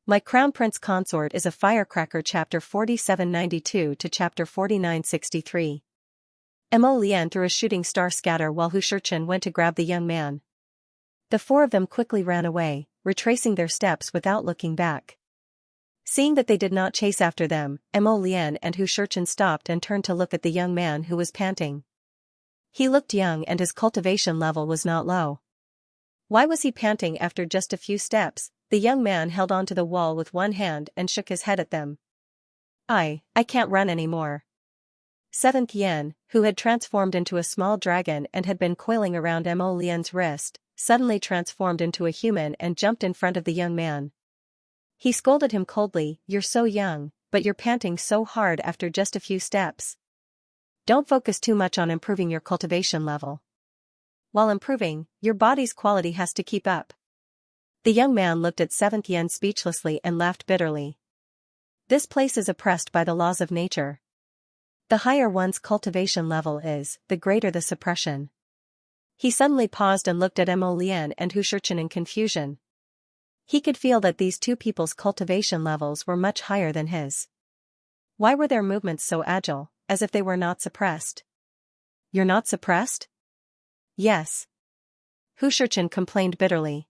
My Crown Prince Consort is a Firecracker chapter 4792 to chapter 4963. Mo Lian threw a shooting star scatter while Hu Shichen went to grab the young man. The four of them quickly ran away, retracing their steps without looking back. Seeing that they did not chase after them, Mo Lian and Hu Shichen stopped and turned to look at the young man who was panting. He looked young and his cultivation level was not low. Why was he panting after just a few steps? The young man held onto the wall with one hand and shook his head at them. I can't run anymore. Seventh Yen, who had transformed into a small dragon and had been coiling around Mo Lian's wrist, suddenly transformed into a human and jumped in front of the young man. He scolded him coldly, "You're so young, but you're panting so hard after just a few steps. Don't focus too much on improving your cultivation level. While improving, your body's quality has to keep up." The young man looked at Seventh Yen speechlessly and laughed bitterly. This place is oppressed by the laws of nature. The higher one's cultivation level is, the greater the suppression. He suddenly paused and looked at Mo Lian and Hu Shichen in confusion. He could feel that these two people's cultivation levels were much higher than his. Why were their movements so agile, as if they were not suppressed? "You're not suppressed?" "Yes." Hu Shichen complained bitterly.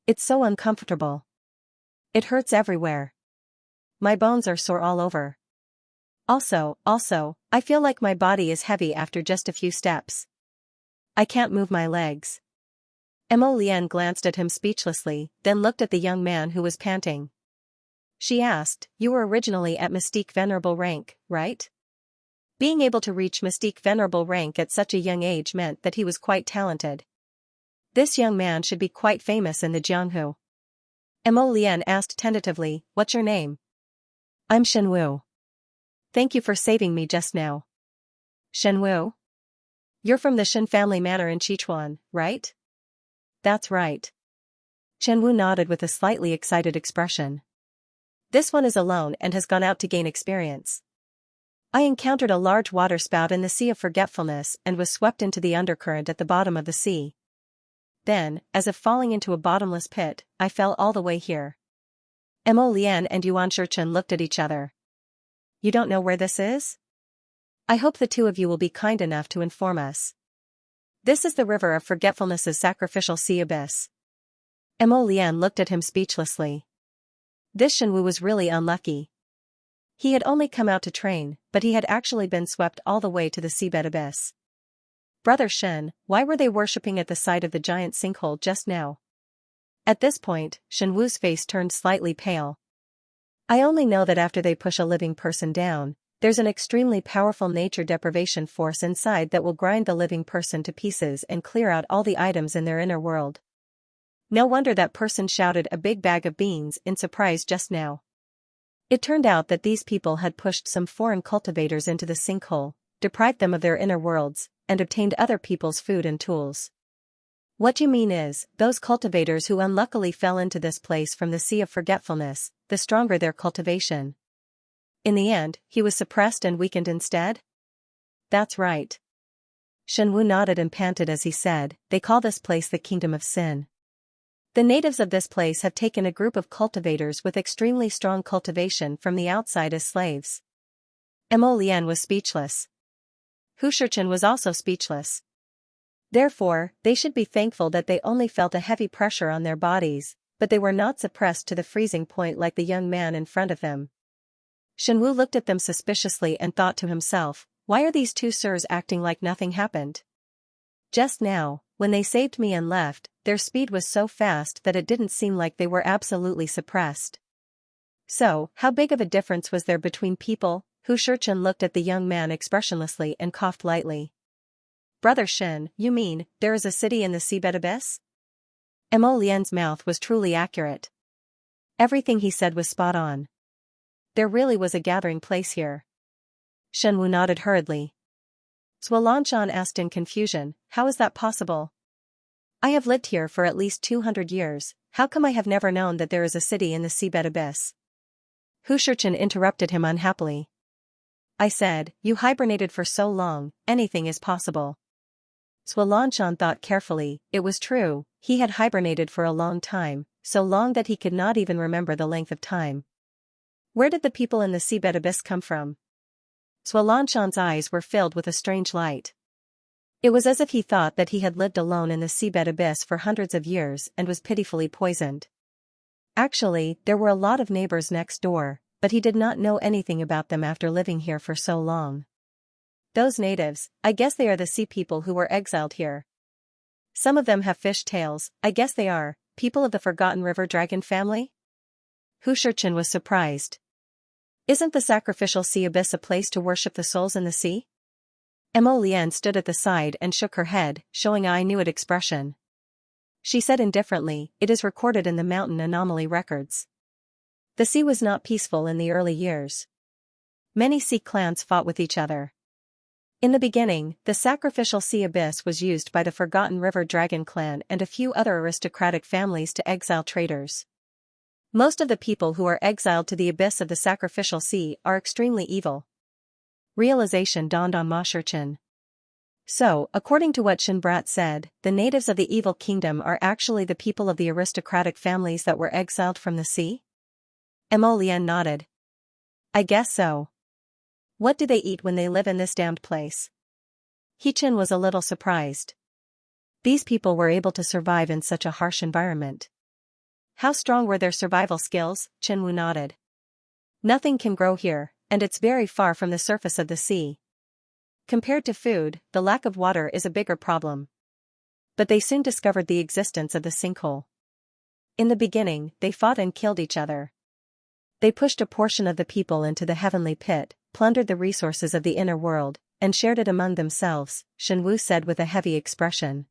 "It's so uncomfortable. It hurts everywhere. My bones are sore all over. Also, I feel like my body is heavy after just a few steps. I can't move my legs." Mo Lian glanced at him speechlessly, then looked at the young man who was panting. She asked, "You were originally at Mystique Venerable rank, right?" Being able to reach Mystique Venerable rank at such a young age meant that he was quite talented. This young man should be quite famous in the Jianghu. Mo Lian asked tentatively, "What's your name?" "I'm Shen Wu." "Thank you for saving me just now." "Shen Wu? You're from the Shen family manor in Sichuan, right?" "That's right." Shen Wu nodded with a slightly excited expression. "This one is alone and has gone out to gain experience. I encountered a large waterspout in the Sea of Forgetfulness and was swept into the undercurrent at the bottom of the sea. Then, as if falling into a bottomless pit, I fell all the way here." Mo Lian and Yuan Shichen looked at each other. "You don't know where this is? I hope the two of you will be kind enough to inform us." "This is the River of Forgetfulness's sacrificial sea abyss." Mo Lian looked at him speechlessly. This Shen Wu was really unlucky. He had only come out to train, but he had actually been swept all the way to the seabed abyss. "Brother Shen, why were they worshipping at the side of the giant sinkhole just now?" At this point, Shen Wu's face turned slightly pale. "I only know that after they push a living person down, there's an extremely powerful nature deprivation force inside that will grind the living person to pieces and clear out all the items in their inner world. No wonder that person shouted a big bag of beans in surprise just now. It turned out that these people had pushed some foreign cultivators into the sinkhole, deprived them of their inner worlds, and obtained other people's food and tools. What you mean is, those cultivators who unluckily fell into this place from the Sea of Forgetfulness, the stronger their cultivation. In the end, he was suppressed and weakened instead?" "That's right." Shen Wu nodded and panted as he said, "They call this place the Kingdom of Sin. The natives of this place have taken a group of cultivators with extremely strong cultivation from the outside as slaves." Mo Lian was speechless. Hu Shichen was also speechless. Therefore, they should be thankful that they only felt a heavy pressure on their bodies, but they were not suppressed to the freezing point like the young man in front of them. Shen Wu looked at them suspiciously and thought to himself, "Why are these two sirs acting like nothing happened? Just now, when they saved me and left, their speed was so fast that it didn't seem like they were absolutely suppressed. So, how big of a difference was there between people?" Hu Shichen looked at the young man expressionlessly and coughed lightly. "Brother Shen, you mean, there is a city in the seabed abyss?" Mo Lian's mouth was truly accurate. Everything he said was spot on. There really was a gathering place here. Shen Wu nodded hurriedly. Zhualanshan asked in confusion, "How is that possible? I have lived here for at least 200 years, how come I have never known that there is a city in the seabed abyss?" Hu Shichen interrupted him unhappily. "I said, you hibernated for so long, anything is possible." Zhualanshan thought carefully, it was true, he had hibernated for a long time, so long that he could not even remember the length of time. Where did the people in the seabed abyss come from? Zhualanshan's eyes were filled with a strange light. It was as if he thought that he had lived alone in the seabed abyss for hundreds of years and was pitifully poisoned. Actually, there were a lot of neighbors next door, but he did not know anything about them after living here for so long. Those natives, I guess they are the sea people who were exiled here. Some of them have fish tails, I guess they are people of the Forgotten River Dragon family? Hu Shurchen was surprised. Isn't the sacrificial sea abyss a place to worship the souls in the sea? Mo Lian stood at the side and shook her head, showing I knew it expression. She said indifferently, it is recorded in the mountain anomaly records. The sea was not peaceful in the early years. Many sea clans fought with each other. In the beginning, the sacrificial sea abyss was used by the Forgotten River Dragon clan and a few other aristocratic families to exile traders. Most of the people who are exiled to the abyss of the sacrificial sea are extremely evil. Realization dawned on Ma Shurchen. So, according to what Shinbrat said, the natives of the evil kingdom are actually the people of the aristocratic families that were exiled from the sea? Mo Lian nodded. I guess so. What do they eat when they live in this damned place? He-Chin was a little surprised. These people were able to survive in such a harsh environment. How strong were their survival skills? Chenwu nodded. Nothing can grow here, and it's very far from the surface of the sea. Compared to food, the lack of water is a bigger problem. But they soon discovered the existence of the sinkhole. In the beginning, they fought and killed each other. They pushed a portion of the people into the heavenly pit, plundered the resources of the inner world, and shared it among themselves, Shenwu said with a heavy expression.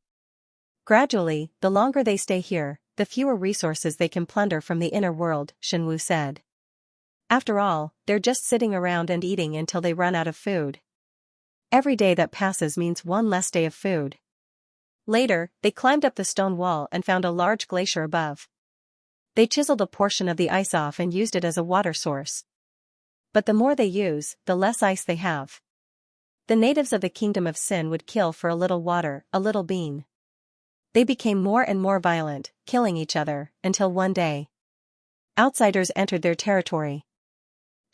Gradually, the longer they stay here, the fewer resources they can plunder from the inner world, Shenwu said. After all, they're just sitting around and eating until they run out of food. Every day that passes means one less day of food. Later, they climbed up the stone wall and found a large glacier above. They chiseled a portion of the ice off and used it as a water source. But the more they use, the less ice they have. The natives of the Kingdom of Sin would kill for a little water, a little bean. They became more and more violent, killing each other, until one day outsiders entered their territory.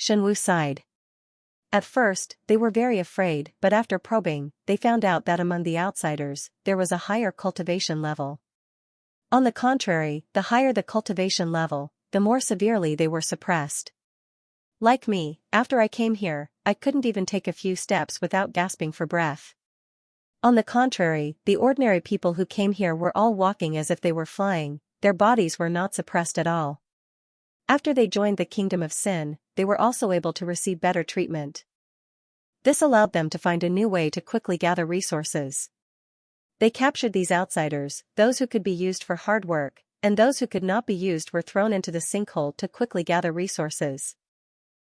Shenwu sighed. At first, they were very afraid, but after probing, they found out that among the outsiders, there was a higher cultivation level. On the contrary, the higher the cultivation level, the more severely they were suppressed. Like me, after I came here, I couldn't even take a few steps without gasping for breath. On the contrary, the ordinary people who came here were all walking as if they were flying, their bodies were not suppressed at all. After they joined the Kingdom of Sin, they were also able to receive better treatment. This allowed them to find a new way to quickly gather resources. They captured these outsiders, those who could be used for hard work, and those who could not be used were thrown into the sinkhole to quickly gather resources.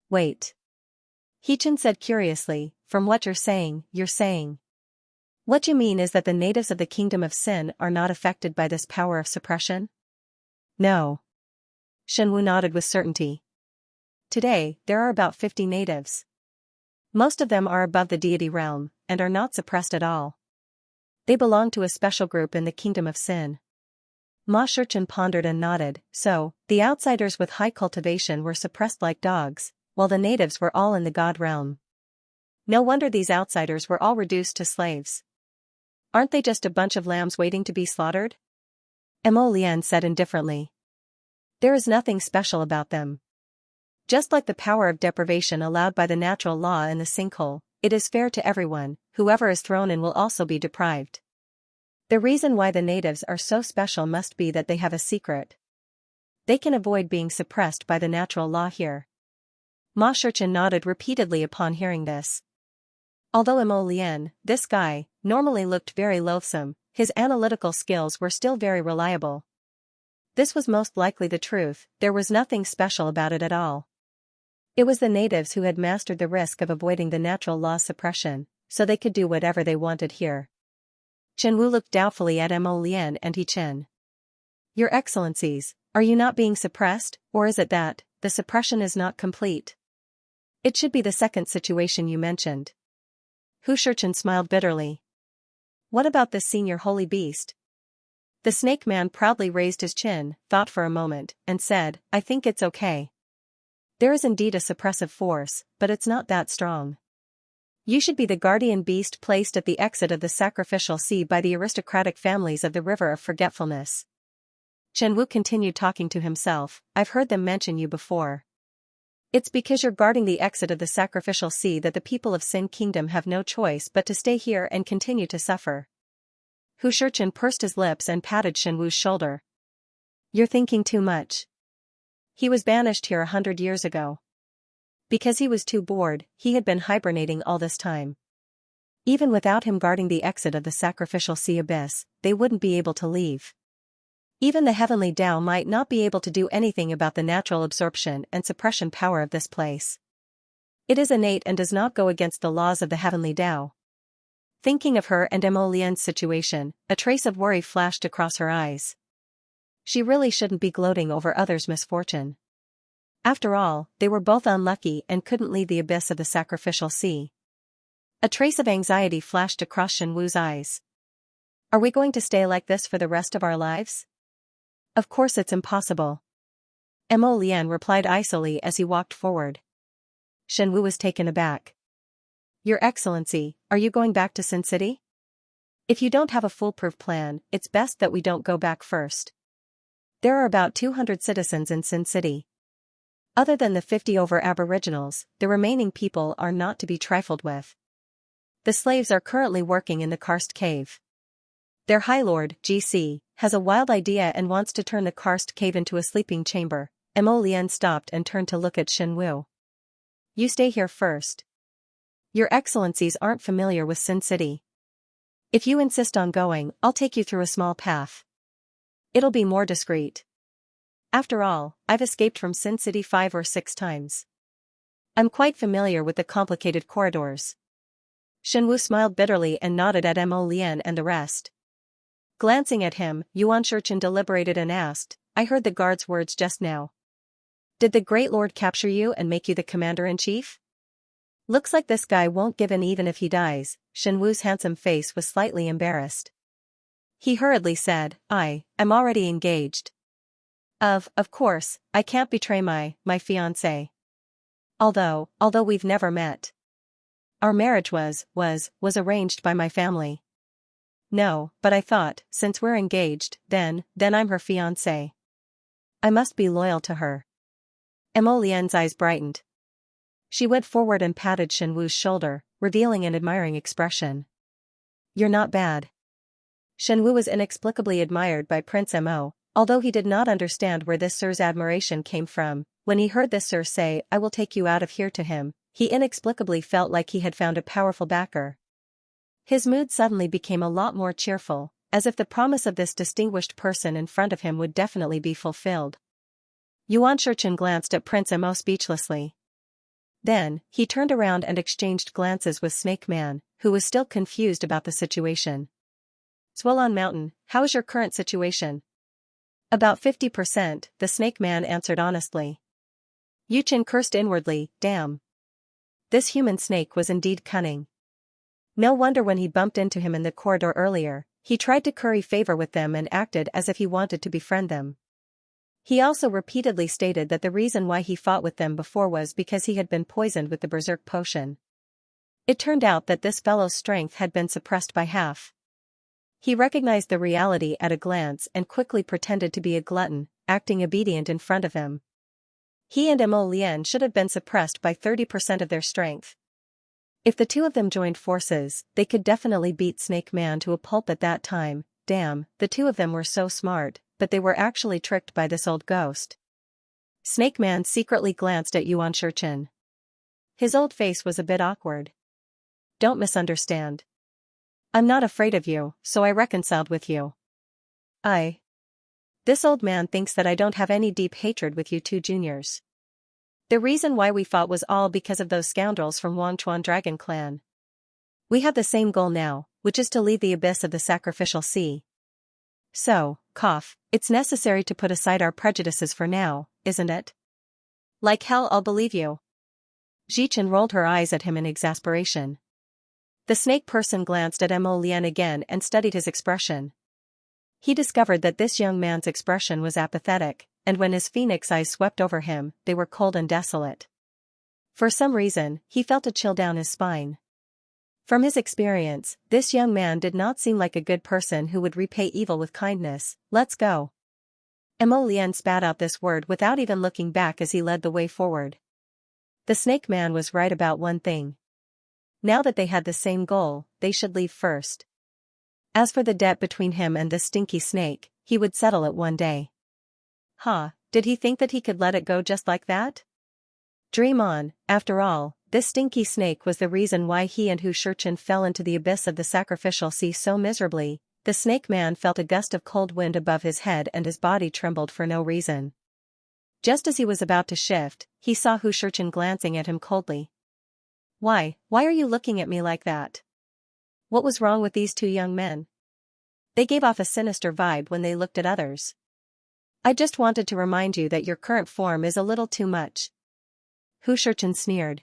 Wait. He-Chin said curiously, from what you're saying. What you mean is that the natives of the Kingdom of Sin are not affected by this power of suppression? No. Shenwu nodded with certainty. Today, there are about 50 natives. Most of them are above the deity realm, and are not suppressed at all. They belong to a special group in the Kingdom of Sin. Ma Shurchen pondered and nodded, so, the outsiders with high cultivation were suppressed like dogs, while the natives were all in the god realm. No wonder these outsiders were all reduced to slaves. Aren't they just a bunch of lambs waiting to be slaughtered? Mo Lian said indifferently. There is nothing special about them. Just like the power of deprivation allowed by the natural law in the sinkhole, it is fair to everyone, whoever is thrown in will also be deprived. The reason why the natives are so special must be that they have a secret. They can avoid being suppressed by the natural law here. Ma Shurchen nodded repeatedly upon hearing this. Although Mo Lian, this guy, normally looked very loathsome, his analytical skills were still very reliable. This was most likely the truth, there was nothing special about it at all. It was the natives who had mastered the risk of avoiding the natural law suppression, so they could do whatever they wanted here. Shenwu looked doubtfully at Mo Lian and He-Chin. Your Excellencies, are you not being suppressed, or is it that the suppression is not complete? It should be the second situation you mentioned. Hu Shurchen smiled bitterly. What about this senior holy beast? The snake man proudly raised his chin, thought for a moment, and said, I think it's okay. There is indeed a suppressive force, but it's not that strong. You should be the guardian beast placed at the exit of the sacrificial sea by the aristocratic families of the River of Forgetfulness. Shenwu continued talking to himself, I've heard them mention you before. It's because you're guarding the exit of the sacrificial sea that the people of Sin Kingdom have no choice but to stay here and continue to suffer. Hu Shurchen pursed his lips and patted Shenwu's shoulder. You're thinking too much. He was banished here 100 years ago. Because he was too bored, he had been hibernating all this time. Even without him guarding the exit of the sacrificial sea abyss, they wouldn't be able to leave. Even the heavenly Tao might not be able to do anything about the natural absorption and suppression power of this place. It is innate and does not go against the laws of the heavenly Tao. Thinking of her and Mo Lian's situation, a trace of worry flashed across her eyes. She really shouldn't be gloating over others' misfortune. After all, they were both unlucky and couldn't leave the abyss of the sacrificial sea. A trace of anxiety flashed across Shenwu's eyes. Are we going to stay like this for the rest of our lives? Of course it's impossible. Mo Lian replied icily as he walked forward. Shenwu was taken aback. Your Excellency, are you going back to Sin City? If you don't have a foolproof plan, it's best that we don't go back first. There are about 200 citizens in Sin City. Other than the 50 over aboriginals, the remaining people are not to be trifled with. The slaves are currently working in the Karst Cave. Their High Lord, GC, has a wild idea and wants to turn the Karst Cave into a sleeping chamber. Mo Lian stopped and turned to look at Shenwu. You stay here first. Your Excellencies aren't familiar with Sin City. If you insist on going, I'll take you through a small path. It'll be more discreet. After all, I've escaped from Sin City 5 or 6 times. I'm quite familiar with the complicated corridors. Shenwu smiled bitterly and nodded at Mo Lian and the rest. Glancing at him, Yuan Shurchen deliberated and asked, I heard the guard's words just now. Did the Great Lord capture you and make you the commander-in-chief? Looks like this guy won't give in even if he dies. Shenwu's handsome face was slightly embarrassed. He hurriedly said, I'm already engaged. Of course, I can't betray my fiancé. Although we've never met. Our marriage was arranged by my family. No, but I thought, since we're engaged, then I'm her fiancé. I must be loyal to her. Mo Lian's eyes brightened. She went forward and patted Shenwu's shoulder, revealing an admiring expression. You're not bad. Shenwu was inexplicably admired by Prince Mo, although he did not understand where this sir's admiration came from. When he heard this sir say, I will take you out of here to him, he inexplicably felt like he had found a powerful backer. His mood suddenly became a lot more cheerful, as if the promise of this distinguished person in front of him would definitely be fulfilled. Yuan Shurchen glanced at Prince Mo speechlessly. Then, he turned around and exchanged glances with Snake Man, who was still confused about the situation. Swolon Mountain, how is your current situation? About 50%, the Snake Man answered honestly. Yuchen cursed inwardly, damn. This human snake was indeed cunning. No wonder when he bumped into him in the corridor earlier, he tried to curry favor with them and acted as if he wanted to befriend them. He also repeatedly stated that the reason why he fought with them before was because he had been poisoned with the berserk potion. It turned out that this fellow's strength had been suppressed by half. He recognized the reality at a glance and quickly pretended to be a glutton, acting obedient in front of him. He and Mo Lian should have been suppressed by 30% of their strength. If the two of them joined forces, they could definitely beat Snake Man to a pulp at that time. Damn, the two of them were so smart, but they were actually tricked by this old ghost. Snake Man secretly glanced at Yuan Shurchen. His old face was a bit awkward. Don't misunderstand. I'm not afraid of you, so I reconciled with you. This old man thinks that I don't have any deep hatred with you two juniors. The reason why we fought was all because of those scoundrels from Wangchuan Dragon Clan. We have the same goal now, which is to leave the abyss of the sacrificial sea. So, it's necessary to put aside our prejudices for now, isn't it? Like hell I'll believe you. Zichen rolled her eyes at him in exasperation. The snake person glanced at Mo Lian again and studied his expression. He discovered that this young man's expression was apathetic, and when his phoenix eyes swept over him, they were cold and desolate. For some reason, he felt a chill down his spine. From his experience, this young man did not seem like a good person who would repay evil with kindness. Let's go. Mo Lian spat out this word without even looking back as he led the way forward. The snake man was right about one thing. Now that they had the same goal, they should leave first. As for the debt between him and this stinky snake, he would settle it one day. Did he think that he could let it go just like that? Dream on. After all, this stinky snake was the reason why he and Hu Shurchen fell into the abyss of the sacrificial sea so miserably. The snake man felt a gust of cold wind above his head and his body trembled for no reason. Just as he was about to shift, he saw Hu Shurchen glancing at him coldly. Why are you looking at me like that? What was wrong with these two young men? They gave off a sinister vibe when they looked at others. I just wanted to remind you that your current form is a little too much. Hu Shurchen sneered.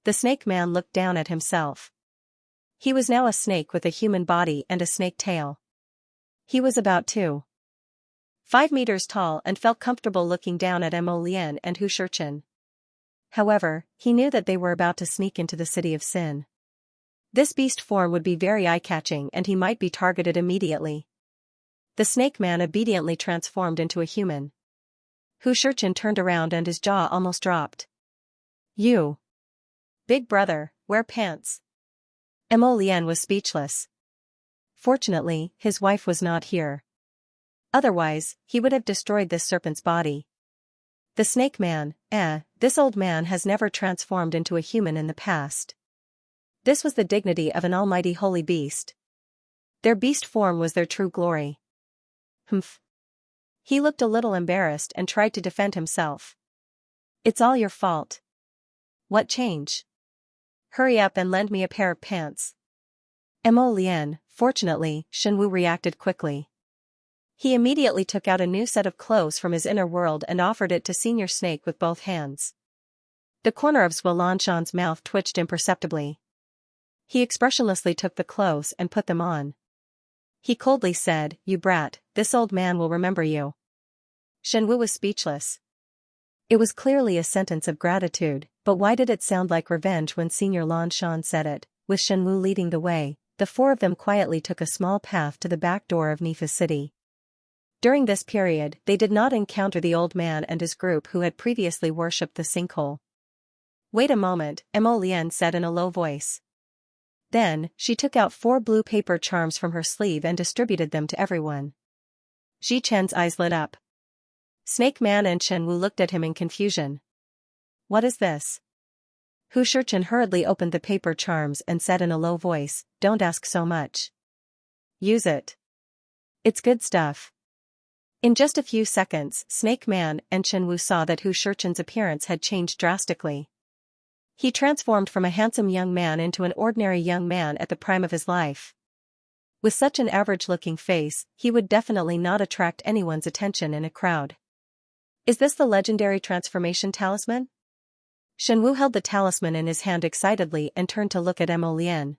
The snake man looked down at himself. He was now a snake with a human body and a snake tail. He was about 2.5 meters tall and felt comfortable looking down at Mo Lian and Hu Shurchen. However, he knew that they were about to sneak into the city of sin. This beast form would be very eye-catching and he might be targeted immediately. The snake man obediently transformed into a human. Hu Shurchen turned around and his jaw almost dropped. You. Big brother, wear pants. Mo Lian was speechless. Fortunately, his wife was not here. Otherwise, he would have destroyed this serpent's body. The snake man, this old man has never transformed into a human in the past. This was the dignity of an almighty holy beast. Their beast form was their true glory. Humph. He looked a little embarrassed and tried to defend himself. It's all your fault. What change? Hurry up and lend me a pair of pants. Mo Lian, fortunately, Shenwu reacted quickly. He immediately took out a new set of clothes from his inner world and offered it to Senior Snake with both hands. The corner of Zhualanshan's mouth twitched imperceptibly. He expressionlessly took the clothes and put them on. He coldly said, "You brat, this old man will remember you." Shenwu was speechless. It was clearly a sentence of gratitude, but why did it sound like revenge when Senior Lanshan said it? With Shenwu leading the way, the four of them quietly took a small path to the back door of Nifa City. During this period, they did not encounter the old man and his group who had previously worshipped the sinkhole. Wait a moment, Mo Lian said in a low voice. Then, she took out 4 blue paper charms from her sleeve and distributed them to everyone. Ji Chen's eyes lit up. Snake Man and Shenwu looked at him in confusion. What is this? Hu Shurchen hurriedly opened the paper charms and said in a low voice, "Don't ask so much. Use it. It's good stuff." In just a few seconds, Snake Man and Shenwu saw that Hu Shurchen's appearance had changed drastically. He transformed from a handsome young man into an ordinary young man at the prime of his life. With such an average-looking face, he would definitely not attract anyone's attention in a crowd. Is this the legendary transformation talisman? Shenwu held the talisman in his hand excitedly and turned to look at Mo Lian.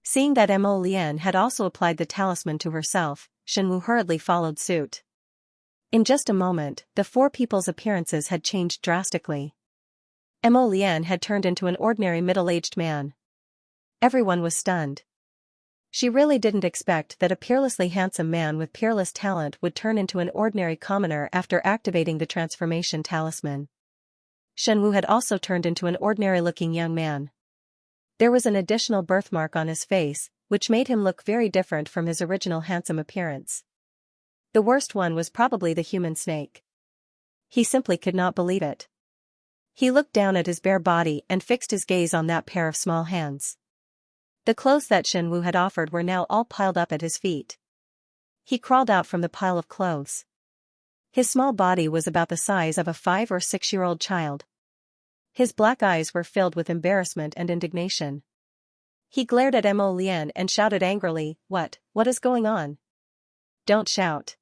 Seeing that Mo Lian had also applied the talisman to herself, Shenwu hurriedly followed suit. In just a moment, the 4 people's appearances had changed drastically. Mo Lian had turned into an ordinary middle-aged man. Everyone was stunned. She really didn't expect that a peerlessly handsome man with peerless talent would turn into an ordinary commoner after activating the transformation talisman. Shenwu had also turned into an ordinary-looking young man. There was an additional birthmark on his face, which made him look very different from his original handsome appearance. The worst one was probably the human snake. He simply could not believe it. He looked down at his bare body and fixed his gaze on that pair of small hands. The clothes that Shenwu had offered were now all piled up at his feet. He crawled out from the pile of clothes. His small body was about the size of a 5 or 6-year-old child. His black eyes were filled with embarrassment and indignation. He glared at Mo Lian and shouted angrily, What is going on? Don't shout.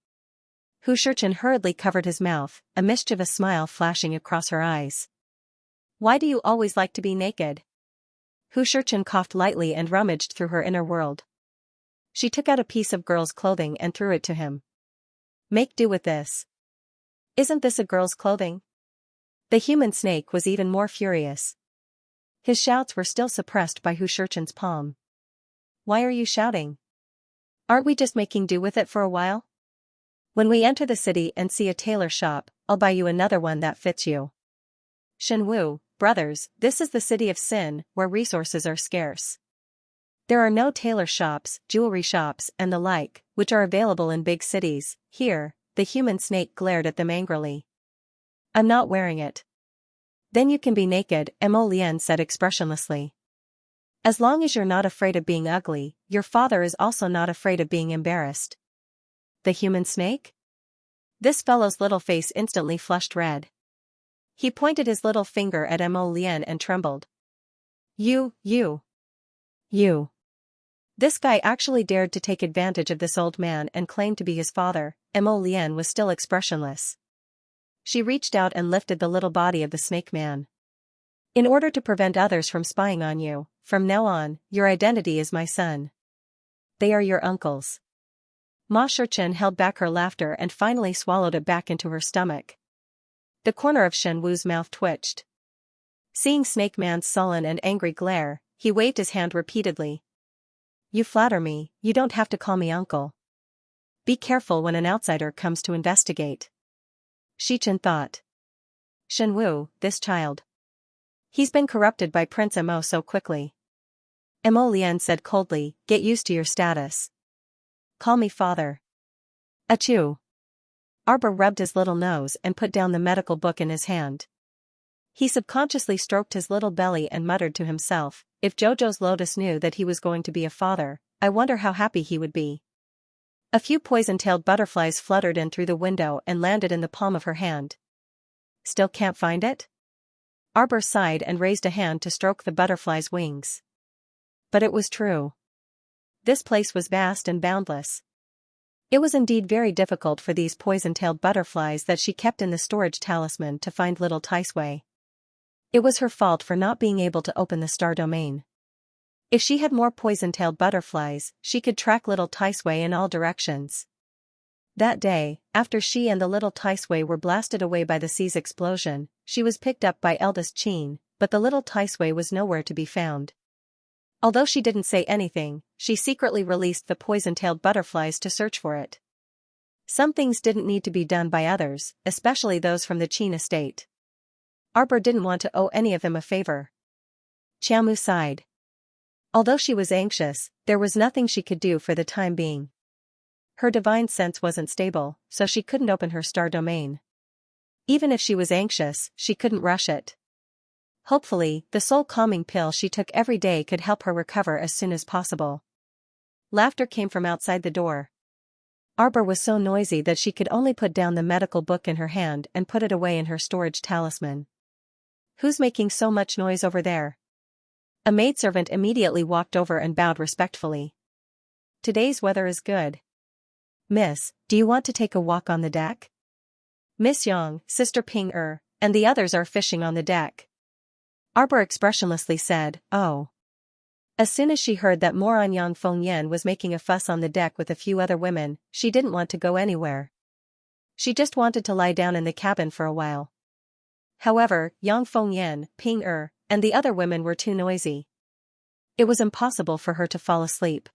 Hu Shurchen hurriedly covered his mouth, a mischievous smile flashing across her eyes. Why do you always like to be naked? Hu Shurchen coughed lightly and rummaged through her inner world. She took out a piece of girl's clothing and threw it to him. Make do with this. Isn't this a girl's clothing? The human snake was even more furious. His shouts were still suppressed by Hu Shurchen's palm. Why are you shouting? Aren't we just making do with it for a while? When we enter the city and see a tailor shop, I'll buy you another one that fits you. Shenwu, brothers, this is the city of sin, where resources are scarce. There are no tailor shops, jewelry shops, and the like, which are available in big cities. Here, the human snake glared at them angrily. I'm not wearing it. Then you can be naked, Mo Lian said expressionlessly. As long as you're not afraid of being ugly, your father is also not afraid of being embarrassed. The human snake? This fellow's little face instantly flushed red. He pointed his little finger at Mo Lian and trembled. You. This guy actually dared to take advantage of this old man and claim to be his father. Mo Lian was still expressionless. She reached out and lifted the little body of the snake man. In order to prevent others from spying on you, from now on, your identity is my son. They are your uncles. Ma Shurchen held back her laughter and finally swallowed it back into her stomach. The corner of Shen Wu's mouth twitched. Seeing Snake Man's sullen and angry glare, he waved his hand repeatedly. You flatter me, you don't have to call me uncle. Be careful when an outsider comes to investigate. Shichen thought. Shen Wu, this child. He's been corrupted by Prince Mo so quickly. Mo Lian said coldly, get used to your status. Call me father. Achoo. Arbor rubbed his little nose and put down the medical book in his hand. He subconsciously stroked his little belly and muttered to himself, if Jojo's Lotus knew that he was going to be a father, I wonder how happy he would be. A few poison-tailed butterflies fluttered in through the window and landed in the palm of her hand. Still can't find it? Arbor sighed and raised a hand to stroke the butterfly's wings. But it was true. This place was vast and boundless. It was indeed very difficult for these poison-tailed butterflies that she kept in the storage talisman to find little Taisui. It was her fault for not being able to open the star domain. If she had more poison-tailed butterflies, she could track little Taisui in all directions. That day, after she and the little Taisui were blasted away by the sea's explosion, she was picked up by eldest Qin, but the little Taisui was nowhere to be found. Although she didn't say anything, she secretly released the poison-tailed butterflies to search for it. Some things didn't need to be done by others, especially those from the Qin estate. Arbor didn't want to owe any of them a favor. Qiamu sighed. Although she was anxious, there was nothing she could do for the time being. Her divine sense wasn't stable, so she couldn't open her star domain. Even if she was anxious, she couldn't rush it. Hopefully, the soul-calming pill she took every day could help her recover as soon as possible. Laughter came from outside the door. Arbor was so noisy that she could only put down the medical book in her hand and put it away in her storage talisman. Who's making so much noise over there? A maidservant immediately walked over and bowed respectfully. Today's weather is good. Miss, do you want to take a walk on the deck? Miss Yang, Sister Ping and the others are fishing on the deck. Arbor expressionlessly said, oh. As soon as she heard that Moran Yang Fengyan was making a fuss on the deck with a few other women, she didn't want to go anywhere. She just wanted to lie down in the cabin for a while. However, Yang Fengyan, Ping and the other women were too noisy. It was impossible for her to fall asleep.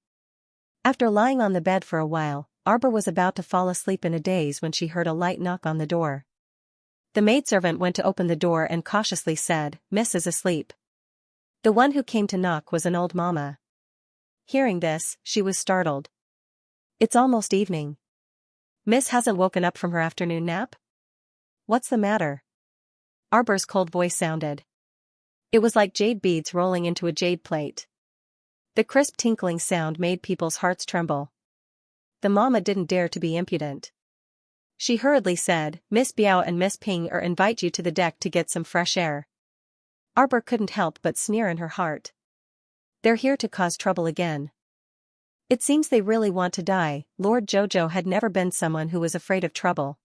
After lying on the bed for a while, Arbor was about to fall asleep in a daze when she heard a light knock on the door. The maidservant went to open the door and cautiously said, Miss is asleep. The one who came to knock was an old mama. Hearing this, she was startled. It's almost evening. Miss hasn't woken up from her afternoon nap? What's the matter? Arbor's cold voice sounded. It was like jade beads rolling into a jade plate. The crisp tinkling sound made people's hearts tremble. The mama didn't dare to be impudent. She hurriedly said, Miss Biao and Miss Ping invite you to the deck to get some fresh air. Arbor couldn't help but sneer in her heart. They're here to cause trouble again. It seems they really want to die. Lord Jojo had never been someone who was afraid of trouble.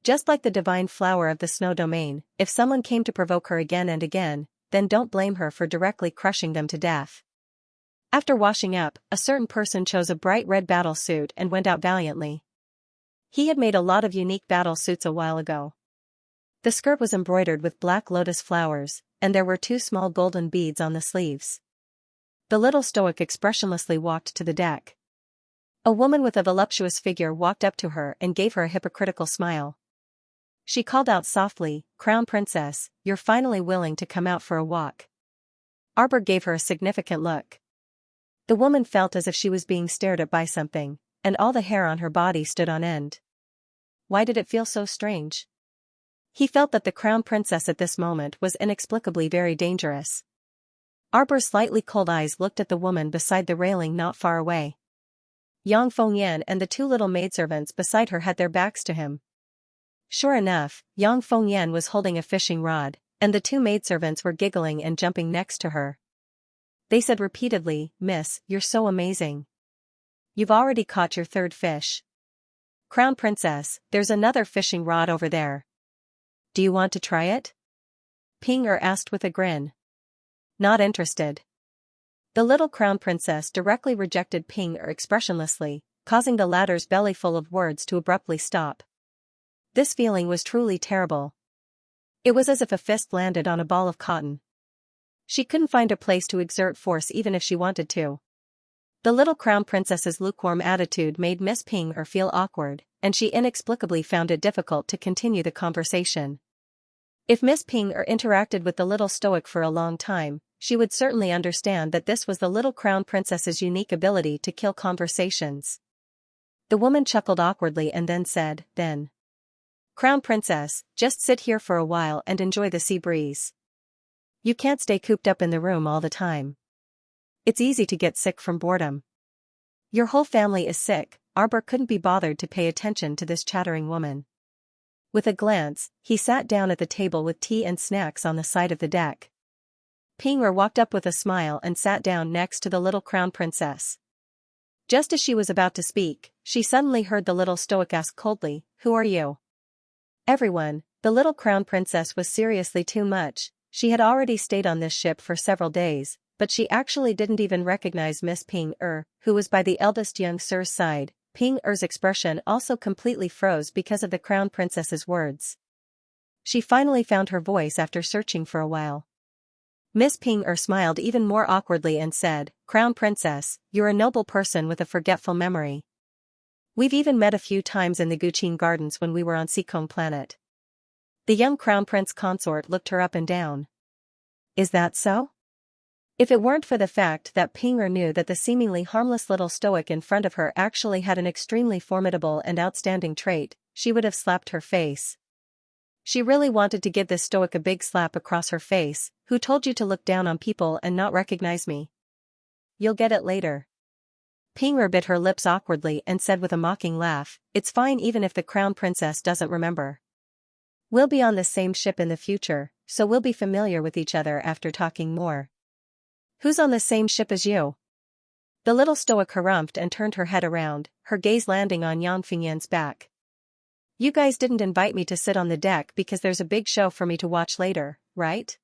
Just like the divine flower of the snow domain, if someone came to provoke her again and again, then don't blame her for directly crushing them to death. After washing up, a certain person chose a bright red battle suit and went out valiantly. He had made a lot of unique battle suits a while ago. The skirt was embroidered with black lotus flowers, and there were 2 small golden beads on the sleeves. The little stoic expressionlessly walked to the deck. A woman with a voluptuous figure walked up to her and gave her a hypocritical smile. She called out softly, "Crown Princess, you're finally willing to come out for a walk." Arbor gave her a significant look. The woman felt as if she was being stared at by something, and all the hair on her body stood on end. Why did it feel so strange? He felt that the Crown Princess at this moment was inexplicably very dangerous. Arbor's slightly cold eyes looked at the woman beside the railing not far away. Yang Fengyan and the 2 little maidservants beside her had their backs to him. Sure enough, Yang Fengyan was holding a fishing rod, and the 2 maidservants were giggling and jumping next to her. They said repeatedly, "Miss, you're so amazing. You've already caught your 3rd fish. Crown Princess, there's another fishing rod over there. Do you want to try it?" Ping asked with a grin. Not interested. The little Crown Princess directly rejected Ping expressionlessly, causing the latter's belly full of words to abruptly stop. This feeling was truly terrible. It was as if a fist landed on a ball of cotton. She couldn't find a place to exert force even if she wanted to. The little Crown Princess's lukewarm attitude made Miss Ping feel awkward, and she inexplicably found it difficult to continue the conversation. If Miss Ping interacted with the little stoic for a long time, she would certainly understand that this was the little Crown Princess's unique ability to kill conversations. The woman chuckled awkwardly and then said, "Then, Crown Princess, just sit here for a while and enjoy the sea breeze. You can't stay cooped up in the room all the time. It's easy to get sick from boredom. Your whole family is sick." Arbor couldn't be bothered to pay attention to this chattering woman. With a glance, he sat down at the table with tea and snacks on the side of the deck. Ping walked up with a smile and sat down next to the little Crown Princess. Just as she was about to speak, she suddenly heard the little stoic ask coldly, "Who are you?" Everyone, the little Crown Princess was seriously too much. She had already stayed on this ship for several days, but she actually didn't even recognize Miss Ping who was by the eldest young sir's side. Ping expression also completely froze because of the Crown Princess's words. She finally found her voice after searching for a while. Miss Ping smiled even more awkwardly and said, "Crown Princess, you're a noble person with a forgetful memory. We've even met a few times in the Guqin Gardens when we were on Seacombe Planet." The young Crown Prince Consort looked her up and down. "Is that so?" If it weren't for the fact that Ping knew that the seemingly harmless little stoic in front of her actually had an extremely formidable and outstanding trait, she would have slapped her face. She really wanted to give this stoic a big slap across her face. "Who told you to look down on people and not recognize me? You'll get it later." Ping bit her lips awkwardly and said with a mocking laugh, "It's fine even if the Crown Princess doesn't remember. We'll be on the same ship in the future, so we'll be familiar with each other after talking more." "Who's on the same ship as you?" The little stoic harumphed and turned her head around, her gaze landing on Yang Fengyan's back. "You guys didn't invite me to sit on the deck because there's a big show for me to watch later, right?"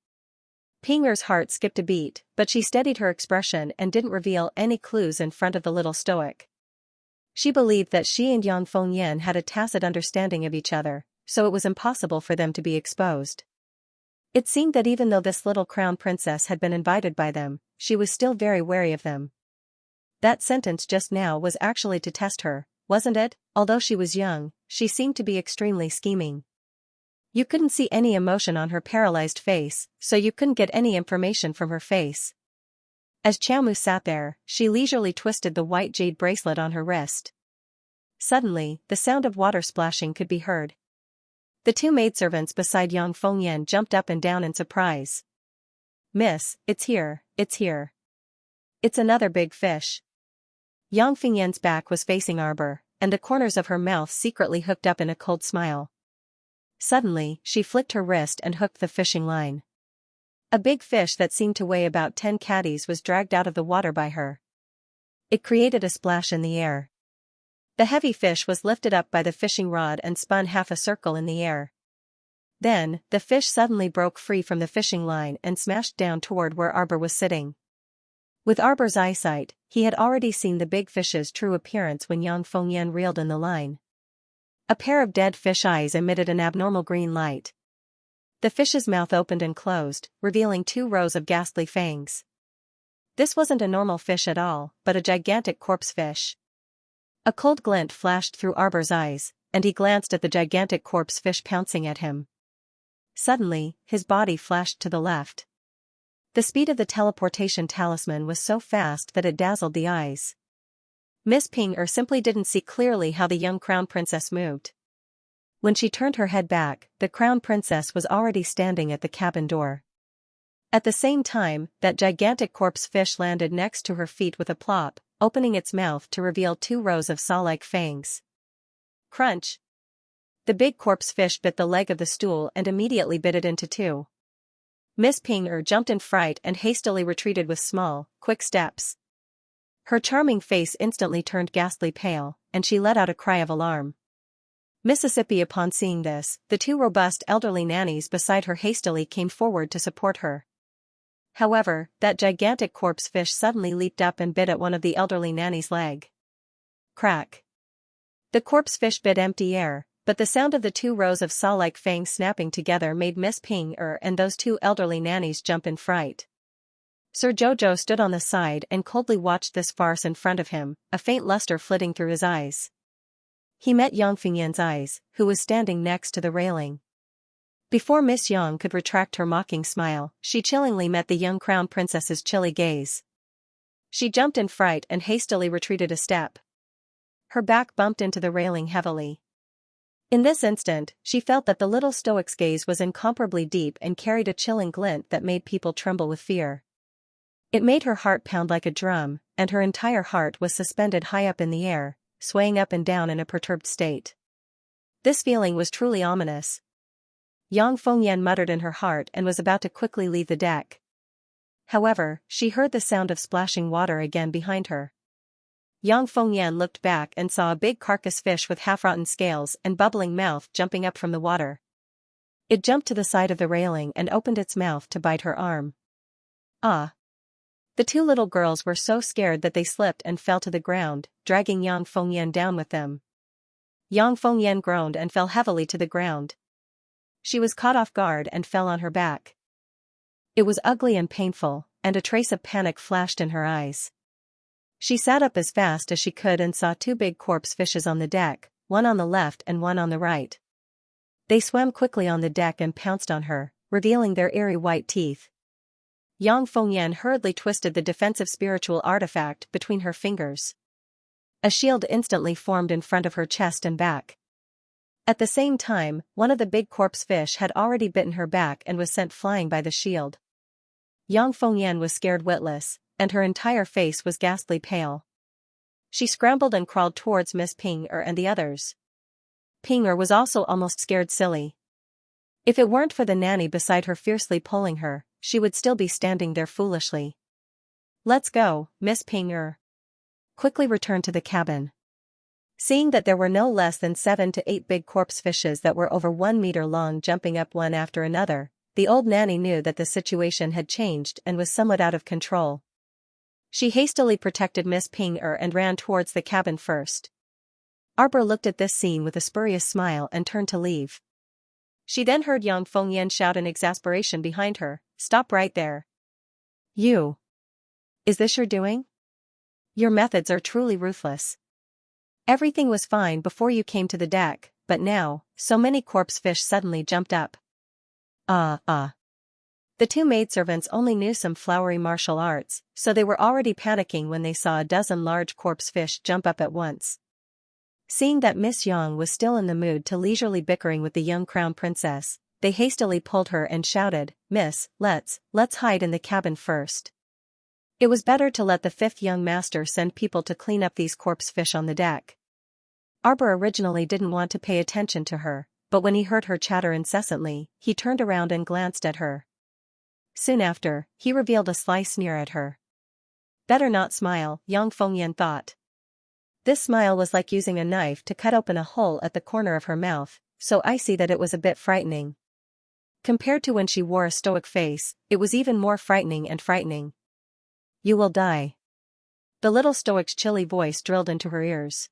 Pinger's heart skipped a beat, but she steadied her expression and didn't reveal any clues in front of the little stoic. She believed that she and Yang Fengyan had a tacit understanding of each other, so it was impossible for them to be exposed. It seemed that even though this little Crown Princess had been invited by them, she was still very wary of them. That sentence just now was actually to test her, wasn't it? Although she was young, she seemed to be extremely scheming. You couldn't see any emotion on her paralyzed face, so you couldn't get any information from her face. As Xiaomu sat there, she leisurely twisted the white jade bracelet on her wrist. Suddenly, the sound of water splashing could be heard. The 2 maidservants beside Yang Fengyan jumped up and down in surprise. "Miss, it's here, it's here. It's another big fish." Yang Fengyan's back was facing Arbor, and the corners of her mouth secretly hooked up in a cold smile. Suddenly, she flicked her wrist and hooked the fishing line. A big fish that seemed to weigh about 10 caddies was dragged out of the water by her. It created a splash in the air. The heavy fish was lifted up by the fishing rod and spun half a circle in the air. Then, the fish suddenly broke free from the fishing line and smashed down toward where Arbor was sitting. With Arbor's eyesight, he had already seen the big fish's true appearance when Yang Fengyan reeled in the line. A pair of dead fish eyes emitted an abnormal green light. The fish's mouth opened and closed, revealing 2 rows of ghastly fangs. This wasn't a normal fish at all, but a gigantic corpse fish. A cold glint flashed through Arbor's eyes, and he glanced at the gigantic corpse fish pouncing at him. Suddenly, his body flashed to the left. The speed of the teleportation talisman was so fast that it dazzled the eyes. Miss Ping simply didn't see clearly how the young crown princess moved. When she turned her head back, the crown princess was already standing at the cabin door. At the same time, that gigantic corpse fish landed next to her feet with a plop, opening its mouth to reveal 2 rows of saw-like fangs. Crunch! The big corpse fish bit the leg of the stool and immediately bit it into 2. Miss Ping jumped in fright and hastily retreated with small, quick steps. Her charming face instantly turned ghastly pale, and she let out a cry of alarm. Mississippi, upon seeing this, the 2 robust elderly nannies beside her hastily came forward to support her. However, that gigantic corpse fish suddenly leaped up and bit at one of the elderly nanny's leg. Crack! The corpse fish bit empty air, but the sound of the 2 rows of saw-like fangs snapping together made Miss Ping and those 2 elderly nannies jump in fright. Sir Jojo stood on the side and coldly watched this farce in front of him, a faint luster flitting through his eyes. He met Yang Fengyan's eyes, who was standing next to the railing. Before Miss Yang could retract her mocking smile, she chillingly met the young crown princess's chilly gaze. She jumped in fright and hastily retreated a step. Her back bumped into the railing heavily. In this instant, she felt that the little stoic's gaze was incomparably deep and carried a chilling glint that made people tremble with fear. It made her heart pound like a drum, and her entire heart was suspended high up in the air, swaying up and down in a perturbed state. This feeling was truly ominous. Yang Fengyan muttered in her heart and was about to quickly leave the deck. However, she heard the sound of splashing water again behind her. Yang Fengyan looked back and saw a big carcass fish with half-rotten scales and bubbling mouth jumping up from the water. It jumped to the side of the railing and opened its mouth to bite her arm. Ah! The 2 little girls were so scared that they slipped and fell to the ground, dragging Yang Fengyan down with them. Yang Fengyan groaned and fell heavily to the ground. She was caught off guard and fell on her back. It was ugly and painful, and a trace of panic flashed in her eyes. She sat up as fast as she could and saw 2 big corpse fishes on the deck, one on the left and one on the right. They swam quickly on the deck and pounced on her, revealing their eerie white teeth. Yang Fengyan hurriedly twisted the defensive spiritual artifact between her fingers. A shield instantly formed in front of her chest and back. At the same time, one of the big corpse fish had already bitten her back and was sent flying by the shield. Yang Fengyan was scared witless, and her entire face was ghastly pale. She scrambled and crawled towards Miss Ping and the others. Ping was also almost scared silly. If it weren't for the nanny beside her fiercely pulling her, she would still be standing there foolishly. "Let's go, Miss Ping." Quickly returned to the cabin. Seeing that there were no less than 7 to 8 big corpse fishes that were over 1 meter long jumping up one after another, the old nanny knew that the situation had changed and was somewhat out of control. She hastily protected Miss Ping and ran towards the cabin first. Arbor looked at this scene with a spurious smile and turned to leave. She then heard Yang Fengyan shout in exasperation behind her, "Stop right there. You! Is this your doing? Your methods are truly ruthless. Everything was fine before you came to the deck, but now, so many corpse fish suddenly jumped up." The 2 maidservants only knew some flowery martial arts, so they were already panicking when they saw a dozen large corpse fish jump up at once. Seeing that Miss Yang was still in the mood to leisurely bickering with the young crown princess, they hastily pulled her and shouted, "Miss, let's hide in the cabin first." It was better to let the 5th young master send people to clean up these corpse fish on the deck. Arbor originally didn't want to pay attention to her, but when he heard her chatter incessantly, he turned around and glanced at her. Soon after, he revealed a sly sneer at her. Better not smile, Yang Fengyan thought. This smile was like using a knife to cut open a hole at the corner of her mouth, so icy that it was a bit frightening. Compared to when she wore a stoic face, it was even more frightening. You will die. The little stoic's chilly voice drilled into her ears.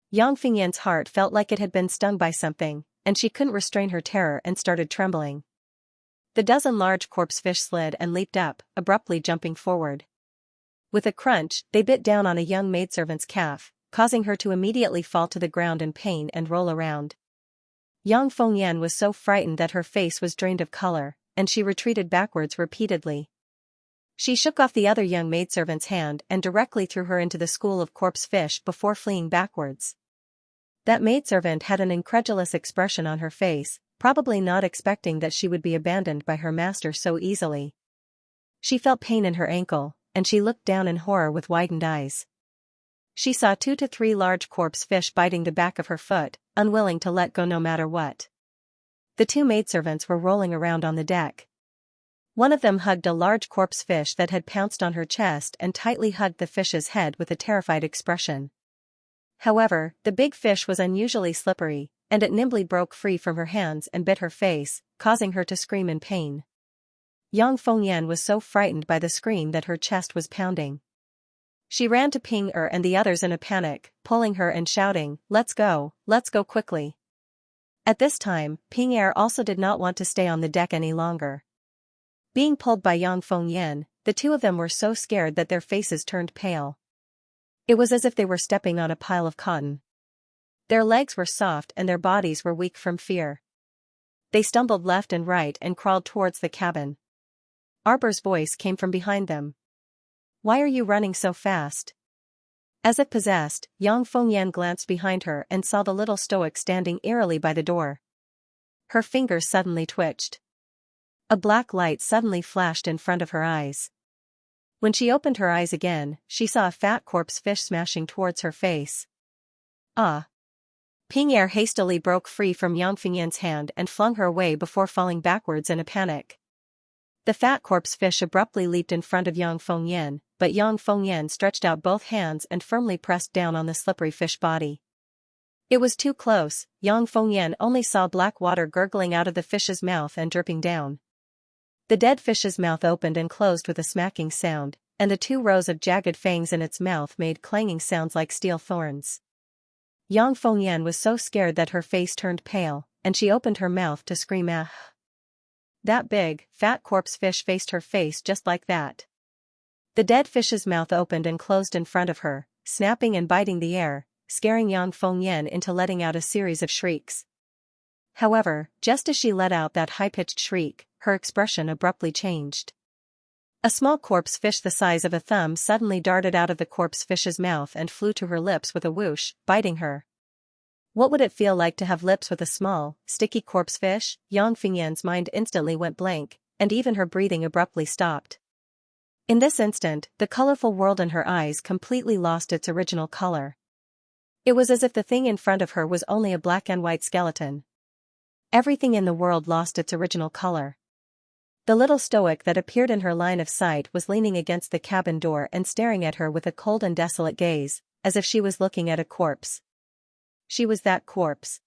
Yang Fingyan's heart felt like it had been stung by something, and she couldn't restrain her terror and started trembling. The dozen large corpse fish slid and leaped up, abruptly jumping forward. With a crunch, they bit down on a young maidservant's calf, causing her to immediately fall to the ground in pain and roll around. Yang Fengyan was so frightened that her face was drained of color, and she retreated backwards repeatedly. She shook off the other young maidservant's hand and directly threw her into the school of corpse fish before fleeing backwards. That maidservant had an incredulous expression on her face, probably not expecting that she would be abandoned by her master so easily. She felt pain in her ankle, and she looked down in horror with widened eyes. She saw 2 to 3 large corpse fish biting the back of her foot, unwilling to let go no matter what. The 2 maidservants were rolling around on the deck. One of them hugged a large corpse fish that had pounced on her chest and tightly hugged the fish's head with a terrified expression. However, the big fish was unusually slippery, and it nimbly broke free from her hands and bit her face, causing her to scream in pain. Yang Fengyan was so frightened by the scream that her chest was pounding. She ran to Ping Er and the others in a panic, pulling her and shouting, let's go quickly." At this time, Ping Er also did not want to stay on the deck any longer. Being pulled by Yang Fengyan, the 2 of them were so scared that their faces turned pale. It was as if they were stepping on a pile of cotton. Their legs were soft and their bodies were weak from fear. They stumbled left and right and crawled towards the cabin. Arbor's voice came from behind them. "Why are you running so fast?" As if possessed, Yang Fengyan glanced behind her and saw the little stoic standing eerily by the door. Her fingers suddenly twitched. A black light suddenly flashed in front of her eyes. When she opened her eyes again, she saw a fat corpse fish smashing towards her face. Ah! Ping Er hastily broke free from Yang Fengyan's hand and flung her away before falling backwards in a panic. The fat corpse fish abruptly leaped in front of Yang Fengyan, but Yang Fengyan stretched out both hands and firmly pressed down on the slippery fish body. It was too close. Yang Fengyan only saw black water gurgling out of the fish's mouth and dripping down. The dead fish's mouth opened and closed with a smacking sound, and the 2 rows of jagged fangs in its mouth made clanging sounds like steel thorns. Yang Fengyan was so scared that her face turned pale, and she opened her mouth to scream ah. That big, fat corpse fish faced her face just like that. The dead fish's mouth opened and closed in front of her, snapping and biting the air, scaring Yang Fengyan into letting out a series of shrieks. However, just as she let out that high-pitched shriek, her expression abruptly changed. A small corpse fish the size of a thumb suddenly darted out of the corpse fish's mouth and flew to her lips with a whoosh, biting her. What would it feel like to have lips with a small, sticky corpse fish? Yang Fengyan's mind instantly went blank, and even her breathing abruptly stopped. In this instant, the colorful world in her eyes completely lost its original color. It was as if the thing in front of her was only a black and white skeleton. Everything in the world lost its original color. The little stoic that appeared in her line of sight was leaning against the cabin door and staring at her with a cold and desolate gaze, as if she was looking at a corpse. She was that corpse.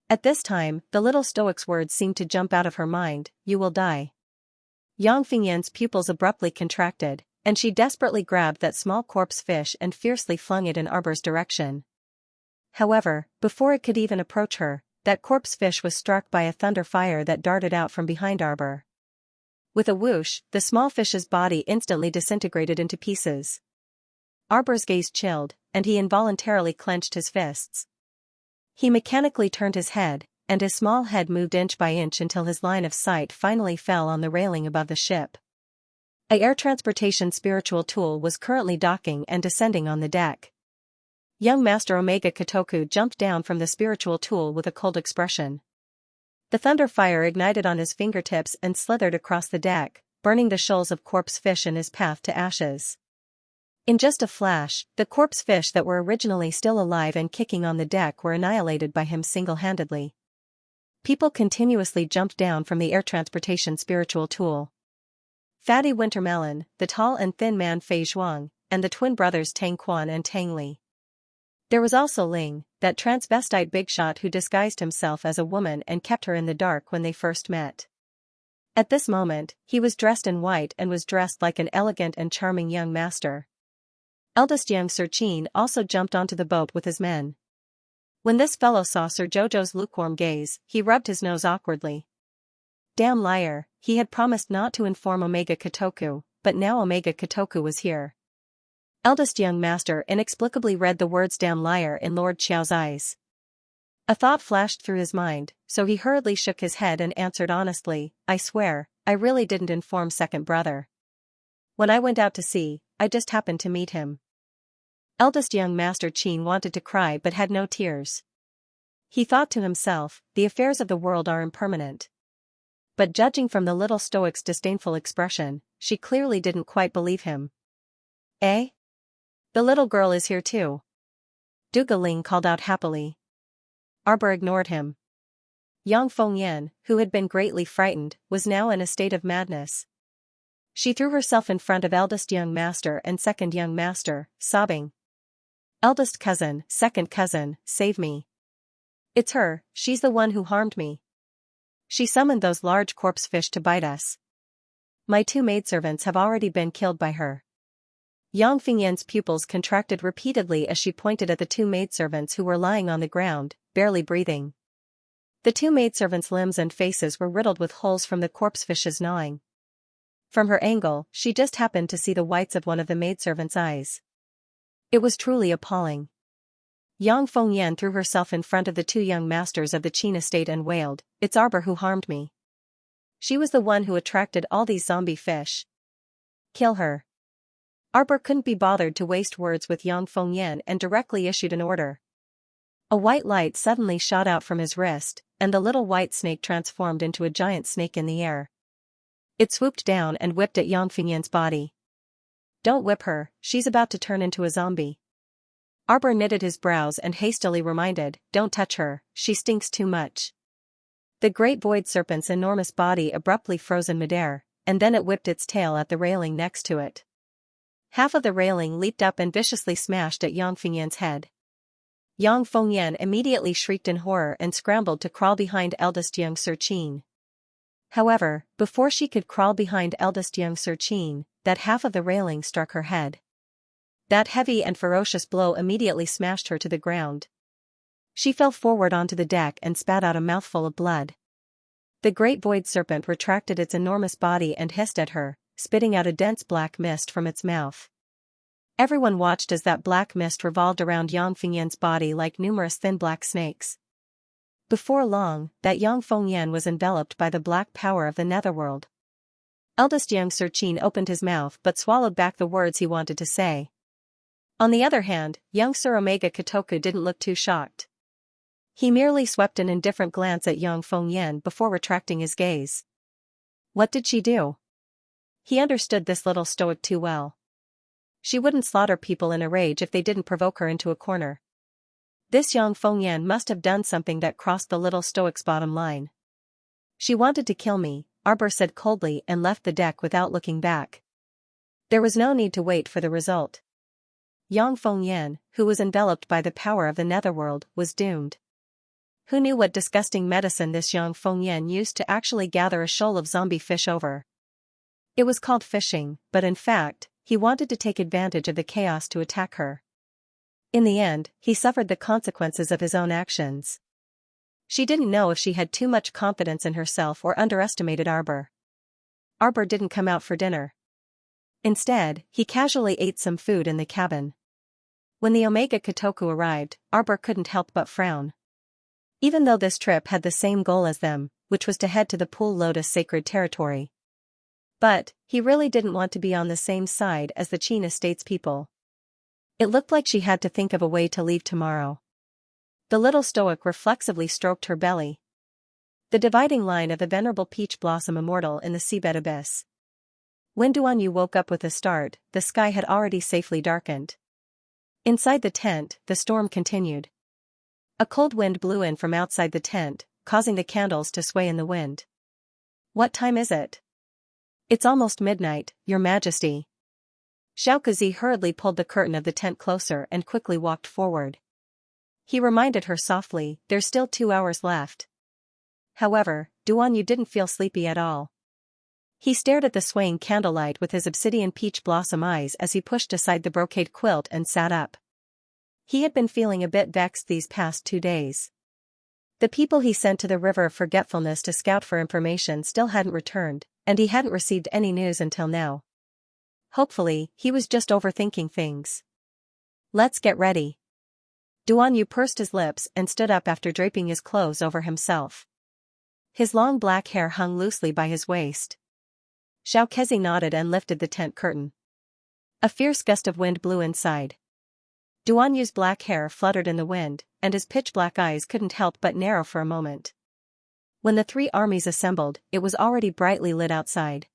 At this time, the little stoic's words seemed to jump out of her mind, "You will die." Yang Fengyan's pupils abruptly contracted, and she desperately grabbed that small corpse fish and fiercely flung it in Arbor's direction. However, before it could even approach her, that corpse fish was struck by a thunder fire that darted out from behind Arbor. With a whoosh, the small fish's body instantly disintegrated into pieces. Arbor's gaze chilled, and he involuntarily clenched his fists. He mechanically turned his head, and his small head moved inch by inch until his line of sight finally fell on the railing above the ship. A air transportation spiritual tool was currently docking and descending on the deck. Young Master Omega Kotoku jumped down from the spiritual tool with a cold expression. The thunder fire ignited on his fingertips and slithered across the deck, burning the shoals of corpse fish in his path to ashes. In just a flash, the corpse fish that were originally still alive and kicking on the deck were annihilated by him single-handedly. People continuously jumped down from the air transportation spiritual tool. Fatty Wintermelon, the tall and thin man Fei Zhuang, and the twin brothers Tang Quan and Tang Li. There was also Ling, that transvestite bigshot who disguised himself as a woman and kept her in the dark when they first met. At this moment, he was dressed in white and was dressed like an elegant and charming young master. Eldest Xianxia also jumped onto the boat with his men. When this fellow saw Sir Jojo's lukewarm gaze, he rubbed his nose awkwardly. Damn liar, he had promised not to inform Omega Kotoku, but now Omega Kotoku was here. Eldest young master inexplicably read the words damn liar in Lord Xiao's eyes. A thought flashed through his mind, so he hurriedly shook his head and answered honestly, I swear, I really didn't inform second brother. When I went out to sea, I just happened to meet him. Eldest young master Qin wanted to cry but had no tears. He thought to himself, the affairs of the world are impermanent. But judging from the little stoic's disdainful expression, she clearly didn't quite believe him. Eh? The little girl is here too. Duga Ling called out happily. Arbor ignored him. Yang Fengyan, who had been greatly frightened, was now in a state of madness. She threw herself in front of eldest young master and second young master, sobbing. Eldest cousin, second cousin, save me. It's her, she's the one who harmed me. She summoned those large corpse fish to bite us. My two maidservants have already been killed by her. Yang Fengyan's pupils contracted repeatedly as she pointed at the two maidservants who were lying on the ground, barely breathing. The two maidservants' limbs and faces were riddled with holes from the corpsefish's gnawing. From her angle, she just happened to see the whites of one of the maidservants' eyes. It was truly appalling. Yang Fengyan threw herself in front of the two young masters of the Qin estate and wailed, It's Arbor who harmed me. She was the one who attracted all these zombie fish. Kill her. Arbor couldn't be bothered to waste words with Yang Fengyan and directly issued an order. A white light suddenly shot out from his wrist, and the little white snake transformed into a giant snake in the air. It swooped down and whipped at Yang Fengyan's body. Don't whip her, she's about to turn into a zombie. Arbor knitted his brows and hastily reminded, Don't touch her, she stinks too much. The great void serpent's enormous body abruptly froze in midair, and then it whipped its tail at the railing next to it. Half of the railing leaped up and viciously smashed at Yang Fengyan's head. Yang Fengyan immediately shrieked in horror and scrambled to crawl behind eldest young Sir Qin. However, before she could crawl behind eldest young Sir Qin, that half of the railing struck her head. That heavy and ferocious blow immediately smashed her to the ground. She fell forward onto the deck and spat out a mouthful of blood. The great void serpent retracted its enormous body and hissed at her, spitting out a dense black mist from its mouth. Everyone watched as that black mist revolved around Yang Fengyan's body like numerous thin black snakes. Before long, that Yang Fengyan was enveloped by the black power of the netherworld. Eldest young Sir Qin opened his mouth but swallowed back the words he wanted to say. On the other hand, young Sir Omega Kotoku didn't look too shocked. He merely swept an indifferent glance at Yang Fengyan before retracting his gaze. What did she do? He understood this little stoic too well. She wouldn't slaughter people in a rage if they didn't provoke her into a corner. This Yang Fengyan must have done something that crossed the little stoic's bottom line. She wanted to kill me, Arbor said coldly and left the deck without looking back. There was no need to wait for the result. Yang Fengyan, who was enveloped by the power of the netherworld, was doomed. Who knew what disgusting medicine this Yang Fengyan used to actually gather a shoal of zombie fish over? It was called fishing, but in fact, he wanted to take advantage of the chaos to attack her. In the end, he suffered the consequences of his own actions. She didn't know if she had too much confidence in herself or underestimated Arbor. Arbor didn't come out for dinner. Instead, he casually ate some food in the cabin. When the Omega Kotoku arrived, Arbor couldn't help but frown. Even though this trip had the same goal as them, which was to head to the Pool Lotus sacred territory. But, he really didn't want to be on the same side as the Qin estate's people. It looked like she had to think of a way to leave tomorrow. The little stoic reflexively stroked her belly. The dividing line of the venerable peach blossom immortal in the seabed abyss. When Duanyu woke up with a start, the sky had already safely darkened. Inside the tent, the storm continued. A cold wind blew in from outside the tent, causing the candles to sway in the wind. What time is it? It's almost midnight, Your Majesty. Xiaokazi hurriedly pulled the curtain of the tent closer and quickly walked forward. He reminded her softly, there's still 2 hours left. However, Duanyu didn't feel sleepy at all. He stared at the swaying candlelight with his obsidian peach blossom eyes as he pushed aside the brocade quilt and sat up. He had been feeling a bit vexed these past 2 days. The people he sent to the River of Forgetfulness to scout for information still hadn't returned, and he hadn't received any news until now. Hopefully, he was just overthinking things. Let's get ready. Duan Yu pursed his lips and stood up after draping his clothes over himself. His long black hair hung loosely by his waist. Xianxia nodded and lifted the tent curtain. A fierce gust of wind blew inside. Duan Yu's black hair fluttered in the wind, and his pitch-black eyes couldn't help but narrow for a moment. When the 3 armies assembled, it was already brightly lit outside.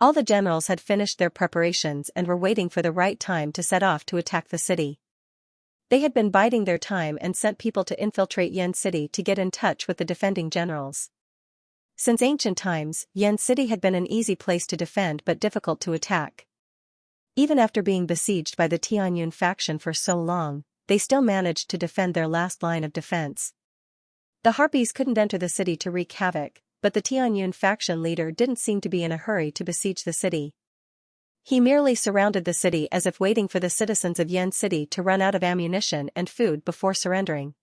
All the generals had finished their preparations and were waiting for the right time to set off to attack the city. They had been biding their time and sent people to infiltrate Yan City to get in touch with the defending generals. Since ancient times, Yan City had been an easy place to defend but difficult to attack. Even after being besieged by the Tianyun faction for so long, they still managed to defend their last line of defense. The Harpies couldn't enter the city to wreak havoc, but the Tianyun faction leader didn't seem to be in a hurry to besiege the city. He merely surrounded the city as if waiting for the citizens of Yan City to run out of ammunition and food before surrendering.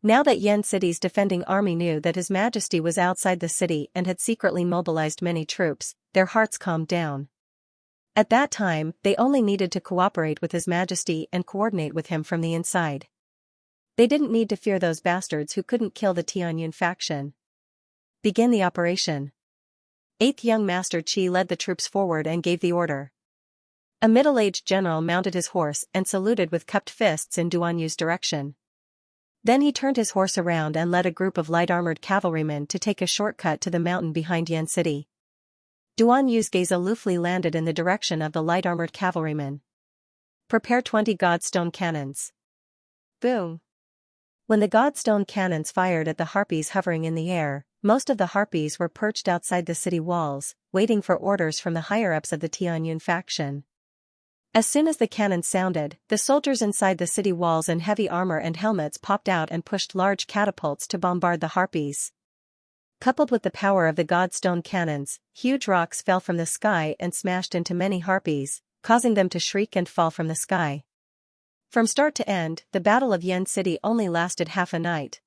Now that Yan City's defending army knew that His Majesty was outside the city and had secretly mobilized many troops, their hearts calmed down. At that time, they only needed to cooperate with His Majesty and coordinate with him from the inside. They didn't need to fear those bastards who couldn't kill the Tianyun faction. Begin the operation. 8th Young Master Qi led the troops forward and gave the order. A middle-aged general mounted his horse and saluted with cupped fists in Duan Yu's direction. Then he turned his horse around and led a group of light-armored cavalrymen to take a shortcut to the mountain behind Yan City. Duan Yu's gaze aloofly landed in the direction of the light-armored cavalrymen. Prepare 20 Godstone cannons. Boom. When the Godstone cannons fired at the harpies hovering in the air, most of the harpies were perched outside the city walls, waiting for orders from the higher-ups of the Tianyun faction. As soon as the cannons sounded, the soldiers inside the city walls in heavy armor and helmets popped out and pushed large catapults to bombard the harpies. Coupled with the power of the Godstone cannons, huge rocks fell from the sky and smashed into many harpies, causing them to shriek and fall from the sky. From start to end, the Battle of Yan City only lasted half a night.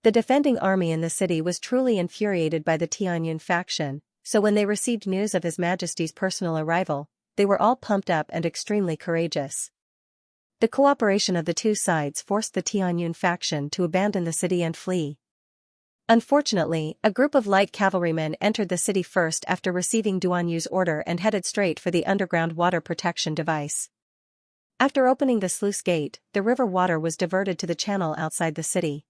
The defending army in the city was truly infuriated by the Tianyun faction, so when they received news of His Majesty's personal arrival, they were all pumped up and extremely courageous. The cooperation of the two sides forced the Tianyun faction to abandon the city and flee. Unfortunately, a group of light cavalrymen entered the city first after receiving Duan Yu's order and headed straight for the underground water protection device. After opening the sluice gate, the river water was diverted to the channel outside the city.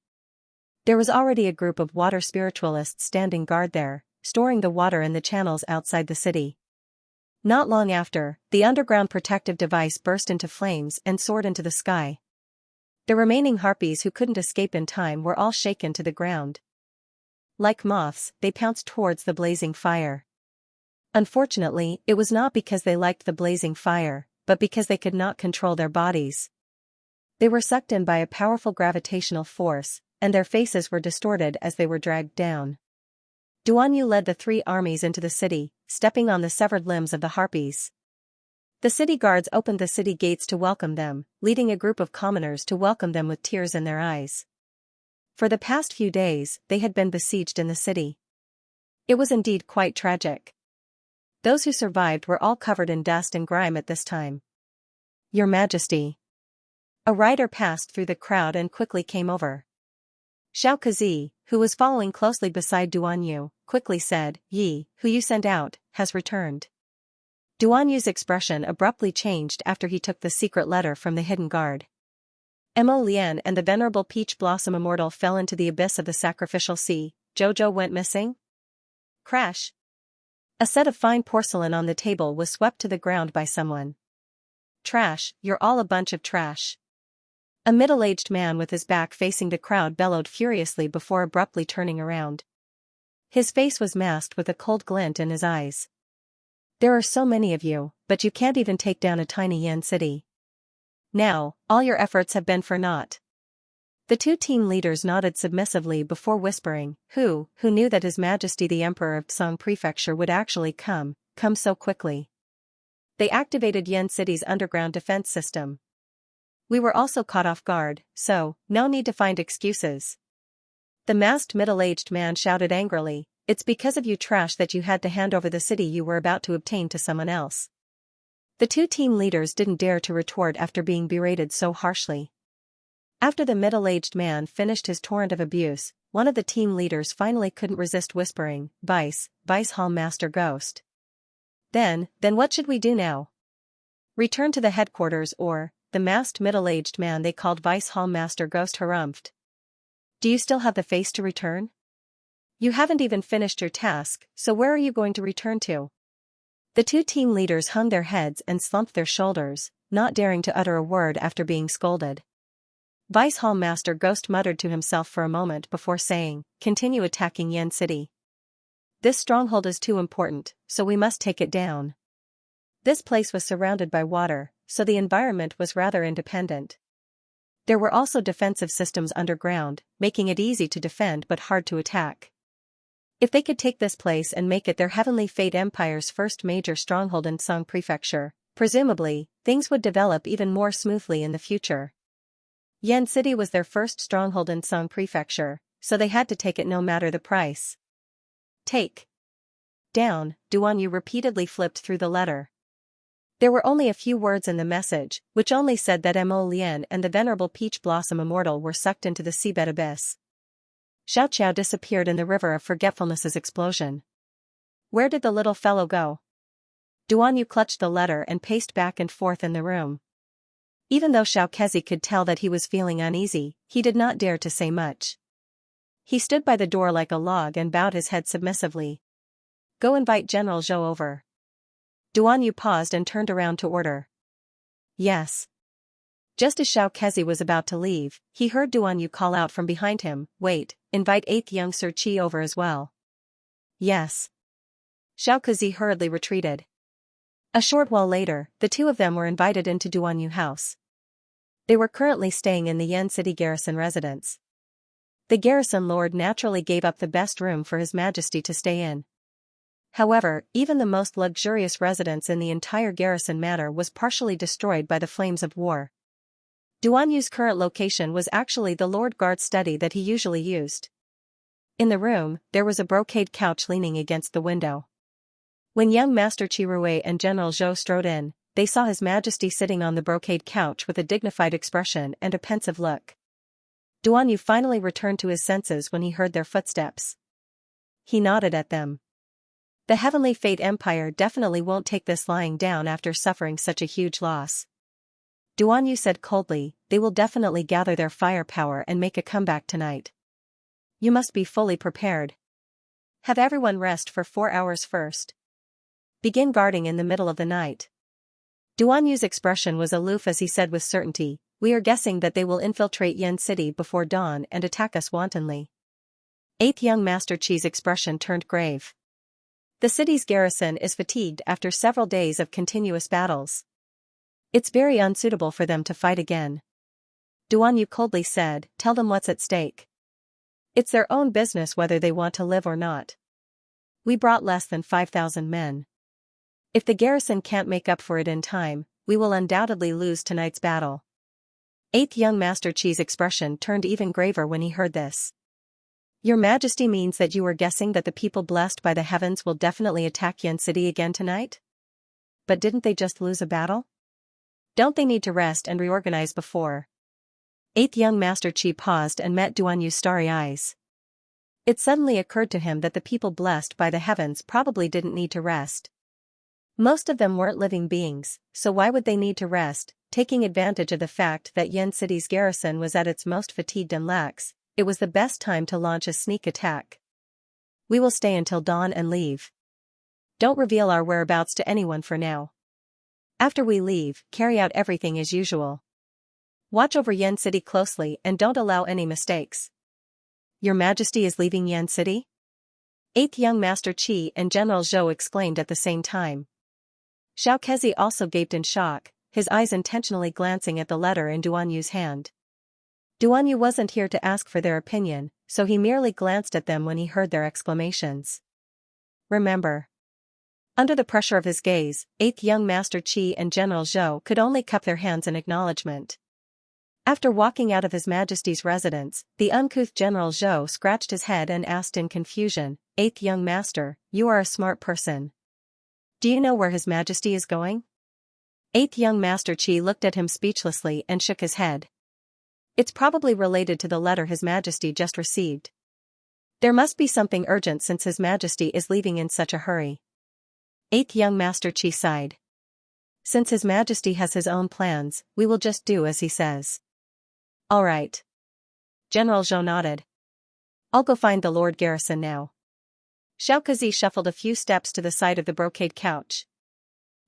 There was already a group of water spiritualists standing guard there, storing the water in the channels outside the city. Not long after, the underground protective device burst into flames and soared into the sky. The remaining harpies who couldn't escape in time were all shaken to the ground. Like moths, they pounced towards the blazing fire. Unfortunately, it was not because they liked the blazing fire, but because they could not control their bodies. They were sucked in by a powerful gravitational force, and their faces were distorted as they were dragged down. Duan Yu led the 3 armies into the city, stepping on the severed limbs of the harpies. The city guards opened the city gates to welcome them, leading a group of commoners to welcome them with tears in their eyes. For the past few days, they had been besieged in the city. It was indeed quite tragic. Those who survived were all covered in dust and grime at this time. Your Majesty. A rider passed through the crowd and quickly came over. Xianxia, who was following closely beside Duan Yu, quickly said, Yi, who you sent out, has returned. Duan Yu's expression abruptly changed after he took the secret letter from the hidden guard. Mo Lian and the venerable Peach Blossom Immortal fell into the abyss of the sacrificial sea. Jojo went missing? Crash. A set of fine porcelain on the table was swept to the ground by someone. Trash, you're all a bunch of trash. A middle-aged man with his back facing the crowd bellowed furiously before abruptly turning around. His face was masked with a cold glint in his eyes. There are so many of you, but you can't even take down a tiny Yan city. Now, all your efforts have been for naught. The two team leaders nodded submissively before whispering, who knew that His Majesty the Emperor of Song Prefecture would actually come so quickly. They activated Yen City's underground defense system. We were also caught off guard, so, no need to find excuses. The masked middle-aged man shouted angrily, "It's because of you trash that you had to hand over the city you were about to obtain to someone else." The two team leaders didn't dare to retort after being berated so harshly. After the middle-aged man finished his torrent of abuse, one of the team leaders finally couldn't resist whispering, Vice Hall Master Ghost. Then what should we do now? Return to the headquarters or, the masked middle-aged man they called Vice Hall Master Ghost harumphed. Do you still have the face to return? You haven't even finished your task, so where are you going to return to? The two team leaders hung their heads and slumped their shoulders, not daring to utter a word after being scolded. Vice Hall Master Ghost muttered to himself for a moment before saying, "Continue attacking Yen City. This stronghold is too important, so we must take it down." This place was surrounded by water, so the environment was rather independent. There were also defensive systems underground, making it easy to defend but hard to attack. If they could take this place and make it their Heavenly Fate Empire's first major stronghold in Song Prefecture, presumably, things would develop even more smoothly in the future. Yen City was their first stronghold in Song Prefecture, so they had to take it no matter the price. Take down, Duan Yu repeatedly flipped through the letter. There were only a few words in the message, which only said that Mo Lian and the Venerable Peach Blossom Immortal were sucked into the seabed abyss. Xiaoqiao disappeared in the river of forgetfulness's explosion. Where did the little fellow go? Duan Yu clutched the letter and paced back and forth in the room. Even though Xiaoqiao could tell that he was feeling uneasy, he did not dare to say much. He stood by the door like a log and bowed his head submissively. Go invite General Zhou over. Duan Yu paused and turned around to order. Yes. Just as Xiaoqiao was about to leave, he heard Duan Yu call out from behind him, wait, invite 8th young Sir Qi over as well. Yes. Xiaoqiao hurriedly retreated. A short while later, the two of them were invited into Duan Yu house. They were currently staying in the Yen City garrison residence. The garrison lord naturally gave up the best room for His Majesty to stay in. However, even the most luxurious residence in the entire garrison manor was partially destroyed by the flames of war. Duan Yu's current location was actually the Lord Guard's study that he usually used. In the room, there was a brocade couch leaning against the window. When young Master Qirui and General Zhou strode in, they saw His Majesty sitting on the brocade couch with a dignified expression and a pensive look. Duan Yu finally returned to his senses when he heard their footsteps. He nodded at them. The Heavenly Fate Empire definitely won't take this lying down after suffering such a huge loss. Duan Yu said coldly, they will definitely gather their firepower and make a comeback tonight. You must be fully prepared. Have everyone rest for 4 hours first. Begin guarding in the middle of the night. Duan Yu's expression was aloof as he said with certainty, we are guessing that they will infiltrate Yen City before dawn and attack us wantonly. 8th young Master Qi's expression turned grave. The city's garrison is fatigued after several days of continuous battles. It's very unsuitable for them to fight again. Duan Yu coldly said, tell them what's at stake. It's their own business whether they want to live or not. We brought less than 5,000 men. If the garrison can't make up for it in time, we will undoubtedly lose tonight's battle. 8th young Master Qi's expression turned even graver when he heard this. Your Majesty means that you are guessing that the people blessed by the heavens will definitely attack Yen City again tonight? But didn't they just lose a battle? Don't they need to rest and reorganize before? 8th young Master Qi paused and met Duan Yu's starry eyes. It suddenly occurred to him that the people blessed by the heavens probably didn't need to rest. Most of them weren't living beings, so why would they need to rest? Taking advantage of the fact that Yen City's garrison was at its most fatigued and lax, it was the best time to launch a sneak attack. We will stay until dawn and leave. Don't reveal our whereabouts to anyone for now. After we leave, carry out everything as usual. Watch over Yen City closely and don't allow any mistakes. Your Majesty is leaving Yen City? 8th young Master Qi and General Zhou exclaimed at the same time. Xiaoqiao also gaped in shock, his eyes intentionally glancing at the letter in Duan Yu's hand. Duanyu wasn't here to ask for their opinion, so he merely glanced at them when he heard their exclamations. Remember. Under the pressure of his gaze, 8th young Master Qi and General Zhou could only cup their hands in acknowledgement. After walking out of His Majesty's residence, the uncouth General Zhou scratched his head and asked in confusion, 8th young Master, you are a smart person. Do you know where His Majesty is going? 8th young Master Qi looked at him speechlessly and shook his head. It's probably related to the letter His Majesty just received. There must be something urgent since His Majesty is leaving in such a hurry. 8th young Master Qi sighed. Since His Majesty has his own plans, we will just do as he says. All right. General Zhou nodded. I'll go find the Lord Garrison now. Xiaokazi shuffled a few steps to the side of the brocade couch.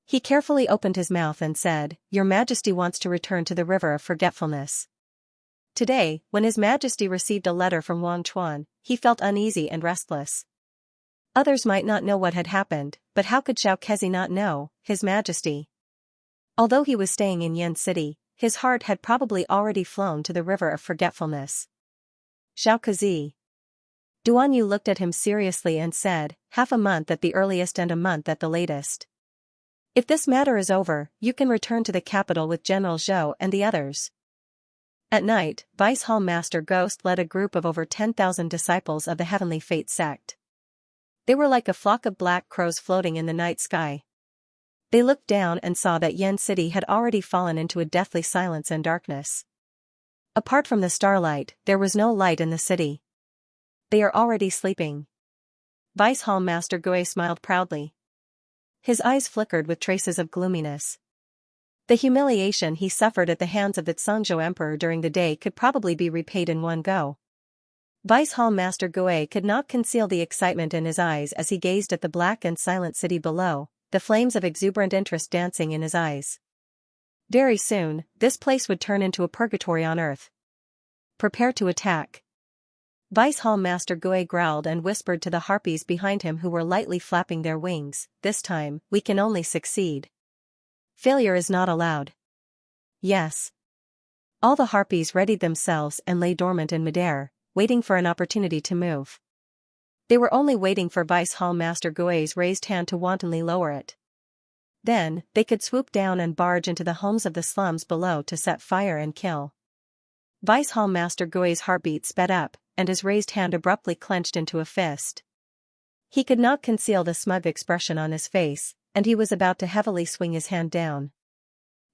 He carefully opened his mouth and said, Your Majesty wants to return to the River of Forgetfulness. Today, when His Majesty received a letter from Wang Chuan, he felt uneasy and restless. Others might not know what had happened, but how could Xiaokazi not know, His Majesty? Although he was staying in Yen City, his heart had probably already flown to the River of Forgetfulness. Xiaokazi. Duanyu looked at him seriously and said, half a month at the earliest and a month at the latest. If this matter is over, you can return to the capital with General Zhou and the others. At night, Vice Hall Master Ghost led a group of over 10,000 disciples of the Heavenly Fate sect. They were like a flock of black crows floating in the night sky. They looked down and saw that Yen City had already fallen into a deathly silence and darkness. Apart from the starlight, there was no light in the city. They are already sleeping. Vice Hall Master Gui smiled proudly. His eyes flickered with traces of gloominess. The humiliation he suffered at the hands of the Zhongzhou Emperor during the day could probably be repaid in one go. Vice Hall Master Gui could not conceal the excitement in his eyes as he gazed at the black and silent city below, the flames of exuberant interest dancing in his eyes. Very soon, this place would turn into a purgatory on earth. Prepare to attack. Vice Hall Master Gui growled and whispered to the harpies behind him who were lightly flapping their wings, this time, we can only succeed. Failure is not allowed. Yes. All the harpies readied themselves and lay dormant in midair, waiting for an opportunity to move. They were only waiting for Vice Hall Master Gui's raised hand to wantonly lower it. Then, they could swoop down and barge into the homes of the slums below to set fire and kill. Vice Hall Master Gui's heartbeat sped up, and his raised hand abruptly clenched into a fist. He could not conceal the smug expression on his face, and he was about to heavily swing his hand down.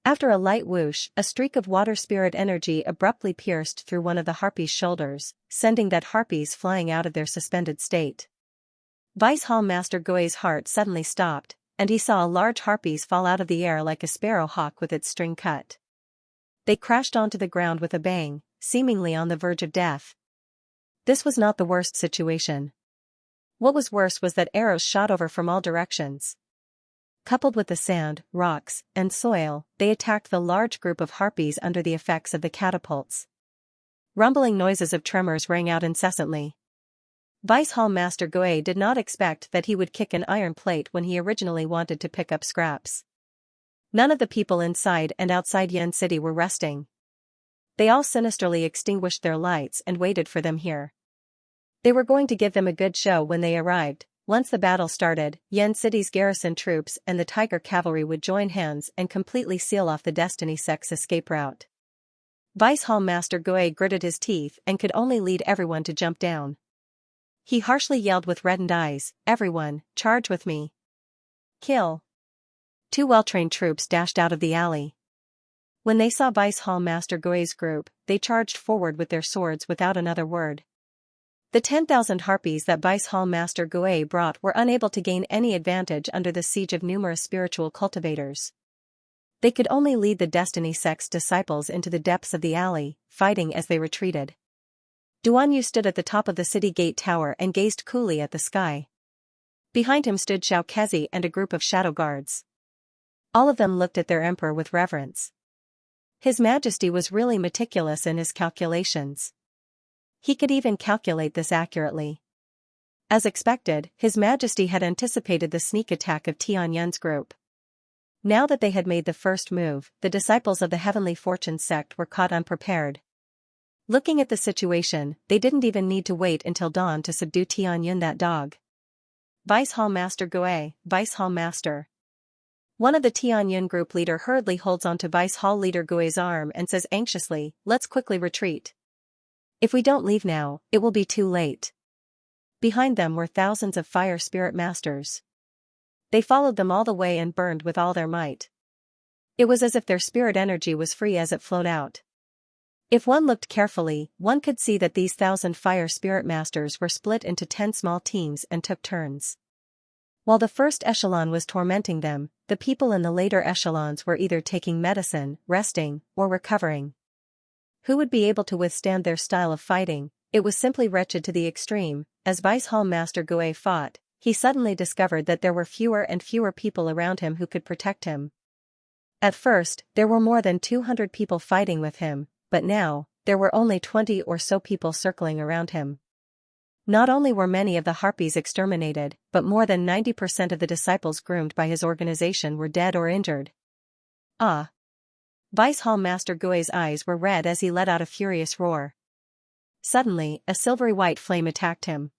After a light whoosh, a streak of water spirit energy abruptly pierced through one of the harpies' shoulders, sending that harpies flying out of their suspended state. Vice Hall Master Gui's heart suddenly stopped, and he saw a large harpies fall out of the air like a sparrow hawk with its string cut. They crashed onto the ground with a bang, seemingly on the verge of death. This was not the worst situation. What was worse was that arrows shot over from all directions. Coupled with the sand, rocks, and soil, they attacked the large group of harpies under the effects of the catapults. Rumbling noises of tremors rang out incessantly. Vice Hall Master Gui did not expect that he would kick an iron plate when he originally wanted to pick up scraps. None of the people inside and outside Yen City were resting. They all sinisterly extinguished their lights and waited for them here. They were going to give them a good show when they arrived. Once the battle started, Yen City's garrison troops and the Tiger Cavalry would join hands and completely seal off the Destiny Sect's escape route. Vice Hall Master Gui gritted his teeth and could only lead everyone to jump down. He harshly yelled with reddened eyes, "Everyone, charge with me! Kill!" 2 well-trained troops dashed out of the alley. When they saw Vice Hall Master Gui's group, they charged forward with their swords without another word. The 10,000 harpies that Vice Hall Master Gui brought were unable to gain any advantage under the siege of numerous spiritual cultivators. They could only lead the Destiny Sect's disciples into the depths of the alley, fighting as they retreated. Duanyu stood at the top of the city gate tower and gazed coolly at the sky. Behind him stood Xiaokazi and a group of shadow guards. All of them looked at their emperor with reverence. His Majesty was really meticulous in his calculations. He could even calculate this accurately. As expected, His Majesty had anticipated the sneak attack of Tianyun's group. Now that they had made the first move, the disciples of the Heavenly Fortune sect were caught unprepared. Looking at the situation, they didn't even need to wait until dawn to subdue Tianyun, that dog. Vice Hall Master Gui, Vice Hall Master. One of the Tianyun group leader hurriedly holds onto Vice Hall leader Gui's arm and says anxiously, "Let's quickly retreat. If we don't leave now, it will be too late." Behind them were thousands of fire spirit masters. They followed them all the way and burned with all their might. It was as if their spirit energy was free as it flowed out. If one looked carefully, one could see that these 1,000 fire spirit masters were split into 10 small teams and took turns. While the first echelon was tormenting them, the people in the later echelons were either taking medicine, resting, or recovering. Who would be able to withstand their style of fighting? It was simply wretched to the extreme. As Vice Hall Master Gui fought, he suddenly discovered that there were fewer and fewer people around him who could protect him. At first, there were more than 200 people fighting with him, but now, there were only 20 or so people circling around him. Not only were many of the harpies exterminated, but more than 90% of the disciples groomed by his organization were dead or injured. Ah! Vice Hall Master Gui's eyes were red as he let out a furious roar. Suddenly, a silvery white flame attacked him.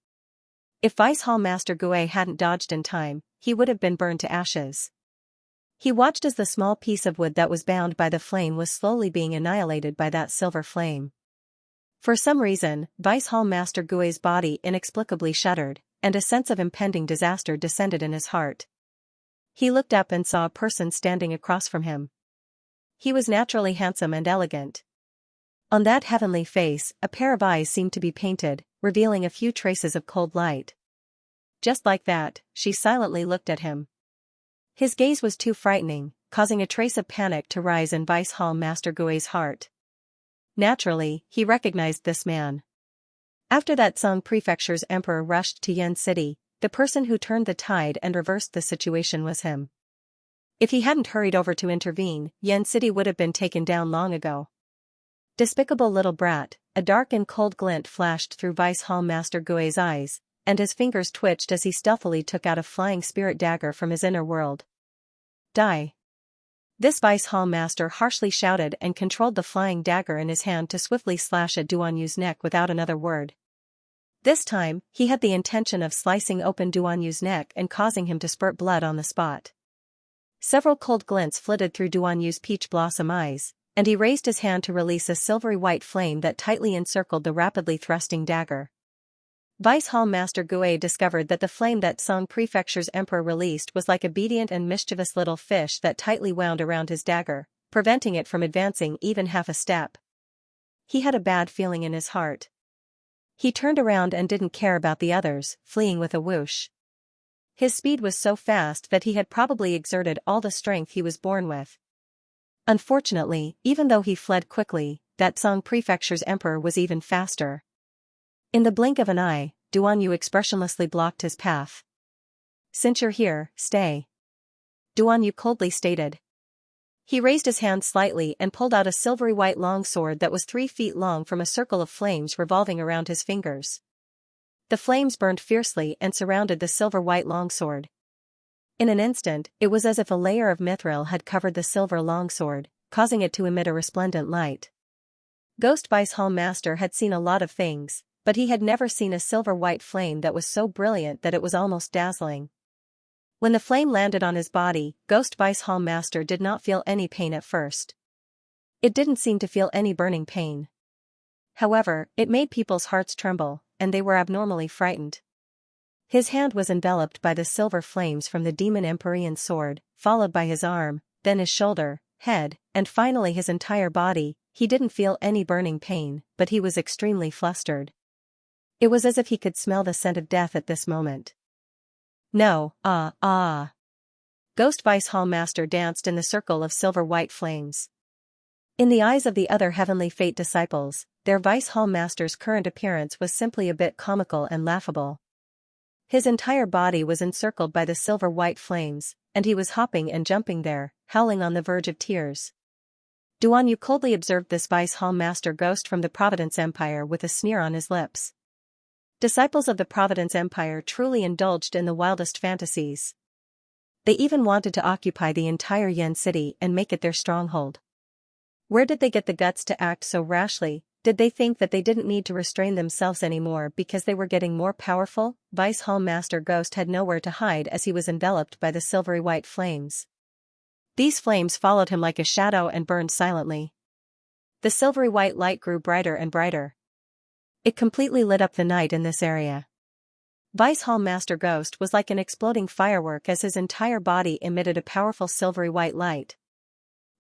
If Vice Hall Master Gui hadn't dodged in time, he would have been burned to ashes. He watched as the small piece of wood that was bound by the flame was slowly being annihilated by that silver flame. For some reason, Vice Hall Master Gui's body inexplicably shuddered, and a sense of impending disaster descended in his heart. He looked up and saw a person standing across from him. He was naturally handsome and elegant. On that heavenly face, a pair of eyes seemed to be painted, revealing a few traces of cold light. Just like that, she silently looked at him. His gaze was too frightening, causing a trace of panic to rise in Vice Hall Master Gui's heart. Naturally, he recognized this man. After that Song Prefecture's emperor rushed to Yen City, the person who turned the tide and reversed the situation was him. If he hadn't hurried over to intervene, Yen City would have been taken down long ago. Despicable little brat, a dark and cold glint flashed through Vice Hall Master Gui's eyes, and his fingers twitched as he stealthily took out a flying spirit dagger from his inner world. Die! This Vice Hall Master harshly shouted and controlled the flying dagger in his hand to swiftly slash at Duanyu's neck without another word. This time, he had the intention of slicing open Duanyu's neck and causing him to spurt blood on the spot. Several cold glints flitted through Duanyu's peach blossom eyes, and he raised his hand to release a silvery white flame that tightly encircled the rapidly thrusting dagger. Vice Hall Master Gui discovered that the flame that Song Prefecture's emperor released was like a obedient and mischievous little fish that tightly wound around his dagger, preventing it from advancing even half a step. He had a bad feeling in his heart. He turned around and didn't care about the others, fleeing with a whoosh. His speed was so fast that he had probably exerted all the strength he was born with. Unfortunately, even though he fled quickly, that Song Prefecture's emperor was even faster. In the blink of an eye, Duanyu expressionlessly blocked his path. "Since you're here, stay," Duanyu coldly stated. He raised his hand slightly and pulled out a silvery white long sword that was 3 feet long from a circle of flames revolving around his fingers. The flames burned fiercely and surrounded the silver white longsword. In an instant, it was as if a layer of mithril had covered the silver longsword, causing it to emit a resplendent light. Ghost Vice Hall Master had seen a lot of things, but he had never seen a silver white flame that was so brilliant that it was almost dazzling. When the flame landed on his body, Ghost Vice Hall Master did not feel any pain at first. It didn't seem to feel any burning pain. However, it made people's hearts tremble, and they were abnormally frightened. His hand was enveloped by the silver flames from the Demon Empyrean sword, followed by his arm, then his shoulder, head, and finally his entire body. He didn't feel any burning pain, but he was extremely flustered. It was as if he could smell the scent of death at this moment. No, Ghost Vice Hall Master danced in the circle of silver white flames. In the eyes of the other Heavenly Fate disciples, their Vice Hall Master's current appearance was simply a bit comical and laughable. His entire body was encircled by the silver white flames, and he was hopping and jumping there, howling on the verge of tears. Duanyu coldly observed this Vice Hall Master ghost from the Providence Empire with a sneer on his lips. Disciples of the Providence Empire truly indulged in the wildest fantasies. They even wanted to occupy the entire Yen City and make it their stronghold. Where did they get the guts to act so rashly? Did they think that they didn't need to restrain themselves anymore because they were getting more powerful? Vice Hall Master Ghost had nowhere to hide as he was enveloped by the silvery white flames. These flames followed him like a shadow and burned silently. The silvery white light grew brighter and brighter. It completely lit up the night in this area. Vice Hall Master Ghost was like an exploding firework as his entire body emitted a powerful silvery white light.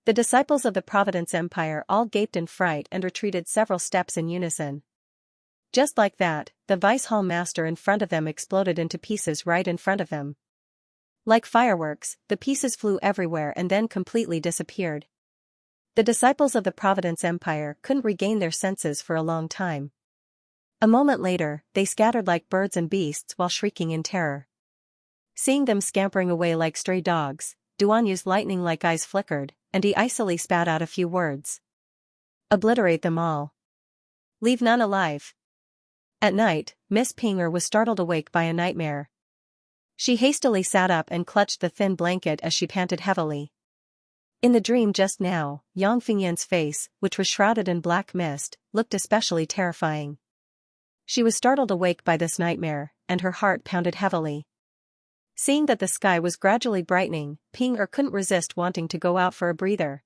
The disciples of the Providence Empire all gaped in fright and retreated several steps in unison. Just like that, the Vice Hall Master in front of them exploded into pieces right in front of them. Like fireworks, the pieces flew everywhere and then completely disappeared. The disciples of the Providence Empire couldn't regain their senses for a long time. A moment later, they scattered like birds and beasts while shrieking in terror. Seeing them scampering away like stray dogs, Duanyu's lightning-like eyes flickered, and he icily spat out a few words. Obliterate them all. Leave none alive. At night, Miss Pinger was startled awake by a nightmare. She hastily sat up and clutched the thin blanket as she panted heavily. In the dream just now, Yang Fingyan's face, which was shrouded in black mist, looked especially terrifying. She was startled awake by this nightmare, and her heart pounded heavily. Seeing that the sky was gradually brightening, Pinger couldn't resist wanting to go out for a breather.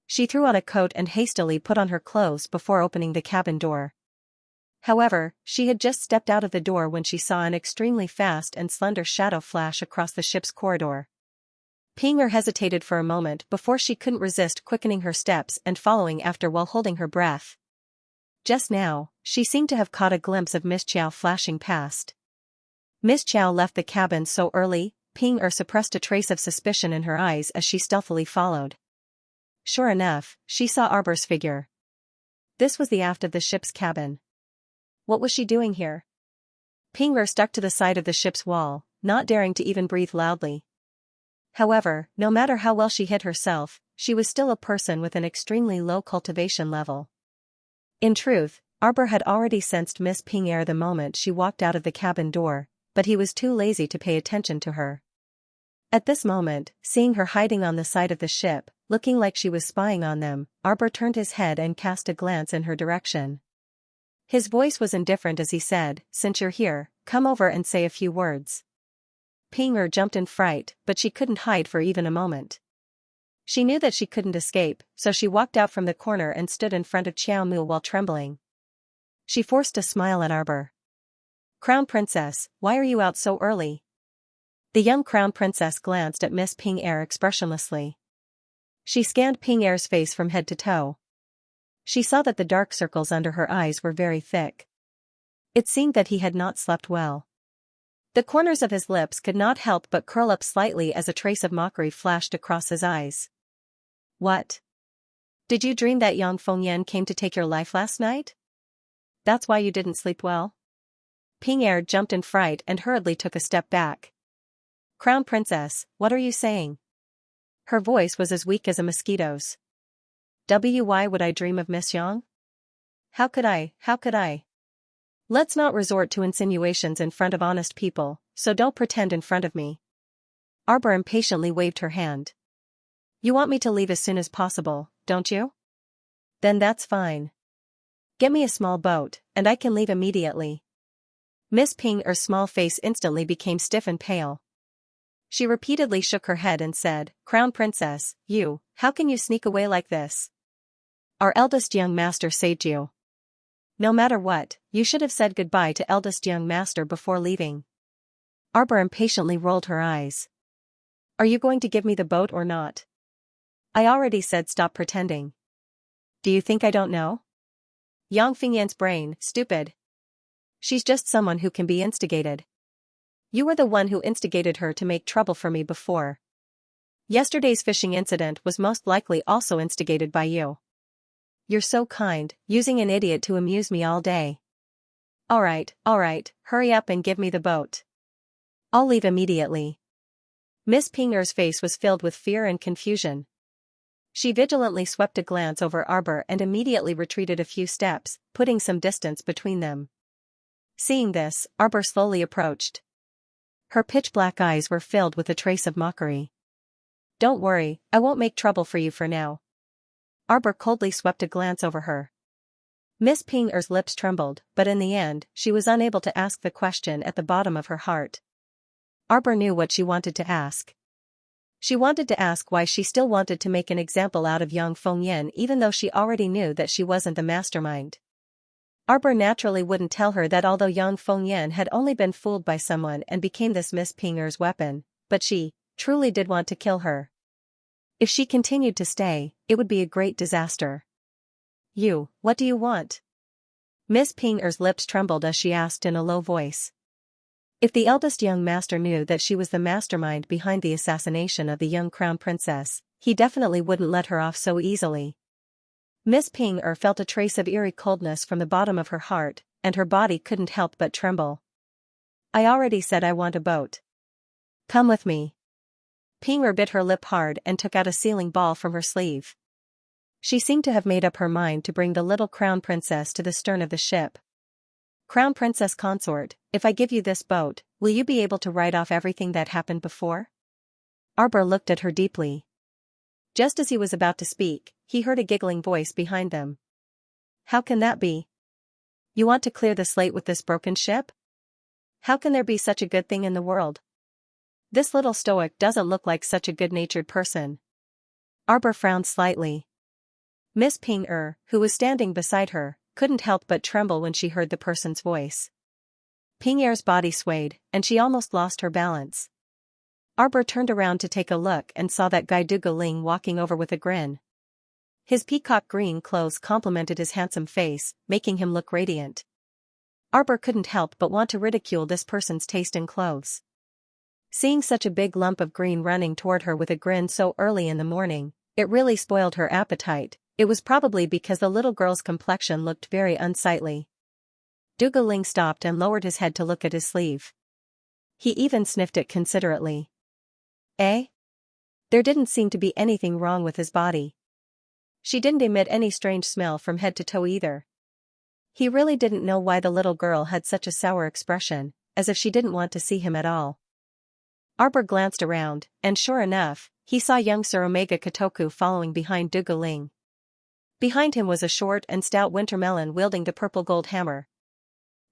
She threw on a coat and hastily put on her clothes before opening the cabin door. However, she had just stepped out of the door when she saw an extremely fast and slender shadow flash across the ship's corridor. Pinger hesitated for a moment before she couldn't resist quickening her steps and following after while holding her breath. Just now, she seemed to have caught a glimpse of Miss Chow flashing past. Miss Chow left the cabin so early, Pinger suppressed a trace of suspicion in her eyes as she stealthily followed. Sure enough, she saw Arbor's figure. This was the aft of the ship's cabin. What was she doing here? Pinger stuck to the side of the ship's wall, not daring to even breathe loudly. However, no matter how well she hid herself, she was still a person with an extremely low cultivation level. In truth, Arbor had already sensed Miss Pinger the moment she walked out of the cabin door, but he was too lazy to pay attention to her. At this moment, seeing her hiding on the side of the ship, looking like she was spying on them, Arbor turned his head and cast a glance in her direction. His voice was indifferent as he said, "Since you're here, come over and say a few words." Pinger jumped in fright, but she couldn't hide for even a moment. She knew that she couldn't escape, so she walked out from the corner and stood in front of Chiao Mu while trembling. She forced a smile at Arbor. "Crown Princess, why are you out so early?" The young Crown Princess glanced at Miss Pinger expressionlessly. She scanned Pinger's face from head to toe. She saw that the dark circles under her eyes were very thick. It seemed that he had not slept well. The corners of his lips could not help but curl up slightly as a trace of mockery flashed across his eyes. "What? Did you dream that Yang Fengyan came to take your life last night? That's why you didn't sleep well?" Pinger jumped in fright and hurriedly took a step back. "Crown Princess, what are you saying?" Her voice was as weak as a mosquito's. "Why would I dream of Miss Yang? How could I? Let's not resort to insinuations in front of honest people, so don't pretend in front of me." Arbor impatiently waved her hand. "You want me to leave as soon as possible, don't you? Then that's fine. Get me a small boat, and I can leave immediately." Miss Pinger's small face instantly became stiff and pale. She repeatedly shook her head and said, "Crown Princess, how can you sneak away like this? Our eldest young master saved you. No matter what, you should have said goodbye to eldest young master before leaving." Arbor impatiently rolled her eyes. "Are you going to give me the boat or not? I already said stop pretending. Do you think I don't know? Yang Fingyan's brain, stupid. She's just someone who can be instigated. You were the one who instigated her to make trouble for me before. Yesterday's fishing incident was most likely also instigated by you. You're so kind, using an idiot to amuse me all day. All right, hurry up and give me the boat. I'll leave immediately." Miss Pinger's face was filled with fear and confusion. She vigilantly swept a glance over Arbor and immediately retreated a few steps, putting some distance between them. Seeing this, Arbor slowly approached. Her pitch-black eyes were filled with a trace of mockery. "Don't worry, I won't make trouble for you for now." Arbor coldly swept a glance over her. Miss Ping Er's lips trembled, but in the end, she was unable to ask the question at the bottom of her heart. Arbor knew what she wanted to ask. She wanted to ask why she still wanted to make an example out of young Fengyan even though she already knew that she wasn't the mastermind. Arbor naturally wouldn't tell her that although young Fengyan had only been fooled by someone and became this Miss Ping Er's weapon, but she truly did want to kill her. If she continued to stay, it would be a great disaster. What do you want? Miss Ping Er's lips trembled as she asked in a low voice. If the eldest young master knew that she was the mastermind behind the assassination of the young crown princess, he definitely wouldn't let her off so easily. Miss Ping Er felt a trace of eerie coldness from the bottom of her heart, and her body couldn't help but tremble. I already said I want a boat. Come with me. Ping Er bit her lip hard and took out a sealing ball from her sleeve. She seemed to have made up her mind to bring the little crown princess to the stern of the ship. Crown Princess Consort, if I give you this boat, will you be able to write off everything that happened before? Arbor looked at her deeply. Just as he was about to speak, he heard a giggling voice behind them. How can that be? You want to clear the slate with this broken ship? How can there be such a good thing in the world? This little stoic doesn't look like such a good-natured person. Arbor frowned slightly. Miss Ping Er, who was standing beside her, couldn't help but tremble when she heard the person's voice. Ping Er's body swayed, and she almost lost her balance. Arbor turned around to take a look and saw that Guy Dugaling walking over with a grin. His peacock green clothes complemented his handsome face, making him look radiant. Arbor couldn't help but want to ridicule this person's taste in clothes. Seeing such a big lump of green running toward her with a grin so early in the morning, it really spoiled her appetite. It was probably because the little girl's complexion looked very unsightly. Dugaling stopped and lowered his head to look at his sleeve. He even sniffed it considerately. Eh? There didn't seem to be anything wrong with his body. She didn't emit any strange smell from head to toe either. He really didn't know why the little girl had such a sour expression, as if she didn't want to see him at all. Arbor glanced around, and sure enough, he saw young Sir Omega Kotoku following behind Dugaling. Behind him was a short and stout wintermelon wielding the purple gold hammer.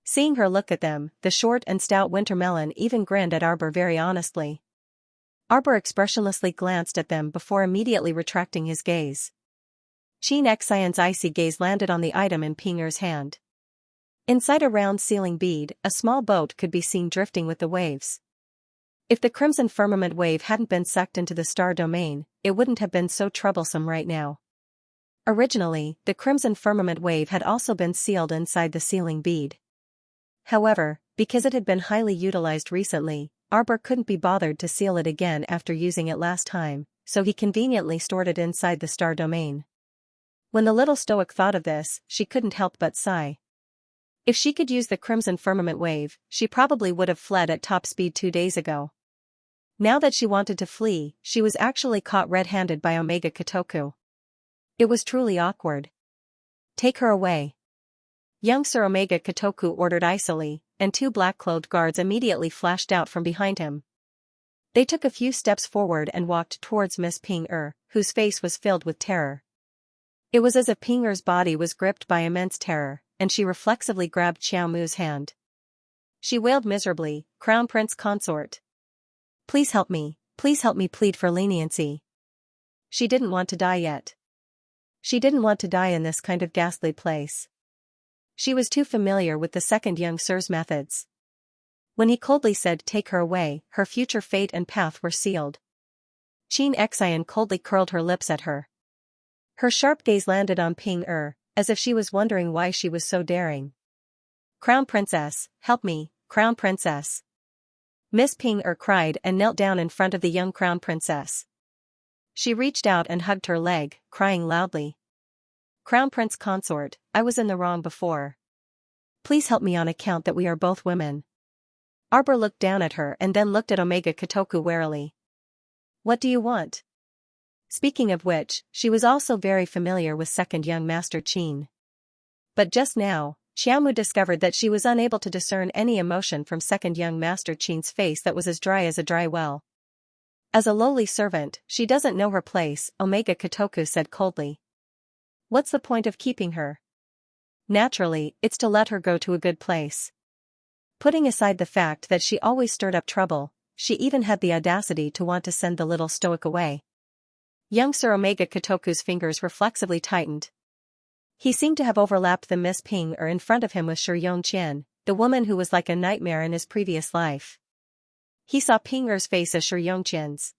Seeing her look at them, the short and stout wintermelon even grinned at Arbor very honestly. Arbor expressionlessly glanced at them before immediately retracting his gaze. Xianxia's icy gaze landed on the item in Ping Er's hand. Inside a round sealing bead, a small boat could be seen drifting with the waves. If the crimson firmament wave hadn't been sucked into the star domain, it wouldn't have been so troublesome right now. Originally, the crimson firmament wave had also been sealed inside the sealing bead. However, because it had been highly utilized recently, Arbor couldn't be bothered to seal it again after using it last time, so he conveniently stored it inside the star domain. When the little stoic thought of this, she couldn't help but sigh. If she could use the crimson firmament wave, she probably would have fled at top speed 2 days ago. Now that she wanted to flee, she was actually caught red-handed by Omega Kotoku. It was truly awkward. Take her away. Young Sir Omega Kotoku ordered icily, and 2 black-clothed guards immediately flashed out from behind him. They took a few steps forward and walked towards Miss Ping Er, whose face was filled with terror. It was as if Ping Er's body was gripped by immense terror, and she reflexively grabbed Xiao Mu's hand. She wailed miserably, Crown Prince Consort. Please help me, plead for leniency. She didn't want to die yet. She didn't want to die in this kind of ghastly place. She was too familiar with the second young sir's methods. When he coldly said take her away, her future fate and path were sealed. Xianxia coldly curled her lips at her. Her sharp gaze landed on Ping Er, as if she was wondering why she was so daring. Crown Princess, help me, Crown Princess. Miss Ping Er cried and knelt down in front of the young Crown Princess. She reached out and hugged her leg, crying loudly. Crown Prince Consort, I was in the wrong before. Please help me on account that we are both women. Arbor looked down at her and then looked at Omega Kotoku warily. What do you want? Speaking of which, she was also very familiar with second young Master Qin. But just now, Xiaomu discovered that she was unable to discern any emotion from second young Master Qin's face that was as dry as a dry well. As a lowly servant, she doesn't know her place, Omega Kotoku said coldly. What's the point of keeping her? Naturally, it's to let her go to a good place. Putting aside the fact that she always stirred up trouble, she even had the audacity to want to send the little stoic away. Young Sir Omega Kotoku's fingers reflexively tightened. He seemed to have overlapped the Miss Ping-er in front of him with Shi Yongqian, the woman who was like a nightmare in his previous life. He saw Ping-er's face as Shi Yongqian's.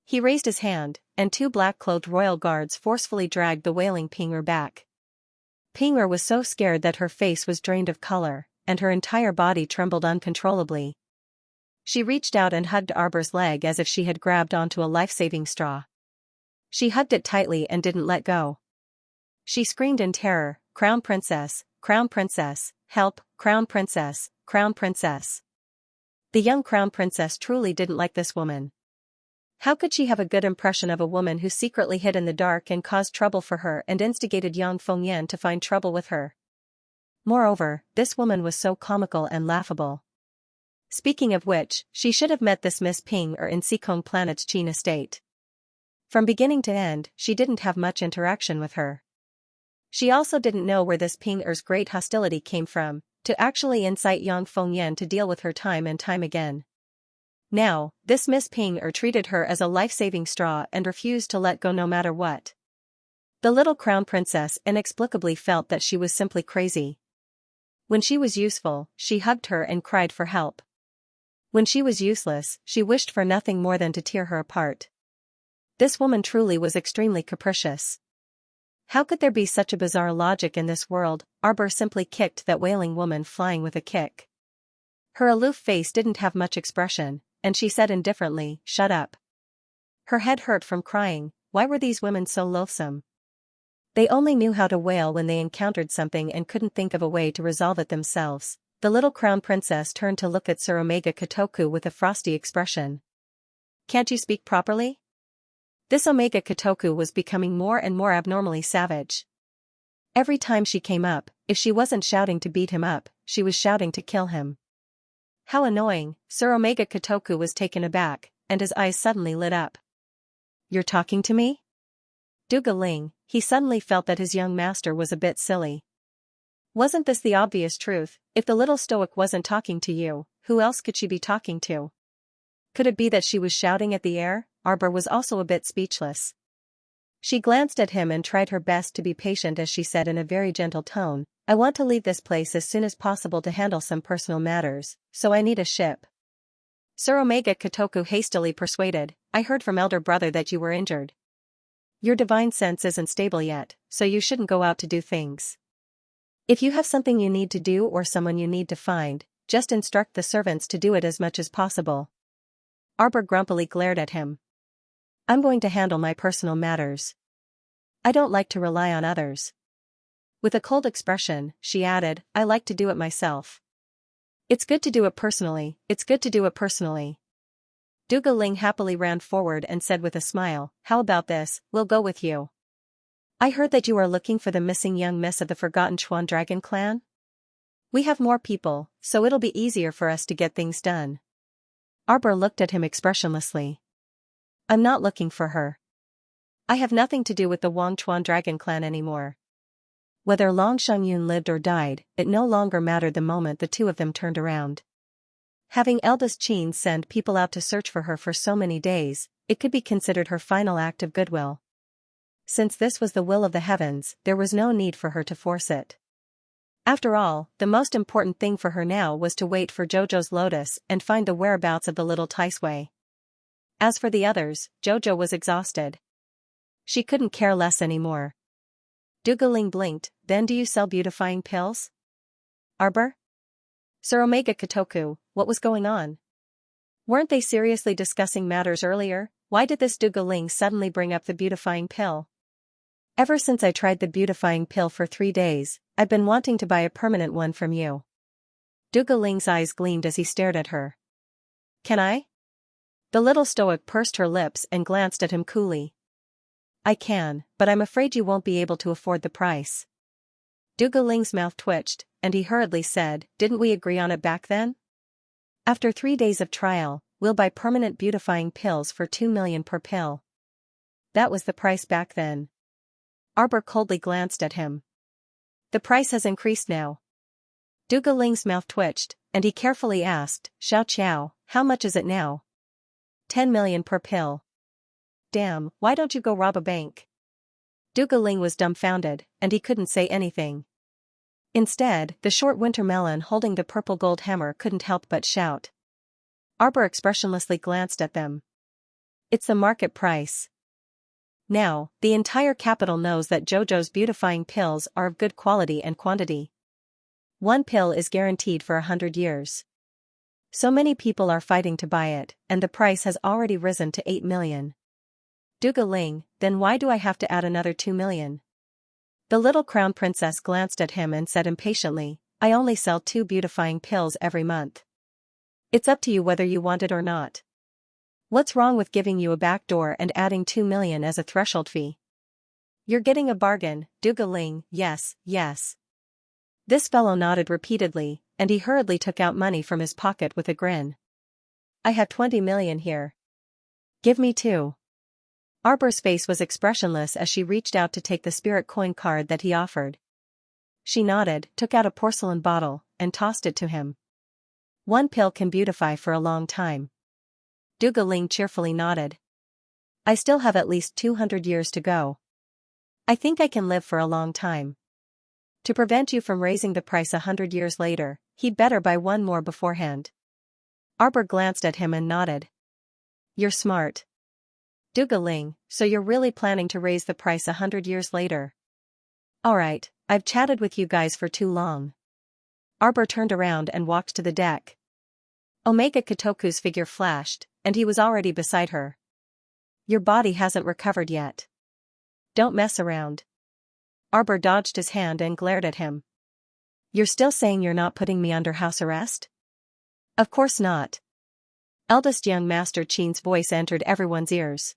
He raised his hand, and two black-clothed royal guards forcefully dragged the wailing Ping-er back. Ping-er was so scared that her face was drained of color, and her entire body trembled uncontrollably. She reached out and hugged Arbor's leg as if she had grabbed onto a life-saving straw. She hugged it tightly and didn't let go. She screamed in terror, "Crown Princess, help, Crown Princess, Crown Princess." The young Crown Princess truly didn't like this woman. How could she have a good impression of a woman who secretly hid in the dark and caused trouble for her and instigated Yang Fengyan to find trouble with her? Moreover, this woman was so comical and laughable. Speaking of which, she should have met this Miss Ping-er in Seikong Planet's Qin estate. From beginning to end, she didn't have much interaction with her. She also didn't know where this Ping-er's great hostility came from, to actually incite Yang Fengyan to deal with her time and time again. Now, this Miss Ping-er treated her as a life-saving straw and refused to let go no matter what. The little crown princess inexplicably felt that she was simply crazy. When she was useful, she hugged her and cried for help. When she was useless, she wished for nothing more than to tear her apart. This woman truly was extremely capricious. How could there be such a bizarre logic in this world? Arbor simply kicked that wailing woman flying with a kick. Her aloof face didn't have much expression, and she said indifferently, "Shut up." Her head hurt from crying. Why were these women so loathsome? They only knew how to wail when they encountered something and couldn't think of a way to resolve it themselves. The little crown princess turned to look at Sir Omega Kotoku with a frosty expression. "Can't you speak properly?" This Omega Kotoku was becoming more and more abnormally savage. Every time she came up, if she wasn't shouting to beat him up, she was shouting to kill him. How annoying! Sir Omega Kotoku was taken aback, and his eyes suddenly lit up. "You're talking to me?" Duga-ling, he suddenly felt that his young master was a bit silly. Wasn't this the obvious truth? If the little stoic wasn't talking to you, who else could she be talking to? Could it be that she was shouting at the air? Arbor was also a bit speechless. She glanced at him and tried her best to be patient as she said in a very gentle tone, "I want to leave this place as soon as possible to handle some personal matters, so I need a ship." Sir Omega Kotoku hastily persuaded, "I heard from elder brother that you were injured. Your divine sense isn't stable yet, so you shouldn't go out to do things. If you have something you need to do or someone you need to find, just instruct the servants to do it as much as possible." Arbor grumpily glared at him. "I'm going to handle my personal matters. I don't like to rely on others." With a cold expression, she added, "I like to do it myself. It's good to do it personally, it's good to do it personally." Duga-ling happily ran forward and said with a smile, "How about this, we'll go with you. I heard that you are looking for the missing young miss of the Forgotten Chuan Dragon clan? We have more people, so it'll be easier for us to get things done." Arbor looked at him expressionlessly. "I'm not looking for her. I have nothing to do with the Wang Chuan Dragon clan anymore." Whether Long Shangyun lived or died, it no longer mattered the moment the two of them turned around. Having eldest Qin send people out to search for her for so many days, it could be considered her final act of goodwill. Since this was the will of the heavens, there was no need for her to force it. After all, the most important thing for her now was to wait for Jojo's lotus and find the whereabouts of the little Taisui. As for the others, Jojo was exhausted. She couldn't care less anymore. Duga-ling blinked, "Then do you sell beautifying pills?" "Arbor?" Sir Omega Kotoku, what was going on? Weren't they seriously discussing matters earlier? Why did this Duga-ling suddenly bring up the beautifying pill? "Ever since I tried the beautifying pill for 3 days, I've been wanting to buy a permanent one from you." Duga-ling's eyes gleamed as he stared at her. "Can I?" The little stoic pursed her lips and glanced at him coolly. "I can, but I'm afraid you won't be able to afford the price." Duga-ling's mouth twitched, and he hurriedly said, "Didn't we agree on it back then? After 3 days of trial, we'll buy permanent beautifying pills for 2 million per pill." "That was the price back then." Arbor coldly glanced at him. The price has increased now. Duga Ling's mouth twitched, and he carefully asked, Xiao, how much is it now? 10 million per pill. Damn, why don't you go rob a bank? Duga Ling was dumbfounded, and he couldn't say anything. Instead, the short winter melon holding the purple gold hammer couldn't help but shout. Arbor expressionlessly glanced at them. It's the market price. Now, the entire capital knows that Jojo's beautifying pills are of good quality and quantity. One pill is guaranteed for 100 years. So many people are fighting to buy it, and the price has already risen to 8 million. Duga Ling, then why do I have to add another 2 million? The little crown princess glanced at him and said impatiently, I only sell 2 beautifying pills every month. It's up to you whether you want it or not. What's wrong with giving you a back door and adding 2 million as a threshold fee? You're getting a bargain, Duga Ling, yes. This fellow nodded repeatedly, and he hurriedly took out money from his pocket with a grin. I have 20 million here. Give me 2. Arbor's face was expressionless as she reached out to take the spirit coin card that he offered. She nodded, took out a porcelain bottle, and tossed it to him. 1 pill can beautify for a long time. Duga Ling cheerfully nodded. I still have at least 200 years to go. I think I can live for a long time. To prevent you from raising the price 100 years later, he'd better buy 1 more beforehand. Arbor glanced at him and nodded. You're smart. Duga Ling, so you're really planning to raise the price 100 years later? Alright, I've chatted with you guys for too long. Arbor turned around and walked to the deck. Omega Kotoku's figure flashed, and he was already beside her. Your body hasn't recovered yet. Don't mess around. Arbor dodged his hand and glared at him. You're still saying you're not putting me under house arrest? Of course not. Eldest young Master Qin's voice entered everyone's ears.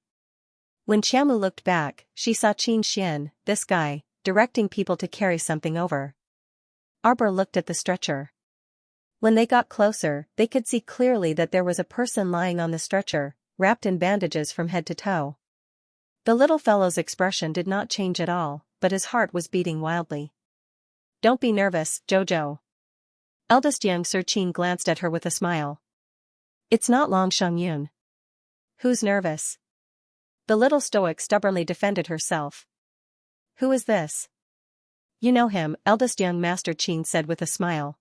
When Qiamu looked back, she saw Qin Xian, this guy, directing people to carry something over. Arbor looked at the stretcher. When they got closer, they could see clearly that there was a person lying on the stretcher, wrapped in bandages from head to toe. The little fellow's expression did not change at all, but his heart was beating wildly. Don't be nervous, Jojo. Eldest young Sir Qin glanced at her with a smile. It's not Long Shangyun. Who's nervous? The little stoic stubbornly defended herself. Who is this? You know him, eldest young Master Qin said with a smile.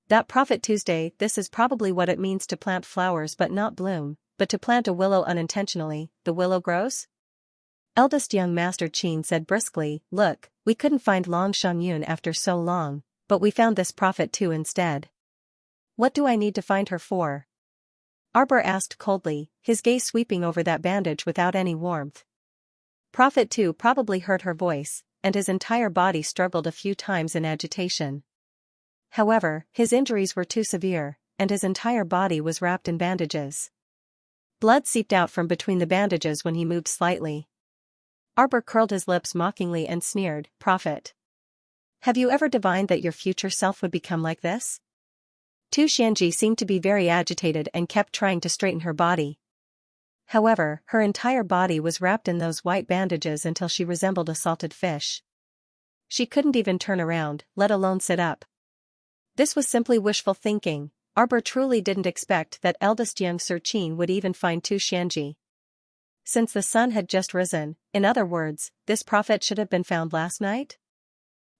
That Prophet Tuesday, this is probably what it means to plant flowers but not bloom, but to plant a willow unintentionally, the willow grows? Eldest young Master Qin said briskly, look, we couldn't find Long Shangyun after so long, but we found this prophet too instead. What do I need to find her for? Arbor asked coldly, his gaze sweeping over that bandage without any warmth. Prophet 2 probably heard her voice, and his entire body struggled a few times in agitation. However, his injuries were too severe, and his entire body was wrapped in bandages. Blood seeped out from between the bandages when he moved slightly. Arbor curled his lips mockingly and sneered, Prophet. Have you ever divined that your future self would become like this? Tu Xianji seemed to be very agitated and kept trying to straighten her body. However, her entire body was wrapped in those white bandages until she resembled a salted fish. She couldn't even turn around, let alone sit up. This was simply wishful thinking. Arbor truly didn't expect that eldest young Sir Qin would even find Tu Xianji. Since the sun had just risen, in other words, this prophet should have been found last night?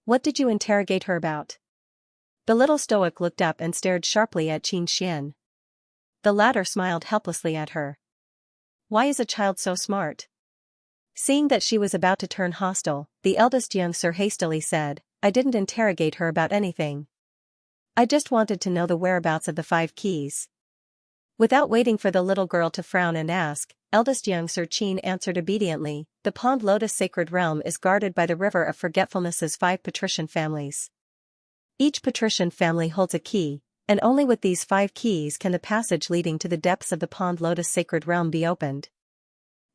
What did you interrogate her about? The little stoic looked up and stared sharply at Qin Xian. The latter smiled helplessly at her. Why is a child so smart? Seeing that she was about to turn hostile, the eldest young sir hastily said, I didn't interrogate her about anything. I just wanted to know the whereabouts of the 5 keys. Without waiting for the little girl to frown and ask, eldest young Sir Qin answered obediently, the Pond Lotus Sacred Realm is guarded by the River of Forgetfulness's 5 patrician families. Each patrician family holds a key, and only with these 5 keys can the passage leading to the depths of the Pond Lotus Sacred Realm be opened.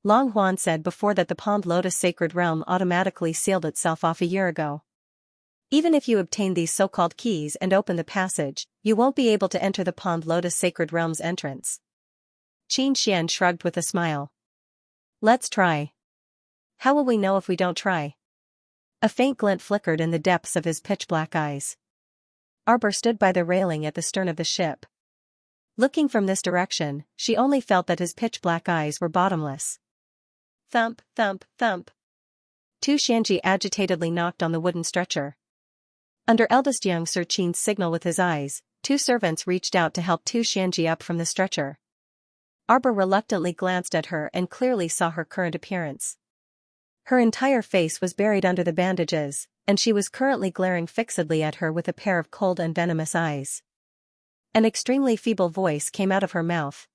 Long Huan said before that the Pond Lotus Sacred Realm automatically sealed itself off a year ago. Even if you obtain these so-called keys and open the passage, you won't be able to enter the Pond Lotus Sacred Realm's entrance. Qin Xian shrugged with a smile. Let's try. How will we know if we don't try? A faint glint flickered in the depths of his pitch-black eyes. Arbor stood by the railing at the stern of the ship. Looking from this direction, she only felt that his pitch-black eyes were bottomless. Thump, thump, thump. Xianxia agitatedly knocked on the wooden stretcher. Under eldest young Sir Qin's signal with his eyes, two servants reached out to help Xianxia up from the stretcher. Arbor reluctantly glanced at her and clearly saw her current appearance. Her entire face was buried under the bandages, and she was currently glaring fixedly at her with a pair of cold and venomous eyes. An extremely feeble voice came out of her mouth.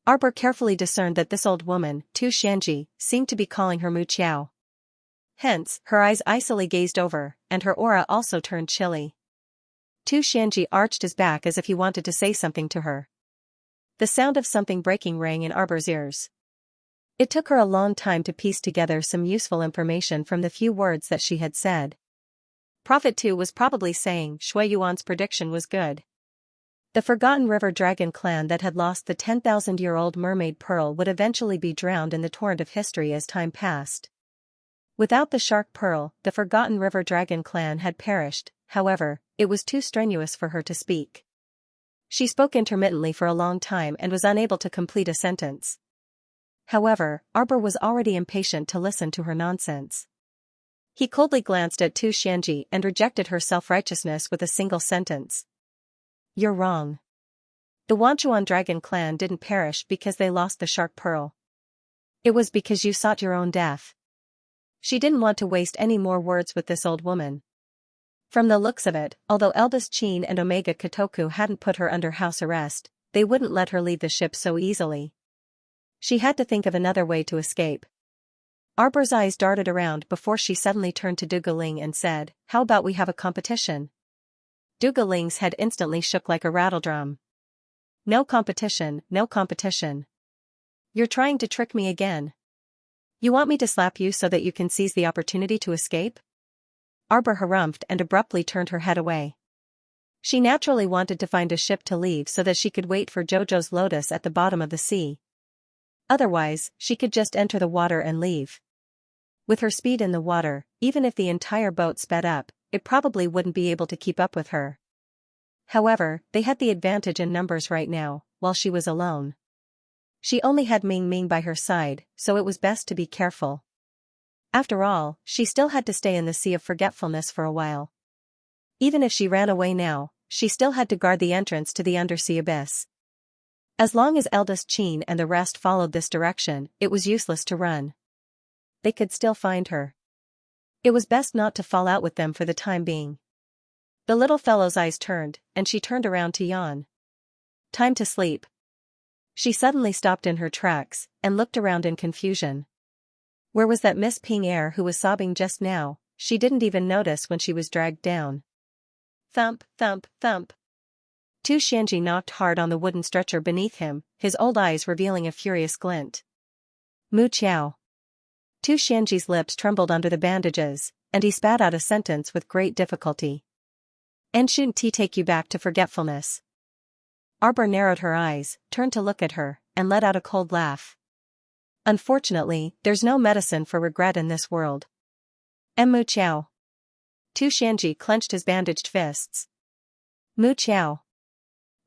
Arbor carefully discerned that this old woman, Xianxia, seemed to be calling her Mu Qiao. Hence, her eyes icily gazed over, and her aura also turned chilly. Xianxia arched his back as if he wanted to say something to her. The sound of something breaking rang in Arbor's ears. It took her a long time to piece together some useful information from the few words that she had said. Prophet 2 was probably saying Shui Yuan's prediction was good. The Forgotten River Dragon clan that had lost the 10,000-year-old mermaid pearl would eventually be drowned in the torrent of history as time passed. Without the shark pearl, the Forgotten River Dragon clan had perished. However, it was too strenuous for her to speak. She spoke intermittently for a long time and was unable to complete a sentence. However, Arbor was already impatient to listen to her nonsense. He coldly glanced at Xianxia and rejected her self-righteousness with a single sentence. You're wrong. The Wanchuan Dragon clan didn't perish because they lost the shark pearl. It was because you sought your own death. She didn't want to waste any more words with this old woman. From the looks of it, although eldest Qin and Omega Kotoku hadn't put her under house arrest, they wouldn't let her leave the ship so easily. She had to think of another way to escape. Arbor's eyes darted around before she suddenly turned to Dugaling and said, "How about we have a competition?" Dugaling's head instantly shook like a rattledrum. No competition, no competition. You're trying to trick me again. You want me to slap you so that you can seize the opportunity to escape? Arbor harumphed and abruptly turned her head away. She naturally wanted to find a ship to leave so that she could wait for Jojo's lotus at the bottom of the sea. Otherwise, she could just enter the water and leave. With her speed in the water, even if the entire boat sped up, it probably wouldn't be able to keep up with her. However, they had the advantage in numbers right now, while she was alone. She only had Ming Ming by her side, so it was best to be careful. After all, she still had to stay in the Sea of Forgetfulness for a while. Even if she ran away now, she still had to guard the entrance to the undersea abyss. As long as eldest Qin and the rest followed this direction, it was useless to run. They could still find her. It was best not to fall out with them for the time being. The little fellow's eyes turned, and she turned around to yawn. Time to sleep. She suddenly stopped in her tracks, and looked around in confusion. Where was that Miss Ping Air who was sobbing just now? She didn't even notice when she was dragged down. Thump, thump, thump. Xianxia knocked hard on the wooden stretcher beneath him, his old eyes revealing a furious glint. Mu Qiao. Xianxia's lips trembled under the bandages, and he spat out a sentence with great difficulty. And shouldn't he take you back to forgetfulness? Arbor narrowed her eyes, turned to look at her, and let out a cold laugh. Unfortunately, there's no medicine for regret in this world. Mu Qiao. Xianxia clenched his bandaged fists. Mu Qiao.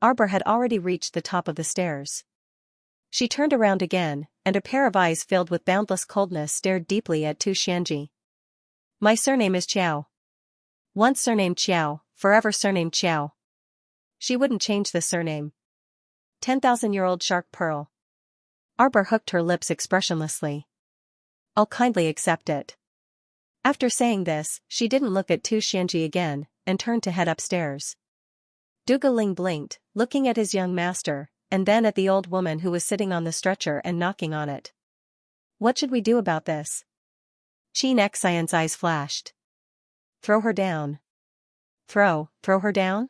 Arbor had already reached the top of the stairs. She turned around again, and a pair of eyes filled with boundless coldness stared deeply at Xianxia. My surname is Qiao. Once surnamed Qiao, forever surnamed Qiao. She wouldn't change the surname. 10,000-year-old shark pearl. Arbor hooked her lips expressionlessly. I'll kindly accept it. After saying this, she didn't look at Xianxia again, and turned to head upstairs. Dugaling blinked, looking at his young master, and then at the old woman who was sitting on the stretcher and knocking on it. What should we do about this? Xianxia's eyes flashed. Throw her down. Throw her down?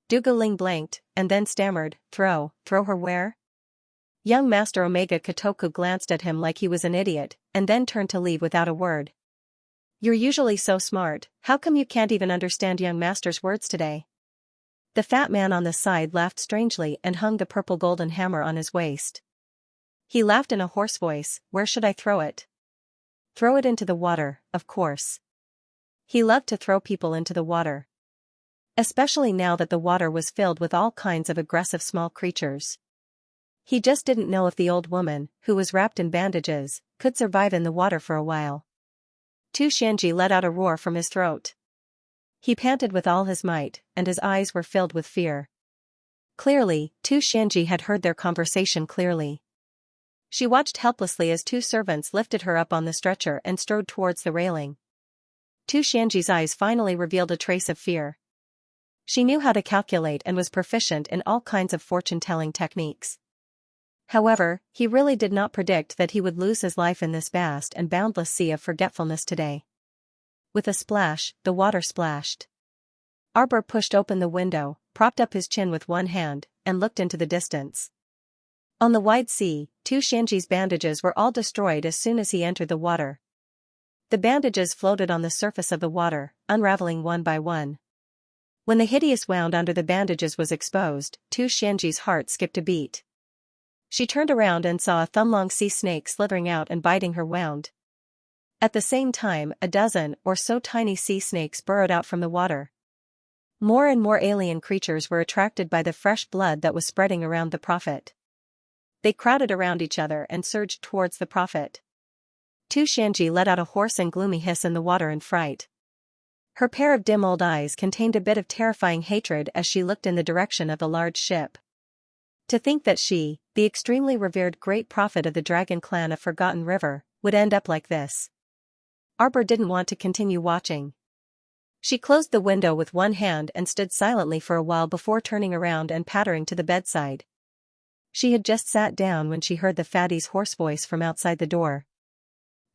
Dugaling blanked, and then stammered, throw her where? Young Master Omega Kotoku glanced at him like he was an idiot, and then turned to leave without a word. You're usually so smart, how come you can't even understand young Master's words today? The fat man on the side laughed strangely and hung the purple golden hammer on his waist. He laughed in a hoarse voice, where should I throw it? Throw it into the water, of course. He loved to throw people into the water. Especially now that the water was filled with all kinds of aggressive small creatures. He just didn't know if the old woman, who was wrapped in bandages, could survive in the water for a while. Xianxia let out a roar from his throat. He panted with all his might, and his eyes were filled with fear. Clearly, Xianxia had heard their conversation clearly. She watched helplessly as two servants lifted her up on the stretcher and strode towards the railing. Xianxia's eyes finally revealed a trace of fear. She knew how to calculate and was proficient in all kinds of fortune-telling techniques. However, he really did not predict that he would lose his life in this vast and boundless sea of forgetfulness today. With a splash, the water splashed. Arbor pushed open the window, propped up his chin with one hand, and looked into the distance. On the wide sea, Xianxia's bandages were all destroyed as soon as he entered the water. The bandages floated on the surface of the water, unraveling one by one. When the hideous wound under the bandages was exposed, Xianxia's heart skipped a beat. She turned around and saw a thumb-long sea snake slithering out and biting her wound. At the same time, a dozen or so tiny sea snakes burrowed out from the water. More and more alien creatures were attracted by the fresh blood that was spreading around the prophet. They crowded around each other and surged towards the prophet. Xianxia let out a hoarse and gloomy hiss in the water in fright. Her pair of dim old eyes contained a bit of terrifying hatred as she looked in the direction of the large ship. To think that she, the extremely revered great prophet of the dragon clan of Forgotten River, would end up like this. Arbor didn't want to continue watching. She closed the window with one hand and stood silently for a while before turning around and pattering to the bedside. She had just sat down when she heard the fatty's hoarse voice from outside the door.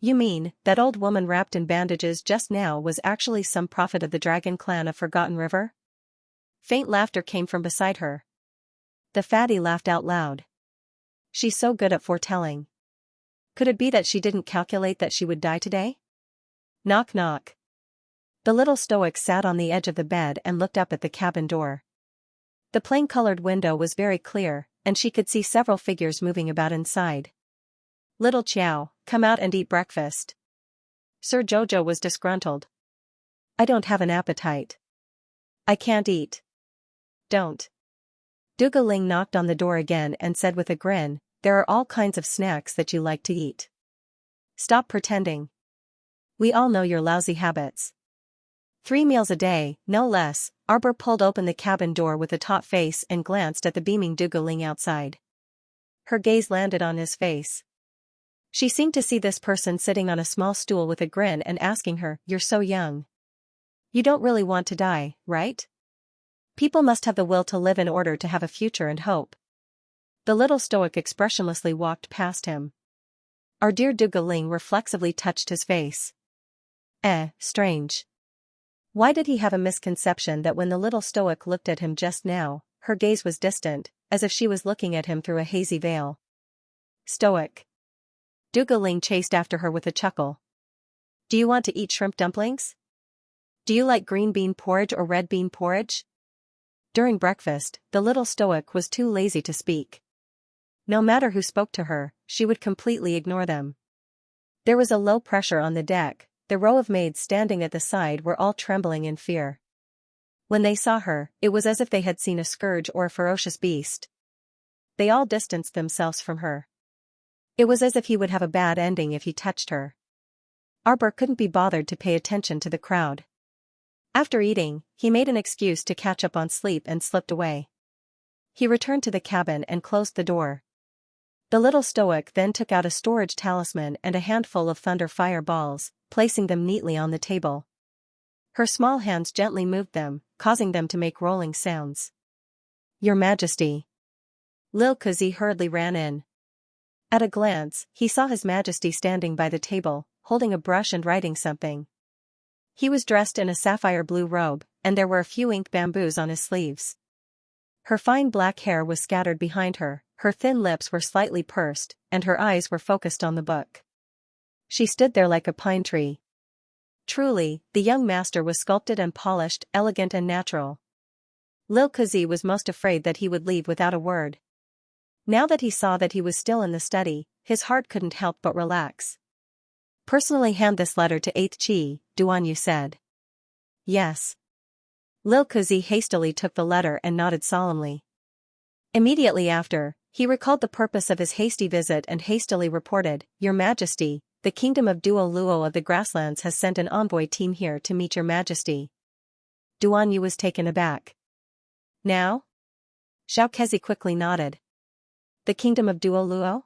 "You mean, that old woman wrapped in bandages just now was actually some prophet of the dragon clan of Forgotten River?" Faint laughter came from beside her. The fatty laughed out loud. "She's so good at foretelling. Could it be that she didn't calculate that she would die today?" Knock knock. The little stoic sat on the edge of the bed and looked up at the cabin door. The plain-colored window was very clear, and she could see several figures moving about inside. "Little Chow, come out and eat breakfast." Sir Jojo was disgruntled. "I don't have an appetite. I can't eat." "Don't." Dugaling knocked on the door again and said with a grin, "There are all kinds of snacks that you like to eat. Stop pretending. We all know your lousy habits." 3 meals a day, no less. Arbor pulled open the cabin door with a taut face and glanced at the beaming Dugaling outside. Her gaze landed on his face. She seemed to see this person sitting on a small stool with a grin and asking her, "You're so young. You don't really want to die, right? People must have the will to live in order to have a future and hope." The little stoic expressionlessly walked past him. Our dear Dugaling reflexively touched his face. Strange. Why did he have a misconception that when the little stoic looked at him just now, her gaze was distant, as if she was looking at him through a hazy veil? Stoic. Dugaling chased after her with a chuckle. "Do you want to eat shrimp dumplings? Do you like green bean porridge or red bean porridge?" During breakfast, the little stoic was too lazy to speak. No matter who spoke to her, she would completely ignore them. There was a low pressure on the deck. The row of maids standing at the side were all trembling in fear. When they saw her, it was as if they had seen a scourge or a ferocious beast. They all distanced themselves from her. It was as if he would have a bad ending if he touched her. Arbor couldn't be bothered to pay attention to the crowd. After eating, he made an excuse to catch up on sleep and slipped away. He returned to the cabin and closed the door. The little stoic then took out a storage talisman and a handful of thunder fire balls, placing them neatly on the table. Her small hands gently moved them, causing them to make rolling sounds. "Your Majesty." Lil Kuzi hurriedly ran in. At a glance, he saw His Majesty standing by the table, holding a brush and writing something. He was dressed in a sapphire blue robe, and there were a few ink bamboos on his sleeves. Her fine black hair was scattered behind her, her thin lips were slightly pursed, and her eyes were focused on the book. She stood there like a pine tree. Truly, the young master was sculpted and polished, elegant and natural. Lil Kuzi was most afraid that he would leave without a word. Now that he saw that he was still in the study, his heart couldn't help but relax. "Personally hand this letter to 8th Chi," Duan Yu said. Yes. Lil Kuzi hastily took the letter and nodded solemnly. Immediately after, he recalled the purpose of his hasty visit and hastily reported, "Your Majesty, the Kingdom of Duo Luo of the Grasslands has sent an envoy team here to meet Your Majesty." Duan Yu was taken aback. "Now?" Xiaokezhi quickly nodded. "The Kingdom of Duo Luo?"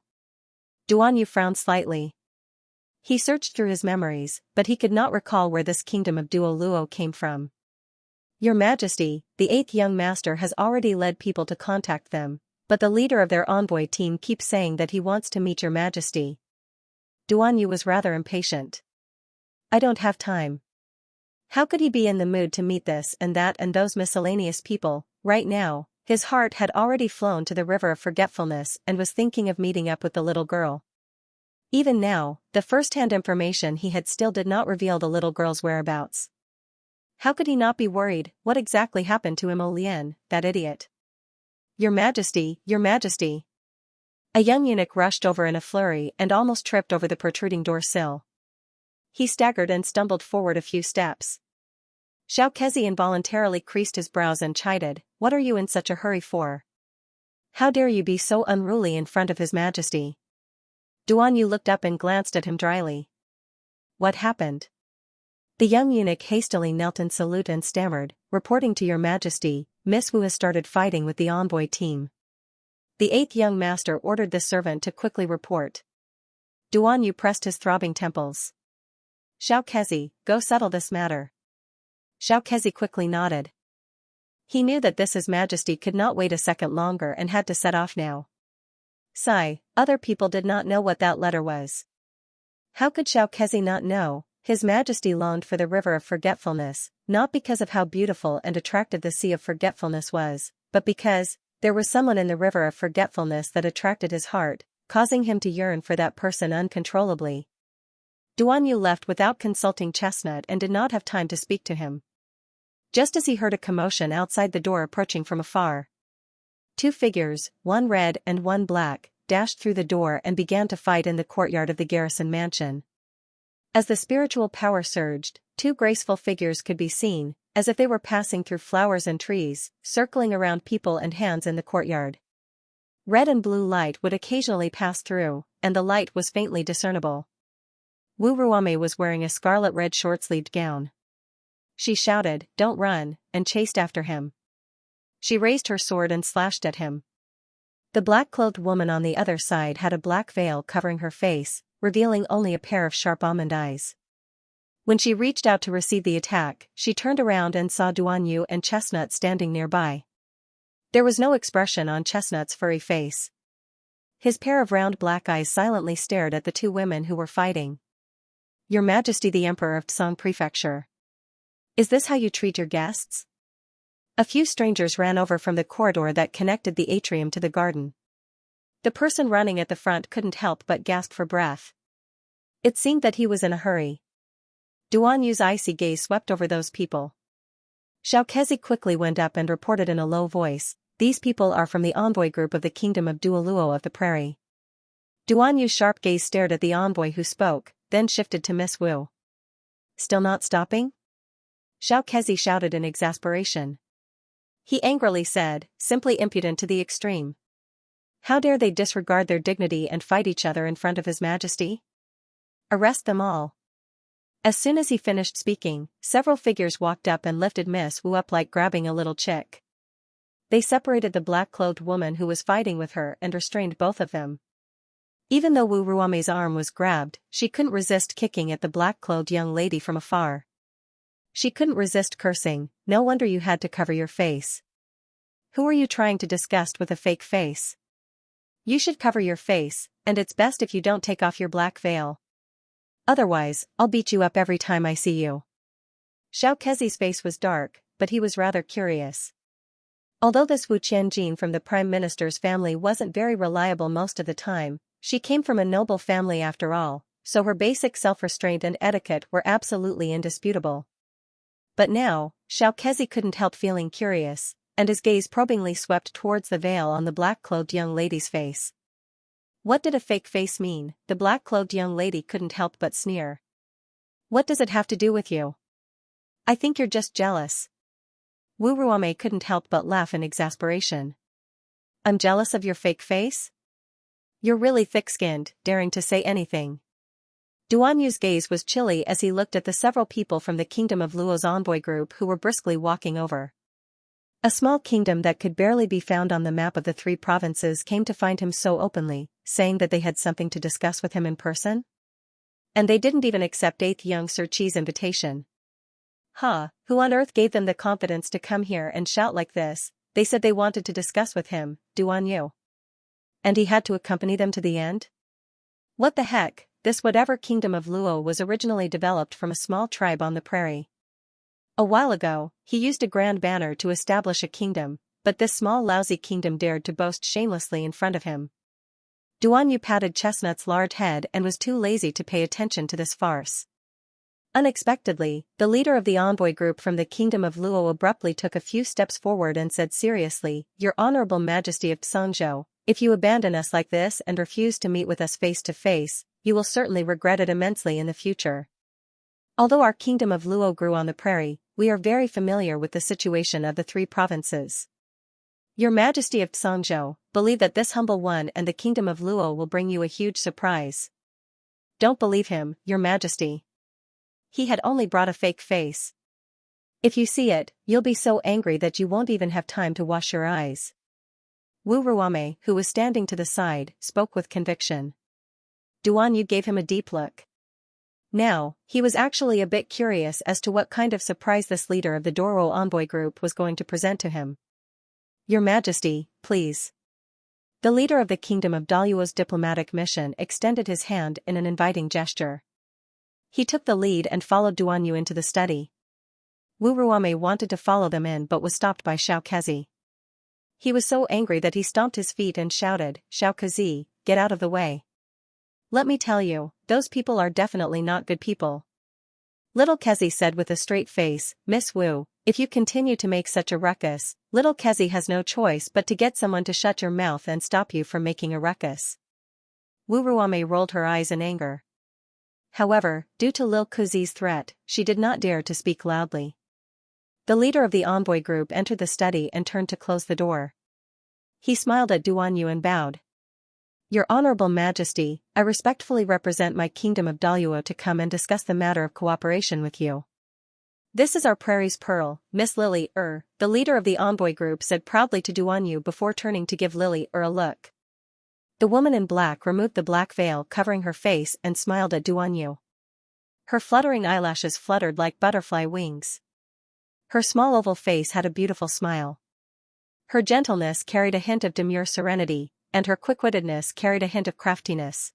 Duan Yu frowned slightly. He searched through his memories, but he could not recall where this Kingdom of Duo Luo came from. "Your Majesty, the 8th young master has already led people to contact them, but the leader of their envoy team keeps saying that he wants to meet Your Majesty." Duan Yu was rather impatient. "I don't have time." How could he be in the mood to meet this and that and those miscellaneous people? Right now, his heart had already flown to the river of forgetfulness and was thinking of meeting up with the little girl. Even now, the first-hand information he had still did not reveal the little girl's whereabouts. How could he not be worried? What exactly happened to Imo Lian, that idiot? "Your Majesty, Your Majesty!" A young eunuch rushed over in a flurry and almost tripped over the protruding door sill. He staggered and stumbled forward a few steps. Xiaokezhi involuntarily creased his brows and chided, "What are you in such a hurry for? How dare you be so unruly in front of His Majesty?" Duan Yu looked up and glanced at him dryly. "What happened?" The young eunuch hastily knelt in salute and stammered, "Reporting to Your Majesty, Miss Wu has started fighting with the envoy team." The 8th young master ordered the servant to quickly report. Duan Yu pressed his throbbing temples. "Xiaokezhi, go settle this matter." Xiaokezhi quickly nodded. He knew that His Majesty could not wait a second longer and had to set off now. Sigh, other people did not know what that letter was. How could Xiaokezhi not know? His Majesty longed for the river of forgetfulness, not because of how beautiful and attractive the sea of forgetfulness was, but because there was someone in the river of forgetfulness that attracted his heart, causing him to yearn for that person uncontrollably. Duan Yu left without consulting Chestnut and did not have time to speak to him. Just as he heard a commotion outside the door approaching from afar. 2 figures, one red and one black, dashed through the door and began to fight in the courtyard of the garrison mansion. As the spiritual power surged, 2 graceful figures could be seen, as if they were passing through flowers and trees, circling around people and hands in the courtyard. Red and blue light would occasionally pass through, and the light was faintly discernible. Wu Ruame was wearing a scarlet-red short-sleeved gown. She shouted, "Don't run," and chased after him. She raised her sword and slashed at him. The black-clothed woman on the other side had a black veil covering her face, revealing only a pair of sharp almond eyes. When she reached out to receive the attack, she turned around and saw Duan Yu and Chestnut standing nearby. There was no expression on Chestnut's furry face. His pair of round black eyes silently stared at the 2 women who were fighting. "Your Majesty the Emperor of Tsang Prefecture. Is this how you treat your guests?" A few strangers ran over from the corridor that connected the atrium to the garden. The person running at the front couldn't help but gasp for breath. It seemed that he was in a hurry. Duan Yu's icy gaze swept over those people. Xiaokezhi quickly went up and reported in a low voice, "These people are from the envoy group of the Kingdom of Duoluo of the Prairie." Duan Yu's sharp gaze stared at the envoy who spoke, then shifted to Miss Wu. "Still not stopping?" Xiaokezhi shouted in exasperation. He angrily said, "Simply impudent to the extreme. How dare they disregard their dignity and fight each other in front of His Majesty? Arrest them all." As soon as he finished speaking, several figures walked up and lifted Miss Wu up like grabbing a little chick. They separated the black-clothed woman who was fighting with her and restrained both of them. Even though Wu Ruame's arm was grabbed, she couldn't resist kicking at the black-clothed young lady from afar. She couldn't resist cursing, "No wonder you had to cover your face. Who are you trying to disgust with a fake face? You should cover your face, and it's best if you don't take off your black veil. Otherwise, I'll beat you up every time I see you." Xiaokezhi's face was dark, but he was rather curious. Although this Wu Qianjin from the Prime Minister's family wasn't very reliable most of the time, she came from a noble family after all, so her basic self-restraint and etiquette were absolutely indisputable. But now, Xiaokezhi couldn't help feeling curious, and his gaze probingly swept towards the veil on the black-clothed young lady's face. What did a fake face mean? The black-clothed young lady couldn't help but sneer. "What does it have to do with you? I think you're just jealous. Wu Ruame couldn't help but laugh in exasperation. I'm jealous of your fake face? You're really thick-skinned, daring to say anything. Duan Yu's gaze was chilly as he looked at the several people from the kingdom of Luo's envoy group who were briskly walking over. A small kingdom that could barely be found on the map of the 3 provinces came to find him so openly, saying that they had something to discuss with him in person. And they didn't even accept 8th young Sir Chi's invitation. Who on earth gave them the confidence to come here and shout like this? They said they wanted to discuss with him, Duan Yu. And he had to accompany them to the end? What the heck, this whatever kingdom of Luo was originally developed from a small tribe on the prairie. A while ago, he used a grand banner to establish a kingdom, but this small lousy kingdom dared to boast shamelessly in front of him. Duan Yu patted Chestnut's large head and was too lazy to pay attention to this farce. Unexpectedly, the leader of the envoy group from the kingdom of Luo abruptly took a few steps forward and said seriously, Your Honorable Majesty of Xianxia, if you abandon us like this and refuse to meet with us face to face, you will certainly regret it immensely in the future. Although our kingdom of Luo grew on the prairie, we are very familiar with the situation of the 3 provinces. Your Majesty of Xianxia, believe that this humble one and the kingdom of Luo will bring you a huge surprise. Don't believe him, Your Majesty. He had only brought a fake face. If you see it, you'll be so angry that you won't even have time to wash your eyes. Wu Ruame, who was standing to the side, spoke with conviction. Duan Yu gave him a deep look. Now, he was actually a bit curious as to what kind of surprise this leader of the Doro envoy group was going to present to him. Your Majesty, please. The leader of the kingdom of Daluo's diplomatic mission extended his hand in an inviting gesture. He took the lead and followed Duan Yu into the study. Wu Ruame wanted to follow them in but was stopped by Xiao Kezi. He was so angry that he stomped his feet and shouted, Xiao Kezi, get out of the way. Let me tell you, those people are definitely not good people. Little Kezi said with a straight face, Miss Wu, if you continue to make such a ruckus, little Kezi has no choice but to get someone to shut your mouth and stop you from making a ruckus. Wu Ruame rolled her eyes in anger. However, due to Lil Kezi's threat, she did not dare to speak loudly. The leader of the envoy group entered the study and turned to close the door. He smiled at Duan Yu and bowed. Your Honorable Majesty, I respectfully represent my kingdom of Daluo to come and discuss the matter of cooperation with you. This is our prairie's pearl, Miss Lily the leader of the envoy group said proudly to Duan Yu before turning to give Lily a look. The woman in black removed the black veil covering her face and smiled at Duan Yu. Her fluttering eyelashes fluttered like butterfly wings. Her small oval face had a beautiful smile. Her gentleness carried a hint of demure serenity, and her quick-wittedness carried a hint of craftiness.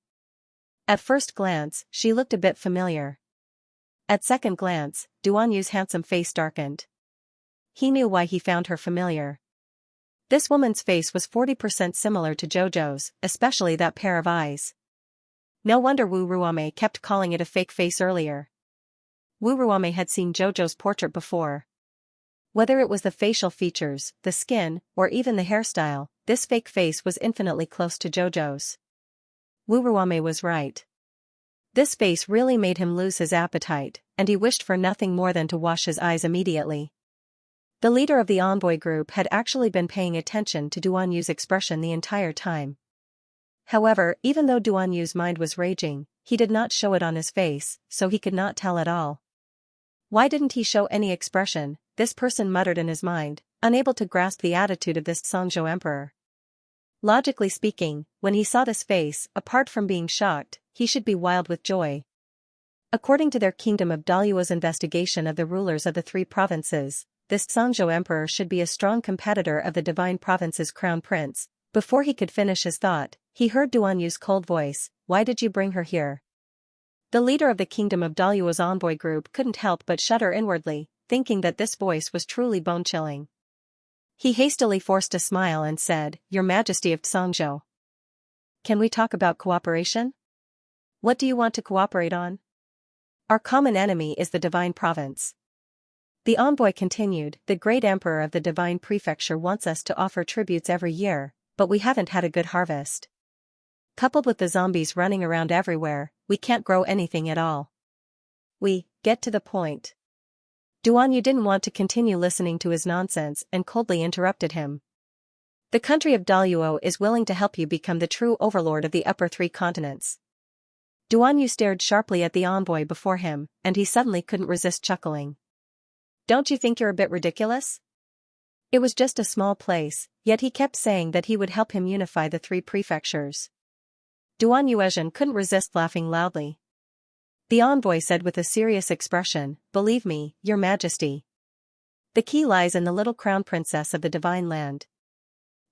At first glance, she looked a bit familiar. At second glance, Duan Yu's handsome face darkened. He knew why he found her familiar. This woman's face was 40% similar to Jojo's, especially that pair of eyes. No wonder Wu Ruame kept calling it a fake face earlier. Wu Ruame had seen Jojo's portrait before. Whether it was the facial features, the skin, or even the hairstyle, this fake face was infinitely close to Jojo's. Wu Ruame was right. This face really made him lose his appetite, and he wished for nothing more than to wash his eyes immediately. The leader of the envoy group had actually been paying attention to Duan Yu's expression the entire time. However, even though Duan Yu's mind was raging, he did not show it on his face, so he could not tell at all. Why didn't he show any expression? This person muttered in his mind, unable to grasp the attitude of this Xianxia emperor. Logically speaking, when he saw this face, apart from being shocked, he should be wild with joy. According to their kingdom of Daluo's investigation of the rulers of the 3 provinces, this Xianxia emperor should be a strong competitor of the divine province's crown prince. Before he could finish his thought, he heard Duan Yu's cold voice, Why did you bring her here? The leader of the kingdom of Daluo's envoy group couldn't help but shudder inwardly, thinking that this voice was truly bone-chilling. He hastily forced a smile and said, Your Majesty of Xianxia. Can we talk about cooperation? What do you want to cooperate on? Our common enemy is the divine province. The envoy continued, The great emperor of the divine prefecture wants us to offer tributes every year, but we haven't had a good harvest. Coupled with the zombies running around everywhere, we can't grow anything at all. Get to the point. Duan Yu didn't want to continue listening to his nonsense and coldly interrupted him. The country of Daluo is willing to help you become the true overlord of the upper three continents. Duan Yu stared sharply at the envoy before him, and he suddenly couldn't resist chuckling. Don't you think you're a bit ridiculous? It was just a small place, yet he kept saying that he would help him unify the three prefectures. Duan Yuezhen couldn't resist laughing loudly. The envoy said with a serious expression, "Believe me, your majesty. The key lies in the little crown princess of the divine land."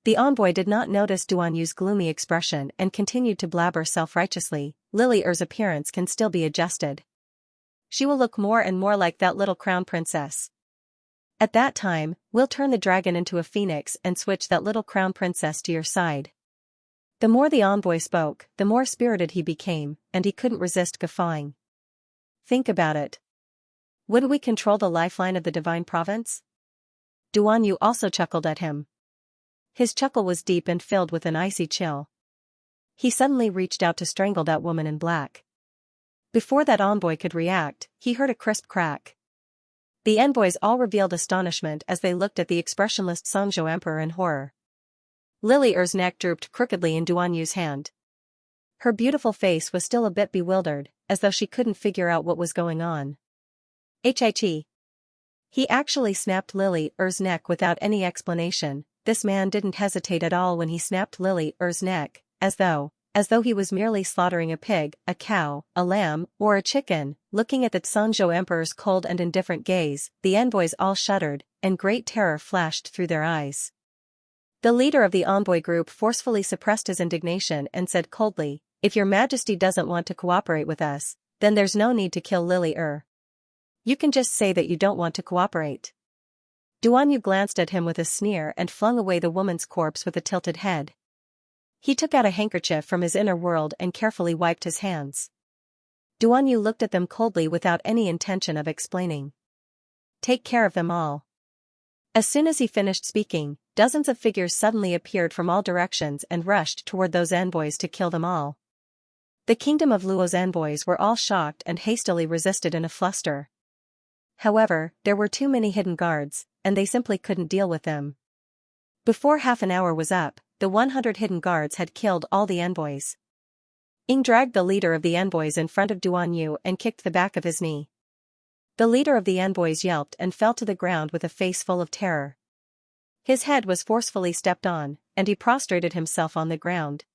The envoy did not notice Duan Yu's gloomy expression and continued to blabber self-righteously, "Lily Er's appearance can still be adjusted. She will look more and more like that little crown princess. At that time, we'll turn the dragon into a phoenix and switch that little crown princess to your side." The more the envoy spoke, the more spirited he became, and he couldn't resist guffawing. Think about it. Would we control the lifeline of the divine province? Duan Yu also chuckled at him. His chuckle was deep and filled with an icy chill. He suddenly reached out to strangle that woman in black. Before that envoy could react, he heard a crisp crack. The envoys all revealed astonishment as they looked at the expressionless Songzhou emperor in horror. Lily Er's neck drooped crookedly in Duan Yu's hand. Her beautiful face was still a bit bewildered, as though she couldn't figure out what was going on. Hi. He actually snapped Lily Er's neck without any explanation. This man didn't hesitate at all when he snapped Lily Er's neck, as though he was merely slaughtering a pig, a cow, a lamb, or a chicken. Looking at the Songzhou emperor's cold and indifferent gaze, the envoys all shuddered, and great terror flashed through their eyes. The leader of the envoy group forcefully suppressed his indignation and said coldly, "If your majesty doesn't want to cooperate with us, then there's no need to kill Lily Er. You can just say that you don't want to cooperate." Duan Yu glanced at him with a sneer and flung away the woman's corpse with a tilted head. He took out a handkerchief from his inner world and carefully wiped his hands. Duan Yu looked at them coldly without any intention of explaining. "Take care of them all." As soon as he finished speaking, dozens of figures suddenly appeared from all directions and rushed toward those envoys to kill them all. The kingdom of Luo's envoys were all shocked and hastily resisted in a fluster. However, there were too many hidden guards, and they simply couldn't deal with them. Before half an hour was up, the 100 hidden guards had killed all the envoys. Ying dragged the leader of the envoys in front of Duan Yu and kicked the back of his knee. The leader of the envoys yelped and fell to the ground with a face full of terror. His head was forcefully stepped on, and he prostrated himself on the ground.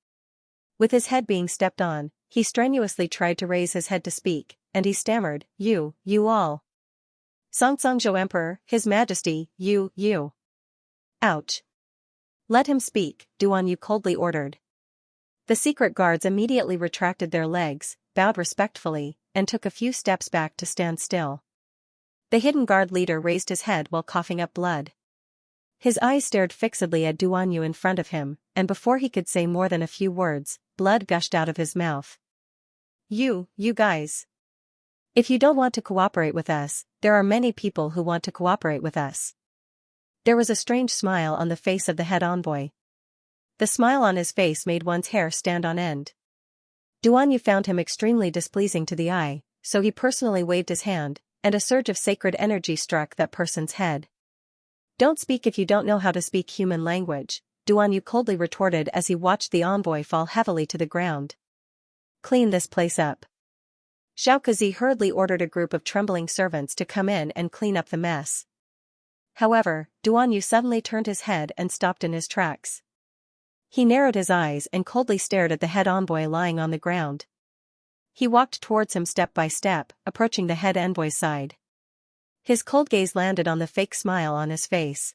With his head being stepped on, he strenuously tried to raise his head to speak, and he stammered, You all. Songzhou Emperor, His Majesty, you. Ouch. Let him speak, Duan Yu coldly ordered. The secret guards immediately retracted their legs, bowed respectfully, and took a few steps back to stand still. The hidden guard leader raised his head while coughing up blood. His eyes stared fixedly at Duan Yu in front of him, and before he could say more than a few words, blood gushed out of his mouth. You guys. If you don't want to cooperate with us, there are many people who want to cooperate with us. There was a strange smile on the face of the head envoy. The smile on his face made one's hair stand on end. Duan Yu found him extremely displeasing to the eye, so he personally waved his hand, and a surge of sacred energy struck that person's head. Don't speak if you don't know how to speak human language, Duan Yu coldly retorted as he watched the envoy fall heavily to the ground. Clean this place up. Xiaokazi hurriedly ordered a group of trembling servants to come in and clean up the mess. However, Duan Yu suddenly turned his head and stopped in his tracks. He narrowed his eyes and coldly stared at the head envoy lying on the ground. He walked towards him step by step, approaching the head envoy's side. His cold gaze landed on the fake smile on his face.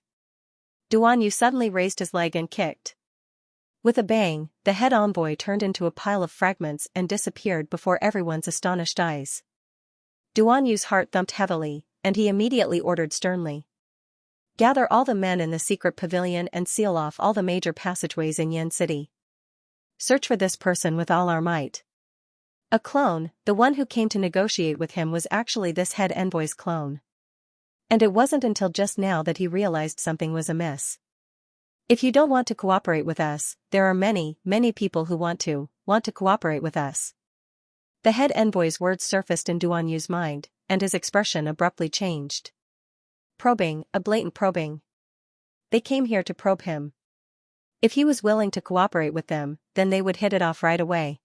Duan Yu suddenly raised his leg and kicked. With a bang, the head envoy turned into a pile of fragments and disappeared before everyone's astonished eyes. Duan Yu's heart thumped heavily, and he immediately ordered sternly. Gather all the men in the secret pavilion and seal off all the major passageways in Yan City. Search for this person with all our might. A clone, the one who came to negotiate with him was actually this head envoy's clone. And it wasn't until just now that he realized something was amiss. If you don't want to cooperate with us, there are many people who want to cooperate with us. The head envoy's words surfaced in Duan Yu's mind, and his expression abruptly changed. Probing, a blatant probing. They came here to probe him. If he was willing to cooperate with them, then they would hit it off right away.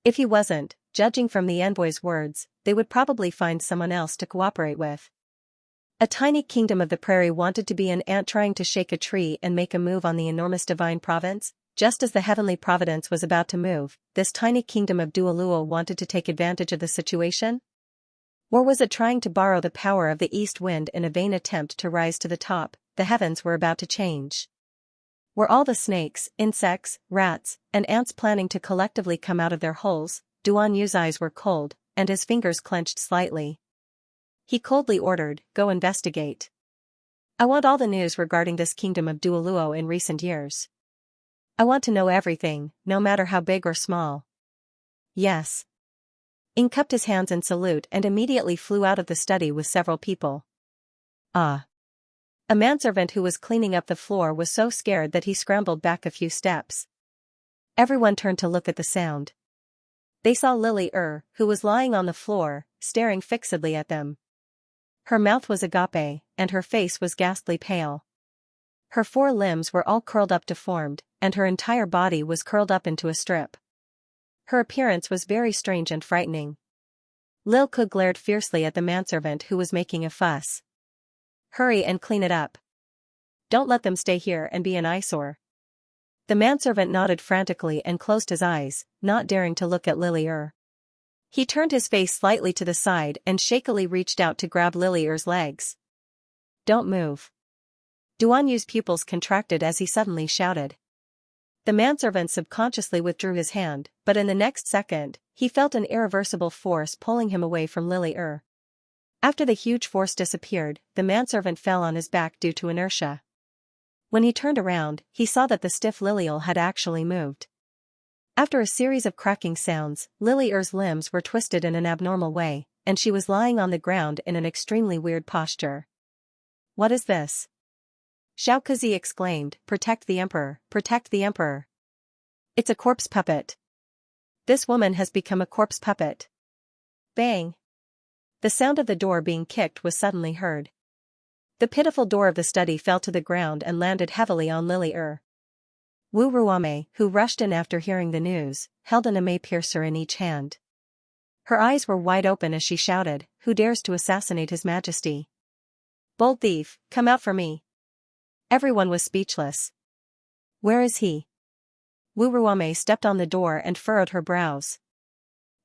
If he wasn't, judging from the envoy's words, they would probably find someone else to cooperate with. A tiny kingdom of the prairie wanted to be an ant trying to shake a tree and make a move on the enormous divine province. Just as the heavenly providence was about to move, this tiny kingdom of Duoluo wanted to take advantage of the situation? Or was it trying to borrow the power of the east wind in a vain attempt to rise to the top? The heavens were about to change. Were all the snakes, insects, rats, and ants planning to collectively come out of their holes? Duan Yu's eyes were cold, and his fingers clenched slightly. He coldly ordered, "Go investigate. I want all the news regarding this kingdom of Duoluo in recent years. I want to know everything, no matter how big or small." Yes. Ing cupped his hands in salute and immediately flew out of the study with several people. Ah. A manservant who was cleaning up the floor was so scared that he scrambled back a few steps. Everyone turned to look at the sound. They saw Lily who was lying on the floor, staring fixedly at them. Her mouth was agape, and her face was ghastly pale. Her 4 limbs were all curled up deformed, and her entire body was curled up into a strip. Her appearance was very strange and frightening. Lil Ku glared fiercely at the manservant who was making a fuss. "Hurry and clean it up. Don't let them stay here and be an eyesore." The manservant nodded frantically and closed his eyes, not daring to look at Lily. He turned his face slightly to the side and shakily reached out to grab Lily's legs. "Don't move." Duan Yu's pupils contracted as he suddenly shouted. The manservant subconsciously withdrew his hand, but in the next second, he felt an irreversible force pulling him away from Lily. After the huge force disappeared, the manservant fell on his back due to inertia. When he turned around, he saw that the stiff Lilial had actually moved. After a series of cracking sounds, Lily's limbs were twisted in an abnormal way, and she was lying on the ground in an extremely weird posture. "What is this?" Xiao Kuzi exclaimed, "Protect the emperor, protect the emperor. It's a corpse puppet. This woman has become a corpse puppet." Bang! The sound of the door being kicked was suddenly heard. The pitiful door of the study fell to the ground and landed heavily on Lily. Wu Ruame, who rushed in after hearing the news, held an email piercer in each hand. Her eyes were wide open as she shouted, "Who dares to assassinate His Majesty? Bold thief, come out for me." Everyone was speechless. "Where is he?" Wu Ruame stepped on the door and furrowed her brows.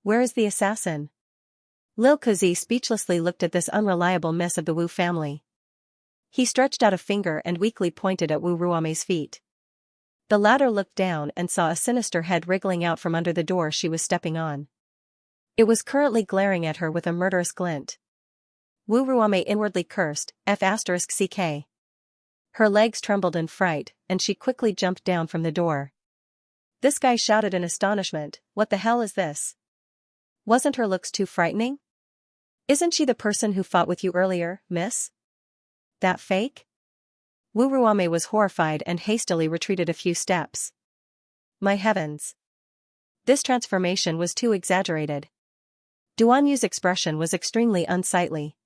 "Where is the assassin?" Lil Kuzi speechlessly looked at this unreliable miss of the Wu family. He stretched out a finger and weakly pointed at Wu Ruame's feet. The latter looked down and saw a sinister head wriggling out from under the door she was stepping on. It was currently glaring at her with a murderous glint. Wu Ruame inwardly cursed, F***ck. Her legs trembled in fright, and she quickly jumped down from the door. This guy shouted in astonishment, "What the hell is this? Wasn't her looks too frightening? Isn't she the person who fought with you earlier, miss? That fake?" Wu Ruame was horrified and hastily retreated a few steps. My heavens! This transformation was too exaggerated. Duan Yu's expression was extremely unsightly.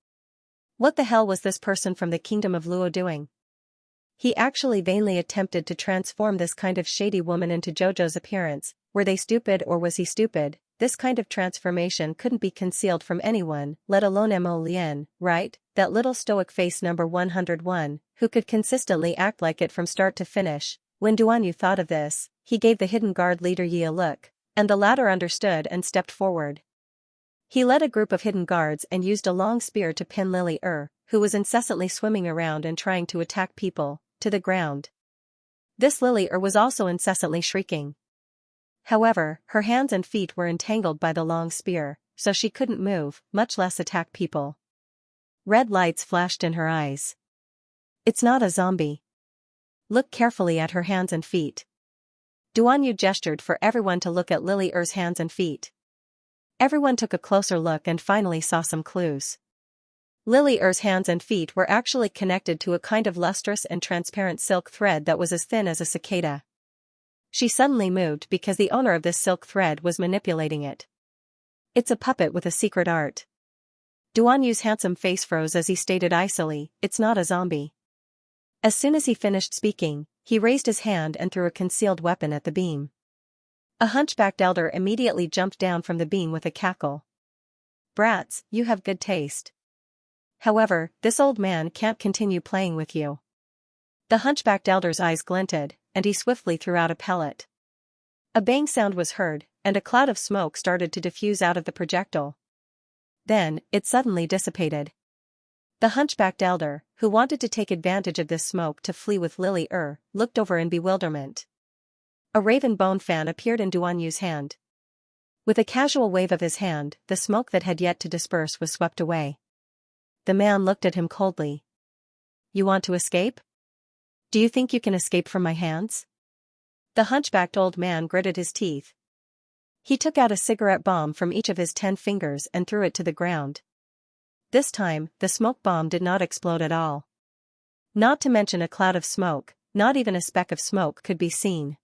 What the hell was this person from the kingdom of Luo doing? He actually vainly attempted to transform this kind of shady woman into Jojo's appearance. Were they stupid or was he stupid? This kind of transformation couldn't be concealed from anyone, let alone Mo Lian, right? That little stoic face number 101, who could consistently act like it from start to finish. When Duan Yu thought of this, he gave the hidden guard leader Yi a look, and the latter understood and stepped forward. He led a group of hidden guards and used a long spear to pin Lily who was incessantly swimming around and trying to attack people, to the ground. This Lily was also incessantly shrieking. However, her hands and feet were entangled by the long spear, so she couldn't move, much less attack people. Red lights flashed in her eyes. It's not a zombie. Look carefully at her hands and feet. Duan Yu gestured for everyone to look at Lily's hands and feet. Everyone took a closer look and finally saw some clues. Lily's hands and feet were actually connected to a kind of lustrous and transparent silk thread that was as thin as a cicada. She suddenly moved because the owner of this silk thread was manipulating it. It's a puppet with a secret art. Duan Yu's handsome face froze as he stated icily, "It's not a zombie." As soon as he finished speaking, he raised his hand and threw a concealed weapon at the beam. A hunchbacked elder immediately jumped down from the beam with a cackle. "Brats, you have good taste. However, this old man can't continue playing with you." The hunchbacked elder's eyes glinted, and he swiftly threw out a pellet. A bang sound was heard, and a cloud of smoke started to diffuse out of the projectile. Then, it suddenly dissipated. The hunchbacked elder, who wanted to take advantage of this smoke to flee with Lily looked over in bewilderment. A raven bone fan appeared in Duan Yu's hand. With a casual wave of his hand, the smoke that had yet to disperse was swept away. The man looked at him coldly. "You want to escape? Do you think you can escape from my hands?" The hunchbacked old man gritted his teeth. He took out a cigarette bomb from each of his 10 fingers and threw it to the ground. This time, the smoke bomb did not explode at all. Not to mention a cloud of smoke, not even a speck of smoke could be seen.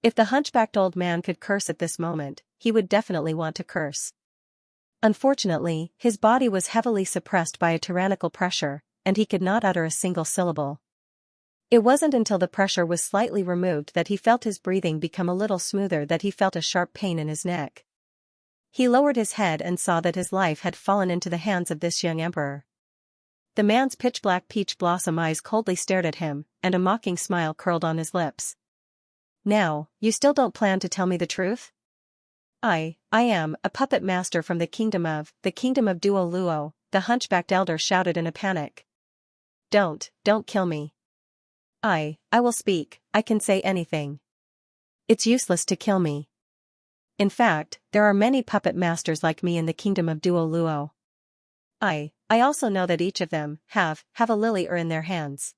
If the hunchbacked old man could curse at this moment, he would definitely want to curse. Unfortunately, his body was heavily suppressed by a tyrannical pressure, and he could not utter a single syllable. It wasn't until the pressure was slightly removed that he felt his breathing become a little smoother that he felt a sharp pain in his neck. He lowered his head and saw that his life had fallen into the hands of this young emperor. The man's pitch-black peach blossom eyes coldly stared at him, and a mocking smile curled on his lips. "Now, you still don't plan to tell me the truth?" I am a puppet master from the kingdom of Duo Luo," the hunchbacked elder shouted in a panic. Don't kill me. I will speak, I can say anything. It's useless to kill me. In fact, there are many puppet masters like me in the kingdom of Duo Luo. I also know that each of them have a lily in their hands."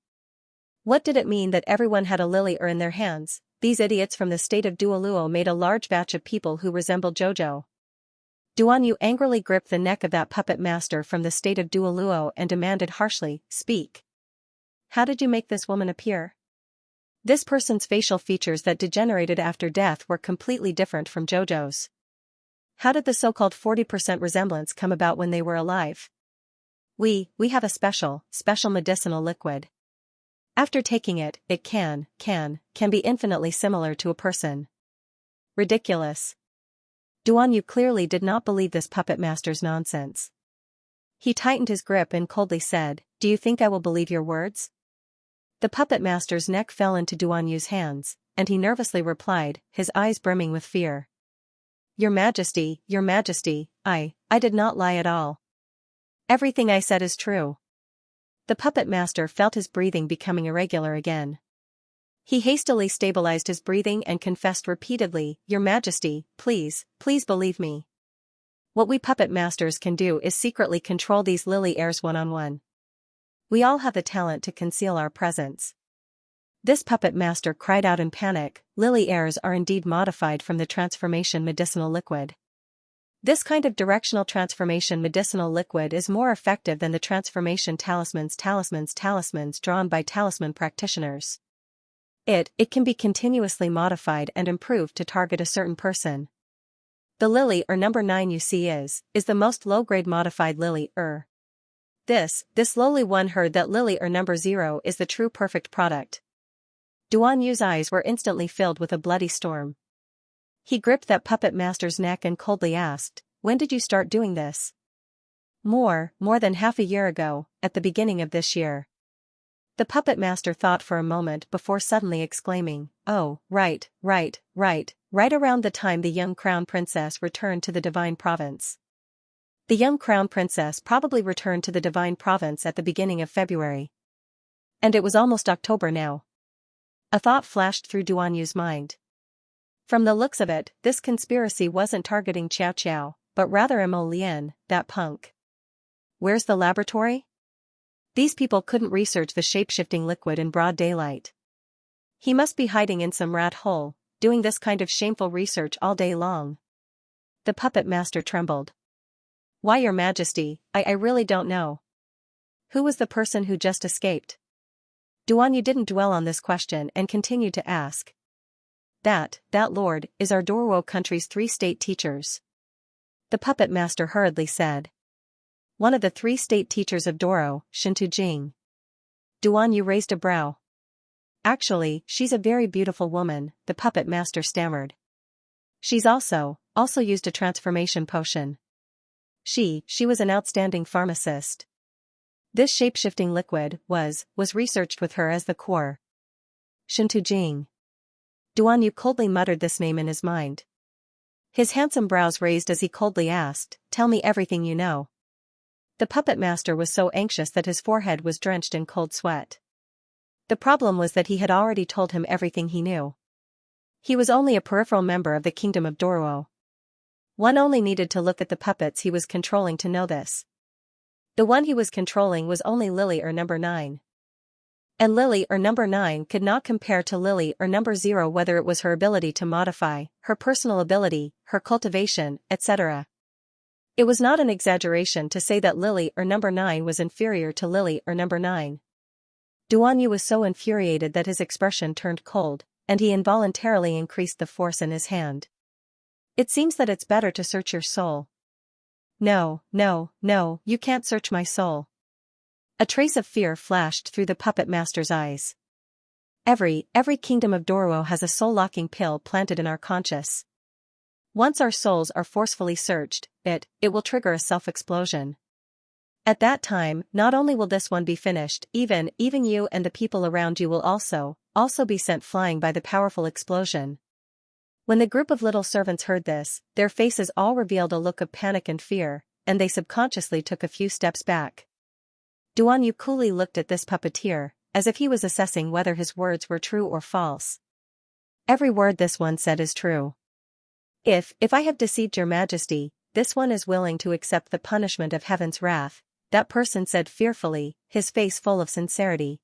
What did it mean that everyone had a lily in their hands? These idiots from the state of Duo Luo made a large batch of people who resembled Jojo. Duan Yu angrily gripped the neck of that puppet master from the state of Duo Luo and demanded harshly, "Speak. How did you make this woman appear?" This person's facial features that degenerated after death were completely different from Jojo's. How did the so-called 40% resemblance come about when they were alive? We have a special medicinal liquid. After taking it, it can be infinitely similar to a person. Ridiculous. Duan Yu clearly did not believe this puppet master's nonsense. He tightened his grip and coldly said, "Do you think I will believe your words?" The puppet master's neck fell into Duan Yu's hands, and he nervously replied, his eyes brimming with fear. Your Majesty, I did not lie at all. Everything I said is true." The puppet master felt his breathing becoming irregular again. He hastily stabilized his breathing and confessed repeatedly, "Your Majesty, please believe me. What we puppet masters can do is secretly control these lily heirs one-on-one. We all have the talent to conceal our presence." This puppet master cried out in panic, "Lily heirs are indeed modified from the transformation medicinal liquid. This kind of directional transformation medicinal liquid is more effective than the transformation talismans drawn by talisman practitioners. It can be continuously modified and improved to target a certain person. The lily number 9 you see is the most low-grade modified lily This lowly one heard that lily number 0 is the true perfect product." Duan Yu's eyes were instantly filled with a bloody storm. He gripped that puppet master's neck and coldly asked, "When did you start doing this?" More than half a year ago, at the beginning of this year." The puppet master thought for a moment before suddenly exclaiming, "Oh, right around the time the young crown princess returned to the divine province." The young crown princess probably returned to the divine province at the beginning of February. And it was almost October now. A thought flashed through Duan Yu's mind. From the looks of it, this conspiracy wasn't targeting Xiao, but rather Mo Lian, that punk. Where's the laboratory? These people couldn't research the shape-shifting liquid in broad daylight. He must be hiding in some rat hole, doing this kind of shameful research all day long. The puppet master trembled. "Why, Your Majesty, I really don't know. Who was the person who just escaped?" Duan Yu didn't dwell on this question and continued to ask. That lord is our Dorwo country's 3 state teachers." The puppet master hurriedly said. one of the 3 state teachers of Doro, Jing. Duan Yu raised a brow. Actually, she's a very beautiful woman, the puppet master stammered. She's also used a transformation potion. She was an outstanding pharmacist. This shape-shifting liquid was researched with her as the core. Jing. Duan Yu coldly muttered this name in his mind. His handsome brows raised as he coldly asked, "Tell me everything you know." The puppet master was so anxious that his forehead was drenched in cold sweat. The problem was that he had already told him everything he knew. He was only a peripheral member of the kingdom of Doruo. One only needed to look at the puppets he was controlling to know this. The one he was controlling was only Lily or number 9. And Lily or number 9 could not compare to Lily or number 0, whether it was her ability to modify, her personal ability, her cultivation, etc. It was not an exaggeration to say that Lily or number 9 was inferior to Lily or number 9. Duan Yu was so infuriated that his expression turned cold, and he involuntarily increased the force in his hand. "It seems that it's better to search your soul." No, you can't search my soul." A trace of fear flashed through the puppet master's eyes. Every kingdom of Doruo has a soul-locking pill planted in our conscious. Once our souls are forcefully searched, it will trigger a self-explosion. At that time, not only will this one be finished, even you and the people around you will also be sent flying by the powerful explosion. When the group of little servants heard this, their faces all revealed a look of panic and fear, and they subconsciously took a few steps back. Duan Yu coolly looked at this puppeteer, as if he was assessing whether his words were true or false. "Every word this one said is true. If I have deceived your majesty, this one is willing to accept the punishment of heaven's wrath," that person said fearfully, his face full of sincerity.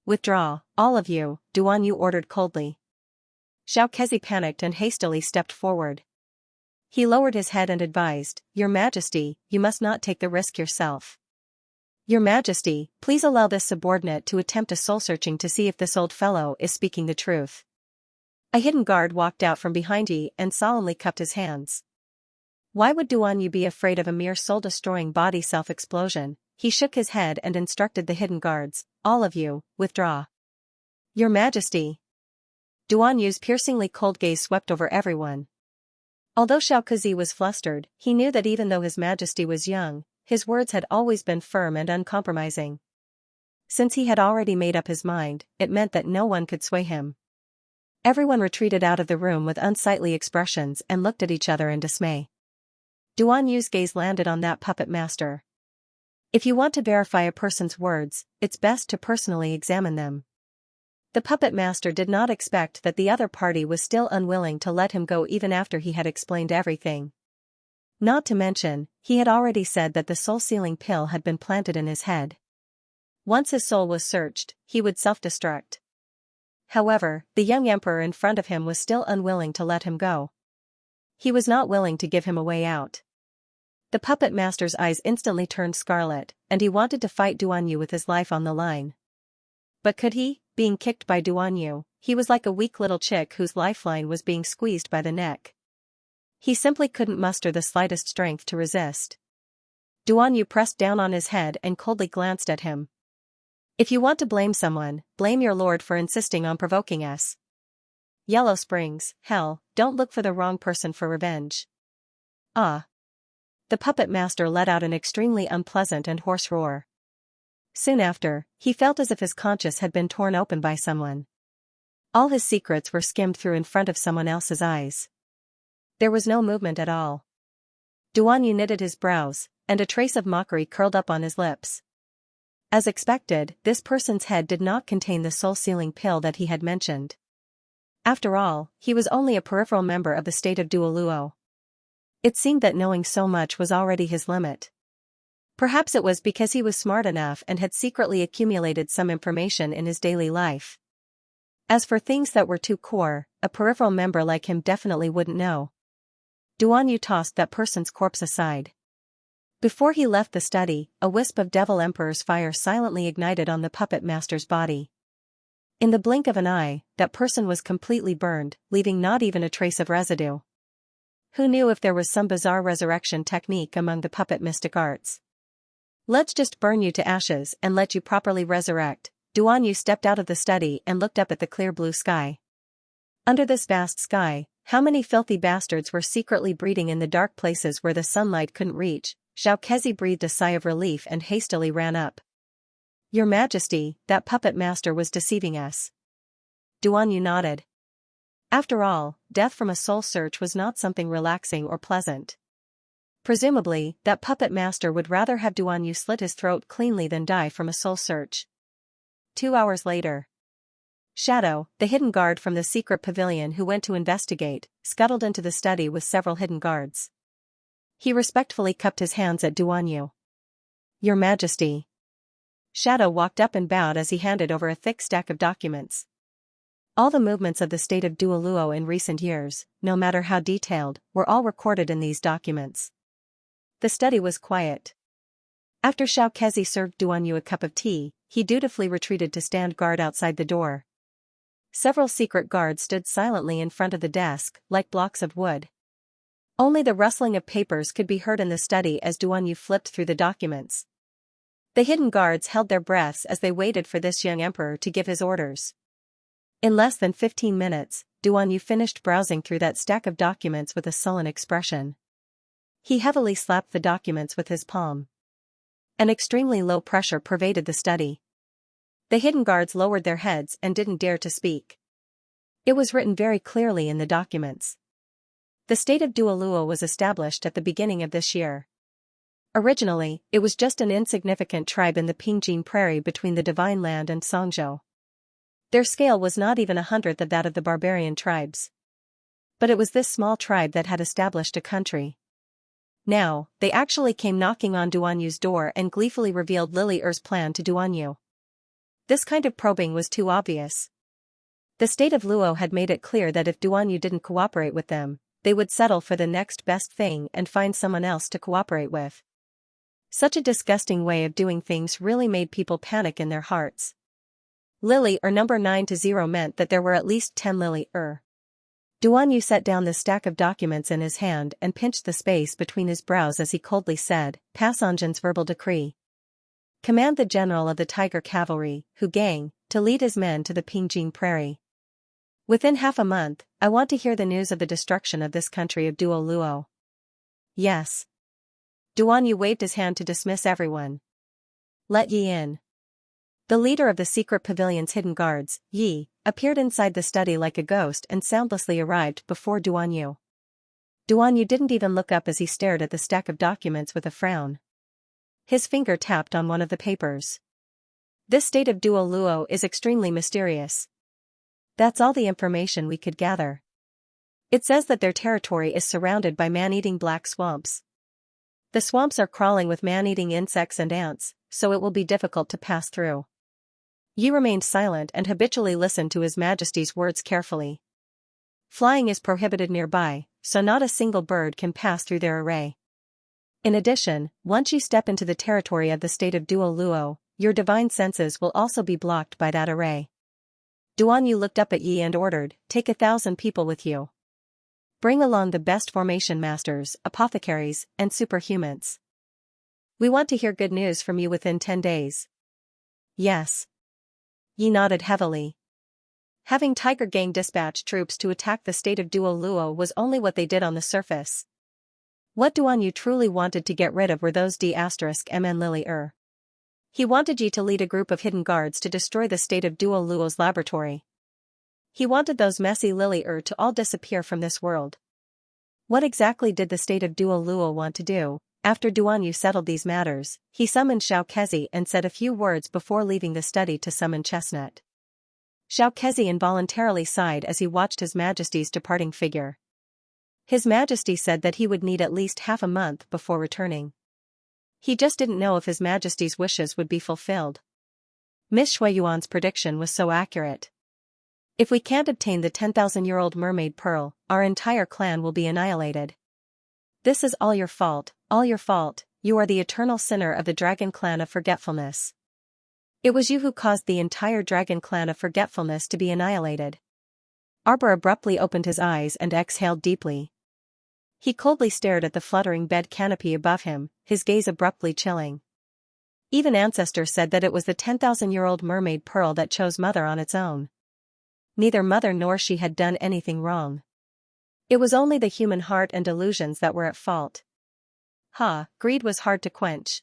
"Withdraw, all of you," Duan Yu ordered coldly. Xianxia panicked and hastily stepped forward. He lowered his head and advised, "Your Majesty, you must not take the risk yourself. Your Majesty, please allow this subordinate to attempt a soul-searching to see if this old fellow is speaking the truth." A hidden guard walked out from behind Yi and solemnly cupped his hands. Why would Duan Yu be afraid of a mere soul-destroying body self-explosion? He shook his head and instructed the hidden guards, "All of you, withdraw." "Your Majesty." Duan Yu's piercingly cold gaze swept over everyone. Although Xiaokuzi was flustered, he knew that even though His Majesty was young, his words had always been firm and uncompromising. Since he had already made up his mind, it meant that no one could sway him. Everyone retreated out of the room with unsightly expressions and looked at each other in dismay. Duan Yu's gaze landed on that puppet master. If you want to verify a person's words, it's best to personally examine them. The puppet master did not expect that the other party was still unwilling to let him go even after he had explained everything. Not to mention, he had already said that the soul-sealing pill had been planted in his head. Once his soul was searched, he would self-destruct. However, the young emperor in front of him was still unwilling to let him go. He was not willing to give him a way out. The puppet master's eyes instantly turned scarlet, and he wanted to fight Duan Yu with his life on the line. But could he? Being kicked by Duan Yu, he was like a weak little chick whose lifeline was being squeezed by the neck. He simply couldn't muster the slightest strength to resist. Duan Yu pressed down on his head and coldly glanced at him. "If you want to blame someone, blame your lord for insisting on provoking us. Yellow Springs, hell, don't look for the wrong person for revenge." "Ah." The puppet master let out an extremely unpleasant and hoarse roar. Soon after, he felt as if his conscience had been torn open by someone. All his secrets were skimmed through in front of someone else's eyes. There was no movement at all. Duan Yu knitted his brows, and a trace of mockery curled up on his lips. As expected, this person's head did not contain the soul-sealing pill that he had mentioned. After all, he was only a peripheral member of the state of Duoluo. It seemed that knowing so much was already his limit. Perhaps it was because he was smart enough and had secretly accumulated some information in his daily life. As for things that were too core, a peripheral member like him definitely wouldn't know. Duan Yu tossed that person's corpse aside. Before he left the study, a wisp of Devil Emperor's fire silently ignited on the puppet master's body. In the blink of an eye, that person was completely burned, leaving not even a trace of residue. Who knew if there was some bizarre resurrection technique among the puppet mystic arts? Let's just burn you to ashes and let you properly resurrect. Duan Yu stepped out of the study and looked up at the clear blue sky. Under this vast sky, how many filthy bastards were secretly breeding in the dark places where the sunlight couldn't reach? Xianxia breathed a sigh of relief and hastily ran up. Your Majesty, that puppet master was deceiving us. Duan Yu nodded. After all, death from a soul search was not something relaxing or pleasant. Presumably, that puppet master would rather have Duan Yu slit his throat cleanly than die from a soul search. 2 hours later. Shadow, the hidden guard from the secret pavilion who went to investigate, scuttled into the study with several hidden guards. He respectfully cupped his hands at Duan Yu. Your Majesty. Shadow walked up and bowed as he handed over a thick stack of documents. All the movements of the state of Duoluo in recent years, no matter how detailed, were all recorded in these documents. The study was quiet. After Xianxia served Duan Yu a cup of tea, he dutifully retreated to stand guard outside the door. Several secret guards stood silently in front of the desk, like blocks of wood. Only the rustling of papers could be heard in the study as Duan Yu flipped through the documents. The hidden guards held their breaths as they waited for this young emperor to give his orders. In less than 15 minutes, Duan Yu finished browsing through that stack of documents with a sullen expression. He heavily slapped the documents with his palm. An extremely low pressure pervaded the study. The hidden guards lowered their heads and didn't dare to speak. It was written very clearly in the documents. The state of Duoluo was established at the beginning of this year. Originally, it was just an insignificant tribe in the Pingjin Prairie between the Divine Land and Songzhou. Their scale was not even 1/100th of that of the barbarian tribes. But it was this small tribe that had established a country. Now, they actually came knocking on Duan Yu's door and gleefully revealed Lily Er's plan to Duan Yu. This kind of probing was too obvious. The state of Luo had made it clear that if Duan Yu didn't cooperate with them, they would settle for the next best thing and find someone else to cooperate with. Such a disgusting way of doing things really made people panic in their hearts. Lily number 9-0 meant that there were at least 10 Lily Duan Yu set down the stack of documents in his hand and pinched the space between his brows as he coldly said, Pass Anjan's verbal decree. Command the general of the Tiger Cavalry, Hu Gang, to lead his men to the Pingjin Prairie. Within half a month, I want to hear the news of the destruction of this country of Duoluo. Yes. Duan Yu waved his hand to dismiss everyone. Let Yi in. The leader of the secret pavilion's hidden guards, Yi, appeared inside the study like a ghost and soundlessly arrived before Duan Yu. Duan Yu didn't even look up as he stared at the stack of documents with a frown. His finger tapped on one of the papers. This state of Duoluo is extremely mysterious. That's all the information we could gather. It says that their territory is surrounded by man-eating black swamps. The swamps are crawling with man-eating insects and ants, so it will be difficult to pass through. Yi remained silent and habitually listened to His Majesty's words carefully. Flying is prohibited nearby, so not a single bird can pass through their array. In addition, once you step into the territory of the state of Duoluo, your divine senses will also be blocked by that array. Duan Yu looked up at Yi and ordered, Take 1,000 people with you. Bring along the best formation masters, apothecaries, and superhumans. We want to hear good news from you within 10 days. Yes. Yi nodded heavily. Having Tiger Gang dispatch troops to attack the state of Duoluo was only what they did on the surface. What Duan Yu truly wanted to get rid of were those D*MN Lily He wanted Yi to lead a group of hidden guards to destroy the state of Duoluo's laboratory. He wanted those messy Lily to all disappear from this world. What exactly did the state of Duoluo want to do? After Duan Yu settled these matters, he summoned Xianxia and said a few words before leaving the study to summon Chestnut. Xianxia involuntarily sighed as he watched His Majesty's departing figure. His Majesty said that he would need at least half a month before returning. He just didn't know if His Majesty's wishes would be fulfilled. Miss Shuiyuan's prediction was so accurate. If we can't obtain the 10,000-year-old mermaid pearl, our entire clan will be annihilated. This is all your fault, you are the eternal sinner of the Dragon Clan of Forgetfulness. It was you who caused the entire Dragon Clan of Forgetfulness to be annihilated. Arbor abruptly opened his eyes and exhaled deeply. He coldly stared at the fluttering bed canopy above him, his gaze abruptly chilling. Even ancestors said that it was the 10,000-year-old mermaid pearl that chose Mother on its own. Neither Mother nor she had done anything wrong. It was only the human heart and delusions that were at fault. Greed was hard to quench.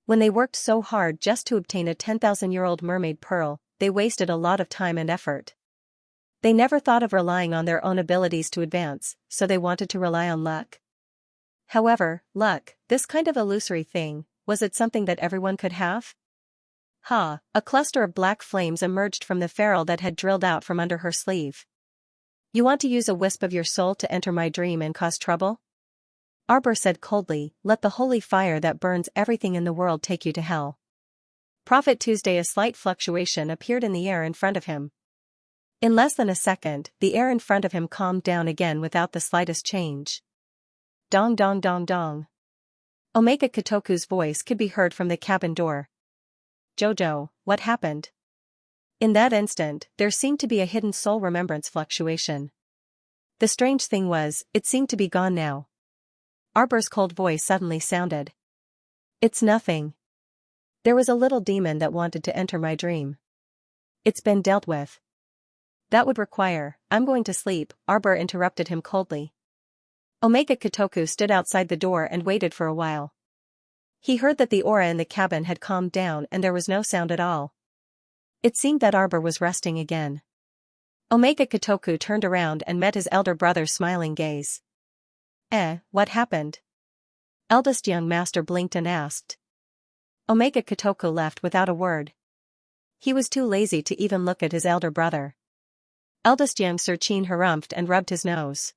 When they worked so hard just to obtain a 10,000-year-old mermaid pearl, they wasted a lot of time and effort. They never thought of relying on their own abilities to advance, so they wanted to rely on luck. However, luck, this kind of illusory thing, was it something that everyone could have? A cluster of black flames emerged from the ferrule that had drilled out from under her sleeve. You want to use a wisp of your soul to enter my dream and cause trouble? Arbor said coldly, let the holy fire that burns everything in the world take you to hell. Prophet Tuesday. A slight fluctuation appeared in the air in front of him. In less than a second, the air in front of him calmed down again without the slightest change. Dong dong dong dong. Omega Kotoku's voice could be heard from the cabin door. Jojo, what happened? In that instant, there seemed to be a hidden soul remembrance fluctuation. The strange thing was, it seemed to be gone now. Arbor's cold voice suddenly sounded. It's nothing. There was a little demon that wanted to enter my dream. It's been dealt with. That would require, I'm going to sleep, Arbor interrupted him coldly. Omega Kotoku stood outside the door and waited for a while. He heard that the aura in the cabin had calmed down and there was no sound at all. It seemed that Arbor was resting again. Omega Kotoku turned around and met his elder brother's smiling gaze. What happened? Eldest young master blinked and asked. Omega Kotoku left without a word. He was too lazy to even look at his elder brother. Eldest young Xianxia harumphed and rubbed his nose.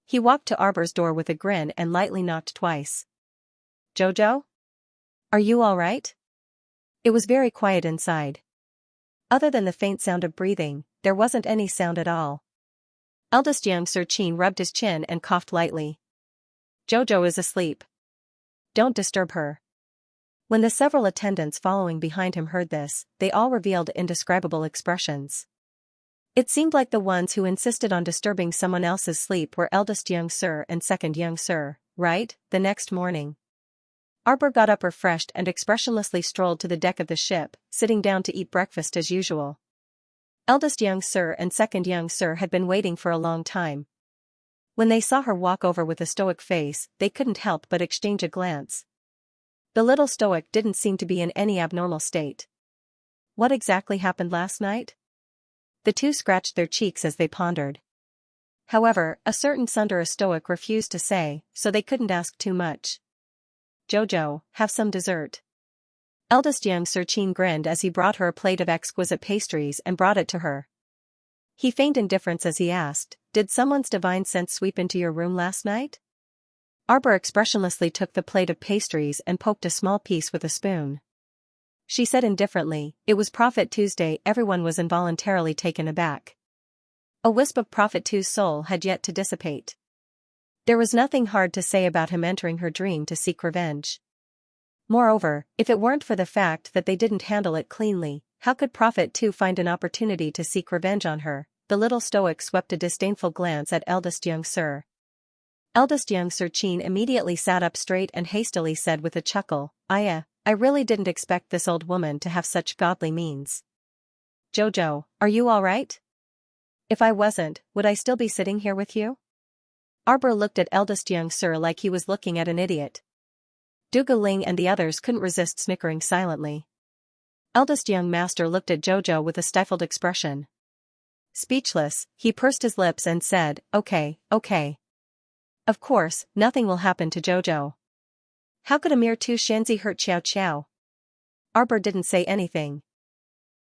He walked to Arbor's door with a grin and lightly knocked twice. Jojo? Are you all right? It was very quiet inside. Other than the faint sound of breathing, there wasn't any sound at all. Eldest young Xianxia rubbed his chin and coughed lightly. Jojo is asleep. Don't disturb her. When the several attendants following behind him heard this, they all revealed indescribable expressions. It seemed like the ones who insisted on disturbing someone else's sleep were eldest young Sir and second young Sir, right? The next morning, Arbor got up refreshed and expressionlessly strolled to the deck of the ship, sitting down to eat breakfast as usual. Eldest young Sir and second young Sir had been waiting for a long time. When they saw her walk over with a stoic face, they couldn't help but exchange a glance. The little stoic didn't seem to be in any abnormal state. What exactly happened last night? The two scratched their cheeks as they pondered. However, a certain Sundara stoic refused to say, so they couldn't ask too much. Jojo, have some dessert. Eldest young Xianxia grinned as he brought her a plate of exquisite pastries and brought it to her. He feigned indifference as he asked, did someone's divine sense sweep into your room last night? Arbor expressionlessly took the plate of pastries and poked a small piece with a spoon. She said indifferently, it was Prophet Tuesday. Everyone was involuntarily taken aback. A wisp of Prophet Tu's soul had yet to dissipate. There was nothing hard to say about him entering her dream to seek revenge. Moreover, if it weren't for the fact that they didn't handle it cleanly, how could Prophet Tu find an opportunity to seek revenge on her? The little stoic swept a disdainful glance at eldest young Sir. Eldest young Xianxia immediately sat up straight and hastily said with a chuckle, I really didn't expect this old woman to have such godly means. Jojo, are you all right? If I wasn't, would I still be sitting here with you? Arbor looked at eldest young Sir like he was looking at an idiot. Duga Ling and the others couldn't resist snickering silently. Eldest young master looked at Jojo with a stifled expression. Speechless, he pursed his lips and said, okay. Of course, nothing will happen to Jojo. How could a mere two shenzi hurt Xiao Xiao? Arbor didn't say anything.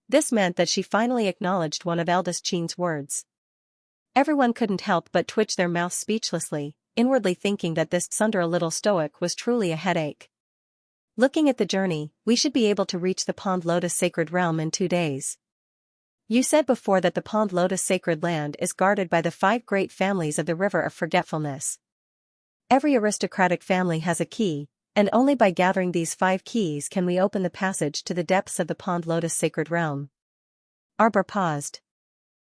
This meant that she finally acknowledged one of eldest Qin's words. Everyone couldn't help but twitch their mouths speechlessly, inwardly thinking that this tsundere little stoic was truly a headache. Looking at the journey, we should be able to reach the Pond Lotus Sacred Realm in 2 days. You said before that the Pond Lotus Sacred Land is guarded by the 5 great families of the River of Forgetfulness. Every aristocratic family has a key, and only by gathering these 5 keys can we open the passage to the depths of the Pond Lotus Sacred Realm. Arbor paused.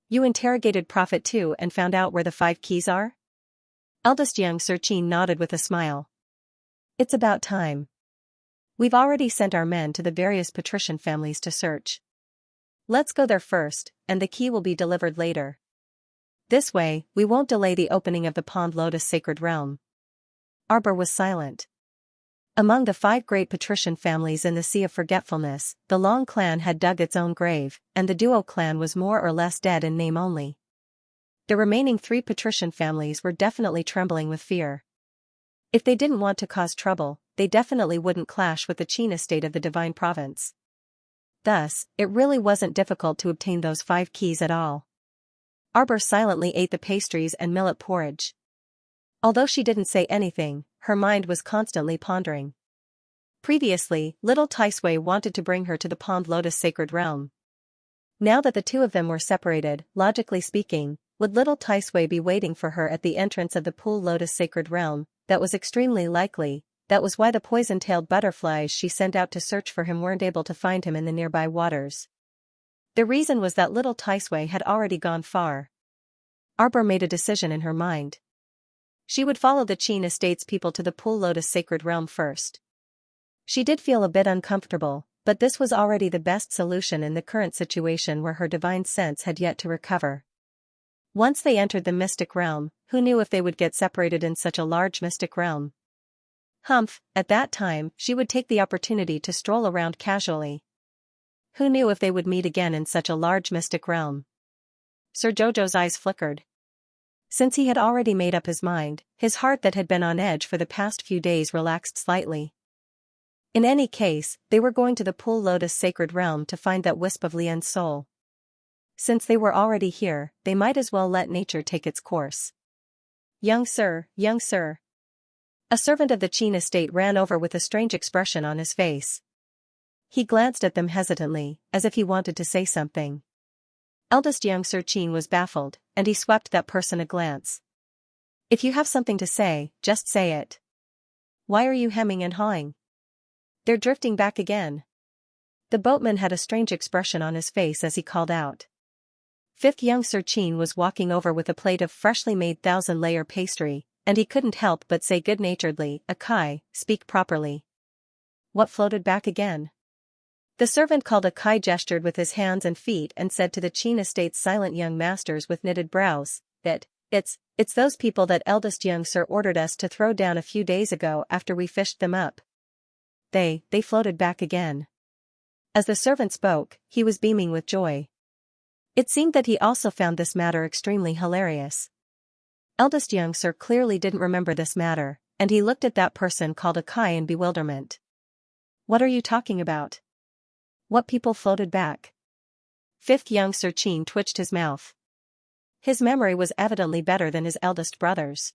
You interrogated Prophet Tu and found out where the 5 keys are? Eldest young Xianxia nodded with a smile. It's about time. We've already sent our men to the various patrician families to search. Let's go there first, and the key will be delivered later. This way, we won't delay the opening of the Pond Lotus Sacred Realm. Arbor was silent. Among the 5 great patrician families in the Sea of Forgetfulness, the Long clan had dug its own grave, and the Duo clan was more or less dead in name only. The remaining 3 patrician families were definitely trembling with fear. If they didn't want to cause trouble, they definitely wouldn't clash with the Qin estate of the Divine Province. Thus, it really wasn't difficult to obtain those 5 keys at all. Arbor silently ate the pastries and millet porridge. Although she didn't say anything, her mind was constantly pondering. Previously, little Taisui wanted to bring her to the Pond Lotus Sacred Realm. Now that the 2 of them were separated, logically speaking, would little Taisui be waiting for her at the entrance of the Pool Lotus Sacred Realm? That was extremely likely. That was why the poison-tailed butterflies she sent out to search for him weren't able to find him in the nearby waters. The reason was that little Taisui had already gone far. Arbor made a decision in her mind. She would follow the Qin estate's people to the Pool Lotus Sacred Realm first. She did feel a bit uncomfortable, but this was already the best solution in the current situation where her divine sense had yet to recover. Once they entered the mystic realm, who knew if they would get separated in such a large mystic realm? Humph, at that time, she would take the opportunity to stroll around casually. Who knew if they would meet again in such a large mystic realm? Sir Jojo's eyes flickered. Since he had already made up his mind, his heart that had been on edge for the past few days relaxed slightly. In any case, they were going to the Pool Lotus Sacred Realm to find that wisp of Lian's soul. Since they were already here, they might as well let nature take its course. Young sir, young sir. A servant of the Qin estate ran over with a strange expression on his face. He glanced at them hesitantly, as if he wanted to say something. Eldest young Sir Qin was baffled, and he swept that person a glance. If you have something to say, just say it. Why are you hemming and hawing? They're drifting back again. The boatman had a strange expression on his face as he called out. 5th young Sir Qin was walking over with a plate of freshly made 1,000-layer pastry, and he couldn't help but say good-naturedly, Akai, speak properly. What floated back again? The servant called Akai gestured with his hands and feet and said to the Qin estate's silent young masters with knitted brows, that, it's those people that eldest young sir ordered us to throw down a few days ago after we fished them up. They floated back again. As the servant spoke, he was beaming with joy. It seemed that he also found this matter extremely hilarious. Eldest young sir clearly didn't remember this matter, and he looked at that person called Akai in bewilderment. What are you talking about? What people floated back? 5th young Sir Qin twitched his mouth. His memory was evidently better than his eldest brother's.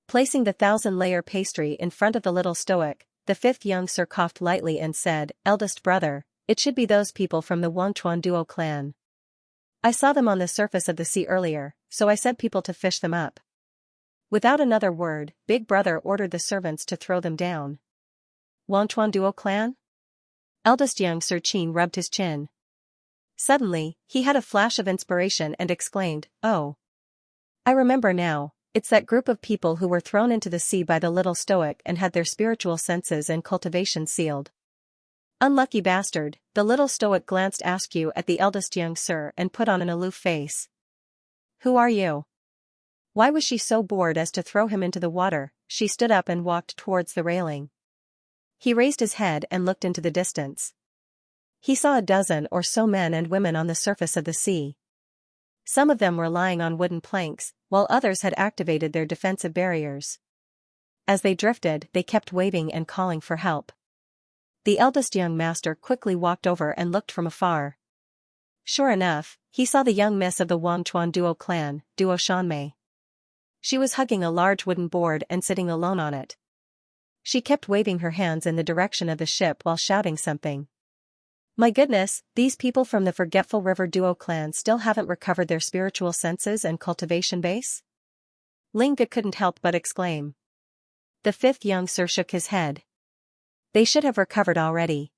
Placing the 1,000-layer pastry in front of the little stoic, the 5th young sir coughed lightly and said, Eldest brother, it should be those people from the Wangchuan Duo clan. I saw them on the surface of the sea earlier, so I sent people to fish them up. Without another word, Big Brother ordered the servants to throw them down. Wangchuan Duo clan? Eldest young Sir Qin rubbed his chin. Suddenly, he had a flash of inspiration and exclaimed, Oh! I remember now, it's that group of people who were thrown into the sea by the little stoic and had their spiritual senses and cultivation sealed. Unlucky bastard, the little stoic glanced askew at the eldest young sir and put on an aloof face. Who are you? Why was she so bored as to throw him into the water? She stood up and walked towards the railing. He raised his head and looked into the distance. He saw a dozen or so men and women on the surface of the sea. Some of them were lying on wooden planks, while others had activated their defensive barriers. As they drifted, they kept waving and calling for help. The eldest young master quickly walked over and looked from afar. Sure enough, he saw the young miss of the Wangchuan Duo clan, Duo Shanmei. She was hugging a large wooden board and sitting alone on it. She kept waving her hands in the direction of the ship while shouting something. My goodness, these people from the Forgetful River Duo clan still haven't recovered their spiritual senses and cultivation base? Linga couldn't help but exclaim. The 5th young sir shook his head. They should have recovered already.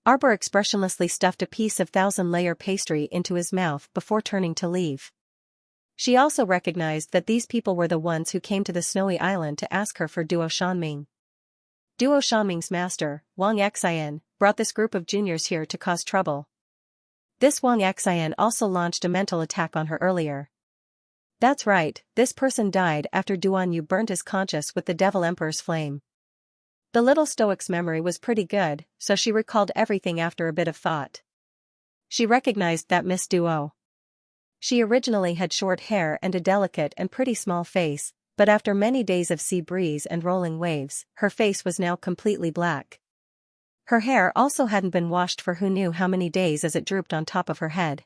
Arbor expressionlessly stuffed a piece of 1,000-layer pastry into his mouth before turning to leave. She also recognized that these people were the ones who came to the snowy island to ask her for Duo Shanming. Duo Shanming's master, Wang Xian, brought this group of juniors here to cause trouble. This Wang Xian also launched a mental attack on her earlier. That's right, this person died after Duan Yu burnt his conscience with the Devil Emperor's flame. The little stoic's memory was pretty good, so she recalled everything after a bit of thought. She recognized that Miss Duo. She originally had short hair and a delicate and pretty small face, but after many days of sea breeze and rolling waves, her face was now completely black. Her hair also hadn't been washed for who knew how many days as it drooped on top of her head.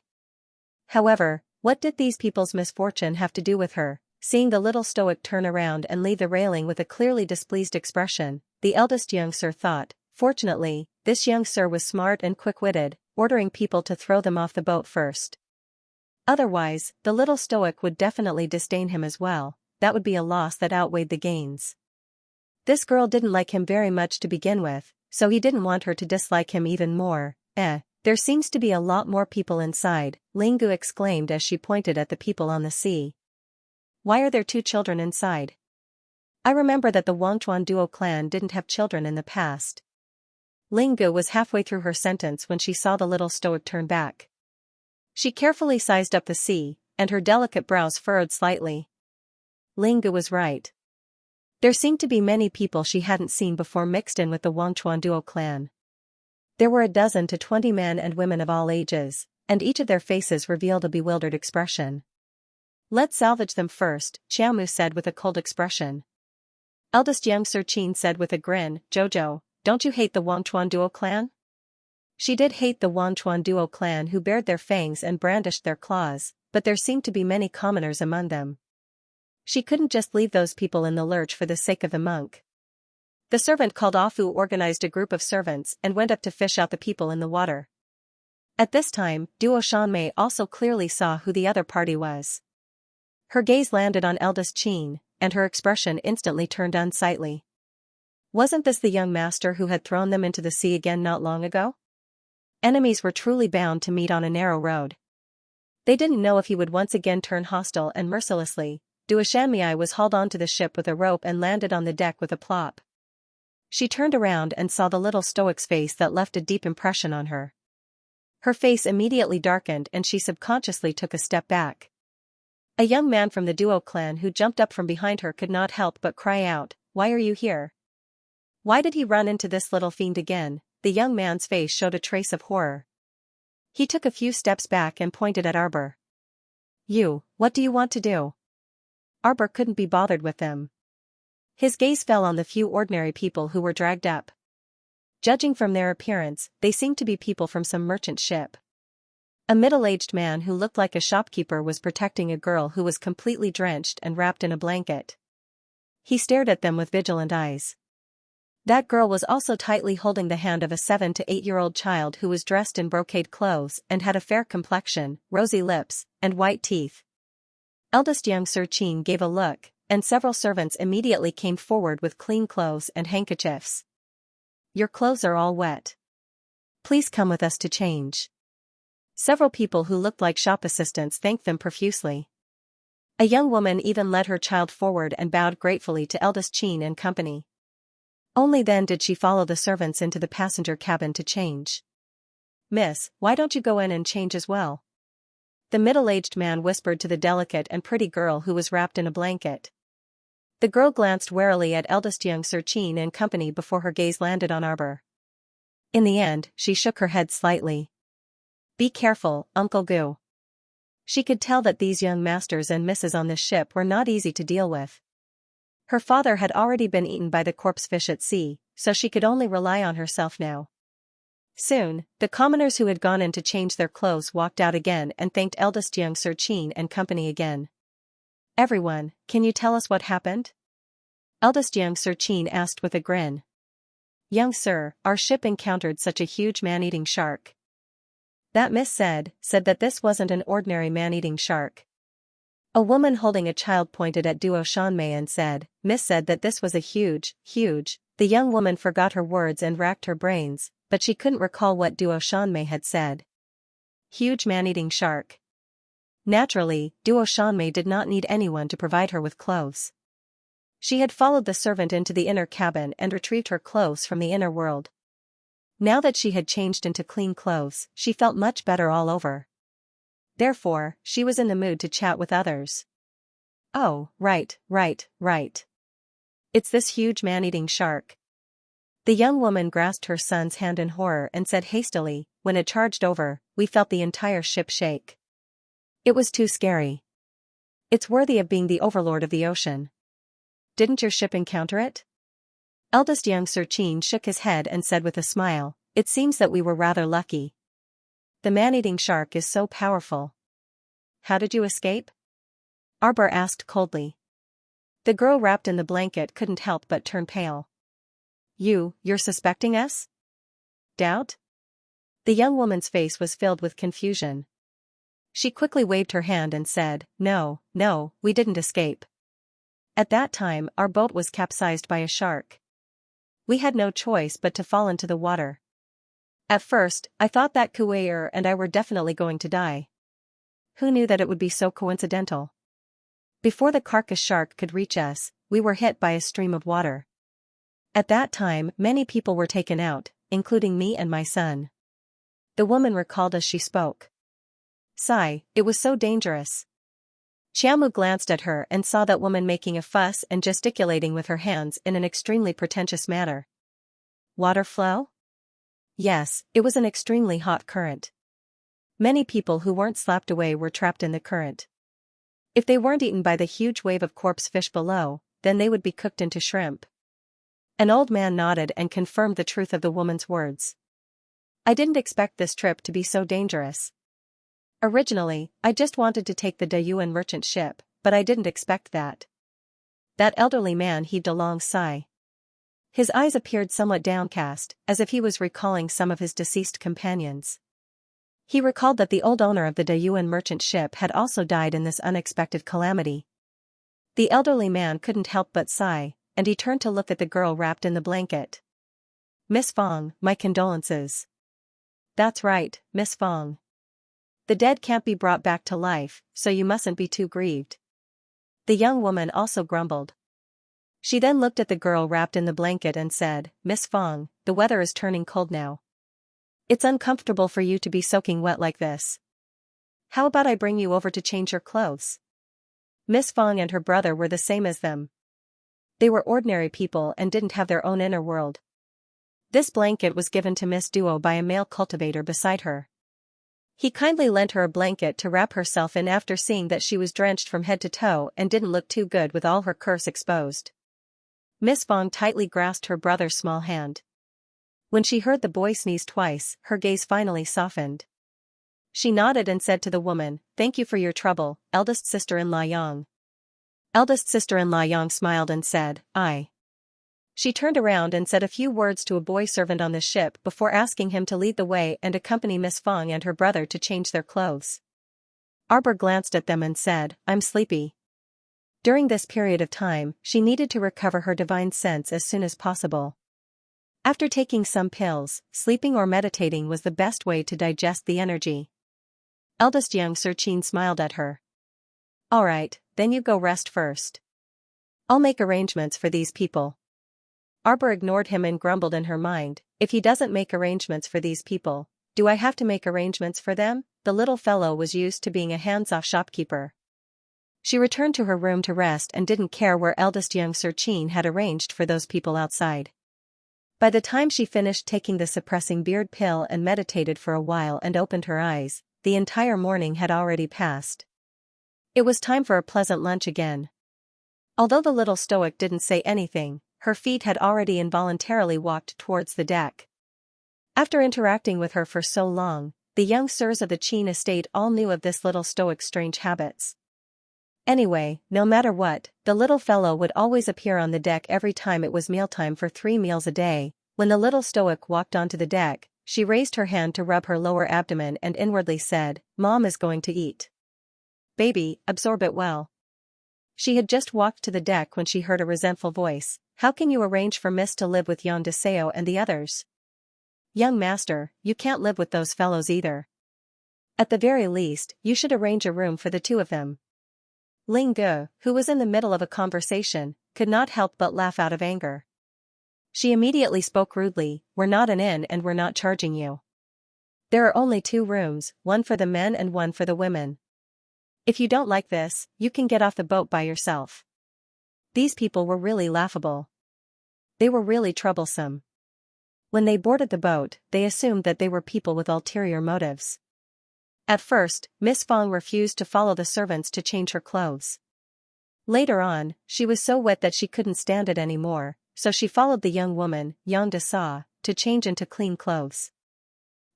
However, what did these people's misfortune have to do with her? Seeing the little stoic turn around and leave the railing with a clearly displeased expression, the eldest young sir thought. Fortunately, this young sir was smart and quick-witted, ordering people to throw them off the boat first. Otherwise, the little stoic would definitely disdain him as well. That would be a loss that outweighed the gains. This girl didn't like him very much to begin with, so he didn't want her to dislike him even more. There seems to be a lot more people inside, Lingu exclaimed as she pointed at the people on the sea. Why are there 2 children inside? I remember that the Wangchuan Duo clan didn't have children in the past. Lingu was halfway through her sentence when she saw the little stoic turn back. She carefully sized up the sea, and her delicate brows furrowed slightly. Lingu was right. There seemed to be many people she hadn't seen before mixed in with the Wangchuan Duo clan. There were 12 to 20 men and women of all ages, and each of their faces revealed a bewildered expression. Let's salvage them first, Xiaomu said with a cold expression. Eldest young Sir Qin said with a grin, Jojo, don't you hate the Wangchuan Duo clan? She did hate the Wangchuan Duo clan who bared their fangs and brandished their claws, but there seemed to be many commoners among them. She couldn't just leave those people in the lurch for the sake of the monk. The servant called Afu organized a group of servants and went up to fish out the people in the water. At this time, Duo Shanmei also clearly saw who the other party was. Her gaze landed on eldest Qin, and her expression instantly turned unsightly. Wasn't this the young master who had thrown them into the sea again not long ago? Enemies were truly bound to meet on a narrow road. They didn't know if he would once again turn hostile and mercilessly. Duo Shanmei was hauled onto the ship with a rope and landed on the deck with a plop. She turned around and saw the little stoic's face that left a deep impression on her. Her face immediately darkened and she subconsciously took a step back. A young man from the Duo clan who jumped up from behind her could not help but cry out, "Why are you here? Why did he run into this little fiend again?" The young man's face showed a trace of horror. He took a few steps back and pointed at Arbor. "You, what do you want to do?" Arbor couldn't be bothered with them. His gaze fell on the few ordinary people who were dragged up. Judging from their appearance, they seemed to be people from some merchant ship. A middle-aged man who looked like a shopkeeper was protecting a girl who was completely drenched and wrapped in a blanket. He stared at them with vigilant eyes. That girl was also tightly holding the hand of a 7 to 8-year-old child who was dressed in brocade clothes and had a fair complexion, rosy lips, and white teeth. Eldest young Sir Qin gave a look, and several servants immediately came forward with clean clothes and handkerchiefs. "Your clothes are all wet. Please come with us to change." Several people who looked like shop assistants thanked them profusely. A young woman even led her child forward and bowed gratefully to eldest Qin and company. Only then did she follow the servants into the passenger cabin to change. "Miss, why don't you go in and change as well?" The middle-aged man whispered to the delicate and pretty girl who was wrapped in a blanket. The girl glanced warily at eldest young Sir Qin and company before her gaze landed on Arbor. In the end, she shook her head slightly. "Be careful, Uncle Gu." She could tell that these young masters and misses on this ship were not easy to deal with. Her father had already been eaten by the corpse fish at sea, so she could only rely on herself now. Soon, the commoners who had gone in to change their clothes walked out again and thanked eldest young Sir Qin and company again. "Everyone, can you tell us what happened?" Eldest young Sir Qin asked with a grin. "Young sir, our ship encountered such a huge man-eating shark." That miss said that this wasn't an ordinary man-eating shark. A woman holding a child pointed at Duo Shanmei and said, "Miss said that this was a huge. The young woman forgot her words and racked her brains, but she couldn't recall what Duo Shanmei had said. Huge man-eating shark. Naturally, Duo Shanmei did not need anyone to provide her with clothes. She had followed the servant into the inner cabin and retrieved her clothes from the inner world. Now that she had changed into clean clothes, she felt much better all over. Therefore, she was in the mood to chat with others. Oh, right. It's this huge man-eating shark. The young woman grasped her son's hand in horror and said hastily, when it charged over, we felt the entire ship shake. It was too scary. It's worthy of being the overlord of the ocean. Didn't your ship encounter it? Eldest young Xianxia shook his head and said with a smile, it seems that we were rather lucky. The man-eating shark is so powerful. How did you escape? Arbor asked coldly. The girl wrapped in the blanket couldn't help but turn pale. You're suspecting us? Doubt? The young woman's face was filled with confusion. She quickly waved her hand and said, No, we didn't escape. At that time, our boat was capsized by a shark. We had no choice but to fall into the water. At first, I thought that Kuwair and I were definitely going to die. Who knew that it would be so coincidental? Before the carcass shark could reach us, we were hit by a stream of water. At that time, many people were taken out, including me and my son. The woman recalled as she spoke. Sigh, it was so dangerous. Qiaomu glanced at her and saw that woman making a fuss and gesticulating with her hands in an extremely pretentious manner. Water flow? Yes, it was an extremely hot current. Many people who weren't slapped away were trapped in the current. If they weren't eaten by the huge wave of corpse fish below, then they would be cooked into shrimp. An old man nodded and confirmed the truth of the woman's words. I didn't expect this trip to be so dangerous. Originally, I just wanted to take the Dayuan merchant ship, but I didn't expect that. That elderly man heaved a long sigh. His eyes appeared somewhat downcast, as if he was recalling some of his deceased companions. He recalled that the old owner of the Dayuan merchant ship had also died in this unexpected calamity. The elderly man couldn't help but sigh, and he turned to look at the girl wrapped in the blanket. Miss Fong, my condolences. That's right, Miss Fong. The dead can't be brought back to life, so you mustn't be too grieved. The young woman also grumbled. She then looked at the girl wrapped in the blanket and said, Miss Fong, the weather is turning cold now. It's uncomfortable for you to be soaking wet like this. How about I bring you over to change your clothes? Miss Fong and her brother were the same as them. They were ordinary people and didn't have their own inner world. This blanket was given to Miss Duo by a male cultivator beside her. He kindly lent her a blanket to wrap herself in after seeing that she was drenched from head to toe and didn't look too good with all her curse exposed. Miss Fong tightly grasped her brother's small hand. When she heard the boy sneeze twice, her gaze finally softened. She nodded and said to the woman, Thank you for your trouble, eldest sister-in-law Yang. Eldest sister-in-law Yang smiled and said, I. She turned around and said a few words to a boy servant on the ship before asking him to lead the way and accompany Miss Fong and her brother to change their clothes. Arbor glanced at them and said, I'm sleepy. During this period of time, she needed to recover her divine sense as soon as possible. After taking some pills, sleeping or meditating was the best way to digest the energy. Eldest young Xianxia smiled at her. All right, then you go rest first. I'll make arrangements for these people. Arbor ignored him and grumbled in her mind, if he doesn't make arrangements for these people, do I have to make arrangements for them? The little fellow was used to being a hands-off shopkeeper. She returned to her room to rest and didn't care where eldest young Xianxia had arranged for those people outside. By the time she finished taking the suppressing beard pill and meditated for a while and opened her eyes, the entire morning had already passed. It was time for a pleasant lunch again. Although the little stoic didn't say anything, her feet had already involuntarily walked towards the deck. After interacting with her for so long, the young sirs of the Qin estate all knew of this little stoic's strange habits. Anyway, no matter what, the little fellow would always appear on the deck every time it was mealtime for 3 meals a day. When the little stoic walked onto the deck, she raised her hand to rub her lower abdomen and inwardly said, Mom is going to eat. Baby, absorb it well. She had just walked to the deck when she heard a resentful voice, How can you arrange for Miss to live with Yon Deseo and the others? Young master, you can't live with those fellows either. At the very least, you should arrange a room for the two of them. Ling Ge, who was in the middle of a conversation, could not help but laugh out of anger. She immediately spoke rudely, "We're not an inn and we're not charging you. There are only 2 rooms, one for the men and one for the women. If you don't like this, you can get off the boat by yourself." These people were really laughable. They were really troublesome. When they boarded the boat, they assumed that they were people with ulterior motives. At first, Miss Fong refused to follow the servants to change her clothes. Later on, she was so wet that she couldn't stand it anymore, so she followed the young woman, Xianxia, to change into clean clothes.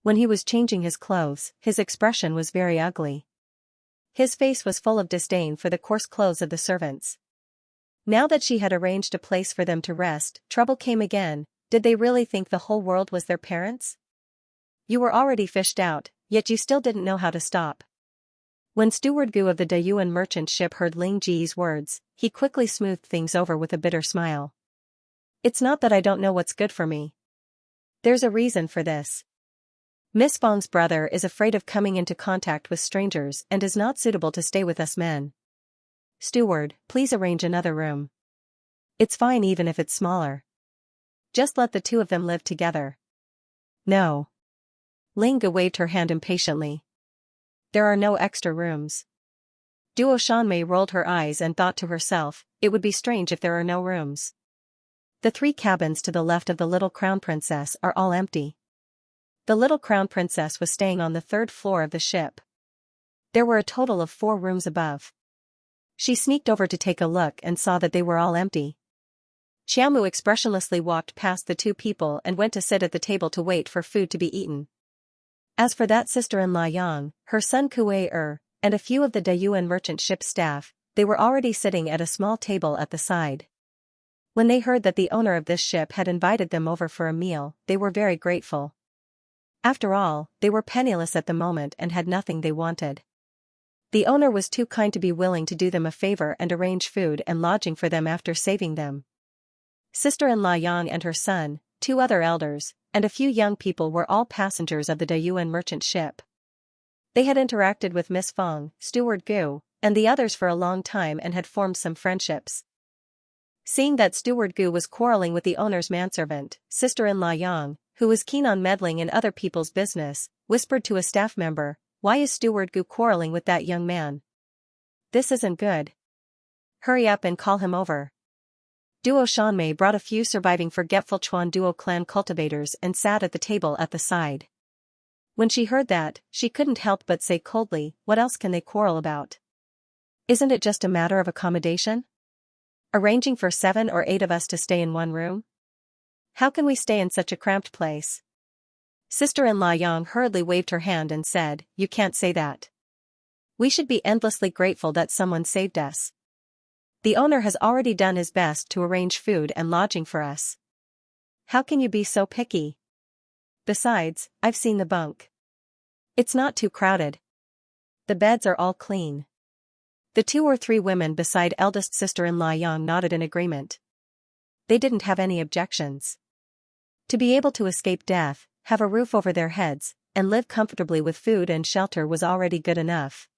When he was changing his clothes, his expression was very ugly. His face was full of disdain for the coarse clothes of the servants. Now that she had arranged a place for them to rest, trouble came again. Did they really think the whole world was their parents? You were already fished out, yet you still didn't know how to stop. When Steward Gu of the Dayuan merchant ship heard Ling Ji's words, he quickly smoothed things over with a bitter smile. "It's not that I don't know what's good for me. There's a reason for this. Miss Fong's brother is afraid of coming into contact with strangers and is not suitable to stay with us men. Steward, please arrange another room. It's fine even if it's smaller. Just let the 2 of them live together." "No." Ling Gu waved her hand impatiently. "There are no extra rooms." Duo Shanmei rolled her eyes and thought to herself, it would be strange if there are no rooms. The 3 cabins to the left of the little crown princess are all empty. The little crown princess was staying on the 3rd floor of the ship. There were a total of 4 rooms above. She sneaked over to take a look and saw that they were all empty. Qiamu expressionlessly walked past the 2 people and went to sit at the table to wait for food to be eaten. As for that sister-in-law Yang, her son Kuei and a few of the Dayuan merchant ship staff, they were already sitting at a small table at the side. When they heard that the owner of this ship had invited them over for a meal, they were very grateful. After all, they were penniless at the moment and had nothing they wanted. The owner was too kind to be willing to do them a favor and arrange food and lodging for them after saving them. Sister-in-law Yang and her son, 2 other elders, and a few young people were all passengers of the Dayuan merchant ship. They had interacted with Miss Fong, Steward Gu, and the others for a long time and had formed some friendships. Seeing that Steward Gu was quarreling with the owner's manservant, sister-in-law Yang, who was keen on meddling in other people's business, whispered to a staff member, "Why is Steward Gu quarreling with that young man? This isn't good. Hurry up and call him over." Duo Shanmei brought a few surviving forgetful Chuan Duo clan cultivators and sat at the table at the side. When she heard that, she couldn't help but say coldly, "What else can they quarrel about? Isn't it just a matter of accommodation? Arranging for 7 or 8 of us to stay in one room? How can we stay in such a cramped place?" Sister-in-law Yang hurriedly waved her hand and said, "You can't say that. We should be endlessly grateful that someone saved us. The owner has already done his best to arrange food and lodging for us. How can you be so picky? Besides, I've seen the bunk. It's not too crowded. The beds are all clean." The 2 or 3 women beside eldest sister-in-law Yang nodded in agreement. They didn't have any objections. To be able to escape death, have a roof over their heads, and live comfortably with food and shelter was already good enough.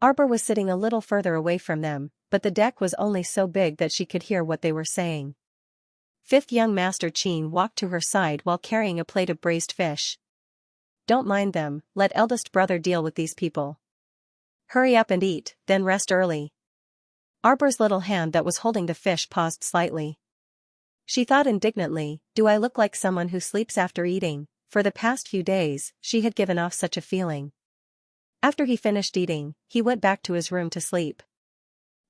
Arbor was sitting a little further away from them, but the deck was only so big that she could hear what they were saying. 5th young Master Qin walked to her side while carrying a plate of braised fish. "Don't mind them, let eldest brother deal with these people. Hurry up and eat, then rest early." Arbor's little hand that was holding the fish paused slightly. She thought indignantly, "Do I look like someone who sleeps after eating?" For the past few days, she had given off such a feeling. After he finished eating, he went back to his room to sleep.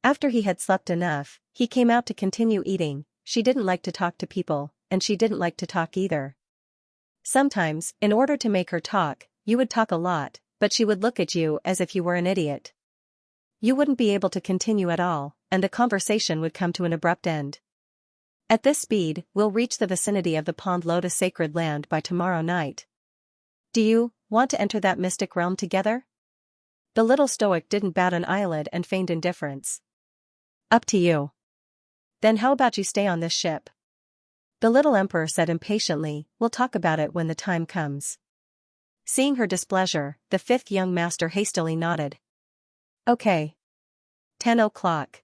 After he had slept enough, he came out to continue eating. She didn't like to talk to people, and she didn't like to talk either. Sometimes, in order to make her talk, you would talk a lot, but she would look at you as if you were an idiot. You wouldn't be able to continue at all, and the conversation would come to an abrupt end. At this speed, we'll reach the vicinity of the Pond Lotus sacred land by tomorrow night. Do you want to enter that mystic realm together? The little stoic didn't bat an eyelid and feigned indifference. Up to you. Then how about you stay on this ship? The little emperor said impatiently, we'll talk about it when the time comes. Seeing her displeasure, the 5th young master hastily nodded. Okay. 10 o'clock.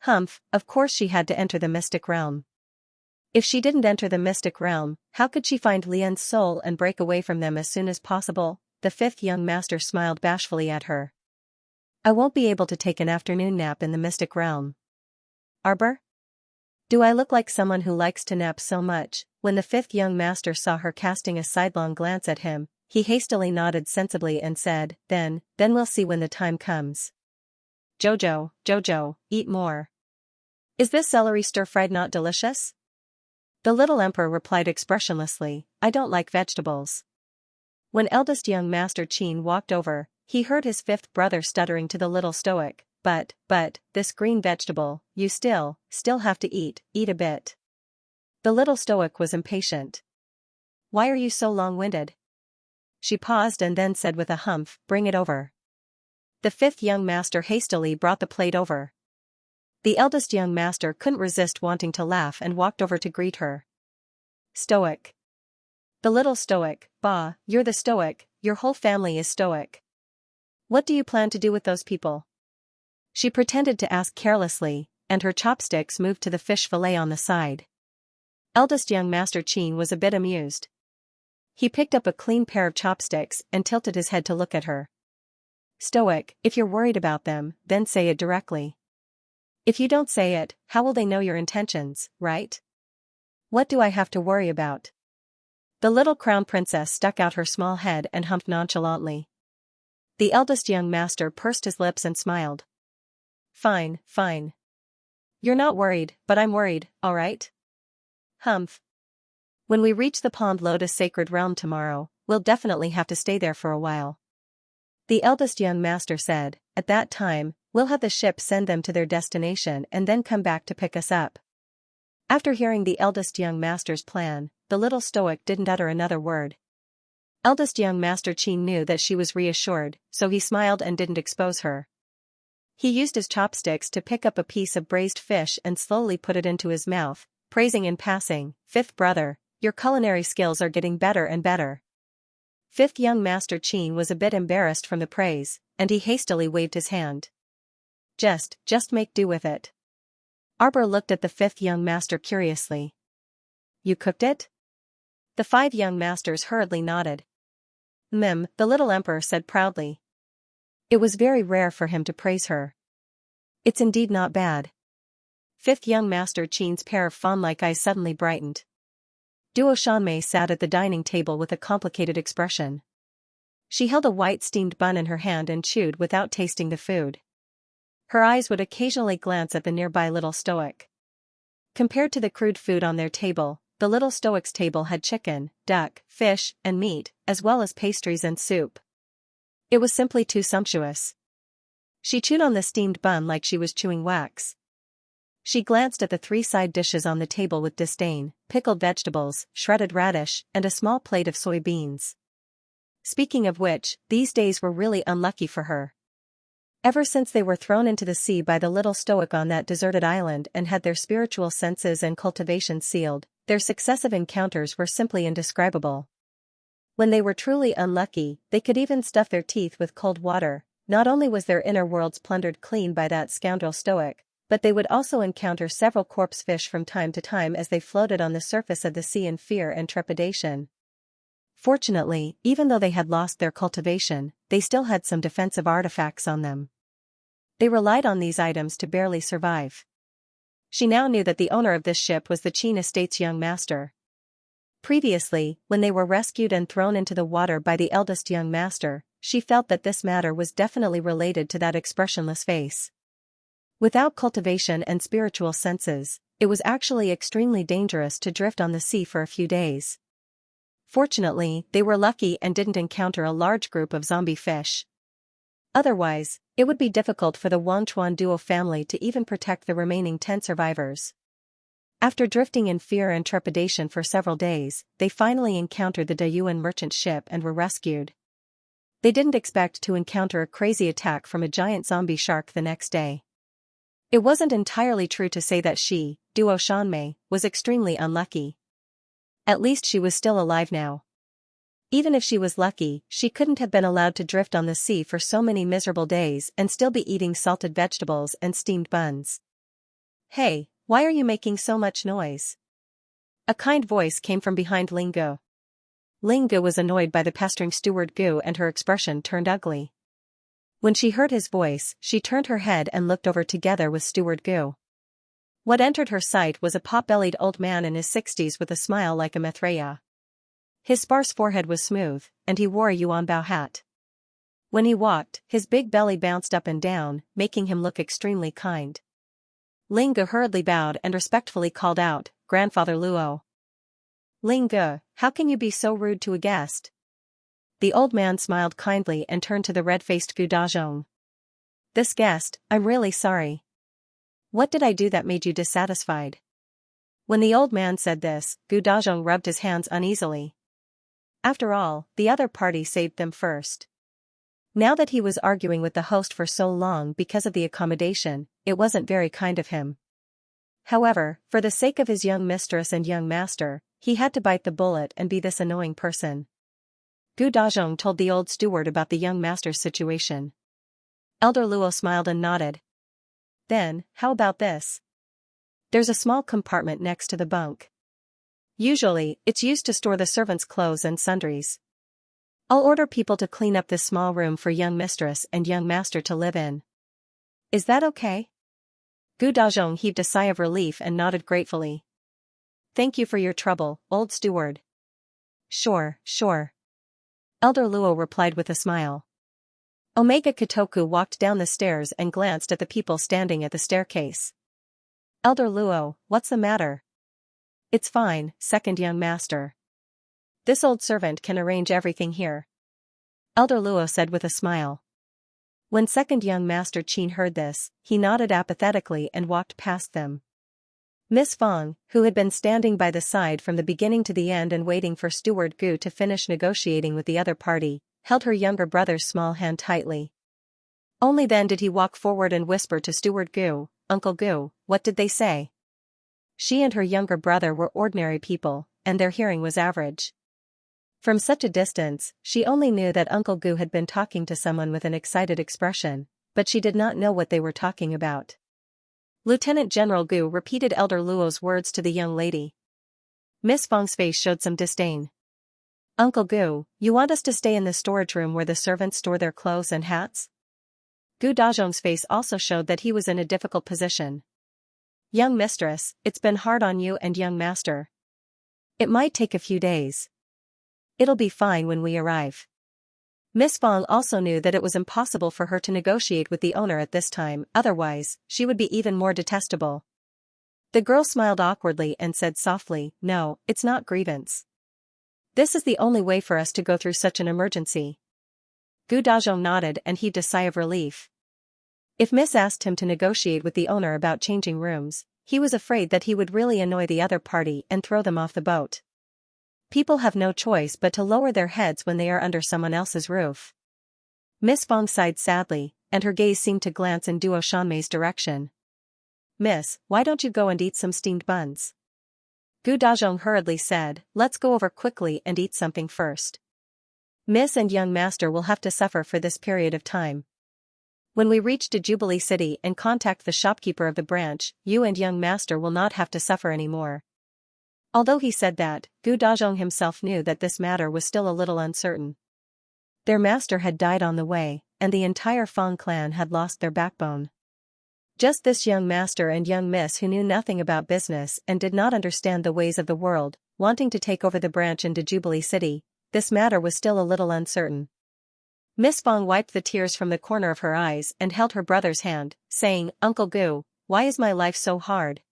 Humph, of course she had to enter the mystic realm. If she didn't enter the mystic realm, how could she find Lian's soul and break away from them as soon as possible? The fifth young master smiled bashfully at her. I won't be able to take an afternoon nap in the mystic realm. Arbor? Do I look like someone who likes to nap so much? When the fifth young master saw her casting a sidelong glance at him, he hastily nodded sensibly and said, Then we'll see when the time comes. Jojo, eat more. Is this celery stir-fried not delicious? The little emperor replied expressionlessly, I don't like vegetables. When eldest young master Qin walked over, he heard his fifth brother stuttering to the little stoic, but, this green vegetable, you still have to eat a bit. The little stoic was impatient. Why are you so long-winded? She paused and then said with a humph, bring it over. The fifth young master hastily brought the plate over. The eldest young master couldn't resist wanting to laugh and walked over to greet her. Stoic. The little stoic, bah, you're the stoic, your whole family is stoic. What do you plan to do with those people? She pretended to ask carelessly, and her chopsticks moved to the fish fillet on the side. Eldest young master Qin was a bit amused. He picked up a clean pair of chopsticks and tilted his head to look at her. Stoic, if you're worried about them, then say it directly. If you don't say it, how will they know your intentions, right? What do I have to worry about? The little crown princess stuck out her small head and humped nonchalantly. The eldest young master pursed his lips and smiled. Fine. You're not worried, but I'm worried, all right? Humph. When we reach the Pond Lotus Sacred Realm tomorrow, we'll definitely have to stay there for a while. The eldest young master said, at that time, we'll have the ship send them to their destination and then come back to pick us up. After hearing the eldest young master's plan, the little stoic didn't utter another word. Eldest young master Qin knew that she was reassured, so he smiled and didn't expose her. He used his chopsticks to pick up a piece of braised fish and slowly put it into his mouth, praising in passing, Fifth brother, your culinary skills are getting better and better. Fifth young master Qin was a bit embarrassed from the praise, and he hastily waved his hand. Just make do with it. Arbor looked at the fifth young master curiously. You cooked it? The five young masters hurriedly nodded. The little emperor said proudly. It was very rare for him to praise her. It's indeed not bad. Fifth young master Qin's pair of fawn-like eyes suddenly brightened. Duo Xianmei sat at the dining table with a complicated expression. She held a white steamed bun in her hand and chewed without tasting the food. Her eyes would occasionally glance at the nearby little stoic. Compared to the crude food on their table, the little stoic's table had chicken, duck, fish, and meat, as well as pastries and soup. It was simply too sumptuous. She chewed on the steamed bun like she was chewing wax. She glanced at the 3 side dishes on the table with disdain, pickled vegetables, shredded radish, and a small plate of soybeans. Speaking of which, these days were really unlucky for her. Ever since they were thrown into the sea by the little stoic on that deserted island and had their spiritual senses and cultivation sealed, their successive encounters were simply indescribable. When they were truly unlucky, they could even stuff their teeth with cold water. Not only was their inner worlds plundered clean by that scoundrel stoic, but they would also encounter several corpse fish from time to time as they floated on the surface of the sea in fear and trepidation. Fortunately, even though they had lost their cultivation, they still had some defensive artifacts on them. They relied on these items to barely survive. She now knew that the owner of this ship was the Qin estate's young master. Previously, when they were rescued and thrown into the water by the eldest young master, she felt that this matter was definitely related to that expressionless face. Without cultivation and spiritual senses, it was actually extremely dangerous to drift on the sea for a few days. Fortunately, they were lucky and didn't encounter a large group of zombie fish. Otherwise, it would be difficult for the Wangchuan duo family to even protect the remaining 10 survivors. After drifting in fear and trepidation for several days, they finally encountered the Dayuan merchant ship and were rescued. They didn't expect to encounter a crazy attack from a giant zombie shark the next day. It wasn't entirely true to say that she, Duo Xianmei, was extremely unlucky. At least she was still alive now. Even if she was lucky, she couldn't have been allowed to drift on the sea for so many miserable days and still be eating salted vegetables and steamed buns. Hey, why are you making so much noise? A kind voice came from behind Ling Gu. Ling Gu was annoyed by the pestering steward Gu and her expression turned ugly. When she heard his voice, she turned her head and looked over together with steward Gu. What entered her sight was a pot-bellied old man in his 60s with a smile like a Mithraea. His sparse forehead was smooth, and he wore a yuanbao hat. When he walked, his big belly bounced up and down, making him look extremely kind. Ling Gu hurriedly bowed and respectfully called out, "Grandfather Luo." "Ling Gu, how can you be so rude to a guest?" The old man smiled kindly and turned to the red-faced Gu Dazhong. "This guest, I'm really sorry. What did I do that made you dissatisfied?" When the old man said this, Gu Dazhong rubbed his hands uneasily. After all, the other party saved them first. Now that he was arguing with the host for so long because of the accommodation, it wasn't very kind of him. However, for the sake of his young mistress and young master, he had to bite the bullet and be this annoying person. Gu Dazhong told the old steward about the young master's situation. Elder Luo smiled and nodded. "Then, how about this? There's a small compartment next to the bunk. Usually, it's used to store the servants' clothes and sundries. I'll order people to clean up this small room for young mistress and young master to live in. Is that okay?" Gu Dazhong heaved a sigh of relief and nodded gratefully. "Thank you for your trouble, old steward." Sure. Elder Luo replied with a smile. Omega Kotoku walked down the stairs and glanced at the people standing at the staircase. "Elder Luo, what's the matter?" "It's fine, second young master. This old servant can arrange everything here," Elder Luo said with a smile. When second young master Qin heard this, he nodded apathetically and walked past them. Miss Fong, who had been standing by the side from the beginning to the end and waiting for Steward Gu to finish negotiating with the other party, held her younger brother's small hand tightly. Only then did he walk forward and whisper to Steward Gu, "Uncle Gu, what did they say?" She and her younger brother were ordinary people, and their hearing was average. From such a distance, she only knew that Uncle Gu had been talking to someone with an excited expression, but she did not know what they were talking about. Lieutenant General Gu repeated Elder Luo's words to the young lady. Miss Fong's face showed some disdain. "Uncle Gu, you want us to stay in the storage room where the servants store their clothes and hats?" Gu Dazhong's face also showed that he was in a difficult position. "Young mistress, it's been hard on you and young master. It might take a few days. It'll be fine when we arrive." Miss Fong also knew that it was impossible for her to negotiate with the owner at this time, otherwise, she would be even more detestable. The girl smiled awkwardly and said softly, "No, it's not grievance. This is the only way for us to go through such an emergency." Gu Dazhong nodded and heaved a sigh of relief. If Miss asked him to negotiate with the owner about changing rooms, he was afraid that he would really annoy the other party and throw them off the boat. People have no choice but to lower their heads when they are under someone else's roof. Miss Fong sighed sadly, and her gaze seemed to glance in Duo Shanmei's direction. "Miss, why don't you go and eat some steamed buns?" Gu Dazhong hurriedly said, "Let's go over quickly and eat something first. Miss and young master will have to suffer for this period of time. When we reach to Jubilee City and contact the shopkeeper of the branch, you and young master will not have to suffer anymore." Although he said that, Gu Dazhong himself knew that this matter was still a little uncertain. Their master had died on the way, and the entire Fong clan had lost their backbone. Just this young master and young miss who knew nothing about business and did not understand the ways of the world, wanting to take over the branch into Jubilee City, this matter was still a little uncertain. Miss Fong wiped the tears from the corner of her eyes and held her brother's hand, saying, "Uncle Gu, why is my life so hard?"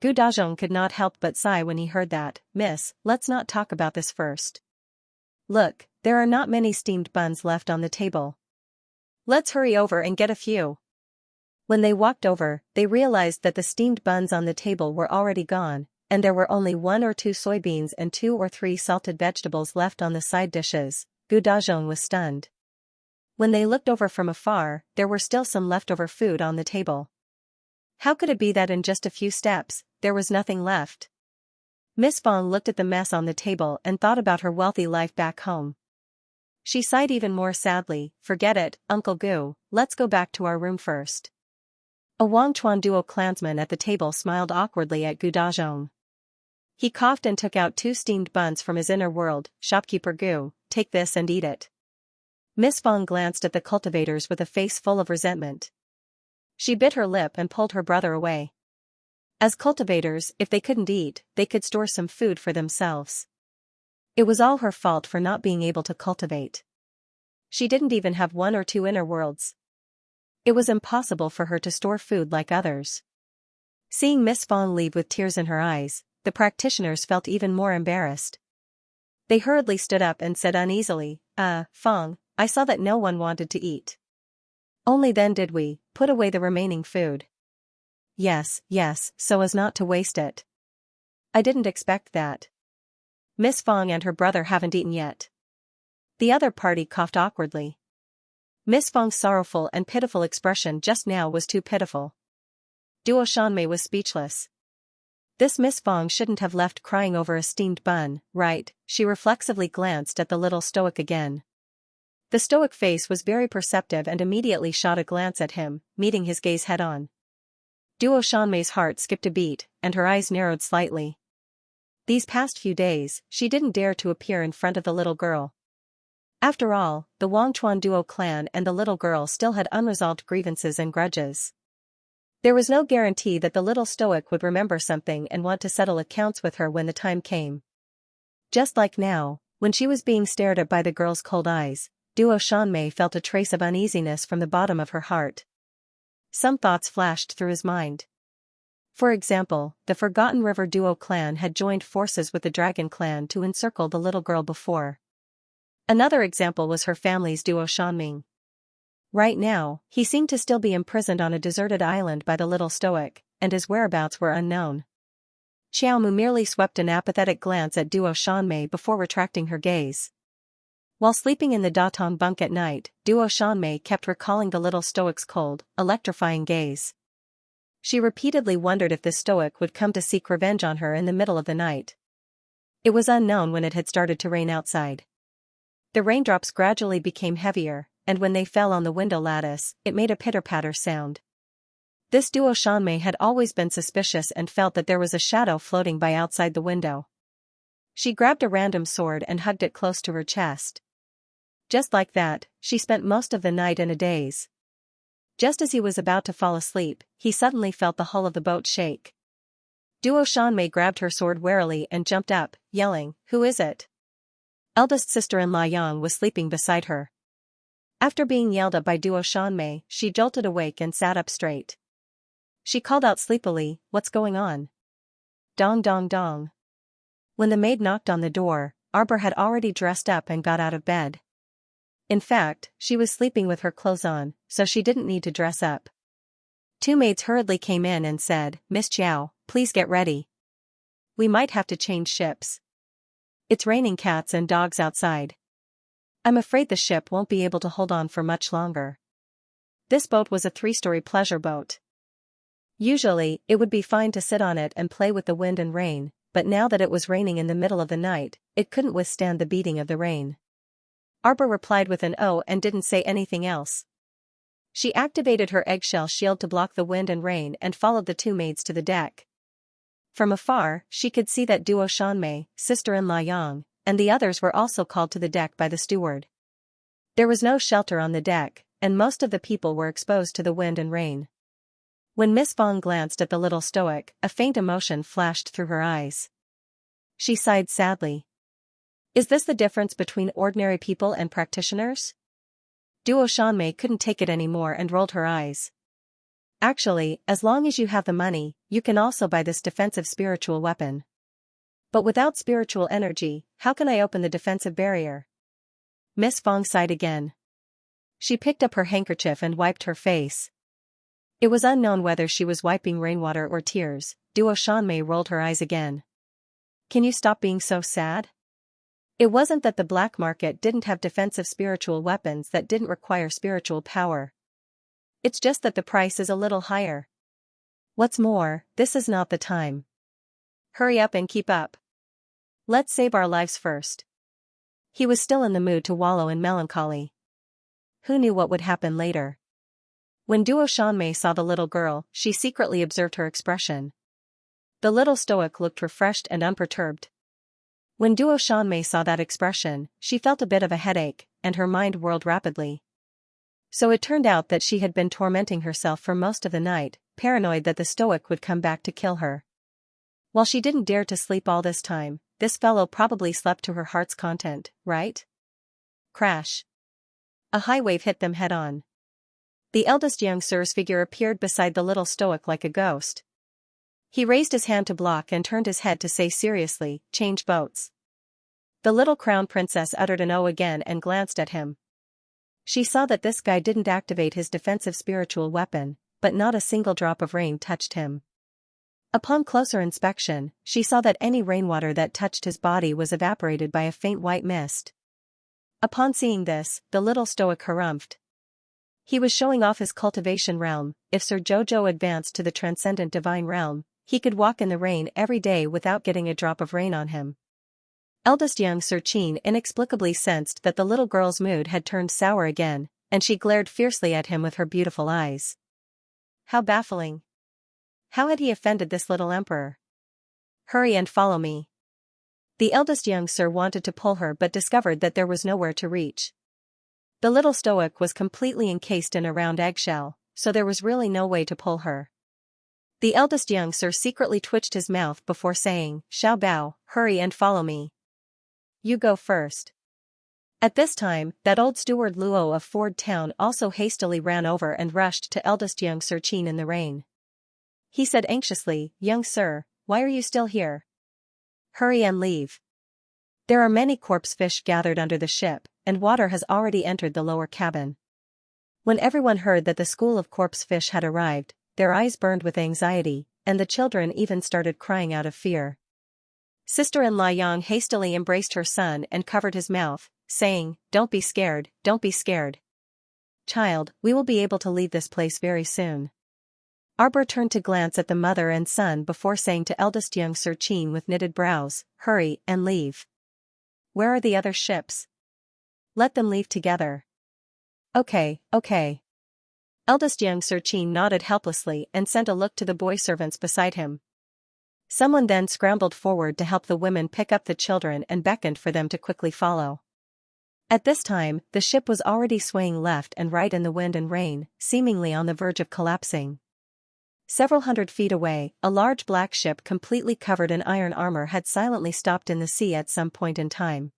Gu Dazhong could not help but sigh when he heard that. "Miss, let's not talk about this first. Look, there are not many steamed buns left on the table. Let's hurry over and get a few." When they walked over, they realized that the steamed buns on the table were already gone, and there were only 1 or 2 soybeans and 2 or 3 salted vegetables left on the side dishes. Gu Dazhong was stunned. When they looked over from afar, there were still some leftover food on the table. How could it be that in just a few steps, there was nothing left? Miss Fong looked at the mess on the table and thought about her wealthy life back home. She sighed even more sadly. "Forget it, Uncle Gu, let's go back to our room first." A Wangchuan duo clansman at the table smiled awkwardly at Gu Dazhong. He coughed and took out 2 steamed buns from his inner world. Shopkeeper Gu, take this and eat it. Miss Fong glanced at the cultivators with a face full of resentment. She bit her lip and pulled her brother away. As cultivators, if they couldn't eat, they could store some food for themselves. It was all her fault for not being able to cultivate. She didn't even have 1 or 2 inner worlds. It was impossible for her to store food like others. Seeing Miss Fong leave with tears in her eyes, the practitioners felt even more embarrassed. They hurriedly stood up and said uneasily, Fong, I saw that no one wanted to eat. Only then did we put away the remaining food. Yes, so as not to waste it. I didn't expect that. Miss Fong and her brother haven't eaten yet. The other party coughed awkwardly. Miss Fong's sorrowful and pitiful expression just now was too pitiful. Duo Shanmei was speechless. This Miss Fong shouldn't have left crying over a steamed bun, right? She reflexively glanced at the little stoic again. The stoic face was very perceptive and immediately shot a glance at him, meeting his gaze head-on. Duo Shanmei's heart skipped a beat, and her eyes narrowed slightly. These past few days, she didn't dare to appear in front of the little girl. After all, the Wangchuan duo clan and the little girl still had unresolved grievances and grudges. There was no guarantee that the little stoic would remember something and want to settle accounts with her when the time came. Just like now, when she was being stared at by the girl's cold eyes, Duo Shanmei felt a trace of uneasiness from the bottom of her heart. Some thoughts flashed through his mind. For example, the Forgotten River duo clan had joined forces with the Dragon clan to encircle the little girl before. Another example was her family's duo Shanming. Right now, he seemed to still be imprisoned on a deserted island by the little stoic, and his whereabouts were unknown. Xiaomu merely swept an apathetic glance at Duo Shanmei before retracting her gaze. While sleeping in the Datong bunk at night, Duo Shanmei kept recalling the little stoic's cold, electrifying gaze. She repeatedly wondered if this stoic would come to seek revenge on her in the middle of the night. It was unknown when it had started to rain outside. The raindrops gradually became heavier, and when they fell on the window lattice, it made a pitter-patter sound. This Duo Shanmei had always been suspicious and felt that there was a shadow floating by outside the window. She grabbed a random sword and hugged it close to her chest. Just like that, she spent most of the night in a daze. Just as he was about to fall asleep, he suddenly felt the hull of the boat shake. Duo Shanmei grabbed her sword warily and jumped up, yelling, "Who is it?" Eldest sister-in-law Yang was sleeping beside her. After being yelled at by Duo Shanmei, she jolted awake and sat up straight. She called out sleepily, "What's going on?" Dong dong dong. When the maid knocked on the door, Arbor had already dressed up and got out of bed. In fact, she was sleeping with her clothes on, so she didn't need to dress up. 2 maids hurriedly came in and said, "Miss Chiao, please get ready. We might have to change ships. It's raining cats and dogs outside. I'm afraid the ship won't be able to hold on for much longer." This boat was a 3-story pleasure boat. Usually, it would be fine to sit on it and play with the wind and rain, but now that it was raining in the middle of the night, it couldn't withstand the beating of the rain. Arbor replied with an "oh" and didn't say anything else. She activated her eggshell shield to block the wind and rain and followed the 2 maids to the deck. From afar, she could see that Duo Shanmei, sister-in-law Yang, and the others were also called to the deck by the steward. There was no shelter on the deck, and most of the people were exposed to the wind and rain. When Miss Fong glanced at the little stoic, a faint emotion flashed through her eyes. She sighed sadly. Is this the difference between ordinary people and practitioners? Duo Shanmei couldn't take it anymore and rolled her eyes. Actually, as long as you have the money, you can also buy this defensive spiritual weapon. But without spiritual energy, how can I open the defensive barrier? Miss Fong sighed again. She picked up her handkerchief and wiped her face. It was unknown whether she was wiping rainwater or tears. Duo Shanmei rolled her eyes again. Can you stop being so sad? It wasn't that the black market didn't have defensive spiritual weapons that didn't require spiritual power. It's just that the price is a little higher. What's more, this is not the time. Hurry up and keep up. Let's save our lives first. He was still in the mood to wallow in melancholy. Who knew what would happen later? When Duo Shanmei saw the little girl, she secretly observed her expression. The little stoic looked refreshed and unperturbed. When Duo Shanmei saw that expression, she felt a bit of a headache, and her mind whirled rapidly. So it turned out that she had been tormenting herself for most of the night, paranoid that the stoic would come back to kill her. While she didn't dare to sleep all this time, this fellow probably slept to her heart's content, right? Crash. A high wave hit them head-on. The eldest young sir's figure appeared beside the little stoic like a ghost. He raised his hand to block and turned his head to say seriously, "Change boats." The little crown princess uttered an "oh" again and glanced at him. She saw that this guy didn't activate his defensive spiritual weapon, but not a single drop of rain touched him. Upon closer inspection, she saw that any rainwater that touched his body was evaporated by a faint white mist. Upon seeing this, the little stoic harumphed. He was showing off his cultivation realm. If Sir Jojo advanced to the transcendent divine realm, he could walk in the rain every day without getting a drop of rain on him. Eldest young Sir Qin inexplicably sensed that the little girl's mood had turned sour again, and she glared fiercely at him with her beautiful eyes. How baffling. How had he offended this little emperor? "Hurry and follow me." The eldest young sir wanted to pull her but discovered that there was nowhere to reach. The little stoic was completely encased in a round eggshell, so there was really no way to pull her. The eldest young sir secretly twitched his mouth before saying, "Xiao Bao, hurry and follow me. You go first." At this time, that old steward Luo of Ford Town also hastily ran over and rushed to eldest young Sir Qin in the rain. He said anxiously, "Young sir, why are you still here? Hurry and leave. There are many corpse fish gathered under the ship, and water has already entered the lower cabin." When everyone heard that the school of corpse fish had arrived, their eyes burned with anxiety, and the children even started crying out of fear. Sister-in-law Yang hastily embraced her son and covered his mouth, saying, "Don't be scared, don't be scared. Child, we will be able to leave this place very soon." Arbor turned to glance at the mother and son before saying to eldest young Sir Qin with knitted brows, "Hurry and leave. Where are the other ships? Let them leave together." Okay. Eldest young Sir Qin nodded helplessly and sent a look to the boy servants beside him. Someone then scrambled forward to help the women pick up the children and beckoned for them to quickly follow. At this time, the ship was already swaying left and right in the wind and rain, seemingly on the verge of collapsing. Several hundred feet away, a large black ship completely covered in iron armor had silently stopped in the sea at some point in time.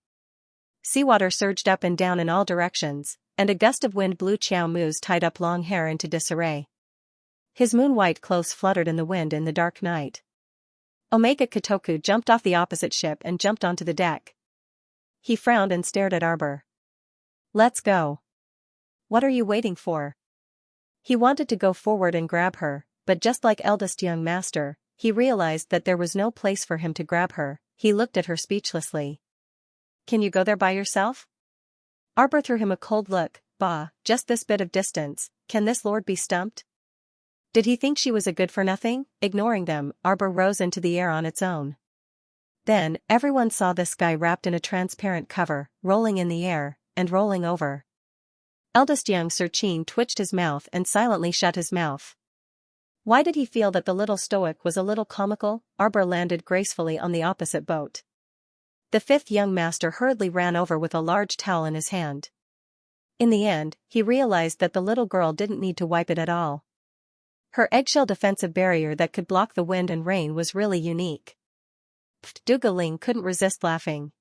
Seawater surged up and down in all directions, and a gust of wind blew Qiao Mu's tied-up long hair into disarray. His moon-white clothes fluttered in the wind in the dark night. Omega Kotoku jumped off the opposite ship and jumped onto the deck. He frowned and stared at Arbor. "Let's go. What are you waiting for?" He wanted to go forward and grab her, but just like eldest young master, he realized that there was no place for him to grab her. He looked at her speechlessly. "Can you go there by yourself?" Arbor threw him a cold look. "Bah, just this bit of distance, can this lord be stumped?" Did he think she was a good-for-nothing? Ignoring them, Arbor rose into the air on its own. Then, everyone saw this guy wrapped in a transparent cover, rolling in the air, and rolling over. Eldest young Sir Qin twitched his mouth and silently shut his mouth. Why did he feel that the little stoic was a little comical? Arbor landed gracefully on the opposite boat. The fifth young master hurriedly ran over with a large towel in his hand. In the end, he realized that the little girl didn't need to wipe it at all. Her eggshell defensive barrier that could block the wind and rain was really unique. Dugaling couldn't resist laughing.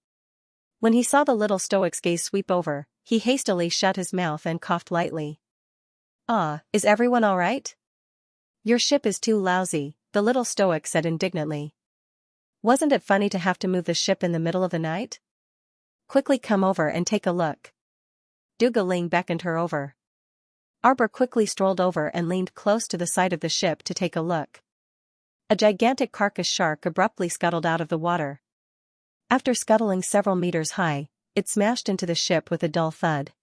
When he saw the little stoic's gaze sweep over, he hastily shut his mouth and coughed lightly. "Ah, is everyone all right?" "Your ship is too lousy," the little stoic said indignantly. "Wasn't it funny to have to move the ship in the middle of the night? Quickly come over and take a look." Dugaling beckoned her over. Arbor quickly strolled over and leaned close to the side of the ship to take a look. A gigantic carcass shark abruptly scuttled out of the water. After scuttling several meters high, it smashed into the ship with a dull thud.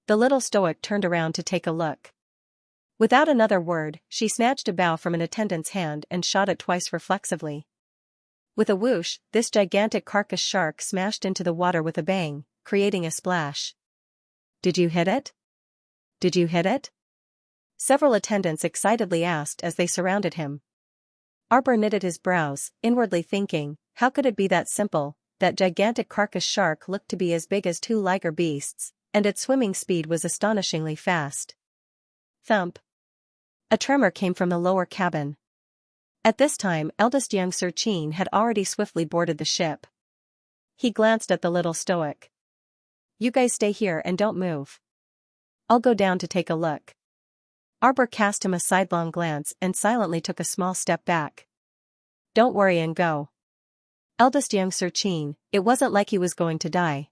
The little stoic turned around to take a look. Without another word, she snatched a bow from an attendant's hand and shot it twice reflexively. With a whoosh, this gigantic carcass shark smashed into the water with a bang, creating a splash. "Did you hit it? Did you hit it?" Several attendants excitedly asked as they surrounded him. Arbor knitted his brows, inwardly thinking, how could it be that simple? That gigantic carcass shark looked to be as big as two liger beasts, and its swimming speed was astonishingly fast. Thump. A tremor came from the lower cabin. At this time, eldest Xianxia had already swiftly boarded the ship. He glanced at the little stoic. You guys stay here and don't move. I'll go down to take a look. Arbor cast him a sidelong glance and silently took a small step back. Don't worry and go. Eldest Xianxia, it wasn't like he was going to die.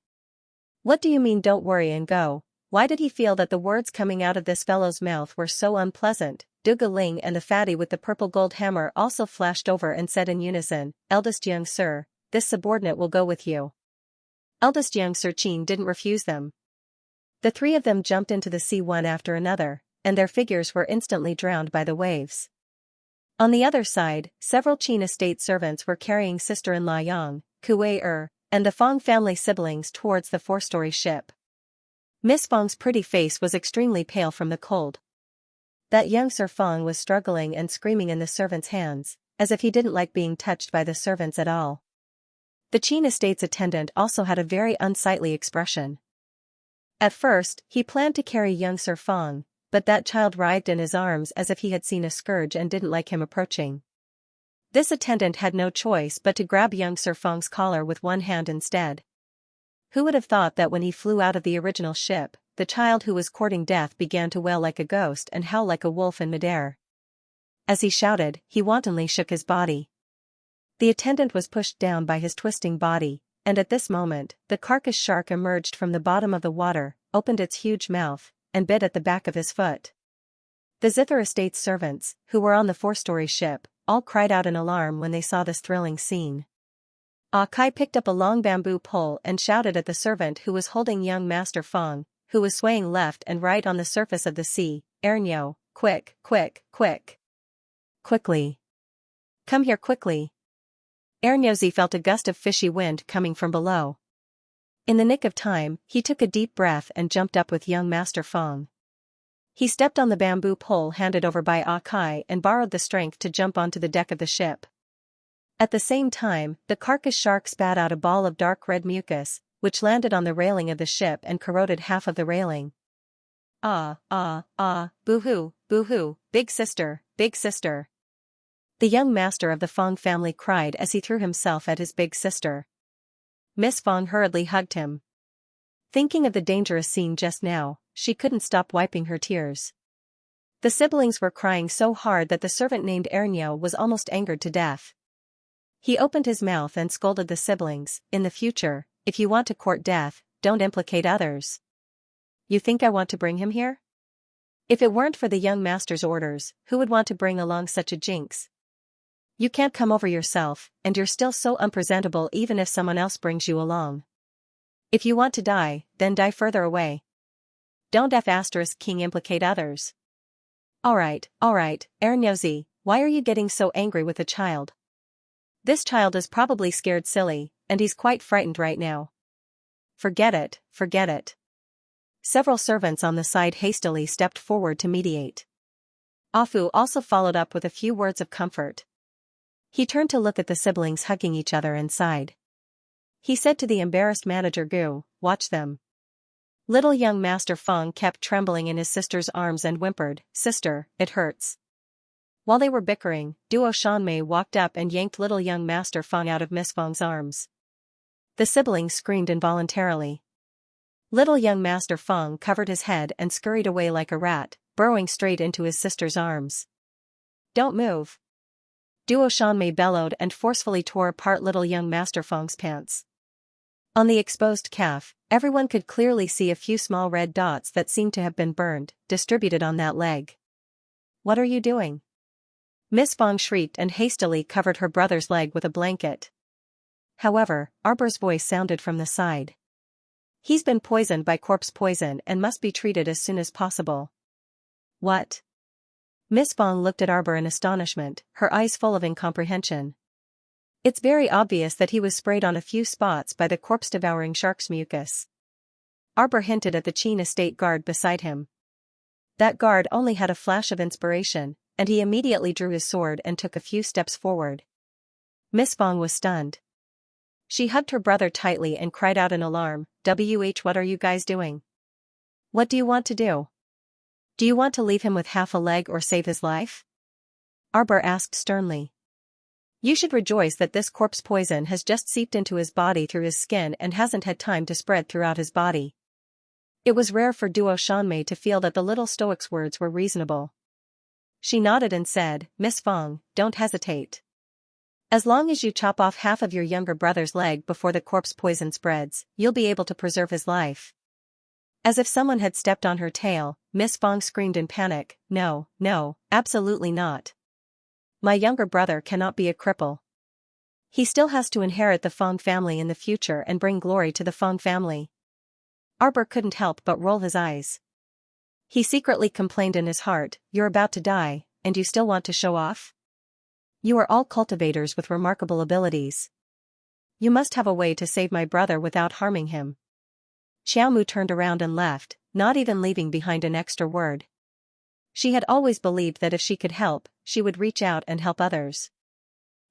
What do you mean don't worry and go? Why did he feel that the words coming out of this fellow's mouth were so unpleasant? Duga Ling and the fatty with the purple gold hammer also flashed over and said in unison, Eldest Xianxia, this subordinate will go with you. Eldest Xianxia didn't refuse them. The three of them jumped into the sea one after another, and their figures were instantly drowned by the waves. On the other side, several Qin estate servants were carrying sister-in-law Yang, Kuei and the Fong family siblings towards the four-story ship. Miss Fong's pretty face was extremely pale from the cold. That young Sir Fong was struggling and screaming in the servants' hands, as if he didn't like being touched by the servants at all. The Qin estate's attendant also had a very unsightly expression. At first, he planned to carry young Sir Fong, but that child writhed in his arms as if he had seen a scourge and didn't like him approaching. This attendant had no choice but to grab young Sir Fong's collar with one hand instead. Who would have thought that when he flew out of the original ship, the child who was courting death began to wail like a ghost and howl like a wolf in midair. As he shouted, he wantonly shook his body. The attendant was pushed down by his twisting body, and at this moment, the carcass shark emerged from the bottom of the water, opened its huge mouth, and bit at the back of his foot. The Zither estate's servants, who were on the four-story ship, all cried out in alarm when they saw this thrilling scene. Ah Kai picked up a long bamboo pole and shouted at the servant who was holding young Master Fong, who was swaying left and right on the surface of the sea, Ernyo, quick, quick, quick. Quickly. Come here quickly. Ernyozi felt a gust of fishy wind coming from below. In the nick of time, he took a deep breath and jumped up with young Master Fong. He stepped on the bamboo pole handed over by Ah Kai and borrowed the strength to jump onto the deck of the ship. At the same time, the carcass shark spat out a ball of dark red mucus, which landed on the railing of the ship and corroded half of the railing. Ah, boo-hoo, boo-hoo, big sister, big sister. The young master of the Fong family cried as he threw himself at his big sister. Miss Fong hurriedly hugged him. Thinking of the dangerous scene just now, she couldn't stop wiping her tears. The siblings were crying so hard that the servant named Ernyo was almost angered to death. He opened his mouth and scolded the siblings, in the future, if you want to court death, don't implicate others. You think I want to bring him here? If it weren't for the young master's orders, who would want to bring along such a jinx? You can't come over yourself, and you're still so unpresentable even if someone else brings you along. If you want to die, then die further away. Don't *King implicate others. Alright, Ernyozi, why are you getting so angry with a child? This child is probably scared silly, and he's quite frightened right now. Forget it, forget it. Several servants on the side hastily stepped forward to mediate. Afu also followed up with a few words of comfort. He turned to look at the siblings hugging each other and sighed. He said to the embarrassed manager Gu, watch them. Little young Master Fong kept trembling in his sister's arms and whimpered, Sister, it hurts. While they were bickering, Duo Shanmei walked up and yanked little young Master Fong out of Miss Fong's arms. The siblings screamed involuntarily. Little young Master Fong covered his head and scurried away like a rat, burrowing straight into his sister's arms. Don't move. Duo Shanmei bellowed and forcefully tore apart little young Master Fong's pants. On the exposed calf, everyone could clearly see a few small red dots that seemed to have been burned, distributed on that leg. What are you doing? Miss Fong shrieked and hastily covered her brother's leg with a blanket. However, Arbor's voice sounded from the side. He's been poisoned by corpse poison and must be treated as soon as possible. What? Miss Fong looked at Arbor in astonishment, her eyes full of incomprehension. It's very obvious that he was sprayed on a few spots by the corpse-devouring shark's mucus. Arbor hinted at the Qin estate guard beside him. That guard only had a flash of inspiration, and he immediately drew his sword and took a few steps forward. Miss Fong was stunned. She hugged her brother tightly and cried out in alarm, what are you guys doing? What do you want to do? Do you want to leave him with half a leg or save his life? Arbor asked sternly. You should rejoice that this corpse poison has just seeped into his body through his skin and hasn't had time to spread throughout his body. It was rare for Duo Shanmei to feel that the little stoic's words were reasonable. She nodded and said, Miss Fong, don't hesitate. As long as you chop off half of your younger brother's leg before the corpse poison spreads, you'll be able to preserve his life. As if someone had stepped on her tail, Miss Fong screamed in panic, No, absolutely not. My younger brother cannot be a cripple. He still has to inherit the Fong family in the future and bring glory to the Fong family. Arbor couldn't help but roll his eyes. He secretly complained in his heart, You're about to die, and you still want to show off? You are all cultivators with remarkable abilities. You must have a way to save my brother without harming him. Xiaomu turned around and left, not even leaving behind an extra word. She had always believed that if she could help, she would reach out and help others.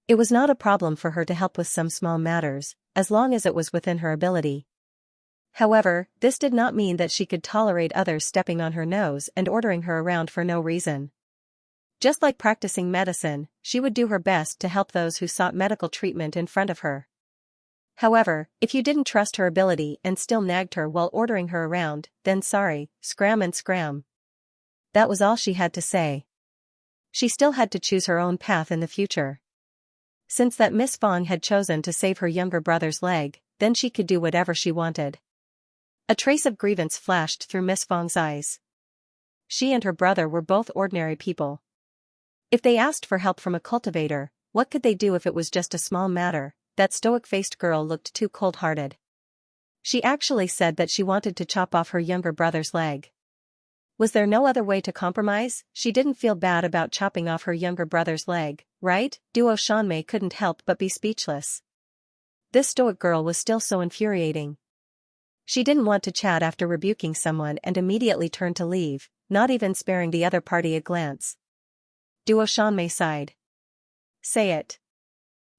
It was not a problem for her to help with some small matters, as long as it was within her ability. However, this did not mean that she could tolerate others stepping on her nose and ordering her around for no reason. Just like practicing medicine, she would do her best to help those who sought medical treatment in front of her. However, if you didn't trust her ability and still nagged her while ordering her around, then sorry, scram and scram. That was all she had to say. She still had to choose her own path in the future. Since that Miss Fong had chosen to save her younger brother's leg, then she could do whatever she wanted. A trace of grievance flashed through Miss Fong's eyes. She and her brother were both ordinary people. If they asked for help from a cultivator, what could they do if it was just a small matter? That stoic-faced girl looked too cold-hearted. She actually said that she wanted to chop off her younger brother's leg. Was there no other way to compromise? She didn't feel bad about chopping off her younger brother's leg, right? Duo Shanmei couldn't help but be speechless. This stoic girl was still so infuriating. She didn't want to chat after rebuking someone and immediately turned to leave, not even sparing the other party a glance. Duo Shanmei sighed. Say it.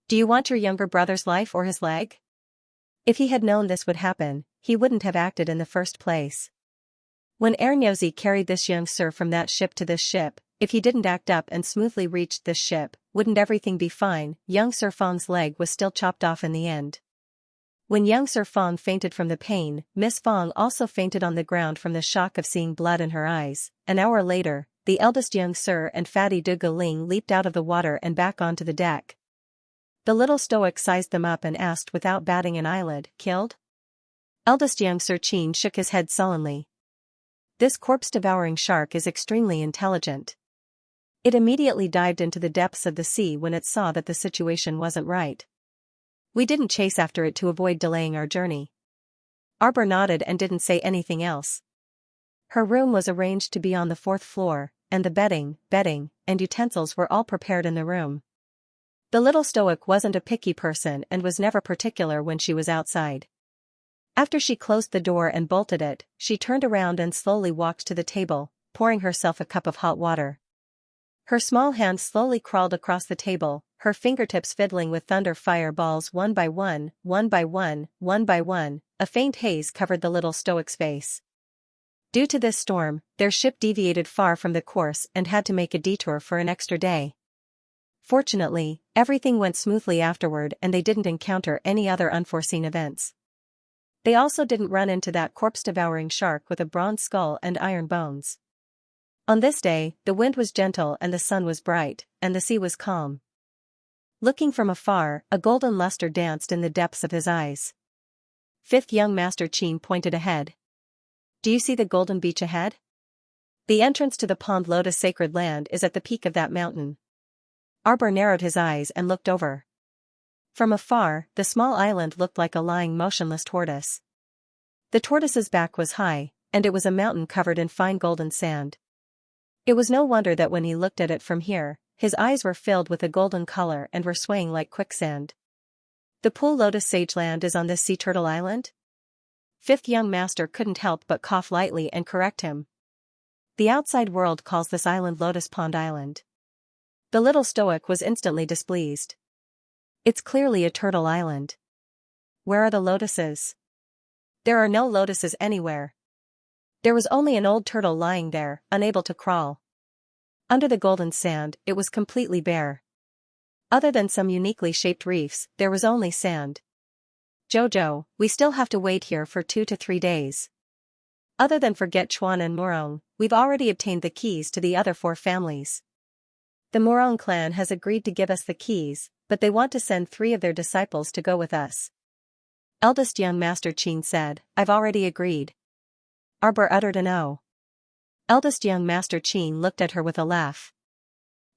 Do you want your younger brother's life or his leg? If he had known this would happen, he wouldn't have acted in the first place. When Ernyozi carried this Xianxia from that ship to this ship, if he didn't act up and smoothly reached this ship, wouldn't everything be fine? Young Sir Fong's leg was still chopped off in the end. When young Sir Fong fainted from the pain, Miss Fong also fainted on the ground from the shock of seeing blood in her eyes. An hour later, the eldest young Sir and fatty De Galing leaped out of the water and back onto the deck. The little stoic sized them up and asked without batting an eyelid, Killed? Eldest young Sir Qin shook his head sullenly. This corpse-devouring shark is extremely intelligent. It immediately dived into the depths of the sea when it saw that the situation wasn't right. We didn't chase after it to avoid delaying our journey. Arbor nodded and didn't say anything else. Her room was arranged to be on the 4th floor, and the bedding, and utensils were all prepared in the room. The little stoic wasn't a picky person and was never particular when she was outside. After she closed the door and bolted it, she turned around and slowly walked to the table, pouring herself a cup of hot water. Her small hand slowly crawled across the table, her fingertips fiddling with thunder fire balls one by one. A faint haze covered the little stoic's face. Due to this storm, their ship deviated far from the course and had to make a detour for an extra day. Fortunately, everything went smoothly afterward and they didn't encounter any other unforeseen events. They also didn't run into that corpse-devouring shark with a bronze skull and iron bones. On this day, the wind was gentle and the sun was bright, and the sea was calm. Looking from afar, a golden luster danced in the depths of his eyes. 5th young Master Qin pointed ahead. Do you see the golden beach ahead? The entrance to the Pond Lotus sacred land is at the peak of that mountain. Arbor narrowed his eyes and looked over. From afar, the small island looked like a lying motionless tortoise. The tortoise's back was high, and it was a mountain covered in fine golden sand. It was no wonder that when he looked at it from here, his eyes were filled with a golden color and were swaying like quicksand. The Pool Lotus Sage Land is on this sea turtle island? 5th young master couldn't help but cough lightly and correct him. The outside world calls this island Lotus Pond Island. The little stoic was instantly displeased. It's clearly a turtle island. Where are the lotuses? There are no lotuses anywhere. There was only an old turtle lying there, unable to crawl. Under the golden sand, it was completely bare. Other than some uniquely shaped reefs, there was only sand. Jojo, we still have to wait here for 2 to 3 days. Other than forget Chuan and Murong, we've already obtained the keys to the other 4 families. The Murong clan has agreed to give us the keys, but they want to send 3 of their disciples to go with us. Eldest young Master Qin said, I've already agreed. Arbor uttered an "oh." Eldest young Master Qin looked at her with a laugh.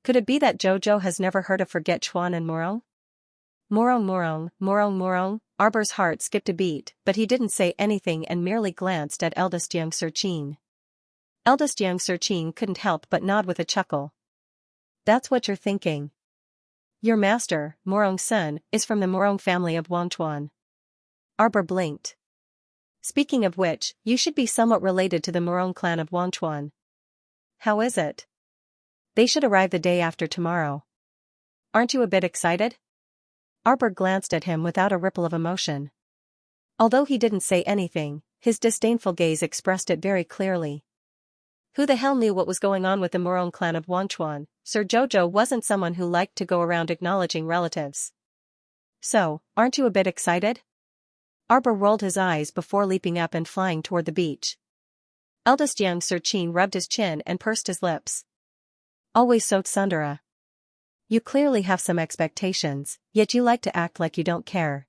Could it be that Jojo has never heard of Forget Chuan and Murong? Murong. Arbor's heart skipped a beat, but he didn't say anything and merely glanced at eldest young Sir Qin. Eldest young Sir Qin couldn't help but nod with a chuckle. That's what you're thinking. Your master, Murong's son, is from the Murong family of Wangchuan. Arbor blinked. Speaking of which, you should be somewhat related to the Murong clan of Wangchuan. How is it? They should arrive the day after tomorrow. Aren't you a bit excited? Arbor glanced at him without a ripple of emotion. Although he didn't say anything, his disdainful gaze expressed it very clearly. Who the hell knew what was going on with the Murong clan of Wangchuan? Sir Jojo wasn't someone who liked to go around acknowledging relatives. So, aren't you a bit excited? Arbor rolled his eyes before leaping up and flying toward the beach. Eldest young Sir Qin rubbed his chin and pursed his lips. Always so tsundere. You clearly have some expectations, yet you like to act like you don't care.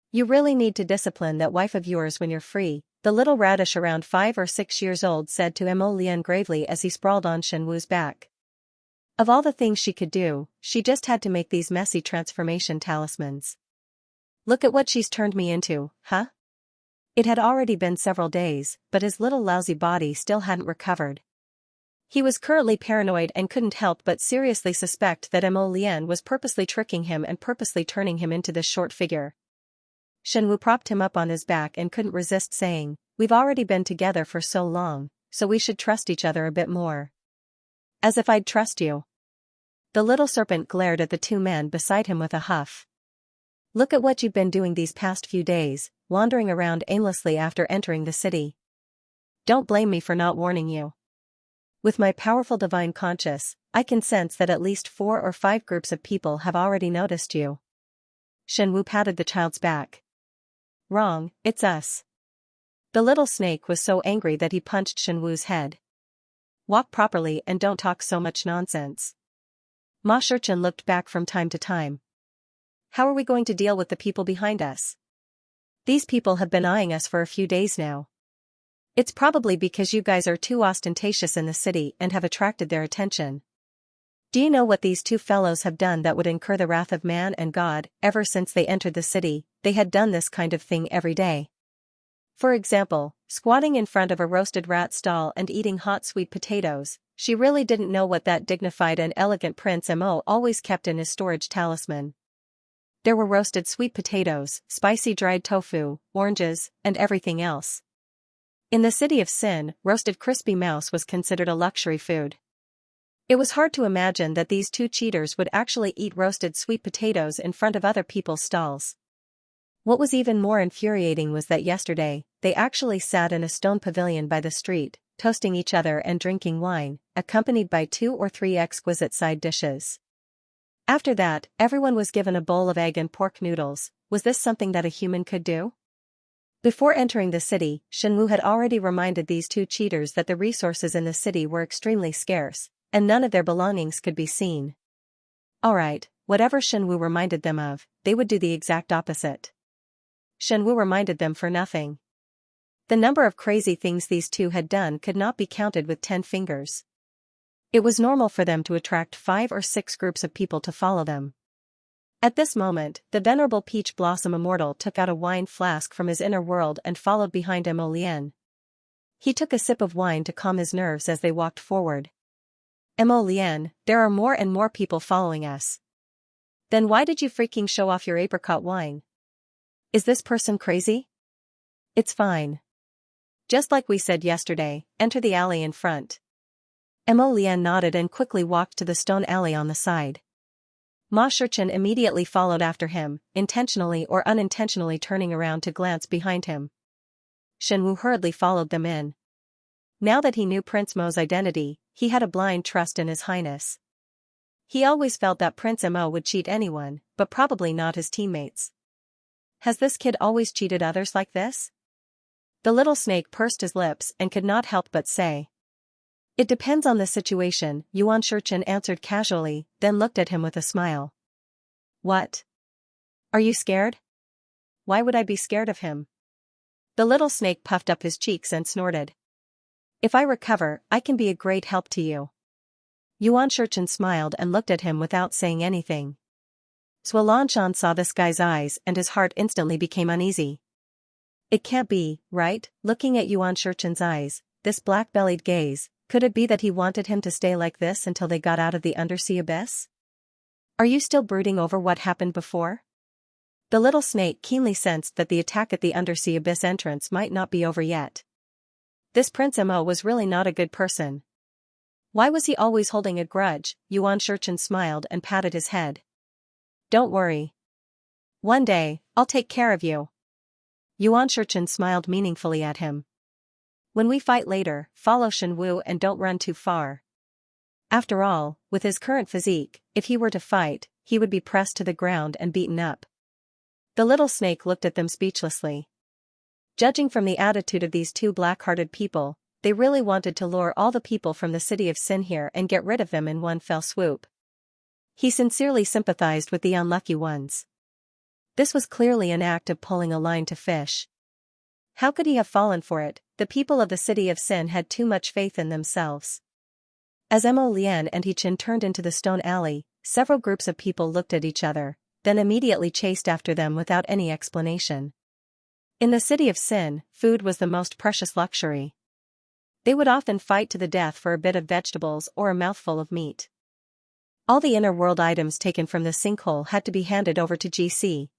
You really need to discipline that wife of yours when you're free, the little radish around 5 or 6 years old said to Mo Lian gravely as he sprawled on Shen Wu's back. Of all the things she could do, she just had to make these messy transformation talismans. Look at what she's turned me into, huh? It had already been several days, but his little lousy body still hadn't recovered. He was currently paranoid and couldn't help but seriously suspect that Mo Lian was purposely tricking him and purposely turning him into this short figure. Shen Wu propped him up on his back and couldn't resist saying, We've already been together for so long, so we should trust each other a bit more. As if I'd trust you. The little serpent glared at the 2 men beside him with a huff. Look at what you've been doing these past few days, wandering around aimlessly after entering the city. Don't blame me for not warning you. With my powerful divine conscience, I can sense that at least 4 or 5 groups of people have already noticed you. Shen Wu patted the child's back. Wrong, it's us. The little snake was so angry that he punched Shen Wu's head. Walk properly and don't talk so much nonsense. Ma Shurchen looked back from time to time. How are we going to deal with the people behind us? These people have been eyeing us for a few days now. It's probably because you guys are too ostentatious in the city and have attracted their attention. Do you know what these 2 fellows have done that would incur the wrath of man and God? Ever since they entered the city, they had done this kind of thing every day. For example, squatting in front of a roasted rat stall and eating hot sweet potatoes. She really didn't know what that dignified and elegant Prince Mo always kept in his storage talisman. There were roasted sweet potatoes, spicy dried tofu, oranges, and everything else. In the city of Sin, roasted crispy mouse was considered a luxury food. It was hard to imagine that these 2 cheaters would actually eat roasted sweet potatoes in front of other people's stalls. What was even more infuriating was that yesterday, they actually sat in a stone pavilion by the street, toasting each other and drinking wine, accompanied by 2 or 3 exquisite side dishes. After that, everyone was given a bowl of egg and pork noodles. Was this something that a human could do? Before entering the city, Shen Wu had already reminded these 2 cheaters that the resources in the city were extremely scarce, and none of their belongings could be seen. Alright, whatever Shen Wu reminded them of, they would do the exact opposite. Shen Wu reminded them for nothing. The number of crazy things these 2 had done could not be counted with 10 fingers. It was normal for them to attract 5 or 6 groups of people to follow them. At this moment, the venerable Peach Blossom Immortal took out a wine flask from his inner world and followed behind Mo Lian. He took a sip of wine to calm his nerves as they walked forward. Mo Lian, there are more and more people following us. Then why did you freaking show off your apricot wine? Is this person crazy? It's fine. Just like we said yesterday, enter the alley in front. Mo Lian nodded and quickly walked to the stone alley on the side. Ma Shichen immediately followed after him, intentionally or unintentionally turning around to glance behind him. Shen Wu hurriedly followed them in. Now that he knew Prince Mo's identity, he had a blind trust in His Highness. He always felt that Prince Mo would cheat anyone, but probably not his teammates. Has this kid always cheated others like this? The little snake pursed his lips and could not help but say. It depends on the situation, Yuan Shichen answered casually, then looked at him with a smile. What? Are you scared? Why would I be scared of him? The little snake puffed up his cheeks and snorted. If I recover, I can be a great help to you. Yuan Shichen smiled and looked at him without saying anything. Swalan saw this guy's eyes and his heart instantly became uneasy. It can't be, right? Looking at Yuan Shichen's eyes, this black-bellied gaze, could it be that he wanted him to stay like this until they got out of the undersea abyss? Are you still brooding over what happened before? The little snake keenly sensed that the attack at the undersea abyss entrance might not be over yet. This Prince Mo was really not a good person. Why was he always holding a grudge? Yuan Shichen smiled and patted his head. Don't worry. One day, I'll take care of you. Yuan Shichen smiled meaningfully at him. When we fight later, follow Shen Wu and don't run too far. After all, with his current physique, if he were to fight, he would be pressed to the ground and beaten up. The little snake looked at them speechlessly. Judging from the attitude of these two black-hearted people, they really wanted to lure all the people from the city of Sin here and get rid of them in one fell swoop. He sincerely sympathized with the unlucky ones. This was clearly an act of pulling a line to fish. How could he have fallen for it? The people of the city of Sin had too much faith in themselves. As Mo Lian and Hichin turned into the stone alley, several groups of people looked at each other, then immediately chased after them without any explanation. In the city of Sin, food was the most precious luxury. They would often fight to the death for a bit of vegetables or a mouthful of meat. All the inner world items taken from the sinkhole had to be handed over to GC.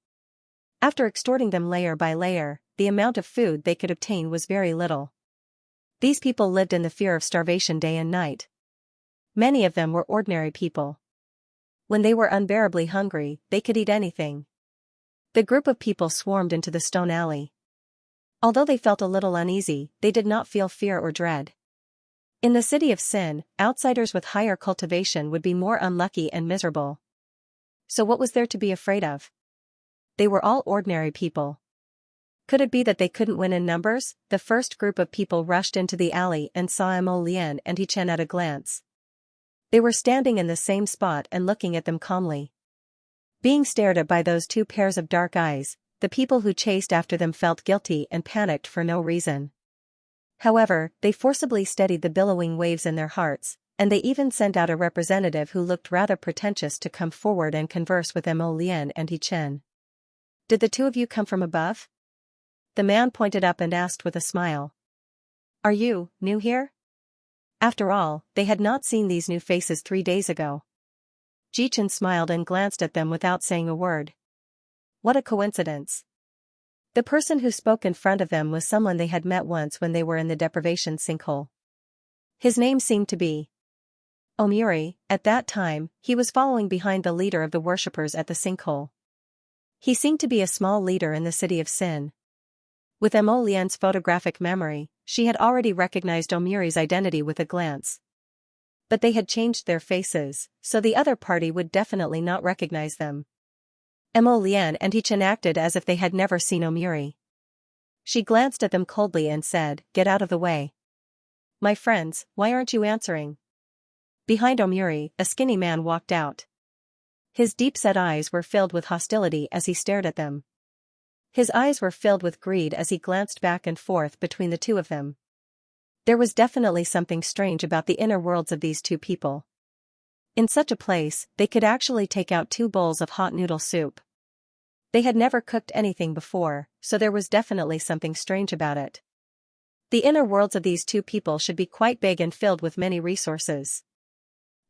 After extorting them layer by layer, the amount of food they could obtain was very little. These people lived in the fear of starvation day and night. Many of them were ordinary people. When they were unbearably hungry, they could eat anything. The group of people swarmed into the stone alley. Although they felt a little uneasy, they did not feel fear or dread. In the city of Sin, outsiders with higher cultivation would be more unlucky and miserable. So what was there to be afraid of? They were all ordinary people. Could it be that they couldn't win in numbers? The first group of people rushed into the alley and saw Mo Lian and Hichin at a glance. They were standing in the same spot and looking at them calmly. Being stared at by those two pairs of dark eyes, the people who chased after them felt guilty and panicked for no reason. However, they forcibly steadied the billowing waves in their hearts, and they even sent out a representative who looked rather pretentious to come forward and converse with Mo Lian and Hichin. Did the two of you come from above? The man pointed up and asked with a smile. Are you new here? After all, they had not seen these new faces 3 days ago. Jichin smiled and glanced at them without saying a word. What a coincidence. The person who spoke in front of them was someone they had met once when they were in the deprivation sinkhole. His name seemed to be Omuri. At that time, he was following behind the leader of the worshippers at the sinkhole. He seemed to be a small leader in the city of Sin. With Mo Lian's photographic memory, she had already recognized Omuri's identity with a glance. But they had changed their faces, so the other party would definitely not recognize them. Mo Lian and Hichin acted as if they had never seen Omuri. She glanced at them coldly and said, "Get out of the way. My friends, why aren't you answering?" Behind Omuri, a skinny man walked out. His deep-set eyes were filled with hostility as he stared at them. His eyes were filled with greed as he glanced back and forth between the two of them. There was definitely something strange about the inner worlds of these two people. In such a place, they could actually take out 2 bowls of hot noodle soup. They had never cooked anything before, so there was definitely something strange about it. The inner worlds of these two people should be quite big and filled with many resources.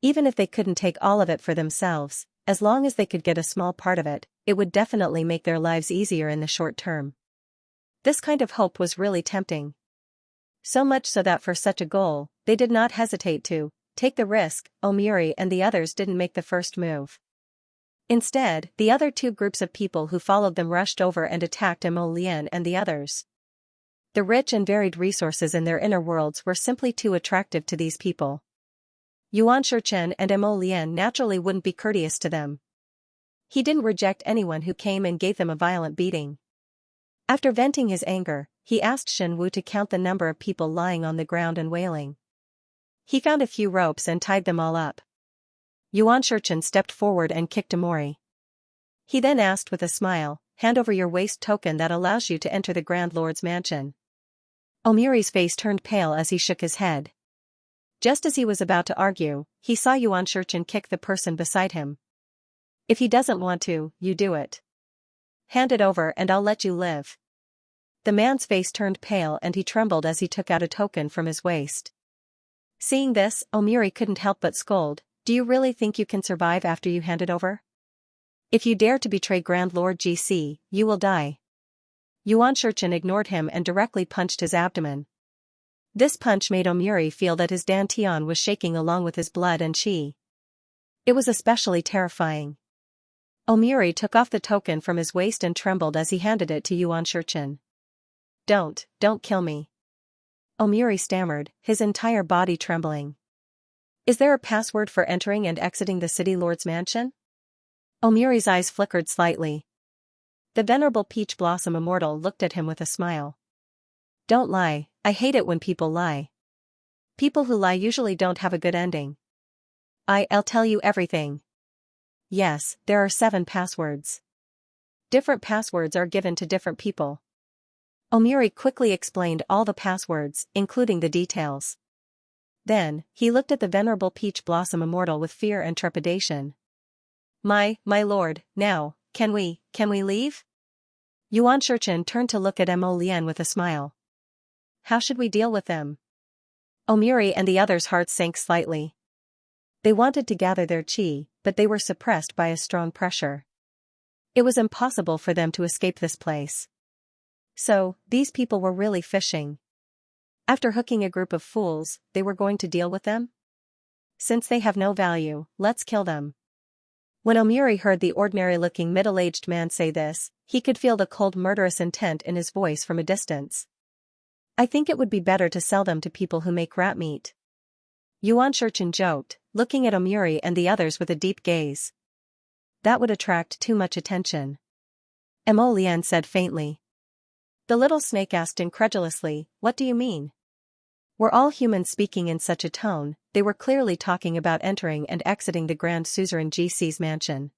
Even if they couldn't take all of it for themselves, as long as they could get a small part of it, it would definitely make their lives easier in the short term. This kind of hope was really tempting. So much so that for such a goal, they did not hesitate to take the risk. Omuri and the others didn't make the first move. Instead, the other two groups of people who followed them rushed over and attacked Mo Lian and the others. The rich and varied resources in their inner worlds were simply too attractive to these people. Yuan Shichen and Mo Lian naturally wouldn't be courteous to them. He didn't reject anyone who came and gave them a violent beating. After venting his anger, he asked Shen Wu to count the number of people lying on the ground and wailing. He found a few ropes and tied them all up. Yuan Shichen stepped forward and kicked Omuri. He then asked with a smile, "Hand over your waist token that allows you to enter the Grand Lord's mansion." Omuri's face turned pale as he shook his head. Just as he was about to argue, he saw Yuan Shichen kick the person beside him. "If he doesn't want to, you do it. Hand it over and I'll let you live." The man's face turned pale and he trembled as he took out a token from his waist. Seeing this, Omuri couldn't help but scold, "Do you really think you can survive after you hand it over? If you dare to betray Grand Lord GC, you will die." Yuan Shichen ignored him and directly punched his abdomen. This punch made Omuri feel that his dantian was shaking along with his blood and qi. It was especially terrifying. Omuri took off the token from his waist and trembled as he handed it to Yuan Shichen. Don't kill me." Omuri stammered, his entire body trembling. "Is there a password for entering and exiting the City Lord's mansion?" Omuri's eyes flickered slightly. The venerable Peach Blossom Immortal looked at him with a smile. "Don't lie, I hate it when people lie. People who lie usually don't have a good ending. I'll tell you everything. Yes, there are 7 passwords. Different passwords are given to different people." Omuri quickly explained all the passwords, including the details. Then, he looked at the venerable Peach Blossom Immortal with fear and trepidation. My lord, now, can we leave?" Yuan Shichen turned to look at Mo Lian with a smile. "How should we deal with them?" Omuri and the others' hearts sank slightly. They wanted to gather their qi, but they were suppressed by a strong pressure. It was impossible for them to escape this place. So, these people were really fishing. After hooking a group of fools, they were going to deal with them? Since they have no value, let's kill them. When Omuri heard the ordinary-looking middle-aged man say this, he could feel the cold murderous intent in his voice from a distance. "I think it would be better to sell them to people who make rat meat." Yuan Shichen joked, looking at Omuri and the others with a deep gaze. "That would attract too much attention." Mo Lian said faintly. The little snake asked incredulously, "What do you mean?" Were all humans speaking in such a tone? They were clearly talking about entering and exiting the Grand Suzerain GC's mansion.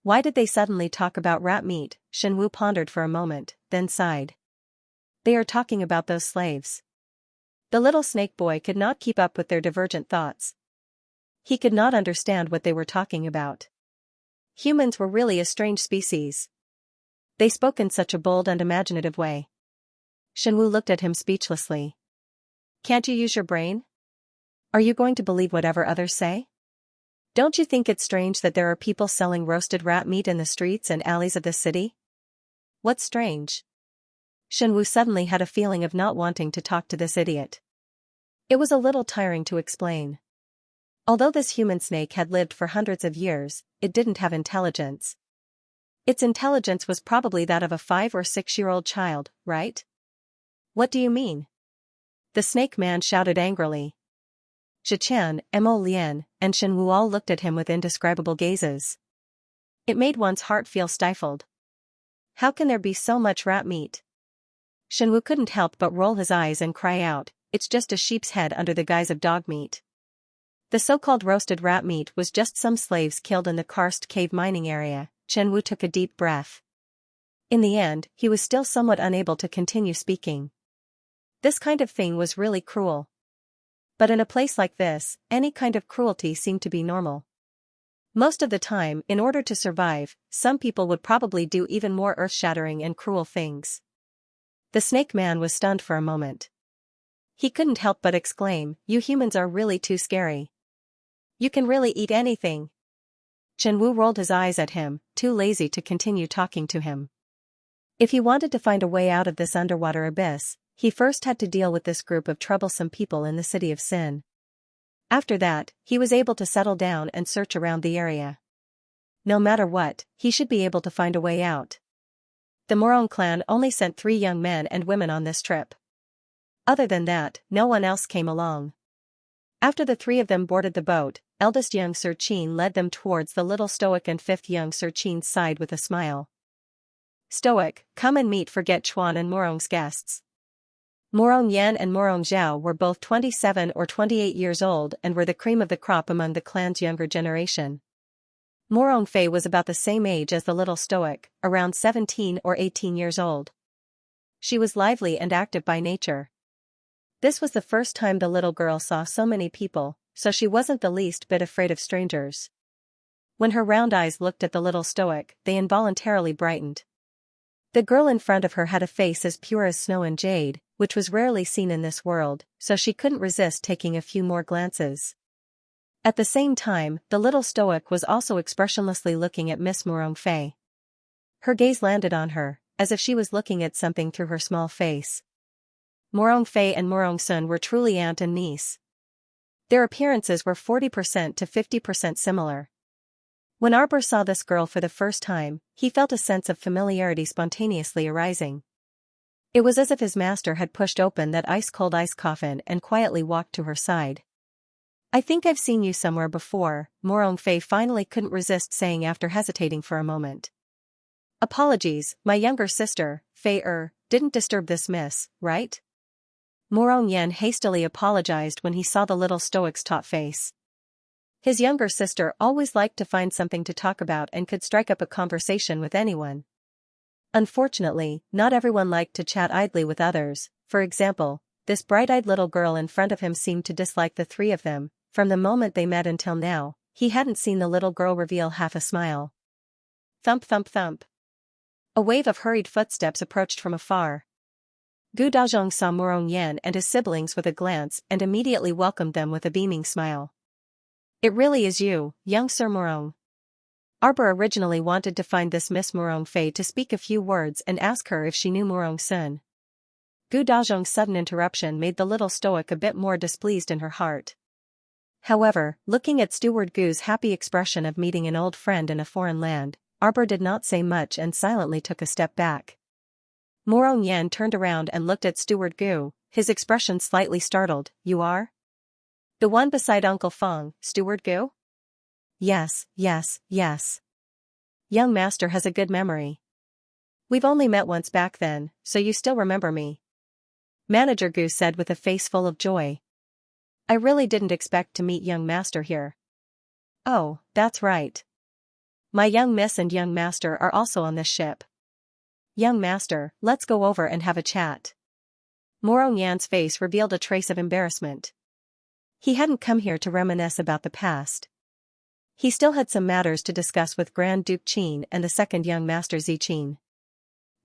Why did they suddenly talk about rat meat? Shen Wu pondered for a moment, then sighed. They are talking about those slaves. The little snake boy could not keep up with their divergent thoughts. He could not understand what they were talking about. Humans were really a strange species. They spoke in such a bold and imaginative way. Shen Wu looked at him speechlessly. "Can't you use your brain? Are you going to believe whatever others say? Don't you think it's strange that there are people selling roasted rat meat in the streets and alleys of this city?" "What's strange?" Shen Wu suddenly had a feeling of not wanting to talk to this idiot. It was a little tiring to explain. Although this human snake had lived for hundreds of years, it didn't have intelligence. Its intelligence was probably that of a 5 or 6-year-old child, right? "What do you mean?" The snake man shouted angrily. Shichen, Mo Lian, and Shen Wu all looked at him with indescribable gazes. It made one's heart feel stifled. How can there be so much rat meat? Shen Wu couldn't help but roll his eyes and cry out, "It's just a sheep's head under the guise of dog meat." The so-called roasted rat meat was just some slaves killed in the karst cave mining area. Shen Wu took a deep breath. In the end, he was still somewhat unable to continue speaking. This kind of thing was really cruel. But in a place like this, any kind of cruelty seemed to be normal. Most of the time, in order to survive, some people would probably do even more earth-shattering and cruel things. The snake man was stunned for a moment. He couldn't help but exclaim, "You humans are really too scary. You can really eat anything." Shen Wu rolled his eyes at him, too lazy to continue talking to him. If he wanted to find a way out of this underwater abyss, he first had to deal with this group of troublesome people in the city of Sin. After that, he was able to settle down and search around the area. No matter what, he should be able to find a way out. The Morong clan only sent 3 young men and women on this trip. Other than that, no one else came along. After the 3 of them boarded the boat, eldest young Sir Qin led them towards the little Stoic and 5th young Sir Qin sighed with a smile. Stoic, come and meet Forget Chuan and Morong's guests. Morong Yan and Morong Zhao were both 27 or 28 years old and were the cream of the crop among the clan's younger generation. Morong Fei was about the same age as the little Stoic, around 17 or 18 years old. She was lively and active by nature. This was the first time the little girl saw so many people, so she wasn't the least bit afraid of strangers. When her round eyes looked at the little Stoic, they involuntarily brightened. The girl in front of her had a face as pure as snow and jade, which was rarely seen in this world, so she couldn't resist taking a few more glances. At the same time, the little Stoic was also expressionlessly looking at Miss Morong Fei. Her gaze landed on her, as if she was looking at something through her small face. Morong Fei and Morong Sun were truly aunt and niece. Their appearances were 40% to 50% similar. When Arbor saw this girl for the first time, he felt a sense of familiarity spontaneously arising. It was as if his master had pushed open that ice-cold ice coffin and quietly walked to her side. I think I've seen you somewhere before, Morong Fei finally couldn't resist saying after hesitating for a moment. Apologies, my younger sister, Fei didn't disturb this miss, right? Morong Yan hastily apologized when he saw the little Stoic's taut face. His younger sister always liked to find something to talk about and could strike up a conversation with anyone. Unfortunately, not everyone liked to chat idly with others. For example, this bright-eyed little girl in front of him seemed to dislike the 3 of them. From the moment they met until now, he hadn't seen the little girl reveal half a smile. Thump thump thump. A wave of hurried footsteps approached from afar. Gu Dazhong saw Morong Yan and his siblings with a glance and immediately welcomed them with a beaming smile. It really is you, young Sir Morong. Arbor originally wanted to find this Miss Morong Fei to speak a few words and ask her if she knew Morong Sun. Gu Dazhong's sudden interruption made the little Stoic a bit more displeased in her heart. However, looking at Steward Gu's happy expression of meeting an old friend in a foreign land, Arbor did not say much and silently took a step back. Morong Yan turned around and looked at Steward Gu, his expression slightly startled. You are? The one beside Uncle Feng, Steward Gu? Yes. Young master has a good memory. We've only met once back then, so you still remember me. Manager Gu said with a face full of joy. I really didn't expect to meet young master here. Oh, that's right. My young miss and young master are also on this ship. Young master, let's go over and have a chat. Morong Yan's face revealed a trace of embarrassment. He hadn't come here to reminisce about the past. He still had some matters to discuss with Grand Duke Qin and the 2nd young master Ziqin.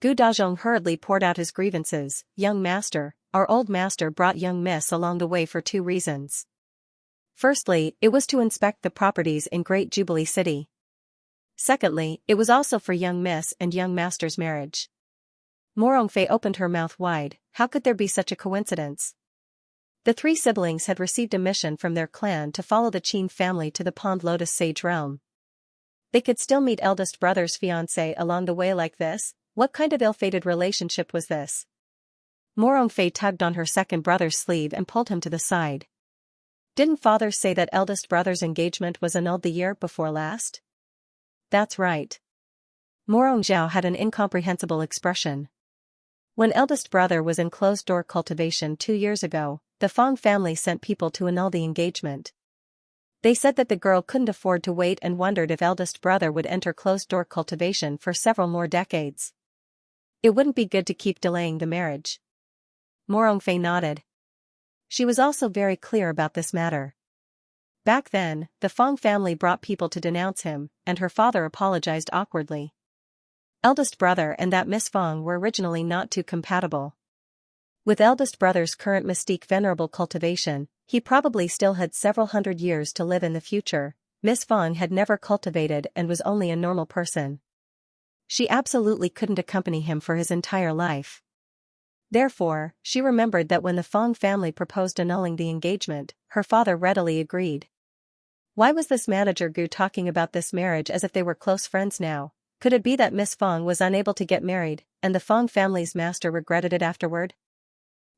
Gu Dazhong hurriedly poured out his grievances. Young master, our old master brought young miss along the way for 2 reasons. Firstly, it was to inspect the properties in Great Jubilee City. Secondly, it was also for young miss and young master's marriage. Morong Fei opened her mouth wide. How could there be such a coincidence? The 3 siblings had received a mission from their clan to follow the Qin family to the Pond Lotus Sage realm. They could still meet eldest brother's fiancé along the way like this? What kind of ill-fated relationship was this? Morong Fei tugged on her 2nd brother's sleeve and pulled him to the side. Didn't father say that eldest brother's engagement was annulled the year before last? That's right. Morong Zhao had an incomprehensible expression. When eldest brother was in closed-door cultivation 2 years ago, the Fong family sent people to annul the engagement. They said that the girl couldn't afford to wait and wondered if eldest brother would enter closed-door cultivation for several more decades. It wouldn't be good to keep delaying the marriage. Morong Fei nodded. She was also very clear about this matter. Back then, the Fong family brought people to denounce him, and her father apologized awkwardly. Eldest brother and that Miss Fong were originally not too compatible. With eldest brother's current mystique venerable cultivation, he probably still had several hundred years to live in the future. Miss Fong had never cultivated and was only a normal person. She absolutely couldn't accompany him for his entire life. Therefore, she remembered that when the Fong family proposed annulling the engagement, her father readily agreed. Why was this manager Gu talking about this marriage as if they were close friends now? Could it be that Miss Fong was unable to get married, and the Fong family's master regretted it afterward?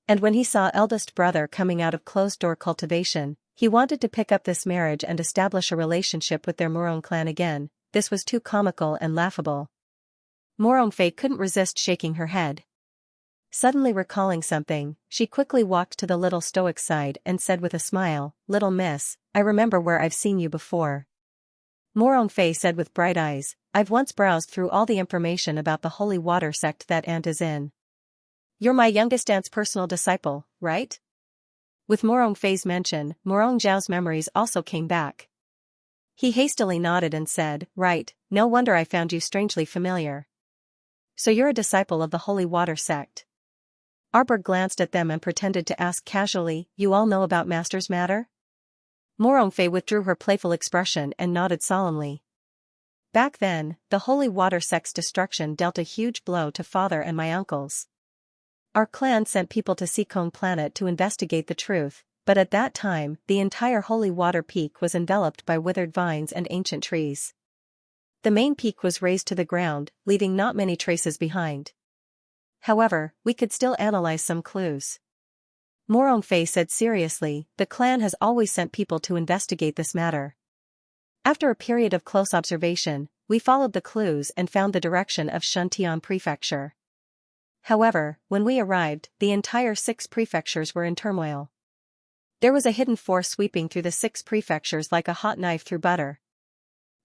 And when he saw eldest brother coming out of closed-door cultivation, he wanted to pick up this marriage and establish a relationship with their Morong clan again. This was too comical and laughable. Morong Fei couldn't resist shaking her head. Suddenly recalling something, she quickly walked to the little stoic's side and said with a smile, "Little miss, I remember where I've seen you before." Morong Fei said with bright eyes, "I've once browsed through all the information about the holy water sect that aunt is in." "You're my youngest aunt's personal disciple, right?" With Morong Fei's mention, Morong Zhao's memories also came back. He hastily nodded and said, "Right, no wonder I found you strangely familiar. So you're a disciple of the holy water sect." Arbor glanced at them and pretended to ask casually, "You all know about Master's matter?" Morong Fei withdrew her playful expression and nodded solemnly. Back then, the holy water sect's destruction dealt a huge blow to father and my uncles. Our clan sent people to Seacone Planet to investigate the truth, but at that time, the entire holy water peak was enveloped by withered vines and ancient trees. The main peak was razed to the ground, leaving not many traces behind. However, we could still analyze some clues. Morong Fei said seriously, "The clan has always sent people to investigate this matter. After a period of close observation, we followed the clues and found the direction of Xianxia Prefecture. However, when we arrived, the entire 6 prefectures were in turmoil. There was a hidden force sweeping through the 6 prefectures like a hot knife through butter.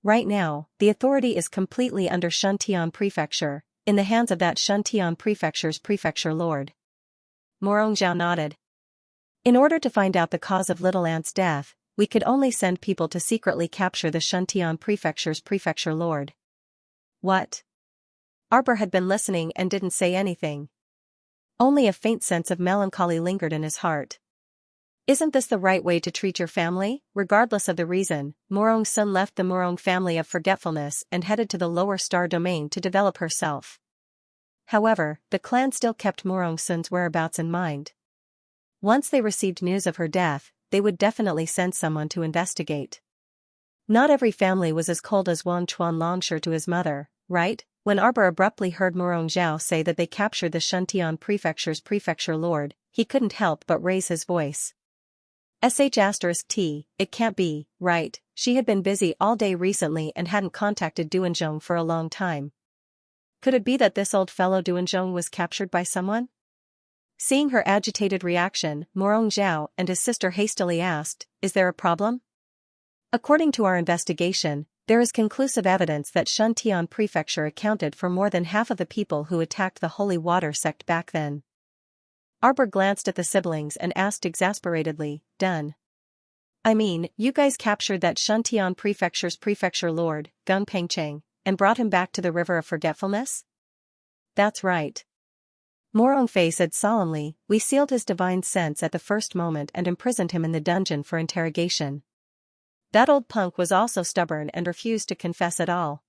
Right now, the authority is completely under Xianxia Prefecture, in the hands of that Xianxia Prefecture's prefecture lord." Morong Zhao nodded. "In order to find out the cause of Little Aunt's death, we could only send people to secretly capture the Xianxia Prefecture's prefecture lord." "What?" Arbor had been listening and didn't say anything. Only a faint sense of melancholy lingered in his heart. "Isn't this the right way to treat your family?" Regardless of the reason, Morong Sun left the Morong family of forgetfulness and headed to the lower star domain to develop herself. However, the clan still kept Morong Sun's whereabouts in mind. Once they received news of her death, they would definitely send someone to investigate. Not every family was as cold as Wan Chuan Longshire to his mother, right? When Arbor abruptly heard Morong Zhao say that they captured the Xianxia Prefecture's prefecture lord, he couldn't help but raise his voice. *T, it can't be, right? She had been busy all day recently and hadn't contacted Duanzhong for a long time. Could it be that this old fellow Duanzhong was captured by someone? Seeing her agitated reaction, Morong Zhao and his sister hastily asked, "Is there a problem?" "According to our investigation, there is conclusive evidence that Xianxia Prefecture accounted for more than half of the people who attacked the holy water sect back then." Arbor glanced at the siblings and asked exasperatedly, "Done? I mean, you guys captured that Xianxia Prefecture's prefecture lord, Gung Pengcheng, and brought him back to the River of Forgetfulness?" "That's right." Morong Fei said solemnly, "We sealed his divine sense at the first moment and imprisoned him in the dungeon for interrogation. That old punk was also stubborn and refused to confess at all.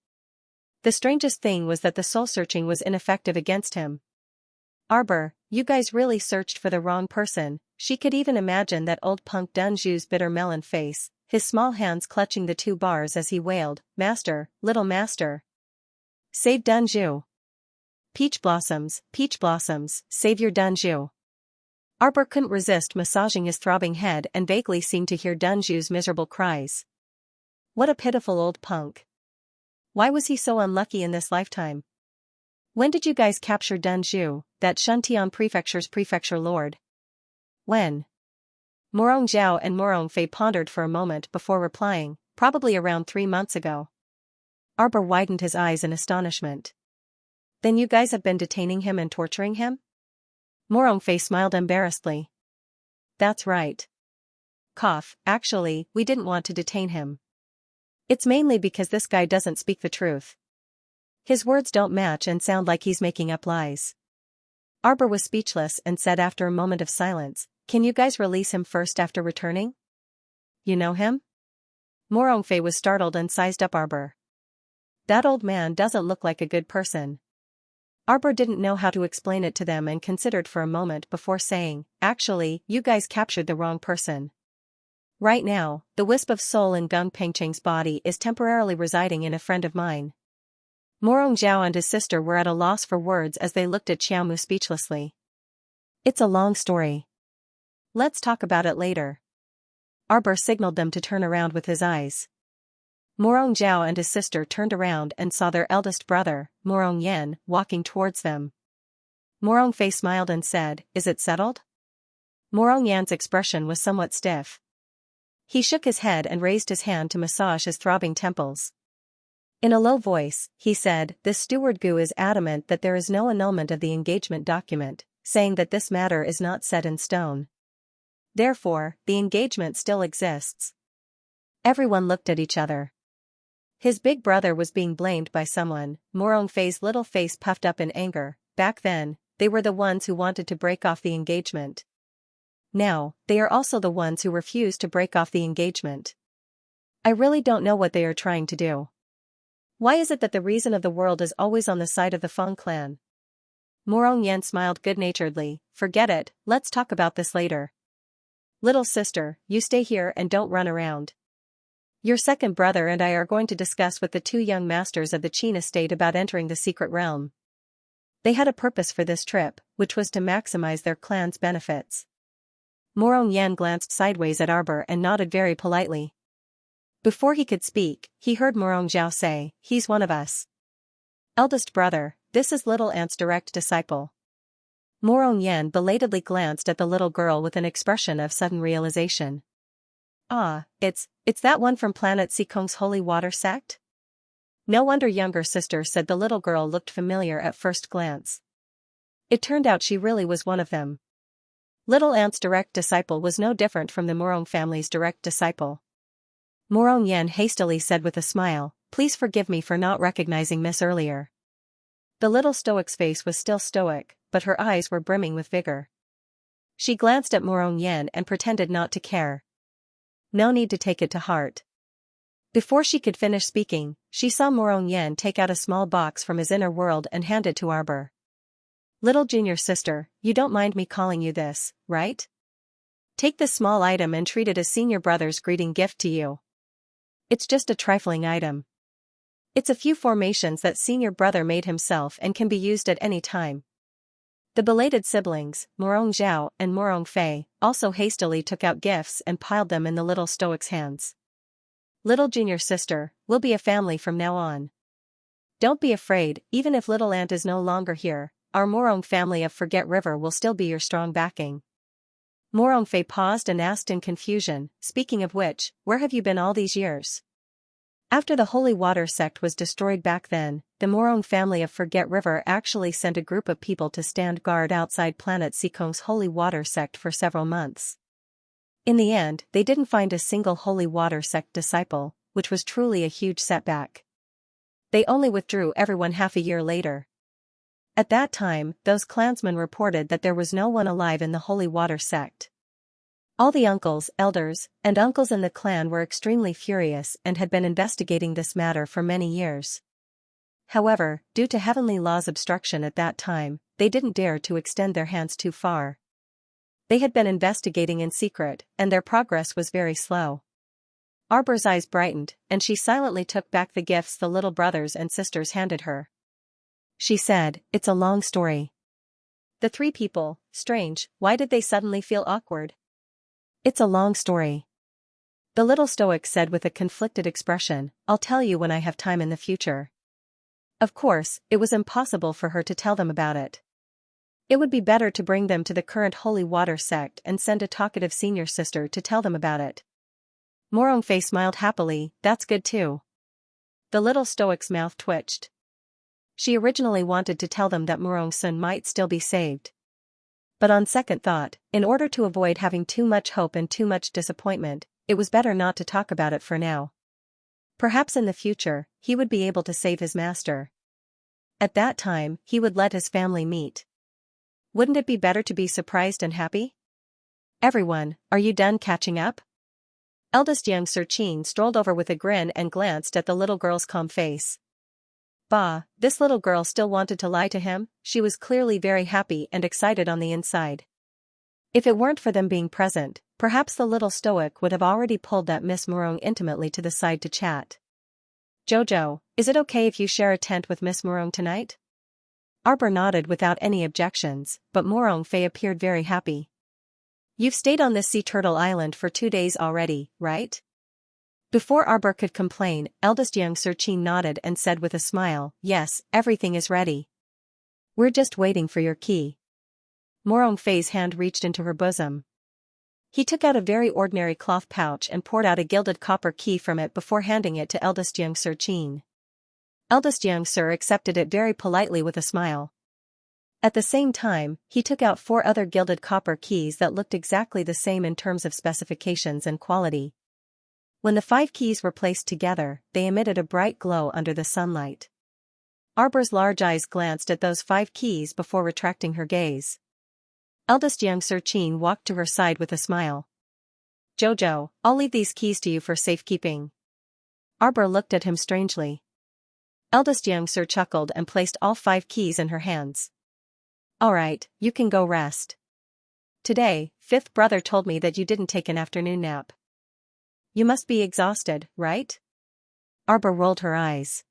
The strangest thing was that the soul-searching was ineffective against him." "Arbor, you guys really searched for the wrong person." She could even imagine that old punk Dunju's bitter melon face, his small hands clutching the 2 bars as he wailed, "Master, little master. Save Dunju. Peach blossoms, save your Dunju." Arbor couldn't resist massaging his throbbing head and vaguely seemed to hear Dunju's miserable cries. What a pitiful old punk. Why was he so unlucky in this lifetime? "When did you guys capture Dunju, that Xianxia Prefecture's prefecture lord?" "When?" Morong Zhao and Morong Fei pondered for a moment before replying, "Probably around 3 months ago." Arbor widened his eyes in astonishment. "Then you guys have been detaining him and torturing him?" Morong Fei smiled embarrassedly. "That's right. Actually, we didn't want to detain him. It's mainly because this guy doesn't speak the truth. His words don't match and sound like he's making up lies." Arbor was speechless and said after a moment of silence, "Can you guys release him first after returning?" "You know him?" Morong Fei was startled and sized up Arbor. "That old man doesn't look like a good person." Arbor didn't know how to explain it to them and considered for a moment before saying, "Actually, you guys captured the wrong person. Right now, the wisp of soul in Gung Pengcheng's body is temporarily residing in a friend of mine." Morong Zhao and his sister were at a loss for words as they looked at Xiaomu speechlessly. "It's a long story. Let's talk about it later." Arbor signaled them to turn around with his eyes. Morong Zhao and his sister turned around and saw their eldest brother, Morong Yan, walking towards them. Morong Fei smiled and said, "Is it settled?" Morong Yan's expression was somewhat stiff. He shook his head and raised his hand to massage his throbbing temples. In a low voice, he said, "This steward Gu is adamant that there is no annulment of the engagement document, saying that this matter is not set in stone. Therefore, the engagement still exists." Everyone looked at each other. His big brother was being blamed by someone. Morong Fei's little face puffed up in anger. Back then, they were the ones who wanted to break off the engagement. Now, they are also the ones who refused to break off the engagement. I really don't know what they are trying to do. Why is it that the reason of the world is always on the side of the Feng clan? Morong Yan smiled good-naturedly. "Forget it, let's talk about this later. Little sister, you stay here and don't run around. Your second brother and I are going to discuss with the two young masters of the Qin estate about entering the secret realm." They had a purpose for this trip, which was to maximize their clan's benefits. Morong Yan glanced sideways at Arbor and nodded very politely. Before he could speak, he heard Morong Zhao say, "He's one of us. Eldest brother, this is little aunt's direct disciple." Morong Yan belatedly glanced at the little girl with an expression of sudden realization. "Ah, it's that one from planet Sikong's holy water sect?" No wonder younger sister said the little girl looked familiar at first glance. It turned out she really was one of them. Little aunt's direct disciple was no different from the Morong family's direct disciple. Morong Yan hastily said with a smile, "Please forgive me for not recognizing Miss earlier." The little stoic's face was still stoic, but her eyes were brimming with vigor. She glanced at Morong Yan and pretended not to care. No need to take it to heart. Before she could finish speaking, she saw Morong Yan take out a small box from his inner world and hand it to Arbor. "Little junior sister, you don't mind me calling you this, right? Take this small item and treat it as senior brother's greeting gift to you. It's just a trifling item. It's a few formations that senior brother made himself and can be used at any time." The belated siblings, Morong Zhao and Morong Fei, also hastily took out gifts and piled them in the little stoic's hands. "Little junior sister, we'll be a family from now on. Don't be afraid, even if little aunt is no longer here, our Morong family of Forget River will still be your strong backing." Morong Fei paused and asked in confusion, "Speaking of which, where have you been all these years?" After the Holy Water sect was destroyed back then, the Morong family of Forget River actually sent a group of people to stand guard outside planet Sikong's Holy Water sect for several months. In the end, they didn't find a single Holy Water sect disciple, which was truly a huge setback. They only withdrew everyone half a year later. At that time, those clansmen reported that there was no one alive in the Holy Water sect. All the uncles, elders, and uncles in the clan were extremely furious and had been investigating this matter for many years. However, due to heavenly law's obstruction at that time, they didn't dare to extend their hands too far. They had been investigating in secret, and their progress was very slow. Arbor's eyes brightened, and she silently took back the gifts the little brothers and sisters handed her. She said, "It's a long story." The three people, strange, why did they suddenly feel awkward? "It's a long story," the little stoic said with a conflicted expression. "I'll tell you when I have time in the future." Of course, it was impossible for her to tell them about it. It would be better to bring them to the current Holy Water sect and send a talkative senior sister to tell them about it. Morong Fei smiled happily, "That's good too." The little stoic's mouth twitched. She originally wanted to tell them that Morong Sun might still be saved. But on second thought, in order to avoid having too much hope and too much disappointment, it was better not to talk about it for now. Perhaps in the future, he would be able to save his master. At that time, he would let his family meet. Wouldn't it be better to be surprised and happy? "Everyone, are you done catching up?" Eldest young Sir Qin strolled over with a grin and glanced at the little girl's calm face. Bah, this little girl still wanted to lie to him. She was clearly very happy and excited on the inside. If it weren't for them being present, perhaps the little stoic would have already pulled that Miss Morong intimately to the side to chat. Jojo, is it okay if you share a tent with Miss Morong tonight? Arbor nodded without any objections, but Morong Fei appeared very happy. You've stayed on this sea turtle island for 2 days already, right? Before Arbor could complain, eldest Xianxia nodded and said with a smile, yes, everything is ready. We're just waiting for your key. Morong Fei's hand reached into her bosom. He took out a very ordinary cloth pouch and poured out a gilded copper key from it before handing it to eldest Xianxia. Eldest Xianxia accepted it very politely with a smile. At the same time, he took out 4 other gilded copper keys that looked exactly the same in terms of specifications and quality. When the 5 keys were placed together, they emitted a bright glow under the sunlight. Arbor's large eyes glanced at those 5 keys before retracting her gaze. Eldest Xianxia walked to her side with a smile. Jojo, I'll leave these keys to you for safekeeping. Arbor looked at him strangely. Eldest Xianxia chuckled and placed all 5 keys in her hands. Alright, you can go rest. Today, 5th brother told me that you didn't take an afternoon nap. You must be exhausted, right? Arbor rolled her eyes.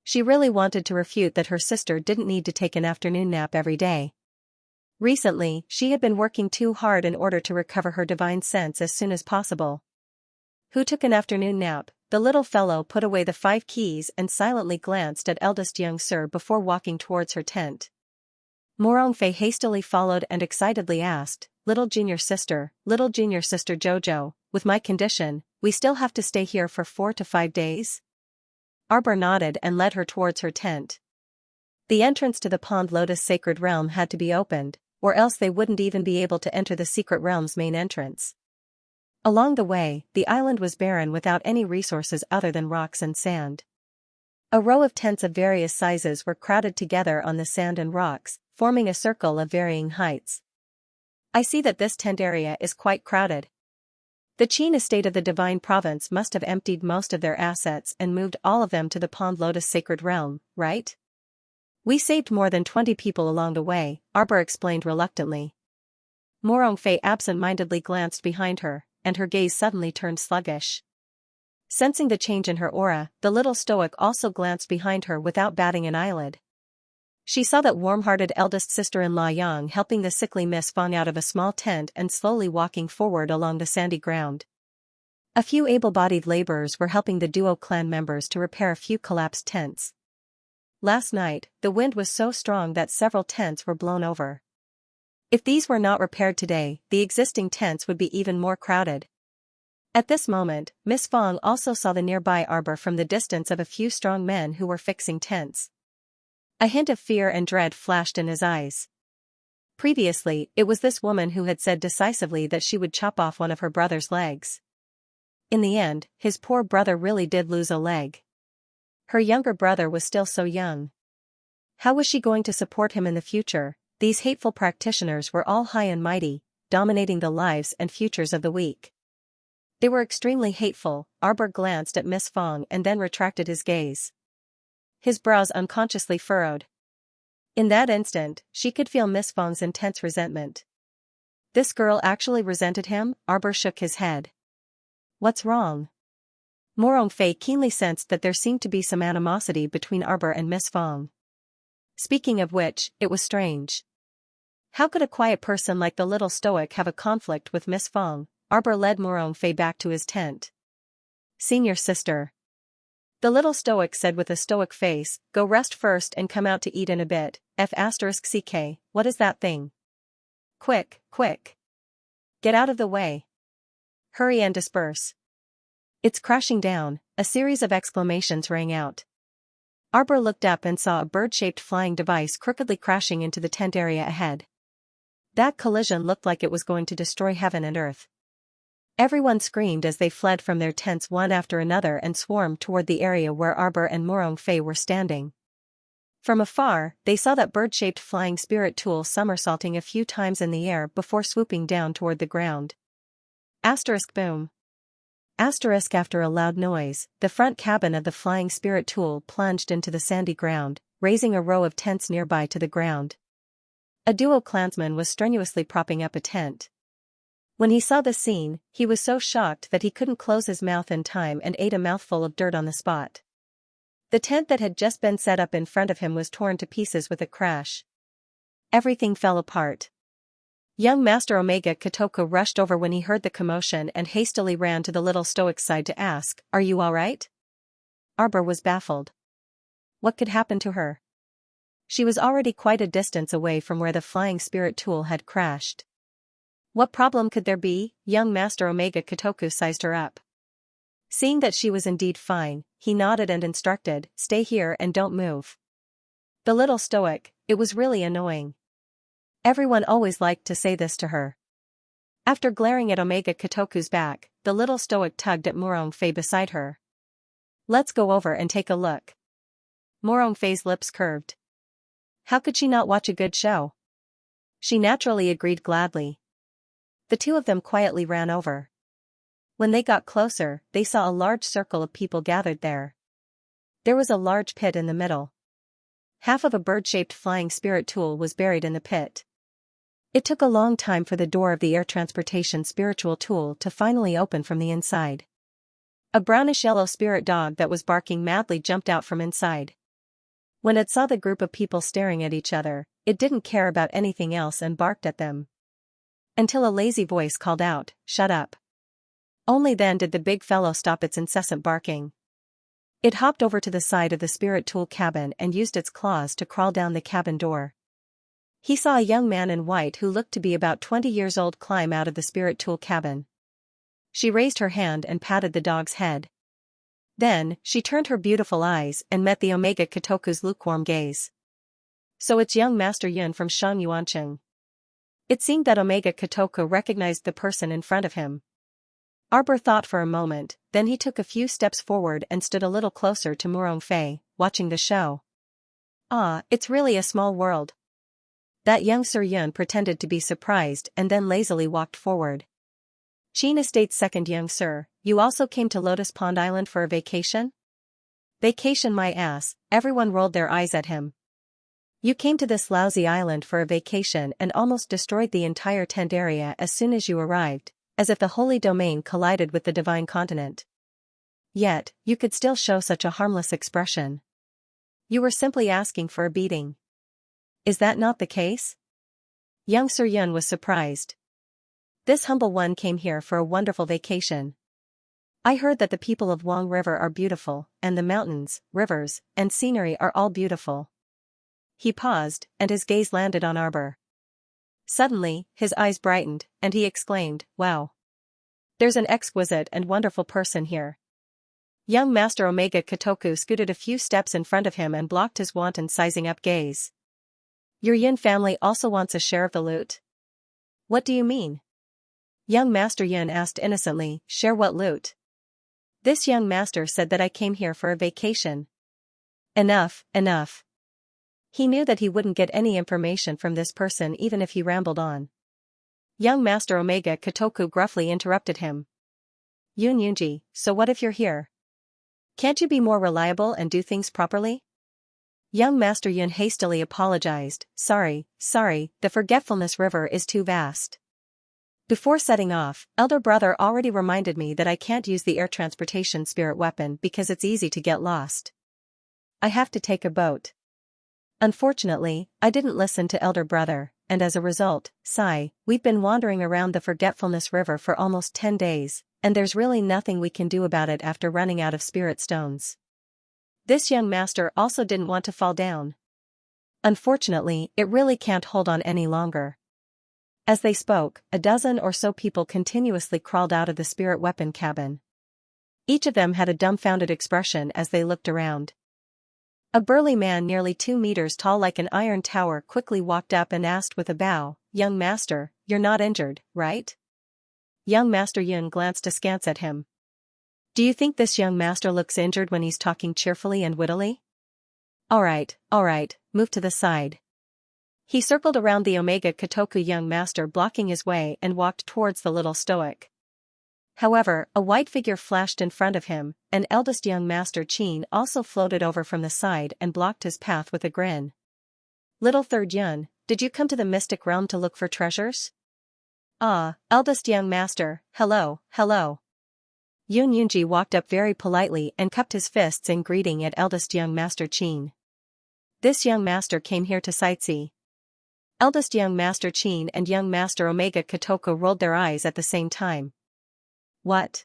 She really wanted to refute that her sister didn't need to take an afternoon nap every day. Recently, she had been working too hard in order to recover her divine sense as soon as possible. Who took an afternoon nap? The little fellow put away the 5 keys and silently glanced at eldest Xianxia before walking towards her tent. Morong Fei hastily followed and excitedly asked, little junior sister Jojo, with my condition, we still have to stay here for 4 to 5 days? Arbor nodded and led her towards her tent. The entrance to the Pond Lotus Sacred Realm had to be opened, or else they wouldn't even be able to enter the secret realm's main entrance. Along the way, the island was barren without any resources other than rocks and sand. A row of tents of various sizes were crowded together on the sand and rocks, forming a circle of varying heights. I see that this tent area is quite crowded. The Qin estate of the Divine Province must have emptied most of their assets and moved all of them to the Pond Lotus Sacred Realm, right? We saved more than 20 people along the way, Arbor explained reluctantly. Morong Fei absent-mindedly glanced behind her, and her gaze suddenly turned sluggish. Sensing the change in her aura, the little stoic also glanced behind her without batting an eyelid. She saw that warm-hearted eldest sister-in-law Yang helping the sickly Miss Fong out of a small tent and slowly walking forward along the sandy ground. A few able-bodied laborers were helping the duo clan members to repair a few collapsed tents. Last night, the wind was so strong that several tents were blown over. If these were not repaired today, the existing tents would be even more crowded. At this moment, Miss Fong also saw the nearby arbor from the distance of a few strong men who were fixing tents. A hint of fear and dread flashed in his eyes. Previously, it was this woman who had said decisively that she would chop off one of her brother's legs. In the end, his poor brother really did lose a leg. Her younger brother was still so young. How was she going to support him in the future? These hateful practitioners were all high and mighty, dominating the lives and futures of the weak. They were extremely hateful. Arbor glanced at Miss Fong and then retracted his gaze. His brows unconsciously furrowed. In that instant, she could feel Miss Fong's intense resentment. This girl actually resented him? Arbor shook his head. What's wrong? Morong Fei keenly sensed that there seemed to be some animosity between Arbor and Miss Fong. Speaking of which, it was strange. How could a quiet person like the little stoic have a conflict with Miss Fong? Arbor led Morong Fei back to his tent. Senior sister. The little stoic said with a stoic face, go rest first and come out to eat in a bit. F***ck, what is that thing? Quick, quick. Get out of the way. Hurry and disperse. It's crashing down, a series of exclamations rang out. Arbor looked up and saw a bird-shaped flying device crookedly crashing into the tent area ahead. That collision looked like it was going to destroy heaven and earth. Everyone screamed as they fled from their tents one after another and swarmed toward the area where Arbor and Morong Fei were standing. From afar, they saw that bird-shaped flying spirit tool somersaulting a few times in the air before swooping down toward the ground. Asterisk boom. After a loud noise, the front cabin of the flying spirit tool plunged into the sandy ground, raising a row of tents nearby to the ground. A duo clansman was strenuously propping up a tent. When he saw the scene, he was so shocked that he couldn't close his mouth in time and ate a mouthful of dirt on the spot. The tent that had just been set up in front of him was torn to pieces with a crash. Everything fell apart. Young Master Omega Kotoko rushed over when he heard the commotion and hastily ran to the little stoic's side to ask, "Are you all right?" Arbor was baffled. What could happen to her? She was already quite a distance away from where the flying spirit tool had crashed. What problem could there be? Young Master Omega Kotoku sized her up. Seeing that she was indeed fine, he nodded and instructed, "Stay here and don't move." The little stoic, it was really annoying. Everyone always liked to say this to her. After glaring at Omega Kotoku's back, the little stoic tugged at Morongfei beside her. "Let's go over and take a look." Morongfei's lips curved. How could she not watch a good show? She naturally agreed gladly. The two of them quietly ran over. When they got closer, they saw a large circle of people gathered there. There was a large pit in the middle. Half of a bird-shaped flying spirit tool was buried in the pit. It took a long time for the door of the air transportation spiritual tool to finally open from the inside. A brownish-yellow spirit dog that was barking madly jumped out from inside. When it saw the group of people staring at each other, it didn't care about anything else and barked at them. Until a lazy voice called out, "Shut up." Only then did the big fellow stop its incessant barking. It hopped over to the side of the spirit tool cabin and used its claws to crawl down the cabin door. He saw a young man in white who looked to be about 20 years old climb out of the spirit tool cabin. She raised her hand and patted the dog's head. Then, she turned her beautiful eyes and met the Omega Kotoku's lukewarm gaze. "So it's young Master Yun from Xianxia." It seemed that Omega Kotoku recognized the person in front of him. Arbor thought for a moment, then he took a few steps forward and stood a little closer to Morongfei, watching the show. "Ah, it's really a small world." That young Sir Yun pretended to be surprised and then lazily walked forward. "Qin Estate's second young sir, you also came to Lotus Pond Island for a vacation?" "Vacation my ass," everyone rolled their eyes at him. "You came to this lousy island for a vacation and almost destroyed the entire tent area as soon as you arrived, as if the holy domain collided with the divine continent. Yet, you could still show such a harmless expression. You were simply asking for a beating. Is that not the case?" Young Sir Yun was surprised. "This humble one came here for a wonderful vacation. I heard that the people of Wang River are beautiful, and the mountains, rivers, and scenery are all beautiful." He paused, and his gaze landed on Arbor. Suddenly, his eyes brightened, and he exclaimed, "Wow! There's an exquisite and wonderful person here." Young Master Omega Kotoku scooted a few steps in front of him and blocked his wanton sizing-up gaze. "Your Yin family also wants a share of the loot?" "What do you mean?" Young Master Yin asked innocently, "Share what loot?" "This young master said that I came here for a vacation." Enough, enough. He knew that he wouldn't get any information from this person even if he rambled on. Young Master Omega Kotoku gruffly interrupted him. "Yun Yunji, so what if you're here? Can't you be more reliable and do things properly?" Young Master Yun hastily apologized, Sorry, the Forgetfulness River is too vast. Before setting off, Elder Brother already reminded me that I can't use the air transportation spirit weapon because it's easy to get lost. I have to take a boat." Unfortunately, I didn't listen to Elder Brother, and as a result, we've been wandering around the Forgetfulness River for almost 10 days, and there's really nothing we can do about it after running out of spirit stones. This young master also didn't want to fall down. Unfortunately, it really can't hold on any longer. As they spoke, a dozen or so people continuously crawled out of the spirit weapon cabin. Each of them had a dumbfounded expression as they looked around. A burly man nearly 2 meters tall like an iron tower quickly walked up and asked with a bow, "Young master, you're not injured, right?" Young Master Yun glanced askance at him. "Do you think this young master looks injured when he's talking cheerfully and wittily? All right, move to the side." He circled around the Omega Kotoku young master blocking his way and walked towards the little stoic. However, a white figure flashed in front of him, and eldest young master Qin also floated over from the side and blocked his path with a grin. Little third Yun, did you come to the mystic realm to look for treasures? Ah, eldest young master, hello, hello. Yun Yunji walked up very politely and cupped his fists in greeting at eldest young master Qin. This young master came here to sightsee. Eldest young master Qin and young master Omega Kotoko rolled their eyes at the same time. What?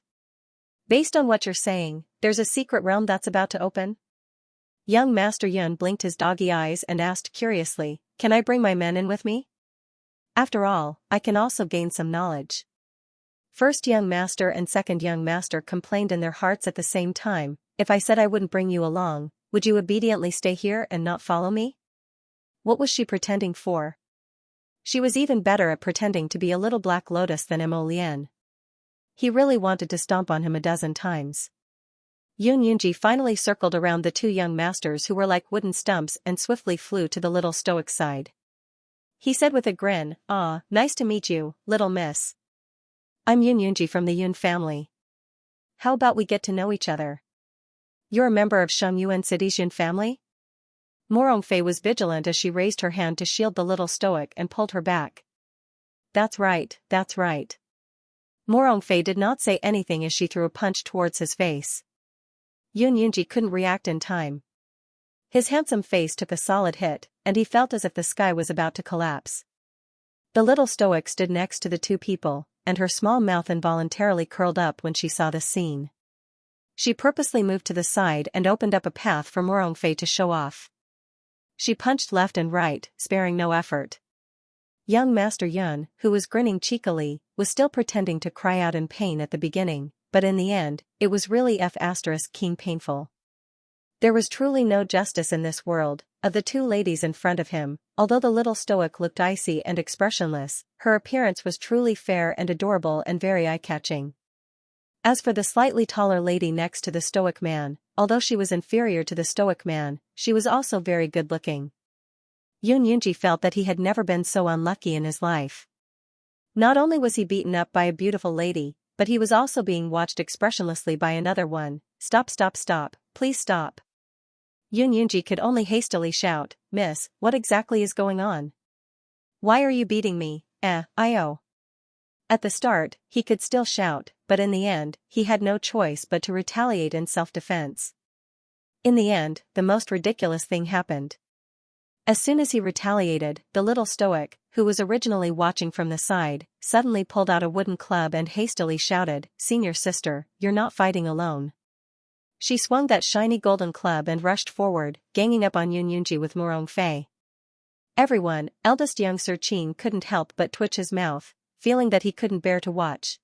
Based on what you're saying, there's a secret realm that's about to open? Young master Yun blinked his doggy eyes and asked curiously, can I bring my men in with me? After all, I can also gain some knowledge. First young master and second young master complained in their hearts at the same time, if I said I wouldn't bring you along, would you obediently stay here and not follow me? What was she pretending for? She was even better at pretending to be a little black lotus than Mo Lian. He really wanted to stomp on him a dozen times. Yun Yunji finally circled around the two young masters who were like wooden stumps and swiftly flew to the little stoic's side. He said with a grin, "Ah, nice to meet you, little miss. I'm Yun Yunji from the Yun family. How about we get to know each other? You're a member of Shengyuan City's Yun family?" Morongfei was vigilant as she raised her hand to shield the little stoic and pulled her back. That's right, that's right. Morongfei did not say anything as she threw a punch towards his face. Yun Yunji couldn't react in time. His handsome face took a solid hit, and he felt as if the sky was about to collapse. The little stoic stood next to the two people, and her small mouth involuntarily curled up when she saw this scene. She purposely moved to the side and opened up a path for Morongfei to show off. She punched left and right, sparing no effort. Young Master Yun, who was grinning cheekily, was still pretending to cry out in pain at the beginning, but in the end, it was really King painful. There was truly no justice in this world. Of the two ladies in front of him, although the little stoic looked icy and expressionless, her appearance was truly fair and adorable and very eye-catching. As for the slightly taller lady next to the stoic man, although she was inferior to the stoic man, she was also very good-looking. Yun Yunji felt that he had never been so unlucky in his life. Not only was he beaten up by a beautiful lady, but he was also being watched expressionlessly by another one. Stop, stop, stop, please stop. Yun Yunji could only hastily shout, "Miss, what exactly is going on? Why are you beating me, I-oh?" At the start, he could still shout, but in the end, he had no choice but to retaliate in self-defense. In the end, the most ridiculous thing happened. As soon as he retaliated, the little stoic, who was originally watching from the side, suddenly pulled out a wooden club and hastily shouted, "Senior sister, you're not fighting alone." She swung that shiny golden club and rushed forward, ganging up on Yun Yunji with Morongfei. Everyone, eldest young Sir Qin couldn't help but twitch his mouth, feeling that he couldn't bear to watch.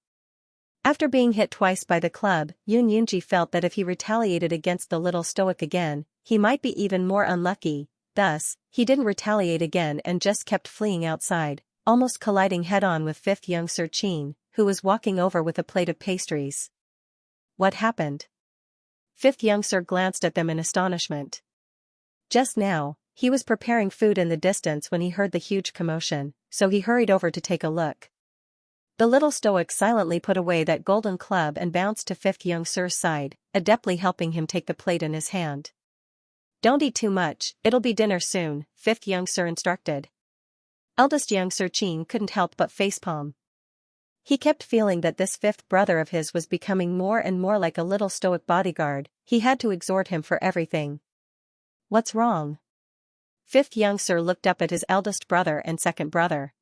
After being hit twice by the club, Yun Yunji felt that if he retaliated against the little stoic again, he might be even more unlucky. Thus, he didn't retaliate again and just kept fleeing outside, almost colliding head-on with fifth young Sir Qin, who was walking over with a plate of pastries. What happened? Fifth young Sir glanced at them in astonishment. Just now, he was preparing food in the distance when he heard the huge commotion, so he hurried over to take a look. The little stoic silently put away that golden club and bounced to fifth young Sir's side, adeptly helping him take the plate in his hand. "Don't eat too much, it'll be dinner soon," fifth young Sir instructed. Eldest young Sir Qin couldn't help but facepalm. He kept feeling that this fifth brother of his was becoming more and more like a little stoic bodyguard. He had to exhort him for everything. "What's wrong?" Fifth young Sir looked up at his eldest brother and second brother.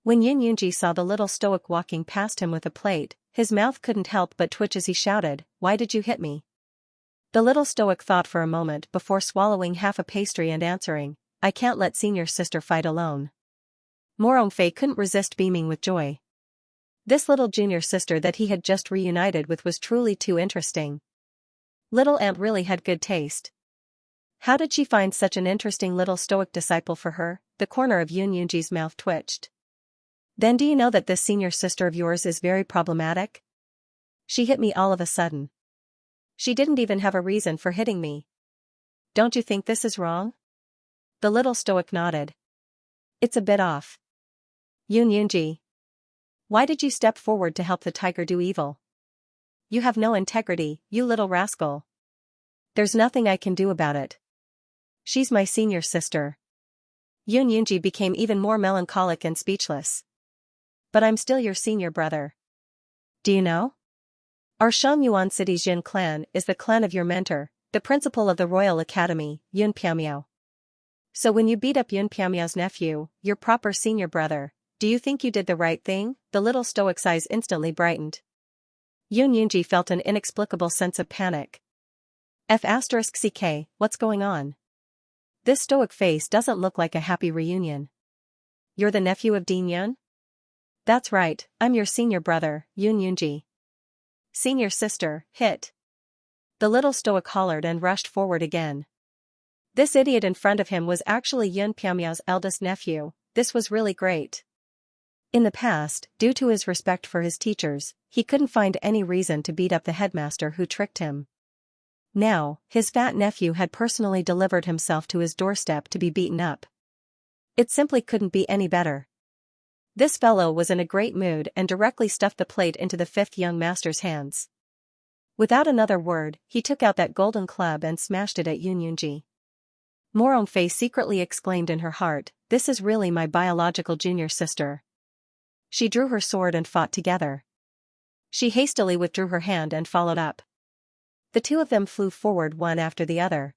When Yun Yunji saw the little stoic walking past him with a plate, his mouth couldn't help but twitch as he shouted, "Why did you hit me?" The little stoic thought for a moment before swallowing half a pastry and answering, "I can't let senior sister fight alone." Morongfei couldn't resist beaming with joy. This little junior sister that he had just reunited with was truly too interesting. Little aunt really had good taste. How did she find such an interesting little stoic disciple for her? The corner of Yun Yunji's mouth twitched. "Then do you know that this senior sister of yours is very problematic? She hit me all of a sudden. She didn't even have a reason for hitting me. Don't you think this is wrong?" The little stoic nodded. "It's a bit off." Yun Yunji. Why did you step forward to help the tiger do evil? You have no integrity, you little rascal. There's nothing I can do about it. She's my senior sister. Yun Yunji became even more melancholic and speechless. But I'm still your senior brother. Do you know? Our Shangyuan City's Yun clan is the clan of your mentor, the principal of the Royal Academy, Yun Piamiao. So when you beat up Yun Piamiao's nephew, your proper senior brother, do you think you did the right thing? The little stoic's eyes instantly brightened. Yun Yunji felt an inexplicable sense of panic. F*CK, what's going on? This stoic face doesn't look like a happy reunion. You're the nephew of Dean Yun? That's right, I'm your senior brother, Yun Yunji. Senior sister, hit. The little stoic hollered and rushed forward again. This idiot in front of him was actually Yun Piamiao's eldest nephew. This was really great. In the past, due to his respect for his teachers, he couldn't find any reason to beat up the headmaster who tricked him. Now, his fat nephew had personally delivered himself to his doorstep to be beaten up. It simply couldn't be any better. This fellow was in a great mood and directly stuffed the plate into the fifth young master's hands. Without another word, he took out that golden club and smashed it at Yun Yunji. Moronfei secretly exclaimed in her heart, "This is really my biological junior sister." She drew her sword and fought together. She hastily withdrew her hand and followed up. The two of them flew forward one after the other.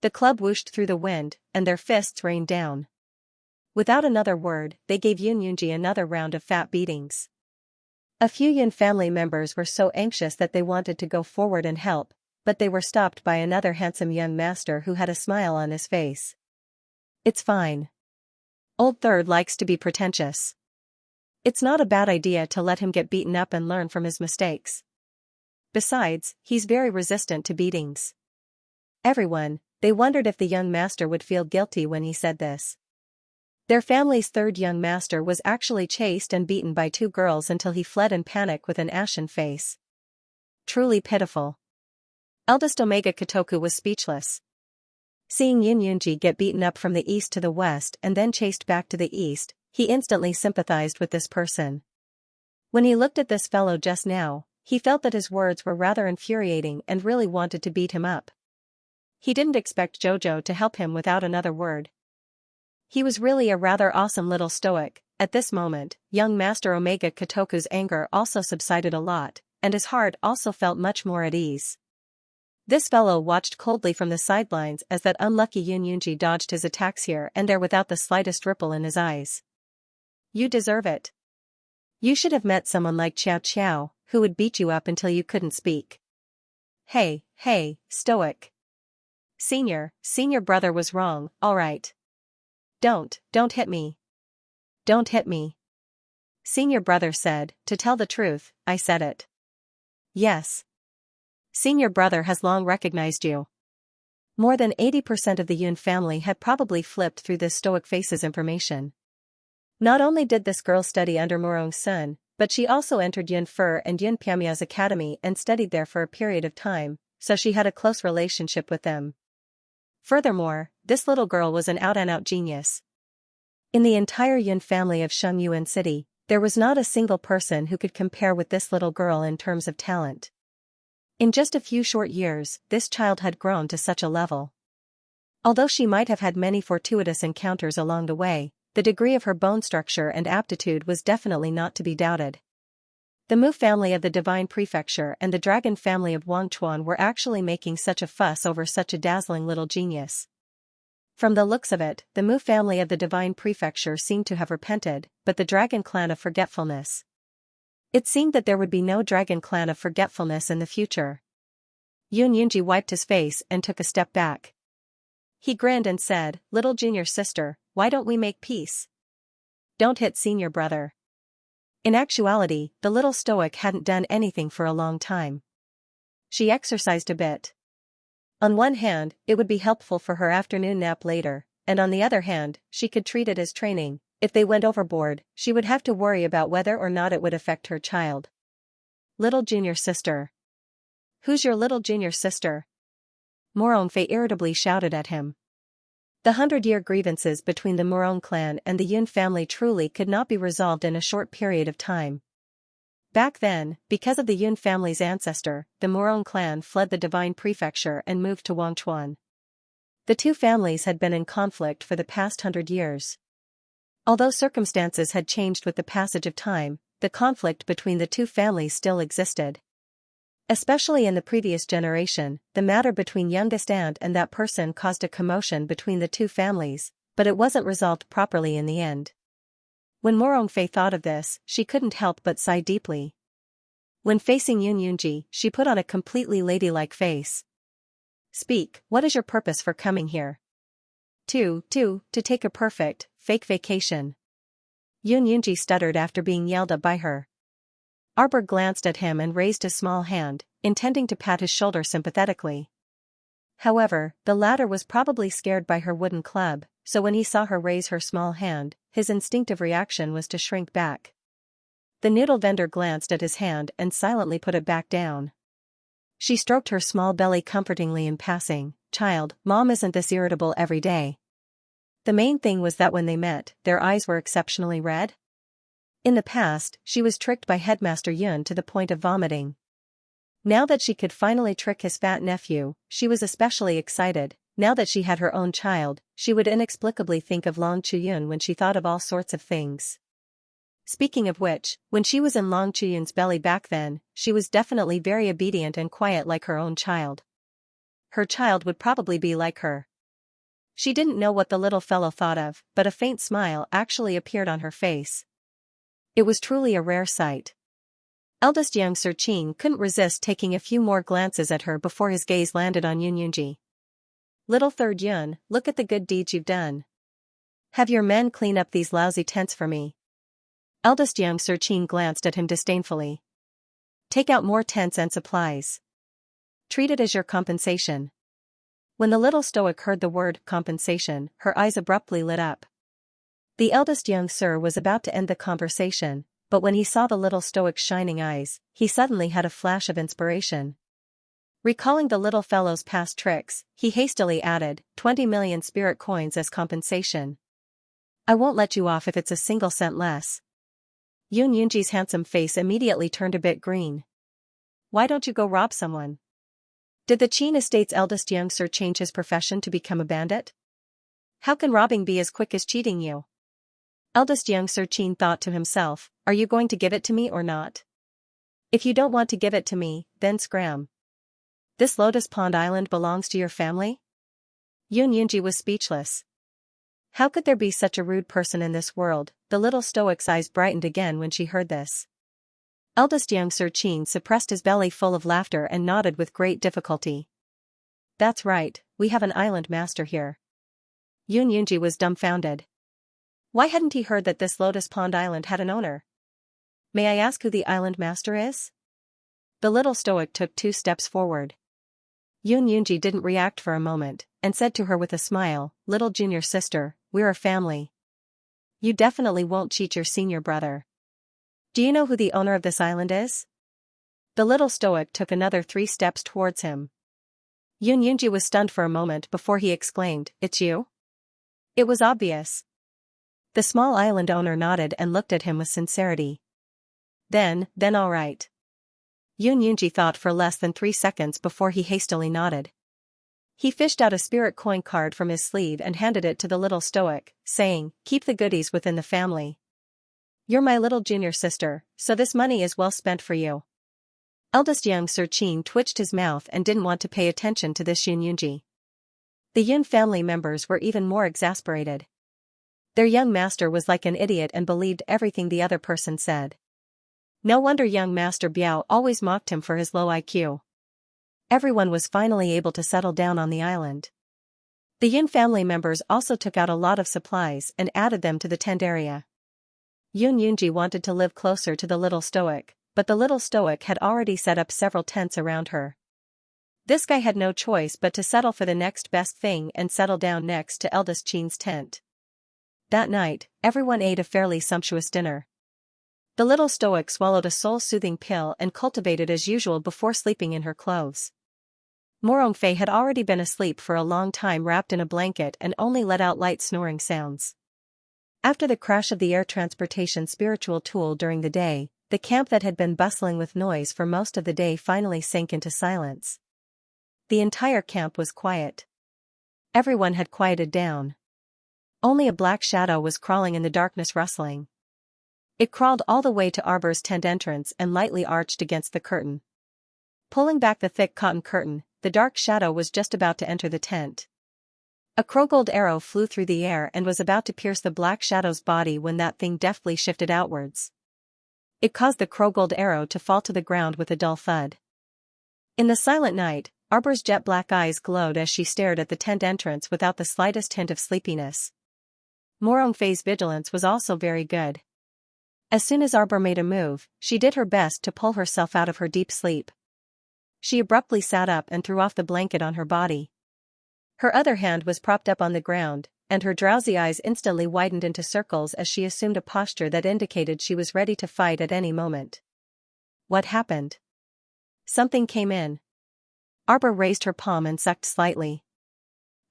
The club whooshed through the wind, and their fists rained down. Without another word, they gave Yun Yunji another round of fat beatings. A few Yun family members were so anxious that they wanted to go forward and help, but they were stopped by another handsome young master who had a smile on his face. It's fine. Old Third likes to be pretentious. It's not a bad idea to let him get beaten up and learn from his mistakes. Besides, he's very resistant to beatings. Everyone, they wondered if the young master would feel guilty when he said this. Their family's third young master was actually chased and beaten by two girls until he fled in panic with an ashen face. Truly pitiful. Eldest Omega Kotoku was speechless. Seeing Yun Yunji get beaten up from the east to the west and then chased back to the east, he instantly sympathized with this person. When he looked at this fellow just now, he felt that his words were rather infuriating and really wanted to beat him up. He didn't expect Jojo to help him without another word. He was really a rather awesome little stoic. At this moment, young Master Omega Kotoku's anger also subsided a lot, and his heart also felt much more at ease. This fellow watched coldly from the sidelines as that unlucky Yun Yunji dodged his attacks here and there without the slightest ripple in his eyes. You deserve it. You should have met someone like Xiao, who would beat you up until you couldn't speak. Hey, stoic. Senior brother was wrong, alright. Don't hit me. Don't hit me. Senior brother said, to tell the truth, I said it. Yes. Senior brother has long recognized you. More than 80% of the Yun family had probably flipped through this stoic face's information. Not only did this girl study under Murong's son, but she also entered Yun Fur and Yun Piamiao's academy and studied there for a period of time, so she had a close relationship with them. Furthermore, this little girl was an out-and-out genius. In the entire Yun family of Shangyuan City, there was not a single person who could compare with this little girl in terms of talent. In just a few short years, this child had grown to such a level. Although she might have had many fortuitous encounters along the way, the degree of her bone structure and aptitude was definitely not to be doubted. The Mu family of the Divine Prefecture and the Dragon family of Wangchuan were actually making such a fuss over such a dazzling little genius. From the looks of it, the Mu family of the Divine Prefecture seemed to have repented, but the Dragon clan of Forgetfulness. It seemed that there would be no Dragon clan of Forgetfulness in the future. Yun Yunji wiped his face and took a step back. He grinned and said, "Little junior sister, why don't we make peace? Don't hit senior brother." In actuality, the little stoic hadn't done anything for a long time. She exercised a bit. On one hand, it would be helpful for her afternoon nap later, and on the other hand, she could treat it as training. If they went overboard, she would have to worry about whether or not it would affect her child. Little junior sister. Who's your little junior sister? Moronfei irritably shouted at him. The 100-year grievances between the Morong clan and the Yun family truly could not be resolved in a short period of time. Back then, because of the Yun family's ancestor, the Morong clan fled the Divine Prefecture and moved to Wangchuan. The two families had been in conflict for the past 100 years. Although circumstances had changed with the passage of time, the conflict between the two families still existed. Especially in the previous generation, the matter between youngest aunt and that person caused a commotion between the two families, but it wasn't resolved properly in the end. When Morong Fei thought of this, she couldn't help but sigh deeply. When facing Yun Yunji, she put on a completely ladylike face. Speak, what is your purpose for coming here? To take a perfect, fake vacation. Yun Yunji stuttered after being yelled at by her. Arbor glanced at him and raised his small hand, intending to pat his shoulder sympathetically. However, the latter was probably scared by her wooden club, so when he saw her raise her small hand, his instinctive reaction was to shrink back. The noodle vendor glanced at his hand and silently put it back down. She stroked her small belly comfortingly in passing. Child, Mom isn't this irritable every day. The main thing was that when they met, their eyes were exceptionally red. In the past, she was tricked by Headmaster Yun to the point of vomiting. Now that she could finally trick his fat nephew, she was especially excited. Now that she had her own child, she would inexplicably think of Long Chuyun when she thought of all sorts of things. Speaking of which, when she was in Long Chuyun's belly back then, she was definitely very obedient and quiet like her own child. Her child would probably be like her. She didn't know what the little fellow thought of, but a faint smile actually appeared on her face. It was truly a rare sight. Eldest young Sir Qing couldn't resist taking a few more glances at her before his gaze landed on Yun Yunji. Little third Yun, look at the good deeds you've done. Have your men clean up these lousy tents for me. Eldest young Sir Qing glanced at him disdainfully. Take out more tents and supplies. Treat it as your compensation. When the little stoic heard the word compensation, her eyes abruptly lit up. The eldest young sir was about to end the conversation, but when he saw the little stoic's shining eyes, he suddenly had a flash of inspiration. Recalling the little fellow's past tricks, he hastily added, 20 million spirit coins as compensation. I won't let you off if it's a single cent less. Yun Yunji's handsome face immediately turned a bit green. Why don't you go rob someone? Did the Qin estate's eldest young sir change his profession to become a bandit? How can robbing be as quick as cheating you? Eldest young Sir Qin thought to himself, are you going to give it to me or not? If you don't want to give it to me, then scram. This Lotus Pond Island belongs to your family? Yun Yunji was speechless. How could there be such a rude person in this world? The little stoic's eyes brightened again when she heard this. Eldest young Sir Qin suppressed his belly full of laughter and nodded with great difficulty. That's right, we have an island master here. Yun Yunji was dumbfounded. Why hadn't he heard that this Lotus Pond Island had an owner? May I ask who the island master is? The little stoic took 2 steps forward. Yun Yunji didn't react for a moment, and said to her with a smile, little junior sister, we're a family. You definitely won't cheat your senior brother. Do you know who the owner of this island is? The little stoic took another 3 steps towards him. Yun Yunji was stunned for a moment before he exclaimed, it's you? It was obvious. The small island owner nodded and looked at him with sincerity. Then all right. Yun Yunji thought for less than 3 seconds before he hastily nodded. He fished out a spirit coin card from his sleeve and handed it to the little stoic, saying, keep the goodies within the family. You're my little junior sister, so this money is well spent for you. Eldest young Sir Qin twitched his mouth and didn't want to pay attention to this Yun Yunji. The Yun family members were even more exasperated. Their young master was like an idiot and believed everything the other person said. No wonder young Master Biao always mocked him for his low IQ. Everyone was finally able to settle down on the island. The Yun family members also took out a lot of supplies and added them to the tent area. Yun Yunji wanted to live closer to the little stoic, but the little stoic had already set up several tents around her. This guy had no choice but to settle for the next best thing and settle down next to eldest Qin's tent. That night, everyone ate a fairly sumptuous dinner. The little stoic swallowed a soul-soothing pill and cultivated as usual before sleeping in her clothes. Morongfei had already been asleep for a long time wrapped in a blanket and only let out light snoring sounds. After the crash of the air transportation spiritual tool during the day, the camp that had been bustling with noise for most of the day finally sank into silence. The entire camp was quiet. Everyone had quieted down. Only a black shadow was crawling in the darkness, rustling. It crawled all the way to Arbor's tent entrance and lightly arched against the curtain. Pulling back the thick cotton curtain, the dark shadow was just about to enter the tent. A crowgold arrow flew through the air and was about to pierce the black shadow's body when that thing deftly shifted outwards. It caused the crowgold arrow to fall to the ground with a dull thud. In the silent night, Arbor's jet-black eyes glowed as she stared at the tent entrance without the slightest hint of sleepiness. Morongfei's vigilance was also very good. As soon as Arbor made a move, she did her best to pull herself out of her deep sleep. She abruptly sat up and threw off the blanket on her body. Her other hand was propped up on the ground, and her drowsy eyes instantly widened into circles as she assumed a posture that indicated she was ready to fight at any moment. What happened? Something came in. Arbor raised her palm and sucked slightly.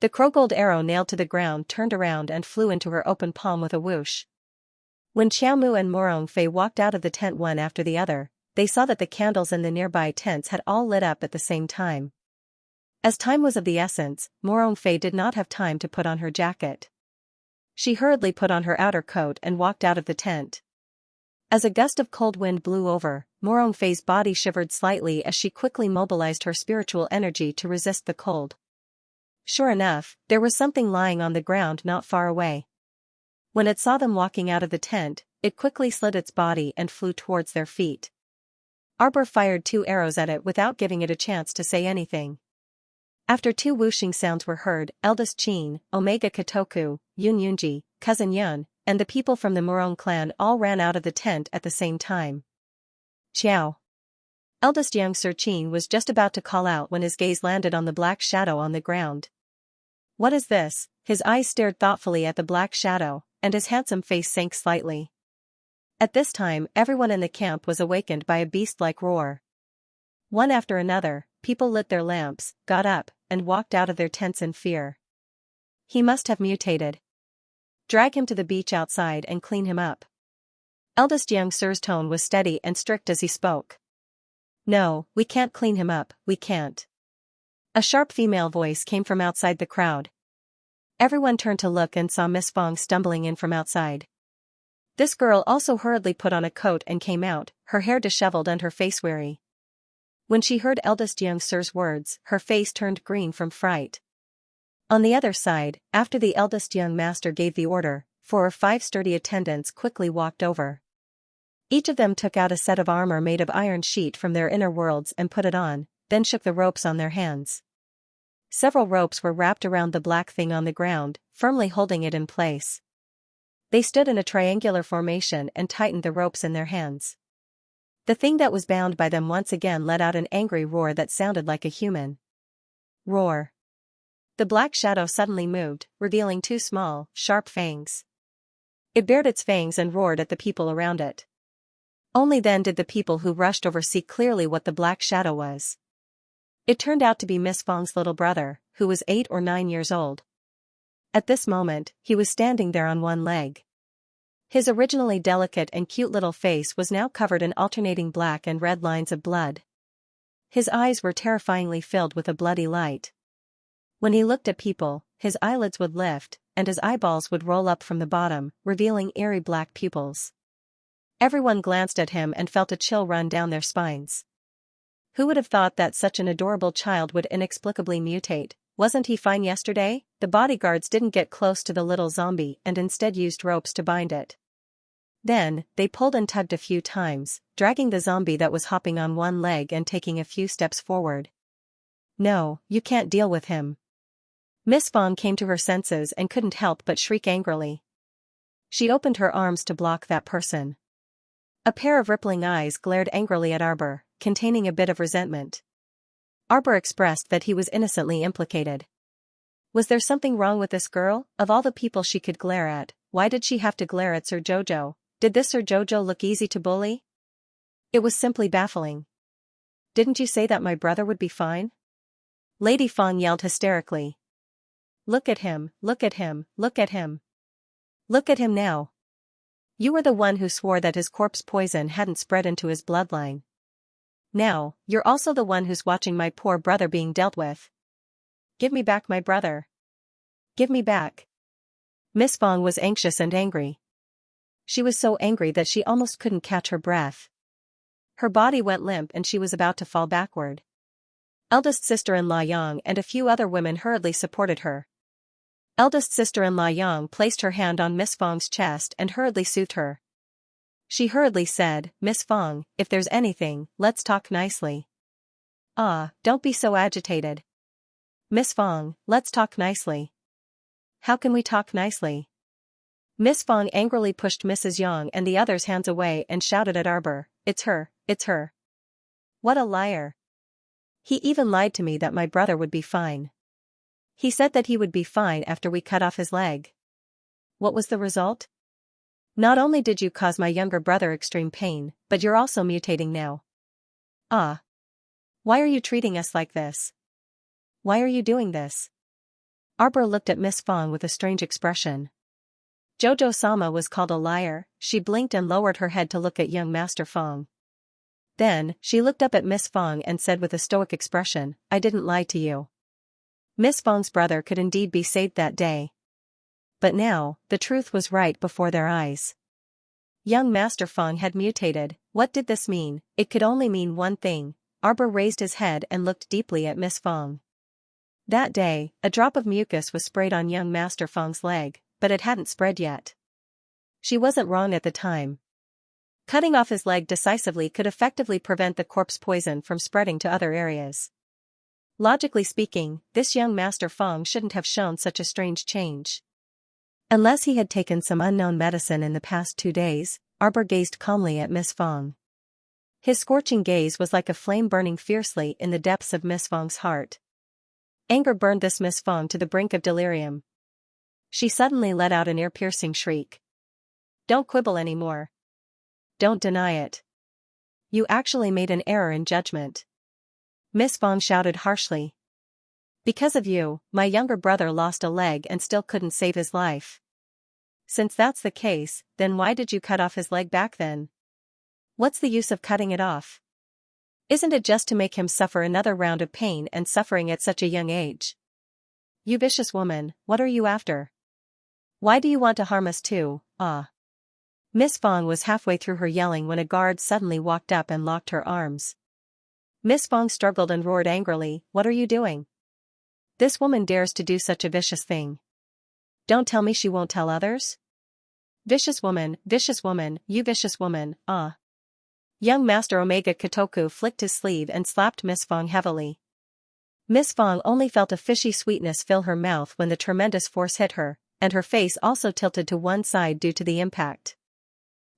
The crowgold arrow nailed to the ground turned around and flew into her open palm with a whoosh. When Xiaomu and Morongfei walked out of the tent one after the other, they saw that the candles in the nearby tents had all lit up at the same time. As time was of the essence, Morongfei did not have time to put on her jacket. She hurriedly put on her outer coat and walked out of the tent. As a gust of cold wind blew over, Morongfei's body shivered slightly as she quickly mobilized her spiritual energy to resist the cold. Sure enough, there was something lying on the ground not far away. When it saw them walking out of the tent, it quickly slid its body and flew towards their feet. Arbor fired 2 arrows at it without giving it a chance to say anything. After 2 whooshing sounds were heard, eldest Qin, Omega Kotoku, Yun Yunji, cousin Yun, and the people from the Morong clan all ran out of the tent at the same time. Xiao. Eldest Xianxia Qin was just about to call out when his gaze landed on the black shadow on the ground. What is this? His eyes stared thoughtfully at the black shadow, and his handsome face sank slightly. At this time, everyone in the camp was awakened by a beast-like roar. One after another, people lit their lamps, got up, and walked out of their tents in fear. He must have mutated. Drag him to the beach outside and clean him up. Eldest Xiangxi's tone was steady and strict as he spoke. No, we can't clean him up, we can't. A sharp female voice came from outside the crowd. Everyone turned to look and saw Miss Fong stumbling in from outside. This girl also hurriedly put on a coat and came out, her hair disheveled and her face weary. When she heard eldest Xiangxi's words, her face turned green from fright. On the other side, after the eldest young master gave the order, 4 or 5 sturdy attendants quickly walked over. Each of them took out a set of armor made of iron sheet from their inner worlds and put it on, then shook the ropes on their hands. Several ropes were wrapped around the black thing on the ground, firmly holding it in place. They stood in a triangular formation and tightened the ropes in their hands. The thing that was bound by them once again let out an angry roar that sounded like a human roar. The black shadow suddenly moved, revealing 2 small, sharp fangs. It bared its fangs and roared at the people around it. Only then did the people who rushed over see clearly what the black shadow was. It turned out to be Miss Fong's little brother, who was 8 or 9 years old. At this moment, he was standing there on one leg. His originally delicate and cute little face was now covered in alternating black and red lines of blood. His eyes were terrifyingly filled with a bloody light. When he looked at people, his eyelids would lift, and his eyeballs would roll up from the bottom, revealing eerie black pupils. Everyone glanced at him and felt a chill run down their spines. Who would have thought that such an adorable child would inexplicably mutate? Wasn't he fine yesterday? The bodyguards didn't get close to the little zombie and instead used ropes to bind it. Then, they pulled and tugged a few times, dragging the zombie that was hopping on one leg and taking a few steps forward. No, you can't deal with him. Miss Fong came to her senses and couldn't help but shriek angrily. She opened her arms to block that person. A pair of rippling eyes glared angrily at Arbor, containing a bit of resentment. Arbor expressed that he was innocently implicated. Was there something wrong with this girl? Of all the people she could glare at, why did she have to glare at Sir Jojo? Did this Sir Jojo look easy to bully? It was simply baffling. Didn't you say that my brother would be fine? Lady Fong yelled hysterically. Look at him, look at him, look at him. Look at him now. You were the one who swore that his corpse poison hadn't spread into his bloodline. Now, you're also the one who's watching my poor brother being dealt with. Give me back my brother. Give me back. Miss Fong was anxious and angry. She was so angry that she almost couldn't catch her breath. Her body went limp and she was about to fall backward. Eldest sister-in-law Yang and a few other women hurriedly supported her. Eldest sister-in-law Yang placed her hand on Miss Fong's chest and hurriedly soothed her. She hurriedly said, Miss Fong, if there's anything, let's talk nicely. Don't be so agitated. Miss Fong, let's talk nicely. How can we talk nicely? Miss Fong angrily pushed Mrs. Yang and the others' hands away and shouted at Arbor, It's her, it's her. What a liar. He even lied to me that my brother would be fine. He said that he would be fine after we cut off his leg. What was the result? Not only did you cause my younger brother extreme pain, but you're also mutating now. Why are you treating us like this? Why are you doing this? Arbor looked at Miss Fong with a strange expression. Jojo-sama was called a liar. She blinked and lowered her head to look at young Master Fong. Then, she looked up at Miss Fong and said with a stoic expression, I didn't lie to you. Miss Fong's brother could indeed be saved that day. But now, the truth was right before their eyes. Young Master Fong had mutated. What did this mean? It could only mean one thing. Arbor raised his head and looked deeply at Miss Fong. That day, a drop of mucus was sprayed on young Master Fong's leg, but it hadn't spread yet. She wasn't wrong at the time. Cutting off his leg decisively could effectively prevent the corpse poison from spreading to other areas. Logically speaking, this young Master Fong shouldn't have shown such a strange change. Unless he had taken some unknown medicine in the past 2 days, Arbor gazed calmly at Miss Fong. His scorching gaze was like a flame burning fiercely in the depths of Miss Fong's heart. Anger burned this Miss Fong to the brink of delirium. She suddenly let out an ear-piercing shriek. Don't quibble anymore. Don't deny it. You actually made an error in judgment. Miss Fong shouted harshly. Because of you, my younger brother lost a leg and still couldn't save his life. Since that's the case, then why did you cut off his leg back then? What's the use of cutting it off? Isn't it just to make him suffer another round of pain and suffering at such a young age? You vicious woman, what are you after? Why do you want to harm us too? Miss Fong was halfway through her yelling when a guard suddenly walked up and locked her arms. Miss Fong struggled and roared angrily, What are you doing? This woman dares to do such a vicious thing. Don't tell me she won't tell others? Vicious woman, you vicious woman, Young Master Omega Kotoku flicked his sleeve and slapped Miss Fong heavily. Miss Fong only felt a fishy sweetness fill her mouth when the tremendous force hit her, and her face also tilted to one side due to the impact.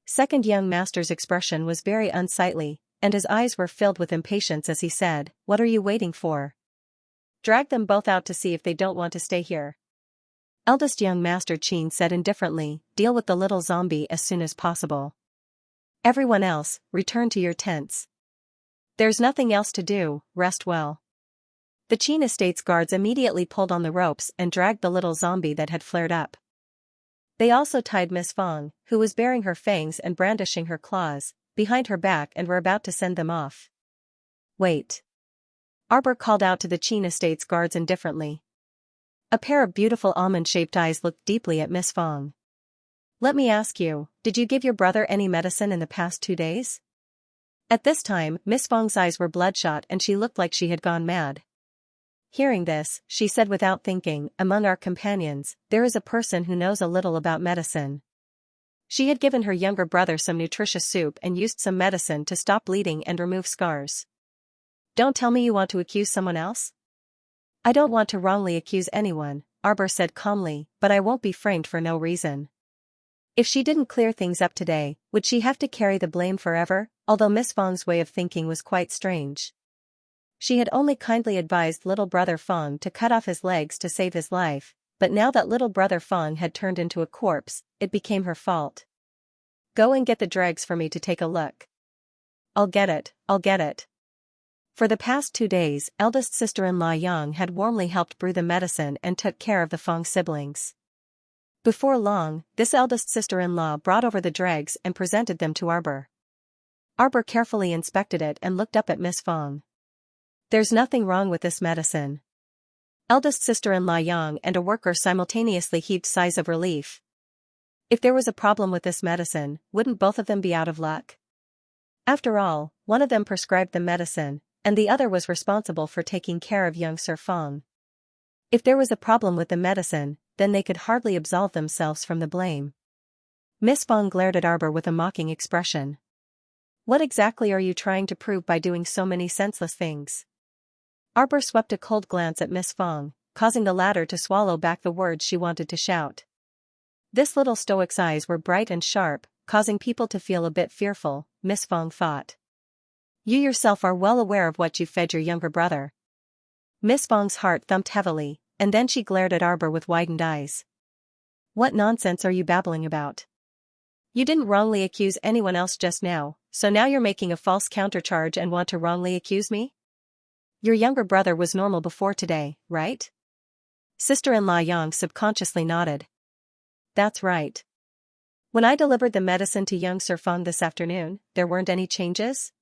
Second young master's expression was very unsightly, and his eyes were filled with impatience as he said, What are you waiting for? Drag them both out to see if they don't want to stay here. Eldest young Master Qin said indifferently, Deal with the little zombie as soon as possible. Everyone else, return to your tents. There's nothing else to do, rest well. The Qin Estate's guards immediately pulled on the ropes and dragged the little zombie that had flared up. They also tied Miss Fong, who was baring her fangs and brandishing her claws, behind her back and were about to send them off. Wait. Arbor called out to the Qin Estate's guards indifferently. A pair of beautiful almond-shaped eyes looked deeply at Miss Fong. Let me ask you, did you give your brother any medicine in the past 2 days? At this time, Miss Fong's eyes were bloodshot and she looked like she had gone mad. Hearing this, she said without thinking, Among our companions, there is a person who knows a little about medicine. She had given her younger brother some nutritious soup and used some medicine to stop bleeding and remove scars. Don't tell me you want to accuse someone else? I don't want to wrongly accuse anyone, Arbor said calmly, but I won't be framed for no reason. If she didn't clear things up today, would she have to carry the blame forever? Although Miss Fong's way of thinking was quite strange. She had only kindly advised little brother Fong to cut off his legs to save his life, but now that little brother Fong had turned into a corpse, it became her fault. Go and get the dregs for me to take a look. I'll get it. For the past 2 days, eldest sister-in-law Yang had warmly helped brew the medicine and took care of the Fong siblings. Before long, this eldest sister-in-law brought over the dregs and presented them to Arbor. Arbor carefully inspected it and looked up at Miss Fong. "There's nothing wrong with this medicine." Eldest sister-in-law Yang and a worker simultaneously heaved sighs of relief. If there was a problem with this medicine, wouldn't both of them be out of luck? After all, one of them prescribed the medicine, and the other was responsible for taking care of young Sir Fong. If there was a problem with the medicine, then they could hardly absolve themselves from the blame. Miss Fong glared at Arbor with a mocking expression. "What exactly are you trying to prove by doing so many senseless things?" Arbor swept a cold glance at Miss Fong, causing the latter to swallow back the words she wanted to shout. This little stoic's eyes were bright and sharp, causing people to feel a bit fearful, Miss Fong thought. "You yourself are well aware of what you fed your younger brother." Miss Fong's heart thumped heavily, and then she glared at Arbor with widened eyes. "What nonsense are you babbling about? You didn't wrongly accuse anyone else just now, so now you're making a false countercharge and want to wrongly accuse me? Your younger brother was normal before today, right?" Sister-in-law Yang subconsciously nodded. "That's right. When I delivered the medicine to young Sir Fong this afternoon, there weren't any changes?"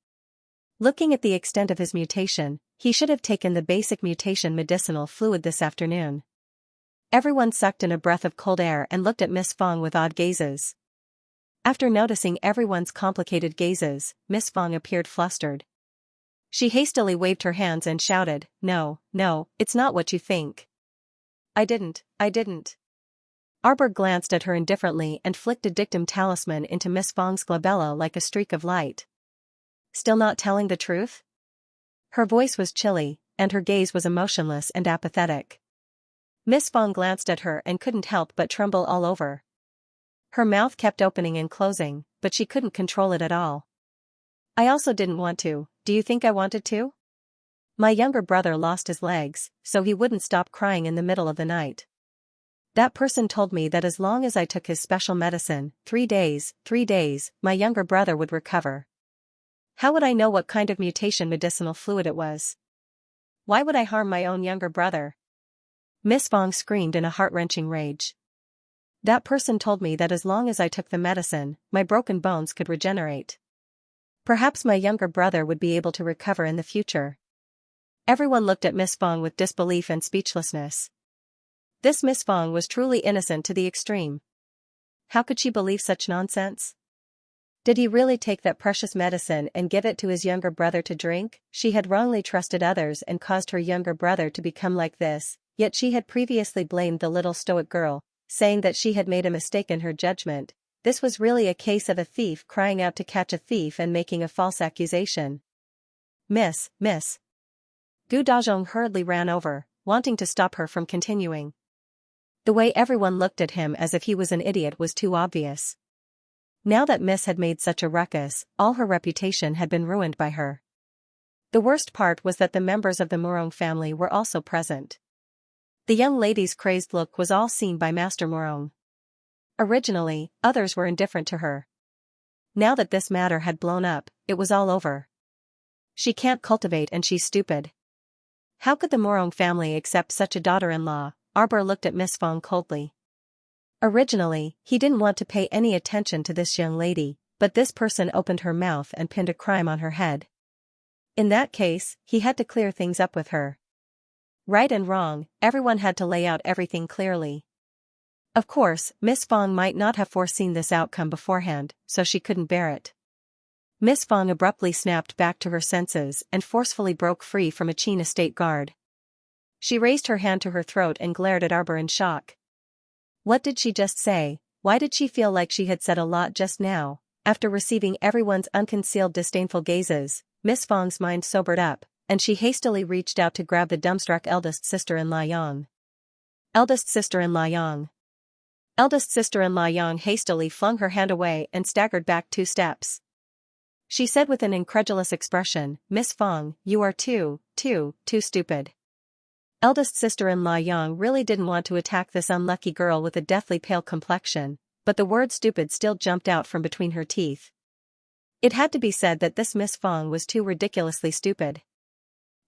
Looking at the extent of his mutation, he should have taken the basic mutation medicinal fluid this afternoon. Everyone sucked in a breath of cold air and looked at Miss Fong with odd gazes. After noticing everyone's complicated gazes, Miss Fong appeared flustered. She hastily waved her hands and shouted, No, it's not what you think." I didn't. Arbor glanced at her indifferently and flicked a dictum talisman into Miss Fong's glabella like a streak of light. "Still not telling the truth?" Her voice was chilly, and her gaze was emotionless and apathetic. Miss Fong glanced at her and couldn't help but tremble all over. Her mouth kept opening and closing, but she couldn't control it at all. "I also didn't want to. Do you think I wanted to? My younger brother lost his legs, so he wouldn't stop crying in the middle of the night. That person told me that as long as I took his special medicine, 3 days, my younger brother would recover. How would I know what kind of mutation medicinal fluid it was? Why would I harm my own younger brother?" Miss Fong screamed in a heart-wrenching rage. "That person told me that as long as I took the medicine, my broken bones could regenerate. Perhaps my younger brother would be able to recover in the future." Everyone looked at Miss Fong with disbelief and speechlessness. This Miss Fong was truly innocent to the extreme. How could she believe such nonsense? Did he really take that precious medicine and give it to his younger brother to drink? She had wrongly trusted others and caused her younger brother to become like this, yet she had previously blamed the little stoic girl, saying that she had made a mistake in her judgment. This was really a case of a thief crying out to catch a thief and making a false accusation. Miss. Gu Dazhong hurriedly ran over, wanting to stop her from continuing. The way everyone looked at him as if he was an idiot was too obvious. Now that Miss had made such a ruckus, all her reputation had been ruined by her. The worst part was that the members of the Murong family were also present. The young lady's crazed look was all seen by Master Murong. Originally, others were indifferent to her. Now that this matter had blown up, it was all over. She can't cultivate and she's stupid. How could the Murong family accept such a daughter-in-law? Arbor looked at Miss Fong coldly. Originally, he didn't want to pay any attention to this young lady, but this person opened her mouth and pinned a crime on her head. In that case, he had to clear things up with her. Right and wrong, everyone had to lay out everything clearly. Of course, Miss Fong might not have foreseen this outcome beforehand, so she couldn't bear it. Miss Fong abruptly snapped back to her senses and forcefully broke free from a Qin estate guard. She raised her hand to her throat and glared at Arbor in shock. What did she just say? Why did she feel like she had said a lot just now? After receiving everyone's unconcealed disdainful gazes, Miss Fong's mind sobered up, and she hastily reached out to grab the dumbstruck eldest sister-in-law Yang. Eldest sister-in-law Yang. Eldest sister-in-law Yang hastily flung her hand away and staggered back 2 steps. She said with an incredulous expression, Miss Fong, you are too stupid. Eldest sister-in-law Yang really didn't want to attack this unlucky girl with a deathly pale complexion, but the word stupid still jumped out from between her teeth. It had to be said that this Miss Fong was too ridiculously stupid.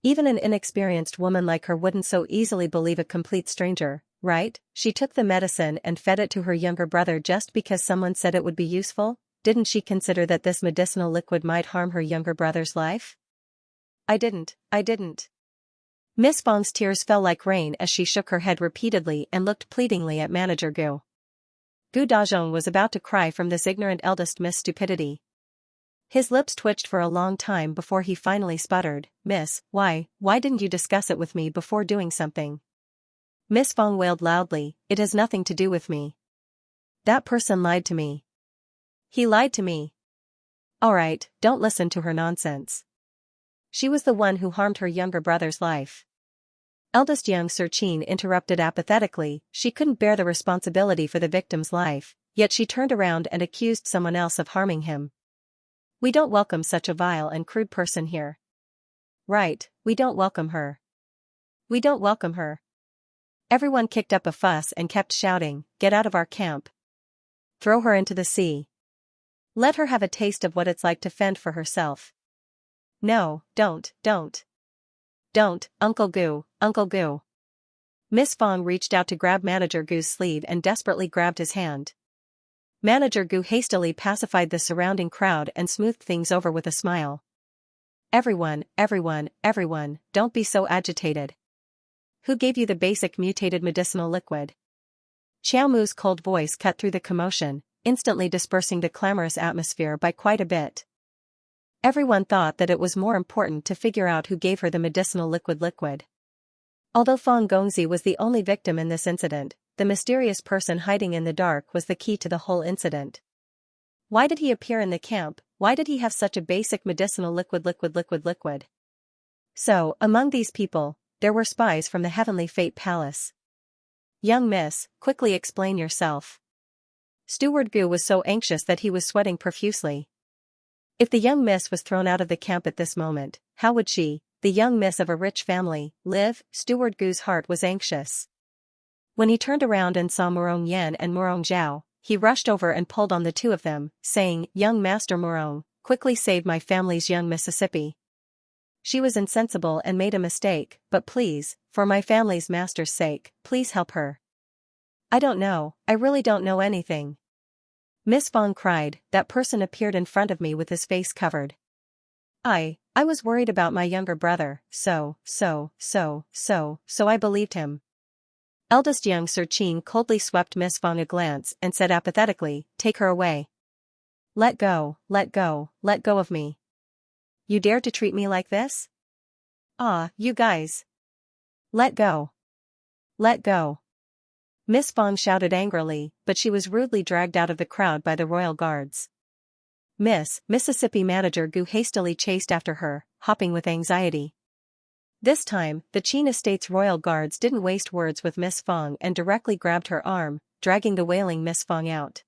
Even an inexperienced woman like her wouldn't so easily believe a complete stranger, right? She took the medicine and fed it to her younger brother just because someone said it would be useful. Didn't she consider that this medicinal liquid might harm her younger brother's life? I didn't. Miss Fong's tears fell like rain as she shook her head repeatedly and looked pleadingly at Manager Gu. Gu Dazhong was about to cry from this ignorant eldest Miss stupidity. His lips twitched for a long time before he finally sputtered, "Miss, why didn't you discuss it with me before doing something?" Miss Fong wailed loudly, "It has nothing to do with me. That person lied to me. He lied to me." Alright, don't listen to her nonsense. She was the one who harmed her younger brother's life. Eldest young Xianxia interrupted apathetically. She couldn't bear the responsibility for the victim's life, yet she turned around and accused someone else of harming him. We don't welcome such a vile and crude person here. Right, we don't welcome her. We don't welcome her. Everyone kicked up a fuss and kept shouting, "Get out of our camp. Throw her into the sea. Let her have a taste of what it's like to fend for herself." No, don't, Uncle Gu. Miss Fong reached out to grab Manager Gu's sleeve and desperately grabbed his hand. Manager Gu hastily pacified the surrounding crowd and smoothed things over with a smile. Everyone, don't be so agitated. Who gave you the basic mutated medicinal liquid?" Qiao Mu's cold voice cut through the commotion, instantly dispersing the clamorous atmosphere by quite a bit. Everyone thought that it was more important to figure out who gave her the medicinal liquid. Although Fong Gongzi was the only victim in this incident, the mysterious person hiding in the dark was the key to the whole incident. Why did he appear in the camp? Why did he have such a basic medicinal liquid? So, among these people, there were spies from the Heavenly Fate Palace. "Young miss, quickly explain yourself." Steward Gu was so anxious that he was sweating profusely. If the young miss was thrown out of the camp at this moment, how would she, the young miss of a rich family, live? Steward Gu's heart was anxious. When he turned around and saw Murong Yan and Murong Zhao, he rushed over and pulled on the two of them, saying, "Young Master Murong, quickly save my family's young Mississippi. She was insensible and made a mistake, but please, for my family's master's sake, please help her." I really don't know anything." Miss Fong cried. "That person appeared in front of me with his face covered. I was worried about my younger brother, so I believed him." Eldest young Xianxia coldly swept Miss Fong a glance and said apathetically, "Take her away. Let go of me. You dare to treat me like this? You guys. Let go. Miss Fong shouted angrily, but she was rudely dragged out of the crowd by the royal guards. Mississippi Manager Gu hastily chased after her, hopping with anxiety. This time, the Qin Estate's royal guards didn't waste words with Miss Fong and directly grabbed her arm, dragging the wailing Miss Fong out.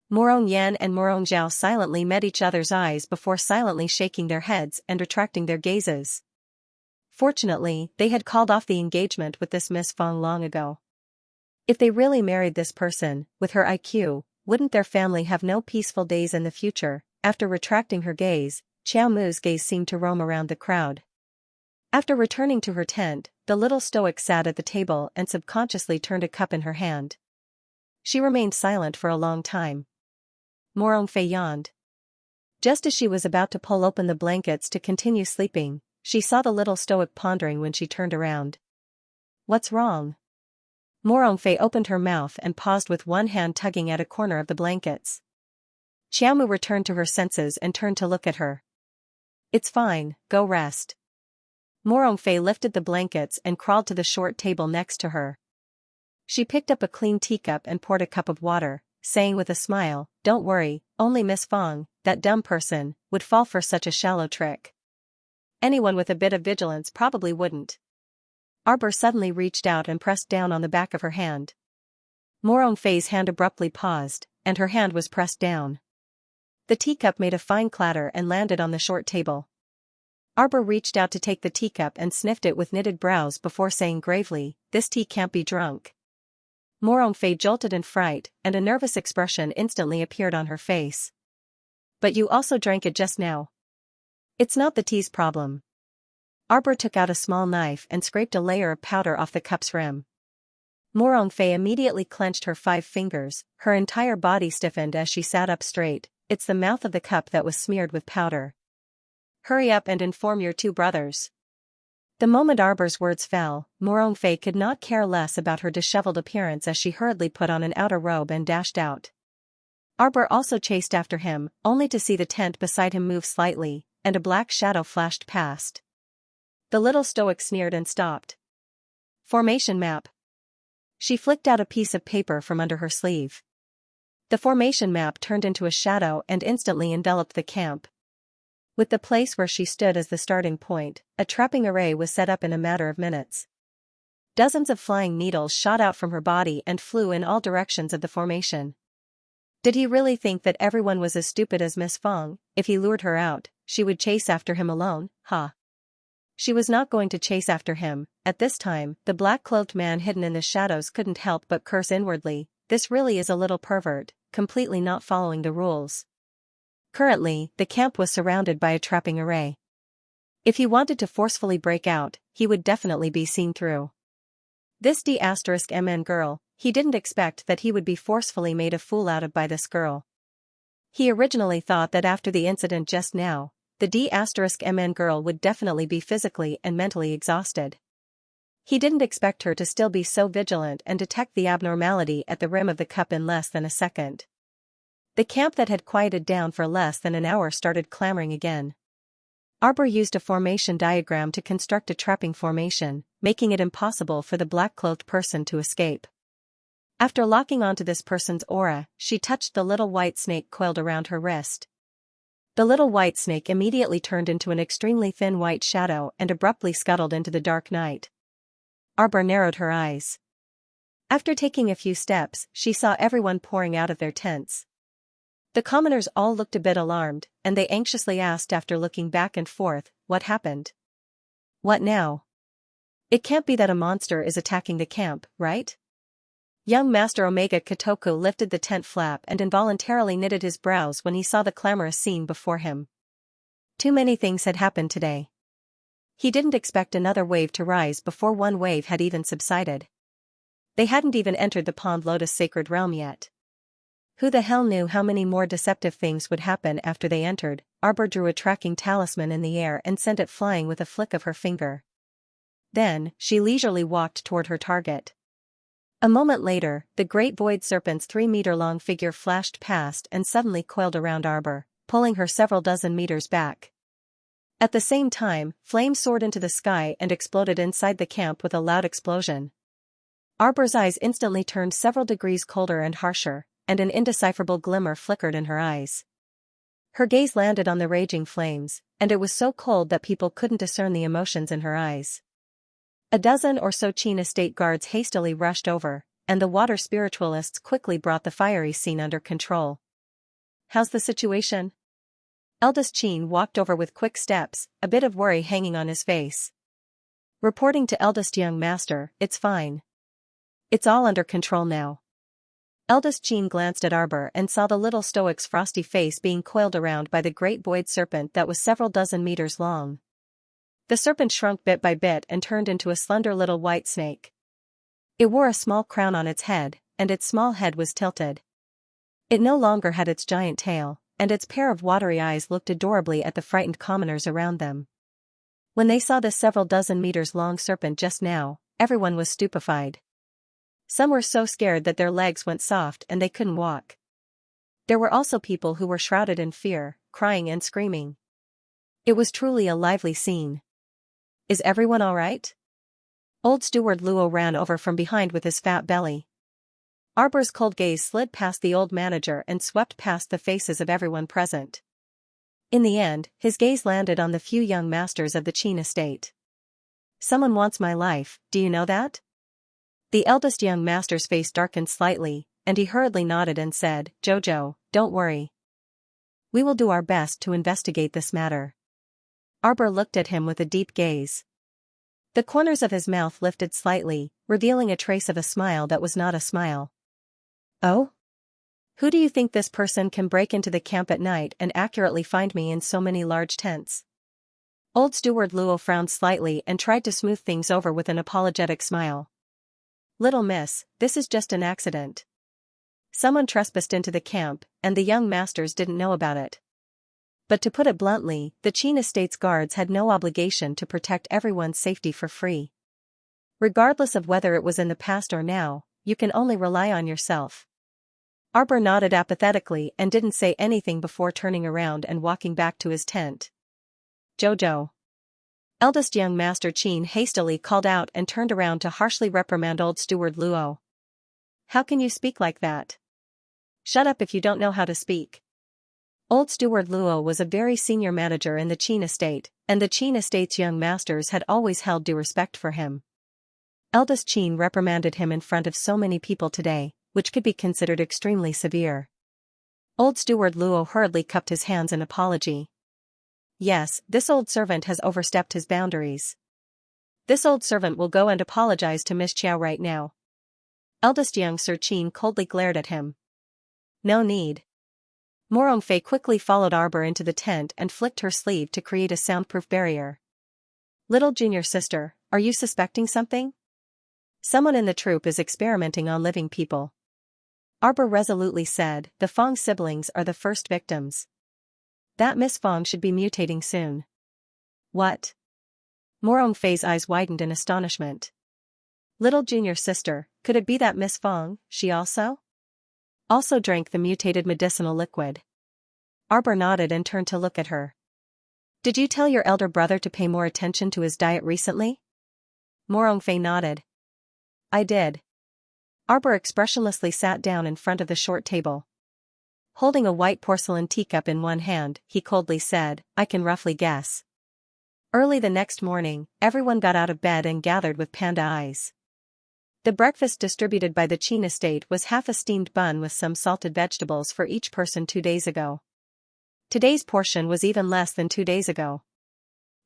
Murong Yan and Murong Zhao silently met each other's eyes before silently shaking their heads and retracting their gazes. Fortunately, they had called off the engagement with this Miss Fong long ago. If they really married this person, with her IQ, wouldn't their family have no peaceful days in the future? After retracting her gaze, Qiao Mu's gaze seemed to roam around the crowd. After returning to her tent, the little stoic sat at the table and subconsciously turned a cup in her hand. She remained silent for a long time. Morong Fei yawned. Just as she was about to pull open the blankets to continue sleeping, she saw the little stoic pondering when she turned around. "What's wrong?" Morong Fei opened her mouth and paused with one hand tugging at a corner of the blankets. Qiao Mu returned to her senses and turned to look at her. "It's fine, go rest." Morong Fei lifted the blankets and crawled to the short table next to her. She picked up a clean teacup and poured a cup of water, saying with a smile, "Don't worry, only Miss Fong, that dumb person, would fall for such a shallow trick. Anyone with a bit of vigilance probably wouldn't." Arbor suddenly reached out and pressed down on the back of her hand. Morong Fei's hand abruptly paused, and her hand was pressed down. The teacup made a fine clatter and landed on the short table. Arbor reached out to take the teacup and sniffed it with knitted brows before saying gravely, "This tea can't be drunk." Morong Fei jolted in fright, and a nervous expression instantly appeared on her face. "But you also drank it just now. It's not the tea's problem." Arbor took out a small knife and scraped a layer of powder off the cup's rim. Morongfei immediately clenched her 5 fingers, her entire body stiffened as she sat up straight. It's the mouth of the cup that was smeared with powder. Hurry up and inform your 2 brothers. The moment Arbor's words fell, Morongfei could not care less about her disheveled appearance as she hurriedly put on an outer robe and dashed out. Arbor also chased after him, only to see the tent beside him move slightly, and a black shadow flashed past. The little stoic sneered and stopped. Formation map. She flicked out a piece of paper from under her sleeve. The formation map turned into a shadow and instantly enveloped the camp. With the place where she stood as the starting point, a trapping array was set up in a matter of minutes. Dozens of flying needles shot out from her body and flew in all directions of the formation. Did he really think that everyone was as stupid as Miss Fong? If he lured her out, she would chase after him alone, huh? She was not going to chase after him. At this time, the black-cloaked man hidden in the shadows couldn't help but curse inwardly. This really is a little pervert, completely not following the rules. Currently, the camp was surrounded by a trapping array. If he wanted to forcefully break out, he would definitely be seen through. This D*MN girl, he didn't expect that he would be forcefully made a fool out of by this girl. He originally thought that after the incident just now, the D*MN girl would definitely be physically and mentally exhausted. He didn't expect her to still be so vigilant and detect the abnormality at the rim of the cup in less than a second. The camp that had quieted down for less than an hour started clamoring again. Arbor used a formation diagram to construct a trapping formation, making it impossible for the black-cloaked person to escape. After locking onto this person's aura, she touched the little white snake coiled around her wrist. The little white snake immediately turned into an extremely thin white shadow and abruptly scuttled into the dark night. Arbor narrowed her eyes. After taking a few steps, she saw everyone pouring out of their tents. The commoners all looked a bit alarmed, and they anxiously asked after looking back and forth, what happened? What now? It can't be that a monster is attacking the camp, right? Young Master Omega Kotoku lifted the tent flap and involuntarily knitted his brows when he saw the clamorous scene before him. Too many things had happened today. He didn't expect another wave to rise before one wave had even subsided. They hadn't even entered the Pond Lotus Sacred Realm yet. Who the hell knew how many more deceptive things would happen after they entered? Arbor drew a tracking talisman in the air and sent it flying with a flick of her finger. Then, she leisurely walked toward her target. A moment later, the great void serpent's 3-meter-long figure flashed past and suddenly coiled around Arbor, pulling her several dozen meters back. At the same time, flames soared into the sky and exploded inside the camp with a loud explosion. Arbor's eyes instantly turned several degrees colder and harsher, and an indecipherable glimmer flickered in her eyes. Her gaze landed on the raging flames, and it was so cold that people couldn't discern the emotions in her eyes. A dozen or so Qin estate guards hastily rushed over, and the water spiritualists quickly brought the fiery scene under control. How's the situation? Eldest Qin walked over with quick steps, a bit of worry hanging on his face. Reporting to eldest young master, it's fine. It's all under control now. Eldest Qin glanced at Arbor and saw the little stoic's frosty face being coiled around by the great void serpent that was several dozen meters long. The serpent shrunk bit by bit and turned into a slender little white snake. It wore a small crown on its head, and its small head was tilted. It no longer had its giant tail, and its pair of watery eyes looked adorably at the frightened commoners around them. When they saw this several dozen meters long serpent just now, everyone was stupefied. Some were so scared that their legs went soft and they couldn't walk. There were also people who were shrouded in fear, crying and screaming. It was truly a lively scene. Is everyone all right? Old Steward Luo ran over from behind with his fat belly. Arbor's cold gaze slid past the old manager and swept past the faces of everyone present. In the end, his gaze landed on the few young masters of the Qin estate. Someone wants my life, do you know that? The eldest young master's face darkened slightly, and he hurriedly nodded and said, Jojo, don't worry. We will do our best to investigate this matter. Arbor looked at him with a deep gaze. The corners of his mouth lifted slightly, revealing a trace of a smile that was not a smile. Oh? Who do you think this person can break into the camp at night and accurately find me in so many large tents? Old Steward Luo frowned slightly and tried to smooth things over with an apologetic smile. "Little miss, this is just an accident. Someone trespassed into the camp, and the young masters didn't know about it. But to put it bluntly, the Qin Estate's guards had no obligation to protect everyone's safety for free. Regardless of whether it was in the past or now, you can only rely on yourself." Arbor nodded apathetically and didn't say anything before turning around and walking back to his tent. "Jojo." Eldest young Master Qin hastily called out and turned around to harshly reprimand Old Steward Luo. "How can you speak like that? Shut up if you don't know how to speak." Old Steward Luo was a very senior manager in the Qin Estate, and the Qin Estate's young masters had always held due respect for him. Eldest Qin reprimanded him in front of so many people today, which could be considered extremely severe. Old Steward Luo hurriedly cupped his hands in apology. "Yes, this old servant has overstepped his boundaries. This old servant will go and apologize to Miss Qiao right now." Eldest young Sir Qin coldly glared at him. "No need." Morongfei quickly followed Arbor into the tent and flicked her sleeve to create a soundproof barrier. "Little junior sister, are you suspecting something? Someone in the troop is experimenting on living people." Arbor resolutely said, "The Fong siblings are the first victims. That Miss Fong should be mutating soon." "What?" Morongfei's eyes widened in astonishment. "Little junior sister, could it be that Miss Fong, she also drank the mutated medicinal liquid?" Arbor nodded and turned to look at her. "Did you tell your elder brother to pay more attention to his diet recently?" Morongfei nodded. "I did." Arbor expressionlessly sat down in front of the short table. Holding a white porcelain teacup in one hand, he coldly said, "I can roughly guess." Early the next morning, everyone got out of bed and gathered with panda eyes. The breakfast distributed by the Qin Estate was half a steamed bun with some salted vegetables for each person 2 days ago. Today's portion was even less than 2 days ago.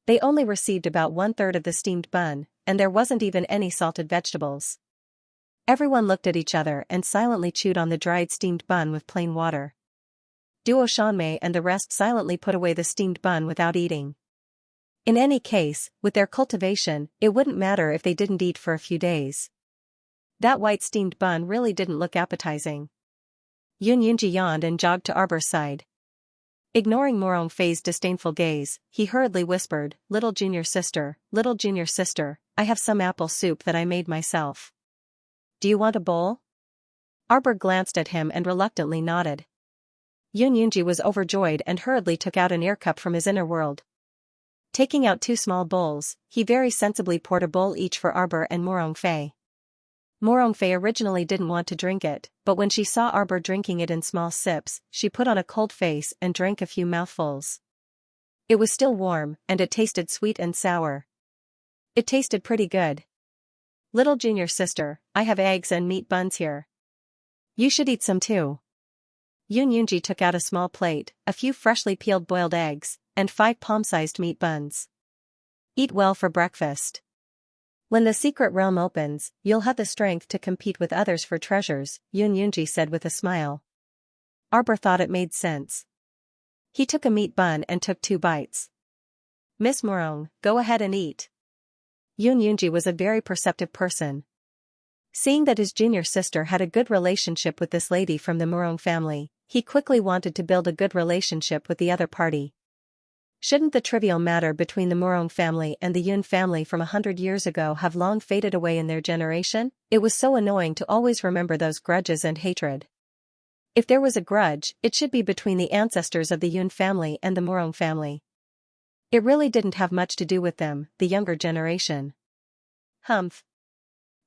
They only received about 1/3 of the steamed bun, and there wasn't even any salted vegetables. Everyone looked at each other and silently chewed on the dried steamed bun with plain water. Duo Shanmei and the rest silently put away the steamed bun without eating. In any case, with their cultivation, it wouldn't matter if they didn't eat for a few days. That white steamed bun really didn't look appetizing. Yun Yunji yawned and jogged to Arbor's side. Ignoring Morongfei's disdainful gaze, he hurriedly whispered, little junior sister, I have some apple soup that I made myself. Do you want a bowl?" Arbor glanced at him and reluctantly nodded. Yun Yunji was overjoyed and hurriedly took out an ear cup from his inner world. Taking out 2 small bowls, he very sensibly poured a bowl each for Arbor and Morongfei. Morongfei originally didn't want to drink it, but when she saw Arbor drinking it in small sips, she put on a cold face and drank a few mouthfuls. It was still warm, and it tasted sweet and sour. It tasted pretty good. "Little junior sister, I have eggs and meat buns here. You should eat some too." Yun Yunji took out a small plate, a few freshly peeled boiled eggs, and 5 palm-sized meat buns. "Eat well for breakfast. When the secret realm opens, you'll have the strength to compete with others for treasures," Yun Yunji said with a smile. Arbor thought it made sense. He took a meat bun and took 2 bites. "Miss Morong, go ahead and eat." Yun Yunji was a very perceptive person. Seeing that his junior sister had a good relationship with this lady from the Morong family, he quickly wanted to build a good relationship with the other party. Shouldn't the trivial matter between the Morong family and the Yun family from 100 years ago have long faded away in their generation? It was so annoying to always remember those grudges and hatred. If there was a grudge, it should be between the ancestors of the Yun family and the Morong family. It really didn't have much to do with them, the younger generation. Humph.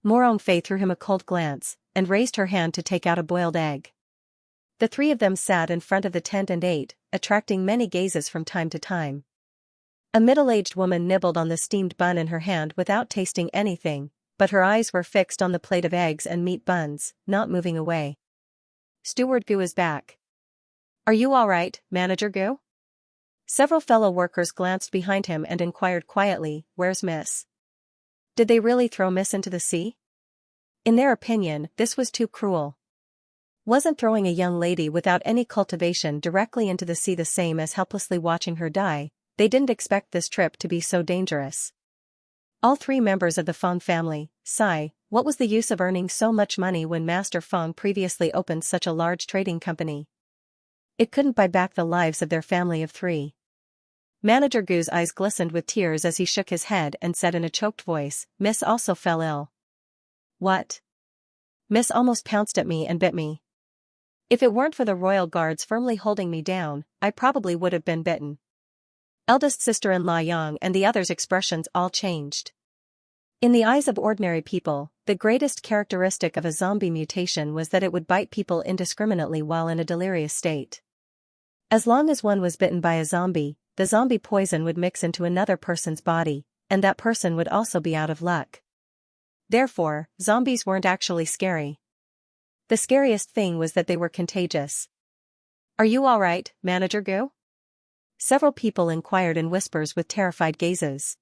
Morongfei threw him a cold glance, and raised her hand to take out a boiled egg. The 3 of them sat in front of the tent and ate, attracting many gazes from time to time. A middle-aged woman nibbled on the steamed bun in her hand without tasting anything, but her eyes were fixed on the plate of eggs and meat buns, not moving away. "Steward Gu is back. Are you all right, Manager Gu?" Several fellow workers glanced behind him and inquired quietly, "Where's Miss?" Did they really throw Miss into the sea? In their opinion, this was too cruel. Wasn't throwing a young lady without any cultivation directly into the sea the same as helplessly watching her die? they didn't expect this trip to be so dangerous. All three members of the Feng family, sigh, what was the use of earning so much money when Master Feng previously opened such a large trading company? It couldn't buy back the lives of their family of three. Manager Gu's eyes glistened with tears as he shook his head and said in a choked voice, Miss also fell ill. What? Miss almost pounced at me and bit me. If it weren't for the royal guards firmly holding me down, I probably would have been bitten. Eldest sister-in-law Yang and the others' expressions all changed. In the eyes of ordinary people, the greatest characteristic of a zombie mutation was that it would bite people indiscriminately while in a delirious state. As long as one was bitten by a zombie, the zombie poison would mix into another person's body, and that person would also be out of luck. Therefore, zombies weren't actually scary. The scariest thing was that they were contagious. Are you all right, Manager Gu? Several people inquired in whispers with terrified gazes.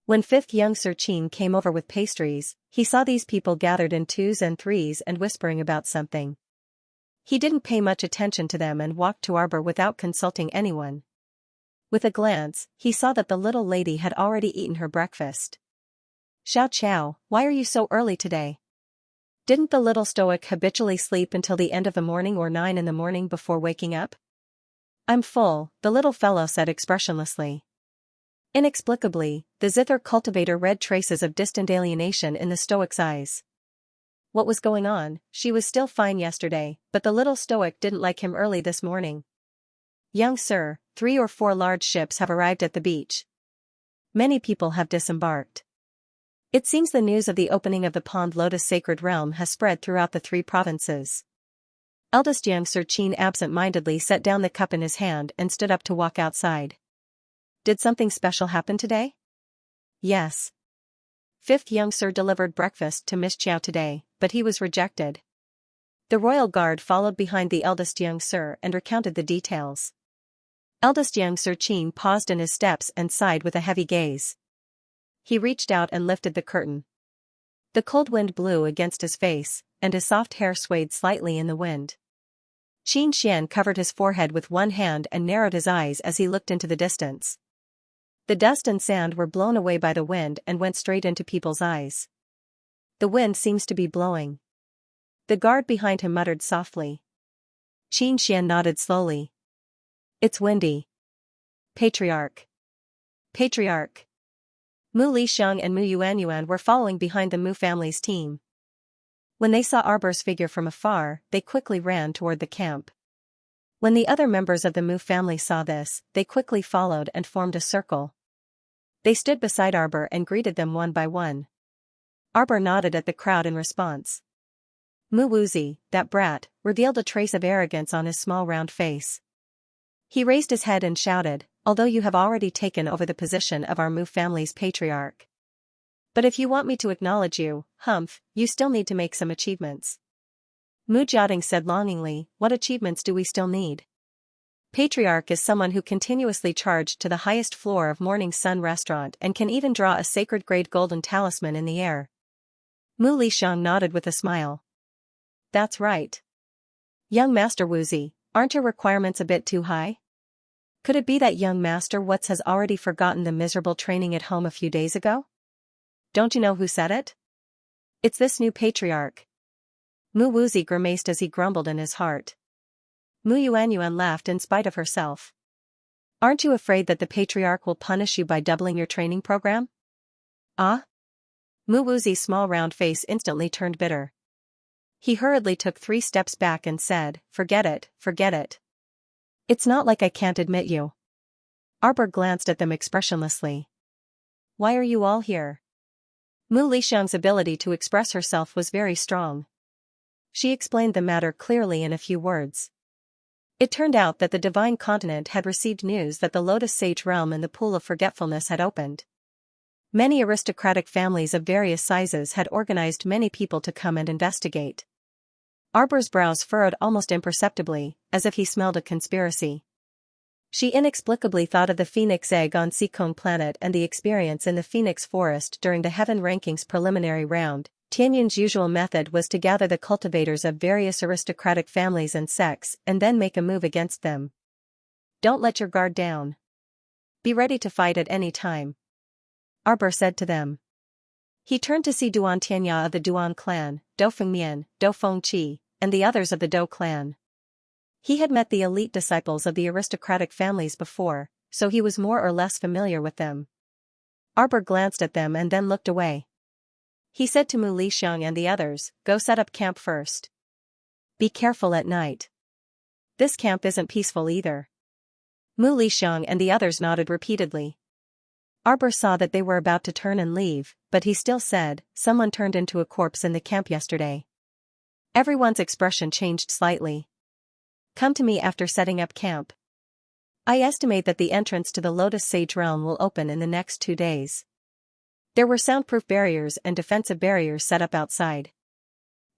When fifth Xianxia came over with pastries, he saw these people gathered in twos and threes and whispering about something. He didn't pay much attention to them and walked to Arbor without consulting anyone. With a glance, he saw that the little lady had already eaten her breakfast. Xiao, why are you so early today? Didn't the little stoic habitually sleep until the end of the morning or 9 in the morning before waking up? I'm full, the little fellow said expressionlessly. Inexplicably, the zither cultivator read traces of distant alienation in the stoic's eyes. What was going on? She was still fine yesterday, but the little stoic didn't like him early this morning. Young sir, 3 or 4 large ships have arrived at the beach. Many people have disembarked. It seems the news of the opening of the Pond Lotus Sacred Realm has spread throughout the 3 provinces. Eldest Xianxia absent-mindedly set down the cup in his hand and stood up to walk outside. Did something special happen today? Yes. Fifth Xianxia delivered breakfast to Miss Qiao today, but he was rejected. The royal guard followed behind the eldest Xianxia and recounted the details. Eldest Xianxia paused in his steps and sighed with a heavy gaze. He reached out and lifted the curtain. The cold wind blew against his face, and his soft hair swayed slightly in the wind. Xianxia covered his forehead with one hand and narrowed his eyes as he looked into the distance. The dust and sand were blown away by the wind and went straight into people's eyes. The wind seems to be blowing. The guard behind him muttered softly. Xianxia nodded slowly. It's windy. Patriarch. Patriarch. Mu Lisheng and Mu Yuanyuan were following behind the Mu family's team. When they saw Arbor's figure from afar, they quickly ran toward the camp. When the other members of the Mu family saw this, they quickly followed and formed a circle. They stood beside Arbor and greeted them one by one. Arbor nodded at the crowd in response. Mu Wuzi, that brat, revealed a trace of arrogance on his small round face. He raised his head and shouted, although you have already taken over the position of our Mu family's patriarch. But if you want me to acknowledge you, humph, you still need to make some achievements. Mu Jiating said longingly, what achievements do we still need? Patriarch is someone who continuously charged to the highest floor of Morning Sun restaurant and can even draw a sacred-grade golden talisman in the air. Mu Lisheng nodded with a smile. That's right. Young Master Wuzi, aren't your requirements a bit too high? Could it be that young Master Wutz has already forgotten the miserable training at home a few days ago? Don't you know who said it? It's this new patriarch. Mu Wuzi grimaced as he grumbled in his heart. Mu Yuanyuan laughed in spite of herself. Aren't you afraid that the patriarch will punish you by doubling your training program? Ah? Mu Wuzi's small round face instantly turned bitter. He hurriedly took 3 steps back and said, forget it, forget it. It's not like I can't admit you. Arbor glanced at them expressionlessly. Why are you all here? Mu Lisheng's ability to express herself was very strong. She explained the matter clearly in a few words. It turned out that the Divine Continent had received news that the Lotus Sage Realm and the Pool of Forgetfulness had opened. Many aristocratic families of various sizes had organized many people to come and investigate. Arbor's brows furrowed almost imperceptibly, as if he smelled a conspiracy. She inexplicably thought of the Phoenix Egg on Seacone Planet and the experience in the Phoenix Forest during the Heaven Rankings preliminary round. Tianyun's usual method was to gather the cultivators of various aristocratic families and sects and then make a move against them. Don't let your guard down. Be ready to fight at any time. Arbor said to them. He turned to see Duan Tianya of the Duan clan, Dou Fengmian, Dou Fengqi, and the others of the Dou clan. He had met the elite disciples of the aristocratic families before, so he was more or less familiar with them. Arbor glanced at them and then looked away. He said to Mu Lixiang and the others, "Go set up camp first. Be careful at night. This camp isn't peaceful either." Mu Lixiang and the others nodded repeatedly. Arbor saw that they were about to turn and leave, but he still said, "Someone turned into a corpse in the camp yesterday." Everyone's expression changed slightly. "Come to me after setting up camp. I estimate that the entrance to the Lotus Sage Realm will open in the next 2 days." There were soundproof barriers and defensive barriers set up outside.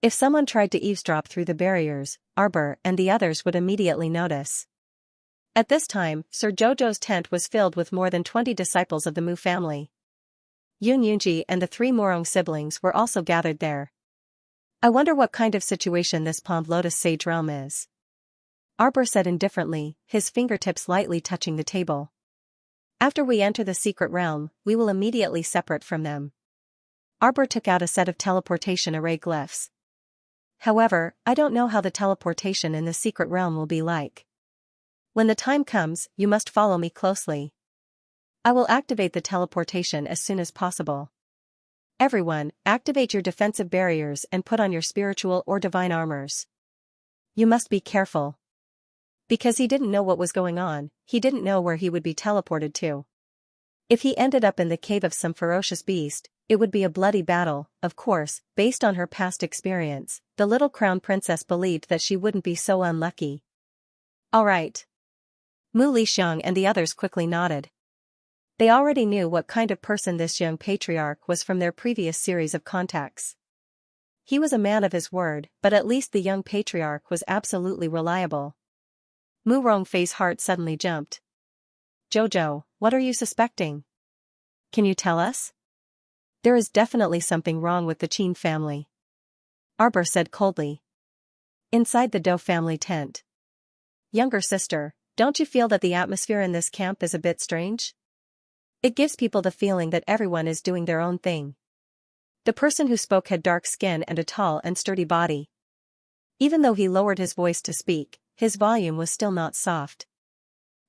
If someone tried to eavesdrop through the barriers, Arbor and the others would immediately notice. At this time, Sir Jojo's tent was filled with more than 20 disciples of the Mu family. Yun Yunji and the 3 Morong siblings were also gathered there. "I wonder what kind of situation this Pond Lotus Sage Realm is," Arbor said indifferently, his fingertips lightly touching the table. "After we enter the secret realm, we will immediately separate from them." Arbor took out a set of teleportation array glyphs. "However, I don't know how the teleportation in the secret realm will be like. When the time comes, you must follow me closely. I will activate the teleportation as soon as possible. Everyone, activate your defensive barriers and put on your spiritual or divine armors. You must be careful." Because he didn't know what was going on, he didn't know where he would be teleported to. If he ended up in the cave of some ferocious beast, it would be a bloody battle. Of course, based on her past experience, the little crown princess believed that she wouldn't be so unlucky. "All right." Mu Lixiang and the others quickly nodded. They already knew what kind of person this young patriarch was from their previous series of contacts. He was a man of his word, but at least the young patriarch was absolutely reliable. Mu Rongfei's heart suddenly jumped. "Jojo, what are you suspecting? Can you tell us?" "There is definitely something wrong with the Qin family," Arbor said coldly. Inside the Dou family tent. "Younger sister, don't you feel that the atmosphere in this camp is a bit strange? It gives people the feeling that everyone is doing their own thing." The person who spoke had dark skin and a tall and sturdy body. Even though he lowered his voice to speak, his volume was still not soft.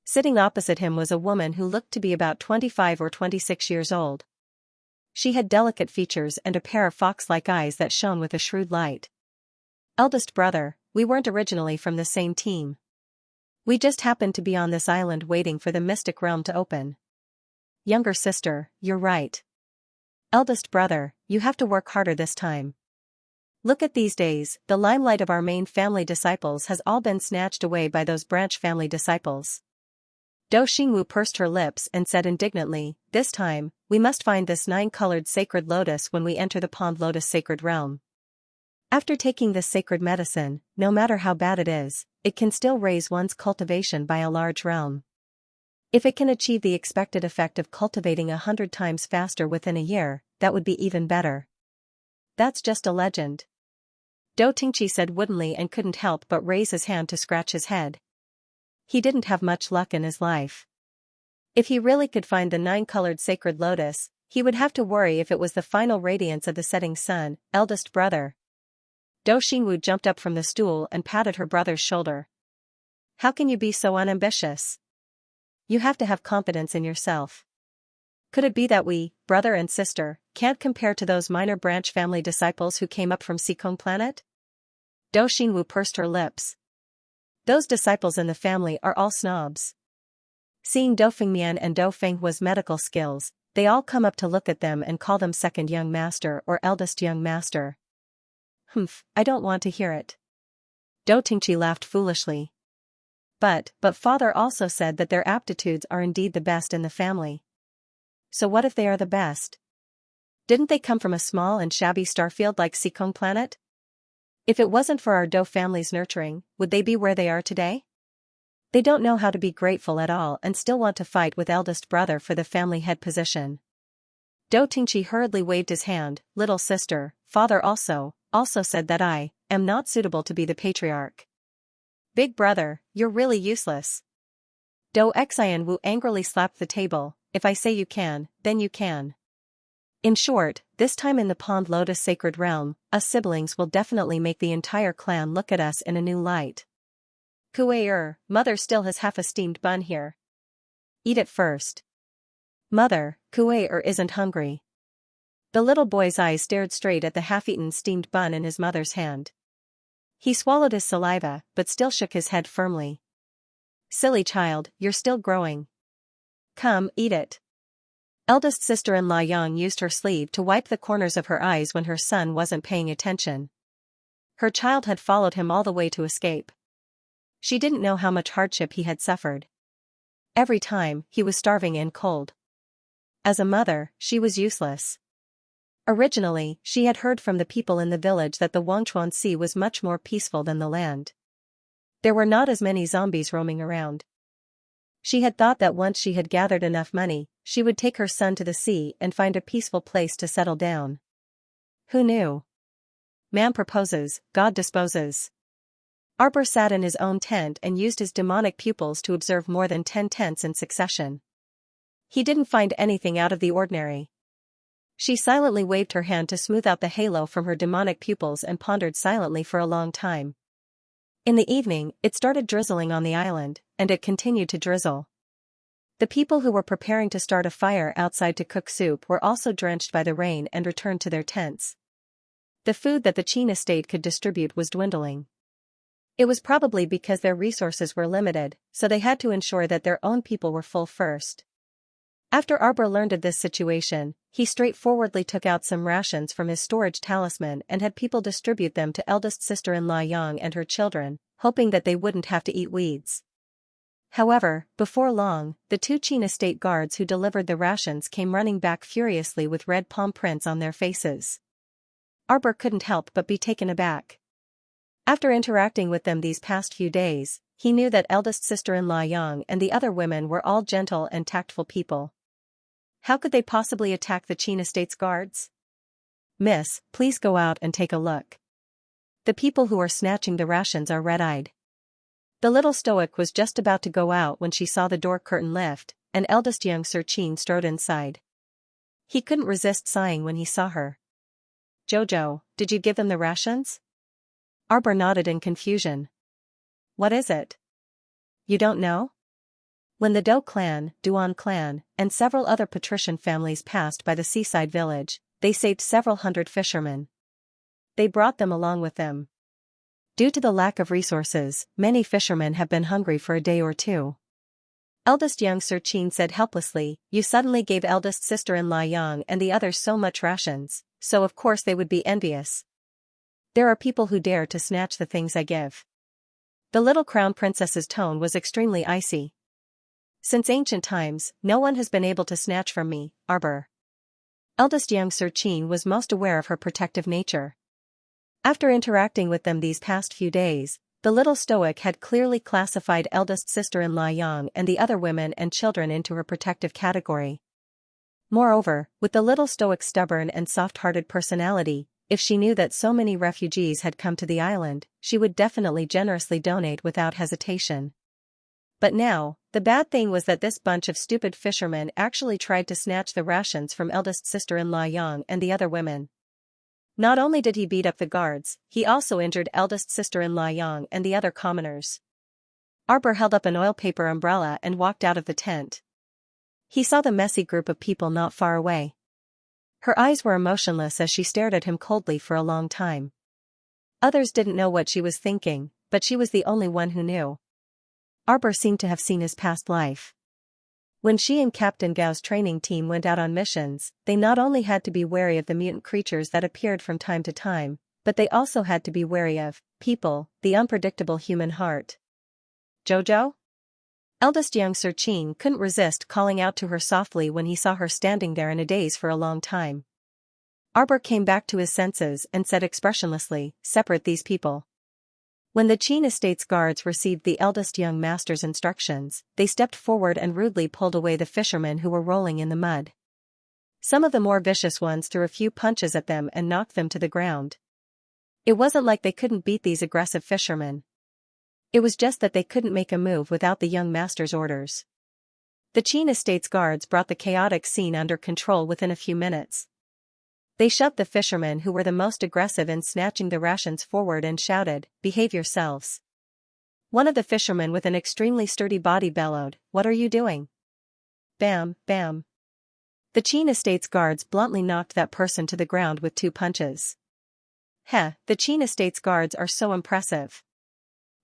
Sitting opposite him was a woman who looked to be about 25 or 26 years old. She had delicate features and a pair of fox-like eyes that shone with a shrewd light. "Eldest brother, we weren't originally from the same team. We just happened to be on this island waiting for the mystic realm to open." "Younger sister, you're right. Eldest brother, you have to work harder this time. Look at these days, the limelight of our main family disciples has all been snatched away by those branch family disciples." Dou Xingwu pursed her lips and said indignantly, "This time, we must find this 9-colored sacred lotus when we enter the Pond Lotus sacred realm. After taking this sacred medicine, no matter how bad it is, it can still raise one's cultivation by a large realm. If it can achieve the expected effect of cultivating 100 times faster within a year, that would be even better." "That's just a legend," Dou Tingqi said woodenly and couldn't help but raise his hand to scratch his head. He didn't have much luck in his life. If he really could find the 9-colored sacred lotus, he would have to worry if it was the final radiance of the setting sun. "Eldest brother." Dou Xingwu jumped up from the stool and patted her brother's shoulder. "How can you be so unambitious? You have to have confidence in yourself. Could it be that we, brother and sister, can't compare to those minor branch family disciples who came up from Sikong planet?" Dou Xingwu pursed her lips. "Those disciples in the family are all snobs. Seeing Dou Fengmian and Dou Fenghua's medical skills, they all come up to look at them and call them second young master or eldest young master." "Humph, I don't want to hear it." Dou Tingqi laughed foolishly. But father also said that their aptitudes are indeed the best in the family. So what if they are the best? Didn't they come from a small and shabby starfield like Sikong planet? If it wasn't for our Dou family's nurturing, would they be where they are today? They don't know how to be grateful at all and still want to fight with eldest brother for the family head position. Dou Tingqi hurriedly waved his hand. "Little sister, father also said that I am not suitable to be the patriarch." "Big brother, you're really useless." Do Xian Wu angrily slapped the table. If I say you can, then you can. In short, this time in the Pond Lotus Sacred Realm, us siblings will definitely make the entire clan look at us in a new light. Kuei mother still has half a steamed bun here. Eat it first. Mother, Kuei isn't hungry. The little boy's eyes stared straight at the half-eaten steamed bun in his mother's hand. He swallowed his saliva, but still shook his head firmly. Silly child, you're still growing. Come, eat it. Eldest sister-in-law Yang used her sleeve to wipe the corners of her eyes when her son wasn't paying attention. Her child had followed him all the way to escape. She didn't know how much hardship he had suffered. Every time, he was starving and cold. As a mother, she was useless. Originally, she had heard from the people in the village that the Wangchuan Sea was much more peaceful than the land. There were not as many zombies roaming around. She had thought that once she had gathered enough money, she would take her son to the sea and find a peaceful place to settle down. Who knew? Man proposes, God disposes. Arbor sat in his own tent and used his demonic pupils to observe more than 10 tents in succession. He didn't find anything out of the ordinary. She silently waved her hand to smooth out the halo from her demonic pupils and pondered silently for a long time. In the evening, it started drizzling on the island, and it continued to drizzle. The people who were preparing to start a fire outside to cook soup were also drenched by the rain and returned to their tents. The food that the Qin estate could distribute was dwindling. It was probably because their resources were limited, so they had to ensure that their own people were full first. After Arbor learned of this situation, he straightforwardly took out some rations from his storage talisman and had people distribute them to eldest sister-in-law Yang and her children, hoping that they wouldn't have to eat weeds. However, before long, the 2 Qin estate guards who delivered the rations came running back furiously with red palm prints on their faces. Arbor couldn't help but be taken aback. After interacting with them these past few days, he knew that eldest sister-in-law Yang and the other women were all gentle and tactful people. How could they possibly attack the Qin estate's guards? Miss, please go out and take a look. The people who are snatching the rations are red-eyed. The little stoic was just about to go out when she saw the door curtain lift, and eldest young Sir Qin strode inside. He couldn't resist sighing when he saw her. Jojo, did you give them the rations? Arbor nodded in confusion. What is it? You don't know? When the Dou clan, Duan clan, and several other patrician families passed by the seaside village, they saved several hundred fishermen. They brought them along with them. Due to the lack of resources, many fishermen have been hungry for a day or two. Eldest young Sir Qin said helplessly, you suddenly gave eldest sister-in-law Yang and the others so much rations, so of course they would be envious. There are people who dare to snatch the things I give. The little crown princess's tone was extremely icy. Since ancient times, no one has been able to snatch from me, Arbor. Eldest young Sir Qin was most aware of her protective nature. After interacting with them these past few days, the little stoic had clearly classified eldest sister-in-law Yang and the other women and children into her protective category. Moreover, with the little stoic's stubborn and soft-hearted personality, if she knew that so many refugees had come to the island, she would definitely generously donate without hesitation. But now, the bad thing was that this bunch of stupid fishermen actually tried to snatch the rations from eldest sister-in-law Yang and the other women. Not only did he beat up the guards, he also injured eldest sister-in-law Yang and the other commoners. Arbor held up an oil paper umbrella and walked out of the tent. He saw the messy group of people not far away. Her eyes were emotionless as she stared at him coldly for a long time. Others didn't know what she was thinking, but she was the only one who knew. Arbor seemed to have seen his past life. When she and Captain Gao's training team went out on missions, they not only had to be wary of the mutant creatures that appeared from time to time, but they also had to be wary of people, the unpredictable human heart. Jojo? Eldest young Sir Qin couldn't resist calling out to her softly when he saw her standing there in a daze for a long time. Arbor came back to his senses and said expressionlessly, separate these people. When the Qin estate's guards received the eldest young master's instructions, they stepped forward and rudely pulled away the fishermen who were rolling in the mud. Some of the more vicious ones threw a few punches at them and knocked them to the ground. It wasn't like they couldn't beat these aggressive fishermen. It was just that they couldn't make a move without the young master's orders. The Qin estate's guards brought the chaotic scene under control within a few minutes. They shoved the fishermen who were the most aggressive in snatching the rations forward and shouted, "Behave yourselves." One of the fishermen with an extremely sturdy body bellowed, "What are you doing?" Bam, bam. The Qin estate's guards bluntly knocked that person to the ground with 2 punches. The Qin estate's guards are so impressive.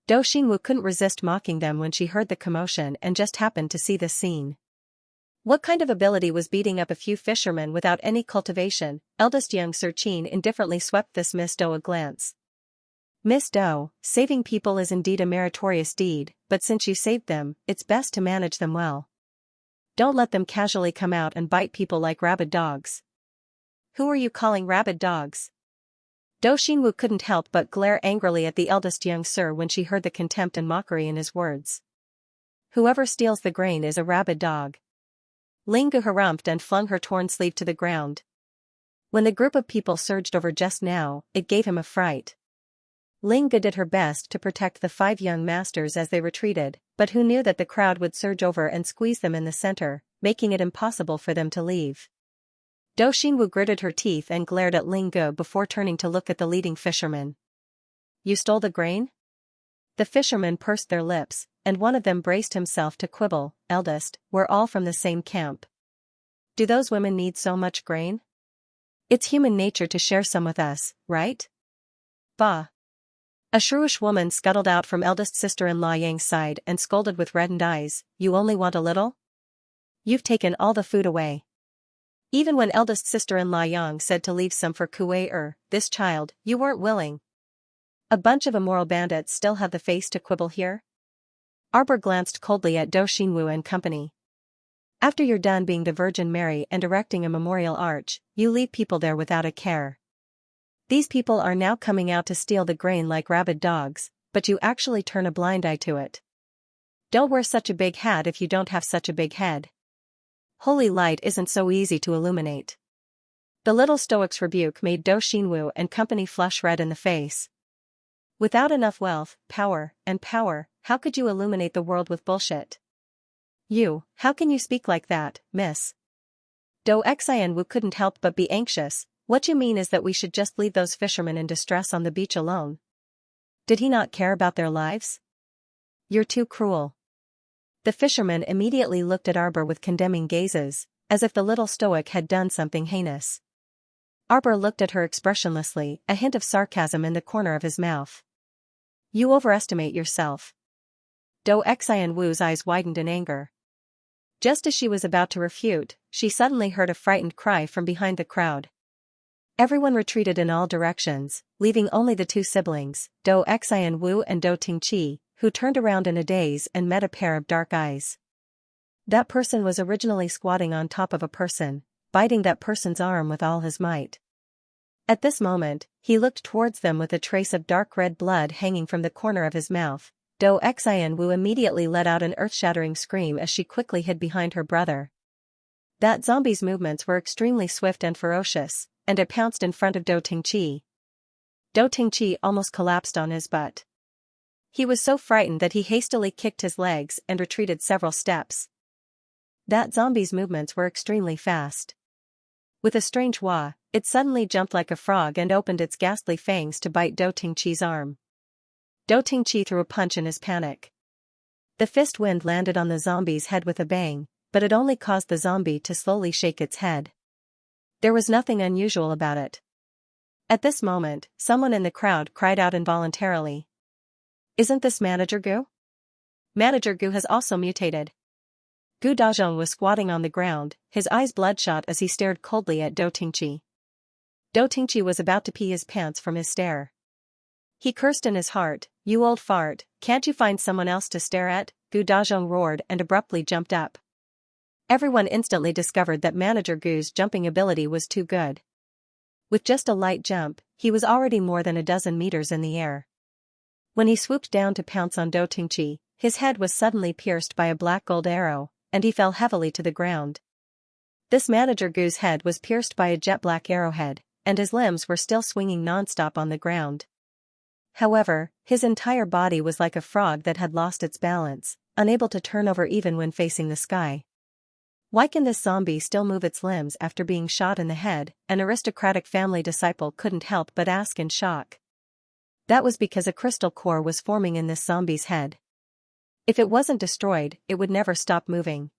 Do Xinwu couldn't resist mocking them when she heard the commotion and just happened to see this scene. What kind of ability was beating up a few fishermen without any cultivation? Eldest young Sir Qin indifferently swept this Miss Do a glance. Miss Do, saving people is indeed a meritorious deed, but since you saved them, it's best to manage them well. Don't let them casually come out and bite people like rabid dogs. Who are you calling rabid dogs? Do Xinwu couldn't help but glare angrily at the eldest young sir when she heard the contempt and mockery in his words. Whoever steals the grain is a rabid dog. Ling Gu harumphed and flung her torn sleeve to the ground. When the group of people surged over just now, it gave him a fright. Ling Gu did her best to protect the 5 young masters as they retreated, but who knew that the crowd would surge over and squeeze them in the center, making it impossible for them to leave. Do Xinwu gritted her teeth and glared at Ling Gu before turning to look at the leading fisherman. You stole the grain? The fishermen pursed their lips, and one of them braced himself to quibble, Eldest, we're all from the same camp. Do those women need so much grain? It's human nature to share some with us, right? Bah. A shrewish woman scuttled out from eldest sister-in-law Yang's side and scolded with reddened eyes, you only want a little? You've taken all the food away. Even when eldest sister-in-law Yang said to leave some for Kuei this child, you weren't willing. A bunch of immoral bandits still have the face to quibble here? Arbor glanced coldly at Do Xinwu and company. After you're done being the Virgin Mary and erecting a memorial arch, you leave people there without a care. These people are now coming out to steal the grain like rabid dogs, but you actually turn a blind eye to it. Don't wear such a big hat if you don't have such a big head. Holy light isn't so easy to illuminate. The little stoic's rebuke made Do Xinwu and company flush red in the face. Without enough wealth, power, how could you illuminate the world with bullshit? How can you speak like that, miss? Do Xianwu couldn't help but be anxious. What you mean is that we should just leave those fishermen in distress on the beach alone? Did he not care about their lives? You're too cruel. The fishermen immediately looked at Arbor with condemning gazes, as if the little stoic had done something heinous. Arbor looked at her expressionlessly, a hint of sarcasm in the corner of his mouth. You overestimate yourself. Do Xianwu's eyes widened in anger. Just as she was about to refute, she suddenly heard a frightened cry from behind the crowd. Everyone retreated in all directions, leaving only the 2 siblings, Do Xianwu and Do Tingqi, who turned around in a daze and met a pair of dark eyes. That person was originally squatting on top of a person, biting that person's arm with all his might. At this moment, he looked towards them with a trace of dark red blood hanging from the corner of his mouth. Do Xianwu immediately let out an earth-shattering scream as she quickly hid behind her brother. That zombie's movements were extremely swift and ferocious, and it pounced in front of Do Tingqi. Do Tingqi almost collapsed on his butt. He was so frightened that he hastily kicked his legs and retreated several steps. That zombie's movements were extremely fast. With a strange wah, it suddenly jumped like a frog and opened its ghastly fangs to bite Do Tingqi's arm. Do Tingqi threw a punch in his panic. The fist wind landed on the zombie's head with a bang, but it only caused the zombie to slowly shake its head. There was nothing unusual about it. At this moment, someone in the crowd cried out involuntarily. Isn't this Manager Gu? Manager Gu has also mutated. Gu Dazhong was squatting on the ground, his eyes bloodshot as he stared coldly at Do Tingqi. Do Tingqi was about to pee his pants from his stare. He cursed in his heart, you old fart, can't you find someone else to stare at? Gu Dazhong roared and abruptly jumped up. Everyone instantly discovered that Manager Gu's jumping ability was too good. With just a light jump, he was already more than a dozen meters in the air. When he swooped down to pounce on Do Tingqi, his head was suddenly pierced by a black gold arrow, and he fell heavily to the ground. This Manager Gu's head was pierced by a jet black arrowhead, and his limbs were still swinging non-stop on the ground. However, his entire body was like a frog that had lost its balance, unable to turn over even when facing the sky. Why can this zombie still move its limbs after being shot in the head? An aristocratic family disciple couldn't help but ask in shock. That was because a crystal core was forming in this zombie's head. If it wasn't destroyed, it would never stop moving.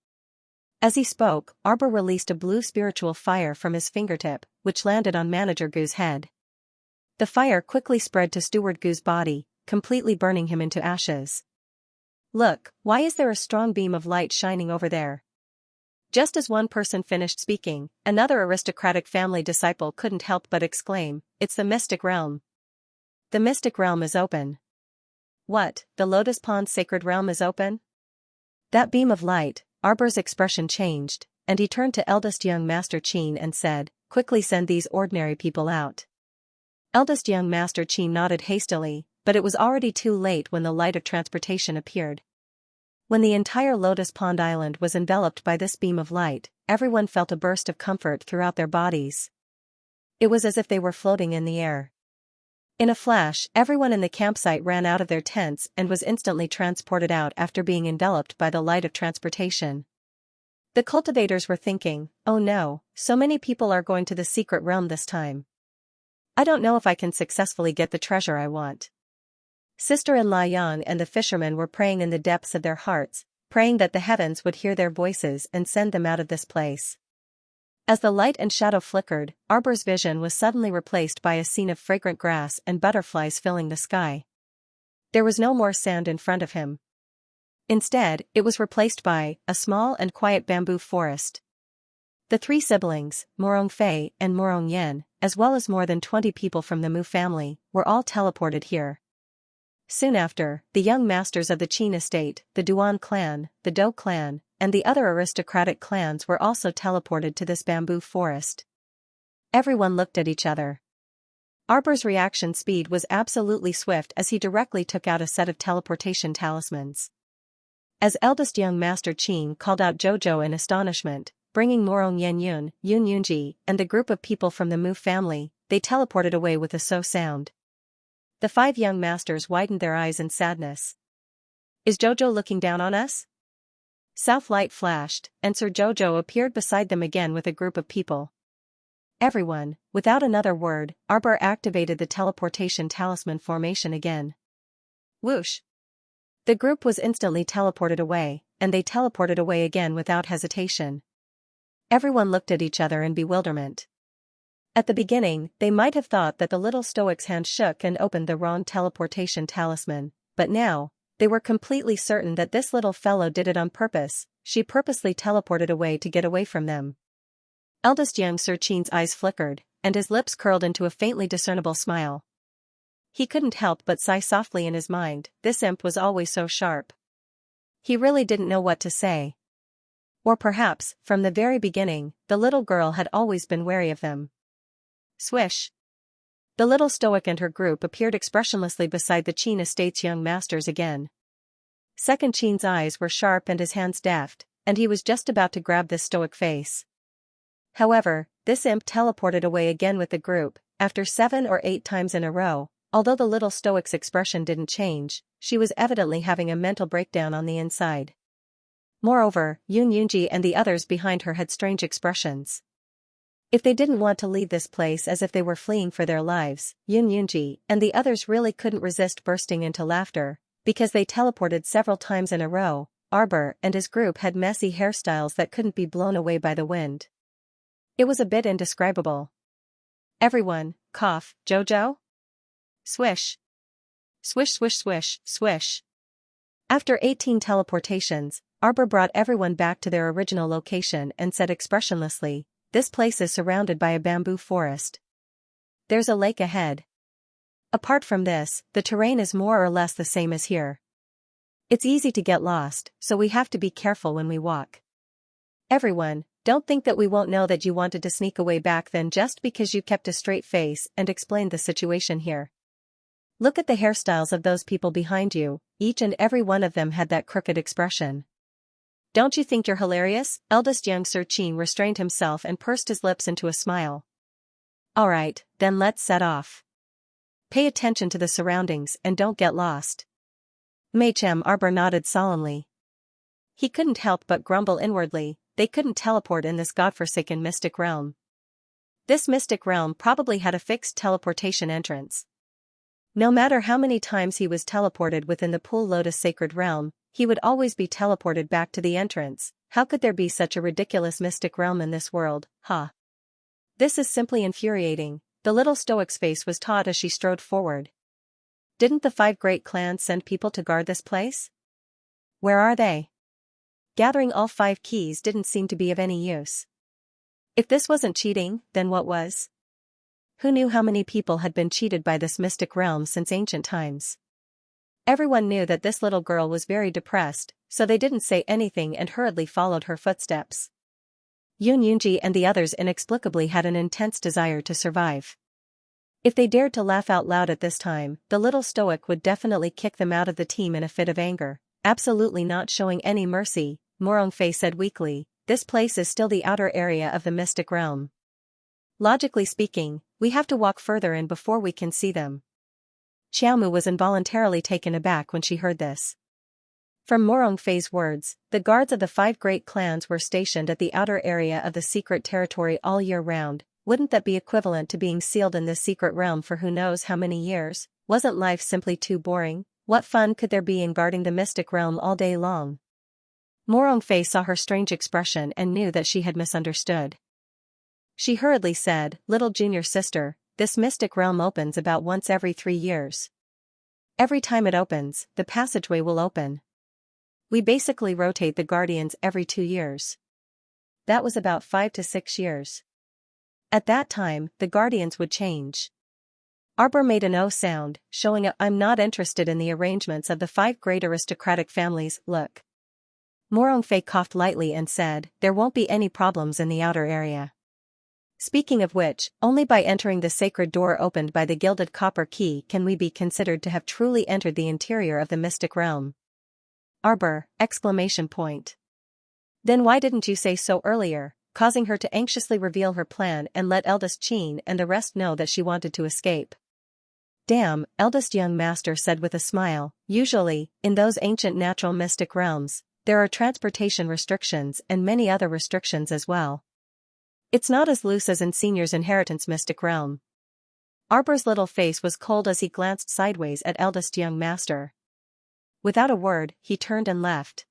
As he spoke, Arbor released a blue spiritual fire from his fingertip, which landed on Manager Gu's head. The fire quickly spread to Steward Gu's body, completely burning him into ashes. Look, why is there a strong beam of light shining over there? Just as one person finished speaking, another aristocratic family disciple couldn't help but exclaim, "It's the mystic realm. The mystic realm is open." What, the Lotus Pond sacred realm is open? That beam of light, Arbor's expression changed, and he turned to eldest young Master Qin and said, "Quickly send these ordinary people out." Eldest young Master Qin nodded hastily, but it was already too late when the light of transportation appeared. When the entire Lotus Pond Island was enveloped by this beam of light, everyone felt a burst of comfort throughout their bodies. It was as if they were floating in the air. In a flash, everyone in the campsite ran out of their tents and was instantly transported out after being enveloped by the light of transportation. The cultivators were thinking, "Oh no, so many people are going to the secret realm this time. I don't know if I can successfully get the treasure I want." Sister-in-law Yang and the fishermen were praying in the depths of their hearts, praying that the heavens would hear their voices and send them out of this place. As the light and shadow flickered, Arbor's vision was suddenly replaced by a scene of fragrant grass and butterflies filling the sky. There was no more sand in front of him. Instead, it was replaced by a small and quiet bamboo forest. The three siblings, Morong Fei and Morong Yen, as well as more than 20 people from the Mu family, were all teleported here. Soon after, the young masters of the Qin estate, the Duan clan, the Dou clan, and the other aristocratic clans were also teleported to this bamboo forest. Everyone looked at each other. Arbor's reaction speed was absolutely swift as he directly took out a set of teleportation talismans. As eldest young Master Qin called out Jojo in astonishment, bringing Morong Yun Yunji, and the group of people from the Mu family, they teleported away with a so sound. The 5 young masters widened their eyes in sadness. "Is Jojo looking down on us?" South light flashed, and Sir Jojo appeared beside them again with a group of people. Everyone, without another word, Arbor activated the teleportation talisman formation again. Whoosh! The group was instantly teleported away, and they teleported away again without hesitation. Everyone looked at each other in bewilderment. At the beginning, they might have thought that the little stoic's hand shook and opened the wrong teleportation talisman, but now, they were completely certain that this little fellow did it on purpose. She purposely teleported away to get away from them. Eldest young Sir Qin's eyes flickered, and his lips curled into a faintly discernible smile. He couldn't help but sigh softly in his mind, this imp was always so sharp. He really didn't know what to say. Or perhaps, from the very beginning, the little girl had always been wary of them. Swish! The little stoic and her group appeared expressionlessly beside the Qin estate's young masters again. Second Qin's eyes were sharp and his hands deft, and he was just about to grab this stoic face. However, this imp teleported away again with the group, after 7 or 8 times in a row. Although the little stoic's expression didn't change, she was evidently having a mental breakdown on the inside. Moreover, Yunji and the others behind her had strange expressions. If they didn't want to leave this place as if they were fleeing for their lives, Yunji and the others really couldn't resist bursting into laughter, because they teleported several times in a row. Arbor and his group had messy hairstyles that couldn't be blown away by the wind. It was a bit indescribable. Everyone, cough, Jojo? Swish. Swish swish swish, swish. After 18 teleportations, Arbor brought everyone back to their original location and said expressionlessly, "This place is surrounded by a bamboo forest. There's a lake ahead. Apart from this, the terrain is more or less the same as here. It's easy to get lost, so we have to be careful when we walk. Everyone, don't think that we won't know that you wanted to sneak away back then just because you kept a straight face and explained the situation here. Look at the hairstyles of those people behind you, each and every one of them had that crooked expression. Don't you think you're hilarious?" Eldest young Sir Qin restrained himself and pursed his lips into a smile. "Alright, then let's set off. Pay attention to the surroundings and don't get lost. Machem Arbor nodded solemnly. He couldn't help but grumble inwardly, they couldn't teleport in this godforsaken mystic realm. This mystic realm probably had a fixed teleportation entrance. No matter how many times he was teleported within the Pool Lotus sacred realm, he would always be teleported back to the entrance. How could there be such a ridiculous mystic realm in this world, huh? This is simply infuriating, the little stoic's face was taut as she strode forward. Didn't the 5 great clans send people to guard this place? Where are they? Gathering all 5 keys didn't seem to be of any use. If this wasn't cheating, then what was? Who knew how many people had been cheated by this mystic realm since ancient times? Everyone knew that this little girl was very depressed, so they didn't say anything and hurriedly followed her footsteps. Yunji and the others inexplicably had an intense desire to survive. If they dared to laugh out loud at this time, the little stoic would definitely kick them out of the team in a fit of anger. Absolutely not showing any mercy, Morongfei said weakly, this place is still the outer area of the mystic realm. Logically speaking, we have to walk further in before we can see them. Xiaomu was involuntarily taken aback when she heard this. From Morongfei's words, the guards of the 5 great clans were stationed at the outer area of the secret territory all year round. Wouldn't that be equivalent to being sealed in this secret realm for who knows how many years? Wasn't life simply too boring? What fun could there be in guarding the mystic realm all day long? Morongfei saw her strange expression and knew that she had misunderstood. She hurriedly said, little junior sister, this mystic realm opens about once every 3 years. Every time it opens, the passageway will open. We basically rotate the guardians every 2 years. That was about 5 to 6 years. At that time, the guardians would change. Arbor made an O sound, showing I'm not interested in the arrangements of the 5 great aristocratic families, look. Morongfei coughed lightly and said, there won't be any problems in the outer area. Speaking of which, only by entering the sacred door opened by the gilded copper key can we be considered to have truly entered the interior of the mystic realm. Arbor! Exclamation point. Then why didn't you say so earlier, causing her to anxiously reveal her plan and let eldest Qin and the rest know that she wanted to escape. Damn, eldest young master said with a smile, usually, in those ancient natural mystic realms, there are transportation restrictions and many other restrictions as well. It's not as loose as in Senior's inheritance mystic realm. Arbor's little face was cold as he glanced sideways at eldest young master. Without a word, he turned and left.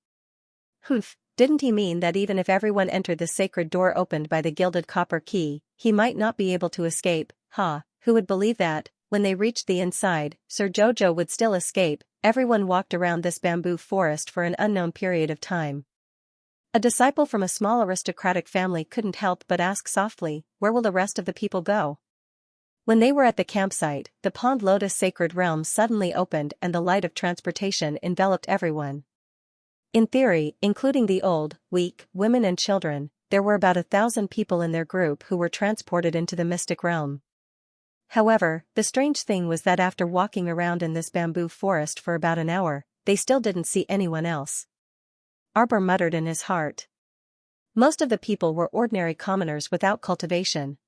Humph, didn't he mean that even if everyone entered the sacred door opened by the gilded copper key, he might not be able to escape? Who would believe that, when they reached the inside, Sir Jojo would still escape? Everyone walked around this bamboo forest for an unknown period of time. A disciple from a small aristocratic family couldn't help but ask softly, where will the rest of the people go? When they were at the campsite, the Pond Lotus sacred realm suddenly opened and the light of transportation enveloped everyone. In theory, including the old, weak, women and children, there were about 1,000 people in their group who were transported into the mystic realm. However, the strange thing was that after walking around in this bamboo forest for about an hour, they still didn't see anyone else. Arbor muttered in his heart. Most of the people were ordinary commoners without cultivation.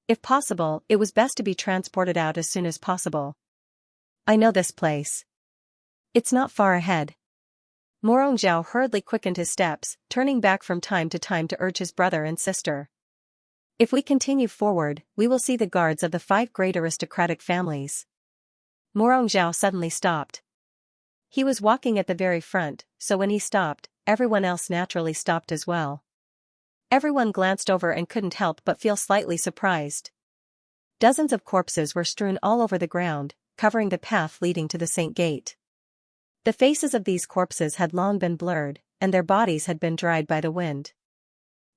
If possible, it was best to be transported out as soon as possible. I know this place. It's not far ahead. Morongzhao hurriedly quickened his steps, turning back from time to urge his brother and sister. If we continue forward, we will see the guards of the 5 great aristocratic families. Morongzhao suddenly stopped. He was walking at the very front, so when he stopped, everyone else naturally stopped as well. Everyone glanced over and couldn't help but feel slightly surprised. Dozens of corpses were strewn all over the ground, covering the path leading to the Saint Gate. The faces of these corpses had long been blurred, and their bodies had been dried by the wind.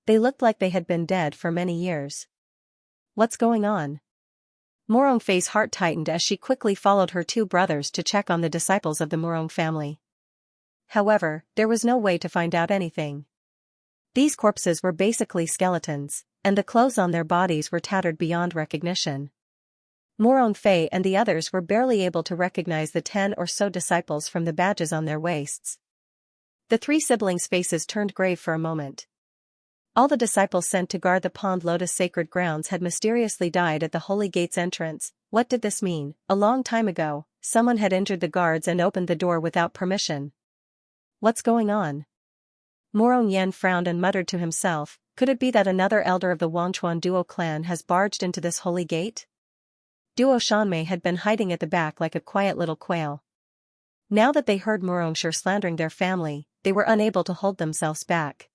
They looked like they had been dead for many years. What's going on? Morongfei's heart tightened as she quickly followed her 2 brothers to check on the disciples of the Morong family. However, there was no way to find out anything. These corpses were basically skeletons, and the clothes on their bodies were tattered beyond recognition. Morongfei and the others were barely able to recognize the 10 or so disciples from the badges on their waists. The 3 siblings' faces turned grave for a moment. All the disciples sent to guard the pond lotus sacred grounds had mysteriously died at the holy gate's entrance. What did this mean? A long time ago, someone had injured the guards and opened the door without permission. What's going on? Morong Yen frowned and muttered to himself, could it be that another elder of the Wangchuan Duo clan has barged into this holy gate? Duo Shanmei had been hiding at the back like a quiet little quail. Now that they heard Murongshire slandering their family, they were unable to hold themselves back.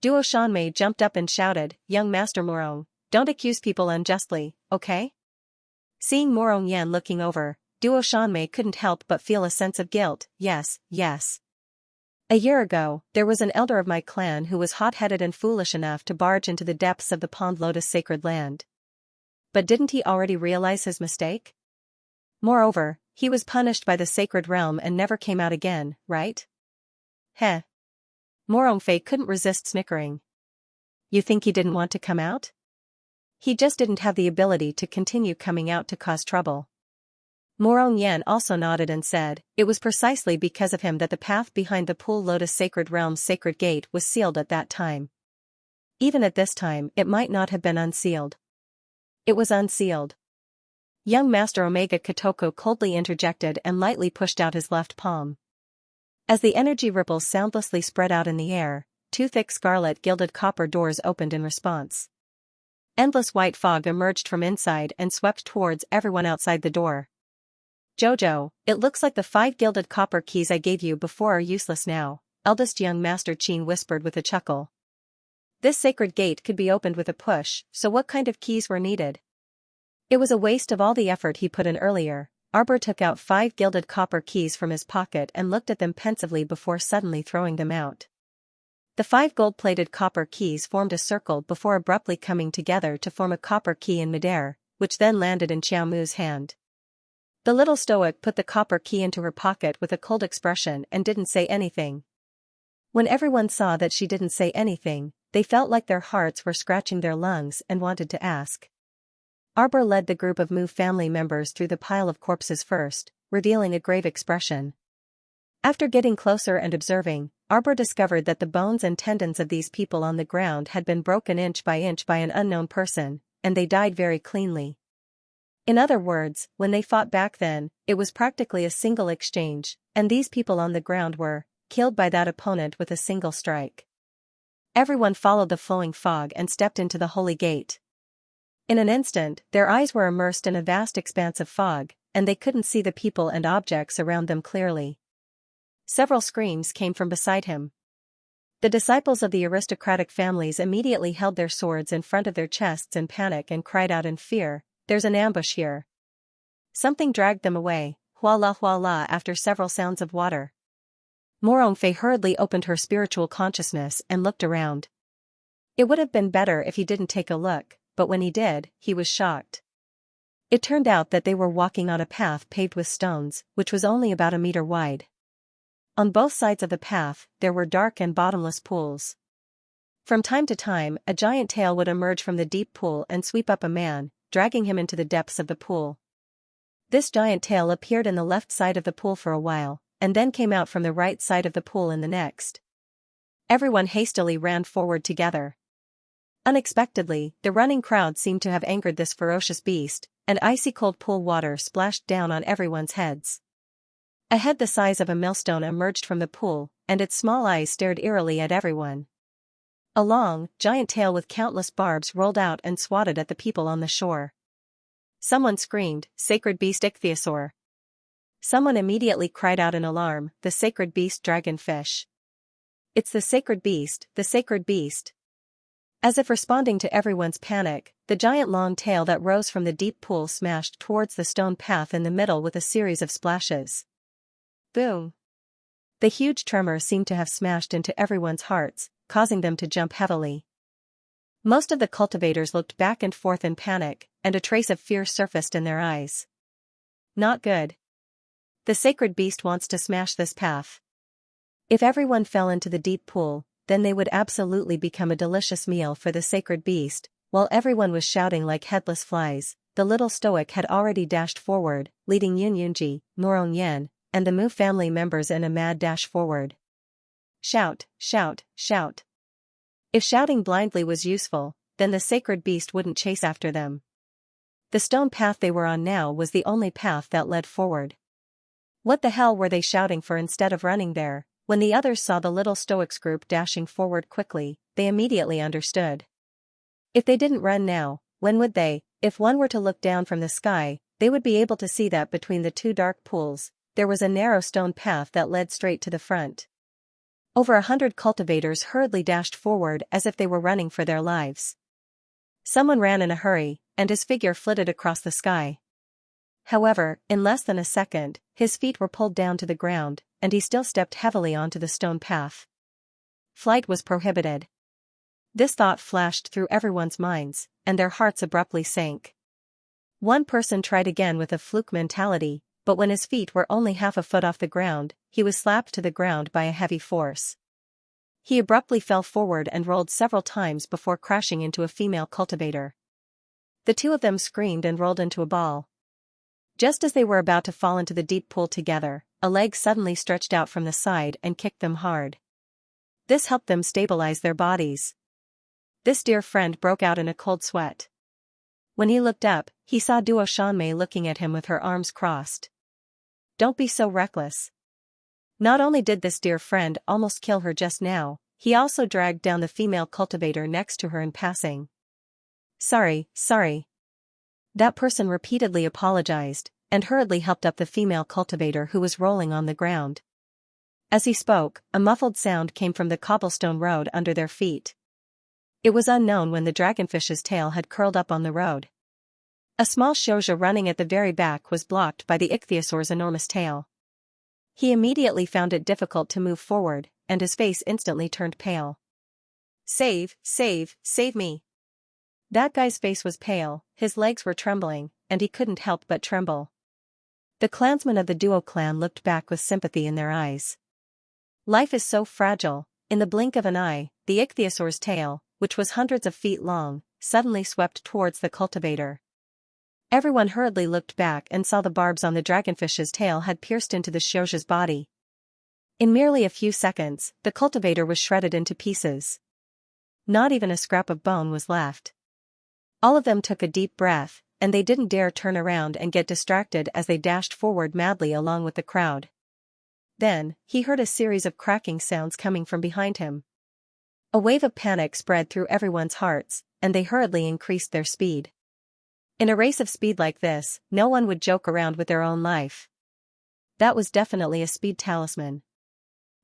Duo Shanmei jumped up and shouted, "Young Master Murong, don't accuse people unjustly, okay?" Seeing Morong Yen looking over, Duo Shanmei couldn't help but feel a sense of guilt. Yes. A year ago, there was an elder of my clan who was hot-headed and foolish enough to barge into the depths of the pond lotus sacred land. But didn't he already realize his mistake? Moreover, he was punished by the sacred realm and never came out again, right? Heh. Morongfei couldn't resist snickering. You think he didn't want to come out? He just didn't have the ability to continue coming out to cause trouble. Morong Yen also nodded and said, it was precisely because of him that the path behind the Pool Lotus Sacred Realm's sacred gate was sealed at that time. Even at this time, it might not have been unsealed. It was unsealed. Young Master Omega Kotoko coldly interjected and lightly pushed out his left palm. As the energy ripples soundlessly spread out in the air, two thick scarlet gilded copper doors opened in response. Endless white fog emerged from inside and swept towards everyone outside the door. Jojo, it looks like the 5 gilded copper keys I gave you before are useless now, eldest young Master Qin whispered with a chuckle. This sacred gate could be opened with a push, so what kind of keys were needed? It was a waste of all the effort he put in earlier. Arbor took out 5 gilded copper keys from his pocket and looked at them pensively before suddenly throwing them out. The 5 gold-plated copper keys formed a circle before abruptly coming together to form a copper key in midair, which then landed in Xiaomu's hand. The little stoic put the copper key into her pocket with a cold expression and didn't say anything. When everyone saw that she didn't say anything, they felt like their hearts were scratching their lungs and wanted to ask. Arbor led the group of Mu family members through the pile of corpses first, revealing a grave expression. After getting closer and observing, Arbor discovered that the bones and tendons of these people on the ground had been broken inch by an unknown person, and they died very cleanly. In other words, when they fought back then, it was practically a single exchange, and these people on the ground were killed by that opponent with a single strike. Everyone followed the flowing fog and stepped into the holy gate. In an instant, their eyes were immersed in a vast expanse of fog, and they couldn't see the people and objects around them clearly. Several screams came from beside him. The disciples of the aristocratic families immediately held their swords in front of their chests in panic and cried out in fear, "There's an ambush here." Something dragged them away, huala after several sounds of water. Morongfei hurriedly opened her spiritual consciousness and looked around. It would have been better if he didn't take a look, but when he did, he was shocked. It turned out that they were walking on a path paved with stones, which was only about a meter wide. On both sides of the path, there were dark and bottomless pools. From time to time, a giant tail would emerge from the deep pool and sweep up a man, dragging him into the depths of the pool. This giant tail appeared in the left side of the pool for a while, and then came out from the right side of the pool in the next. Everyone hastily ran forward together. Unexpectedly, the running crowd seemed to have angered this ferocious beast, and icy-cold pool water splashed down on everyone's heads. A head the size of a millstone emerged from the pool, and its small eyes stared eerily at everyone. A long, giant tail with countless barbs rolled out and swatted at the people on the shore. Someone screamed, "Sacred beast ichthyosaur." Someone immediately cried out in alarm, "The sacred beast dragonfish." "It's the sacred beast, the sacred beast." As if responding to everyone's panic, the giant long tail that rose from the deep pool smashed towards the stone path in the middle with a series of splashes. Boom! The huge tremor seemed to have smashed into everyone's hearts, causing them to jump heavily. Most of the cultivators looked back and forth in panic, and a trace of fear surfaced in their eyes. Not good. The sacred beast wants to smash this path. If everyone fell into the deep pool, then they would absolutely become a delicious meal for the sacred beast. While everyone was shouting like headless flies, the little stoic had already dashed forward, leading Yunji, Morong Yen, and the Mu family members in a mad dash forward. Shout, shout, shout. If shouting blindly was useful, then the sacred beast wouldn't chase after them. The stone path they were on now was the only path that led forward. What the hell were they shouting for instead of running there? When the others saw the little Stoics group dashing forward quickly, they immediately understood. If they didn't run now, when would they? If one were to look down from the sky, they would be able to see that between the two dark pools, there was a narrow stone path that led straight to the front. Over 100 cultivators hurriedly dashed forward as if they were running for their lives. Someone ran in a hurry, and his figure flitted across the sky. However, in less than a second, his feet were pulled down to the ground, and he still stepped heavily onto the stone path. Flight was prohibited. This thought flashed through everyone's minds, and their hearts abruptly sank. One person tried again with a fluke mentality, but when his feet were only half a foot off the ground, he was slapped to the ground by a heavy force. He abruptly fell forward and rolled several times before crashing into a female cultivator. The two of them screamed and rolled into a ball. Just as they were about to fall into the deep pool together, a leg suddenly stretched out from the side and kicked them hard. This helped them stabilize their bodies. This dear friend broke out in a cold sweat. When he looked up, he saw Duo Shanmei looking at him with her arms crossed. Don't be so reckless. Not only did this dear friend almost kill her just now, he also dragged down the female cultivator next to her in passing. Sorry. That person repeatedly apologized, and hurriedly helped up the female cultivator who was rolling on the ground. As he spoke, a muffled sound came from the cobblestone road under their feet. It was unknown when the dragonfish's tail had curled up on the road. A small Xianxia running at the very back was blocked by the ichthyosaur's enormous tail. He immediately found it difficult to move forward, and his face instantly turned pale. Save me. That guy's face was pale, his legs were trembling, and he couldn't help but tremble. The clansmen of the Duo clan looked back with sympathy in their eyes. Life is so fragile. In the blink of an eye, the ichthyosaur's tail, which was hundreds of feet long, suddenly swept towards the cultivator. Everyone hurriedly looked back and saw the barbs on the dragonfish's tail had pierced into the Xianxia's body. In merely a few seconds, the cultivator was shredded into pieces. Not even a scrap of bone was left. All of them took a deep breath, and they didn't dare turn around and get distracted as they dashed forward madly along with the crowd. Then, he heard a series of cracking sounds coming from behind him. A wave of panic spread through everyone's hearts, and they hurriedly increased their speed. In a race of speed like this, no one would joke around with their own life. That was definitely a speed talisman.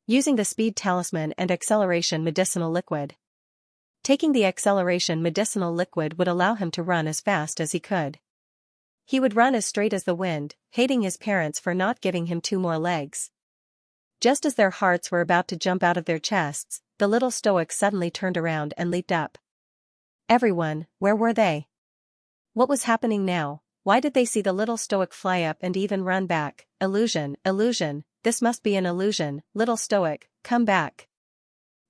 Using the speed talisman and acceleration medicinal liquid. Taking the acceleration medicinal liquid would allow him to run as fast as he could. He would run as straight as the wind, hating his parents for not giving him 2 more legs. Just as their hearts were about to jump out of their chests, the little Stoic suddenly turned around and leaped up. Everyone, where were they? What was happening now? Why did they see the little Stoic fly up and even run back? Illusion, this must be an illusion. Little Stoic, come back.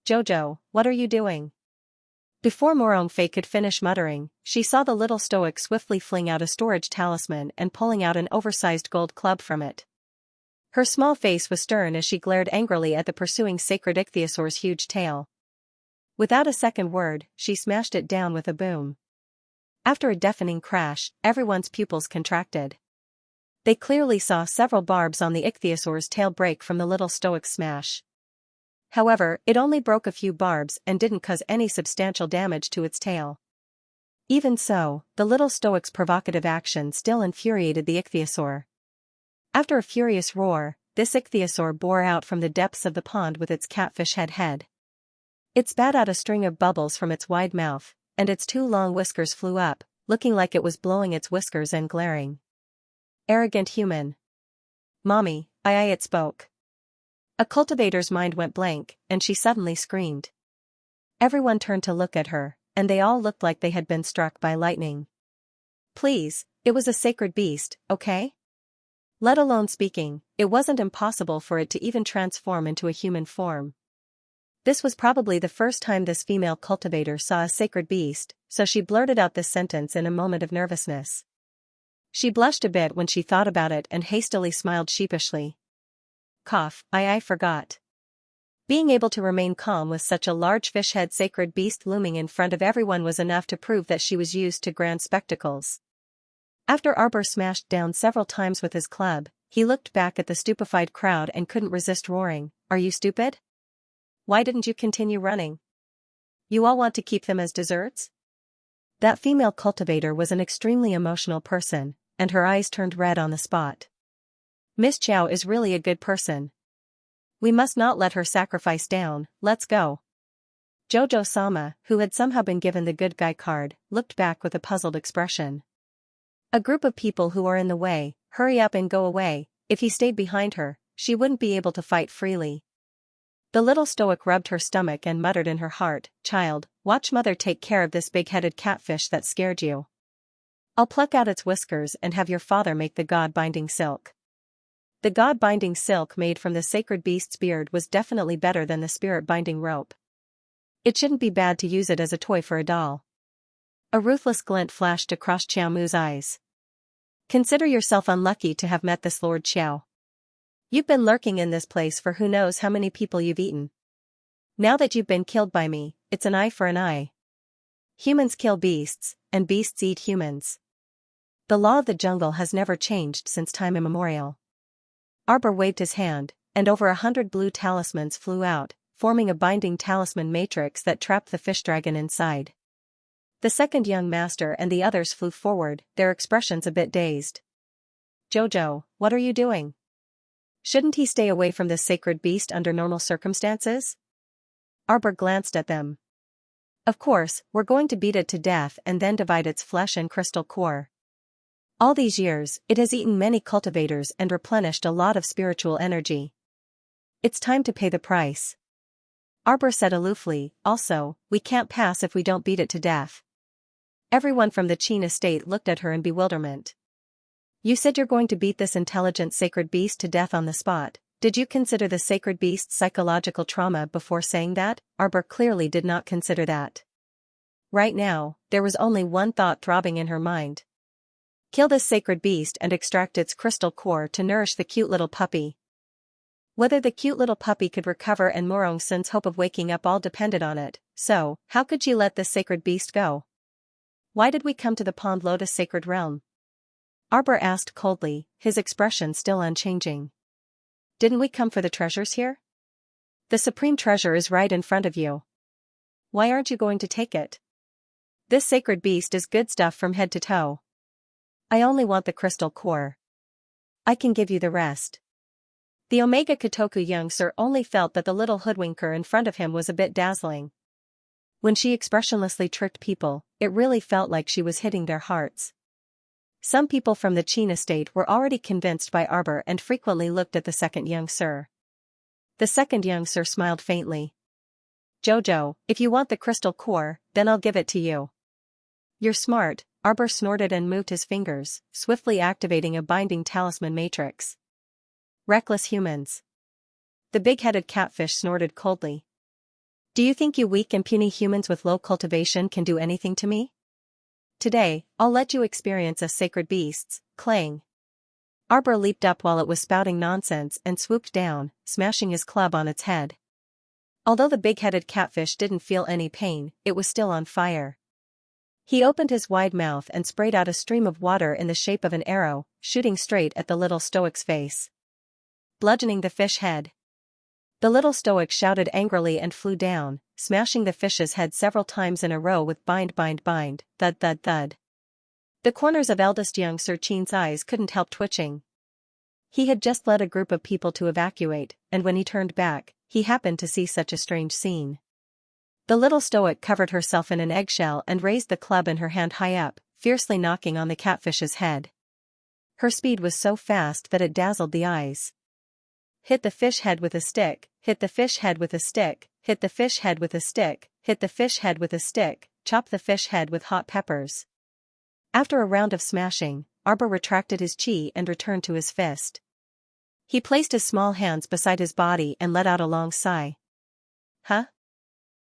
Jojo, what are you doing? Before Morongfei could finish muttering, she saw the little Stoic swiftly fling out a storage talisman and pulling out an oversized gold club from it. Her small face was stern as she glared angrily at the pursuing sacred ichthyosaur's huge tail. Without a second word, she smashed it down with a boom. After a deafening crash, everyone's pupils contracted. They clearly saw several barbs on the ichthyosaur's tail break from the little Stoic's smash. However, it only broke a few barbs and didn't cause any substantial damage to its tail. Even so, the little Stoic's provocative action still infuriated the ichthyosaur. After a furious roar, this ichthyosaur bore out from the depths of the pond with its catfish head. It spat out a string of bubbles from its wide mouth, and its 2 long whiskers flew up, looking like it was blowing its whiskers and glaring. Arrogant human. Mommy, it spoke. A cultivator's mind went blank, and she suddenly screamed. Everyone turned to look at her, and they all looked like they had been struck by lightning. Please, it was a sacred beast, okay? Let alone speaking, it wasn't impossible for it to even transform into a human form. This was probably the first time this female cultivator saw a sacred beast, so she blurted out this sentence in a moment of nervousness. She blushed a bit when she thought about it and hastily smiled sheepishly. Cough, I forgot. Being able to remain calm with such a large fish-head sacred beast looming in front of everyone was enough to prove that she was used to grand spectacles. After Arbor smashed down several times with his club, he looked back at the stupefied crowd and couldn't resist roaring, "Are you stupid? Why didn't you continue running? You all want to keep them as desserts?" That female cultivator was an extremely emotional person, and her eyes turned red on the spot. "Miss Chow is really a good person. We must not let her sacrifice down, let's go." Jojo-sama, who had somehow been given the good guy card, looked back with a puzzled expression. "A group of people who are in the way, hurry up and go away. If he stayed behind her, she wouldn't be able to fight freely." The little stoic rubbed her stomach and muttered in her heart, "Child, watch mother take care of this big-headed catfish that scared you. I'll pluck out its whiskers and have your father make the god-binding silk." The god-binding silk made from the sacred beast's beard was definitely better than the spirit-binding rope. It shouldn't be bad to use it as a toy for a doll. A ruthless glint flashed across Xiao Mu's eyes. "Consider yourself unlucky to have met this Lord Xiao. You've been lurking in this place for who knows how many people you've eaten. Now that you've been killed by me, it's an eye for an eye. Humans kill beasts, and beasts eat humans. The law of the jungle has never changed since time immemorial." Arbor waved his hand, and over 100 blue talismans flew out, forming a binding talisman matrix that trapped the fish dragon inside. The second young master and the others flew forward, their expressions a bit dazed. "Jojo, what are you doing? Shouldn't he stay away from this sacred beast under normal circumstances?" Arbor glanced at them. "Of course, we're going to beat it to death and then divide its flesh and crystal core. All these years, it has eaten many cultivators and replenished a lot of spiritual energy. It's time to pay the price." Arbor said aloofly, "Also, we can't pass if we don't beat it to death." Everyone from the Qin estate looked at her in bewilderment. "You said you're going to beat this intelligent sacred beast to death on the spot. Did you consider the sacred beast's psychological trauma before saying that?" Arbor clearly did not consider that. Right now, there was only one thought throbbing in her mind. Kill this sacred beast and extract its crystal core to nourish the cute little puppy. Whether the cute little puppy could recover and Morong Sun's hope of waking up all depended on it, so, how could she let this sacred beast go? "Why did we come to the Pond Lotus sacred realm?" Arbor asked coldly, his expression still unchanging. "Didn't we come for the treasures here? The supreme treasure is right in front of you. Why aren't you going to take it? This sacred beast is good stuff from head to toe. I only want the crystal core. I can give you the rest." The Omega Kotoku young sir only felt that the little hoodwinker in front of him was a bit dazzling. When she expressionlessly tricked people, it really felt like she was hitting their hearts. Some people from the Qin estate were already convinced by Arbor and frequently looked at the second young sir. The second young sir smiled faintly. "Jojo, if you want the crystal core, then I'll give it to you." "You're smart," Arbor snorted and moved his fingers, swiftly activating a binding talisman matrix. "Reckless humans." The big-headed catfish snorted coldly. "Do you think you weak and puny humans with low cultivation can do anything to me? Today, I'll let you experience us sacred beasts." Clang. Arbor leaped up while it was spouting nonsense and swooped down, smashing his club on its head. Although the big-headed catfish didn't feel any pain, it was still on fire. He opened his wide mouth and sprayed out a stream of water in the shape of an arrow, shooting straight at the little stoic's face, bludgeoning the fish head. The little stoic shouted angrily and flew down, smashing the fish's head several times in a row with bind, thud thud thud. The corners of eldest young Sir Qin's eyes couldn't help twitching. He had just led a group of people to evacuate, and when he turned back, he happened to see such a strange scene. The little stoic covered herself in an eggshell and raised the club in her hand high up, fiercely knocking on the catfish's head. Her speed was so fast that it dazzled the eyes. Hit the fish head with a stick, hit the fish head with a stick, hit the fish head with a stick, hit the fish head with a stick, chop the fish head with hot peppers. After a round of smashing, Arbor retracted his chi and returned to his fist. He placed his small hands beside his body and let out a long sigh. Huh?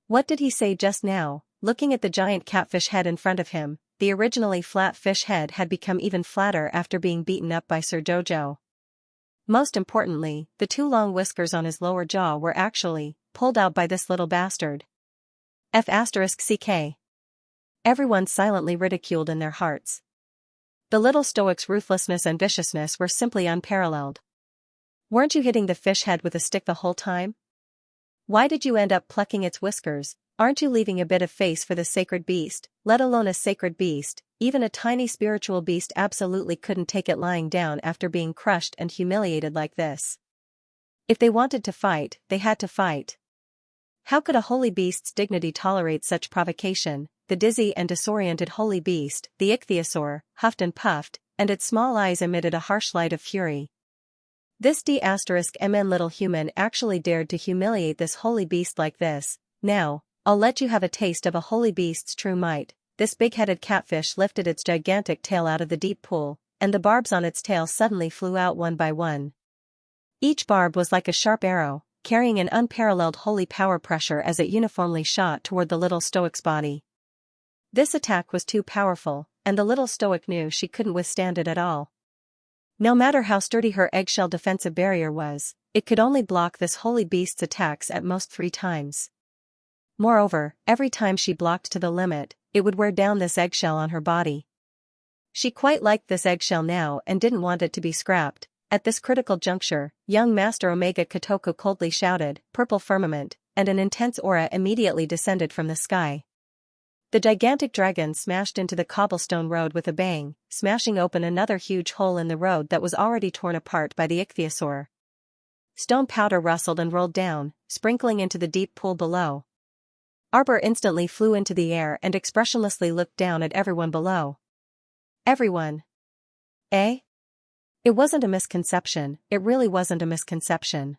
What did he say just now? Looking at the giant catfish head in front of him, the originally flat fish head had become even flatter after being beaten up by Sir Jojo. Most importantly, the two long whiskers on his lower jaw were actually pulled out by this little bastard. F***ck. Everyone silently ridiculed in their hearts. The little stoic's ruthlessness and viciousness were simply unparalleled. Weren't you hitting the fish head with a stick the whole time? Why did you end up plucking its whiskers? Aren't you leaving a bit of face for the sacred beast? Let alone a sacred beast, even a tiny spiritual beast absolutely couldn't take it lying down after being crushed and humiliated like this. If they wanted to fight, they had to fight. How could a holy beast's dignity tolerate such provocation? The dizzy and disoriented holy beast, the ichthyosaur, huffed and puffed, and its small eyes emitted a harsh light of fury. This D***mn little human actually dared to humiliate this holy beast like this. Now, I'll let you have a taste of a holy beast's true might. This big-headed catfish lifted its gigantic tail out of the deep pool, and the barbs on its tail suddenly flew out one by one. Each barb was like a sharp arrow, carrying an unparalleled holy power pressure as it uniformly shot toward the little stoic's body. This attack was too powerful, and the little stoic knew she couldn't withstand it at all. No matter how sturdy her eggshell defensive barrier was, it could only block this holy beast's attacks at most 3 times. Moreover, every time she blocked to the limit, it would wear down this eggshell on her body. She quite liked this eggshell now and didn't want it to be scrapped. At this critical juncture, young Master Omega Kotoku coldly shouted, "Purple firmament," and an intense aura immediately descended from the sky. The gigantic dragon smashed into the cobblestone road with a bang, smashing open another huge hole in the road that was already torn apart by the ichthyosaur. Stone powder rustled and rolled down, sprinkling into the deep pool below. Arbor instantly flew into the air and expressionlessly looked down at everyone below. Everyone. Eh? It wasn't a misconception, it really wasn't a misconception.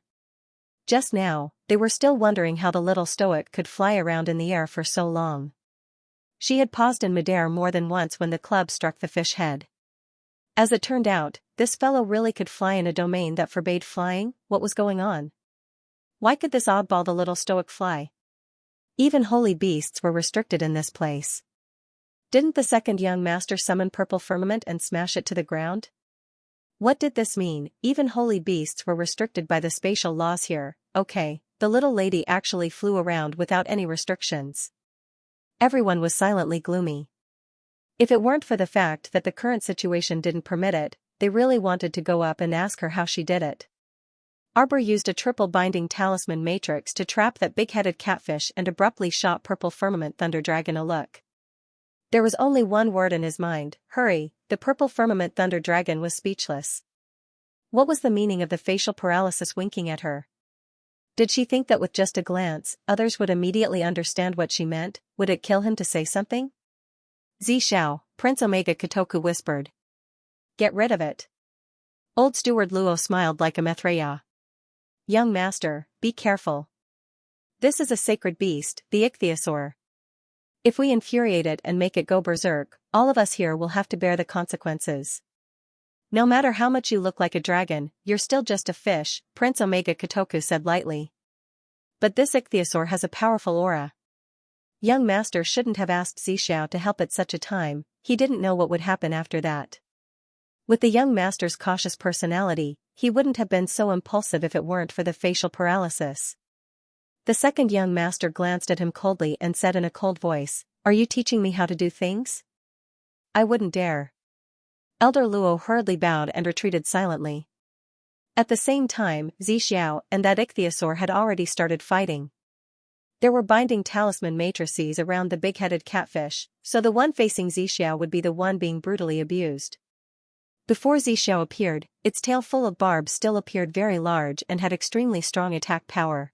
Just now, they were still wondering how the little stoic could fly around in the air for so long. She had paused in midair more than once when the club struck the fish head. As it turned out, this fellow really could fly in a domain that forbade flying. What was going on? Why could this oddball the little stoic fly? Even holy beasts were restricted in this place. Didn't the second young master summon purple firmament and smash it to the ground? What did this mean? Even holy beasts were restricted by the spatial laws here. Okay, the little lady actually flew around without any restrictions. Everyone was silently gloomy. If it weren't for the fact that the current situation didn't permit it, they really wanted to go up and ask her how she did it. Arbor used a triple binding talisman matrix to trap that big-headed catfish and abruptly shot Purple Firmament Thunder Dragon a look. There was only one word in his mind, hurry. The Purple Firmament Thunder Dragon was speechless. What was the meaning of the facial paralysis winking at her? Did she think that with just a glance, others would immediately understand what she meant? Would it kill him to say something? Xiao, Prince Omega Kotoku whispered. Get rid of it. Old Steward Luo smiled like a Maitreya. Young master, be careful. This is a sacred beast, the ichthyosaur. If we infuriate it and make it go berserk, all of us here will have to bear the consequences. No matter how much you look like a dragon, you're still just a fish, Prince Omega Kotoku said lightly. But this ichthyosaur has a powerful aura. Young master shouldn't have asked Xiao to help at such a time, he didn't know what would happen after that. With the young master's cautious personality, he wouldn't have been so impulsive if it weren't for the facial paralysis. The second young master glanced at him coldly and said in a cold voice, "Are you teaching me how to do things?" "I wouldn't dare." Elder Luo hurriedly bowed and retreated silently. At the same time, Xiao and that ichthyosaur had already started fighting. There were binding talisman matrices around the big-headed catfish, so the one facing Xiao would be the one being brutally abused. Before Xiao appeared, its tail full of barbs still appeared very large and had extremely strong attack power.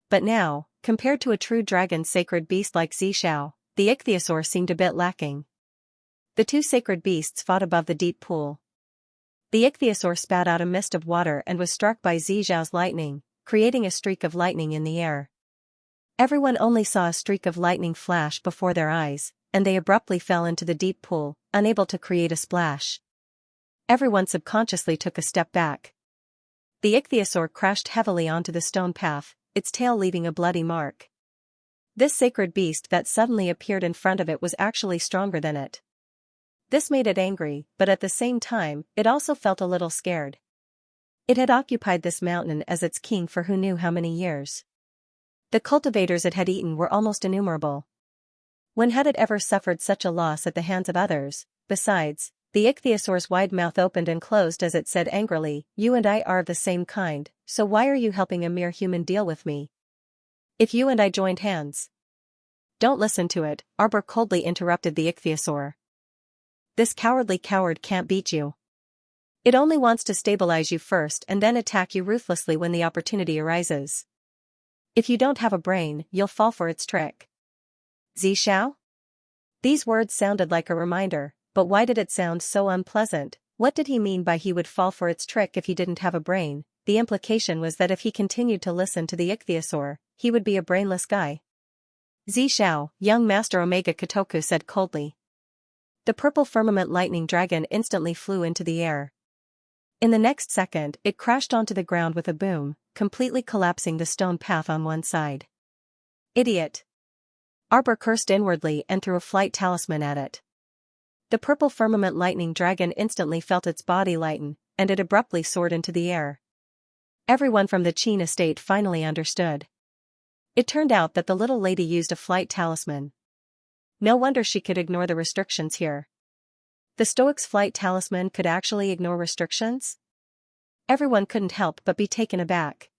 But now, compared to a true dragon sacred beast like Xiao, the ichthyosaur seemed a bit lacking. The two sacred beasts fought above the deep pool. The ichthyosaur spat out a mist of water and was struck by Xiao's lightning, creating a streak of lightning in the air. Everyone only saw a streak of lightning flash before their eyes, and they abruptly fell into the deep pool, unable to create a splash. Everyone subconsciously took a step back. The ichthyosaur crashed heavily onto the stone path, its tail leaving a bloody mark. This sacred beast that suddenly appeared in front of it was actually stronger than it. This made it angry, but at the same time, it also felt a little scared. It had occupied this mountain as its king for who knew how many years. The cultivators it had eaten were almost innumerable. When had it ever suffered such a loss at the hands of others? Besides, the ichthyosaur's wide mouth opened and closed as it said angrily, "You and I are of the same kind, so why are you helping a mere human deal with me? If you and I joined hands—" "Don't listen to it," Arbor coldly interrupted the ichthyosaur. "This cowardly coward can't beat you. It only wants to stabilize you first and then attack you ruthlessly when the opportunity arises. If you don't have a brain, you'll fall for its trick." Xiao? These words sounded like a reminder, but why did it sound so unpleasant? What did he mean by he would fall for its trick if he didn't have a brain? The implication was that if he continued to listen to the ichthyosaur, he would be a brainless guy. "Xiao," young Master Omega Kotoku said coldly. The purple firmament lightning dragon instantly flew into the air. In the next second, it crashed onto the ground with a boom, completely collapsing the stone path on one side. "Idiot!" Arbor cursed inwardly and threw a flight talisman at it. The purple firmament lightning dragon instantly felt its body lighten, and it abruptly soared into the air. Everyone from the Qin estate finally understood. It turned out that the little lady used a flight talisman. No wonder she could ignore the restrictions here. The Stoic's flight talisman could actually ignore restrictions? Everyone couldn't help but be taken aback.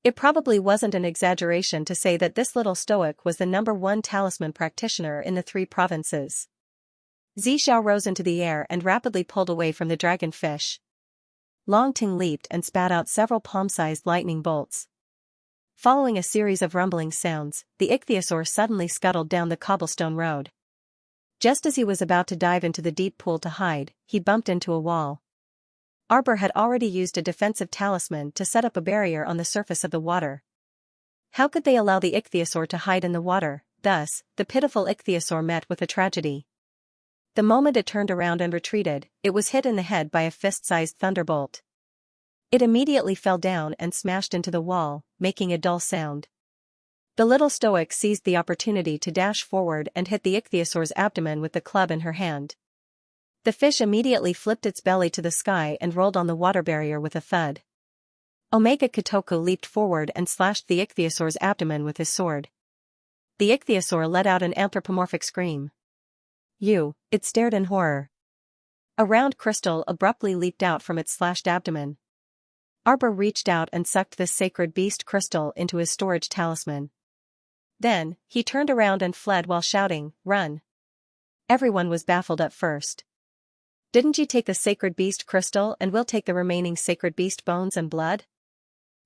It probably wasn't an exaggeration to say that this little Stoic was the #1 talisman practitioner in the 3 provinces. Xiao rose into the air and rapidly pulled away from the dragonfish. Long Ting leaped and spat out several palm-sized lightning bolts. Following a series of rumbling sounds, the ichthyosaur suddenly scuttled down the cobblestone road. Just as he was about to dive into the deep pool to hide, he bumped into a wall. Arbor had already used a defensive talisman to set up a barrier on the surface of the water. How could they allow the ichthyosaur to hide in the water? Thus, the pitiful ichthyosaur met with a tragedy. The moment it turned around and retreated, it was hit in the head by a fist-sized thunderbolt. It immediately fell down and smashed into the wall, making a dull sound. The little Stoic seized the opportunity to dash forward and hit the ichthyosaur's abdomen with the club in her hand. The fish immediately flipped its belly to the sky and rolled on the water barrier with a thud. Omega Kotoku leaped forward and slashed the ichthyosaur's abdomen with his sword. The ichthyosaur let out an anthropomorphic scream. It stared in horror. A round crystal abruptly leaped out from its slashed abdomen. Arbor reached out and sucked this sacred beast crystal into his storage talisman. Then, he turned around and fled while shouting, "Run!" Everyone was baffled at first. "Didn't you take the sacred beast crystal and we'll take the remaining sacred beast bones and blood?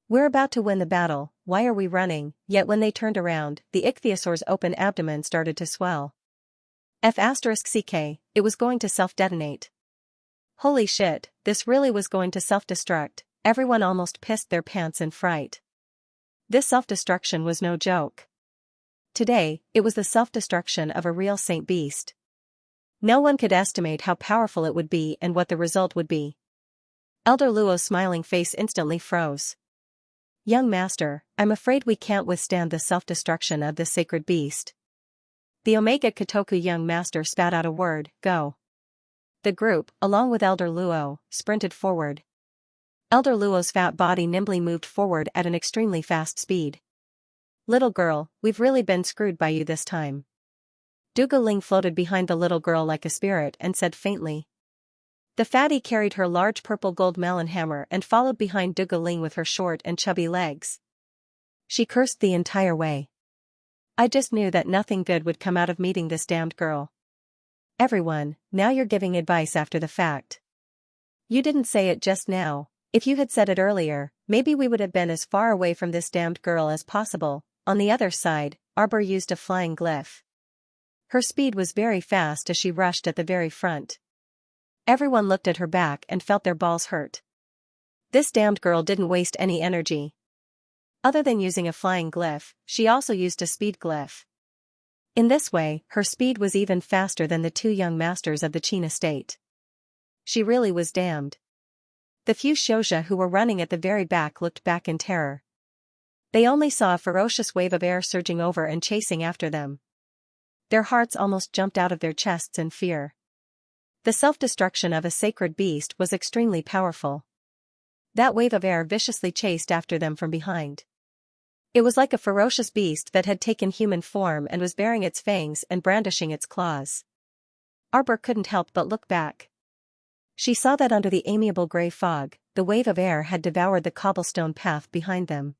We're about to win the battle, why are we running?" Yet when they turned around, the ichthyosaur's open abdomen started to swell. F***ck, it was going to self-detonate. Holy shit, this really was going to self-destruct. Everyone almost pissed their pants in fright. This self-destruction was no joke. Today, it was the self-destruction of a real saint beast. No one could estimate how powerful it would be and what the result would be. Elder Luo's smiling face instantly froze. "Young master, I'm afraid we can't withstand the self-destruction of this sacred beast." The Omega Kotoku young master spat out a word, "Go." The group, along with Elder Luo, sprinted forward. Elder Luo's fat body nimbly moved forward at an extremely fast speed. "Little girl, we've really been screwed by you this time." Duga Ling floated behind the little girl like a spirit and said faintly. The fatty carried her large purple gold melon hammer and followed behind Duga Ling with her short and chubby legs. She cursed the entire way. "I just knew that nothing good would come out of meeting this damned girl." "Everyone, now you're giving advice after the fact. You didn't say it just now. If you had said it earlier, maybe we would have been as far away from this damned girl as possible." On the other side, Arbor used a flying glyph. Her speed was very fast as she rushed at the very front. Everyone looked at her back and felt their balls hurt. This damned girl didn't waste any energy. Other than using a flying glyph, she also used a speed glyph. In this way, her speed was even faster than the 2 young masters of the Qin estate. She really was damned. The few Xianxia who were running at the very back looked back in terror. They only saw a ferocious wave of air surging over and chasing after them. Their hearts almost jumped out of their chests in fear. The self-destruction of a sacred beast was extremely powerful. That wave of air viciously chased after them from behind. It was like a ferocious beast that had taken human form and was baring its fangs and brandishing its claws. Arbor couldn't help but look back. She saw that under the amiable gray fog, the wave of air had devoured the cobblestone path behind them.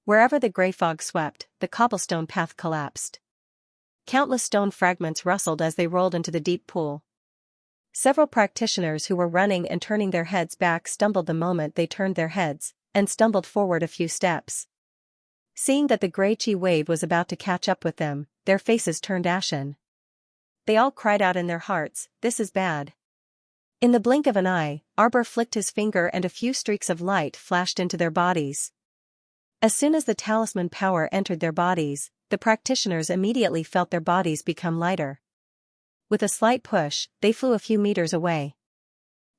Wherever the gray fog swept, the cobblestone path collapsed. Countless stone fragments rustled as they rolled into the deep pool. Several practitioners who were running and turning their heads back stumbled the moment they turned their heads, and stumbled forward a few steps. Seeing that the gray chi wave was about to catch up with them, their faces turned ashen. They all cried out in their hearts, "This is bad." In the blink of an eye, Arbor flicked his finger and a few streaks of light flashed into their bodies. As soon as the talisman power entered their bodies, the practitioners immediately felt their bodies become lighter. With a slight push, they flew a few meters away.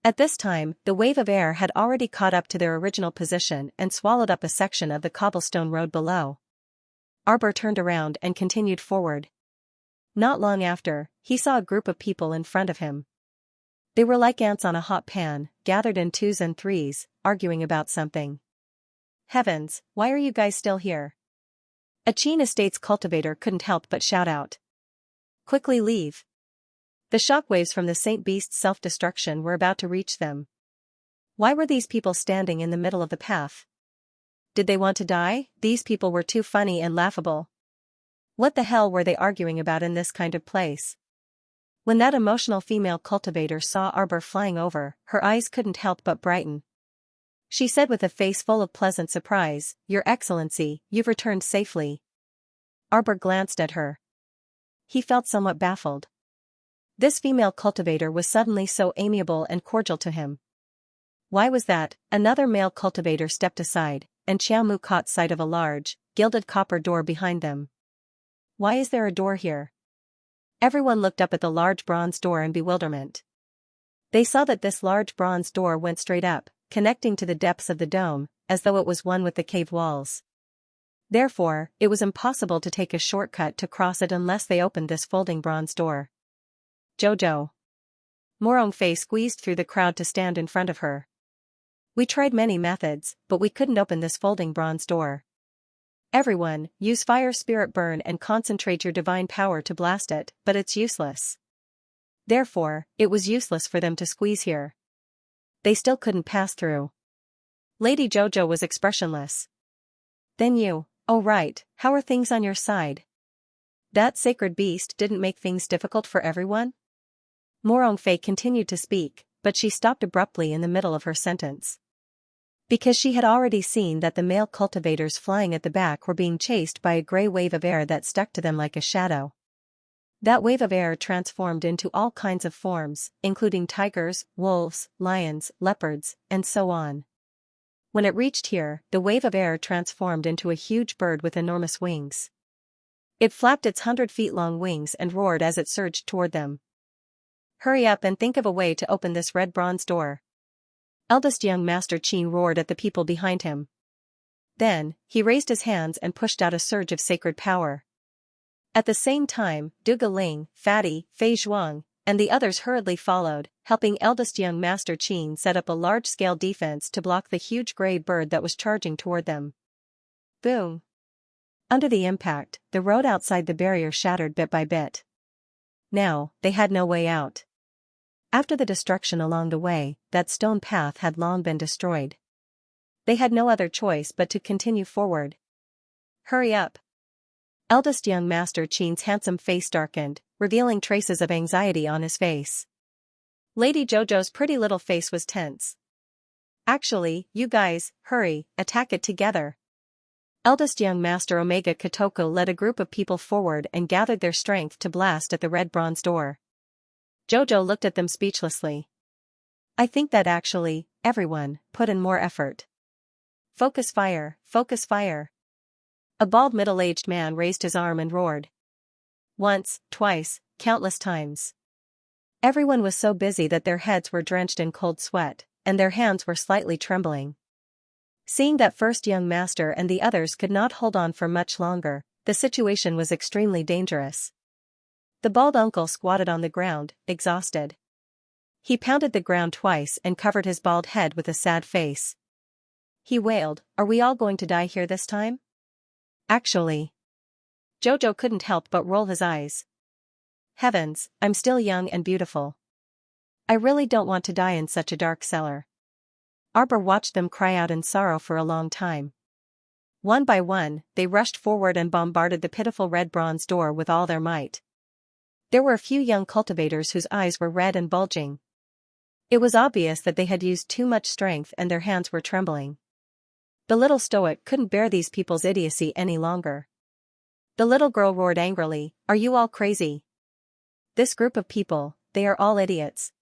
At this time, the wave of air had already caught up to their original position and swallowed up a section of the cobblestone road below. Arbor turned around and continued forward. Not long after, he saw a group of people in front of him. They were like ants on a hot pan, gathered in twos and threes, arguing about something. "Heavens, why are you guys still here?" A Qin Estates cultivator couldn't help but shout out. "Quickly leave." The shockwaves from the Saint Beast's self-destruction were about to reach them. Why were these people standing in the middle of the path? Did they want to die? These people were too funny and laughable. What the hell were they arguing about in this kind of place? When that emotional female cultivator saw Arbor flying over, her eyes couldn't help but brighten. She said with a face full of pleasant surprise, "Your Excellency, you've returned safely." Arbor glanced at her. He felt somewhat baffled. This female cultivator was suddenly so amiable and cordial to him. Why was that? Another male cultivator stepped aside, and Xiaomu caught sight of a large, gilded copper door behind them. Why is there a door here? Everyone looked up at the large bronze door in bewilderment. They saw that this large bronze door went straight up, connecting to the depths of the dome, as though it was one with the cave walls. Therefore, it was impossible to take a shortcut to cross it unless they opened this folding bronze door. "Jojo." Morongfei squeezed through the crowd to stand in front of her. "We tried many methods, but we couldn't open this folding bronze door. Everyone, use fire spirit burn and concentrate your divine power to blast it, but it's useless." Therefore, it was useless for them to squeeze here. They still couldn't pass through. Lady Jojo was expressionless. "Then you, oh right, how are things on your side? That sacred beast didn't make things difficult for everyone?" Morongfei continued to speak, but she stopped abruptly in the middle of her sentence. Because she had already seen that the male cultivators flying at the back were being chased by a gray wave of air that stuck to them like a shadow. That wave of air transformed into all kinds of forms, including tigers, wolves, lions, leopards, and so on. When it reached here, the wave of air transformed into a huge bird with enormous wings. It flapped its 100-feet-long wings and roared as it surged toward them. "Hurry up and think of a way to open this red bronze door." Eldest young Master Qin roared at the people behind him. Then, he raised his hands and pushed out a surge of sacred power. At the same time, Duga Ling, Fatty, Fei Zhuang, and the others hurriedly followed, helping eldest young Master Qin set up a large-scale defense to block the huge gray bird that was charging toward them. Boom! Under the impact, the road outside the barrier shattered bit by bit. Now, they had no way out. After the destruction along the way, that stone path had long been destroyed. They had no other choice but to continue forward. "Hurry up." Eldest young Master Qin's handsome face darkened, revealing traces of anxiety on his face. Lady Jojo's pretty little face was tense. "Actually, you guys, hurry, attack it together." Eldest young Master Omega Kotoko led a group of people forward and gathered their strength to blast at the red bronze door. Jojo looked at them speechlessly. "I think that actually, everyone, put in more effort. Focus fire, focus fire." A bald middle-aged man raised his arm and roared. Once, twice, countless times. Everyone was so busy that their heads were drenched in cold sweat, and their hands were slightly trembling. Seeing that first young master and the others could not hold on for much longer, the situation was extremely dangerous. The bald uncle squatted on the ground, exhausted. He pounded the ground twice and covered his bald head with a sad face. He wailed, "Are we all going to die here this time?" Actually. Jojo couldn't help but roll his eyes. Heavens, I'm still young and beautiful. I really don't want to die in such a dark cellar. Arbor watched them cry out in sorrow for a long time. One by one, they rushed forward and bombarded the pitiful red bronze door with all their might. There were a few young cultivators whose eyes were red and bulging. It was obvious that they had used too much strength and their hands were trembling. The little stoic couldn't bear these people's idiocy any longer. The little girl roared angrily, "Are you all crazy? This group of people, they are all idiots.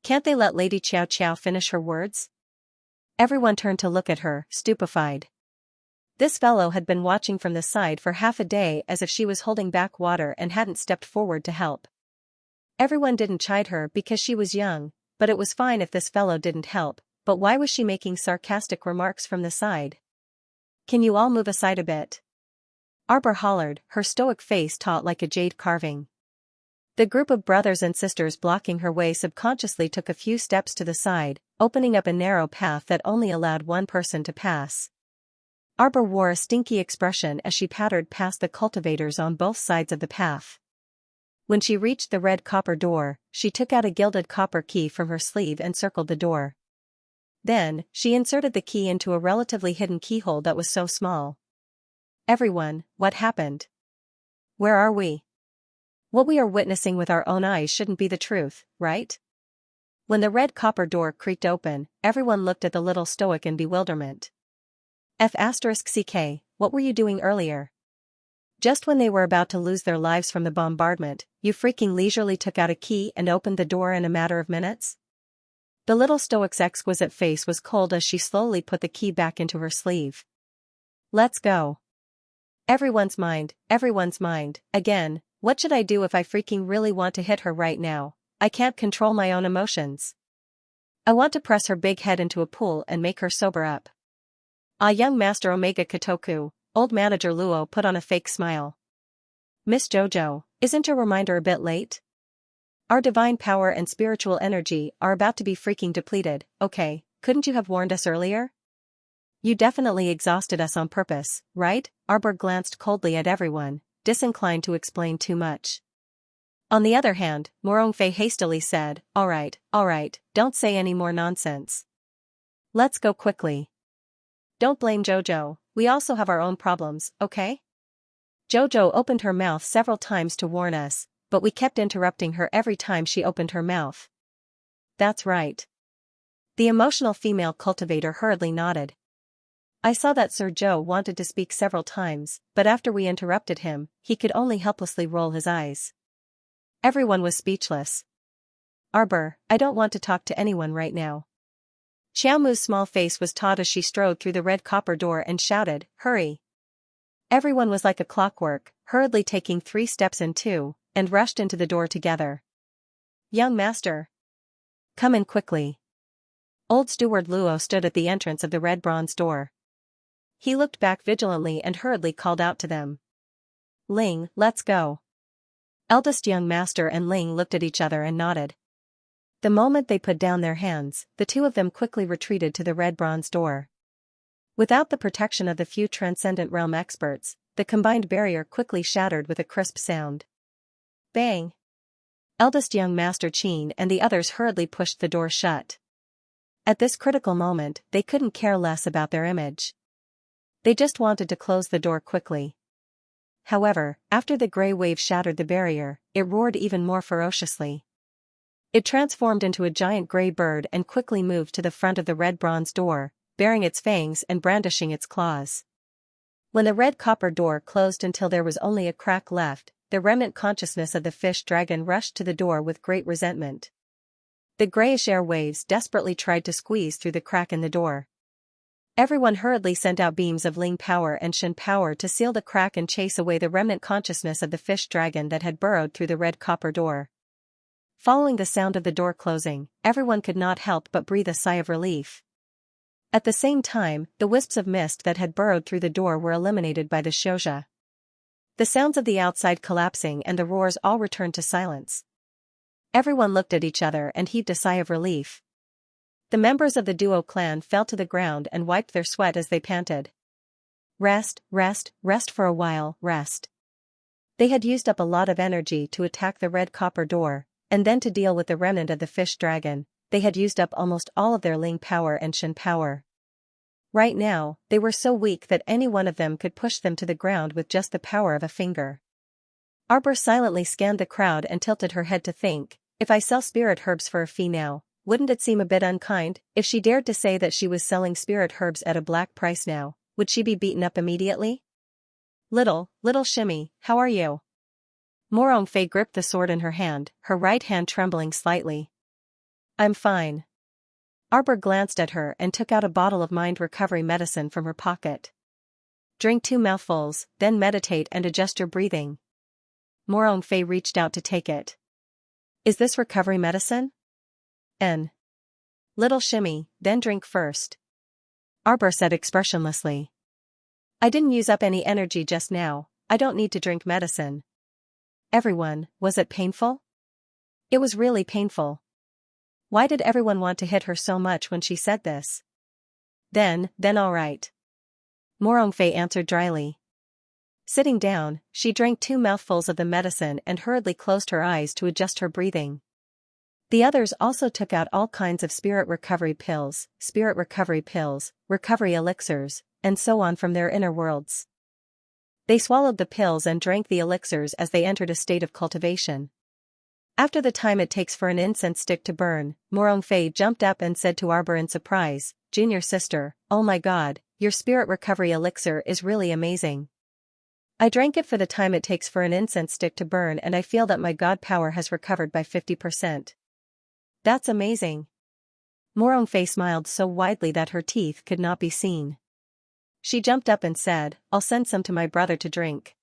Can't they let Lady Xiao finish her words?" Everyone turned to look at her, stupefied. This fellow had been watching from the side for half a day as if she was holding back water and hadn't stepped forward to help. Everyone didn't chide her because she was young, but it was fine if this fellow didn't help, but why was she making sarcastic remarks from the side? "Can you all move aside a bit?" Arbor hollered, her stoic face taut like a jade carving. The group of brothers and sisters blocking her way subconsciously took a few steps to the side, opening up a narrow path that only allowed one person to pass. Arbor wore a stinky expression as she pattered past the cultivators on both sides of the path. When she reached the red copper door, she took out a gilded copper key from her sleeve and circled the door. Then, she inserted the key into a relatively hidden keyhole that was so small. "Everyone, what happened? Where are we? What we are witnessing with our own eyes shouldn't be the truth, right?" When the red copper door creaked open, everyone looked at the little stoic in bewilderment. F***CK, what were you doing earlier? Just when they were about to lose their lives from the bombardment, you freaking leisurely took out a key and opened the door in a matter of minutes? The little stoic's exquisite face was cold as she slowly put the key back into her sleeve. "Let's go." Everyone's mind, again, what should I do if I freaking really want to hit her right now? I can't control my own emotions. I want to press her big head into a pool and make her sober up. Young Master Omega Kotoku, old manager Luo put on a fake smile. "Miss Jojo, isn't your reminder a bit late? Our divine power and spiritual energy are about to be freaking depleted, okay, couldn't you have warned us earlier? You definitely exhausted us on purpose, right?" Arbor glanced coldly at everyone, disinclined to explain too much. On the other hand, Morongfei hastily said, all right, don't say any more nonsense. Let's go quickly. Don't blame Jojo, we also have our own problems, okay? Jojo opened her mouth several times to warn us, but we kept interrupting her every time she opened her mouth. That's right. The emotional female cultivator hurriedly nodded. I saw that Sir Joe wanted to speak several times, but after we interrupted him, he could only helplessly roll his eyes. Everyone was speechless. Arbor, I don't want to talk to anyone right now. Xiaomu's small face was taut as she strode through the red copper door and shouted, hurry. Everyone was like a clockwork, hurriedly taking 3 steps and 2, and rushed into the door together. Young master. Come in quickly. Old Steward Luo stood at the entrance of the red bronze door. He looked back vigilantly and hurriedly called out to them. Ling, let's go. Eldest young master and Ling looked at each other and nodded. The moment they put down their hands, the two of them quickly retreated to the red bronze door. Without the protection of the few transcendent realm experts, the combined barrier quickly shattered with a crisp sound. Bang! Eldest young master Qin and the others hurriedly pushed the door shut. At this critical moment, they couldn't care less about their image. They just wanted to close the door quickly. However, after the gray wave shattered the barrier, it roared even more ferociously. It transformed into a giant gray bird and quickly moved to the front of the red bronze door, baring its fangs and brandishing its claws. When the red copper door closed until there was only a crack left, the remnant consciousness of the fish dragon rushed to the door with great resentment. The grayish air waves desperately tried to squeeze through the crack in the door. Everyone hurriedly sent out beams of Ling power and Shen power to seal the crack and chase away the remnant consciousness of the fish dragon that had burrowed through the red copper door. Following the sound of the door closing, everyone could not help but breathe a sigh of relief. At the same time, the wisps of mist that had burrowed through the door were eliminated by the Xianxia. The sounds of the outside collapsing and the roars all returned to silence. Everyone looked at each other and heaved a sigh of relief. The members of the Duo clan fell to the ground and wiped their sweat as they panted. Rest, rest, rest for a while, rest. They had used up a lot of energy to attack the red copper door, and then to deal with the remnant of the fish dragon. They had used up almost all of their Ling power and Shen power. Right now, they were so weak that any one of them could push them to the ground with just the power of a finger. Arbor silently scanned the crowd and tilted her head to think, if I sell spirit herbs for a fee now, wouldn't it seem a bit unkind? If she dared to say that she was selling spirit herbs at a black price now, would she be beaten up immediately? Little Shimmy, how are you? Morong Fei gripped the sword in her hand, her right hand trembling slightly. I'm fine. Arbor glanced at her and took out a bottle of mind recovery medicine from her pocket. Drink 2 mouthfuls, then meditate and adjust your breathing. Morong Fei reached out to take it. Is this recovery medicine? Little Shimmy, then drink first. Arbor said expressionlessly. I didn't use up any energy just now, I don't need to drink medicine. Everyone, was it painful? It was really painful. Why did everyone want to hit her so much when she said this? Then all right. Morong Fei answered dryly. Sitting down, she drank 2 mouthfuls of the medicine and hurriedly closed her eyes to adjust her breathing. The others also took out all kinds of spirit recovery pills, recovery elixirs, and so on from their inner worlds. They swallowed the pills and drank the elixirs as they entered a state of cultivation. After the time it takes for an incense stick to burn, Morong Fei jumped up and said to Arbor in surprise, Junior sister, oh my god, your spirit recovery elixir is really amazing. I drank it for the time it takes for an incense stick to burn and I feel that my god power has recovered by 50%. That's amazing. Morong Fei smiled so widely that her teeth could not be seen. She jumped up and said, I'll send some to my brother to drink.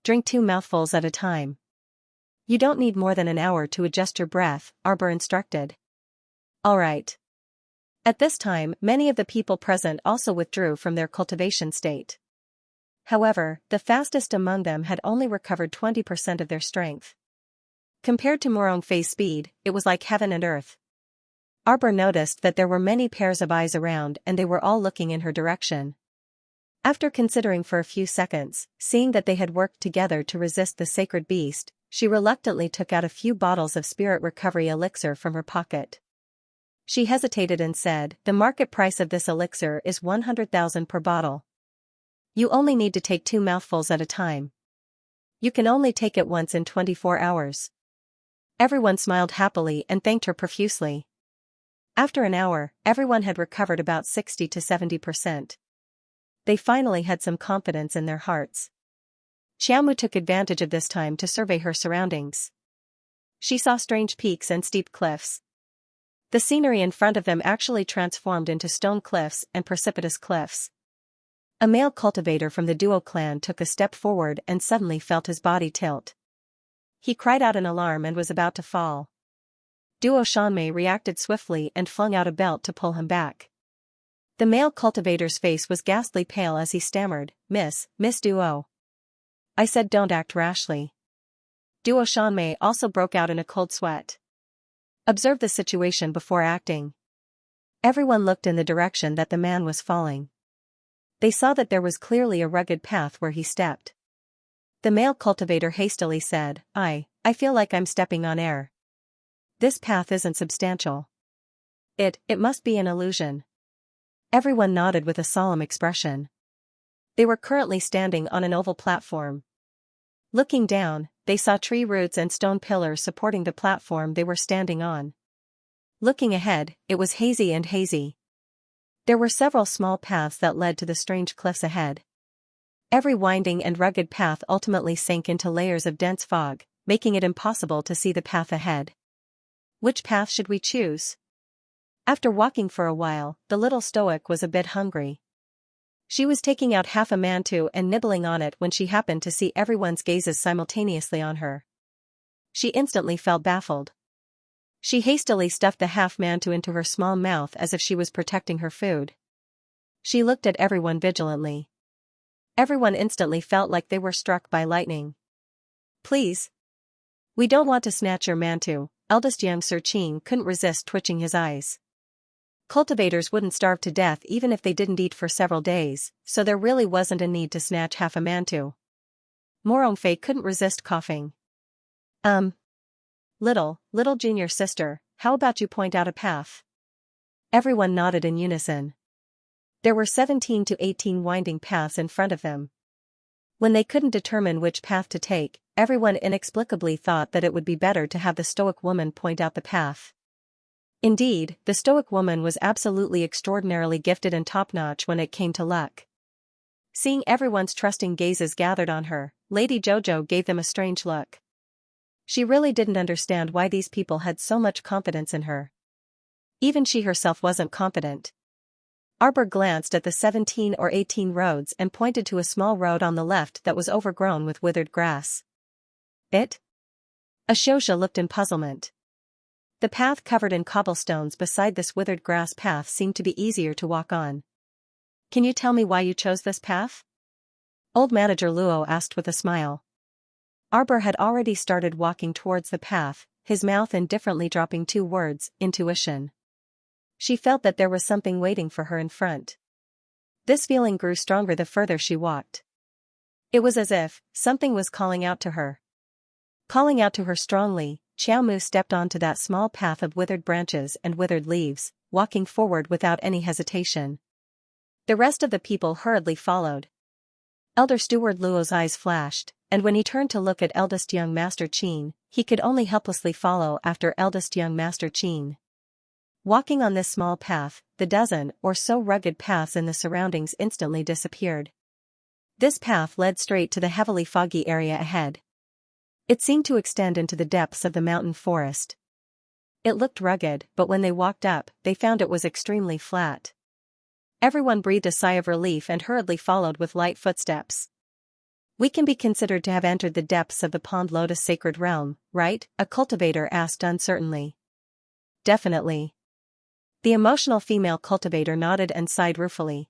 Drink 2 mouthfuls at a time. You don't need more than an hour to adjust your breath, Arbor instructed. All right. At this time, many of the people present also withdrew from their cultivation state. However, the fastest among them had only recovered 20% of their strength. Compared to Morong Fei's speed, it was like heaven and earth. Arbor noticed that there were many pairs of eyes around and they were all looking in her direction. After considering for a few seconds, seeing that they had worked together to resist the sacred beast, she reluctantly took out a few bottles of spirit recovery elixir from her pocket. She hesitated and said, the market price of this elixir is 100,000 per bottle. You only need to take 2 mouthfuls at a time. You can only take it once in 24 hours. Everyone smiled happily and thanked her profusely. After an hour, everyone had recovered about 60 to 70%. They finally had some confidence in their hearts. Xiaomu took advantage of this time to survey her surroundings. She saw strange peaks and steep cliffs. The scenery in front of them actually transformed into stone cliffs and precipitous cliffs. A male cultivator from the Duo clan took a step forward and suddenly felt his body tilt. He cried out in alarm and was about to fall. Duo Shanmei reacted swiftly and flung out a belt to pull him back. The male cultivator's face was ghastly pale as he stammered, Miss Duo. I said don't act rashly. Duo Shanmei also broke out in a cold sweat. Observe the situation before acting. Everyone looked in the direction that the man was falling. They saw that there was clearly a rugged path where he stepped. The male cultivator hastily said, I feel like I'm stepping on air. This path isn't substantial. It must be an illusion. Everyone nodded with a solemn expression. They were currently standing on an oval platform. Looking down, they saw tree roots and stone pillars supporting the platform they were standing on. Looking ahead, it was hazy. There were several small paths that led to the strange cliffs ahead. Every winding and rugged path ultimately sank into layers of dense fog, making it impossible to see the path ahead. Which path should we choose? After walking for a while, the little stoic was a bit hungry. She was taking out half a mantou and nibbling on it when she happened to see everyone's gazes simultaneously on her. She instantly felt baffled. She hastily stuffed the half mantou into her small mouth as if she was protecting her food. She looked at everyone vigilantly. Everyone instantly felt like they were struck by lightning. Please. We don't want to snatch your mantou, eldest young Sir Qing couldn't resist twitching his eyes. Cultivators wouldn't starve to death even if they didn't eat for several days, so there really wasn't a need to snatch half a mantu. Morongfei couldn't resist coughing. Little junior sister, how about you point out a path? Everyone nodded in unison. There were 17 to 18 winding paths in front of them. When they couldn't determine which path to take, everyone inexplicably thought that it would be better to have the stoic woman point out the path. Indeed, the stoic woman was absolutely extraordinarily gifted and top-notch when it came to luck. Seeing everyone's trusting gazes gathered on her, Lady Jojo gave them a strange look. She really didn't understand why these people had so much confidence in her. Even she herself wasn't confident. Arbor glanced at the 17 or 18 roads and pointed to a small road on the left that was overgrown with withered grass. It? Xianxia looked in puzzlement. The path covered in cobblestones beside this withered grass path seemed to be easier to walk on. Can you tell me why you chose this path? Old Manager Luo asked with a smile. Arbor had already started walking towards the path, his mouth indifferently dropping 2 words, intuition. She felt that there was something waiting for her in front. This feeling grew stronger the further she walked. It was as if something was calling out to her. Calling out to her strongly, Xiao Mu stepped onto that small path of withered branches and withered leaves, walking forward without any hesitation. The rest of the people hurriedly followed. Elder Steward Luo's eyes flashed, and when he turned to look at eldest young Master Qin, he could only helplessly follow after eldest young Master Qin. Walking on this small path, the dozen or so rugged paths in the surroundings instantly disappeared. This path led straight to the heavily foggy area ahead. It seemed to extend into the depths of the mountain forest. It looked rugged, but when they walked up, they found it was extremely flat. Everyone breathed a sigh of relief and hurriedly followed with light footsteps. We can be considered to have entered the depths of the Pond Lotus sacred realm, right? A cultivator asked uncertainly. Definitely. The emotional female cultivator nodded and sighed ruefully.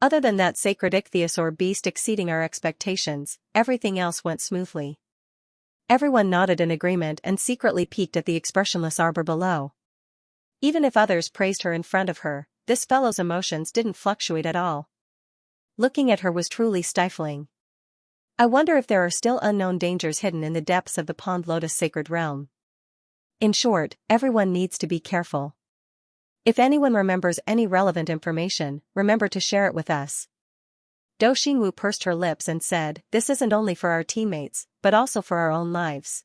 Other than that sacred ichthyosaur beast exceeding our expectations, everything else went smoothly. Everyone nodded in agreement and secretly peeked at the expressionless arbor below. Even if others praised her in front of her, this fellow's emotions didn't fluctuate at all. Looking at her was truly stifling. I wonder if there are still unknown dangers hidden in the depths of the Pond Lotus sacred realm. In short, everyone needs to be careful. If anyone remembers any relevant information, remember to share it with us. Do Xingwu pursed her lips and said, this isn't only for our teammates, but also for our own lives.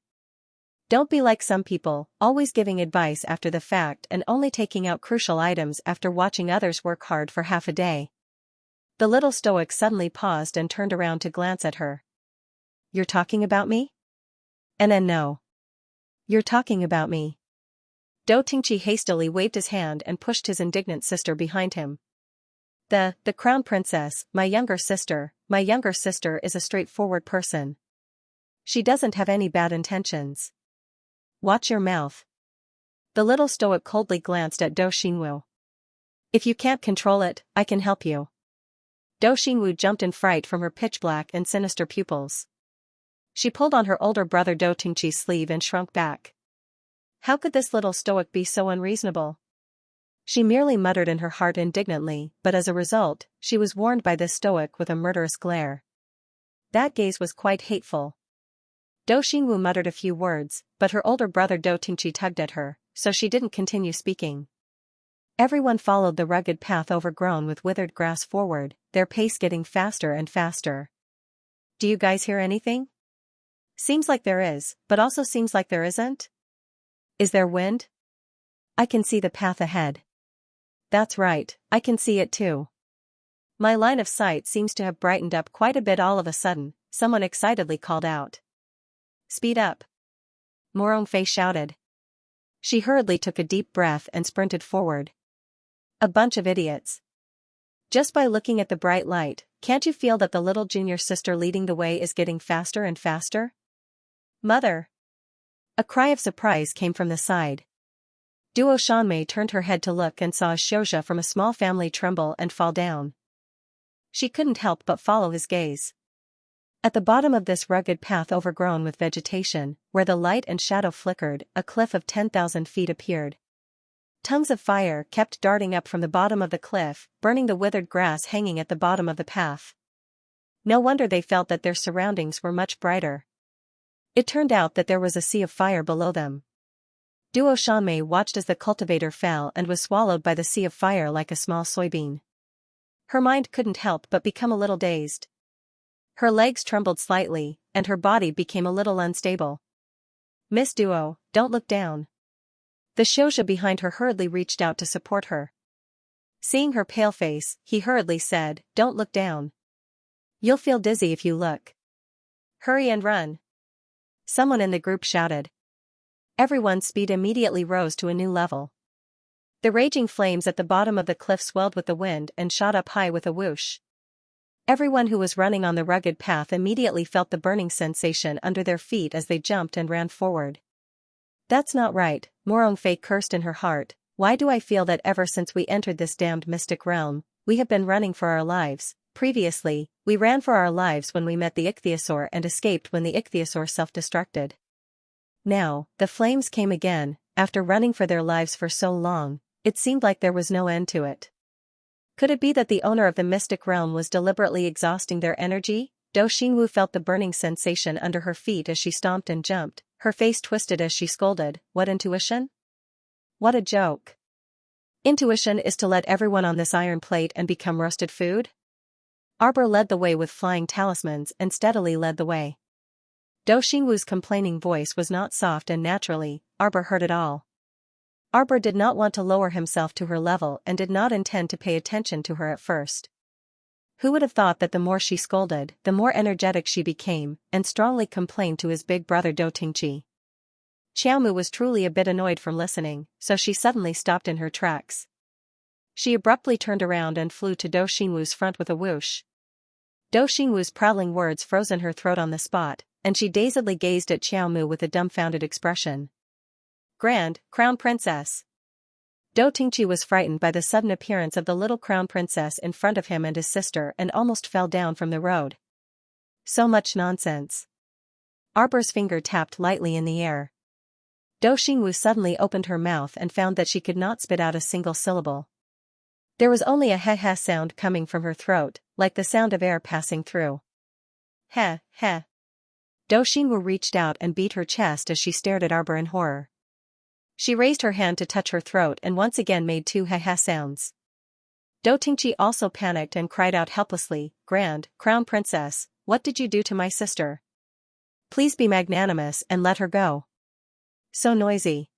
Don't be like some people, always giving advice after the fact and only taking out crucial items after watching others work hard for half a day. The little stoic suddenly paused and turned around to glance at her. You're talking about me? No. You're talking about me. Do Tingqi hastily waved his hand and pushed his indignant sister behind him. The crown princess, my younger sister is a straightforward person. She doesn't have any bad intentions. Watch your mouth. The little stoic coldly glanced at Do Xingwu. If you can't control it, I can help you. Do Xingwu jumped in fright from her pitch-black and sinister pupils. She pulled on her older brother Do Tingqi's sleeve and shrunk back. How could this little stoic be so unreasonable? She merely muttered in her heart indignantly, but as a result, she was warned by this stoic with a murderous glare. That gaze was quite hateful. Do Xingwu muttered a few words, but her older brother Do Tingqi tugged at her, so she didn't continue speaking. Everyone followed the rugged path overgrown with withered grass forward, their pace getting faster and faster. Do you guys hear anything? Seems like there is, but also seems like there isn't. Is there wind? I can see the path ahead. That's right, I can see it too. My line of sight seems to have brightened up quite a bit all of a sudden, someone excitedly called out. Speed up. Morongfei shouted. She hurriedly took a deep breath and sprinted forward. A bunch of idiots. Just by looking at the bright light, can't you feel that the little junior sister leading the way is getting faster and faster? Mother! A cry of surprise came from the side. Duo Shanmei turned her head to look and saw Xianxia from a small family tremble and fall down. She couldn't help but follow his gaze. At the bottom of this rugged path overgrown with vegetation, where the light and shadow flickered, a cliff of 10,000 feet appeared. Tongues of fire kept darting up from the bottom of the cliff, burning the withered grass hanging at the bottom of the path. No wonder they felt that their surroundings were much brighter. It turned out that there was a sea of fire below them. Duo Shanmei watched as the cultivator fell and was swallowed by the sea of fire like a small soybean. Her mind couldn't help but become a little dazed. Her legs trembled slightly, and her body became a little unstable. "Miss Duo, don't look down." The Xianxia behind her hurriedly reached out to support her. Seeing her pale face, he hurriedly said, "Don't look down. You'll feel dizzy if you look. Hurry and run." Someone in the group shouted. Everyone's speed immediately rose to a new level. The raging flames at the bottom of the cliff swelled with the wind and shot up high with a whoosh. Everyone who was running on the rugged path immediately felt the burning sensation under their feet as they jumped and ran forward. "That's not right," Morongfei cursed in her heart. "Why do I feel that ever since we entered this damned mystic realm, we have been running for our lives? Previously, we ran for our lives when we met the ichthyosaur and escaped when the ichthyosaur self-destructed. Now, the flames came again. After running for their lives for so long, it seemed like there was no end to it. Could it be that the owner of the mystic realm was deliberately exhausting their energy?" Do Xingwu felt the burning sensation under her feet as she stomped and jumped, her face twisted as she scolded. "What intuition? What a joke. Intuition is to let everyone on this iron plate and become roasted food?" Arbor led the way with flying talismans and steadily led the way. Do Xingwu's complaining voice was not soft and naturally, Arbor heard it all. Arbor did not want to lower himself to her level and did not intend to pay attention to her at first. Who would have thought that the more she scolded, the more energetic she became, and strongly complained to his big brother Do Tingqi. Xiaomu was truly a bit annoyed from listening, so she suddenly stopped in her tracks. She abruptly turned around and flew to Do Xingwu's front with a whoosh. Do Xingwu's prattling words froze in her throat on the spot, and she dazedly gazed at Xiaomu with a dumbfounded expression. "Grand, Crown Princess." Do Tingqi was frightened by the sudden appearance of the little Crown Princess in front of him and his sister and almost fell down from the road. So much nonsense. Arbor's finger tapped lightly in the air. Do Xingwu suddenly opened her mouth and found that she could not spit out a single syllable. There was only a heh-heh sound coming from her throat, like the sound of air passing through. "Heh, heh." Do Xingwu reached out and beat her chest as she stared at Arbor in horror. She raised her hand to touch her throat and once again made two heh-heh sounds. Do Tingqi also panicked and cried out helplessly, "Grand, Crown Princess, what did you do to my sister? Please be magnanimous and let her go. So noisy."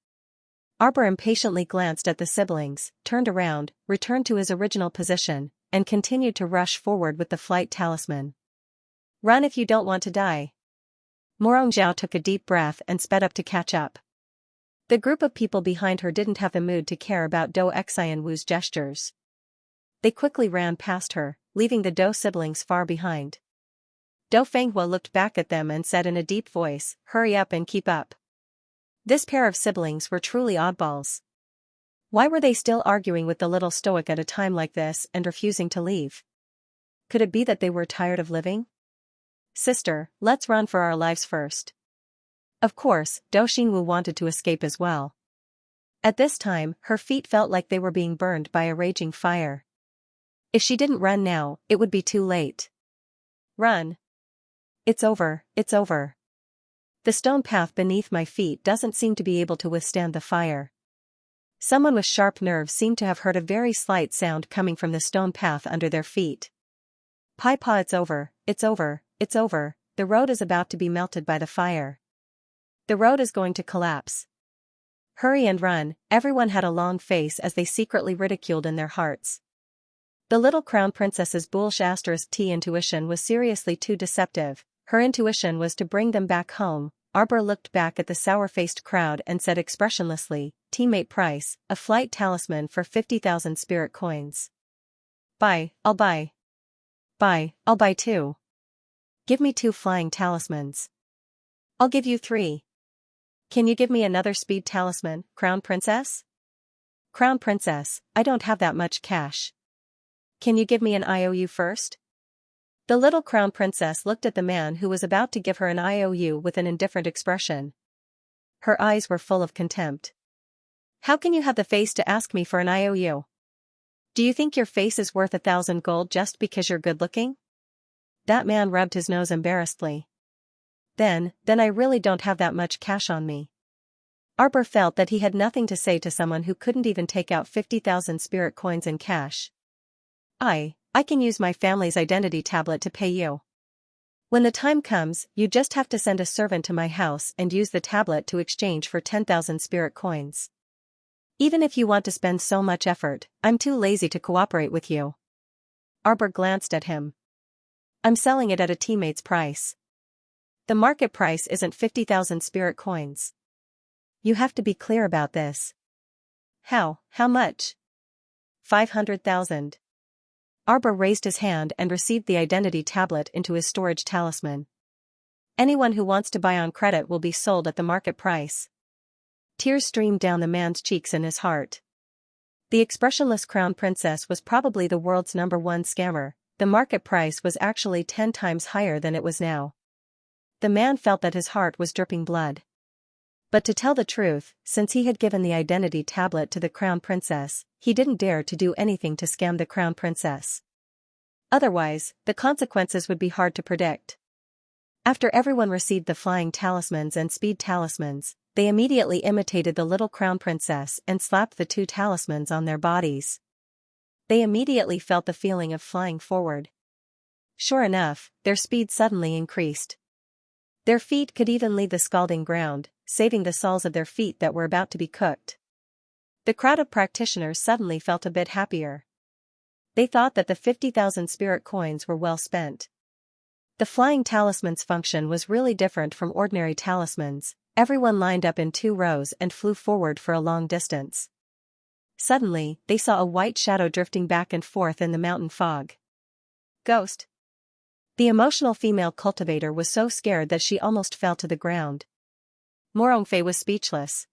Arbor impatiently glanced at the siblings, turned around, returned to his original position, and continued to rush forward with the flight talisman. "Run if you don't want to die." Morongjiao took a deep breath and sped up to catch up. The group of people behind her didn't have the mood to care about Do Xianwu's gestures. They quickly ran past her, leaving the Do siblings far behind. Do Fenghua looked back at them and said in a deep voice, "Hurry up and keep up." This pair of siblings were truly oddballs. Why were they still arguing with the little stoic at a time like this and refusing to leave? Could it be that they were tired of living? "Sister, let's run for our lives first." Of course, Do Xingwu wanted to escape as well. At this time, her feet felt like they were being burned by a raging fire. If she didn't run now, it would be too late. "Run. It's over, it's over. The stone path beneath my feet doesn't seem to be able to withstand the fire." Someone with sharp nerves seemed to have heard a very slight sound coming from the stone path under their feet. "Pai Pa, it's over, it's over, it's over, the road is about to be melted by the fire. The road is going to collapse. Hurry and run." Everyone had a long face as they secretly ridiculed in their hearts. The little Crown Princess's bullish *T intuition was seriously too deceptive. Her intuition was to bring them back home. Arbor looked back at the sour-faced crowd and said expressionlessly, "Teammate price, a flight talisman for 50,000 spirit coins. Buy, I'll buy. Buy, I'll buy 2. Give me 2 flying talismans. I'll give you 3. Can you give me another speed talisman, Crown Princess?" "Crown Princess, I don't have that much cash. Can you give me an IOU first?" The little Crown Princess looked at the man who was about to give her an IOU with an indifferent expression. Her eyes were full of contempt. How can you have the face to ask me for an IOU? Do you think your face is worth 1,000 gold just because you're good-looking? That man rubbed his nose embarrassedly. Then I really don't have that much cash on me. Arbor felt that he had nothing to say to someone who couldn't even take out 50,000 spirit coins in cash. I can use my family's identity tablet to pay you. When the time comes, you just have to send a servant to my house and use the tablet to exchange for 10,000 spirit coins. Even if you want to spend so much effort, I'm too lazy to cooperate with you. Arbor glanced at him. I'm selling it at a teammate's price. The market price isn't 50,000 spirit coins. You have to be clear about this. How much? 500,000. Arbor raised his hand and received the identity tablet into his storage talisman. Anyone who wants to buy on credit will be sold at the market price. Tears streamed down the man's cheeks and his heart. The expressionless crown princess was probably the world's #1 scammer. The market price was actually 10 times higher than it was now. The man felt that his heart was dripping blood. But to tell the truth, since he had given the identity tablet to the crown princess, he didn't dare to do anything to scam the crown princess. Otherwise, the consequences would be hard to predict. After everyone received the flying talismans and speed talismans, they immediately imitated the little crown princess and slapped the 2 talismans on their bodies. They immediately felt the feeling of flying forward. Sure enough, their speed suddenly increased. Their feet could even leave the scalding ground, saving the soles of their feet that were about to be cooked. The crowd of practitioners suddenly felt a bit happier. They thought that the 50,000 spirit coins were well spent. The flying talisman's function was really different from ordinary talismans. Everyone lined up in 2 rows and flew forward for a long distance. Suddenly, they saw a white shadow drifting back and forth in the mountain fog. Ghost. The emotional female cultivator was so scared that she almost fell to the ground. Morongfei was speechless.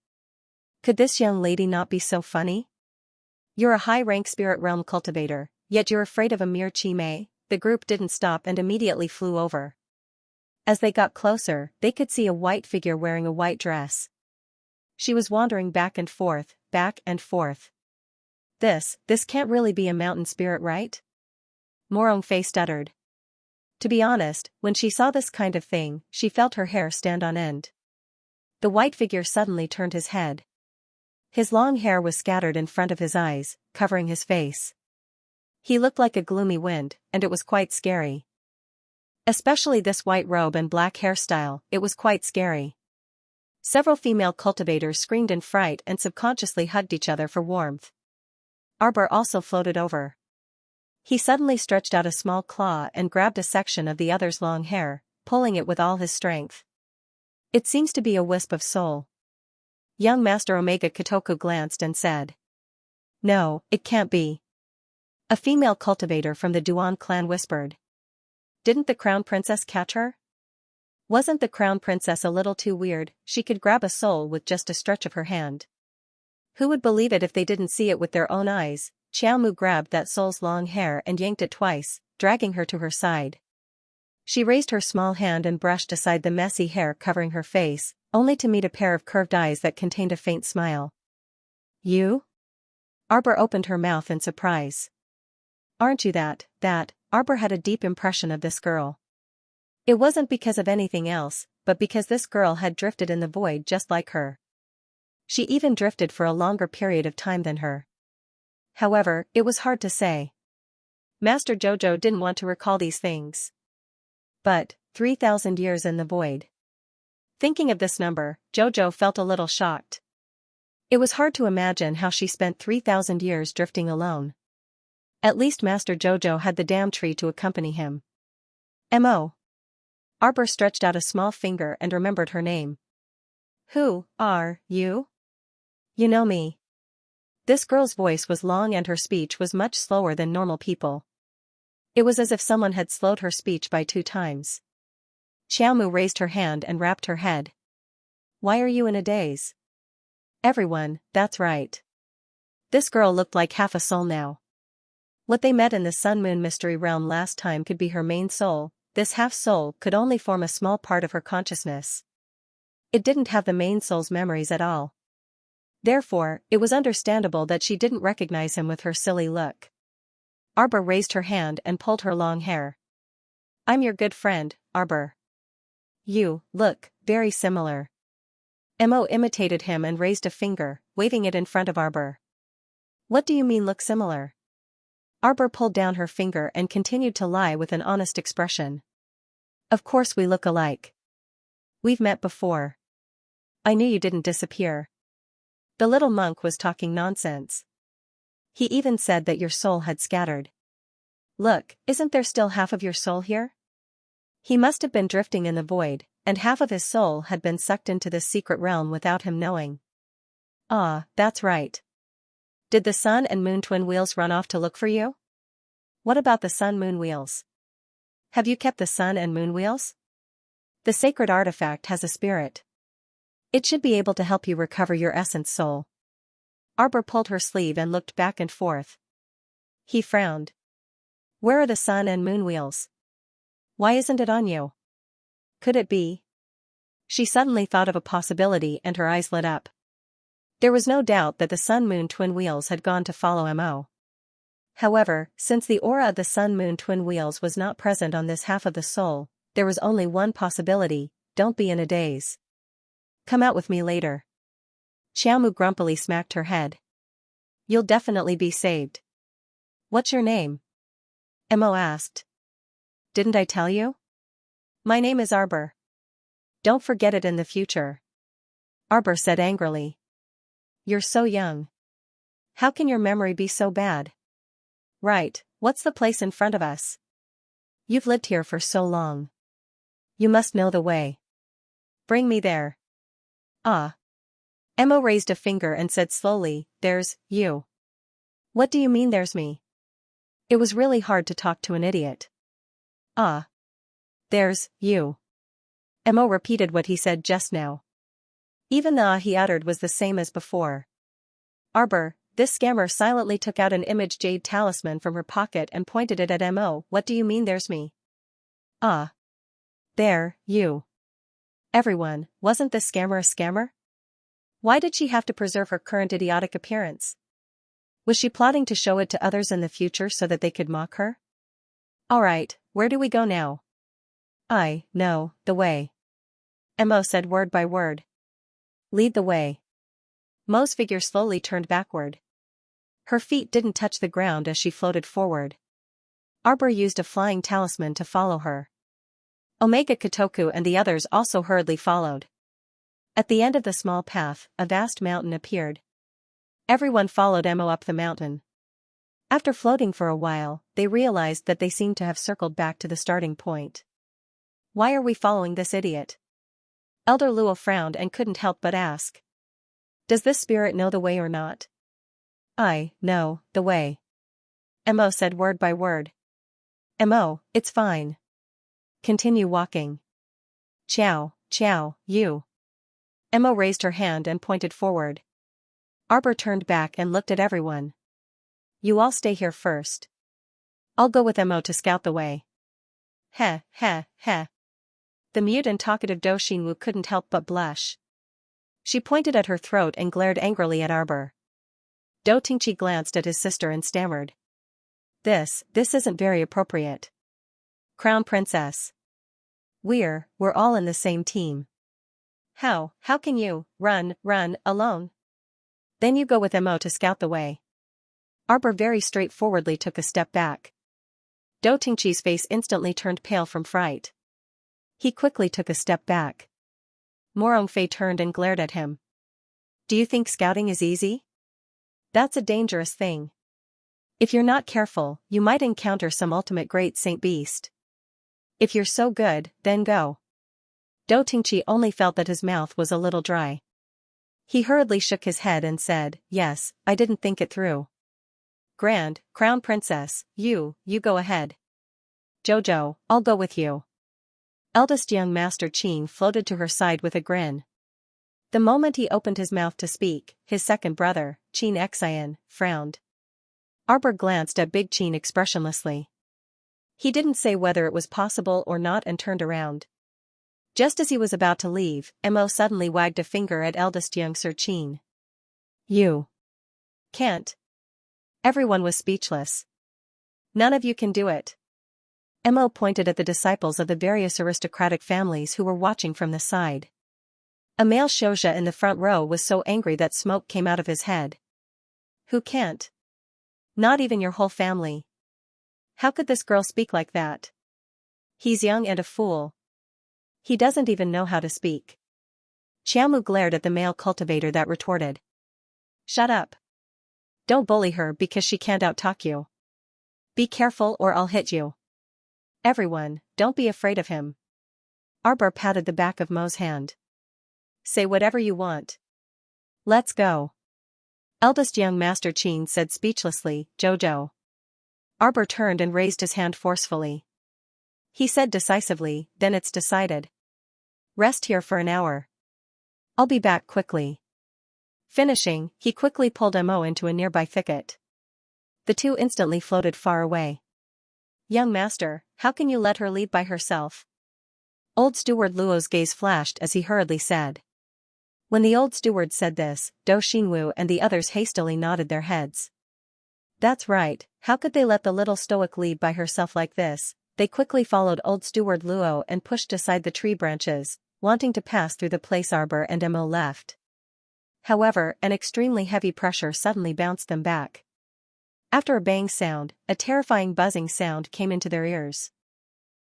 Could this young lady not be so funny? You're a high-rank spirit realm cultivator, yet you're afraid of a mere chi mei. The group didn't stop and immediately flew over. As they got closer, they could see a white figure wearing a white dress. She was wandering back and forth, back and forth. This can't really be a mountain spirit, right? Morongfei stuttered. To be honest, when she saw this kind of thing, she felt her hair stand on end. The white figure suddenly turned his head. His long hair was scattered in front of his eyes, covering his face. He looked like a gloomy wind, and it was quite scary. Especially this white robe and black hairstyle, it was quite scary. Several female cultivators screamed in fright and subconsciously hugged each other for warmth. Arbor also floated over. He suddenly stretched out a small claw and grabbed a section of the other's long hair, pulling it with all his strength. It seems to be a wisp of soul. Young Master Omega Kotoko glanced and said. No, it can't be. A female cultivator from the Duan clan whispered. Didn't the crown princess catch her? Wasn't the crown princess a little too weird? She could grab a soul with just a stretch of her hand. Who would believe it if they didn't see it with their own eyes? Xiaomu grabbed that soul's long hair and yanked it twice, dragging her to her side. She raised her small hand and brushed aside the messy hair covering her face, only to meet a pair of curved eyes that contained a faint smile. You? Arbor opened her mouth in surprise. Aren't you that? Arbor had a deep impression of this girl. It wasn't because of anything else, but because this girl had drifted in the void just like her. She even drifted for a longer period of time than her. However, it was hard to say. Master Jojo didn't want to recall these things. But, 3,000 years in the void. Thinking of this number, Jojo felt a little shocked. It was hard to imagine how she spent 3,000 years drifting alone. At least Master Jojo had the damn tree to accompany him. M.O. Arbor stretched out a small finger and remembered her name. Who are you? You know me. This girl's voice was long and her speech was much slower than normal people. It was as if someone had slowed her speech by 2 times. Xiaomu raised her hand and rapped her head. Why are you in a daze? Everyone, that's right. This girl looked like half a soul now. What they met in the Sun Moon Mystery Realm last time could be her main soul. This half-soul could only form a small part of her consciousness. It didn't have the main soul's memories at all. Therefore, it was understandable that she didn't recognize him with her silly look. Arbor raised her hand and pulled her long hair. I'm your good friend, Arbor. You look very similar. Mo imitated him and raised a finger, waving it in front of Arbor. What do you mean look similar? Arbor pulled down her finger and continued to lie with an honest expression. Of course we look alike. We've met before. I knew you didn't disappear. The little monk was talking nonsense. He even said that your soul had scattered. Look, isn't there still half of your soul here? He must have been drifting in the void, and half of his soul had been sucked into this secret realm without him knowing. Ah, that's right. Did the sun and moon twin wheels run off to look for you? What about the sun-moon wheels? Have you kept the sun and moon wheels? The sacred artifact has a spirit. It should be able to help you recover your essence soul. Arbor pulled her sleeve and looked back and forth. He frowned. Where are the sun and moon wheels? Why isn't it on you? Could it be? She suddenly thought of a possibility and her eyes lit up. There was no doubt that the sun-moon twin wheels had gone to follow Mo. However, since the aura of the sun-moon twin wheels was not present on this half of the soul, there was only one possibility: don't be in a daze. Come out with me later. Xiaomu grumpily smacked her head. You'll definitely be saved. What's your name? Mo asked. Didn't I tell you? My name is Arbor. Don't forget it in the future. Arbor said angrily. You're so young. How can your memory be so bad? Right, what's the place in front of us? You've lived here for so long. You must know the way. Bring me there. Ah. Mo raised a finger and said slowly, there's you. What do you mean there's me? It was really hard to talk to an idiot. Ah. There's you. Mo repeated what he said just now. Even the ah he uttered was the same as before. Arbor, this scammer silently took out an image jade talisman from her pocket and pointed it at Mo. What do you mean there's me? Ah. There, you. Everyone, wasn't this scammer a scammer? Why did she have to preserve her current idiotic appearance? Was she plotting to show it to others in the future so that they could mock her? Alright, where do we go now? I know the way. Mo said word by word. Lead the way. Mo's figure slowly turned backward. Her feet didn't touch the ground as she floated forward. Arbor used a flying talisman to follow her. Omega Kotoku and the others also hurriedly followed. At the end of the small path, a vast mountain appeared. Everyone followed Mo up the mountain. After floating for a while, they realized that they seemed to have circled back to the starting point. Why are we following this idiot? Elder Luo frowned and couldn't help but ask. Does this spirit know the way or not? I know the way. Mo said word by word. Mo, it's fine. Continue walking. Ciao, you. Mo raised her hand and pointed forward. Arbor turned back and looked at everyone. You all stay here first. I'll go with Mo to scout the way. Heh. The mute and talkative Do Xinwu couldn't help but blush. She pointed at her throat and glared angrily at Arbor. Do Tingqi glanced at his sister and stammered. This isn't very appropriate. Crown Princess. We're all in the same team. How can you run alone? Then you go with Mo to scout the way. Arbor very straightforwardly took a step back. Do Tingqi's face instantly turned pale from fright. He quickly took a step back. Morong Fei turned and glared at him. Do you think scouting is easy? That's a dangerous thing. If you're not careful, you might encounter some ultimate great saint beast. If you're so good, then go. Do Tingqi only felt that his mouth was a little dry. He hurriedly shook his head and said, yes, I didn't think it through. Grand, Crown Princess, you go ahead. Jojo, I'll go with you. Eldest young Master Qin floated to her side with a grin. The moment he opened his mouth to speak, his second brother, Qin Xian, frowned. Arbor glanced at Big Qin expressionlessly. He didn't say whether it was possible or not and turned around. Just as he was about to leave, Mo suddenly wagged a finger at eldest young Sir Qin. You can't. Everyone was speechless. None of you can do it. Mo pointed at the disciples of the various aristocratic families who were watching from the side. A male Xianxia in the front row was so angry that smoke came out of his head. Who can't? Not even your whole family. How could this girl speak like that? He's young and a fool. He doesn't even know how to speak. Qiaomu glared at the male cultivator that retorted. Shut up. Don't bully her because she can't outtalk you. Be careful or I'll hit you. Everyone, don't be afraid of him. Arbor patted the back of Mo's hand. Say whatever you want. Let's go. Eldest young Master Qin said speechlessly, Jojo. Arbor turned and raised his hand forcefully. He said decisively, then it's decided. Rest here for an hour. I'll be back quickly. Finishing, he quickly pulled Mo into a nearby thicket. The two instantly floated far away. Young master, how can you let her leave by herself? Old Steward Luo's gaze flashed as he hurriedly said. When the old steward said this, Do Xinwu and the others hastily nodded their heads. That's right, how could they let the little stoic leave by herself like this? They quickly followed old Steward Luo and pushed aside the tree branches, wanting to pass through the place Arbor and Mo left. However, an extremely heavy pressure suddenly bounced them back. After a bang sound, a terrifying buzzing sound came into their ears.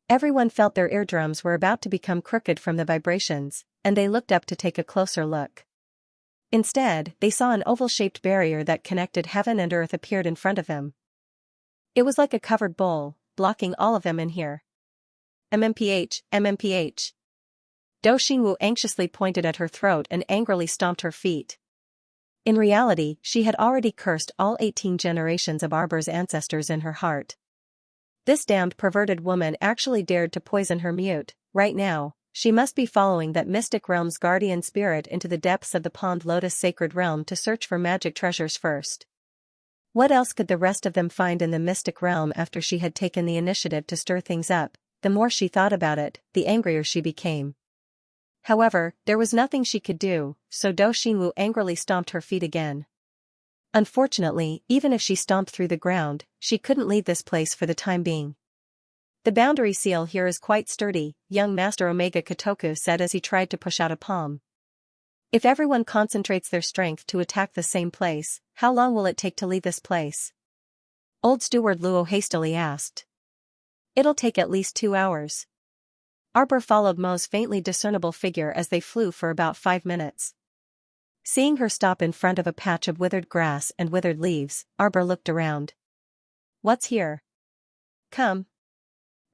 Everyone felt their eardrums were about to become crooked from the vibrations, and they looked up to take a closer look. Instead, they saw an oval-shaped barrier that connected heaven and earth appeared in front of them. It was like a covered bowl, blocking all of them in here. MMPH, MMPH. Do Xinwu anxiously pointed at her throat and angrily stomped her feet. In reality, she had already cursed all 18 generations of Arbor's ancestors in her heart. This damned perverted woman actually dared to poison her mute. Right now, she must be following that mystic realm's guardian spirit into the depths of the Pond Lotus sacred realm to search for magic treasures first. What else could the rest of them find in the mystic realm after she had taken the initiative to stir things up? The more she thought about it, the angrier she became. However, there was nothing she could do, so Do Xinwu angrily stomped her feet again. Unfortunately, even if she stomped through the ground, she couldn't leave this place for the time being. The boundary seal here is quite sturdy, young Master Omega Kotoku said as he tried to push out a palm. If everyone concentrates their strength to attack the same place, how long will it take to leave this place? Old Steward Luo hastily asked. It'll take at least 2 hours. Arbor followed Mo's faintly discernible figure as they flew for about 5 minutes. Seeing her stop in front of a patch of withered grass and withered leaves, Arbor looked around. What's here? Come.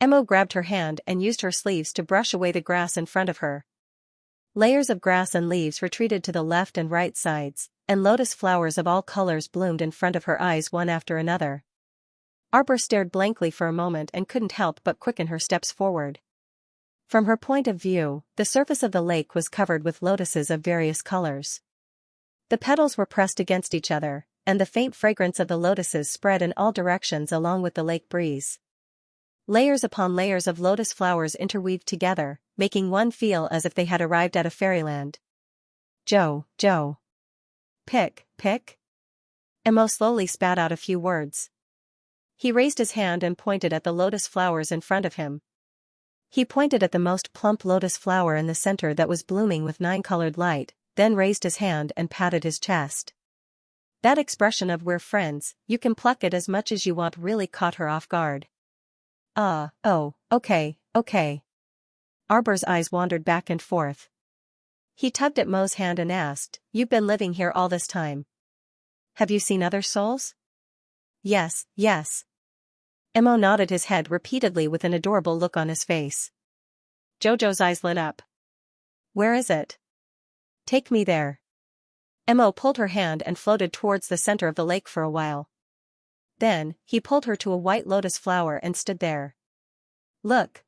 Mo grabbed her hand and used her sleeves to brush away the grass in front of her. Layers of grass and leaves retreated to the left and right sides, and lotus flowers of all colors bloomed in front of her eyes one after another. Arbor stared blankly for a moment and couldn't help but quicken her steps forward. From her point of view, the surface of the lake was covered with lotuses of various colors. The petals were pressed against each other, and the faint fragrance of the lotuses spread in all directions along with the lake breeze. Layers upon layers of lotus flowers interweaved together, making one feel as if they had arrived at a fairyland. Joe. Pick. Mo slowly spat out a few words. He raised his hand and pointed at the lotus flowers in front of him. He pointed at the most plump lotus flower in the center that was blooming with 9-colored light, then raised his hand and patted his chest. That expression of "we're friends, you can pluck it as much as you want" really caught her off guard. Oh, okay. Arbor's eyes wandered back and forth. He tugged at Mo's hand and asked, You've been living here all this time. Have you seen other souls? Yes. Mo nodded his head repeatedly with an adorable look on his face. Jojo's eyes lit up. Where is it? Take me there. Mo pulled her hand and floated towards the center of the lake for a while. Then, he pulled her to a white lotus flower and stood there. Look.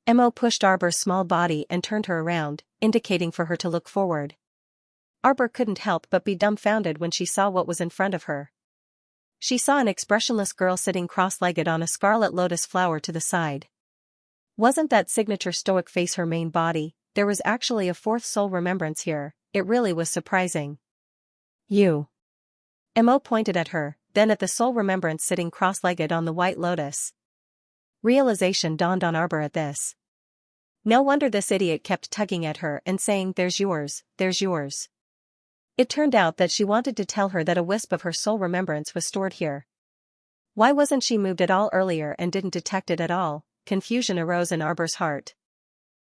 Mo pushed Arbor's small body and turned her around, indicating for her to look forward. Arbor couldn't help but be dumbfounded when she saw what was in front of her. She saw an expressionless girl sitting cross-legged on a scarlet lotus flower to the side. Wasn't that signature stoic face her main body? There was actually a fourth soul remembrance here. It really was surprising. You. Mo pointed at her, then at the soul remembrance sitting cross-legged on the white lotus. Realization dawned on Arbor at this. No wonder this idiot kept tugging at her and saying, "There's yours, there's yours." It turned out that she wanted to tell her that a wisp of her soul remembrance was stored here. Why wasn't she moved at all earlier and didn't detect it at all? Confusion arose in Arbor's heart.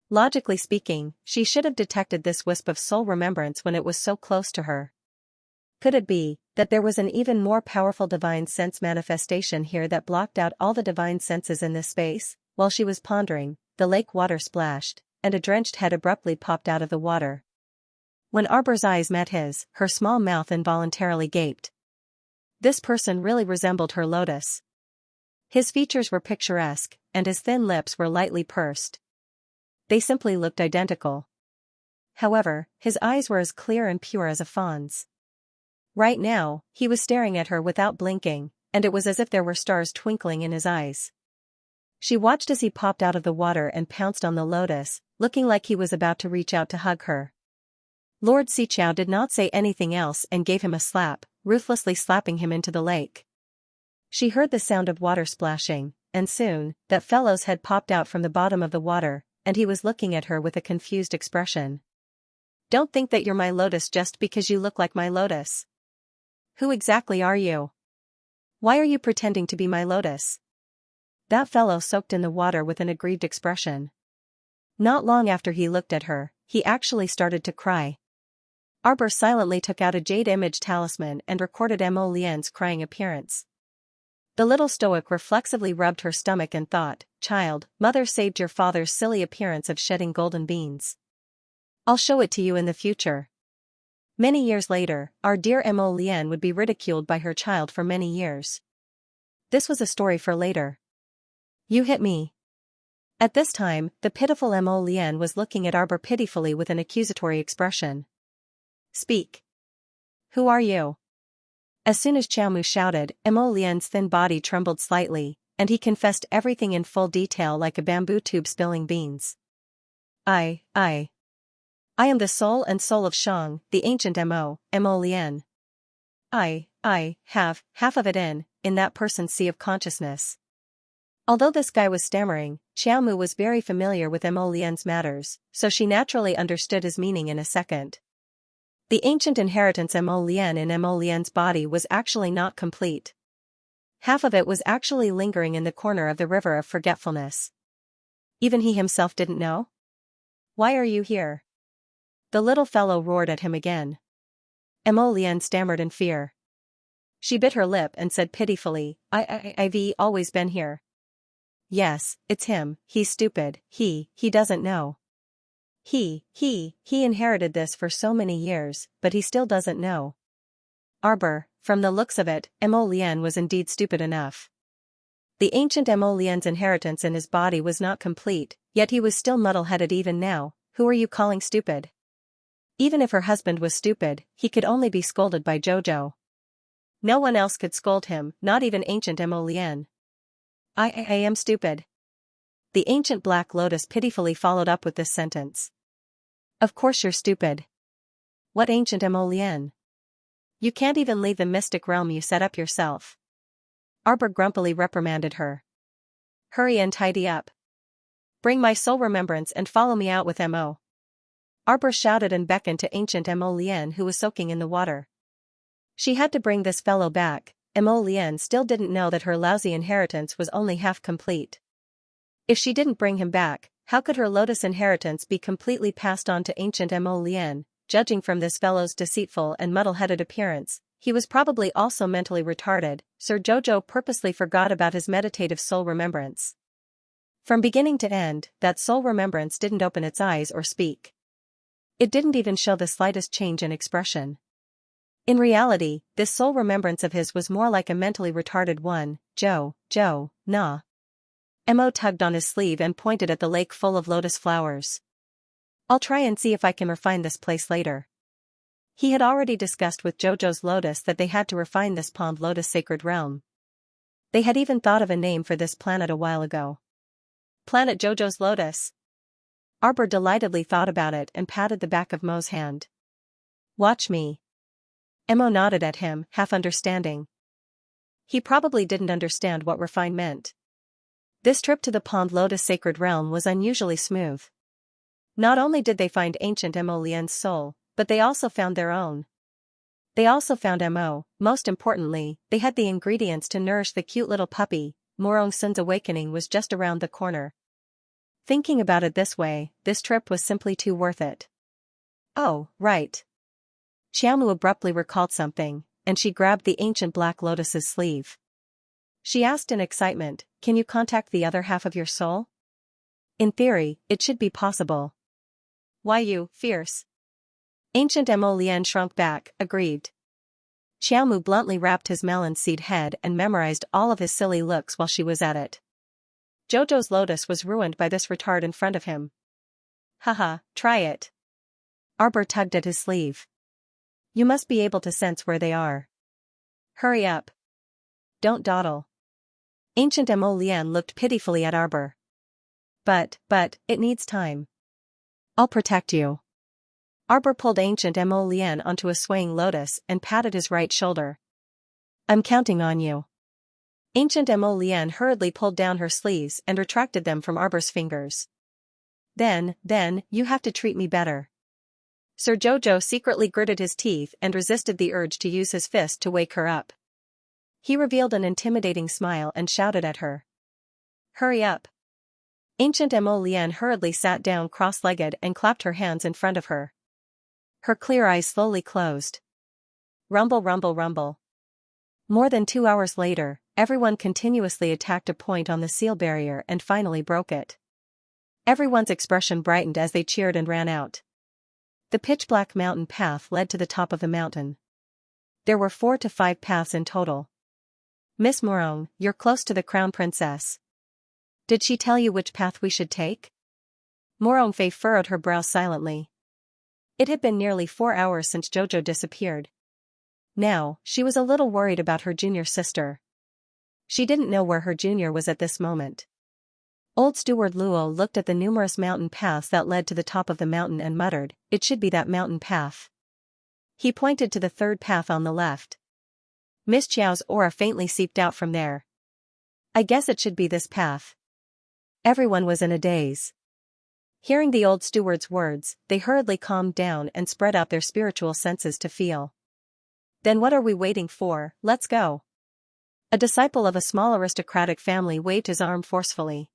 Logically speaking, she should have detected this wisp of soul remembrance when it was so close to her. Could it be that there was an even more powerful divine sense manifestation here that blocked out all the divine senses in this space? While she was pondering, the lake water splashed, and a drenched head abruptly popped out of the water. When Arbor's eyes met his, her small mouth involuntarily gaped. This person really resembled her lotus. His features were picturesque, and his thin lips were lightly pursed. They simply looked identical. However, his eyes were as clear and pure as a fawn's. Right now, he was staring at her without blinking, and it was as if there were stars twinkling in his eyes. She watched as he popped out of the water and pounced on the lotus, looking like he was about to reach out to hug her. Lord Xianxia did not say anything else and gave him a slap, ruthlessly slapping him into the lake. She heard the sound of water splashing, and soon, that fellow's head popped out from the bottom of the water, and he was looking at her with a confused expression. "Don't think that you're my lotus just because you look like my lotus. Who exactly are you? Why are you pretending to be my lotus?" That fellow soaked in the water with an aggrieved expression. Not long after he looked at her, he actually started to cry. Arbor silently took out a jade image talisman and recorded Mo Lian's crying appearance. The little stoic reflexively rubbed her stomach and thought, "Child, mother saved your father's silly appearance of shedding golden beans. I'll show it to you in the future." Many years later, our dear Mo Lian would be ridiculed by her child for many years. This was a story for later. You hit me. At this time, the pitiful Mo Lian was looking at Arbor pitifully with an accusatory expression. "Speak. Who are you?" As soon as Xiaomu shouted, Mo Lian's thin body trembled slightly, and he confessed everything in full detail like a bamboo tube spilling beans. I am the soul and soul of Shang, the ancient Mo Lian. I have half of it in that person's sea of consciousness." Although this guy was stammering, Xiaomu was very familiar with Mo Lian's matters, so she naturally understood his meaning in a second. The ancient inheritance Mo Lian in Mo Lian's body was actually not complete. Half of it was actually lingering in the corner of the river of forgetfulness. Even he himself didn't know? "Why are you here?" The little fellow roared at him again. Mo Lian stammered in fear. She bit her lip and said pitifully, I've always been here." "Yes, it's him, he's stupid, he doesn't know. He inherited this for so many years, but he still doesn't know." Arbor, from the looks of it, Mo Lian was indeed stupid enough. The ancient Mo Lian's inheritance in his body was not complete, yet he was still muddle-headed even now. Who are you calling stupid? Even if her husband was stupid, he could only be scolded by Jojo. No one else could scold him, not even ancient Mo Lian. I am stupid." The ancient Black Lotus pitifully followed up with this sentence. "Of course you're stupid. What ancient Mo Lian? You can't even leave the mystic realm you set up yourself." Arbor grumpily reprimanded her. "Hurry and tidy up. Bring my soul remembrance and follow me out with Mo." Arbor shouted and beckoned to ancient Mo Lian who was soaking in the water. She had to bring this fellow back. Mo Lian still didn't know that her lousy inheritance was only half complete. If she didn't bring him back, how could her lotus inheritance be completely passed on to ancient Mo Lian? Judging from this fellow's deceitful and muddle-headed appearance, he was probably also mentally retarded. Sir Jojo purposely forgot about his meditative soul remembrance. From beginning to end, that soul remembrance didn't open its eyes or speak. It didn't even show the slightest change in expression. In reality, this soul remembrance of his was more like a mentally retarded one. Nah. Mo tugged on his sleeve and pointed at the lake full of lotus flowers. "I'll try and see if I can refine this place later." He had already discussed with Jojo's lotus that they had to refine this pond lotus sacred realm. They had even thought of a name for this planet a while ago. Planet Jojo's lotus. Arbor delightedly thought about it and patted the back of Mo's hand. "Watch me." Mo nodded at him, half understanding. He probably didn't understand what refine meant. This trip to the Pond Lotus Sacred Realm was unusually smooth. Not only did they find ancient Mo Lian's soul, but they also found their own. They also found Mo. Most importantly, they had the ingredients to nourish the cute little puppy. Morong Sun's awakening was just around the corner. Thinking about it this way, this trip was simply too worth it. Oh, right. Xiaomu abruptly recalled something, and she grabbed the ancient Black Lotus's sleeve. She asked in excitement, "Can you contact the other half of your soul?" In theory, it should be possible. Why you, fierce? Ancient Mo Lian shrunk back, aggrieved. Xiaomu bluntly rapped his melon seed head and memorized all of his silly looks while she was at it. Jojo's lotus was ruined by this retard in front of him. Haha, try it. Arbor tugged at his sleeve. You must be able to sense where they are. Hurry up. Don't dawdle. Ancient Mo Lian looked pitifully at Arbor. But, it needs time. I'll protect you. Arbor pulled Ancient Mo Lian onto a swaying lotus and patted his right shoulder. I'm counting on you. Ancient Mo Lian hurriedly pulled down her sleeves and retracted them from Arbor's fingers. Then, you have to treat me better. Sir Jojo secretly gritted his teeth and resisted the urge to use his fist to wake her up. He revealed an intimidating smile and shouted at her. Hurry up. Ancient Mo Lian hurriedly sat down cross-legged and clapped her hands in front of her. Her clear eyes slowly closed. Rumble, rumble, rumble. More than 2 hours later, everyone continuously attacked a point on the seal barrier and finally broke it. Everyone's expression brightened as they cheered and ran out. The pitch-black mountain path led to the top of the mountain. There were 4 to 5 paths in total. Miss Morong, you're close to the Crown Princess. Did she tell you which path we should take? Morong Fei furrowed her brow silently. It had been nearly 4 hours since Jojo disappeared. Now, she was a little worried about her junior sister. She didn't know where her junior was at this moment. Old Steward Luo looked at the numerous mountain paths that led to the top of the mountain and muttered, it should be that mountain path. He pointed to the 3rd path on the left. Miss Chiao's aura faintly seeped out from there. I guess it should be this path. Everyone was in a daze. Hearing the old steward's words, they hurriedly calmed down and spread out their spiritual senses to feel. Then what are we waiting for? Let's go. A disciple of a small aristocratic family waved his arm forcefully.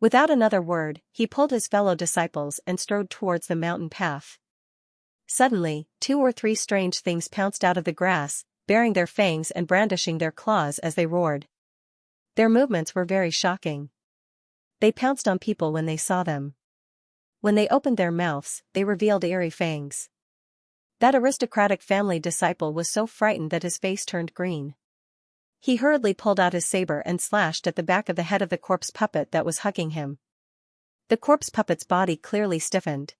Without another word, he pulled his fellow disciples and strode towards the mountain path. Suddenly, 2 or 3 strange things pounced out of the grass, baring their fangs and brandishing their claws as they roared. Their movements were very shocking. They pounced on people when they saw them. When they opened their mouths, they revealed eerie fangs. That aristocratic family disciple was so frightened that his face turned green. He hurriedly pulled out his saber and slashed at the back of the head of the corpse puppet that was hugging him. The corpse puppet's body clearly stiffened.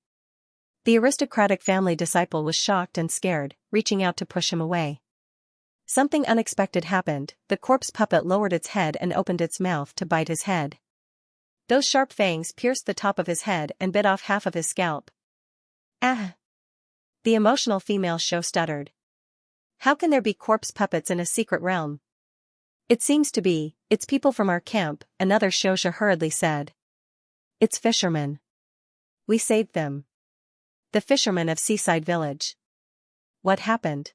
The aristocratic family disciple was shocked and scared, reaching out to push him away. Something unexpected happened. The corpse puppet lowered its head and opened its mouth to bite his head. Those sharp fangs pierced the top of his head and bit off half of his scalp. Ah! The emotional female show stuttered. How can there be corpse puppets in a secret realm? It seems to be, it's people from our camp, another Xianxia hurriedly said. It's fishermen. We saved them. The fishermen of Seaside Village. What happened?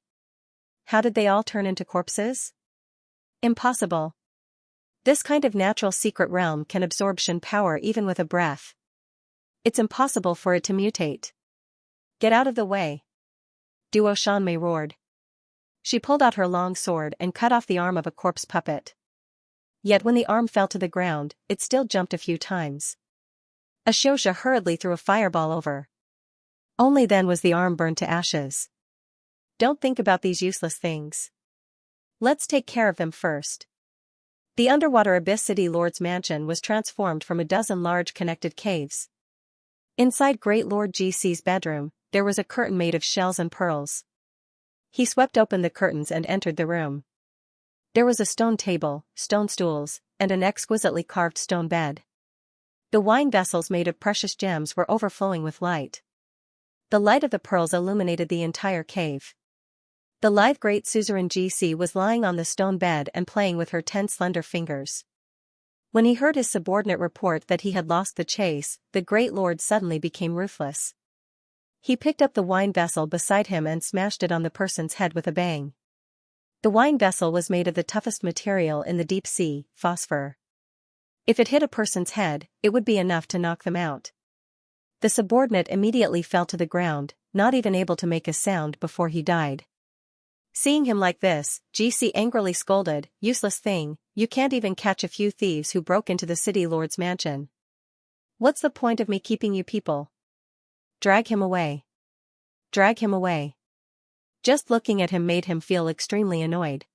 How did they all turn into corpses? Impossible. This kind of natural secret realm can absorb Shen power even with a breath. It's impossible for it to mutate. Get out of the way. Duo Shanmei roared. She pulled out her long sword and cut off the arm of a corpse puppet. Yet when the arm fell to the ground, it still jumped a few times. A Xianxia hurriedly threw a fireball over. Only then was the arm burned to ashes. Don't think about these useless things. Let's take care of them first. The underwater Abyss City Lord's mansion was transformed from a dozen large connected caves. Inside Great Lord GC's bedroom, there was a curtain made of shells and pearls. He swept open the curtains and entered the room. There was a stone table, stone stools, and an exquisitely carved stone bed. The wine vessels made of precious gems were overflowing with light. The light of the pearls illuminated the entire cave. The live great suzerain GC was lying on the stone bed and playing with her 10 slender fingers. When he heard his subordinate report that he had lost the chase, the great lord suddenly became ruthless. He picked up the wine vessel beside him and smashed it on the person's head with a bang. The wine vessel was made of the toughest material in the deep sea, phosphor. If it hit a person's head, it would be enough to knock them out. The subordinate immediately fell to the ground, not even able to make a sound before he died. Seeing him like this, GC angrily scolded, "Useless thing, you can't even catch a few thieves who broke into the city lord's mansion. What's the point of me keeping you people? Drag him away. Drag him away." Just looking at him made him feel extremely annoyed.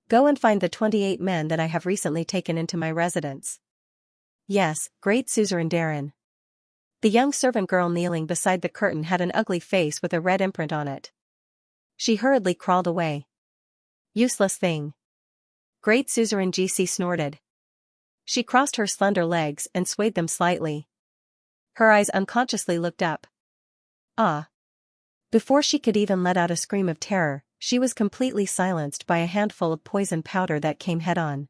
"Go and find the 28 men that I have recently taken into my residence." "Yes, great suzerain Darren." The young servant girl kneeling beside the curtain had an ugly face with a red imprint on it. She hurriedly crawled away. "Useless thing." Great suzerain GC snorted. She crossed her slender legs and swayed them slightly. Her eyes unconsciously looked up. Ah! Before she could even let out a scream of terror, she was completely silenced by a handful of poison powder that came head-on.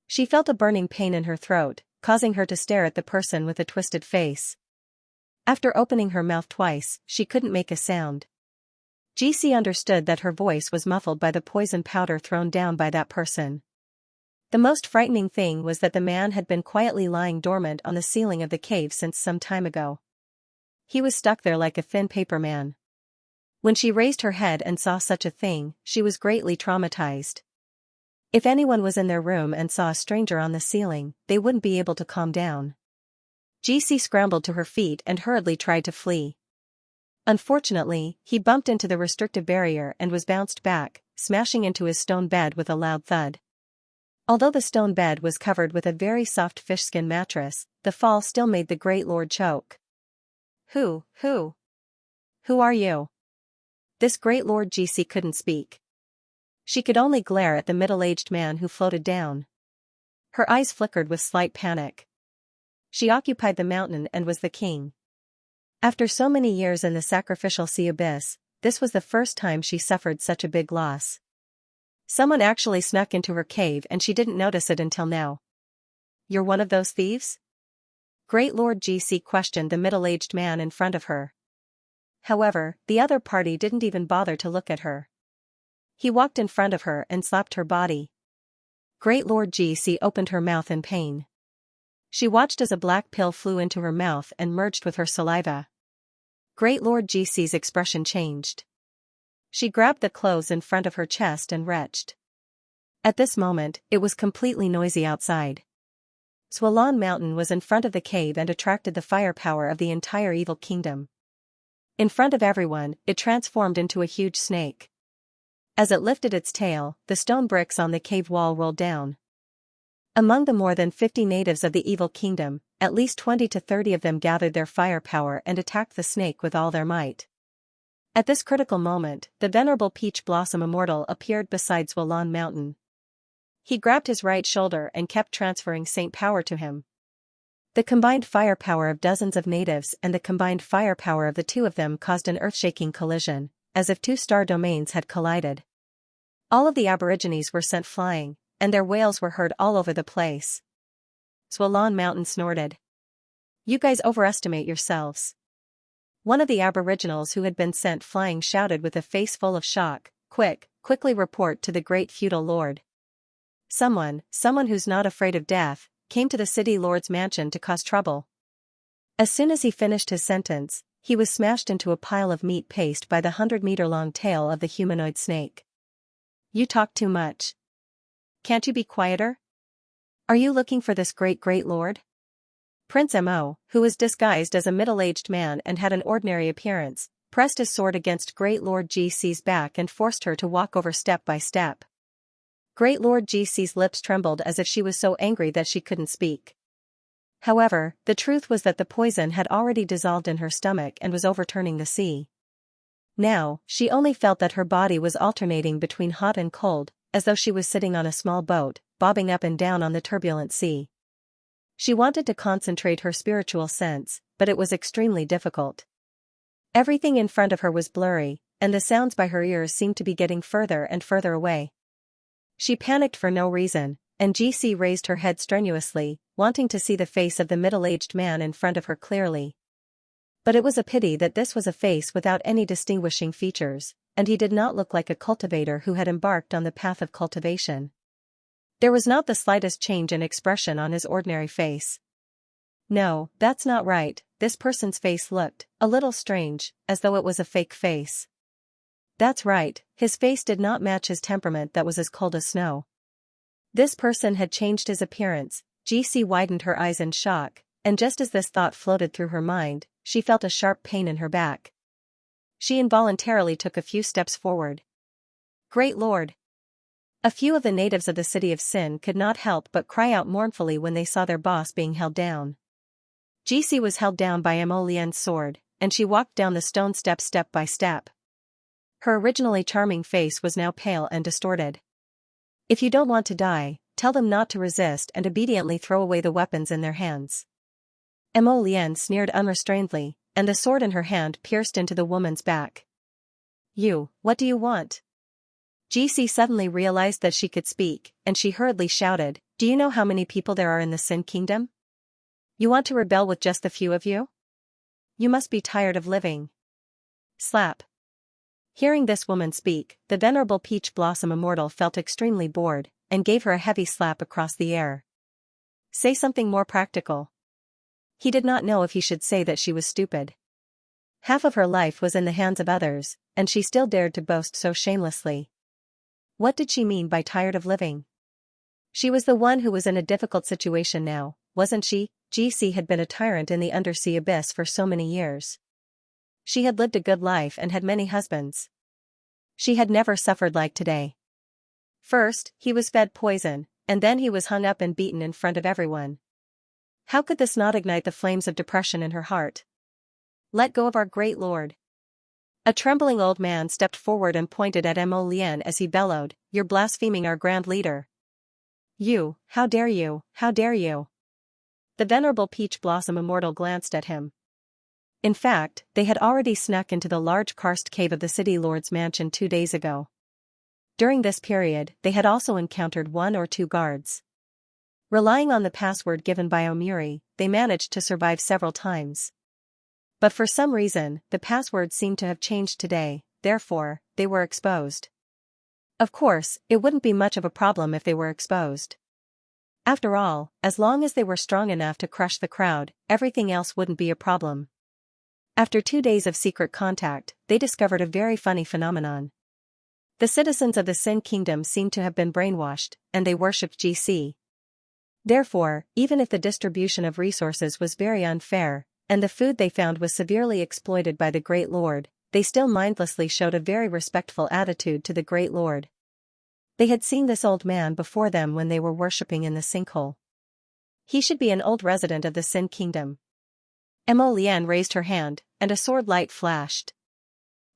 She felt a burning pain in her throat, causing her to stare at the person with a twisted face. After opening her mouth twice, she couldn't make a sound. GC understood that her voice was muffled by the poison powder thrown down by that person. The most frightening thing was that the man had been quietly lying dormant on the ceiling of the cave since some time ago. He was stuck there like a thin paper man. When she raised her head and saw such a thing, she was greatly traumatized. If anyone was in their room and saw a stranger on the ceiling, they wouldn't be able to calm down. GC scrambled to her feet and hurriedly tried to flee. Unfortunately, he bumped into the restrictive barrier and was bounced back, smashing into his stone bed with a loud thud. Although the stone bed was covered with a very soft fishskin mattress, the fall still made the great lord choke. Who are you?" This great lord GC couldn't speak. She could only glare at the middle-aged man who floated down. Her eyes flickered with slight panic. She occupied the mountain and was the king. After so many years in the sacrificial sea abyss, this was the first time she suffered such a big loss. Someone actually snuck into her cave and she didn't notice it until now. "You're one of those thieves?" Great Lord GC questioned the middle-aged man in front of her. However, the other party didn't even bother to look at her. He walked in front of her and slapped her body. Great Lord GC opened her mouth in pain. She watched as a black pill flew into her mouth and merged with her saliva. Great Lord GC's expression changed. She grabbed the clothes in front of her chest and retched. At this moment, it was completely noisy outside. Swalan Mountain was in front of the cave and attracted the firepower of the entire evil kingdom. In front of everyone, it transformed into a huge snake. As it lifted its tail, the stone bricks on the cave wall rolled down. Among the more than 50 natives of the evil kingdom, at least 20 to 30 of them gathered their firepower and attacked the snake with all their might. At this critical moment, the venerable Peach Blossom Immortal appeared beside Swalan Mountain. He grabbed his right shoulder and kept transferring Saint power to him. The combined firepower of dozens of natives and the combined firepower of the two of them caused an earth-shaking collision, as if two star domains had collided. All of the aborigines were sent flying, and their wails were heard all over the place. Swalan Mountain snorted. "You guys overestimate yourselves." One of the aboriginals who had been sent flying shouted with a face full of shock, quickly report to the great feudal lord." Someone who's not afraid of death, came to the city lord's mansion to cause trouble." As soon as he finished his sentence, he was smashed into a pile of meat paste by the 100-meter-long tail of the humanoid snake. "You talk too much. Can't you be quieter? Are you looking for this great lord?" Prince Mo, who was disguised as a middle-aged man and had an ordinary appearance, pressed his sword against Great Lord GC's back and forced her to walk over step by step. Great Lord GC's lips trembled as if she was so angry that she couldn't speak. However, the truth was that the poison had already dissolved in her stomach and was overturning the sea. Now, she only felt that her body was alternating between hot and cold, as though she was sitting on a small boat, bobbing up and down on the turbulent sea. She wanted to concentrate her spiritual sense, but it was extremely difficult. Everything in front of her was blurry, and the sounds by her ears seemed to be getting further and further away. She panicked for no reason, and GC raised her head strenuously, wanting to see the face of the middle-aged man in front of her clearly. But it was a pity that this was a face without any distinguishing features, and he did not look like a cultivator who had embarked on the path of cultivation. There was not the slightest change in expression on his ordinary face. No, that's not right, this person's face looked a little strange, as though it was a fake face. That's right, his face did not match his temperament that was as cold as snow. This person had changed his appearance. GC widened her eyes in shock, and just as this thought floated through her mind, she felt a sharp pain in her back. She involuntarily took a few steps forward. Great Lord! A few of the natives of the city of Sin could not help but cry out mournfully when they saw their boss being held down. GC was held down by Mo Lian's sword, and she walked down the stone steps step by step. Her originally charming face was now pale and distorted. If you don't want to die, tell them not to resist and obediently throw away the weapons in their hands. Mo Lian sneered unrestrainedly, and the sword in her hand pierced into the woman's back. You, what do you want? GC suddenly realized that she could speak, and she hurriedly shouted, do you know how many people there are in the Sin Kingdom? You want to rebel with just the few of you? You must be tired of living. Slap. Hearing this woman speak, the venerable Peach Blossom Immortal felt extremely bored, and gave her a heavy slap across the air. Say something more practical. He did not know if he should say that she was stupid. Half of her life was in the hands of others, and she still dared to boast so shamelessly. What did she mean by tired of living? She was the one who was in a difficult situation now, wasn't she? GC had been a tyrant in the undersea abyss for so many years. She had lived a good life and had many husbands. She had never suffered like today. First, he was fed poison, and then he was hung up and beaten in front of everyone. How could this not ignite the flames of depression in her heart? Let go of our great lord. A trembling old man stepped forward and pointed at Mo Lian as he bellowed, you're blaspheming our grand leader. You, how dare you, how dare you? The venerable Peach Blossom Immortal glanced at him. In fact, they had already snuck into the large karst cave of the city lord's mansion 2 days ago. During this period, they had also encountered 1 or 2 guards. Relying on the password given by Omuri, they managed to survive several times. But for some reason, the password seemed to have changed today, therefore, they were exposed. Of course, it wouldn't be much of a problem if they were exposed. After all, as long as they were strong enough to crush the crowd, everything else wouldn't be a problem. After 2 days of secret contact, they discovered a very funny phenomenon. The citizens of the Sin Kingdom seemed to have been brainwashed, and they worshipped GC. Therefore, even if the distribution of resources was very unfair, and the food they found was severely exploited by the Great Lord, they still mindlessly showed a very respectful attitude to the Great Lord. They had seen this old man before them when they were worshipping in the sinkhole. He should be an old resident of the Sin Kingdom. Mo Lian raised her hand, and a sword light flashed.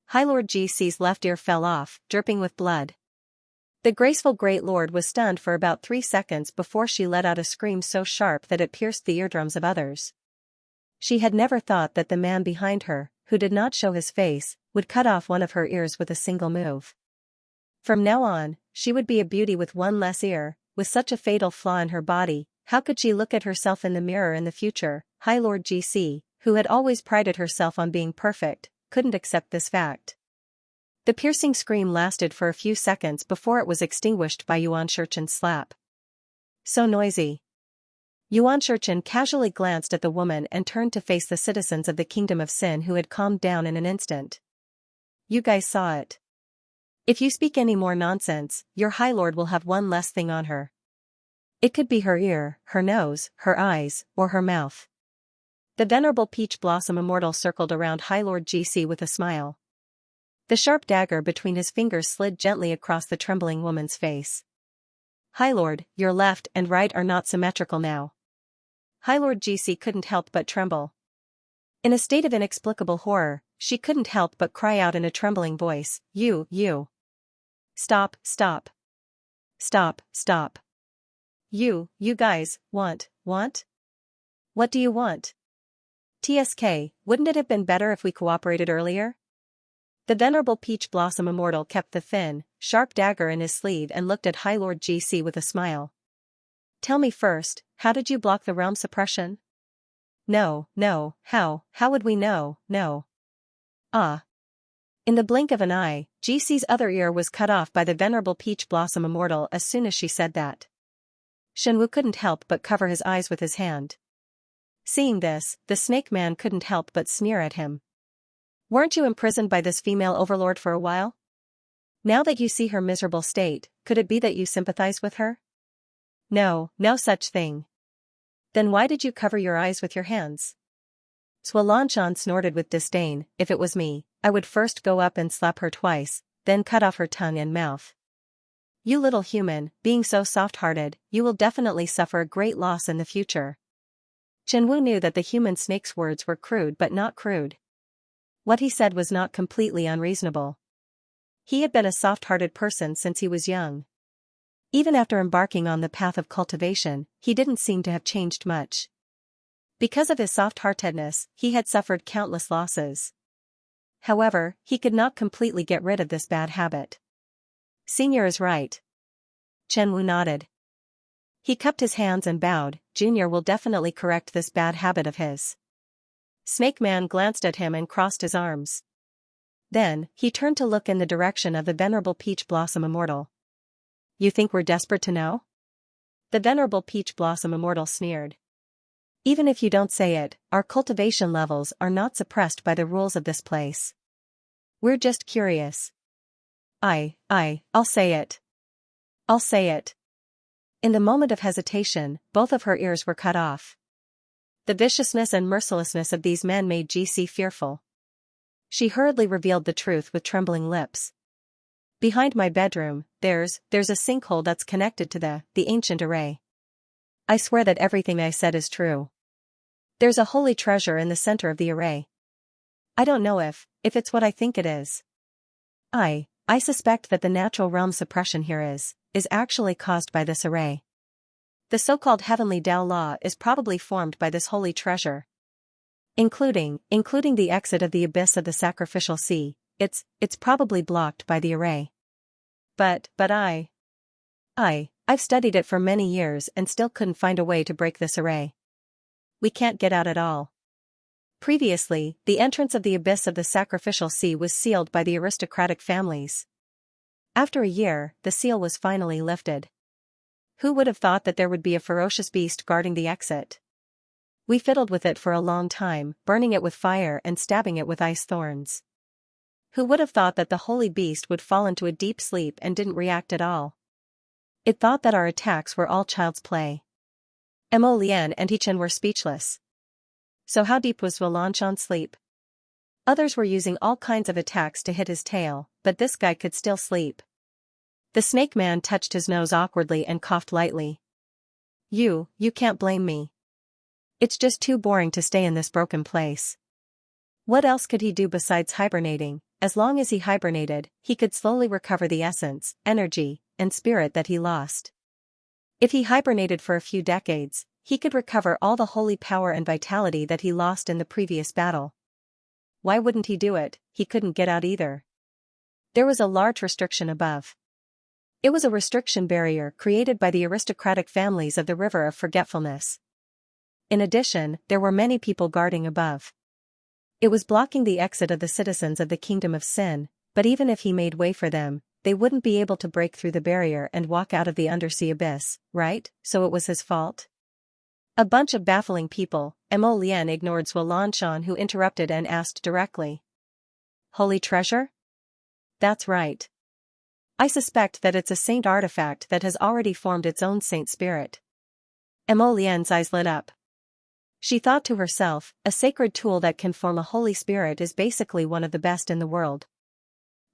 High Lord GC's left ear fell off, dripping with blood. The graceful Great Lord was stunned for about 3 seconds before she let out a scream so sharp that it pierced the eardrums of others. She had never thought that the man behind her, who did not show his face, would cut off one of her ears with a single move. From now on, she would be a beauty with 1 less ear. With such a fatal flaw in her body, how could she look at herself in the mirror in the future? High Lord GC, who had always prided herself on being perfect, couldn't accept this fact. The piercing scream lasted for a few seconds before it was extinguished by Yuan Shurchen's slap. So noisy. Yuan Shurchen casually glanced at the woman and turned to face the citizens of the Kingdom of Sin who had calmed down in an instant. You guys saw it. If you speak any more nonsense, your High Lord will have 1 less thing on her. It could be her ear, her nose, her eyes, or her mouth. The venerable Peach Blossom Immortal circled around High Lord GC with a smile. The sharp dagger between his fingers slid gently across the trembling woman's face. High Lord, your left and right are not symmetrical now. High Lord GC couldn't help but tremble. In a state of inexplicable horror, she couldn't help but cry out in a trembling voice, You. Stop, stop. Stop, stop. You guys, want? What do you want? TSK, wouldn't it have been better if we cooperated earlier? The venerable peach blossom immortal kept the thin, sharp dagger in his sleeve and looked at High Lord GC with a smile. Tell me first, how did you block the realm suppression? No, how would we know, no. Ah. In the blink of an eye, GC's other ear was cut off by the venerable peach blossom immortal as soon as she said that. Shenwu couldn't help but cover his eyes with his hand. Seeing this, the snake man couldn't help but sneer at him. Weren't you imprisoned by this female overlord for a while? Now that you see her miserable state, could it be that you sympathize with her? No such thing. Then why did you cover your eyes with your hands? Xianxia snorted with disdain. If it was me, I would first go up and slap her twice, then cut off her tongue and mouth. You little human, being so soft-hearted, you will definitely suffer a great loss in the future. Shenwu knew that the human snake's words were crude but not crude. What he said was not completely unreasonable. He had been a soft-hearted person since he was young. Even after embarking on the path of cultivation, he didn't seem to have changed much. Because of his soft-heartedness, he had suffered countless losses. However, he could not completely get rid of this bad habit. Senior is right. Shenwu nodded. He cupped his hands and bowed. Junior will definitely correct this bad habit of his. Snake Man glanced at him and crossed his arms. Then, he turned to look in the direction of the venerable peach blossom immortal. You think we're desperate to know? The venerable peach blossom immortal sneered. Even if you don't say it, our cultivation levels are not suppressed by the rules of this place. We're just curious. I'll say it. I'll say it. In the moment of hesitation, both of her ears were cut off. The viciousness and mercilessness of these men made GC fearful. She hurriedly revealed the truth with trembling lips. Behind my bedroom, there's a sinkhole that's connected to the ancient array. I swear that everything I said is true. There's a holy treasure in the center of the array. I don't know if it's what I think it is. I suspect that the natural realm suppression here is actually caused by this array. The so-called heavenly Tao law is probably formed by this holy treasure. Including the exit of the abyss of the sacrificial sea, it's probably blocked by the array. But I've studied it for many years and still couldn't find a way to break this array. We can't get out at all. Previously, the entrance of the abyss of the sacrificial sea was sealed by the aristocratic families. After a year, the seal was finally lifted. Who would have thought that there would be a ferocious beast guarding the exit? We fiddled with it for a long time, burning it with fire and stabbing it with ice thorns. Who would have thought that the holy beast would fall into a deep sleep and didn't react at all? It thought that our attacks were all child's play. Mo Lian and Yichen were speechless. So how deep was Xianxia's sleep? Others were using all kinds of attacks to hit his tail, but this guy could still sleep. The snake man touched his nose awkwardly and coughed lightly. You can't blame me. It's just too boring to stay in this broken place. What else could he do besides hibernating? As long as he hibernated, he could slowly recover the essence, energy, and spirit that he lost. If he hibernated for a few decades, he could recover all the holy power and vitality that he lost in the previous battle. Why wouldn't he do it? He couldn't get out either. There was a large restriction above. It was a restriction barrier created by the aristocratic families of the River of Forgetfulness. In addition, there were many people guarding above. It was blocking the exit of the citizens of the Kingdom of Sin, but even if he made way for them, they wouldn't be able to break through the barrier and walk out of the undersea abyss, right? So it was his fault? A bunch of baffling people. Mo Lian ignored Xianxia, who interrupted and asked directly. Holy treasure? That's right. I suspect that it's a saint artifact that has already formed its own saint spirit. Mo Lian's eyes lit up. She thought to herself, a sacred tool that can form a holy spirit is basically one of the best in the world.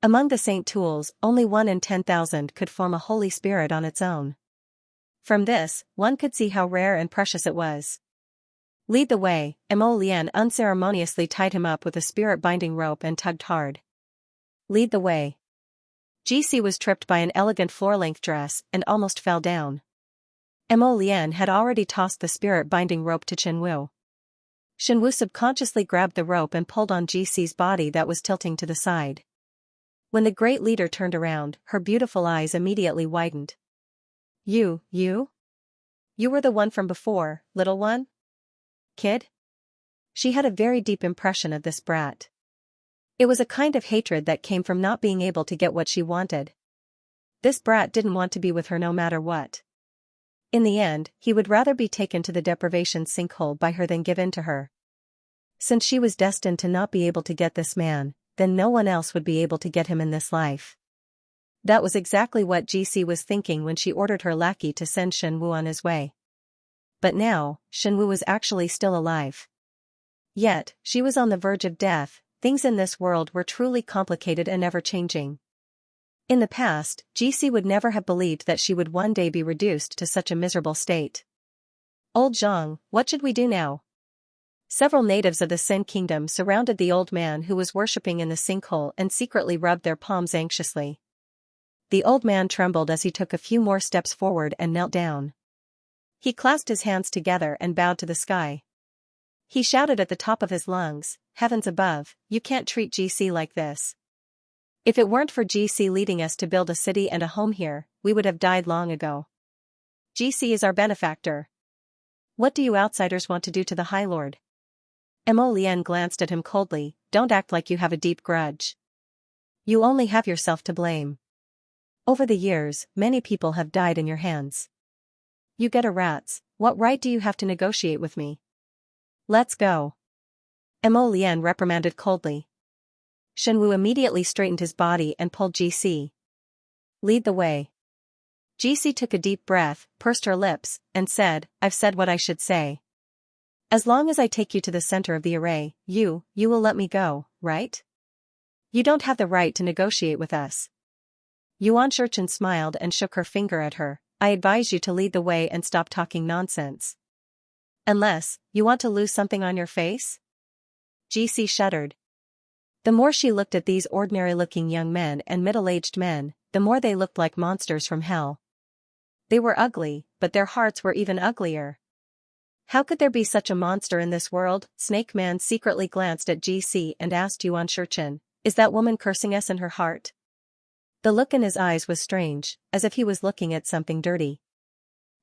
Among the saint tools, only 1 in 10,000 could form a holy spirit on its own. From this, one could see how rare and precious it was. Lead the way. Mo Lian unceremoniously tied him up with a spirit-binding rope and tugged hard. Lead the way. GC was tripped by an elegant floor-length dress and almost fell down. Mo Lian had already tossed the spirit-binding rope to Shenwu. Shenwu subconsciously grabbed the rope and pulled on GC's body that was tilting to the side. When the great leader turned around, her beautiful eyes immediately widened. You? You were the one from before, little one? Kid? She had a very deep impression of this brat. It was a kind of hatred that came from not being able to get what she wanted. This brat didn't want to be with her no matter what. In the end, he would rather be taken to the deprivation sinkhole by her than give in to her. Since she was destined to not be able to get this man, then no one else would be able to get him in this life. That was exactly what GC was thinking when she ordered her lackey to send Shenwu on his way. But now, Shenwu was actually still alive. Yet, she was on the verge of death. Things in this world were truly complicated and ever-changing. In the past, GC would never have believed that she would one day be reduced to such a miserable state. Old Zhang, what should we do now? Several natives of the Sin Kingdom surrounded the old man who was worshipping in the sinkhole and secretly rubbed their palms anxiously. The old man trembled as he took a few more steps forward and knelt down. He clasped his hands together and bowed to the sky. He shouted at the top of his lungs, "Heavens above, you can't treat GC like this. If it weren't for GC leading us to build a city and a home here, we would have died long ago. GC is our benefactor. What do you outsiders want to do to the High Lord?" Mo Lian glanced at him coldly. "Don't act like you have a deep grudge. You only have yourself to blame. Over the years, many people have died in your hands. You get a rats, what right do you have to negotiate with me? Let's go." Mo Lian reprimanded coldly. Shenwu immediately straightened his body and pulled GC. "Lead the way." GC took a deep breath, pursed her lips, and said, "I've said what I should say. As long as I take you to the center of the array, you will let me go, right? You don't have the right to negotiate with us." Yuan Shurchen smiled and shook her finger at her. "I advise you to lead the way and stop talking nonsense. Unless, you want to lose something on your face?" GC shuddered. The more she looked at these ordinary-looking young men and middle-aged men, the more they looked like monsters from hell. They were ugly, but their hearts were even uglier. How could there be such a monster in this world? Snake Man secretly glanced at GC and asked Yuan Shurchen, "Is that woman cursing us in her heart?" The look in his eyes was strange, as if he was looking at something dirty.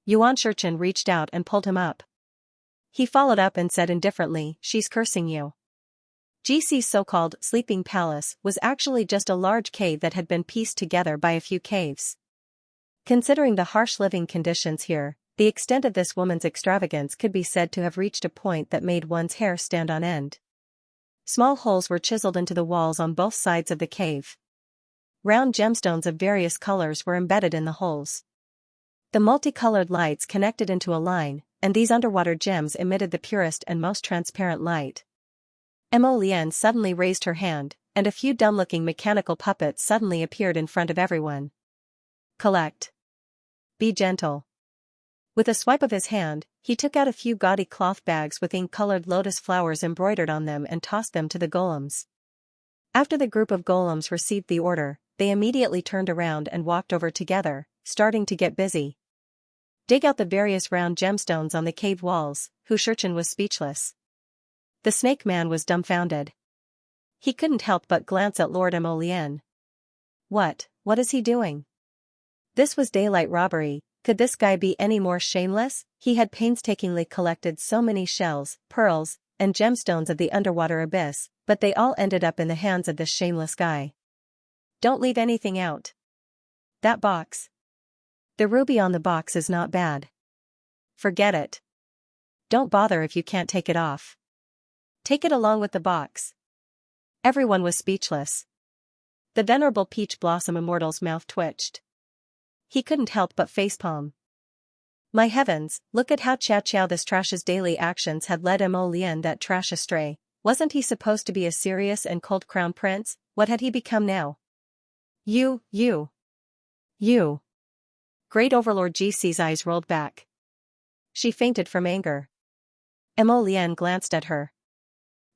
Yuan Shurchen reached out and pulled him up. He followed up and said indifferently, "She's cursing you." GC's so-called sleeping palace was actually just a large cave that had been pieced together by a few caves. Considering the harsh living conditions here, the extent of this woman's extravagance could be said to have reached a point that made one's hair stand on end. Small holes were chiseled into the walls on both sides of the cave. Round gemstones of various colors were embedded in the holes. The multicolored lights connected into a line, and these underwater gems emitted the purest and most transparent light. Mo Lian suddenly raised her hand, and a few dumb-looking mechanical puppets suddenly appeared in front of everyone. "Collect. Be gentle." With a swipe of his hand, he took out a few gaudy cloth bags with ink-colored lotus flowers embroidered on them and tossed them to the golems. After the group of golems received the order, they immediately turned around and walked over together, starting to get busy. Dig out the various round gemstones on the cave walls. Hu Shurchen was speechless. The Snake Man was dumbfounded. He couldn't help but glance at Lord Mo Lian. What is he doing? This was daylight robbery. Could this guy be any more shameless? He had painstakingly collected so many shells, pearls, and gemstones of the underwater abyss, but they all ended up in the hands of this shameless guy. "Don't leave anything out. That box. The ruby on the box is not bad. Forget it. Don't bother if you can't take it off. Take it along with the box." Everyone was speechless. The venerable Peach Blossom Immortal's mouth twitched. He couldn't help but facepalm. My heavens, look at how Xiao this trash's daily actions had led Mo Lian that trash astray. Wasn't he supposed to be a serious and cold crown prince? What had he become now? You. Great Overlord GC's eyes rolled back. She fainted from anger. Mo Lian glanced at her.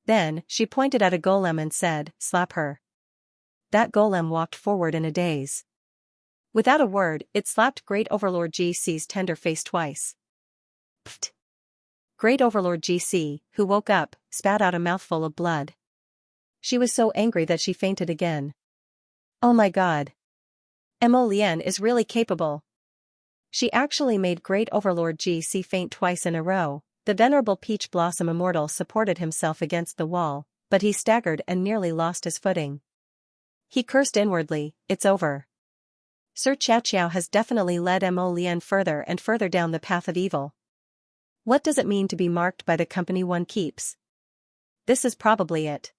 Then, she pointed at a golem and said, "Slap her." That golem walked forward in a daze. Without a word, it slapped Great Overlord GC's tender face twice. Pfft. Great Overlord GC, who woke up, spat out a mouthful of blood. She was so angry that she fainted again. Oh my god. Mo Lian is really capable. She actually made Great Overlord GC faint twice in a row. The venerable Peach Blossom Immortal supported himself against the wall, but he staggered and nearly lost his footing. He cursed inwardly, "It's over. Sir Xiao has definitely led Mo Lian further and further down the path of evil. What does it mean to be marked by the company one keeps? This is probably it."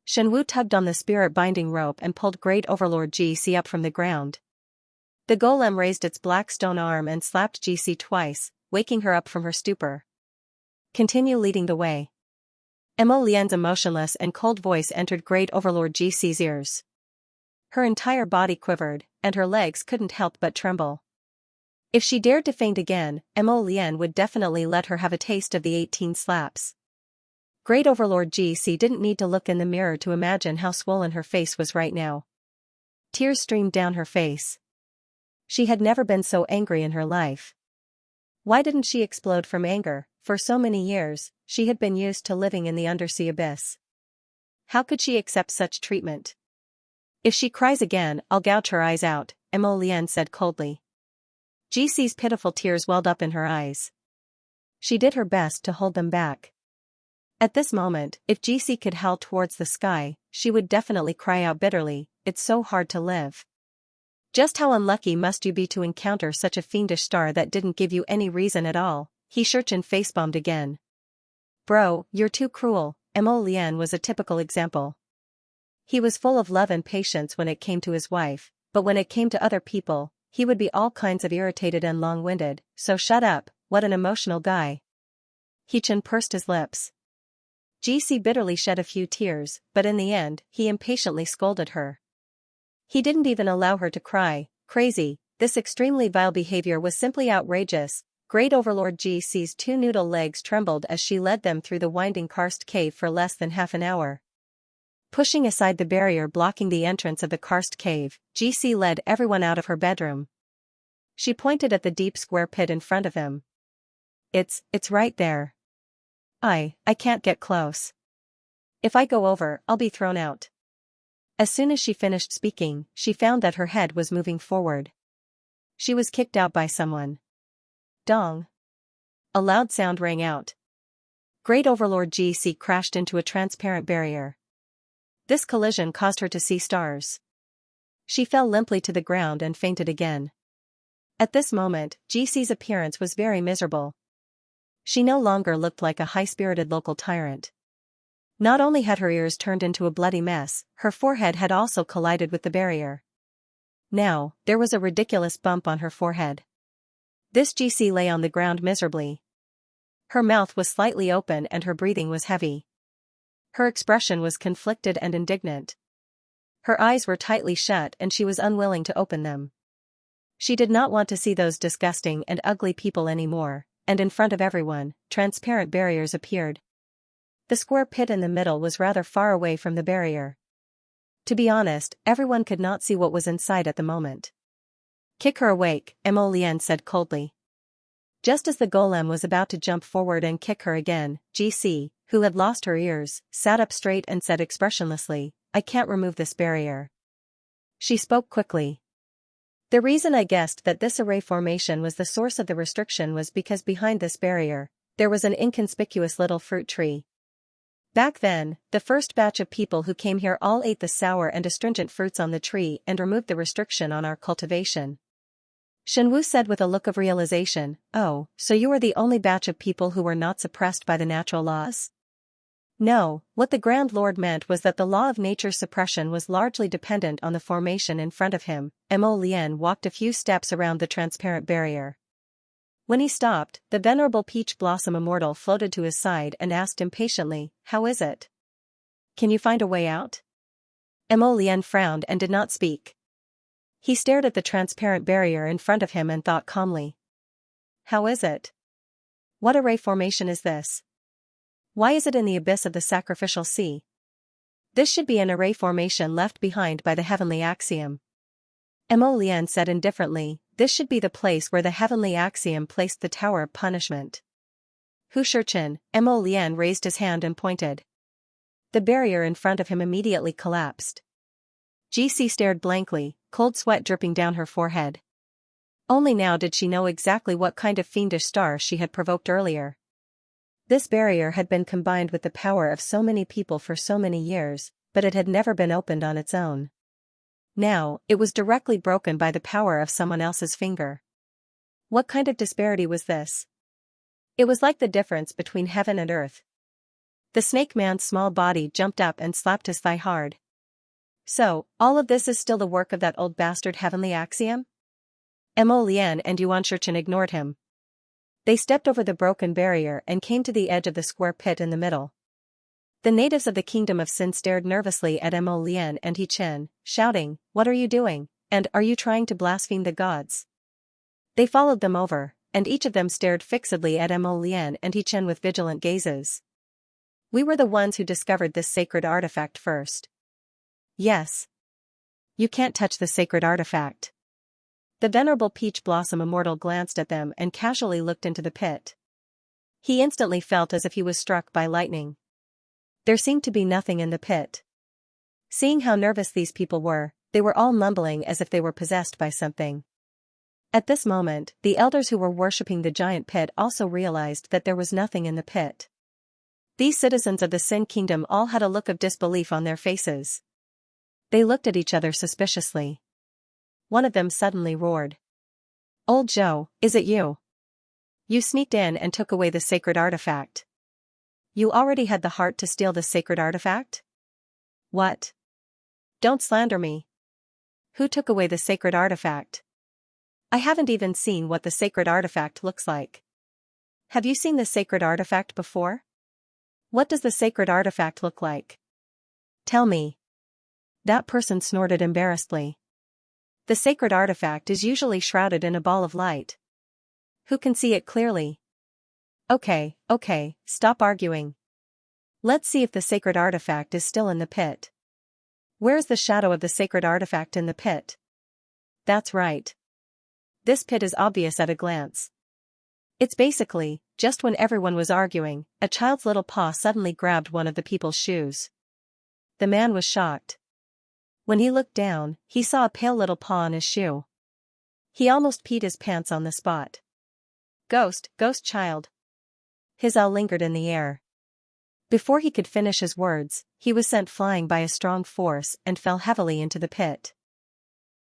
Shenwu tugged on the spirit-binding rope and pulled Great Overlord GC up from the ground. The golem raised its black stone arm and slapped GC twice, waking her up from her stupor. "Continue leading the way." Mo Lian's emotionless and cold voice entered Great Overlord GC's ears. Her entire body quivered, and her legs couldn't help but tremble. If she dared to faint again, Mo Lian would definitely let her have a taste of the 18 slaps. Great Overlord GC didn't need to look in the mirror to imagine how swollen her face was right now. Tears streamed down her face. She had never been so angry in her life. Why didn't she explode from anger? For so many years, she had been used to living in the undersea abyss. How could she accept such treatment? "If she cries again, I'll gouge her eyes out," Mo Lian said coldly. GC's pitiful tears welled up in her eyes. She did her best to hold them back. At this moment, if GC could howl towards the sky, she would definitely cry out bitterly, "It's so hard to live. Just how unlucky must you be to encounter such a fiendish star that didn't give you any reason at all?" He Shurchin face-bombed again. "Bro, you're too cruel." Mo Lian was a typical example. He was full of love and patience when it came to his wife, but when it came to other people, he would be all kinds of irritated and long-winded. "So shut up, what an emotional guy." He-chan pursed his lips. GC bitterly shed a few tears, but in the end, he impatiently scolded her. He didn't even allow her to cry. Crazy, this extremely vile behavior was simply outrageous. Great Overlord GC's two noodle legs trembled as she led them through the winding karst cave for less than half an hour. Pushing aside the barrier blocking the entrance of the karst cave, GC led everyone out of her bedroom. She pointed at the deep square pit in front of him. It's right there. I can't get close. If I go over, I'll be thrown out." As soon as she finished speaking, she found that her head was moving forward. She was kicked out by someone. Dong. A loud sound rang out. Great Overlord GC crashed into a transparent barrier. This collision caused her to see stars. She fell limply to the ground and fainted again. At this moment, GC's appearance was very miserable. She no longer looked like a high-spirited local tyrant. Not only had her ears turned into a bloody mess, her forehead had also collided with the barrier. Now, there was a ridiculous bump on her forehead. This GC lay on the ground miserably. Her mouth was slightly open and her breathing was heavy. Her expression was conflicted and indignant. Her eyes were tightly shut and she was unwilling to open them. She did not want to see those disgusting and ugly people anymore, and in front of everyone, transparent barriers appeared. The square pit in the middle was rather far away from the barrier. To be honest, everyone could not see what was inside at the moment. "Kick her awake," Mo Lian said coldly. Just as the golem was about to jump forward and kick her again, GC, who had lost her ears, sat up straight and said expressionlessly, "I can't remove this barrier." She spoke quickly. The reason I guessed that this array formation was the source of the restriction was because behind this barrier, there was an inconspicuous little fruit tree. Back then, the first batch of people who came here all ate the sour and astringent fruits on the tree and removed the restriction on our cultivation. Shenwu said with a look of realization, "Oh, so you were the only batch of people who were not suppressed by the natural laws?" No, what the Grand Lord meant was that the law of nature's suppression was largely dependent on the formation in front of him. Mo Lian walked a few steps around the transparent barrier. When he stopped, the venerable Peach Blossom Immortal floated to his side and asked impatiently, "How is it? Can you find a way out?" Mo Lian frowned and did not speak. He stared at the transparent barrier in front of him and thought calmly. How is it? What array formation is this? Why is it in the abyss of the sacrificial sea? This should be an array formation left behind by the heavenly axiom. Mo Lian said indifferently, this should be the place where the heavenly axiom placed the tower of punishment. Hu Shurchin, Mo Lian raised his hand and pointed. The barrier in front of him immediately collapsed. GC stared blankly, cold sweat dripping down her forehead. Only now did she know exactly what kind of fiendish star she had provoked earlier. This barrier had been combined with the power of so many people for so many years, but it had never been opened on its own. Now, it was directly broken by the power of someone else's finger. What kind of disparity was this? It was like the difference between heaven and earth. The snake man's small body jumped up and slapped his thigh hard. So, all of this is still the work of that old bastard heavenly axiom? Mo Lian and Yuan Shichen ignored him. They stepped over the broken barrier and came to the edge of the square pit in the middle. The natives of the Kingdom of Sin stared nervously at Mo Lian and He Chen, shouting, "What are you doing, and are you trying to blaspheme the gods?" They followed them over, and each of them stared fixedly at Mo Lian and He Chen with vigilant gazes. "We were the ones who discovered this sacred artifact first." "Yes. You can't touch the sacred artifact." The venerable Peach Blossom Immortal glanced at them and casually looked into the pit. He instantly felt as if he was struck by lightning. There seemed to be nothing in the pit. Seeing how nervous these people were, they were all mumbling as if they were possessed by something. At this moment, the elders who were worshipping the giant pit also realized that there was nothing in the pit. These citizens of the Sin Kingdom all had a look of disbelief on their faces. They looked at each other suspiciously. One of them suddenly roared. "Old Joe, is it you? You sneaked in and took away the sacred artifact. You already had the heart to steal the sacred artifact?" "What? Don't slander me. Who took away the sacred artifact? I haven't even seen what the sacred artifact looks like. Have you seen the sacred artifact before? What does the sacred artifact look like? Tell me." That person snorted embarrassedly. "The sacred artifact is usually shrouded in a ball of light. Who can see it clearly?" Okay, stop arguing. Let's see if the sacred artifact is still in the pit." "Where is the shadow of the sacred artifact in the pit?" "That's right. This pit is obvious at a glance. It's basically, just when everyone was arguing, a child's little paw suddenly grabbed one of the people's shoes." The man was shocked. When he looked down, he saw a pale little paw on his shoe. He almost peed his pants on the spot. Ghost child." His owl lingered in the air. Before he could finish his words, he was sent flying by a strong force and fell heavily into the pit.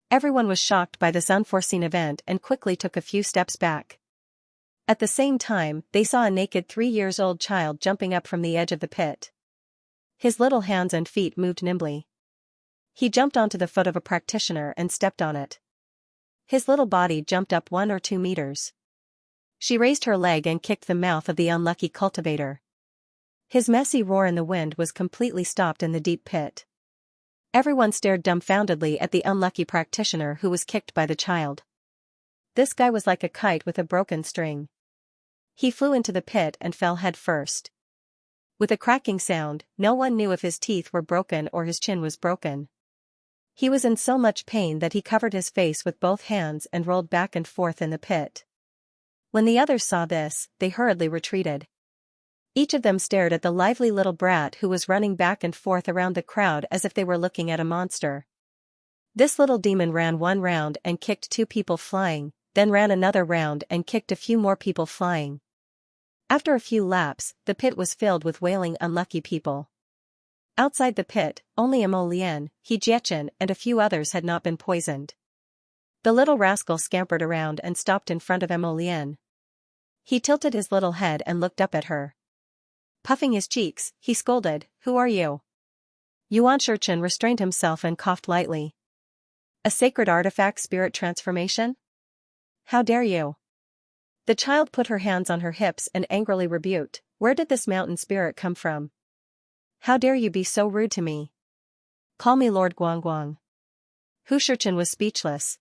Everyone was shocked by this unforeseen event and quickly took a few steps back. At the same time, they saw a naked 3-year-old child jumping up from the edge of the pit. His little hands and feet moved nimbly. He jumped onto the foot of a practitioner and stepped on it. His little body jumped up 1 or 2 meters. She raised her leg and kicked the mouth of the unlucky cultivator. His messy roar in the wind was completely stopped in the deep pit. Everyone stared dumbfoundedly at the unlucky practitioner who was kicked by the child. This guy was like a kite with a broken string. He flew into the pit and fell head first. With a cracking sound, no one knew if his teeth were broken or his chin was broken. He was in so much pain that he covered his face with both hands and rolled back and forth in the pit. When the others saw this, they hurriedly retreated. Each of them stared at the lively little brat who was running back and forth around the crowd as if they were looking at a monster. This little demon ran 1 round and kicked 2 people flying, then ran another round and kicked a few more people flying. After a few laps, the pit was filled with wailing unlucky people. Outside the pit, only Mo Lian, He Jichen and a few others had not been poisoned. The little rascal scampered around and stopped in front of Mo Lian. He tilted his little head and looked up at her. Puffing his cheeks, he scolded, "Who are you?" Yuan Shichen restrained himself and coughed lightly. "A sacred artifact spirit transformation? How dare you?" The child put her hands on her hips and angrily rebuked, "Where did this mountain spirit come from? How dare you be so rude to me? Call me Lord Guangguang." Hu Shichen was speechless.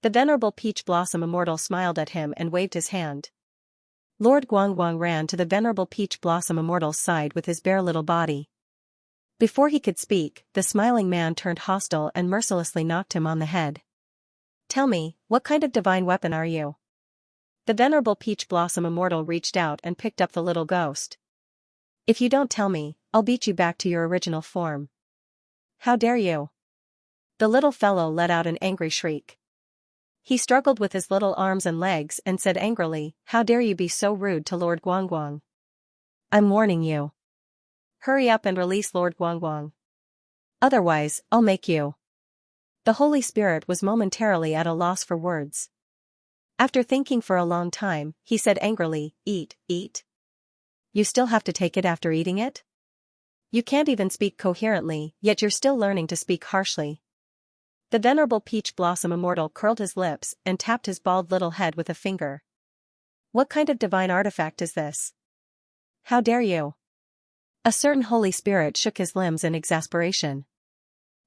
The venerable Peach Blossom Immortal smiled at him and waved his hand. Lord Guangguang ran to the venerable Peach Blossom Immortal's side with his bare little body. Before he could speak, the smiling man turned hostile and mercilessly knocked him on the head. "Tell me, what kind of divine weapon are you?" The venerable Peach Blossom Immortal reached out and picked up the little ghost. "If you don't tell me, I'll beat you back to your original form." "How dare you?" The little fellow let out an angry shriek. He struggled with his little arms and legs and said angrily, "How dare you be so rude to Lord Guangguang? I'm warning you. Hurry up and release Lord Guangguang. Otherwise, I'll make you." The Holy Spirit was momentarily at a loss for words. After thinking for a long time, he said angrily, "Eat, eat? You still have to take it after eating it? You can't even speak coherently, yet you're still learning to speak harshly." The venerable Peach Blossom Immortal curled his lips and tapped his bald little head with a finger. "What kind of divine artifact is this? How dare you?" A certain Holy Spirit shook his limbs in exasperation.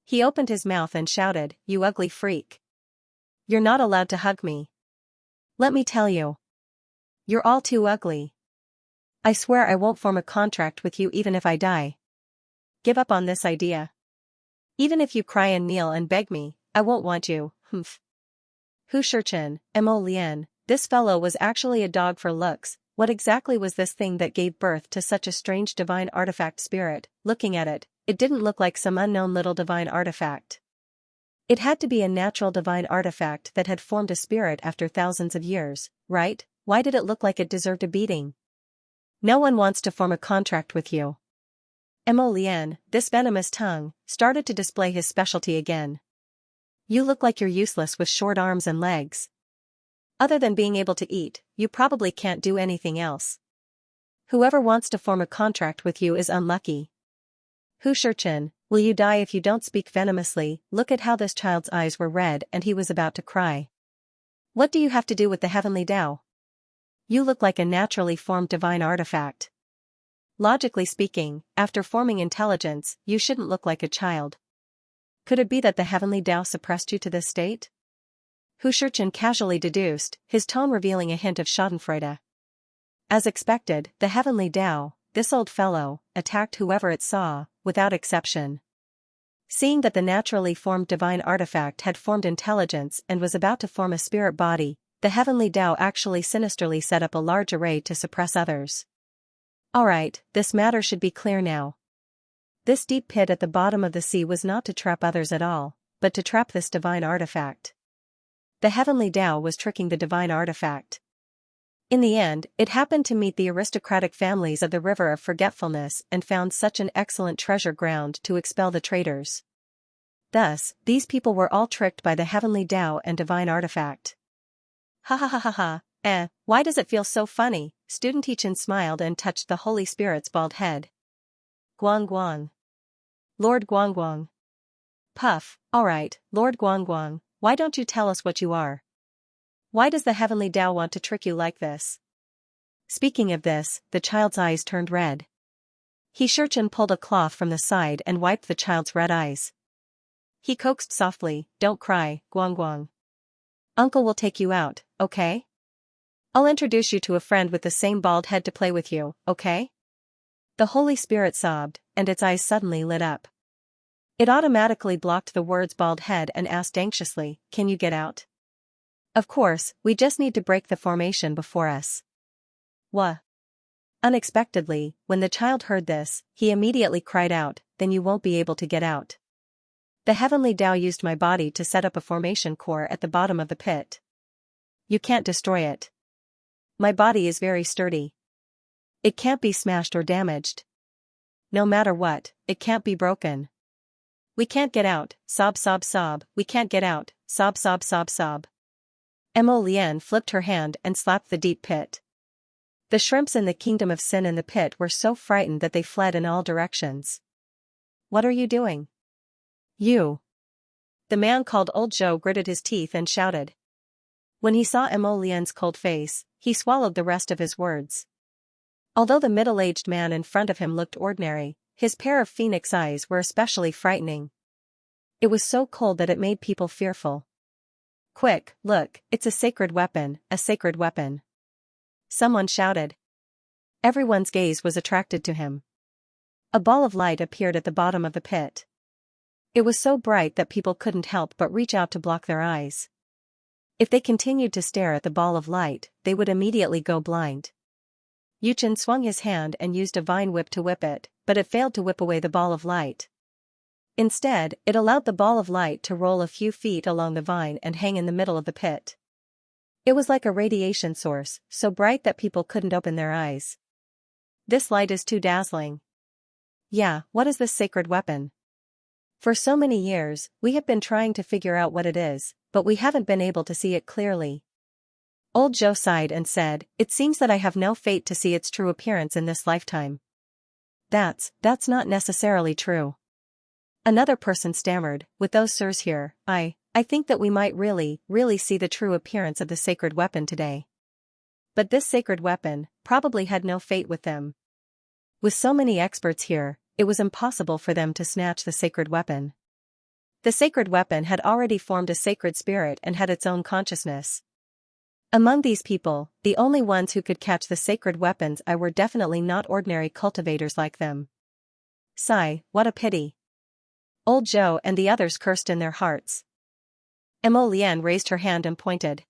He opened his mouth and shouted, "You ugly freak. You're not allowed to hug me. Let me tell you. You're all too ugly. I swear I won't form a contract with you even if I die. Give up on this idea. Even if you cry and kneel and beg me, I won't want you, humph." Hu Shurchen, Mo Lian, this fellow was actually a dog for looks. What exactly was this thing that gave birth to such a strange divine artifact spirit? Looking at it, it didn't look like some unknown little divine artifact. It had to be a natural divine artifact that had formed a spirit after thousands of years, right? Why did it look like it deserved a beating? "No one wants to form a contract with you." Mo Lian, this venomous tongue, started to display his specialty again. "You look like you're useless with short arms and legs. Other than being able to eat, you probably can't do anything else. Whoever wants to form a contract with you is unlucky. Hu Shurchen, will you die if you don't speak venomously?" Look at how this child's eyes were red and he was about to cry. "What do you have to do with the heavenly Tao? You look like a naturally formed divine artifact. Logically speaking, after forming intelligence, you shouldn't look like a child. Could it be that the heavenly Tao suppressed you to this state?" Hu Shurchen casually deduced, his tone revealing a hint of schadenfreude. As expected, the heavenly Tao, this old fellow, attacked whoever it saw, without exception. Seeing that the naturally formed divine artifact had formed intelligence and was about to form a spirit body, the heavenly Tao actually sinisterly set up a large array to suppress others. Alright, this matter should be clear now. This deep pit at the bottom of the sea was not to trap others at all, but to trap this divine artifact. The heavenly Tao was tricking the divine artifact. In the end, it happened to meet the aristocratic families of the River of Forgetfulness and found such an excellent treasure ground to expel the traitors. Thus, these people were all tricked by the heavenly Tao and divine artifact. Ha ha ha ha ha, why does it feel so funny? Student Chen smiled and touched the Holy Spirit's bald head. Guangguang. Lord Guangguang. Puff, alright, Lord Guangguang, why don't you tell us what you are? Why does the heavenly Tao want to trick you like this? Speaking of this, the child's eyes turned red. He Shurchen pulled a cloth from the side and wiped the child's red eyes. He coaxed softly, "Don't cry, Guangguang. Uncle will take you out, okay? I'll introduce you to a friend with the same bald head to play with you, okay?" The Holy Spirit sobbed, and its eyes suddenly lit up. It automatically blocked the words bald head and asked anxiously, "Can you get out?" "Of course, we just need to break the formation before us." "What?" Unexpectedly, when the child heard this, he immediately cried out, "Then you won't be able to get out. The heavenly Tao used my body to set up a formation core at the bottom of the pit. You can't destroy it. My body is very sturdy. It can't be smashed or damaged. No matter what, it can't be broken. We can't get out, sob sob sob, we can't get out, sob sob sob sob." Mo Lian flipped her hand and slapped the deep pit. The shrimps in the kingdom of sin in the pit were so frightened that they fled in all directions. "What are you doing? You!" The man called Old Zhou gritted his teeth and shouted. When he saw Mo Lian's cold face, he swallowed the rest of his words. Although the middle-aged man in front of him looked ordinary, his pair of phoenix eyes were especially frightening. It was so cold that it made people fearful. "Quick, look, it's a sacred weapon, a sacred weapon!" Someone shouted. Everyone's gaze was attracted to him. A ball of light appeared at the bottom of the pit. It was so bright that people couldn't help but reach out to block their eyes. If they continued to stare at the ball of light, they would immediately go blind. Yuchen swung his hand and used a vine whip to whip it, but it failed to whip away the ball of light. Instead, it allowed the ball of light to roll a few feet along the vine and hang in the middle of the pit. It was like a radiation source, so bright that people couldn't open their eyes. This light is too dazzling. Yeah, what is this sacred weapon? For so many years, we have been trying to figure out what it is, but we haven't been able to see it clearly. Old Joe sighed and said, "It seems that I have no fate to see its true appearance in this lifetime." That's not necessarily true. Another person stammered, "With those sirs here, I think that we might really see the true appearance of the sacred weapon today." But this sacred weapon probably had no fate with them. With so many experts here, it was impossible for them to snatch the sacred weapon. The sacred weapon had already formed a sacred spirit and had its own consciousness. Among these people, the only ones who could catch the sacred weapons were definitely not ordinary cultivators like them. Sigh, what a pity. Old Joe and the others cursed in their hearts. Emolienne raised her hand and pointed.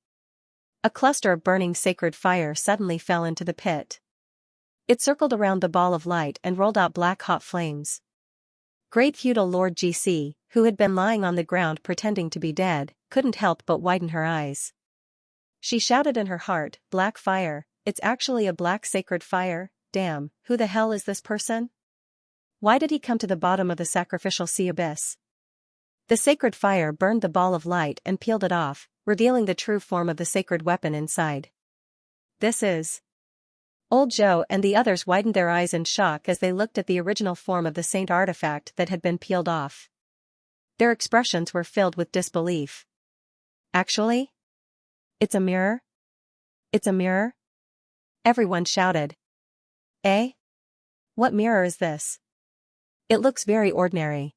A cluster of burning sacred fire suddenly fell into the pit. It circled around the ball of light and rolled out black hot flames. Great feudal Lord GC, who had been lying on the ground pretending to be dead, couldn't help but widen her eyes. She shouted in her heart, "Black fire, it's actually a black sacred fire, damn, who the hell is this person? Why did he come to the bottom of the sacrificial sea abyss?" The sacred fire burned the ball of light and peeled it off, revealing the true form of the sacred weapon inside. This is... Old Joe and the others widened their eyes in shock as they looked at the original form of the saint artifact that had been peeled off. Their expressions were filled with disbelief. Actually? It's a mirror? It's a mirror? Everyone shouted. Eh? What mirror is this? It looks very ordinary.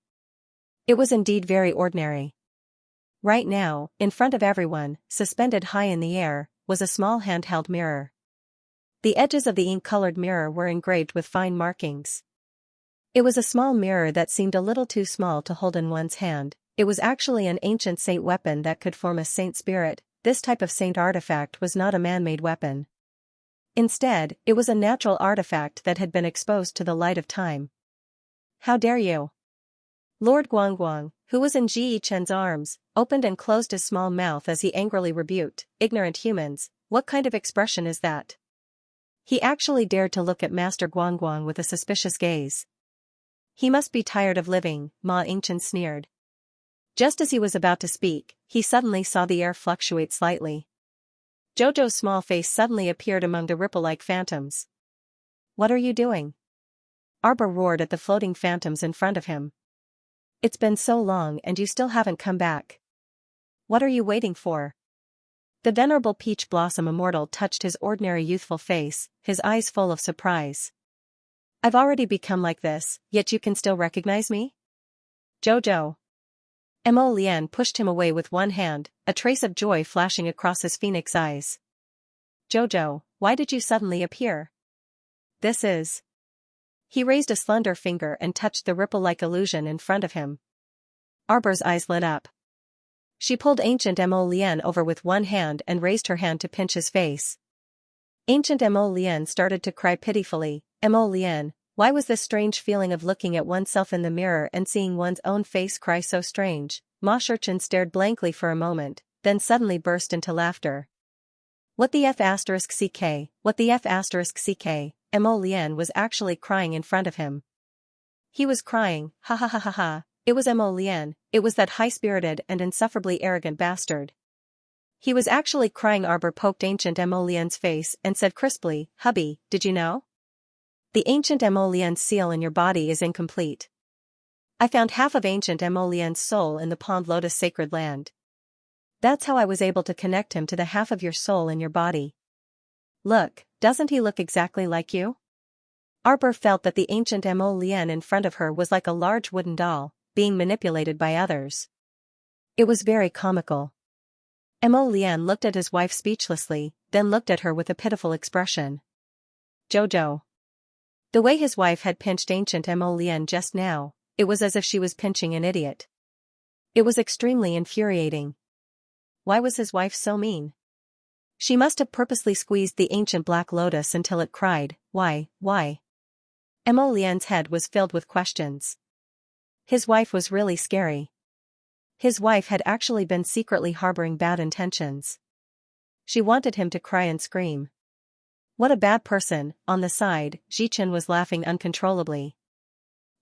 It was indeed very ordinary. Right now, in front of everyone, suspended high in the air, was a small handheld mirror. The edges of the ink-colored mirror were engraved with fine markings. It was a small mirror that seemed a little too small to hold in one's hand. It was actually an ancient saint weapon that could form a saint spirit. This type of saint artifact was not a man-made weapon. Instead, it was a natural artifact that had been exposed to the light of time. How dare you? Lord Guangguang, who was in Ji Chen's arms, opened and closed his small mouth as he angrily rebuked, "Ignorant humans, what kind of expression is that?" He actually dared to look at Master Guangguang with a suspicious gaze. "He must be tired of living," Ma Yingchen sneered. Just as he was about to speak, he suddenly saw the air fluctuate slightly. Jojo's small face suddenly appeared among the ripple-like phantoms. "What are you doing?" Arbor roared at the floating phantoms in front of him. "It's been so long and you still haven't come back. What are you waiting for?" The venerable peach blossom immortal touched his ordinary youthful face, his eyes full of surprise. "I've already become like this, yet you can still recognize me?" "Jojo." Emolienne pushed him away with one hand, a trace of joy flashing across his phoenix eyes. "Jojo, why did you suddenly appear? This is..." He raised a slender finger and touched the ripple-like illusion in front of him. Arbor's eyes lit up. She pulled Ancient Emolienne over with one hand and raised her hand to pinch his face. Ancient Emolienne started to cry pitifully. "Emolienne, why was this strange feeling of looking at oneself in the mirror and seeing one's own face cry so strange?" Ma Shurchen stared blankly for a moment, then suddenly burst into laughter. "What the F***ck, what the F***ck, Emolienne was actually crying in front of him. He was crying, ha ha ha ha ha. It was Emolienne, it was that high-spirited and insufferably arrogant bastard. He was actually crying. Arbor poked Ancient Emolienne's face and said crisply, "Hubby, did you know? The Ancient Emolienne's seal in your body is incomplete. I found half of Ancient Emolienne's soul in the Pond Lotus sacred land. That's how I was able to connect him to the half of your soul in your body. Look, doesn't he look exactly like you?" Arbor felt that the Ancient Emolienne in front of her was like a large wooden doll, being manipulated by others. It was very comical. Emolienne looked at his wife speechlessly, then looked at her with a pitiful expression. "Jojo." The way his wife had pinched Ancient Emolienne just now, it was as if she was pinching an idiot. It was extremely infuriating. Why was his wife so mean? She must have purposely squeezed the ancient black lotus until it cried, Why? Emolienne's head was filled with questions. His wife was really scary. His wife had actually been secretly harboring bad intentions. She wanted him to cry and scream. What a bad person. On the side, Xichen was laughing uncontrollably.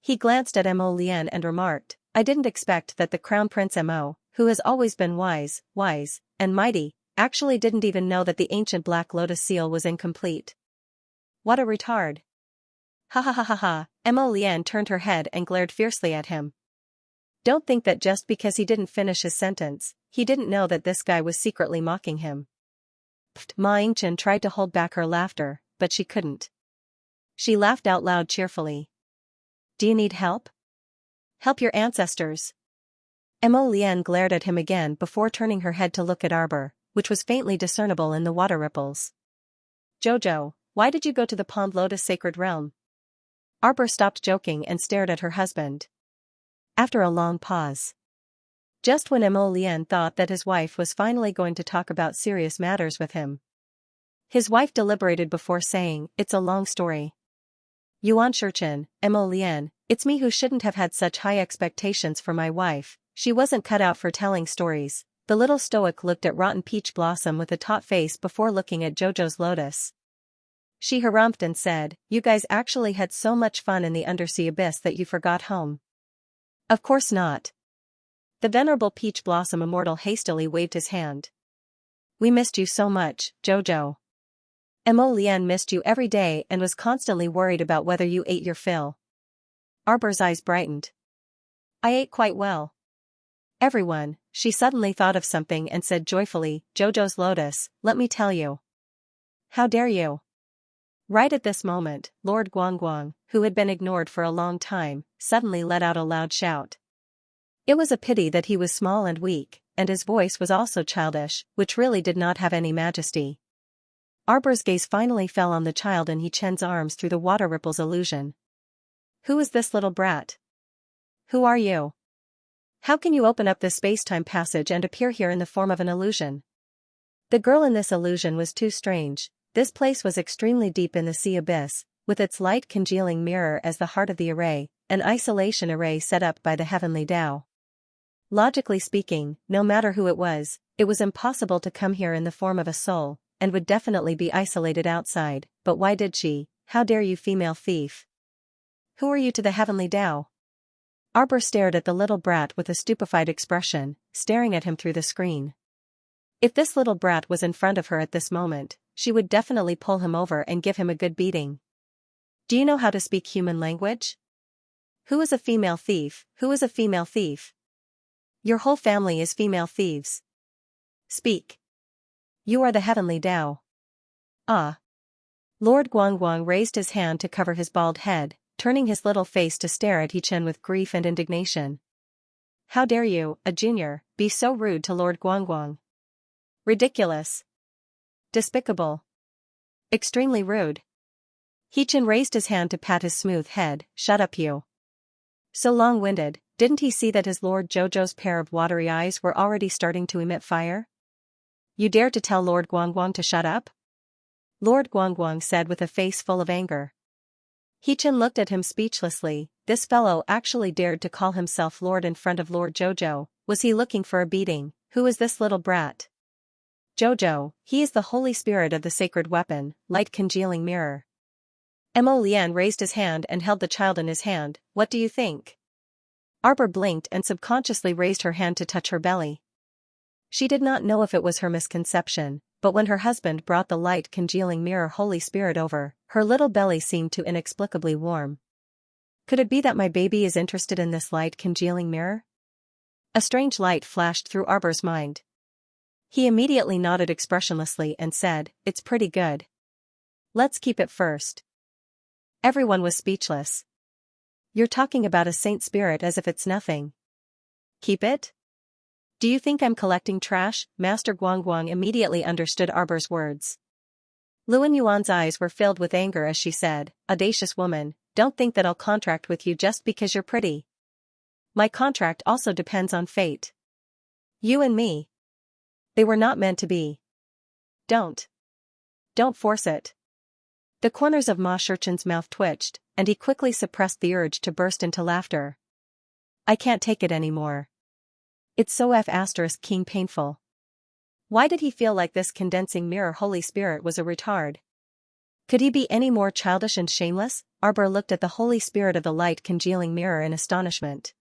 He glanced at Mo Lian and remarked, I didn't expect that the Crown Prince Mo, who has always been wise, and mighty, actually didn't even know that the ancient Black Lotus seal was incomplete. What a retard. Ha ha ha ha ha. Mo Lian turned her head and glared fiercely at him. Don't think that just because he didn't finish his sentence, he didn't know that this guy was secretly mocking him. Ma Yingchen tried to hold back her laughter, but she couldn't. She laughed out loud cheerfully. Do you need help? Help your ancestors. Mo Lian glared at him again before turning her head to look at Arbor, which was faintly discernible in the water ripples. Jojo, why did you go to the Pond Lotus Sacred Realm? Arbor stopped joking and stared at her husband. After a long pause. Just when Mo Lian thought that his wife was finally going to talk about serious matters with him. His wife deliberated before saying, it's a long story. Yuan Shurchen, Mo Lian, it's me who shouldn't have had such high expectations for my wife, she wasn't cut out for telling stories. The little stoic looked at Rotten Peach Blossom with a taut face before looking at Jojo's lotus. She harumphed and said, you guys actually had so much fun in the undersea abyss that you forgot home. Of course not. The venerable Peach Blossom immortal hastily waved his hand. We missed you so much, Jojo. Mo Lian missed you every day and was constantly worried about whether you ate your fill. Arbor's eyes brightened. I ate quite well. Everyone, she suddenly thought of something and said joyfully, Jojo's lotus, let me tell you. How dare you? Right at this moment, Lord Guangguang, who had been ignored for a long time, suddenly let out a loud shout. It was a pity that he was small and weak, and his voice was also childish, which really did not have any majesty. Arbor's gaze finally fell on the child in He Chen's arms through the water ripple's illusion. Who is this little brat? Who are you? How can you open up this space-time passage and appear here in the form of an illusion? The girl in this illusion was too strange. This place was extremely deep in the sea abyss, with its light congealing mirror as the heart of the array, an isolation array set up by the heavenly Tao. Logically speaking, no matter who it was impossible to come here in the form of a soul, and would definitely be isolated outside, but why did she? How dare you, female thief? Who are you to the heavenly Tao? Arbor stared at the little brat with a stupefied expression, staring at him through the screen. If this little brat was in front of her at this moment, she would definitely pull him over and give him a good beating. Do you know how to speak human language? Who is a female thief? Who is a female thief? Your whole family is female thieves. Speak. You are the heavenly Tao. Ah. Lord Guangguang raised his hand to cover his bald head, turning his little face to stare at He Chen with grief and indignation. How dare you, a junior, be so rude to Lord Guangguang? Ridiculous. Despicable. Extremely rude. He Chen raised his hand to pat his smooth head. Shut up, you. So long-winded, didn't he see that his Lord Jojo's pair of watery eyes were already starting to emit fire? You dare to tell Lord Guangguang to shut up? Lord Guangguang said with a face full of anger. He Chen looked at him speechlessly. This fellow actually dared to call himself Lord in front of Lord Jojo. Was he looking for a beating? Who is this little brat? Jojo, he is the holy spirit of the sacred weapon, light congealing mirror. Mo Lian raised his hand and held the child in his hand. What do you think? Arbor blinked and subconsciously raised her hand to touch her belly. She did not know if it was her misconception, but when her husband brought the light congealing mirror holy spirit over, her little belly seemed to inexplicably warm. Could it be that my baby is interested in this light congealing mirror? A strange light flashed through Arbor's mind. He immediately nodded expressionlessly and said, it's pretty good. Let's keep it first. Everyone was speechless. You're talking about a saint spirit as if it's nothing. Keep it? Do you think I'm collecting trash? Master Guangguang immediately understood Arbor's words. Luan Yuan's eyes were filled with anger as she said, audacious woman, don't think that I'll contract with you just because you're pretty. My contract also depends on fate. You and me. They were not meant to be. Don't force it. The corners of Ma Shurchen's mouth twitched, and he quickly suppressed the urge to burst into laughter. I can't take it anymore. It's so king painful. Why did he feel like this condensing mirror Holy Spirit was a retard? Could he be any more childish and shameless? Arbor looked at the Holy Spirit of the light congealing mirror in astonishment.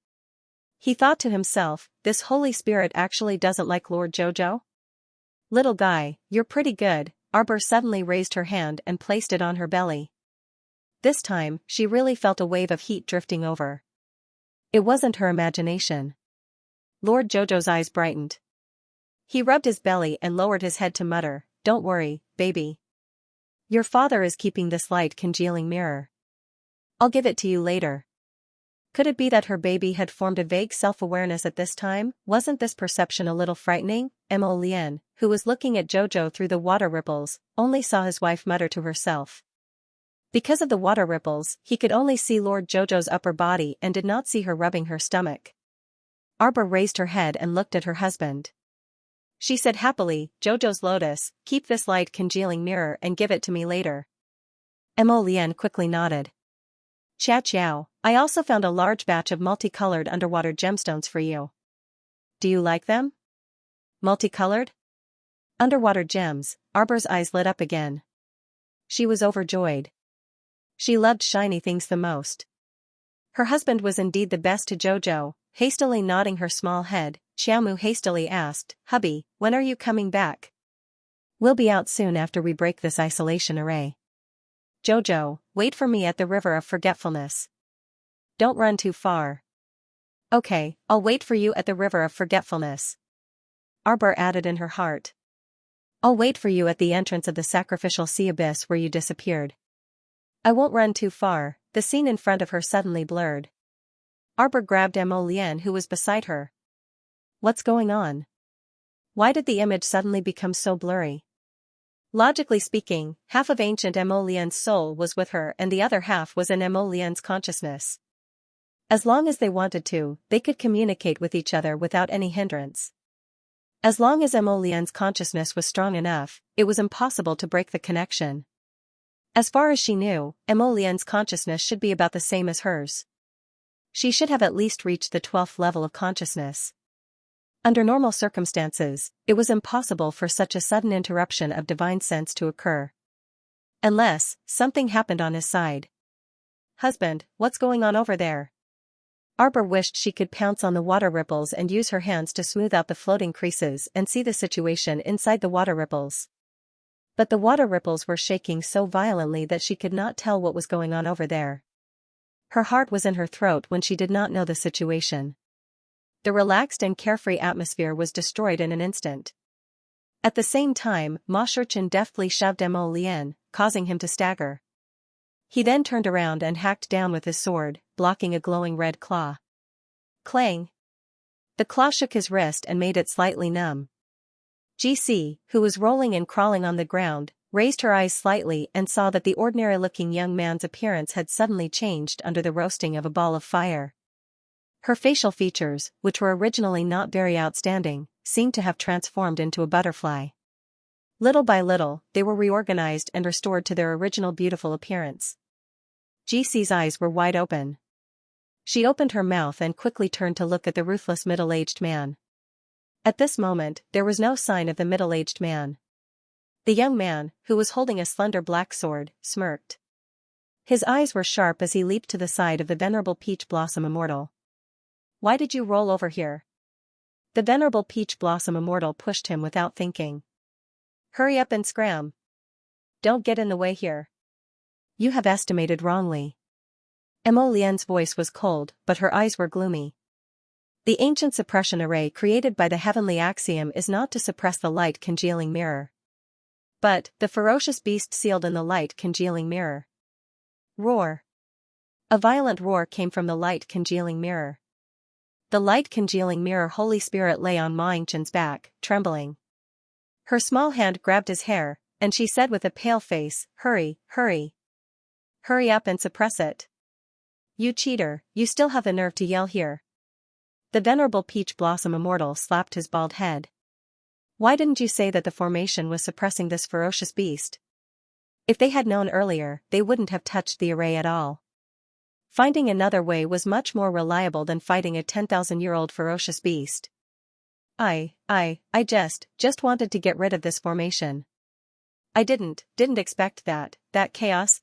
He thought to himself, this Holy Spirit actually doesn't like Lord Jojo? Little guy, you're pretty good. Arbor suddenly raised her hand and placed it on her belly. This time, she really felt a wave of heat drifting over. It wasn't her imagination. Lord Jojo's eyes brightened. He rubbed his belly and lowered his head to mutter, "Don't worry, baby. Your father is keeping this light congealing mirror. I'll give it to you later." Could it be that her baby had formed a vague self-awareness at this time? Wasn't this perception a little frightening? Mo Lian, who was looking at Jojo through the water ripples, only saw his wife mutter to herself. Because of the water ripples, he could only see Lord Jojo's upper body and did not see her rubbing her stomach. Arbor raised her head and looked at her husband. She said happily, "Jojo's lotus, keep this light congealing mirror and give it to me later." Mo Lian quickly nodded. "Xiao, I also found a large batch of multicolored underwater gemstones for you. Do you like them?" Multicolored? Underwater gems. Arbor's eyes lit up again. She was overjoyed. She loved shiny things the most. Her husband was indeed the best to Jojo. Hastily nodding her small head, Xiaomu hastily asked, "Hubby, when are you coming back?" "We'll be out soon after we break this isolation array. Jojo, wait for me at the River of Forgetfulness. Don't run too far." "Okay, I'll wait for you at the River of Forgetfulness." Arbor added in her heart. "I'll wait for you at the entrance of the sacrificial sea abyss where you disappeared." "I won't run too far." The scene in front of her suddenly blurred. Arbor grabbed Mo Lian who was beside her. "What's going on? Why did the image suddenly become so blurry?" Logically speaking, half of ancient Mo Lian's soul was with her and the other half was in Mo Lian's consciousness. As long as they wanted to, they could communicate with each other without any hindrance. As long as Mo Lian's consciousness was strong enough, it was impossible to break the connection. As far as she knew, Mo Lian's consciousness should be about the same as hers. She should have at least reached the 12th level of consciousness. Under normal circumstances, it was impossible for such a sudden interruption of divine sense to occur. Unless, something happened on his side. "Husband, what's going on over there?" Arbor wished she could pounce on the water ripples and use her hands to smooth out the floating creases and see the situation inside the water ripples. But the water ripples were shaking so violently that she could not tell what was going on over there. Her heart was in her throat when she did not know the situation. The relaxed and carefree atmosphere was destroyed in an instant. At the same time, Ma Shurchen deftly shoved Mo Lian, causing him to stagger. He then turned around and hacked down with his sword, blocking a glowing red claw. Clang! The claw shook his wrist and made it slightly numb. GC, who was rolling and crawling on the ground, raised her eyes slightly and saw that the ordinary-looking young man's appearance had suddenly changed under the roasting of a ball of fire. Her facial features, which were originally not very outstanding, seemed to have transformed into a butterfly. Little by little, they were reorganized and restored to their original beautiful appearance. GC's eyes were wide open. She opened her mouth and quickly turned to look at the ruthless middle-aged man. At this moment, there was no sign of the middle-aged man. The young man, who was holding a slender black sword, smirked. His eyes were sharp as he leaped to the side of the venerable Peach Blossom Immortal. "Why did you roll over here?" The venerable Peach Blossom Immortal pushed him without thinking. "Hurry up and scram. Don't get in the way here. You have estimated wrongly." Mo Lian's voice was cold, but her eyes were gloomy. The ancient suppression array created by the heavenly axiom is not to suppress the light congealing mirror, but the ferocious beast sealed in the light congealing mirror. Roar! A violent roar came from the light congealing mirror. The light congealing mirror Holy Spirit lay on Ma Yingchen's back, trembling. Her small hand grabbed his hair, and she said with a pale face, "Hurry, hurry. Hurry up and suppress it. You cheater, you still have the nerve to yell here." The venerable Peach Blossom Immortal slapped his bald head. "Why didn't you say that the formation was suppressing this ferocious beast? If they had known earlier, they wouldn't have touched the array at all." Finding another way was much more reliable than fighting a 10,000-year-old ferocious beast. I just wanted to get rid of this formation. I didn't expect that chaos.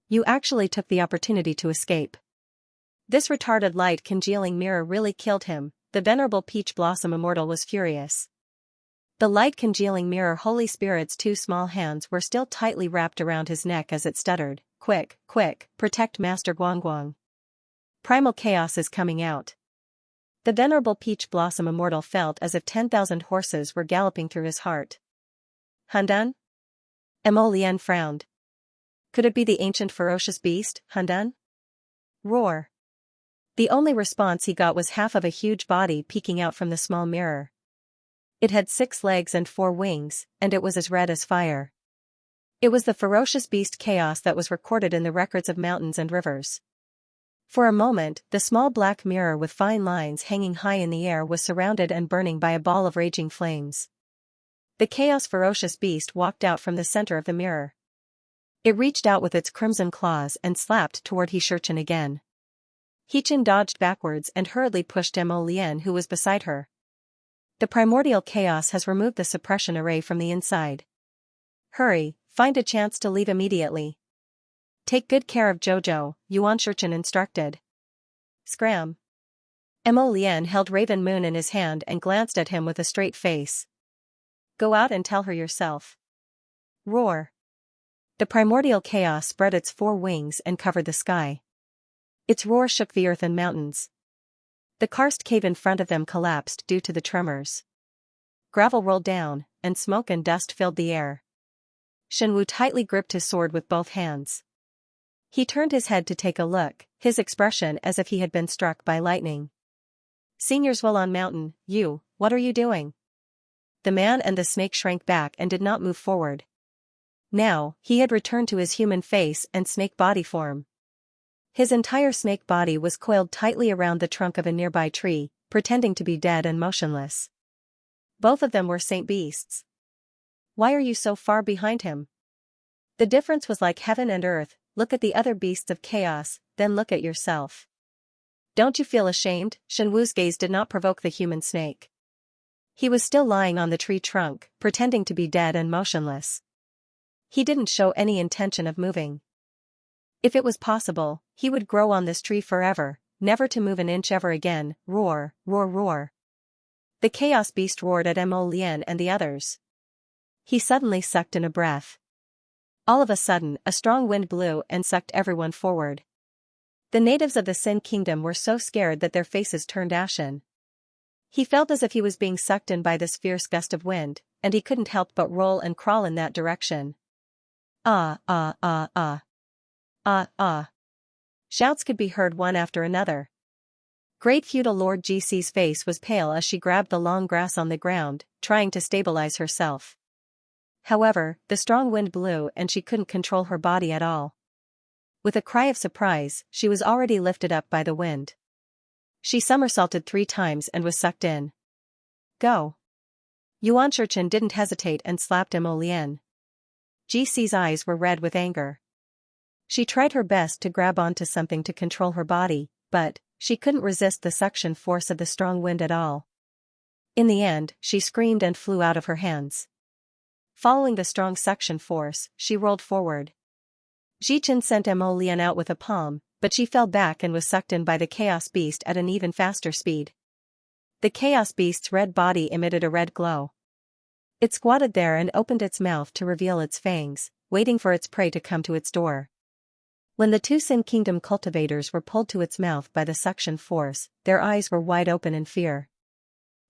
You actually took the opportunity to escape. This retarded light congealing mirror really killed him. The venerable Peach Blossom Immortal was furious. The light congealing mirror Holy Spirit's two small hands were still tightly wrapped around his neck as it stuttered, Quick, protect Master Guangguang. Primal chaos is coming out. The venerable Peach Blossom Immortal felt as if 10,000 horses were galloping through his heart. Handan? Mo Lian frowned. Could it be the ancient ferocious beast, Handan? Roar. The only response he got was half of a huge body peeking out from the small mirror. It had 6 legs and 4 wings, and it was as red as fire. It was the ferocious beast chaos that was recorded in the records of mountains and rivers. For a moment, the small black mirror with fine lines hanging high in the air was surrounded and burning by a ball of raging flames. The chaos ferocious beast walked out from the center of the mirror. It reached out with its crimson claws and slapped toward Xianxia again. Xianxia dodged backwards and hurriedly pushed Mo Lian, who was beside her. The primordial chaos has removed the suppression array from the inside. Hurry, find a chance to leave immediately. Take good care of Jojo, Xianxia instructed. Scram. Mo Lian held Raven Moon in his hand and glanced at him with a straight face. Go out and tell her yourself. Roar. The primordial chaos spread its 4 wings and covered the sky. Its roar shook the earth and mountains. The karst cave in front of them collapsed due to the tremors. Gravel rolled down, and smoke and dust filled the air. Shenwu tightly gripped his sword with both hands. He turned his head to take a look, his expression as if he had been struck by lightning. Senior Zwolon Mountain, what are you doing? The man and the snake shrank back and did not move forward. Now, he had returned to his human face and snake body form. His entire snake body was coiled tightly around the trunk of a nearby tree, pretending to be dead and motionless. Both of them were saint beasts. Why are you so far behind him? The difference was like heaven and earth. Look at the other beasts of chaos, then look at yourself. Don't you feel ashamed? Shenwu's gaze did not provoke the human snake. He was still lying on the tree trunk, pretending to be dead and motionless. He didn't show any intention of moving. If it was possible, he would grow on this tree forever, never to move an inch ever again. Roar, roar, roar. The chaos beast roared at Mo Lian and the others. He suddenly sucked in a breath. All of a sudden, a strong wind blew and sucked everyone forward. The natives of the Sin Kingdom were so scared that their faces turned ashen. He felt as if he was being sucked in by this fierce gust of wind, and he couldn't help but roll and crawl in that direction. Ah. Shouts could be heard one after another. Great feudal Lord GC's face was pale as she grabbed the long grass on the ground, trying to stabilize herself. However, the strong wind blew and she couldn't control her body at all. With a cry of surprise, she was already lifted up by the wind. She somersaulted 3 times and was sucked in. Go. Xianxia didn't hesitate and slapped Mo Lian. GC's eyes were red with anger. She tried her best to grab onto something to control her body, but she couldn't resist the suction force of the strong wind at all. In the end, she screamed and flew out of her hands. Following the strong suction force, she rolled forward. Xianxia sent Mo Lian out with a palm, but she fell back and was sucked in by the chaos beast at an even faster speed. The chaos beast's red body emitted a red glow. It squatted there and opened its mouth to reveal its fangs, waiting for its prey to come to its door. When the 2 Sin Kingdom cultivators were pulled to its mouth by the suction force, their eyes were wide open in fear.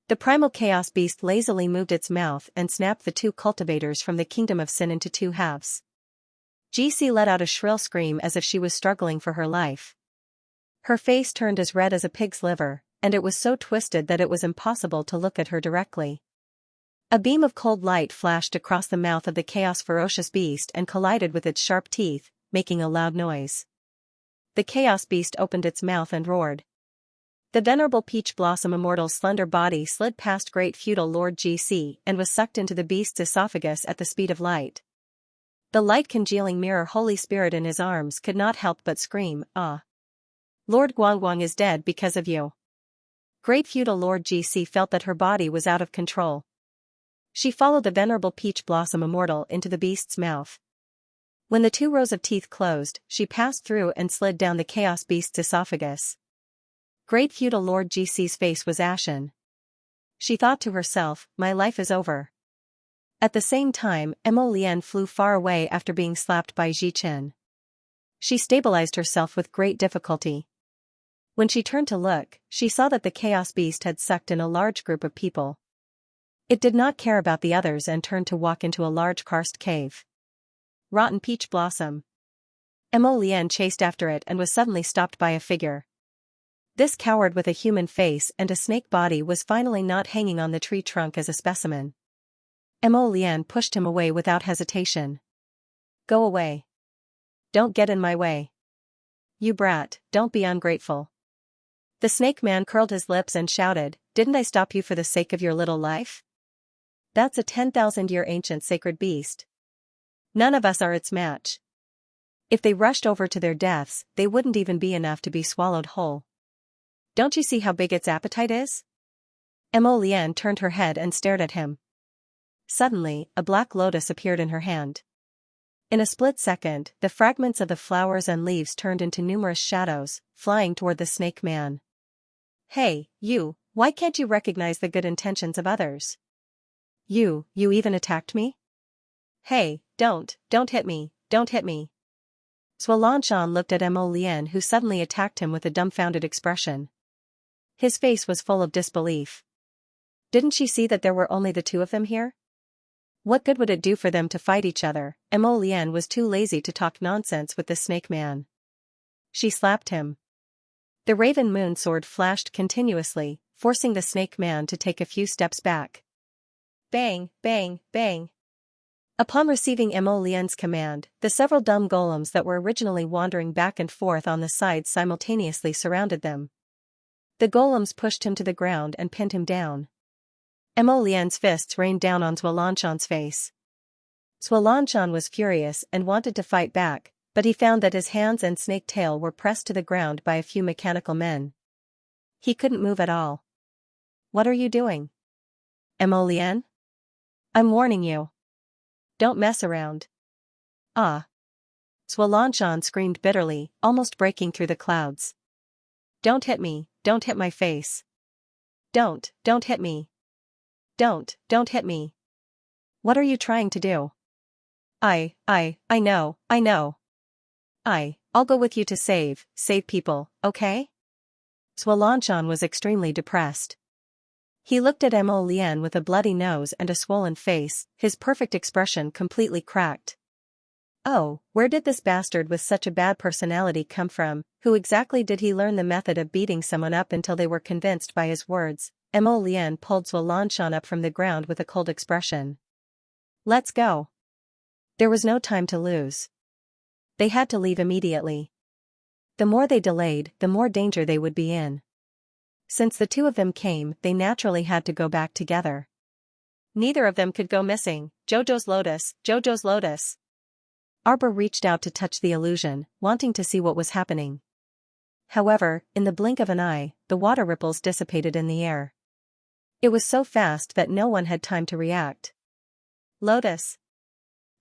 The primal chaos beast lazily moved its mouth and snapped the 2 cultivators from the Kingdom of Sin into 2 halves. GC let out a shrill scream as if she was struggling for her life. Her face turned as red as a pig's liver, and it was so twisted that it was impossible to look at her directly. A beam of cold light flashed across the mouth of the chaos ferocious beast and collided with its sharp teeth, making a loud noise. The chaos beast opened its mouth and roared. The venerable Peach Blossom Immortal's slender body slid past great feudal Lord GC and was sucked into the beast's esophagus at the speed of light. The light-congealing mirror Holy Spirit in his arms could not help but scream, "Ah! Lord Guangguang is dead because of you." Great feudal Lord GC felt that her body was out of control. She followed the venerable peach blossom immortal into the beast's mouth. When the 2 rows of teeth closed, she passed through and slid down the chaos beast's esophagus. Great feudal Lord GC's face was ashen. She thought to herself, my life is over. At the same time, Mo Lian flew far away after being slapped by Ji Chen. She stabilized herself with great difficulty. When she turned to look, she saw that the chaos beast had sucked in a large group of people. It did not care about the others and turned to walk into a large karst cave. Rotten peach blossom. Mo Lian chased after it and was suddenly stopped by a figure. This coward with a human face and a snake body was finally not hanging on the tree trunk as a specimen. Mo Lian pushed him away without hesitation. Go away. Don't get in my way. You brat, don't be ungrateful. The snake man curled his lips and shouted, didn't I stop you for the sake of your little life? That's a 10,000-year ancient sacred beast. None of us are its match. If they rushed over to their deaths, they wouldn't even be enough to be swallowed whole. Don't you see how big its appetite is? Mo Lian turned her head and stared at him. Suddenly, a black lotus appeared in her hand. In a split second, the fragments of the flowers and leaves turned into numerous shadows, flying toward the snake man. Hey, you, why can't you recognize the good intentions of others? You even attacked me? Hey, don't hit me, don't hit me. Xianxia looked at Mo Lian, who suddenly attacked him with a dumbfounded expression. His face was full of disbelief. Didn't she see that there were only the 2 of them here? What good would it do for them to fight each other? Mo Lian was too lazy to talk nonsense with the snake man. She slapped him. The raven moon sword flashed continuously, forcing the snake man to take a few steps back. Bang, bang, bang. Upon receiving Mo Lian's command, the several dumb golems that were originally wandering back and forth on the sides simultaneously surrounded them. The golems pushed him to the ground and pinned him down. Mo Lian's fists rained down on Xianxia's face. Xianxia was furious and wanted to fight back, but he found that his hands and snake tail were pressed to the ground by a few mechanical men. He couldn't move at all. What are you doing? Mo Lian? I'm warning you. Don't mess around. Ah. Xianxia screamed bitterly, almost breaking through the clouds. Don't hit me, don't hit my face. Don't hit me. Don't hit me. What are you trying to do? I know. I'll go with you to save people, okay? Xianxia was extremely depressed. He looked at Mo Lian with a bloody nose and a swollen face, his perfect expression completely cracked. Oh, where did this bastard with such a bad personality come from? Who exactly did he learn the method of beating someone up until they were convinced by his words? Mo Lian pulled Xianxia up from the ground with a cold expression. Let's go. There was no time to lose. They had to leave immediately. The more they delayed, the more danger they would be in. Since the 2 of them came, they naturally had to go back together. Neither of them could go missing. Jojo's lotus. Arbor reached out to touch the illusion, wanting to see what was happening. However, in the blink of an eye, the water ripples dissipated in the air. It was so fast that no one had time to react. Lotus.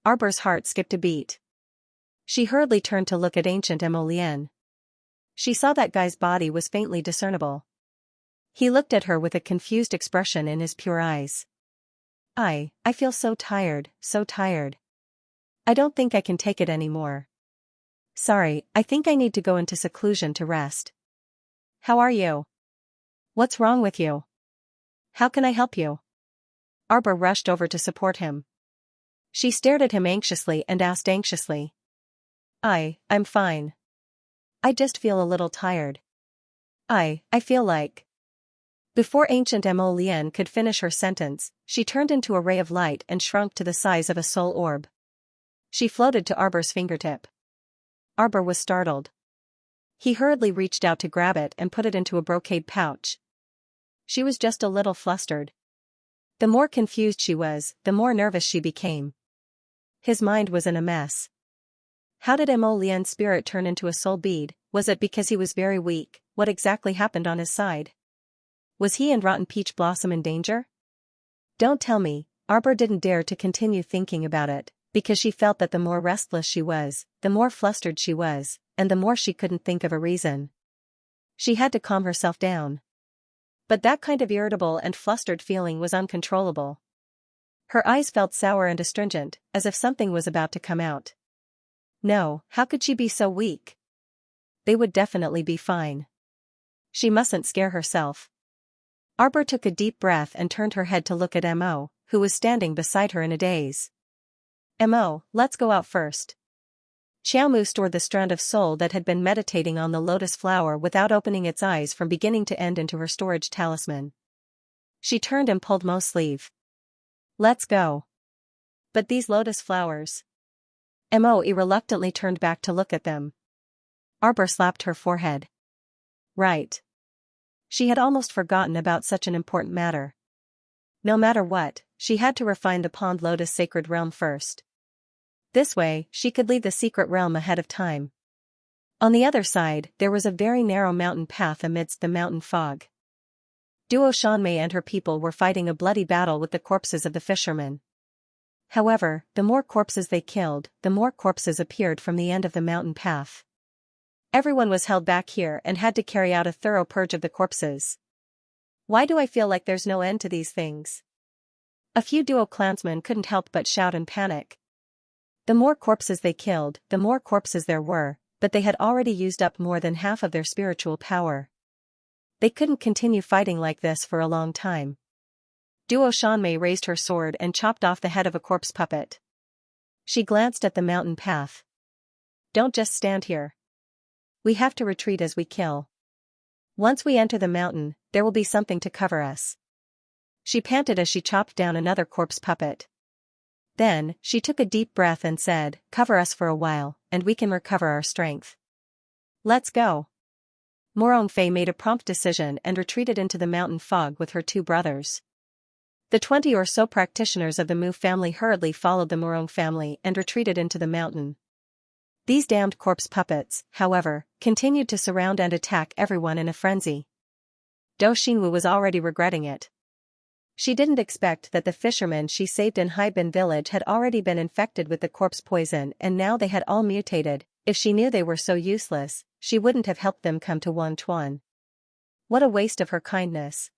Arbor's heart skipped a beat. She hurriedly turned to look at ancient Mo Lian. She saw that guy's body was faintly discernible. He looked at her with a confused expression in his pure eyes. I feel so tired. I don't think I can take it anymore. Sorry, I think I need to go into seclusion to rest. How are you? What's wrong with you? How can I help you? Arbor rushed over to support him. She stared at him anxiously and asked anxiously. I'm fine. I just feel a little tired. I feel like. Before ancient Mo Lian could finish her sentence, she turned into a ray of light and shrunk to the size of a soul orb. She floated to Arbor's fingertip. Arbor was startled. He hurriedly reached out to grab it and put it into a brocade pouch. She was just a little flustered. The more confused she was, the more nervous she became. His mind was in a mess. How did Mo Lian's spirit turn into a soul bead? Was it because he was very weak? What exactly happened on his side? Was he and Rotten Peach Blossom in danger? Don't tell me. Arbor didn't dare to continue thinking about it, because she felt that the more restless she was, the more flustered she was, and the more she couldn't think of a reason. She had to calm herself down. But that kind of irritable and flustered feeling was uncontrollable. Her eyes felt sour and astringent, as if something was about to come out. No, how could she be so weak? They would definitely be fine. She mustn't scare herself. Arbor took a deep breath and turned her head to look at Mo, who was standing beside her in a daze. Mo, let's go out first. Xiaomu stored the strand of soul that had been meditating on the lotus flower without opening its eyes from beginning to end into her storage talisman. She turned and pulled Mo's sleeve. Let's go. But these lotus flowers. Mo reluctantly turned back to look at them. Arbor slapped her forehead. Right. She had almost forgotten about such an important matter. No matter what, she had to refine the Pond Lotus Sacred Realm first. This way, she could leave the secret realm ahead of time. On the other side, there was a very narrow mountain path amidst the mountain fog. Duo Shanmei and her people were fighting a bloody battle with the corpses of the fishermen. However, the more corpses they killed, the more corpses appeared from the end of the mountain path. Everyone was held back here and had to carry out a thorough purge of the corpses. Why do I feel like there's no end to these things? A few duo clansmen couldn't help but shout in panic. The more corpses they killed, the more corpses there were, but they had already used up more than half of their spiritual power. They couldn't continue fighting like this for a long time. Duo Shanmei raised her sword and chopped off the head of a corpse puppet. She glanced at the mountain path. Don't just stand here. We have to retreat as we kill. Once we enter the mountain, there will be something to cover us. She panted as she chopped down another corpse puppet. Then, she took a deep breath and said, cover us for a while, and we can recover our strength. Let's go. Morongfei made a prompt decision and retreated into the mountain fog with her two brothers. The 20 or so practitioners of the Mu family hurriedly followed the Morong family and retreated into the mountain. These damned corpse puppets, however, continued to surround and attack everyone in a frenzy. Do Xinwu was already regretting it. She didn't expect that the fishermen she saved in Haibin village had already been infected with the corpse poison and now they had all mutated. If she knew they were so useless, she wouldn't have helped them come to Wanchuan. What a waste of her kindness.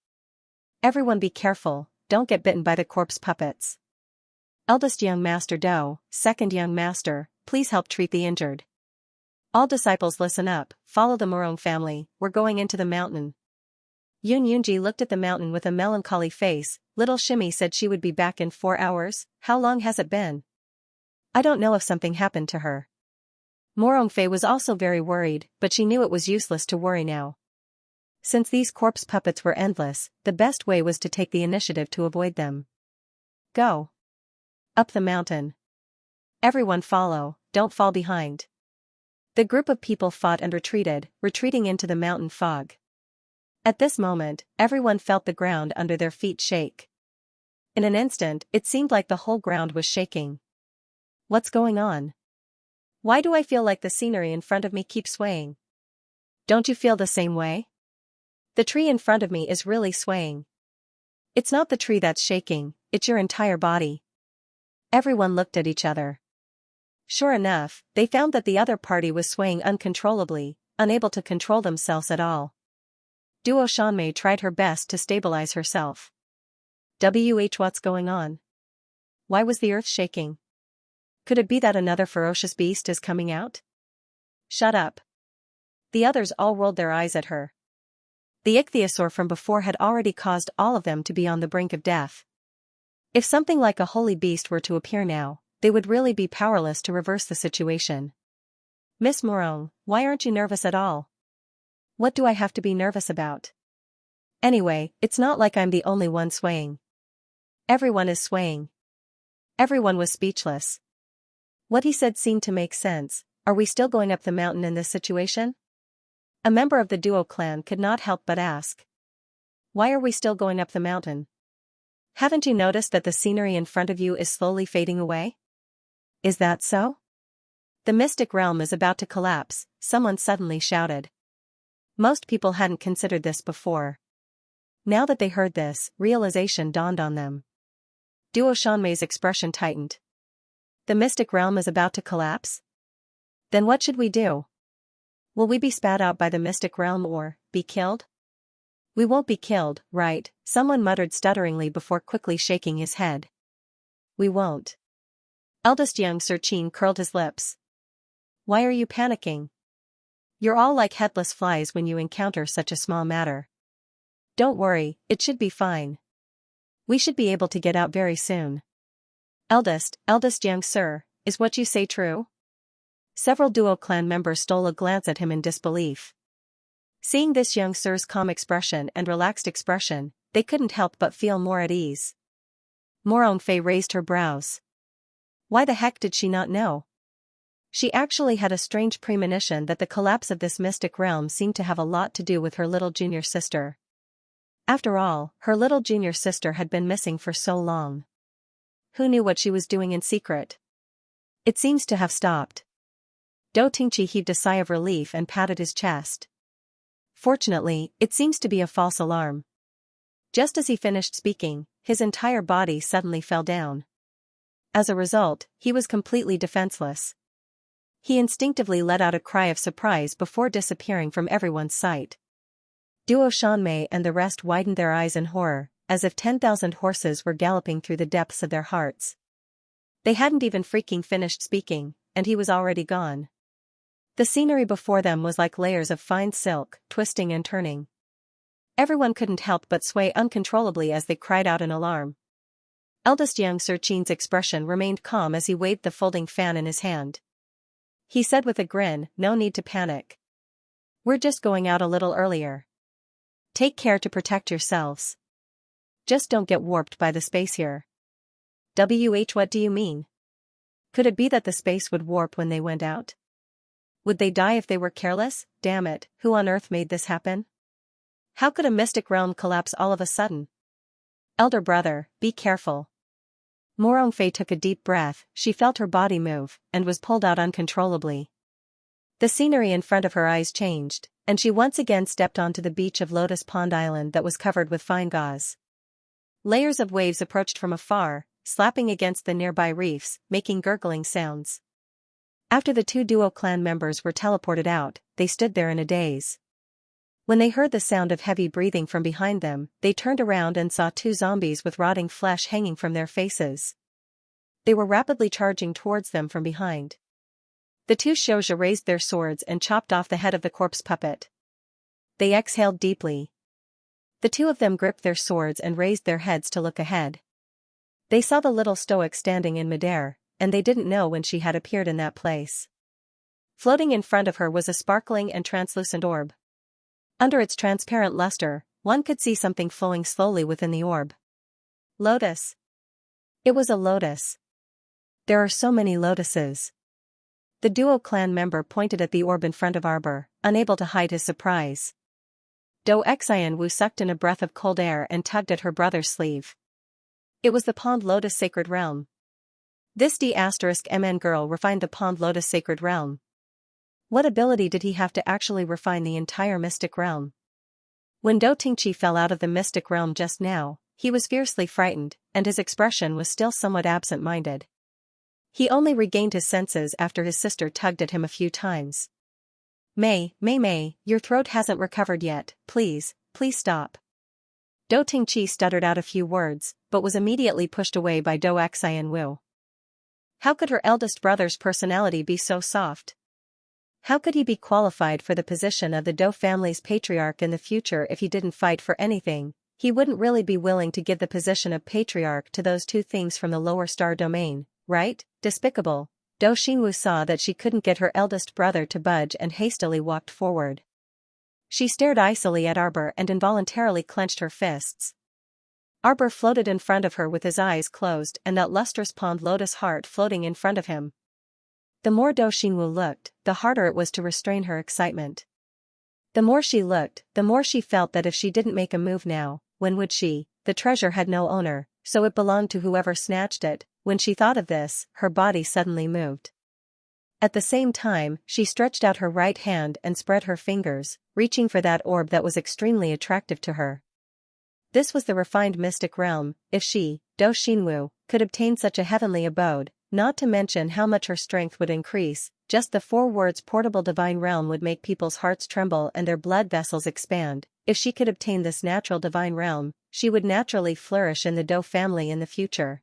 Everyone be careful, don't get bitten by the corpse puppets. Eldest young master Do, second young master, please help treat the injured. All disciples listen up, follow the Morong family, we're going into the mountain. Yun Yunji looked at the mountain with a melancholy face. Little Shimmy said she would be back in 4 hours. How long has it been? I don't know if something happened to her. Morongfei was also very worried, but she knew it was useless to worry now. Since these corpse puppets were endless, the best way was to take the initiative to avoid them. Go. Up the mountain. Everyone follow, don't fall behind. The group of people fought and retreated, retreating into the mountain fog. At this moment, everyone felt the ground under their feet shake. In an instant, it seemed like the whole ground was shaking. What's going on? Why do I feel like the scenery in front of me keeps swaying? Don't you feel the same way? The tree in front of me is really swaying. It's not the tree that's shaking, it's your entire body. Everyone looked at each other. Sure enough, they found that the other party was swaying uncontrollably, unable to control themselves at all. Duo Shanmei tried her best to stabilize herself. What's going on? Why was the earth shaking? Could it be that another ferocious beast is coming out? Shut up. The others all rolled their eyes at her. The ichthyosaur from before had already caused all of them to be on the brink of death. If something like a holy beast were to appear now, they would really be powerless to reverse the situation. Miss Morong, why aren't you nervous at all? What do I have to be nervous about? Anyway, it's not like I'm the only one swaying. Everyone is swaying. Everyone was speechless. What he said seemed to make sense. Are we still going up the mountain in this situation? A member of the Duo clan could not help but ask. Why are we still going up the mountain? Haven't you noticed that the scenery in front of you is slowly fading away? Is that so? The mystic realm is about to collapse, someone suddenly shouted. Most people hadn't considered this before. Now that they heard this, realization dawned on them. Duo Shanmei's expression tightened. The mystic realm is about to collapse? Then what should we do? Will we be spat out by the mystic realm or be killed? We won't be killed, right? Someone muttered stutteringly before quickly shaking his head. We won't. Eldest young Sir Qin curled his lips. Why are you panicking? You're all like headless flies when you encounter such a small matter. Don't worry, it should be fine. We should be able to get out very soon. Eldest young sir, is what you say true? Several Duo clan members stole a glance at him in disbelief. Seeing this young sir's calm expression and relaxed expression, they couldn't help but feel more at ease. Morongfei raised her brows. Why the heck did she not know? She actually had a strange premonition that the collapse of this mystic realm seemed to have a lot to do with her little junior sister. After all, her little junior sister had been missing for so long. Who knew what she was doing in secret? It seems to have stopped. Dou Tingqi heaved a sigh of relief and patted his chest. Fortunately, it seems to be a false alarm. Just as he finished speaking, his entire body suddenly fell down. As a result, he was completely defenseless. He instinctively let out a cry of surprise before disappearing from everyone's sight. Duo Shanmei and the rest widened their eyes in horror, as if 10,000 horses were galloping through the depths of their hearts. They hadn't even freaking finished speaking, and he was already gone. The scenery before them was like layers of fine silk, twisting and turning. Everyone couldn't help but sway uncontrollably as they cried out in alarm. Eldest young Sir Qin's expression remained calm as he waved the folding fan in his hand. He said with a grin, "No need to panic. We're just going out a little earlier. Take care to protect yourselves. Just don't get warped by the space here." What do you mean? Could it be that the space would warp when they went out? Would they die if they were careless? Damn it, who on earth made this happen? How could a mystic realm collapse all of a sudden? Elder brother, be careful. Morongfei took a deep breath, she felt her body move, and was pulled out uncontrollably. The scenery in front of her eyes changed, and she once again stepped onto the beach of Lotus Pond Island that was covered with fine gauze. Layers of waves approached from afar, slapping against the nearby reefs, making gurgling sounds. After the two Duo clan members were teleported out, they stood there in a daze. When they heard the sound of heavy breathing from behind them, they turned around and saw two zombies with rotting flesh hanging from their faces. They were rapidly charging towards them from behind. The two Xianxia raised their swords and chopped off the head of the corpse puppet. They exhaled deeply. The two of them gripped their swords and raised their heads to look ahead. They saw the little stoic standing in midair, and they didn't know when she had appeared in that place. Floating in front of her was a sparkling and translucent orb. Under its transparent luster, one could see something flowing slowly within the orb. Lotus. It was a lotus. There are so many lotuses. The Duo clan member pointed at the orb in front of Arbor, unable to hide his surprise. Dou Xianwu sucked in a breath of cold air and tugged at her brother's sleeve. It was the Pond Lotus Sacred Realm. This D*MN girl refined the Pond Lotus Sacred Realm. What ability did he have to actually refine the entire mystic realm? When Dou Tingqi fell out of the mystic realm just now, he was fiercely frightened, and his expression was still somewhat absent-minded. He only regained his senses after his sister tugged at him a few times. May, your throat hasn't recovered yet, please stop. Dou Tingqi stuttered out a few words, but was immediately pushed away by Dou Xianwu. How could her eldest brother's personality be so soft? How could he be qualified for the position of the Dou family's patriarch in the future if he didn't fight for anything? He wouldn't really be willing to give the position of patriarch to those two things from the lower star domain, right? Despicable. Dou Xinwu saw that she couldn't get her eldest brother to budge and hastily walked forward. She stared icily at Arbor and involuntarily clenched her fists. Arbor floated in front of her with his eyes closed and that lustrous pond lotus heart floating in front of him. The more Dou Xinwu looked, the harder it was to restrain her excitement. The more she looked, the more she felt that if she didn't make a move now, when would she? The treasure had no owner, so it belonged to whoever snatched it, When she thought of this, her body suddenly moved. At the same time, she stretched out her right hand and spread her fingers, reaching for that orb that was extremely attractive to her. This was the refined mystic realm. If she, Do Xinwu, could obtain such a heavenly abode, not to mention how much her strength would increase, just the 4 words portable divine realm would make people's hearts tremble and their blood vessels expand. If she could obtain this natural divine realm, she would naturally flourish in the Do family in the future.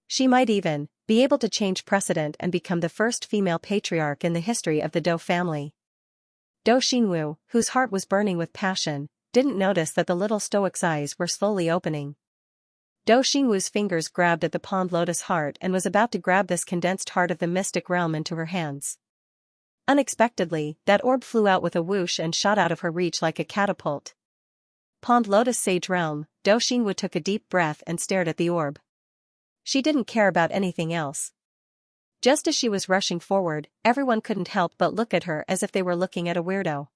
She might even be able to change precedent and become the first female patriarch in the history of the Do family. Do Xinwu, whose heart was burning with passion, didn't notice that the little stoic's eyes were slowly opening. Do Xinwu's fingers grabbed at the pond lotus heart and was about to grab this condensed heart of the mystic realm into her hands. Unexpectedly, that orb flew out with a whoosh and shot out of her reach like a catapult. Pond lotus sage realm. Do Xinwu took a deep breath and stared at the orb. She didn't care about anything else. Just as she was rushing forward, everyone couldn't help but look at her as if they were looking at a weirdo.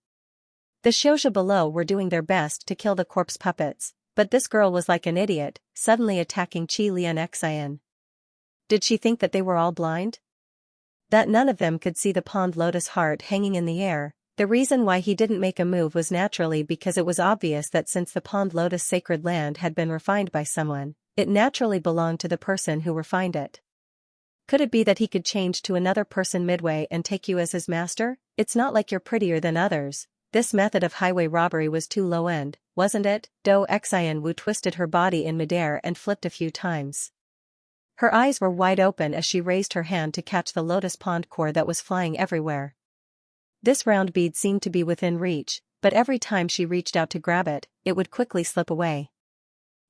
The Xianxia below were doing their best to kill the corpse puppets, but this girl was like an idiot, suddenly attacking Xianxia. Did she think that they were all blind? That none of them could see the pond lotus heart hanging in the air? The reason why he didn't make a move was naturally because it was obvious that since the pond lotus sacred land had been refined by someone, it naturally belonged to the person who refined it. Could it be that he could change to another person midway and take you as his master? It's not like you're prettier than others. This method of highway robbery was too low-end, wasn't it? Do Xianwu twisted her body in midair and flipped a few times. Her eyes were wide open as she raised her hand to catch the lotus pond core that was flying everywhere. This round bead seemed to be within reach, but every time she reached out to grab it, it would quickly slip away.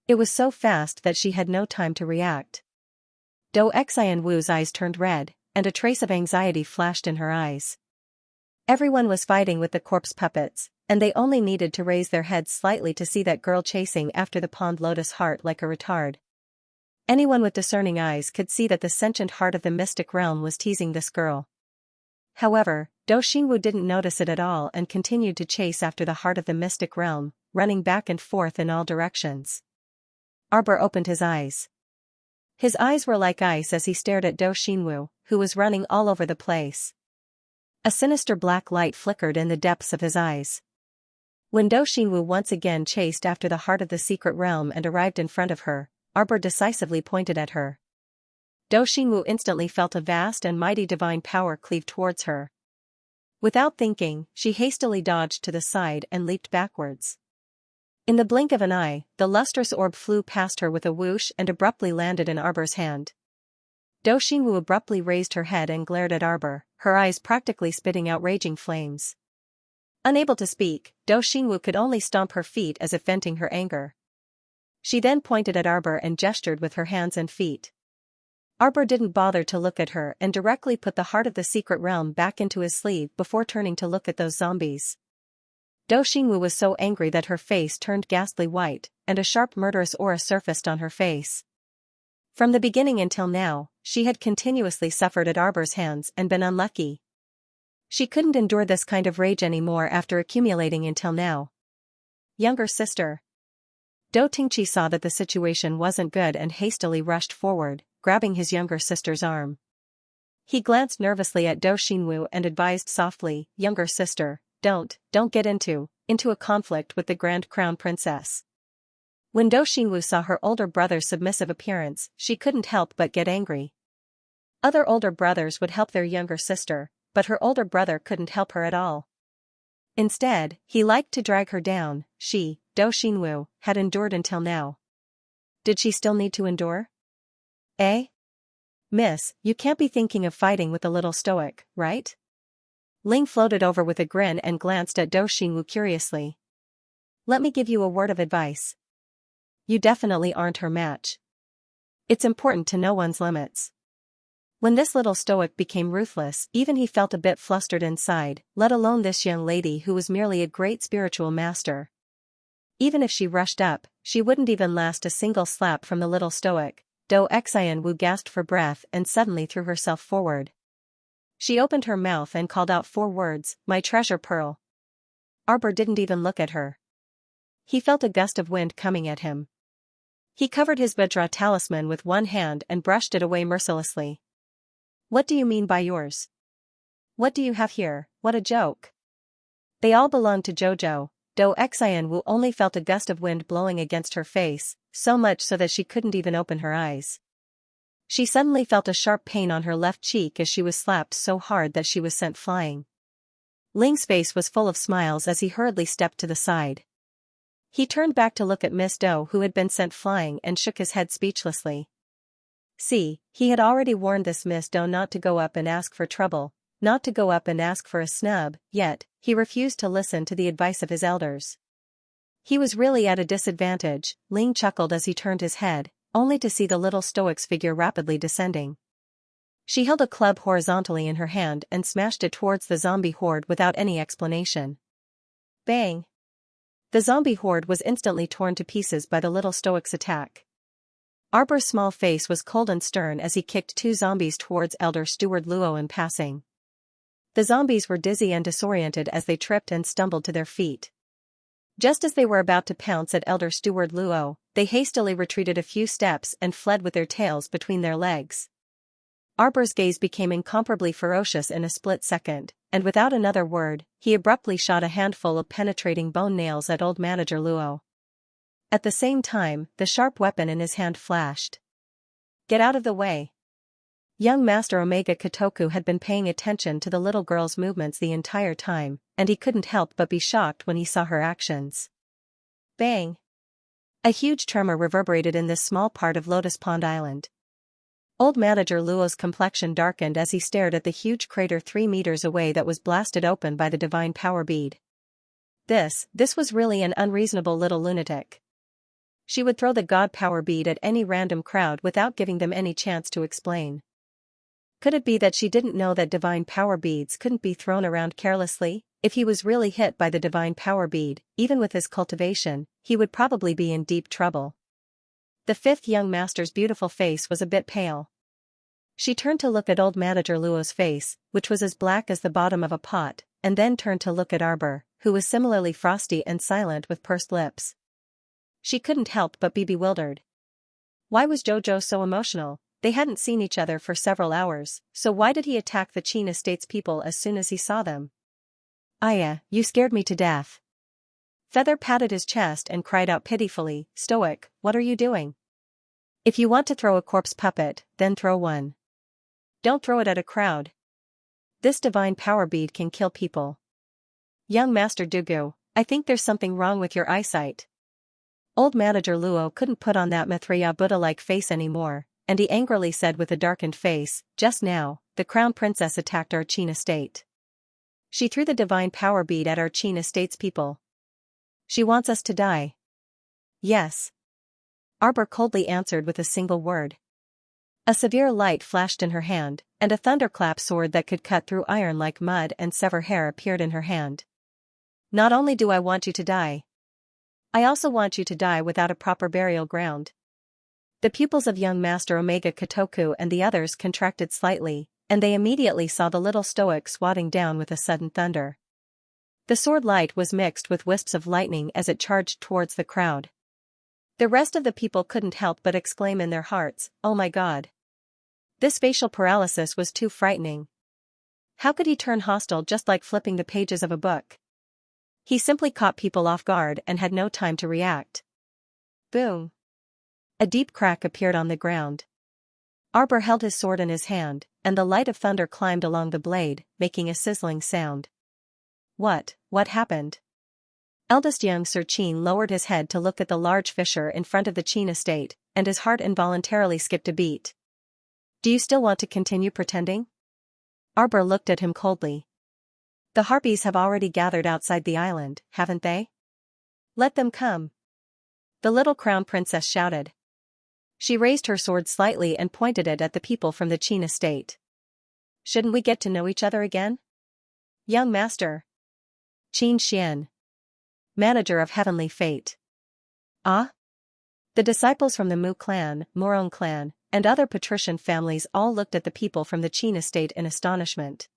It was so fast that she had no time to react. Do Xianwu's eyes turned red, and a trace of anxiety flashed in her eyes. Everyone was fighting with the corpse puppets, and they only needed to raise their heads slightly to see that girl chasing after the pond lotus heart like a retard. Anyone with discerning eyes could see that the sentient heart of the mystic realm was teasing this girl. However, Do Xinwu didn't notice it at all and continued to chase after the heart of the mystic realm, running back and forth in all directions. Arbor opened his eyes. His eyes were like ice as he stared at Do Xinwu, who was running all over the place. A sinister black light flickered in the depths of his eyes. When Do Xinwu once again chased after the heart of the secret realm and arrived in front of her, Arbor decisively pointed at her. Do Xinwu instantly felt a vast and mighty divine power cleave towards her. Without thinking, she hastily dodged to the side and leaped backwards. In the blink of an eye, the lustrous orb flew past her with a whoosh and abruptly landed in Arbor's hand. Do Xinwu abruptly raised her head and glared at Arbor, her eyes practically spitting out raging flames. Unable to speak, Do Xinwu could only stomp her feet as if venting her anger. She then pointed at Arbor and gestured with her hands and feet. Arbor didn't bother to look at her and directly put the heart of the secret realm back into his sleeve before turning to look at those zombies. Do Xinwu was so angry that her face turned ghastly white, and a sharp murderous aura surfaced on her face. From the beginning until now, she had continuously suffered at Arbor's hands and been unlucky. She couldn't endure this kind of rage anymore after accumulating until now. Younger sister. Do Tingqi saw that the situation wasn't good and hastily rushed forward, grabbing his younger sister's arm. He glanced nervously at Do Xinwu and advised softly, "Younger sister, don't get into a conflict with the Grand Crown Princess." When Do Xinwu saw her older brother's submissive appearance, she couldn't help but get angry. Other older brothers would help their younger sister, but her older brother couldn't help her at all. Instead, he liked to drag her down. She, Do Xinwu, had endured until now. Did she still need to endure? Eh? Miss, you can't be thinking of fighting with the little stoic, right? Ling floated over with a grin and glanced at Do Xinwu curiously. Let me give you a word of advice. You definitely aren't her match. It's important to know one's limits. When this little stoic became ruthless, even he felt a bit flustered inside, let alone this young lady who was merely a great spiritual master. Even if she rushed up, she wouldn't even last a single slap from the little stoic. Do Xianwu gasped for breath and suddenly threw herself forward. She opened her mouth and called out 4 words, "My treasure pearl." Arbor didn't even look at her. He felt a gust of wind coming at him. He covered his Vajra talisman with one hand and brushed it away mercilessly. What do you mean by yours? What do you have here? What a joke. They all belonged to Jojo. Xian Wu only felt a gust of wind blowing against her face, so much so that she couldn't even open her eyes. She suddenly felt a sharp pain on her left cheek as she was slapped so hard that she was sent flying. Ling's face was full of smiles as he hurriedly stepped to the side. He turned back to look at Miss Doe, who had been sent flying, and shook his head speechlessly. See, he had already warned this Miss Doe not to go up and ask for trouble, not to go up and ask for a snub, yet he refused to listen to the advice of his elders. He was really at a disadvantage. Ling chuckled as he turned his head, only to see the little stoic's figure rapidly descending. She held a club horizontally in her hand and smashed it towards the zombie horde without any explanation. Bang! The zombie horde was instantly torn to pieces by the little stoic's attack. Arbor's small face was cold and stern as he kicked two zombies towards Elder Steward Luo in passing. The zombies were dizzy and disoriented as they tripped and stumbled to their feet. Just as they were about to pounce at Elder Steward Luo, they hastily retreated a few steps and fled with their tails between their legs. Arbor's gaze became incomparably ferocious in a split second, and without another word, he abruptly shot a handful of penetrating bone nails at old manager Luo. At the same time, the sharp weapon in his hand flashed. Get out of the way. Young Master Omega Kotoku had been paying attention to the little girl's movements the entire time, and he couldn't help but be shocked when he saw her actions. Bang! A huge tremor reverberated in this small part of Lotus Pond Island. Old Manager Luo's complexion darkened as he stared at the huge crater 3 meters away that was blasted open by the divine power bead. This was really an unreasonable little lunatic. She would throw the god power bead at any random crowd without giving them any chance to explain. Could it be that she didn't know that divine power beads couldn't be thrown around carelessly? If he was really hit by the divine power bead, even with his cultivation, he would probably be in deep trouble. The fifth young master's beautiful face was a bit pale. She turned to look at old manager Luo's face, which was as black as the bottom of a pot, and then turned to look at Arbor, who was similarly frosty and silent with pursed lips. She couldn't help but be bewildered. Why was Jojo so emotional? They hadn't seen each other for several hours, so why did he attack the Qin Estates people as soon as he saw them? Aya, you scared me to death. Feather patted his chest and cried out pitifully, Stoic, what are you doing? If you want to throw a corpse puppet, then throw one. Don't throw it at a crowd. This divine power bead can kill people. Young Master Dugu, I think there's something wrong with your eyesight. Old manager Luo couldn't put on that Maitreya Buddha-like face anymore, and he angrily said with a darkened face, just now, the crown princess attacked our Qin estate. She threw the divine power bead at our Qin estate's people. She wants us to die. Yes. Arbor coldly answered with a single word. A severe light flashed in her hand, and a thunderclap sword that could cut through iron like mud and sever hair appeared in her hand. Not only do I want you to die, I also want you to die without a proper burial ground. The pupils of young Master Omega Kotoku and the others contracted slightly, and they immediately saw the little stoic swatting down with a sudden thunder. The sword light was mixed with wisps of lightning as it charged towards the crowd. The rest of the people couldn't help but exclaim in their hearts, oh my god. This facial paralysis was too frightening. How could he turn hostile just like flipping the pages of a book? He simply caught people off guard and had no time to react. Boom. A deep crack appeared on the ground. Arbor held his sword in his hand, and the light of thunder climbed along the blade, making a sizzling sound. What happened? Eldest young Sir Qin lowered his head to look at the large fissure in front of the Qin estate, and his heart involuntarily skipped a beat. Do you still want to continue pretending? Arbor looked at him coldly. The harpies have already gathered outside the island, haven't they? Let them come. The little crown princess shouted. She raised her sword slightly and pointed it at the people from the Qin estate. Shouldn't we get to know each other again? Young master. Qin Xian. Manager of Heavenly Fate. Ah? The disciples from the Mu clan, Morong clan, and other patrician families all looked at the people from the Qin estate in astonishment.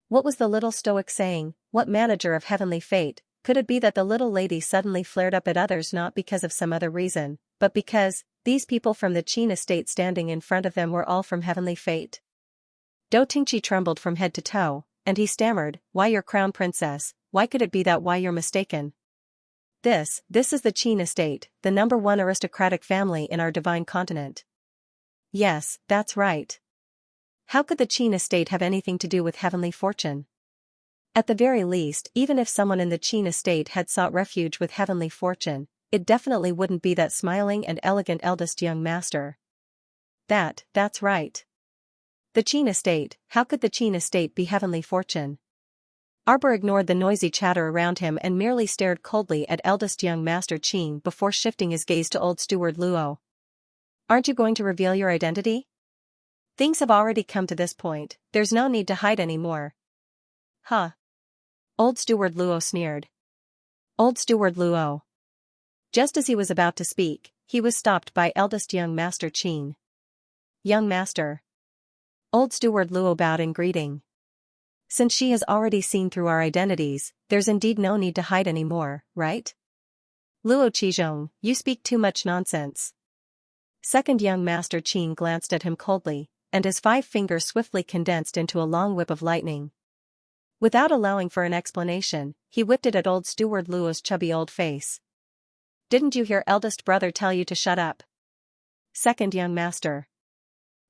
What was the little stoic saying? What manager of Heavenly Fate? Could it be that the little lady suddenly flared up at others not because of some other reason, but because these people from the Qin estate standing in front of them were all from heavenly fate. Dou Tingqi trembled from head to toe, and he stammered, "Why, your crown princess, why could it be that? Why, you're mistaken. This is the Qin estate, the #1 aristocratic family in our divine continent." "Yes, that's right. How could the Qin estate have anything to do with heavenly fortune? At the very least, even if someone in the Qin estate had sought refuge with heavenly fortune, it definitely wouldn't be that smiling and elegant eldest young master." That's right. The Qin estate, how could the Qin estate be heavenly fortune?" Arbor ignored the noisy chatter around him and merely stared coldly at eldest young master Qin before shifting his gaze to old steward Luo. "Aren't you going to reveal your identity? Things have already come to this point, there's no need to hide anymore." "Huh." Old steward Luo sneered. Old steward Luo. Just as he was about to speak, he was stopped by eldest young master Qin. "Young master." Old steward Luo bowed in greeting. "Since she has already seen through our identities, there's indeed no need to hide anymore, right? Luo Qizhong, you speak too much nonsense." Second young master Qin glanced at him coldly, and his 5 fingers swiftly condensed into a long whip of lightning. Without allowing for an explanation, he whipped it at old steward Luo's chubby old face. "Didn't you hear eldest brother tell you to shut up?" Second young master.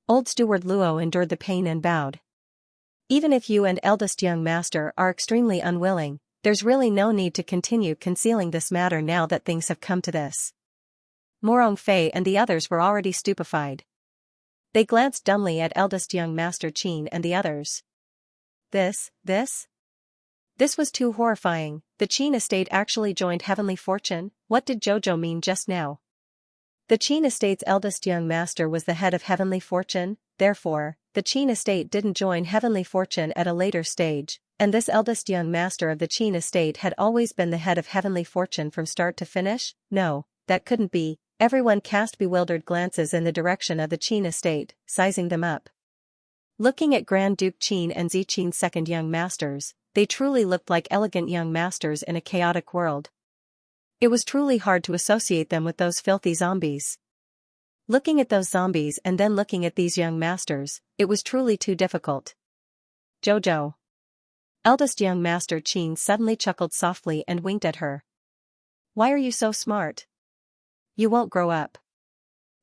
Old steward Luo endured the pain and bowed. "Even if you and eldest young master are extremely unwilling, there's really no need to continue concealing this matter now that things have come to this." Morong Fei and the others were already stupefied. They glanced dumbly at eldest young master Qin and the others. This was too horrifying. The Qin estate actually joined heavenly fortune. What did Jojo mean just now? The Qin estate's eldest young master was the head of heavenly fortune, therefore, the Qin estate didn't join heavenly fortune at a later stage, and this eldest young master of the Qin estate had always been the head of heavenly fortune from start to finish? No, that couldn't be. Everyone cast bewildered glances in the direction of the Qin estate, sizing them up. Looking at Grand Duke Qin and Zi Qin's second young masters, they truly looked like elegant young masters in a chaotic world. It was truly hard to associate them with those filthy zombies. Looking at those zombies and then looking at these young masters, it was truly too difficult. "Jojo." Eldest young master Qin suddenly chuckled softly and winked at her. "Why are you so smart? You won't grow up."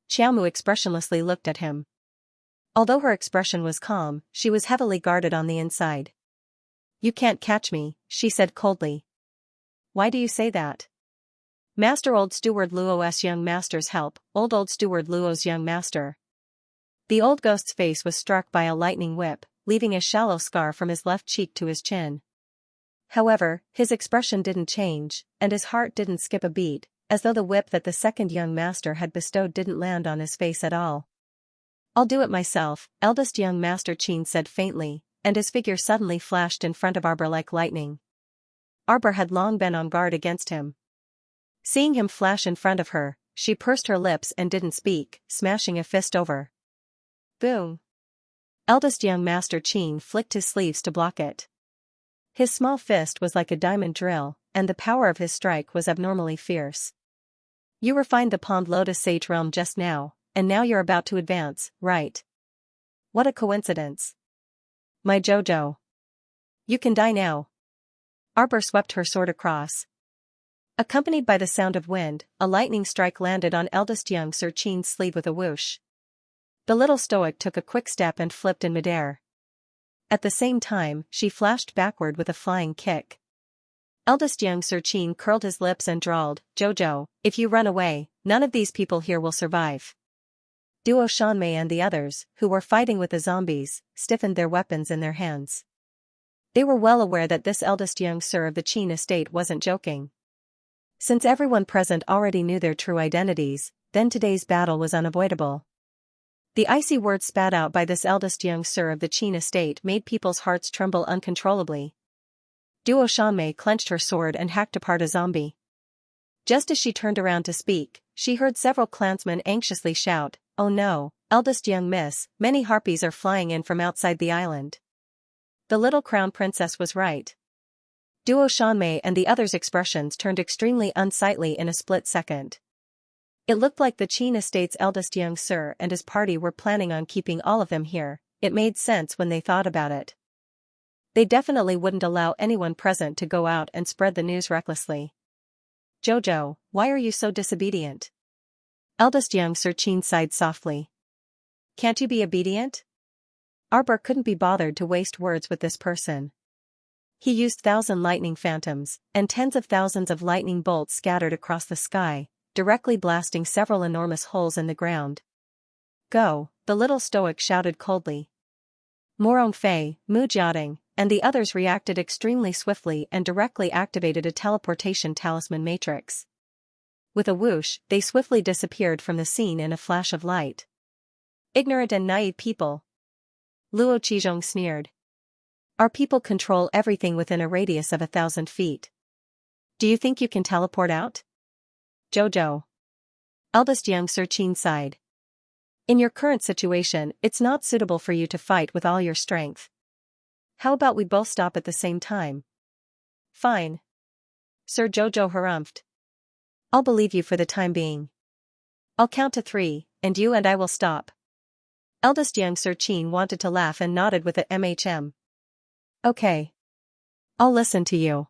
Xiaomu expressionlessly looked at him. Although her expression was calm, she was heavily guarded on the inside. "You can't catch me," she said coldly. "Why do you say that?" "Master old steward Luo's young master's help, old steward Luo's young master." The old ghost's face was struck by a lightning whip, leaving a shallow scar from his left cheek to his chin. However, his expression didn't change, and his heart didn't skip a beat, as though the whip that the second young master had bestowed didn't land on his face at all. "I'll do it myself," eldest young master Qin said faintly, and his figure suddenly flashed in front of Arbor like lightning. Arbor had long been on guard against him. Seeing him flash in front of her, she pursed her lips and didn't speak, smashing a fist over. Boom! Eldest young master Qin flicked his sleeves to block it. His small fist was like a diamond drill, and the power of his strike was abnormally fierce. "You refined the Pond Lotus Sage realm just now, and now you're about to advance, right? What a coincidence. My Jojo. You can die now." Arbor swept her sword across. Accompanied by the sound of wind, a lightning strike landed on eldest young Sir Qin's sleeve with a whoosh. The little stoic took a quick step and flipped in midair. At the same time, she flashed backward with a flying kick. Eldest young Sir Qin curled his lips and drawled, "Jojo, if you run away, none of these people here will survive." Duo Shanmei and the others, who were fighting with the zombies, stiffened their weapons in their hands. They were well aware that this eldest young Sir of the Qin estate wasn't joking. Since everyone present already knew their true identities, then today's battle was unavoidable. The icy words spat out by this eldest young Sir of the Qin estate made people's hearts tremble uncontrollably. Duo Shanmei clenched her sword and hacked apart a zombie. Just as she turned around to speak, she heard several clansmen anxiously shout, "Oh no, eldest young miss, many harpies are flying in from outside the island." The little crown princess was right. Duo Shanmei and the others' expressions turned extremely unsightly in a split second. It looked like the Qin estate's eldest young sir and his party were planning on keeping all of them here. It made sense when they thought about it. They definitely wouldn't allow anyone present to go out and spread the news recklessly. Jojo, why are you so disobedient? Eldest young Sir Qin sighed softly. Can't you be obedient? Arbor couldn't be bothered to waste words with this person. He used 1,000 lightning phantoms, and tens of thousands of lightning bolts scattered across the sky, directly blasting several enormous holes in the ground. Go, the little stoic shouted coldly. Morong Fei, Mu Jiating, and the others reacted extremely swiftly and directly activated a teleportation talisman matrix. With a whoosh, they swiftly disappeared from the scene in a flash of light. Ignorant and naive people. Luo Qizhong sneered. Our people control everything within a radius of 1,000 feet. Do you think you can teleport out? Jojo. Eldest young Sir Qin sighed. In your current situation, it's not suitable for you to fight with all your strength. How about we both stop at the same time? Fine. Sir Jojo harumphed. I'll believe you for the time being. I'll count to 3, and you and I will stop. Eldest young Sir Qin wanted to laugh and nodded with a MHM. Okay. I'll listen to you.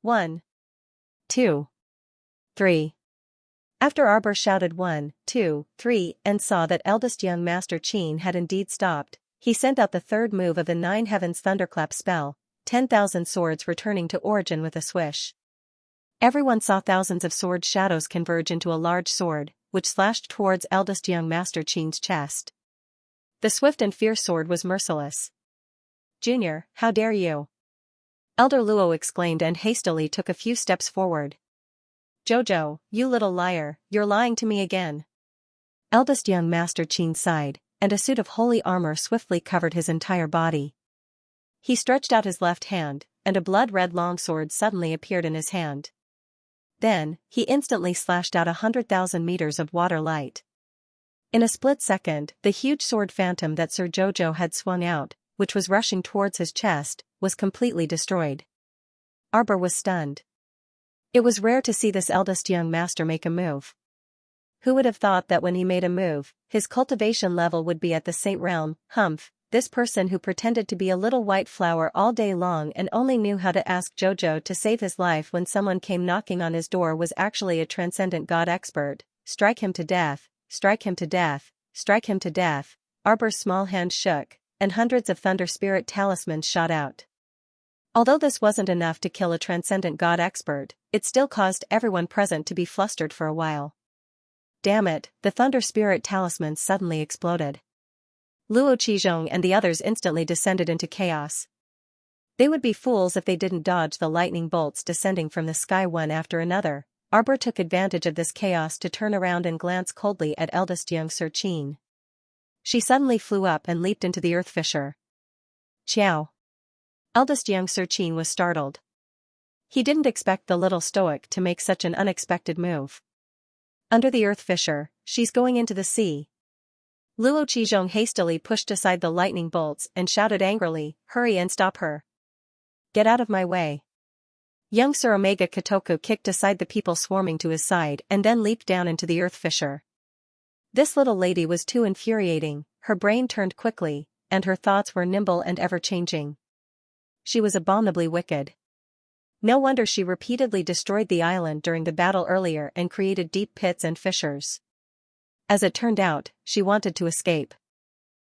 1, 2, 3. After Arbor shouted 1, 2, 3 and saw that eldest young Master Qin had indeed stopped, he sent out the third move of the 9 Heavens Thunderclap spell, 10,000 swords returning to origin with a swish. Everyone saw thousands of sword shadows converge into a large sword, which slashed towards eldest young Master Qin's chest. The swift and fierce sword was merciless. Junior, how dare you? Elder Luo exclaimed and hastily took a few steps forward. Jojo, you little liar, you're lying to me again. Eldest young Master Qin sighed, and a suit of holy armor swiftly covered his entire body. He stretched out his left hand, and a blood-red longsword suddenly appeared in his hand. Then, he instantly slashed out 100,000 meters of water light. In a split second, the huge sword phantom that Sir Jojo had swung out, which was rushing towards his chest, was completely destroyed. Arbor was stunned. It was rare to see this eldest young master make a move. Who would have thought that when he made a move, his cultivation level would be at the Saint realm? Humph, this person who pretended to be a little white flower all day long and only knew how to ask Jojo to save his life when someone came knocking on his door was actually a transcendent god expert. Strike him to death, strike him to death, strike him to death. Arbor's small hand shook, and hundreds of thunder spirit talismans shot out. Although this wasn't enough to kill a transcendent god expert, it still caused everyone present to be flustered for a while. Damn it, the thunder spirit talismans suddenly exploded. Luo Qizhong and the others instantly descended into chaos. They would be fools if they didn't dodge the lightning bolts descending from the sky one after another. Arbor took advantage of this chaos to turn around and glance coldly at eldest young Sir Qin. She suddenly flew up and leaped into the earth fissure. Chow. Eldest young Sir Qin was startled. He didn't expect the little stoic to make such an unexpected move. Under the earth fissure, she's going into the sea. Luo Qizhong hastily pushed aside the lightning bolts and shouted angrily, hurry and stop her. Get out of my way. Young Sir Omega Kotoku kicked aside the people swarming to his side and then leaped down into the earth fissure. This little lady was too infuriating, her brain turned quickly, and her thoughts were nimble and ever-changing. She was abominably wicked. No wonder she repeatedly destroyed the island during the battle earlier and created deep pits and fissures. As it turned out, she wanted to escape.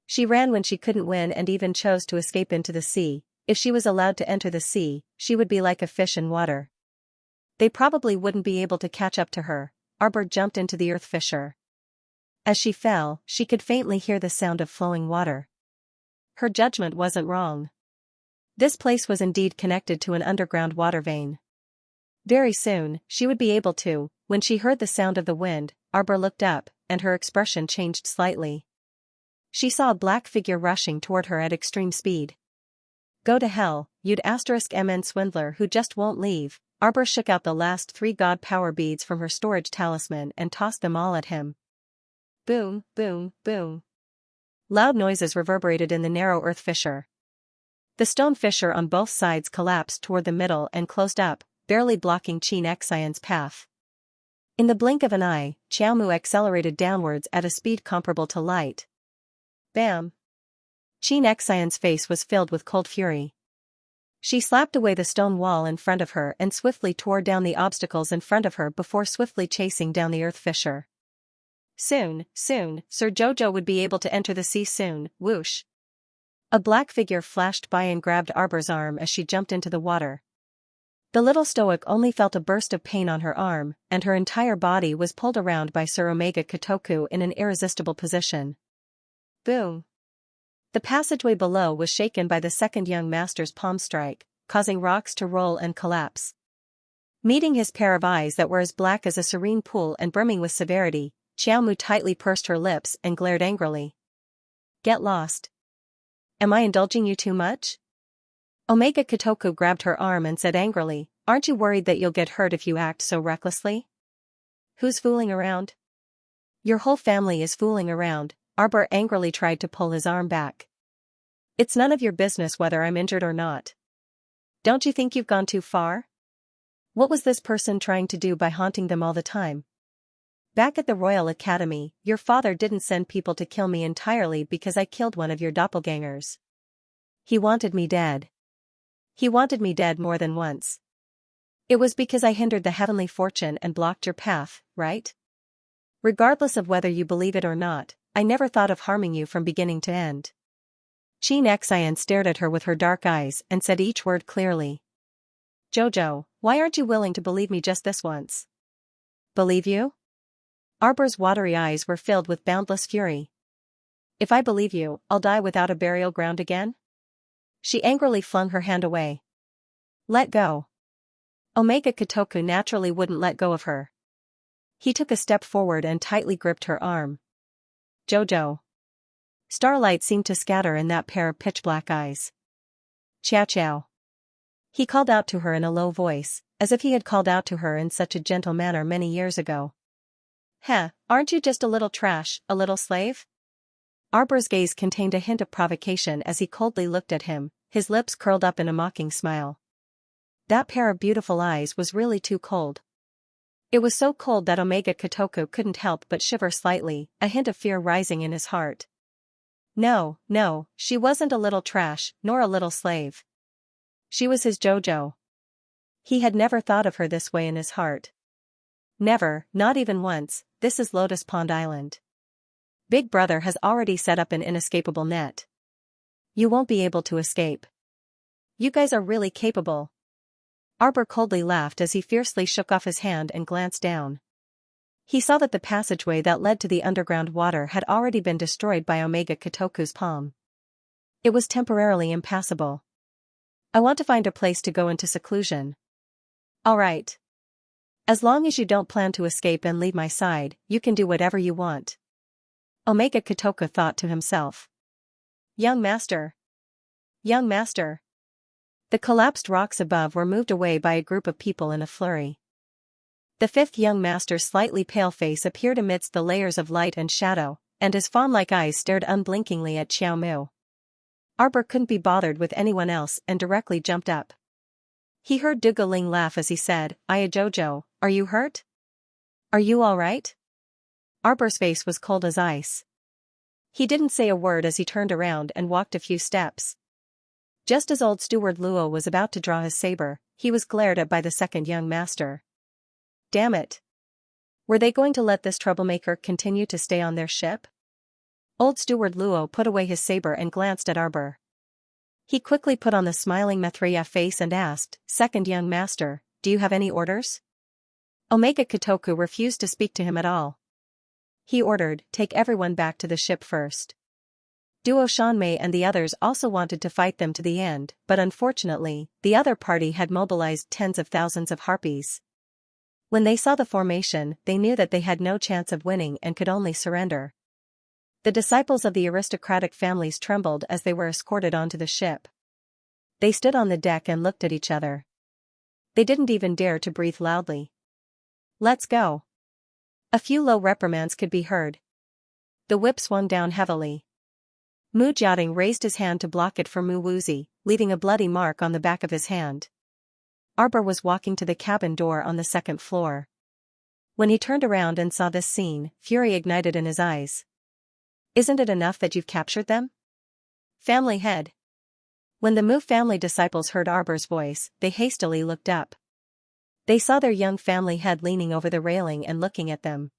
She ran when she couldn't win and even chose to escape into the sea. If she was allowed to enter the sea, she would be like a fish in water. They probably wouldn't be able to catch up to her. Arbor jumped into the earth fissure. As she fell, she could faintly hear the sound of flowing water. Her judgment wasn't wrong. This place was indeed connected to an underground water vein. Very soon, she would be able to. When she heard the sound of the wind, Arbor looked up, and her expression changed slightly. She saw a black figure rushing toward her at extreme speed. Go to hell, you'd *MN swindler who just won't leave. Arbor shook out the last 3 god power beads from her storage talisman and tossed them all at him. Boom, boom, boom. Loud noises reverberated in the narrow earth fissure. The stone fissure on both sides collapsed toward the middle and closed up, barely blocking Xianxia's path. In the blink of an eye, Xiaomu accelerated downwards at a speed comparable to light. Bam! Xianxia's face was filled with cold fury. She slapped away the stone wall in front of her and swiftly tore down the obstacles in front of her before swiftly chasing down the earth fissure. Soon, Sir Jojo would be able to enter the sea soon, whoosh. A black figure flashed by and grabbed Arbor's arm as she jumped into the water. The little stoic only felt a burst of pain on her arm, and her entire body was pulled around by Sir Omega Kotoku in an irresistible position. Boom! The passageway below was shaken by the second young master's palm strike, causing rocks to roll and collapse. Meeting his pair of eyes that were as black as a serene pool and brimming with severity, Xiaomu tightly pursed her lips and glared angrily. Get lost. Am I indulging you too much? Omega Kotoku grabbed her arm and said angrily, aren't you worried that you'll get hurt if you act so recklessly? Who's fooling around? Your whole family is fooling around. Arbor angrily tried to pull his arm back. It's none of your business whether I'm injured or not. Don't you think you've gone too far? What was this person trying to do by haunting them all the time? Back at the Royal Academy, your father didn't send people to kill me entirely because I killed one of your doppelgangers. He wanted me dead. He wanted me dead more than once. It was because I hindered the heavenly fortune and blocked your path, right? Regardless of whether you believe it or not, I never thought of harming you from beginning to end. Xianxia stared at her with her dark eyes and said each word clearly. Jojo, why aren't you willing to believe me just this once? Believe you? Arbor's watery eyes were filled with boundless fury. If I believe you, I'll die without a burial ground again? She angrily flung her hand away. Let go. Omega Kotoku naturally wouldn't let go of her. He took a step forward and tightly gripped her arm. Jojo. Starlight seemed to scatter in that pair of pitch-black eyes. Chow chow. He called out to her in a low voice, as if he had called out to her in such a gentle manner many years ago. Heh, aren't you just a little trash, a little slave? Arbor's gaze contained a hint of provocation as he coldly looked at him, his lips curled up in a mocking smile. That pair of beautiful eyes was really too cold. It was so cold that Omega Kotoku couldn't help but shiver slightly, a hint of fear rising in his heart. No, she wasn't a little trash, nor a little slave. She was his Jojo. He had never thought of her this way in his heart. Never, not even once. This is Lotus Pond Island. Big Brother has already set up an inescapable net. You won't be able to escape. You guys are really capable. Arbor coldly laughed as he fiercely shook off his hand and glanced down. He saw that the passageway that led to the underground water had already been destroyed by Omega Kotoku's palm. It was temporarily impassable. I want to find a place to go into seclusion. All right. As long as you don't plan to escape and leave my side, you can do whatever you want. Omega Kotoku thought to himself. Young master. Young master. The collapsed rocks above were moved away by a group of people in a flurry. The fifth young master's slightly pale face appeared amidst the layers of light and shadow, and his fawn-like eyes stared unblinkingly at Xiaomu. Arbor couldn't be bothered with anyone else and directly jumped up. He heard Dugaling laugh as he said, Aya Jojo, are you hurt? Are you all right? Arbor's face was cold as ice. He didn't say a word as he turned around and walked a few steps. Just as old steward Luo was about to draw his saber, he was glared at by the second young master. Damn it. Were they going to let this troublemaker continue to stay on their ship? Old steward Luo put away his saber and glanced at Arbor. He quickly put on the smiling Maitreya face and asked, Second young master, do you have any orders? Omega Kotoku refused to speak to him at all. He ordered, take everyone back to the ship first. Duo Shanmei and the others also wanted to fight them to the end, but unfortunately, the other party had mobilized tens of thousands of harpies. When they saw the formation, they knew that they had no chance of winning and could only surrender. The disciples of the aristocratic families trembled as they were escorted onto the ship. They stood on the deck and looked at each other. They didn't even dare to breathe loudly. Let's go. A few low reprimands could be heard. The whip swung down heavily. Mu Jiating raised his hand to block it for Mu Wuzi, leaving a bloody mark on the back of his hand. Arbor was walking to the cabin door on the second floor. When he turned around and saw this scene, fury ignited in his eyes. Isn't it enough that you've captured them? Family head. When the Mu family disciples heard Arbor's voice, they hastily looked up. They saw their young family head leaning over the railing and looking at them.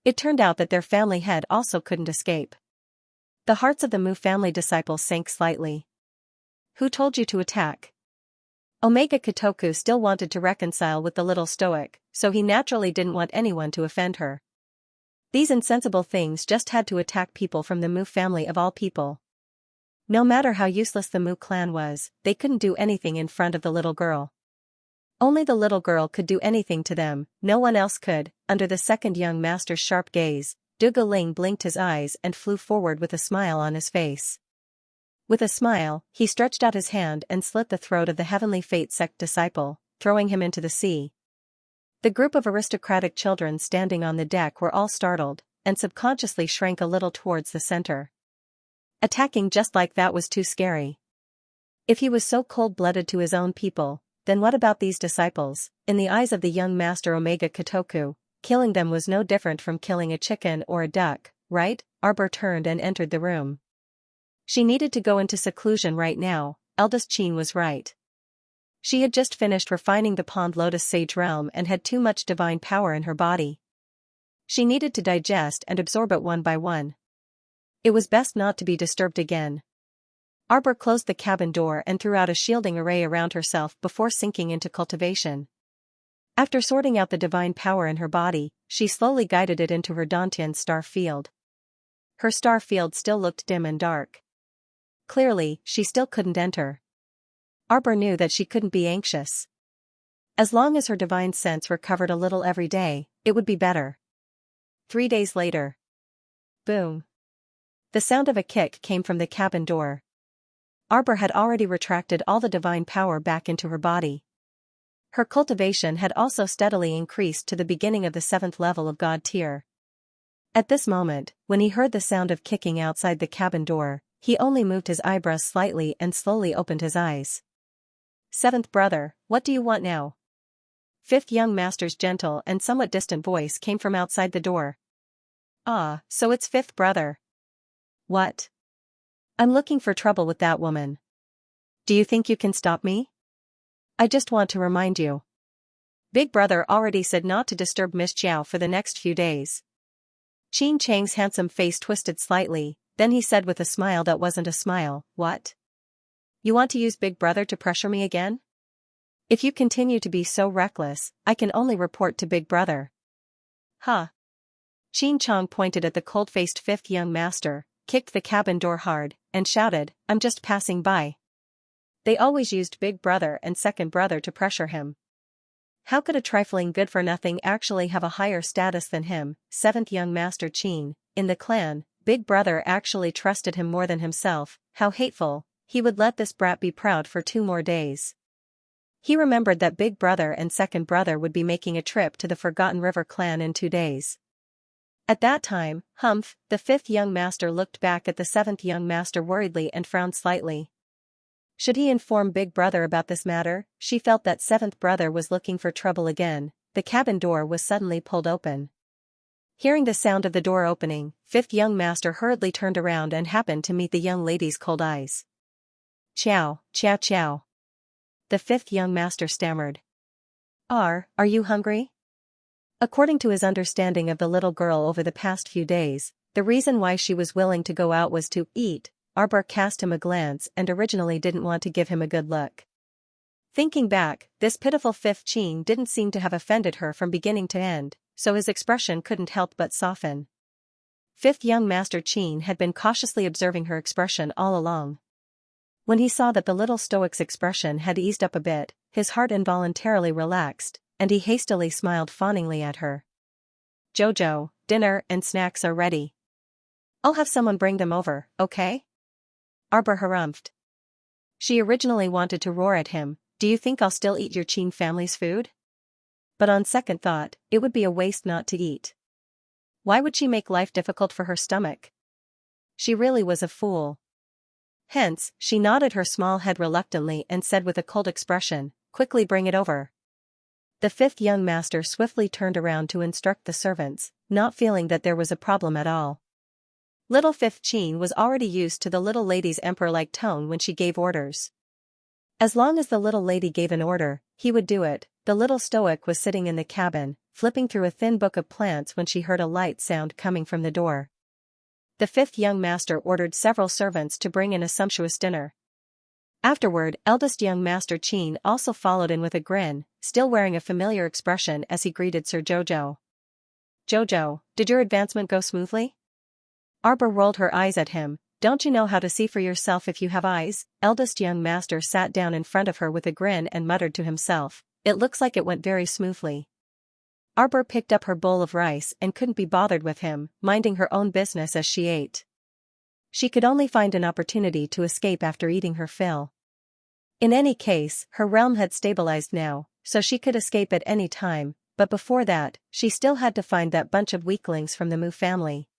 It turned out that their family head also couldn't escape. The hearts of the Mu family disciples sank slightly. Who told you to attack? Omega Kotoku still wanted to reconcile with the little stoic, so he naturally didn't want anyone to offend her. These insensible things just had to attack people from the Mu family of all people. No matter how useless the Mu clan was, they couldn't do anything in front of the little girl. Only the little girl could do anything to them, no one else could. Under the second young master's sharp gaze, Duga Ling blinked his eyes and flew forward with a smile on his face. With a smile, he stretched out his hand and slit the throat of the Heavenly Fate sect disciple, throwing him into the sea. The group of aristocratic children standing on the deck were all startled, and subconsciously shrank a little towards the center. Attacking just like that was too scary. If he was so cold-blooded to his own people, then what about these disciples? In the eyes of the young master Omega Kotoku, killing them was no different from killing a chicken or a duck, right? Arbor turned and entered the room. She needed to go into seclusion right now, eldest Qin was right. She had just finished refining the Pond Lotus Sage Realm and had too much divine power in her body. She needed to digest and absorb it one by one. It was best not to be disturbed again. Arbor closed the cabin door and threw out a shielding array around herself before sinking into cultivation. After sorting out the divine power in her body, she slowly guided it into her Dantian star field. Her star field still looked dim and dark. Clearly, she still couldn't enter. Arbor knew that she couldn't be anxious. As long as her divine sense recovered a little every day, it would be better. 3 days later. Boom. The sound of a kick came from the cabin door. Arbor had already retracted all the divine power back into her body. Her cultivation had also steadily increased to the beginning of the 7th level of God tier. At this moment, when he heard the sound of kicking outside the cabin door, he only moved his eyebrows slightly and slowly opened his eyes. 7th brother, what do you want now? 5th young master's gentle and somewhat distant voice came from outside the door. Ah, so it's 5th brother. What? I'm looking for trouble with that woman. Do you think you can stop me? I just want to remind you. Big brother already said not to disturb Miss Xiao for the next few days. Qin Chang's handsome face twisted slightly, then he said with a smile that wasn't a smile, what? You want to use Big Brother to pressure me again? If you continue to be so reckless, I can only report to Big Brother. Huh? Qin Chang pointed at the cold-faced 5th young master, kicked the cabin door hard, and shouted, I'm just passing by. They always used Big Brother and Second Brother to pressure him. How could a trifling good-for-nothing actually have a higher status than him, 7th young master Qin? In the clan, Big Brother actually trusted him more than himself. How hateful. He would let this brat be proud for 2 more days. He remembered that Big Brother and Second Brother would be making a trip to the Forgotten River clan in 2 days. At that time, Humph, the 5th young master looked back at the 7th young master worriedly and frowned slightly. Should he inform Big Brother about this matter? She felt that 7th brother was looking for trouble again. The cabin door was suddenly pulled open. Hearing the sound of the door opening, 5th young master hurriedly turned around and happened to meet the young lady's cold eyes. Chow, chow chow. The 5th young master stammered. Are you hungry? According to his understanding of the little girl over the past few days, the reason why she was willing to go out was to eat. Arbor cast him a glance and originally didn't want to give him a good look. Thinking back, this pitiful 5th Qin didn't seem to have offended her from beginning to end, so his expression couldn't help but soften. 5th young master Qin had been cautiously observing her expression all along. When he saw that the little stoic's expression had eased up a bit, his heart involuntarily relaxed, and he hastily smiled fawningly at her. Jojo, dinner and snacks are ready. I'll have someone bring them over, okay? Arbor harumphed. She originally wanted to roar at him, do you think I'll still eat your Qin family's food? But on second thought, it would be a waste not to eat. Why would she make life difficult for her stomach? She really was a fool. Hence, she nodded her small head reluctantly and said with a cold expression, quickly bring it over. The fifth young master swiftly turned around to instruct the servants, not feeling that there was a problem at all. Little fifth Qin was already used to the little lady's emperor-like tone when she gave orders. As long as the little lady gave an order, he would do it. The little stoic was sitting in the cabin, flipping through a thin book of plants when she heard a light sound coming from the door. The fifth young master ordered several servants to bring in a sumptuous dinner. Afterward, eldest young master Qin also followed in with a grin, still wearing a familiar expression as he greeted Sir Jojo. "Jojo, did your advancement go smoothly?" Arbor rolled her eyes at him. "Don't you know how to see for yourself if you have eyes?" Eldest young master sat down in front of her with a grin and muttered to himself, "It looks like it went very smoothly." Arbor picked up her bowl of rice and couldn't be bothered with him, minding her own business as she ate. She could only find an opportunity to escape after eating her fill. In any case, her realm had stabilized now, so she could escape at any time, but before that, she still had to find that bunch of weaklings from the Mu family.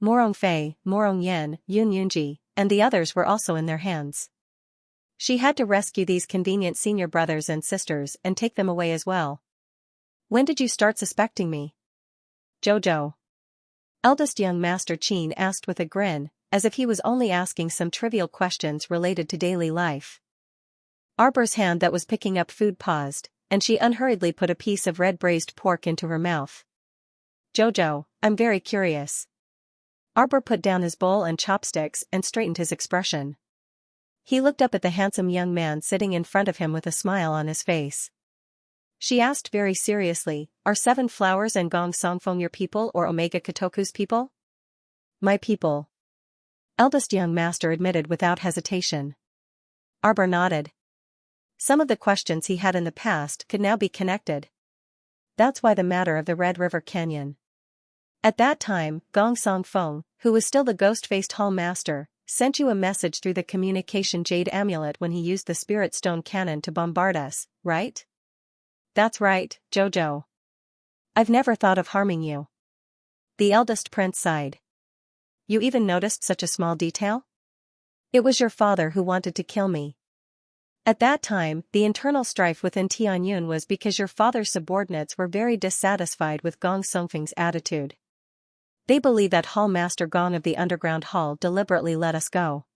Morong Fei, Morong Yen, Yun Yunji, and the others were also in their hands. She had to rescue these convenient senior brothers and sisters and take them away as well. "When did you start suspecting me?" Jojo. Eldest young master Qin asked with a grin, as if he was only asking some trivial questions related to daily life. Arbor's hand that was picking up food paused, and she unhurriedly put a piece of red braised pork into her mouth. "Jojo, I'm very curious." Arbor put down his bowl and chopsticks and straightened his expression. He looked up at the handsome young man sitting in front of him with a smile on his face. She asked very seriously, "Are Seven Flowers and Gong Songfeng your people or Omega Kotoku's people?" "My people," eldest young master admitted without hesitation. Arbor nodded. Some of the questions he had in the past could now be connected. That's why the matter of the Red River Canyon. At that time, Gong Songfeng, who was still the ghost-faced hall master, sent you a message through the communication jade amulet when he used the spirit stone cannon to bombard us, right? That's right, Jojo. I've never thought of harming you. The eldest prince sighed. You even noticed such a small detail? It was your father who wanted to kill me. At that time, the internal strife within Tianyun was because your father's subordinates were very dissatisfied with Gong Songfeng's attitude. They believe that Hall Master Gong of the Underground Hall deliberately let us go.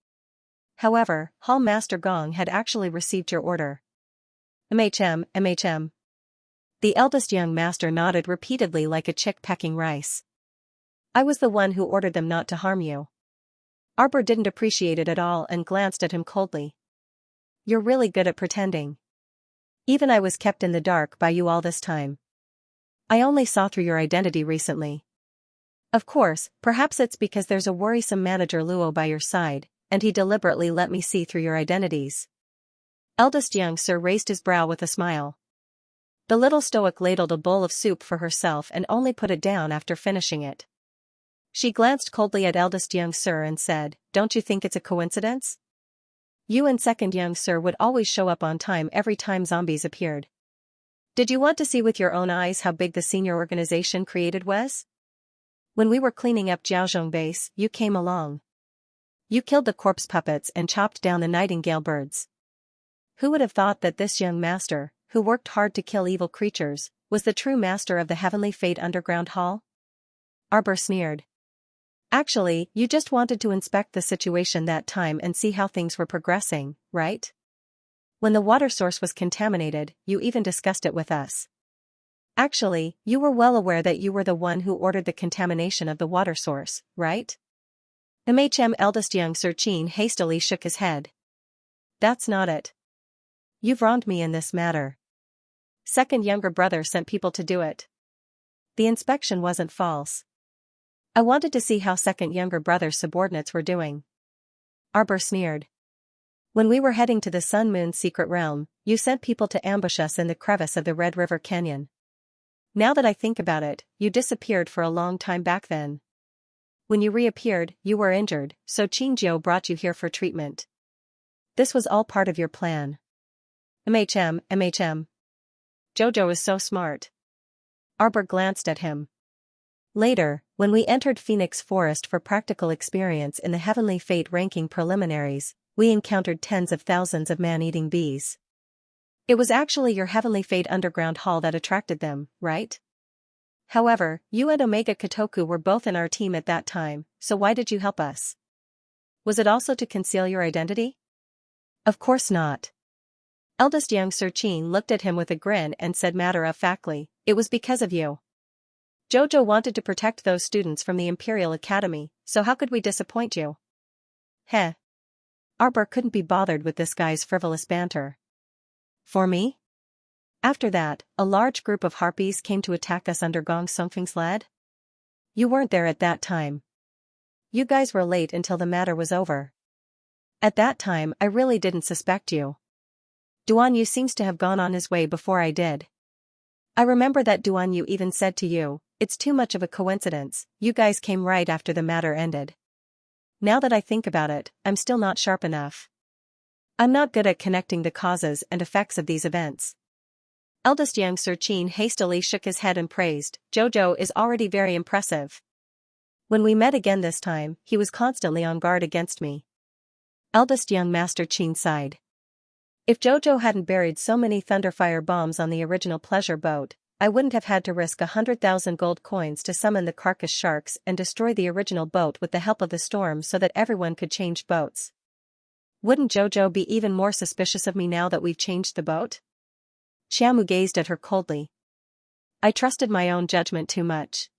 However, Hall Master Gong had actually received your order. MHM. The eldest young master nodded repeatedly like a chick pecking rice. I was the one who ordered them not to harm you. Arbor didn't appreciate it at all and glanced at him coldly. You're really good at pretending. Even I was kept in the dark by you all this time. I only saw through your identity recently. Of course, perhaps it's because there's a worrisome manager Luo by your side, and he deliberately let me see through your identities. Eldest young sir raised his brow with a smile. The little stoic ladled a bowl of soup for herself and only put it down after finishing it. She glanced coldly at eldest young sir and said, "Don't you think it's a coincidence? You and second young sir would always show up on time every time zombies appeared. Did you want to see with your own eyes how big the senior organization created was? When we were cleaning up Jiaozhong Base, you came along. You killed the corpse puppets and chopped down the nightingale birds. Who would have thought that this young master, who worked hard to kill evil creatures, was the true master of the Heavenly Fate Underground Hall?" Arbor sneered. Actually, you just wanted to inspect the situation that time and see how things were progressing, right? When the water source was contaminated, you even discussed it with us. Actually, you were well aware that you were the one who ordered the contamination of the water source, right? MHM eldest young Sir Qin hastily shook his head. That's not it. You've wronged me in this matter. Second younger brother sent people to do it. The inspection wasn't false. I wanted to see how second younger brother's subordinates were doing. Arbor sneered. When we were heading to the Sun Moon's secret realm, you sent people to ambush us in the crevice of the Red River Canyon. Now that I think about it, you disappeared for a long time back then. When you reappeared, you were injured, so Qingjiu brought you here for treatment. This was all part of your plan. MHM. Jojo is so smart. Arbor glanced at him. Later, when we entered Phoenix Forest for practical experience in the Heavenly Fate ranking preliminaries, we encountered tens of thousands of man-eating bees. It was actually your heavenly fate underground hall that attracted them, right? However, you and Omega Kotoku were both in our team at that time, so why did you help us? Was it also to conceal your identity? Of course not. Eldest young Sir Chin looked at him with a grin and said matter-of-factly, it was because of you. Jojo wanted to protect those students from the Imperial Academy, so how could we disappoint you? Heh. Arbor couldn't be bothered with this guy's frivolous banter. For me? After that, a large group of harpies came to attack us under Gong Songfeng's lead? You weren't there at that time. You guys were late until the matter was over. At that time I really didn't suspect you. Duan Yu seems to have gone on his way before I did. I remember that Duan Yu even said to you, it's too much of a coincidence, you guys came right after the matter ended. Now that I think about it, I'm still not sharp enough. I'm not good at connecting the causes and effects of these events. Eldest young Sir Chin hastily shook his head and praised, Jojo is already very impressive. When we met again this time, he was constantly on guard against me. Eldest young Master Chin sighed. If Jojo hadn't buried so many Thunderfire bombs on the original pleasure boat, I wouldn't have had to risk 100,000 gold coins to summon the carcass sharks and destroy the original boat with the help of the storm so that everyone could change boats. Wouldn't Jojo be even more suspicious of me now that we've changed the boat? Xiamu gazed at her coldly. I trusted my own judgment too much.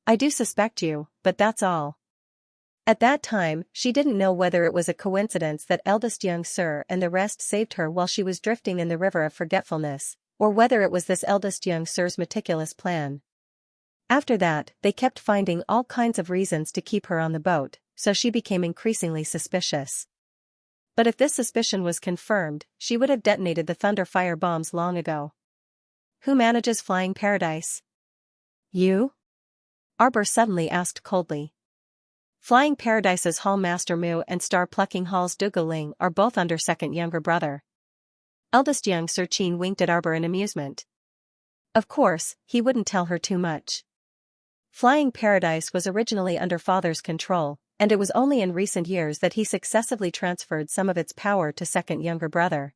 I do suspect you, but that's all. At that time, she didn't know whether it was a coincidence that eldest young Sir and the rest saved her while she was drifting in the river of forgetfulness, or whether it was this eldest young Sir's meticulous plan. After that, they kept finding all kinds of reasons to keep her on the boat, so she became increasingly suspicious. But if this suspicion was confirmed, she would have detonated the Thunderfire bombs long ago. Who manages Flying Paradise? You? Arbor suddenly asked coldly. Flying Paradise's Hall Master Mu and Star Plucking Hall's Duguling are both under second younger brother. Eldest young Sir Chin winked at Arbor in amusement. Of course, he wouldn't tell her too much. Flying Paradise was originally under father's control, and it was only in recent years that he successively transferred some of its power to second younger brother.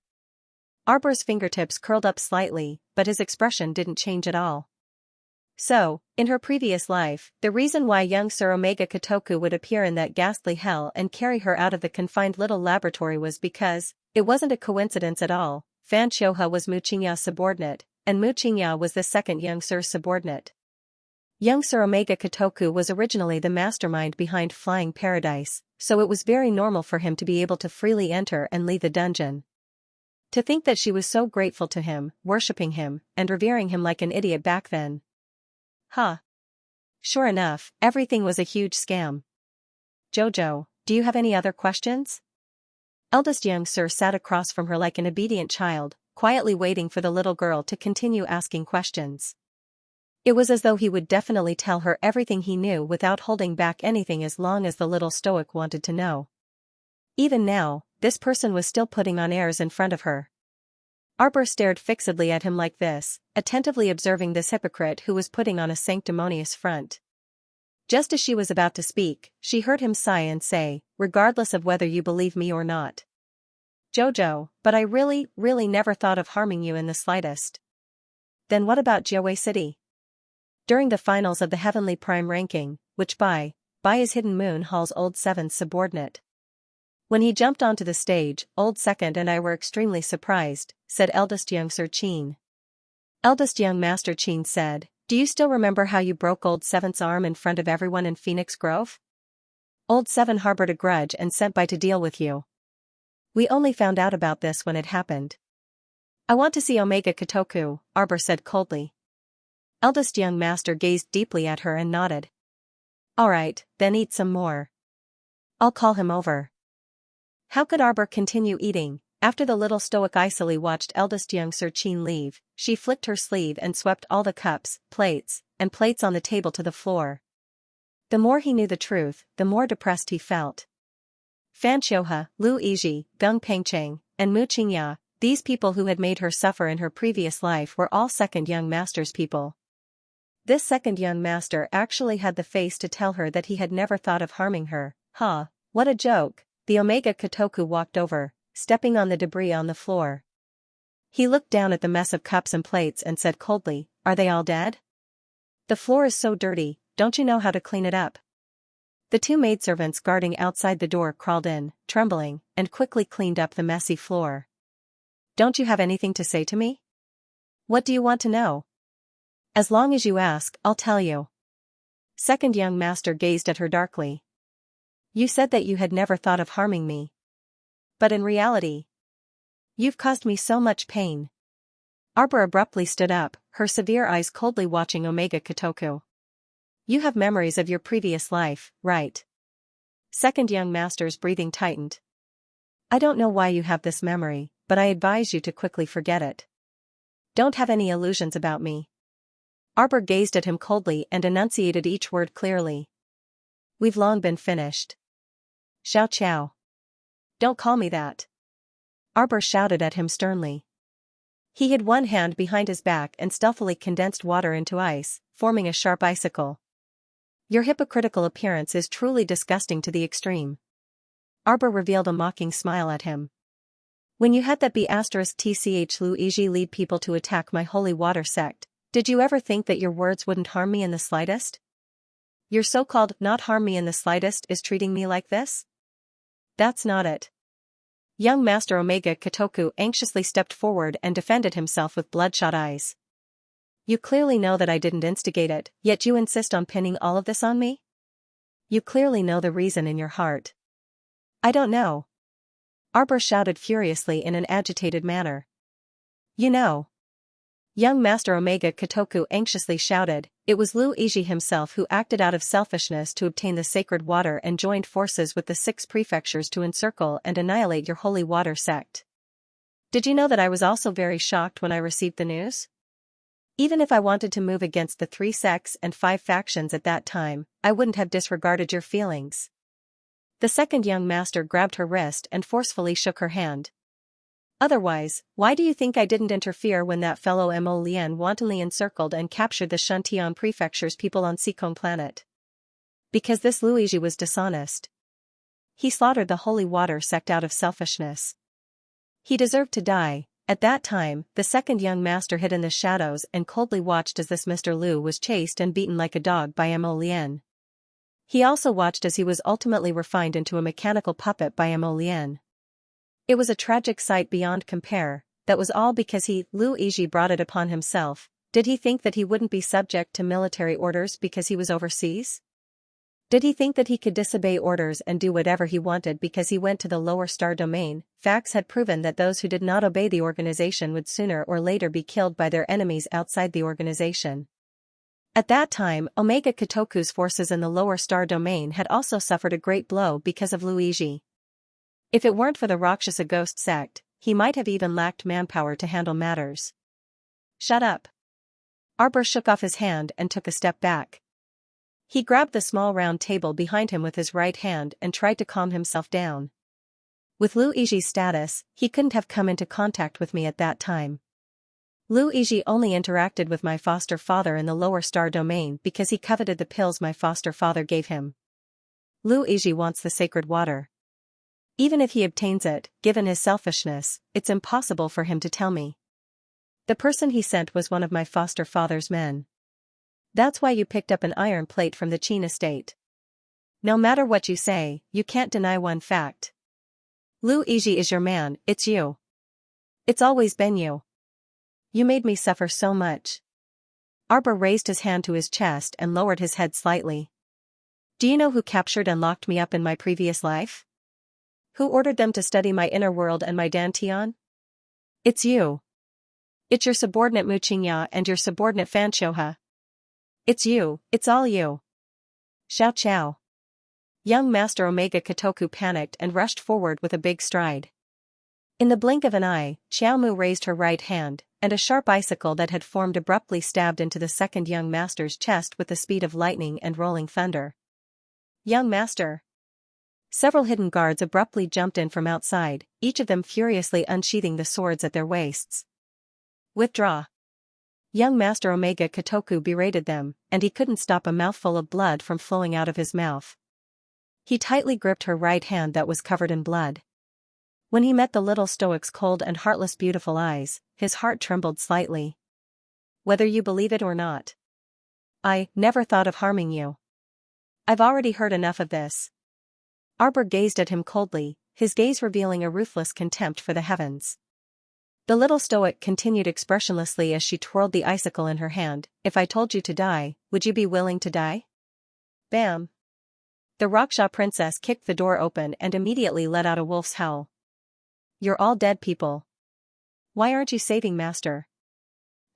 Arbor's fingertips curled up slightly, but his expression didn't change at all. So, in her previous life, the reason why young Sir Omega Kotoku would appear in that ghastly hell and carry her out of the confined little laboratory was because, it wasn't a coincidence at all, Fan Xiuhe was Mu Qingya's subordinate, and Mu Qingya was the second young Sir's subordinate. Young Sir Omega Kotoku was originally the mastermind behind Flying Paradise, so it was very normal for him to be able to freely enter and leave the dungeon. To think that she was so grateful to him, worshipping him, and revering him like an idiot back then. Huh. Sure enough, everything was a huge scam. Jojo, do you have any other questions? Eldest young Sir sat across from her like an obedient child, quietly waiting for the little girl to continue asking questions. It was as though he would definitely tell her everything he knew without holding back anything as long as the little stoic wanted to know. Even now, this person was still putting on airs in front of her. Arbor stared fixedly at him like this, attentively observing this hypocrite who was putting on a sanctimonious front. Just as she was about to speak, she heard him sigh and say, regardless of whether you believe me or not. Jojo, but I really never thought of harming you in the slightest. Then what about Jiawei City? During the finals of the Heavenly Prime ranking, which Bai is Hidden Moon Hall's Old Seventh subordinate. When he jumped onto the stage, Old Second and I were extremely surprised, said eldest young Sir Chin. Eldest young Master Chin said, do you still remember how you broke Old Seventh's arm in front of everyone in Phoenix Grove? Old Seven harbored a grudge and sent Bai to deal with you. We only found out about this when it happened. I want to see Omega Kotoku, Arbor said coldly. Eldest young master gazed deeply at her and nodded. Alright, then eat some more. I'll call him over. How could Arbor continue eating? After the little stoic icily watched eldest young Sir Chin leave, she flicked her sleeve and swept all the cups, plates on the table to the floor. The more he knew the truth, the more depressed he felt. Fan Xiuhe, Lu Yizhi, Gung Pengcheng, and Mu Qingya, these people who had made her suffer in her previous life were all second young master's people. This second young master actually had the face to tell her that he had never thought of harming her. Ha, what a joke. The Omega Kotoku walked over, stepping on the debris on the floor. He looked down at the mess of cups and plates and said coldly, "Are they all dead? The floor is so dirty, don't you know how to clean it up?" The two maidservants guarding outside the door crawled in, trembling, and quickly cleaned up the messy floor. "Don't you have anything to say to me? What do you want to know?" "As long as you ask, I'll tell you." Second young master gazed at her darkly. "You said that you had never thought of harming me. But in reality, you've caused me so much pain." Arbor abruptly stood up, her severe eyes coldly watching Omega Kotoku. "You have memories of your previous life, right?" Second young master's breathing tightened. "I don't know why you have this memory, but I advise you to quickly forget it. Don't have any illusions about me." Arbor gazed at him coldly and enunciated each word clearly. "We've long been finished." "Xiao. Don't call me that." Arbor shouted at him sternly. He hid one hand behind his back and stealthily condensed water into ice, forming a sharp icicle. "Your hypocritical appearance is truly disgusting to the extreme." Arbor revealed a mocking smile at him. "When you had that B*tch Luigi lead people to attack my holy water sect, did you ever think that your words wouldn't harm me in the slightest? Your so-called not harm me in the slightest is treating me like this? That's not it." Young Master Omega Kotoku anxiously stepped forward and defended himself with bloodshot eyes. "You clearly know that I didn't instigate it, yet you insist on pinning all of this on me? You clearly know the reason in your heart." "I don't know." Arbor shouted furiously in an agitated manner. "You know." Young Master Omega Kotoku anxiously shouted, "It was Luigi himself who acted out of selfishness to obtain the sacred water and joined forces with the 6 prefectures to encircle and annihilate your holy water sect. Did you know that I was also very shocked when I received the news? Even if I wanted to move against the 3 sects and 5 factions at that time, I wouldn't have disregarded your feelings." The second young master grabbed her wrist and forcefully shook her hand. "Otherwise, why do you think I didn't interfere when that fellow Mo Lian wantonly encircled and captured the Shuntian prefecture's people on Seikong planet? Because this Luigi was dishonest. He slaughtered the holy water sect out of selfishness. He deserved to die." At that time, the second young master hid in the shadows and coldly watched as this Mr. Lu was chased and beaten like a dog by Mo Lian. He also watched as he was ultimately refined into a mechanical puppet by Mo Lian. It was a tragic sight beyond compare. That was all because Luigi brought it upon himself. Did he think that he wouldn't be subject to military orders because he was overseas? Did he think that he could disobey orders and do whatever he wanted because he went to the lower star domain? Facts had proven that those who did not obey the organization would sooner or later be killed by their enemies outside the organization. At that time, Omega Kotoku's forces in the lower star domain had also suffered a great blow because of Luigi. If it weren't for the Rakshasa ghost sect, he might have even lacked manpower to handle matters. "Shut up." Arbor shook off his hand and took a step back. He grabbed the small round table behind him with his right hand and tried to calm himself down. "With Luigi's status, he couldn't have come into contact with me at that time. Luigi only interacted with my foster father in the lower star domain because he coveted the pills my foster father gave him. Luigi wants the sacred water. Even if he obtains it, given his selfishness, it's impossible for him to tell me. The person he sent was one of my foster father's men. That's why you picked up an iron plate from the Qin estate. No matter what you say, you can't deny one fact. Luigi is your man, it's you. It's always been you. You made me suffer so much." Arbor raised his hand to his chest and lowered his head slightly. "Do you know who captured and locked me up in my previous life? Who ordered them to study my inner world and my dantian? It's you. It's your subordinate Mu Qingya and your subordinate Fan Shouha. It's you, it's all you." "Xiao." Young Master Omega Kotoku panicked and rushed forward with a big stride. In the blink of an eye, Xiaomu raised her right hand, and a sharp icicle that had formed abruptly stabbed into the second young master's chest with the speed of lightning and rolling thunder. "Young master." Several hidden guards abruptly jumped in from outside, each of them furiously unsheathing the swords at their waists. "Withdraw." Young Master Omega Kotoku berated them, and he couldn't stop a mouthful of blood from flowing out of his mouth. He tightly gripped her right hand that was covered in blood. When he met the little stoic's cold and heartless beautiful eyes, his heart trembled slightly. Whether you believe it or not, I never thought of harming you. I've already heard enough of this. Arbor gazed at him coldly, his gaze revealing a ruthless contempt for the heavens. The little stoic continued expressionlessly as she twirled the icicle in her hand. If I told you to die, would you be willing to die? Bam! The Raksha princess kicked the door open and immediately let out a wolf's howl. You're all dead people. Why aren't you saving master?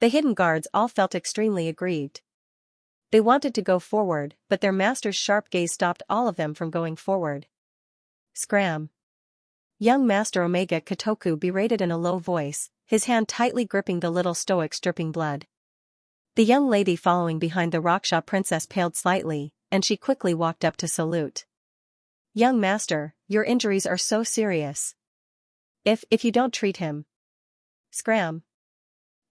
The hidden guards all felt extremely aggrieved. They wanted to go forward, but their master's sharp gaze stopped all of them from going forward. Scram! Young Master Omega Kotoku berated in a low voice, his hand tightly gripping the little stoic's dripping blood. The young lady following behind the Raksha princess paled slightly, and she quickly walked up to salute. Young master, your injuries are so serious. If you don't treat him. Scram!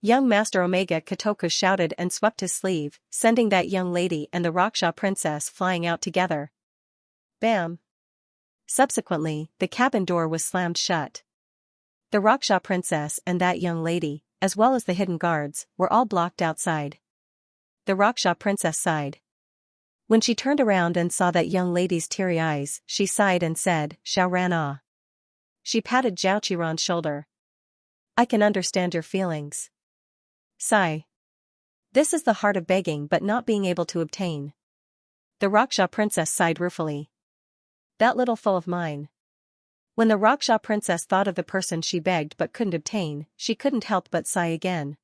Young Master Omega Kotoku shouted and swept his sleeve, sending that young lady and the Raksha princess flying out together. Bam! Subsequently, the cabin door was slammed shut. The Raksha princess and that young lady, as well as the hidden guards, were all blocked outside. The Raksha princess sighed. When she turned around and saw that young lady's teary eyes, she sighed and said, Xiao ran ah. She patted Zhao Qiran's shoulder. I can understand your feelings. Sigh. This is the heart of begging but not being able to obtain. The Raksha princess sighed ruefully. That little foe of mine. When the Raksha princess thought of the person she begged but couldn't obtain, she couldn't help but sigh again.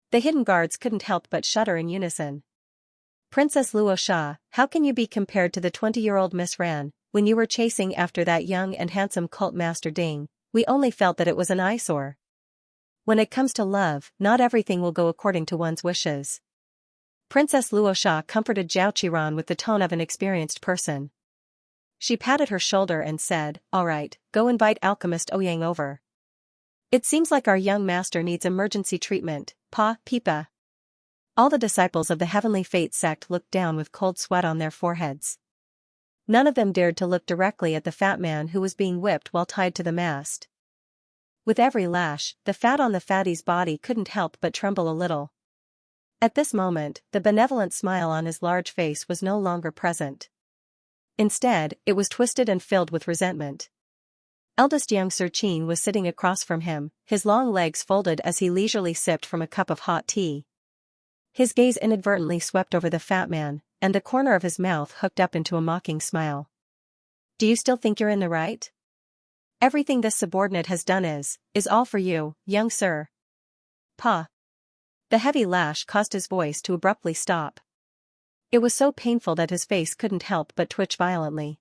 The hidden guards couldn't help but shudder in unison. Princess Luo Sha, how can you be compared to the 20-year-old Miss Ran? When you were chasing after that young and handsome cult master Ding, we only felt that it was an eyesore. When it comes to love, not everything will go according to one's wishes. Princess Luo Sha comforted Zhao Qiran with the tone of an experienced person. She patted her shoulder and said, all right, go invite Alchemist Ouyang over. It seems like our young master needs emergency treatment, Pa, Pipa. All the disciples of the Heavenly Fate sect looked down with cold sweat on their foreheads. None of them dared to look directly at the fat man who was being whipped while tied to the mast. With every lash, the fat on the fatty's body couldn't help but tremble a little. At this moment, the benevolent smile on his large face was no longer present. Instead, it was twisted and filled with resentment. Eldest young Sir Qin was sitting across from him, his long legs folded as he leisurely sipped from a cup of hot tea. His gaze inadvertently swept over the fat man, and the corner of his mouth hooked up into a mocking smile. Do you still think you're in the right? Everything this subordinate has done is all for you, young sir. Pa. The heavy lash caused his voice to abruptly stop. It was so painful that his face couldn't help but twitch violently.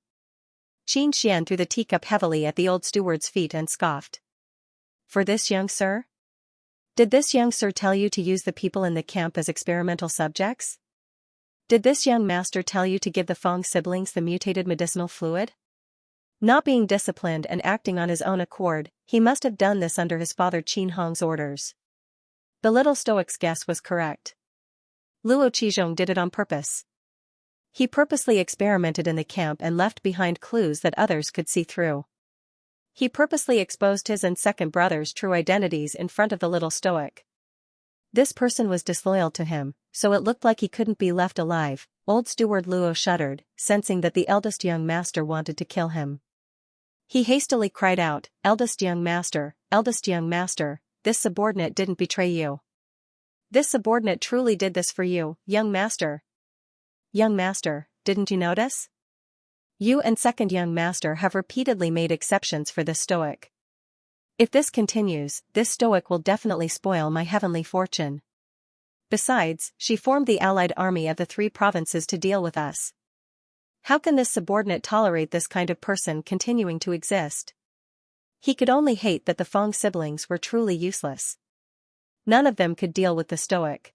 Xianxia threw the teacup heavily at the old steward's feet and scoffed. For this young sir? Did this young sir tell you to use the people in the camp as experimental subjects? Did this young master tell you to give the Fong siblings the mutated medicinal fluid? Not being disciplined and acting on his own accord, he must have done this under his father Qin Hong's orders. The little stoic's guess was correct. Luo Qizhong did it on purpose. He purposely experimented in the camp and left behind clues that others could see through. He purposely exposed his and second brother's true identities in front of the little stoic. This person was disloyal to him, so it looked like he couldn't be left alive. Old steward Luo shuddered, sensing that the eldest young master wanted to kill him. He hastily cried out, eldest young master, this subordinate didn't betray you. This subordinate truly did this for you, young master. Young master, didn't you notice? You and second young master have repeatedly made exceptions for this stoic. If this continues, this stoic will definitely spoil my heavenly fortune. Besides, she formed the allied army of the 3 provinces to deal with us. How can this subordinate tolerate this kind of person continuing to exist? He could only hate that the Fong siblings were truly useless. None of them could deal with the stoic.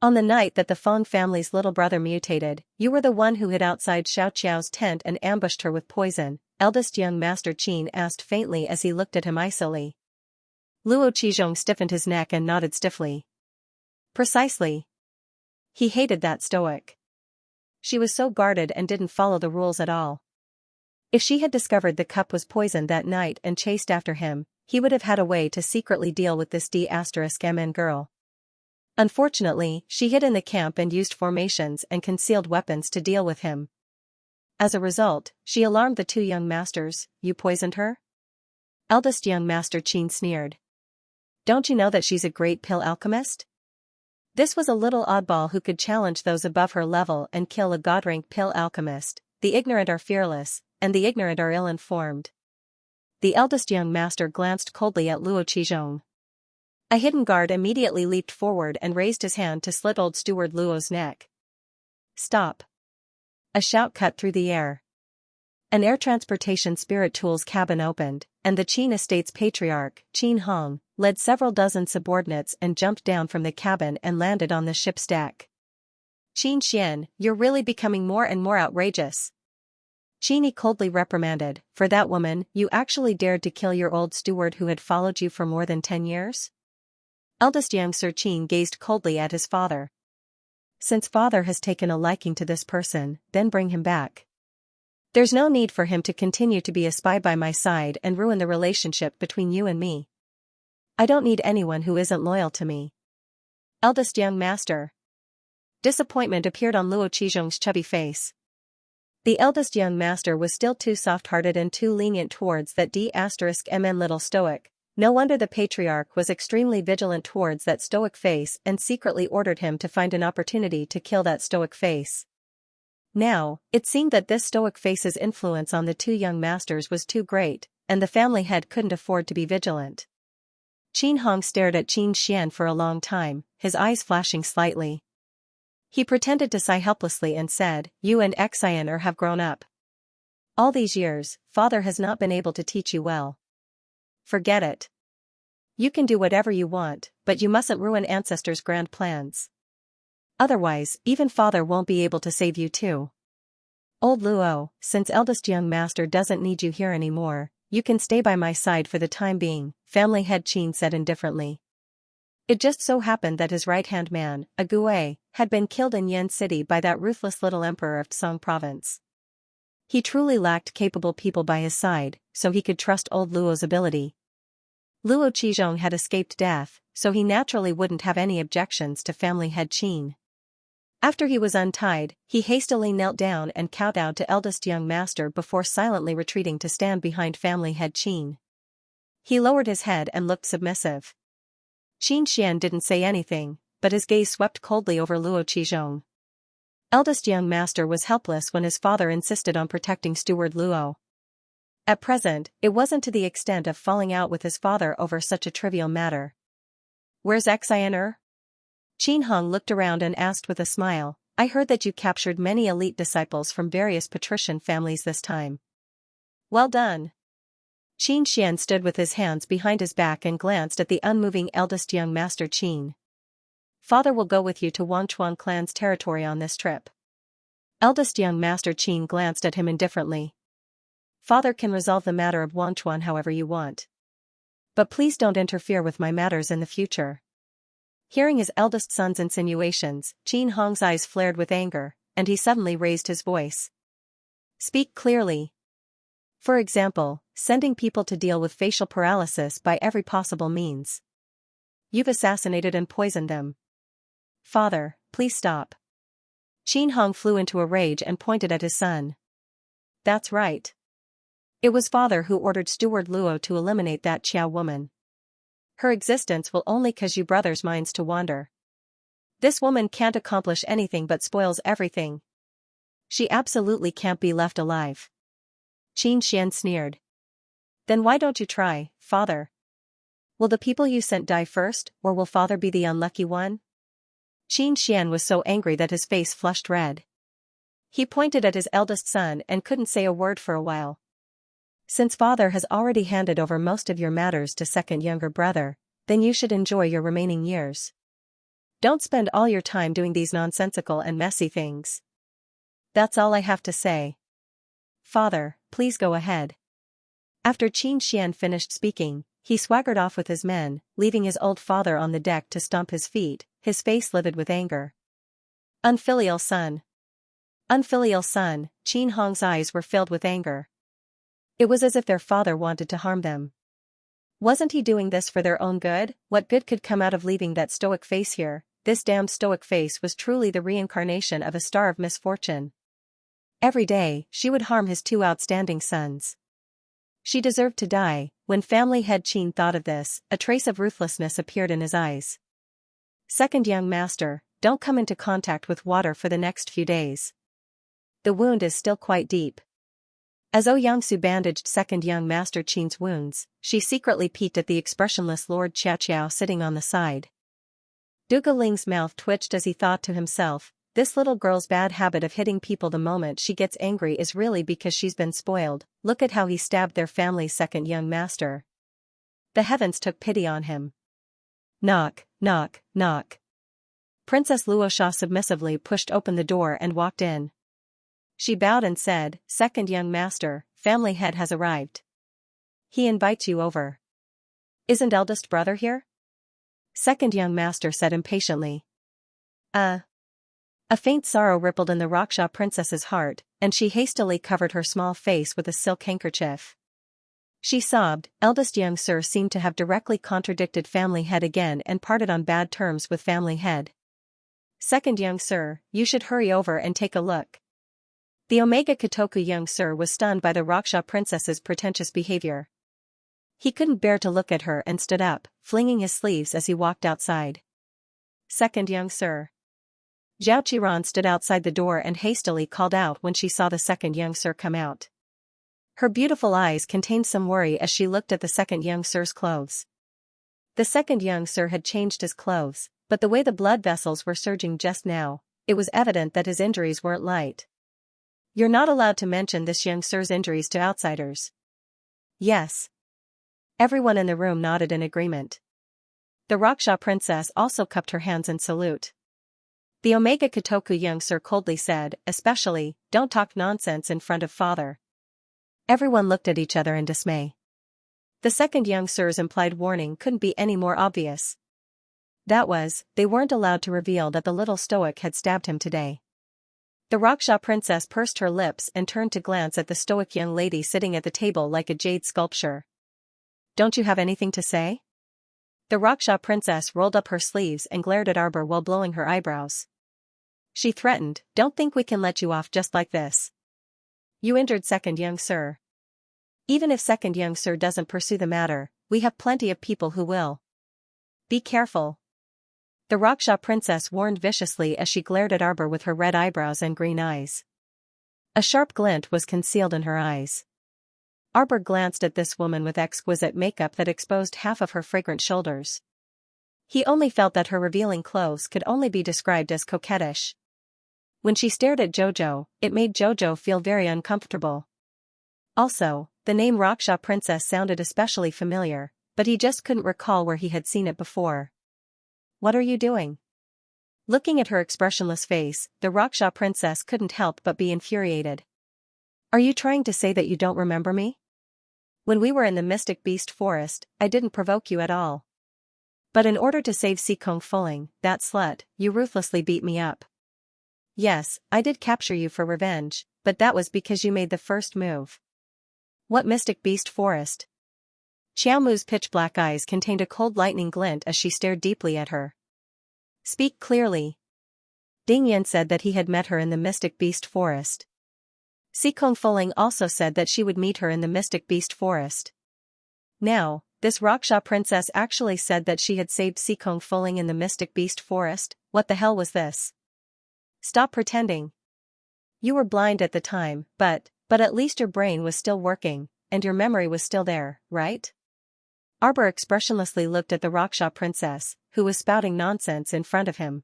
On the night that the Fong family's little brother mutated, you were the one who hid outside Xiaoqiao's tent and ambushed her with poison, eldest young Master Qin asked faintly as he looked at him icily. Luo Qizhong stiffened his neck and nodded stiffly. Precisely. He hated that stoic. She was so guarded and didn't follow the rules at all. If she had discovered the cup was poisoned that night and chased after him, he would have had a way to secretly deal with this D*MN girl. Unfortunately, she hid in the camp and used formations and concealed weapons to deal with him. As a result, she alarmed the two young masters. You poisoned her? Eldest young master Qin sneered. Don't you know that she's a great pill alchemist? This was a little oddball who could challenge those above her level and kill a god-rank pill alchemist. The ignorant are fearless, and the ignorant are ill-informed. The eldest young master glanced coldly at Luo Qizhong. A hidden guard immediately leaped forward and raised his hand to slit old steward Luo's neck. Stop! A shout cut through the air. An air transportation spirit tools cabin opened, and the Qin estate's patriarch, Qin Hong, led several dozen subordinates and jumped down from the cabin and landed on the ship's deck. Qin Xian, you're really becoming more and more outrageous. Qin coldly reprimanded, for that woman, you actually dared to kill your old steward who had followed you for more than 10 years? Eldest young Sir Qin gazed coldly at his father. Since father has taken a liking to this person, then bring him back. There's no need for him to continue to be a spy by my side and ruin the relationship between you and me. I don't need anyone who isn't loyal to me. Eldest young master. Disappointment appeared on Luo Qizhong's chubby face. The eldest young master was still too soft-hearted and too lenient towards that D*MN little stoic. No wonder the patriarch was extremely vigilant towards that stoic face and secretly ordered him to find an opportunity to kill that stoic face. Now, it seemed that this stoic face's influence on the two young masters was too great, and the family head couldn't afford to be vigilant. Qin Hong stared at Qin Xian for a long time, his eyes flashing slightly. He pretended to sigh helplessly and said, You and Xianxia have grown up. All these years, father has not been able to teach you well. Forget it. You can do whatever you want, but you mustn't ruin ancestors' grand plans. Otherwise, even father won't be able to save you too. Old Luo, since eldest young master doesn't need you here anymore, you can stay by my side for the time being, family head Qin said indifferently. It just so happened that his right-hand man, a Gui, had been killed in Yan City by that ruthless little emperor of Tsong province. He truly lacked capable people by his side, so he could trust old Luo's ability. Luo Qizhong had escaped death, so he naturally wouldn't have any objections to family head Qin. After he was untied, he hastily knelt down and kowtowed to eldest young master before silently retreating to stand behind family head Qin. He lowered his head and looked submissive. Qin Xian didn't say anything, but his gaze swept coldly over Luo Qizhong. Eldest young master was helpless when his father insisted on protecting steward Luo. At present, it wasn't to the extent of falling out with his father over such a trivial matter. Where's Xianxia? Qin Hong looked around and asked with a smile, I heard that you captured many elite disciples from various patrician families this time. Well done. Qin Xian stood with his hands behind his back and glanced at the unmoving eldest young master Qin. Father will go with you to Wangchuan clan's territory on this trip. Eldest young master Qin glanced at him indifferently. Father can resolve the matter of Wangchuan however you want. But please don't interfere with my matters in the future. Hearing his eldest son's insinuations, Qin Hong's eyes flared with anger, and he suddenly raised his voice. Speak clearly. For example, sending people to deal with facial paralysis by every possible means. You've assassinated and poisoned them. Father, please stop. Qin Hong flew into a rage and pointed at his son. That's right. It was father who ordered steward Luo to eliminate that Qiao woman. Her existence will only cause you brothers' minds to wander. This woman can't accomplish anything but spoils everything. She absolutely can't be left alive. Qin Xian sneered. Then why don't you try, father? Will the people you sent die first, or will father be the unlucky one? Qin Xian was so angry that his face flushed red. He pointed at his eldest son and couldn't say a word for a while. Since father has already handed over most of your matters to second younger brother, then you should enjoy your remaining years. Don't spend all your time doing these nonsensical and messy things. That's all I have to say. Father, please go ahead. After Qin Xian finished speaking, he swaggered off with his men, leaving his old father on the deck to stomp his feet, his face livid with anger. Unfilial son. Unfilial son, Qin Hong's eyes were filled with anger. It was as if their father wanted to harm them. Wasn't he doing this for their own good? What good could come out of leaving that stoic face here? This damned stoic face was truly the reincarnation of a star of misfortune. Every day, she would harm his two outstanding sons. She deserved to die. When family head Qin thought of this, a trace of ruthlessness appeared in his eyes. Second young master, don't come into contact with water for the next few days. The wound is still quite deep. As Xianxia bandaged second young master Qin's wounds, she secretly peeked at the expressionless Lord Xiaoqiao sitting on the side. Duge Ling's mouth twitched as he thought to himself, this little girl's bad habit of hitting people the moment she gets angry is really because she's been spoiled. Look at how he stabbed their family's second young master. The heavens took pity on him. Knock, knock, knock. Princess Luosha submissively pushed open the door and walked in. She bowed and said, second young master, family head has arrived. He invites you over. Isn't eldest brother here? Second young master said impatiently. A faint sorrow rippled in the Raksha princess's heart, and she hastily covered her small face with a silk handkerchief. She sobbed. Eldest young sir seemed to have directly contradicted family head again and parted on bad terms with family head. Second young sir, you should hurry over and take a look. The Omega Kotoku young sir was stunned by the Raksha princess's pretentious behavior. He couldn't bear to look at her and stood up, flinging his sleeves as he walked outside. Second young sir. Zhao Qiran stood outside the door and hastily called out when she saw the second young sir come out. Her beautiful eyes contained some worry as she looked at the second young sir's clothes. The second young sir had changed his clothes, but the way the blood vessels were surging just now, it was evident that his injuries weren't light. You're not allowed to mention this young sir's injuries to outsiders. Yes. Everyone in the room nodded in agreement. The Raksha princess also cupped her hands in salute. The Omega Kotoku young sir coldly said, especially, don't talk nonsense in front of father. Everyone looked at each other in dismay. The second young sir's implied warning couldn't be any more obvious. That was, they weren't allowed to reveal that the little stoic had stabbed him today. The Raksha princess pursed her lips and turned to glance at the stoic young lady sitting at the table like a jade sculpture. Don't you have anything to say? The Raksha princess rolled up her sleeves and glared at Arbor while blowing her eyebrows. She threatened, don't think we can let you off just like this. You injured second young sir. Even if second young sir doesn't pursue the matter, we have plenty of people who will. Be careful. The Raksha princess warned viciously as she glared at Arbor with her red eyebrows and green eyes. A sharp glint was concealed in her eyes. Arbor glanced at this woman with exquisite makeup that exposed half of her fragrant shoulders. He only felt that her revealing clothes could only be described as coquettish. When she stared at Jojo, it made Jojo feel very uncomfortable. Also, the name Raksha princess sounded especially familiar, but he just couldn't recall where he had seen it before. What are you doing? Looking at her expressionless face, the Raksha princess couldn't help but be infuriated. Are you trying to say that you don't remember me? When we were in the Mystic Beast Forest, I didn't provoke you at all. But in order to save Sikong Fuling, that slut, you ruthlessly beat me up. Yes, I did capture you for revenge, but that was because you made the first move. What Mystic Beast Forest? Xiaomu's pitch-black eyes contained a cold lightning glint as she stared deeply at her. Speak clearly. Ding Yan said that he had met her in the Mystic Beast Forest. Sikong Fuling also said that she would meet her in the Mystic Beast Forest. Now, this Raksha princess actually said that she had saved Sikong Fuling in the Mystic Beast Forest. What the hell was this? Stop pretending. You were blind at the time, but at least your brain was still working, and your memory was still there, right? Arbor expressionlessly looked at the Raksha princess, who was spouting nonsense in front of him.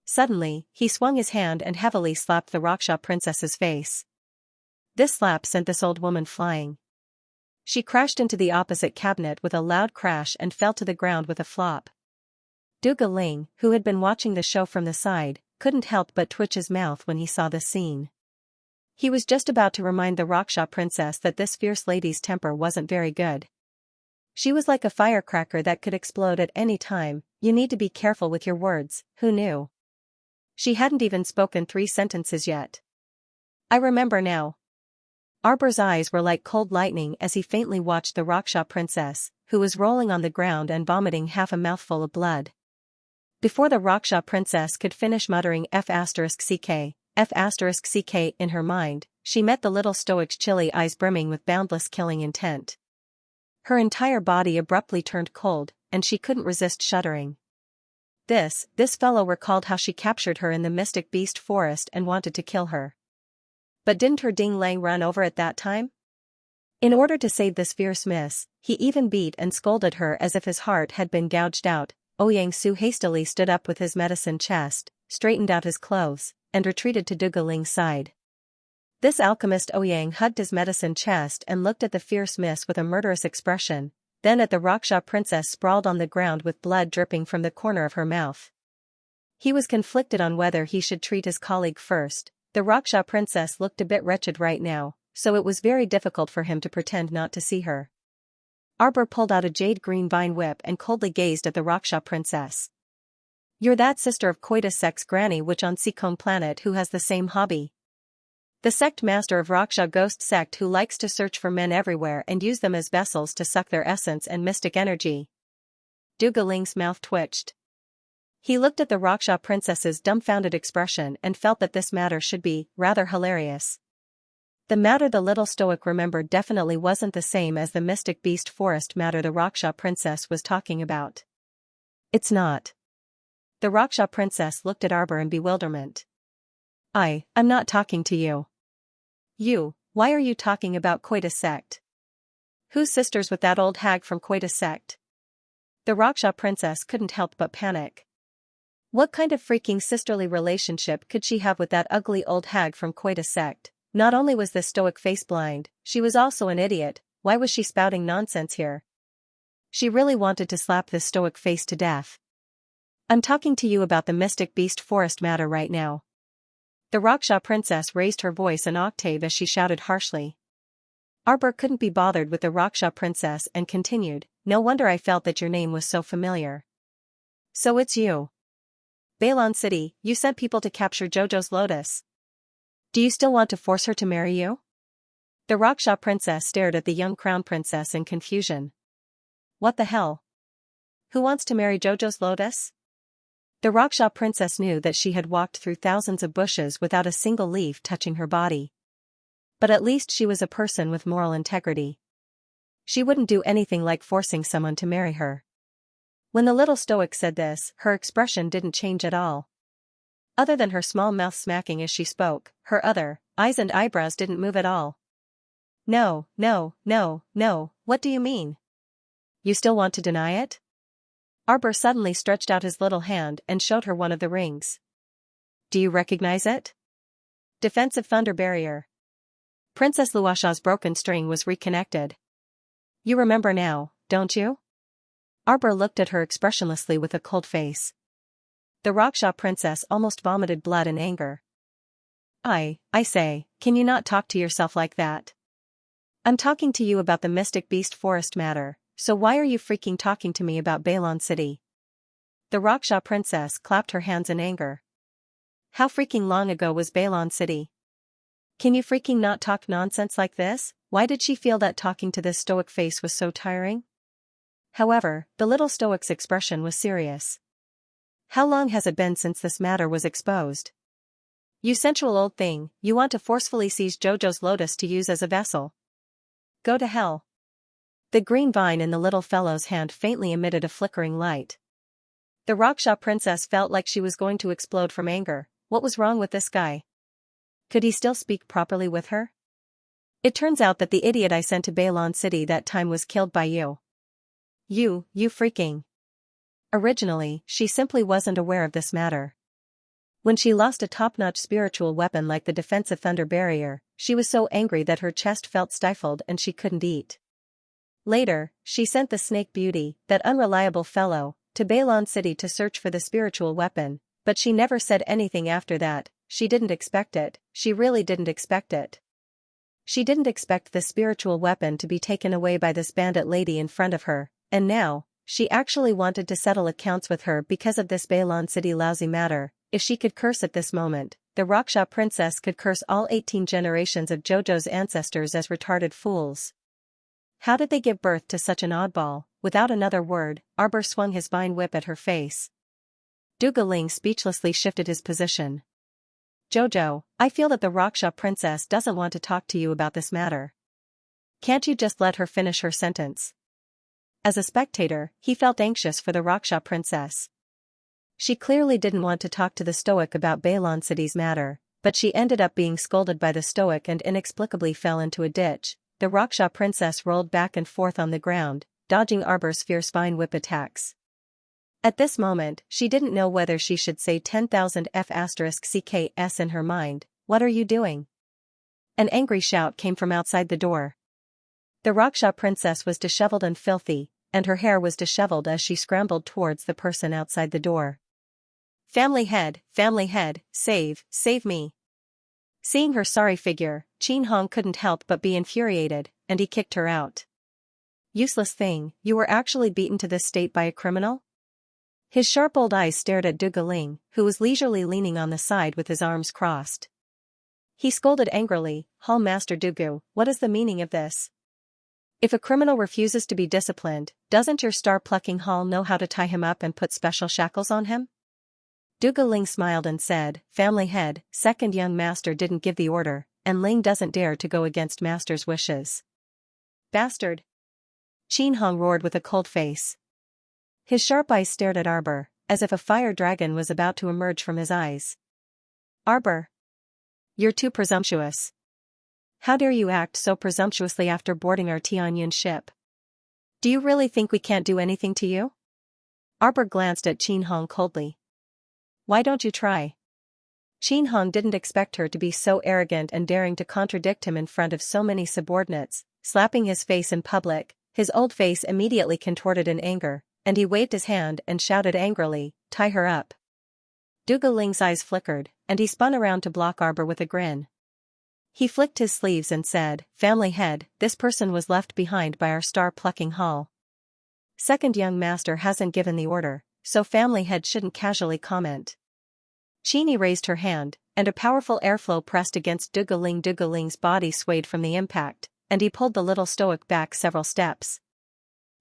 Suddenly, he swung his hand and heavily slapped the Raksha princess's face. This slap sent this old woman flying. She crashed into the opposite cabinet with a loud crash and fell to the ground with a flop. Duge Ling, who had been watching the show from the side, couldn't help but twitch his mouth when he saw this scene. He was just about to remind the Raksha princess that this fierce lady's temper wasn't very good. She was like a firecracker that could explode at any time. You need to be careful with your words, who knew? She hadn't even spoken 3 sentences yet. I remember now. Arbor's eyes were like cold lightning as he faintly watched the Raksha princess, who was rolling on the ground and vomiting half a mouthful of blood. Before the Raksha princess could finish muttering F***ck in her mind, she met the little stoic's chilly eyes brimming with boundless killing intent. Her entire body abruptly turned cold, and she couldn't resist shuddering. This fellow recalled how she captured her in the mystic beast forest and wanted to kill her. But didn't her ding lang run over at that time? In order to save this fierce miss, he even beat and scolded her as if his heart had been gouged out. Xianxia hastily stood up with his medicine chest, straightened out his clothes, and retreated to Duga Ling's side. This alchemist Ouyang hugged his medicine chest and looked at the fierce miss with a murderous expression, then at the Raksha princess sprawled on the ground with blood dripping from the corner of her mouth. He was conflicted on whether he should treat his colleague first. The Raksha princess looked a bit wretched right now, so it was very difficult for him to pretend not to see her. Arbor pulled out a jade green vine whip and coldly gazed at the Raksha princess. "You're that sister of Coitus Sect's granny witch on Seacombe planet who has the same hobby. The sect master of Raksha ghost sect who likes to search for men everywhere and use them as vessels to suck their essence and mystic energy." Duga Ling's mouth twitched. He looked at the Raksha princess's dumbfounded expression and felt that this matter should be rather hilarious. The matter the little stoic remembered definitely wasn't the same as the mystic beast forest matter the Raksha princess was talking about. "It's not." The Raksha princess looked at Arbor in bewilderment. I'm not talking to you." Why are you talking about Coitus Sect? Who's sisters with that old hag from Coitus Sect?" The Raksha princess couldn't help but panic. What kind of freaking sisterly relationship could she have with that ugly old hag from Coitus Sect? Not only was this stoic face blind, she was also an idiot. Why was she spouting nonsense here? She really wanted to slap this stoic face to death. "I'm talking to you about the mystic beast forest matter right now." The Raksha princess raised her voice an octave as she shouted harshly. Arbor couldn't be bothered with the Raksha princess and continued, "No wonder I felt that your name was so familiar. So it's you. Balon City, you sent people to capture Jojo's lotus. Do you still want to force her to marry you?" The Raksha princess stared at the young crown princess in confusion. What the hell? Who wants to marry Jojo's lotus? The Raksha princess knew that she had walked through thousands of bushes without a single leaf touching her body. But at least she was a person with moral integrity. She wouldn't do anything like forcing someone to marry her. When the little stoic said this, her expression didn't change at all. Other than her small mouth smacking as she spoke, her other eyes and eyebrows didn't move at all. No, what do you mean? You still want to deny it?" Arbor suddenly stretched out his little hand and showed her one of the rings. "Do you recognize it? Defensive thunder barrier." Princess Luasha's broken string was reconnected. "You remember now, don't you?" Arbor looked at her expressionlessly with a cold face. The Raksha princess almost vomited blood in anger. I say, can you not talk to yourself like that? I'm talking to you about the mystic beast forest matter, so why are you freaking talking to me about Balon City?" The Raksha princess clapped her hands in anger. How freaking long ago was Balon City? Can you freaking not talk nonsense like this? Why did she feel that talking to this stoic face was so tiring? However, the little stoic's expression was serious. "How long has it been since this matter was exposed? You sensual old thing, you want to forcefully seize Jojo's lotus to use as a vessel. Go to hell." The green vine in the little fellow's hand faintly emitted a flickering light. The Raksha princess felt like she was going to explode from anger. What was wrong with this guy? Could he still speak properly with her? "It turns out that the idiot I sent to Balon City that time was killed by you. You freaking." Originally, she simply wasn't aware of this matter. When she lost a top-notch spiritual weapon like the defensive thunder barrier, she was so angry that her chest felt stifled and she couldn't eat. Later, she sent the Snake Beauty, that unreliable fellow, to Balon City to search for the spiritual weapon, but she never said anything after that. She didn't expect it, she really didn't expect it. She didn't expect the spiritual weapon to be taken away by this bandit lady in front of her, and now, she actually wanted to settle accounts with her because of this Balon City lousy matter. If she could curse at this moment, the Raksha princess could curse all 18 generations of Jojo's ancestors as retarded fools. How did they give birth to such an oddball? Without another word, Arbor swung his vine whip at her face. Dugaling speechlessly shifted his position. Jojo, I feel that the Raksha princess doesn't want to talk to you about this matter. Can't you just let her finish her sentence? As a spectator, he felt anxious for the Raksha princess. She clearly didn't want to talk to the Stoic about Balon City's matter, but she ended up being scolded by the Stoic and inexplicably fell into a ditch. The Raksha princess rolled back and forth on the ground, dodging Arbor's fierce vine whip attacks. At this moment, she didn't know whether she should say 10,000 F***CKS in her mind. What are you doing? An angry shout came from outside the door. The Raksha princess was disheveled and filthy, and her hair was disheveled as she scrambled towards the person outside the door. Family head, save me. Seeing her sorry figure, Qin Hong couldn't help but be infuriated, and he kicked her out. Useless thing, you were actually beaten to this state by a criminal? His sharp old eyes stared at Dugaling, who was leisurely leaning on the side with his arms crossed. He scolded angrily, Hall Master Dugu, what is the meaning of this? If a criminal refuses to be disciplined, doesn't your star-plucking Hall know how to tie him up and put special shackles on him? Dugaling smiled and said, Family head, second young master didn't give the order, and Ling doesn't dare to go against master's wishes. Bastard! Qin Hong roared with a cold face. His sharp eyes stared at Arbor, as if a fire dragon was about to emerge from his eyes. Arbor! You're too presumptuous. How dare you act so presumptuously after boarding our Tianyun ship? Do you really think we can't do anything to you? Arbor glanced at Qin Hong coldly. Why don't you try? Qin Hong didn't expect her to be so arrogant and daring to contradict him in front of so many subordinates, slapping his face in public. His old face immediately contorted in anger, and he waved his hand and shouted angrily, tie her up. Dugaling's eyes flickered, and he spun around to block Arbor with a grin. He flicked his sleeves and said, Family head, this person was left behind by our star-plucking Hall. Second young master hasn't given the order, so Family head shouldn't casually comment. Chini raised her hand, and a powerful airflow pressed against Dugaling. Dugaling's body swayed from the impact, and he pulled the little Stoic back several steps.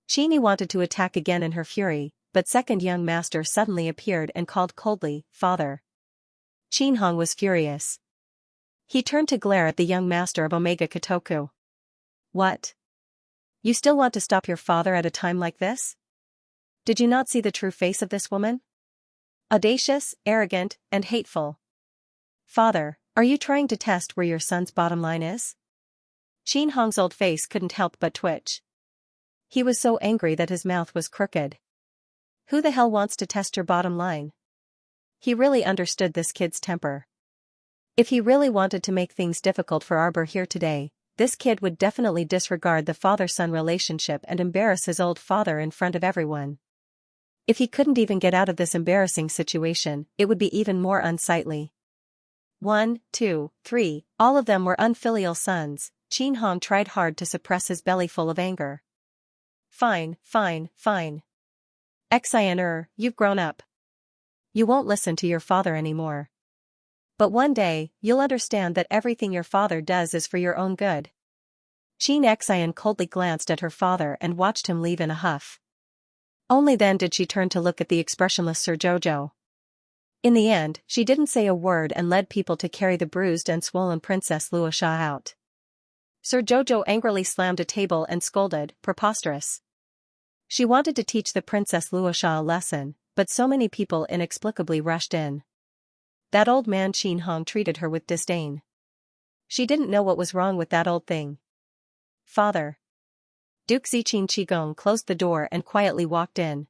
Chini wanted to attack again in her fury, but second young master suddenly appeared and called coldly, Father. Qin Hong was furious. He turned to glare at the young master of Omega Kotoku. What? You still want to stop your father at a time like this? Did you not see the true face of this woman? Audacious, arrogant, and hateful. Father, are you trying to test where your son's bottom line is? Qin Hong's old face couldn't help but twitch. He was so angry that his mouth was crooked. Who the hell wants to test your bottom line? He really understood this kid's temper. If he really wanted to make things difficult for Arbor here today, this kid would definitely disregard the father-son relationship and embarrass his old father in front of everyone. If he couldn't even get out of this embarrassing situation, it would be even more unsightly. 1, 2, 3, all of them were unfilial sons. Qin Hong tried hard to suppress his belly full of anger. Fine. Xianxia, you've grown up. You won't listen to your father anymore. But one day, you'll understand that everything your father does is for your own good. Xianxia coldly glanced at her father and watched him leave in a huff. Only then did she turn to look at the expressionless Sir Jojo. In the end, she didn't say a word and led people to carry the bruised and swollen Princess Luosha out. Sir Jojo angrily slammed a table and scolded, preposterous. She wanted to teach the Princess Luosha a lesson, but so many people inexplicably rushed in. That old man Qin Hong treated her with disdain. She didn't know what was wrong with that old thing. Father. Duke Ziqin Qigong closed the door and quietly walked in.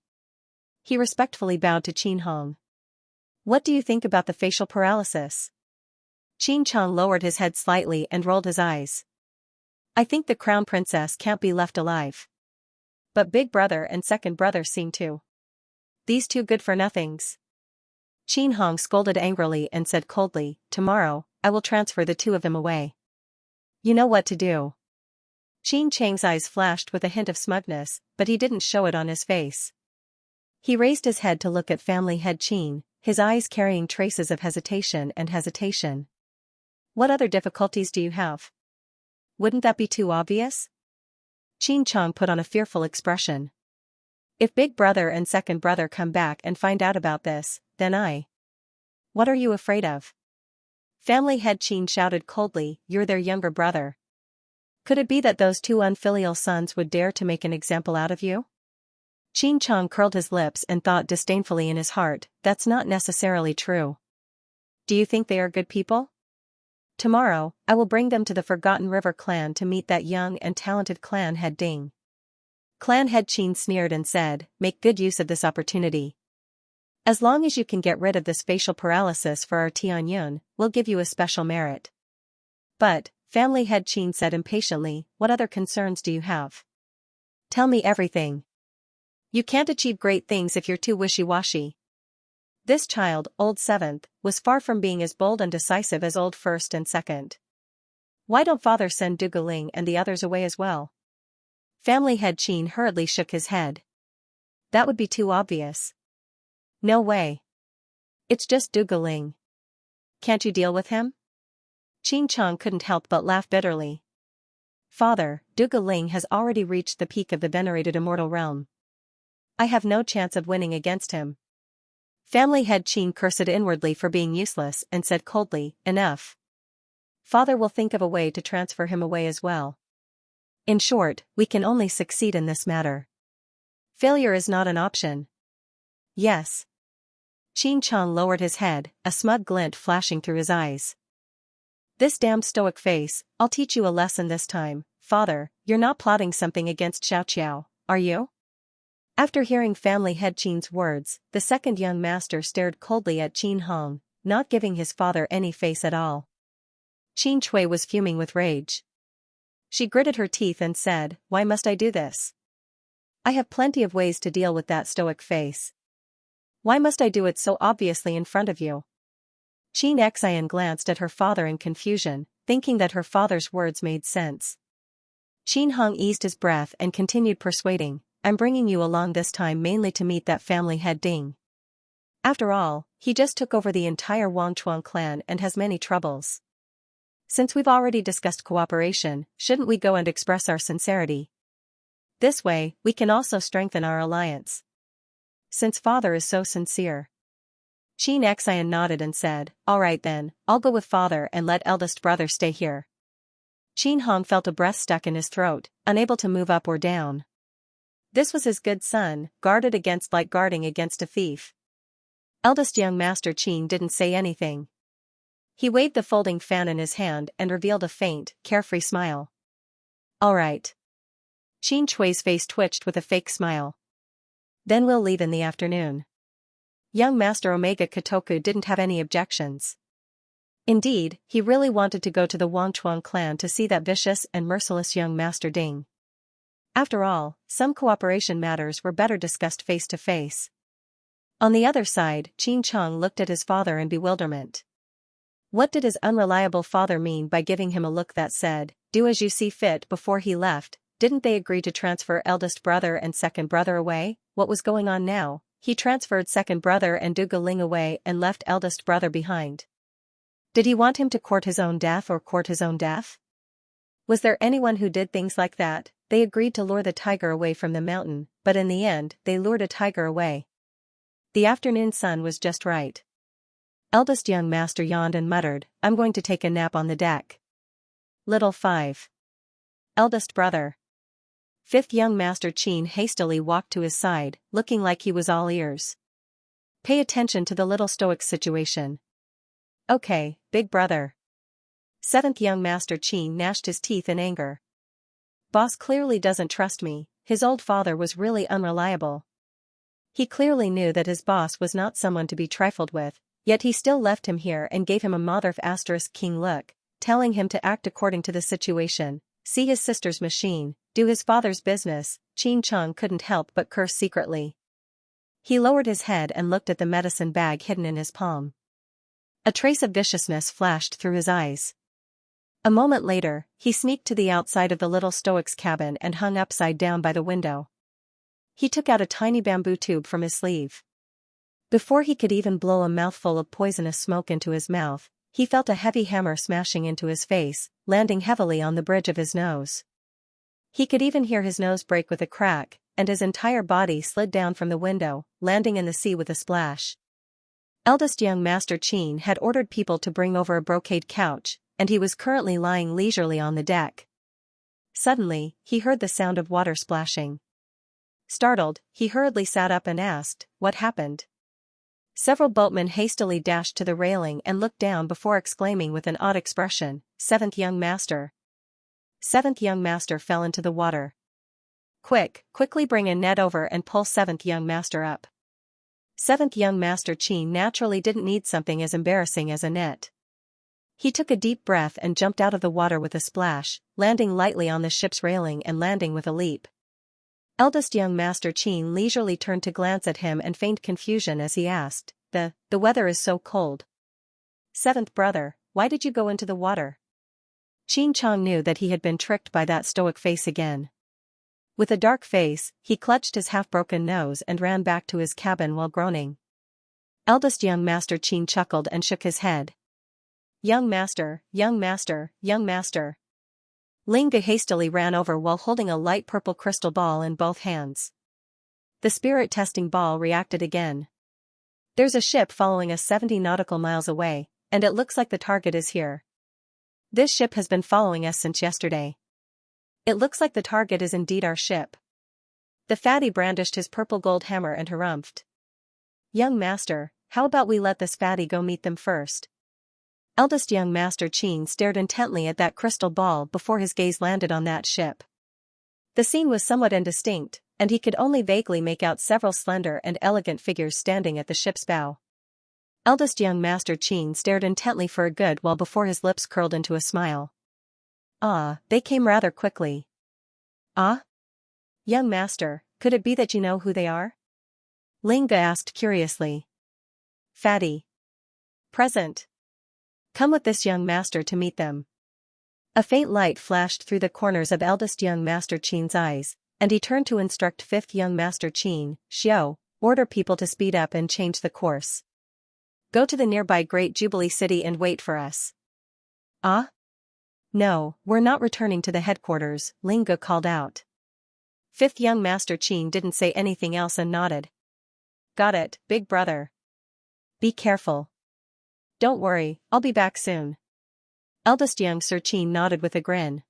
He respectfully bowed to Qin Hong. What do you think about the facial paralysis? Qin Chong lowered his head slightly and rolled his eyes. I think the crown princess can't be left alive. But big brother and second brother seem to. These two good-for-nothings. Qin Hong scolded angrily and said coldly, Tomorrow, I will transfer the two of them away. You know what to do. Qin Chang's eyes flashed with a hint of smugness, but he didn't show it on his face. He raised his head to look at family head Qin, his eyes carrying traces of hesitation. What other difficulties do you have? Wouldn't that be too obvious? Xianxia put on a fearful expression. If big brother and second brother come back and find out about this, then What are you afraid of? Family head Qin shouted coldly, you're their younger brother. Could it be that those two unfilial sons would dare to make an example out of you? Xianxia curled his lips and thought disdainfully in his heart, that's not necessarily true. Do you think they are good people? Tomorrow, I will bring them to the Forgotten River clan to meet that young and talented clan head Ding. Clan head Qin sneered and said, make good use of this opportunity. As long as you can get rid of this facial paralysis for our Tianyun, we'll give you a special merit. But, family head Qin said impatiently, what other concerns do you have? Tell me everything. You can't achieve great things if you're too wishy-washy. This child, old seventh, was far from being as bold and decisive as old first and second. Why don't father send Duguling and the others away as well? Family head Qin hurriedly shook his head. That would be too obvious. No way. It's just Duguling. Can't you deal with him? Xianxia couldn't help but laugh bitterly. Father, Duguling has already reached the peak of the venerated immortal realm. I have no chance of winning against him. Family head Qin cursed inwardly for being useless and said coldly, enough. Father will think of a way to transfer him away as well. In short, we can only succeed in this matter. Failure is not an option. Yes. Xianxia lowered his head, a smug glint flashing through his eyes. This damned stoic face, I'll teach you a lesson this time. Father, you're not plotting something against Xiaoqiao, are you? After hearing family head Qin's words, the second young master stared coldly at Qin Hong, not giving his father any face at all. Qin Shui was fuming with rage. She gritted her teeth and said, why must I do this? I have plenty of ways to deal with that stoic face. Why must I do it so obviously in front of you? Xianxia glanced at her father in confusion, thinking that her father's words made sense. Qin Hong eased his breath and continued persuading, I'm bringing you along this time mainly to meet that family head Ding. After all, he just took over the entire Wangchuan clan and has many troubles. Since we've already discussed cooperation, shouldn't we go and express our sincerity? This way, we can also strengthen our alliance. Since father is so sincere. Xianxia nodded and said, all right then, I'll go with father and let eldest brother stay here. Qin Hong felt a breath stuck in his throat, unable to move up or down. This was his good son, guarded against like guarding against a thief. Eldest young master Qin didn't say anything. He waved the folding fan in his hand and revealed a faint, carefree smile. All right. Qin Shui's face twitched with a fake smile. Then we'll leave in the afternoon. Young Master Omega Kotoku didn't have any objections. Indeed, he really wanted to go to the Wangchuan clan to see that vicious and merciless young Master Ding. After all, some cooperation matters were better discussed face to face. On the other side, Xianxia looked at his father in bewilderment. What did his unreliable father mean by giving him a look that said, do as you see fit? Before he left, didn't they agree to transfer eldest brother and second brother away? What was going on now? He transferred second brother and Duguling away and left eldest brother behind. Did he want him to court his own death or court his own death? Was there anyone who did things like that? They agreed to lure the tiger away from the mountain, but in the end, they lured a tiger away. The afternoon sun was just right. Eldest young master yawned and muttered, I'm going to take a nap on the deck. Little 5. Eldest brother. Fifth young master Qin hastily walked to his side, looking like he was all ears. Pay attention to the little stoic's situation. Okay, big brother. Seventh young master Qin gnashed his teeth in anger. Boss clearly doesn't trust me. His old father was really unreliable. He clearly knew that his boss was not someone to be trifled with, yet he still left him here and gave him a motherf asterisk king look, telling him to act according to the situation, see his sister's machine, do his father's business. Xianxia couldn't help but curse secretly. He lowered his head and looked at the medicine bag hidden in his palm. A trace of viciousness flashed through his eyes. A moment later, he sneaked to the outside of the little stoic's cabin and hung upside down by the window. He took out a tiny bamboo tube from his sleeve. Before he could even blow a mouthful of poisonous smoke into his mouth, he felt a heavy hammer smashing into his face, landing heavily on the bridge of his nose. He could even hear his nose break with a crack, and his entire body slid down from the window, landing in the sea with a splash. Eldest young Master Qin had ordered people to bring over a brocade couch, and he was currently lying leisurely on the deck. Suddenly, he heard the sound of water splashing. Startled, he hurriedly sat up and asked, "What happened?" Several boatmen hastily dashed to the railing and looked down before exclaiming with an odd expression, "Seventh young master." Seventh young master fell into the water. Quickly bring a net over and pull seventh young master up. Seventh young Master Qin naturally didn't need something as embarrassing as a net. He took a deep breath and jumped out of the water with a splash, landing lightly on the ship's railing and landing with a leap. Eldest young Master Qin leisurely turned to glance at him and feigned confusion as he asked, The weather is so cold." "Seventh brother, why did you go into the water?" Qin Chong knew that he had been tricked by that stoic face again. With a dark face, he clutched his half-broken nose and ran back to his cabin while groaning. Eldest young Master Qin chuckled and shook his head. Young master, young master, young master." Linga hastily ran over while holding a light purple crystal ball in both hands. The spirit-testing ball reacted again. "There's a ship following us 70 nautical miles away, and it looks like the target is here. This ship has been following us since yesterday. It looks like the target is indeed our ship." The fatty brandished his purple gold hammer and harumphed. "Young master, how about we let this fatty go meet them first?" Eldest young Master Qin stared intently at that crystal ball before his gaze landed on that ship. The scene was somewhat indistinct, and he could only vaguely make out several slender and elegant figures standing at the ship's bow. Eldest young Master Qin stared intently for a good while before his lips curled into a smile. "Ah, they came rather quickly." "Ah? Young master, could it be that you know who they are?" Linga asked curiously. "Fatty. Present. Come with this young master to meet them." A faint light flashed through the corners of eldest young Master Qin's eyes, and he turned to instruct fifth young Master Qin, "Xiao, order people to speed up and change the course. Go to the nearby Great Jubilee City and wait for us." "Ah? No, we're not returning to the headquarters," Linga called out. Fifth young Master Qin didn't say anything else and nodded. "Got it, big brother. Be careful. Don't worry, I'll be back soon." Eldest young Sir Qin nodded with a grin.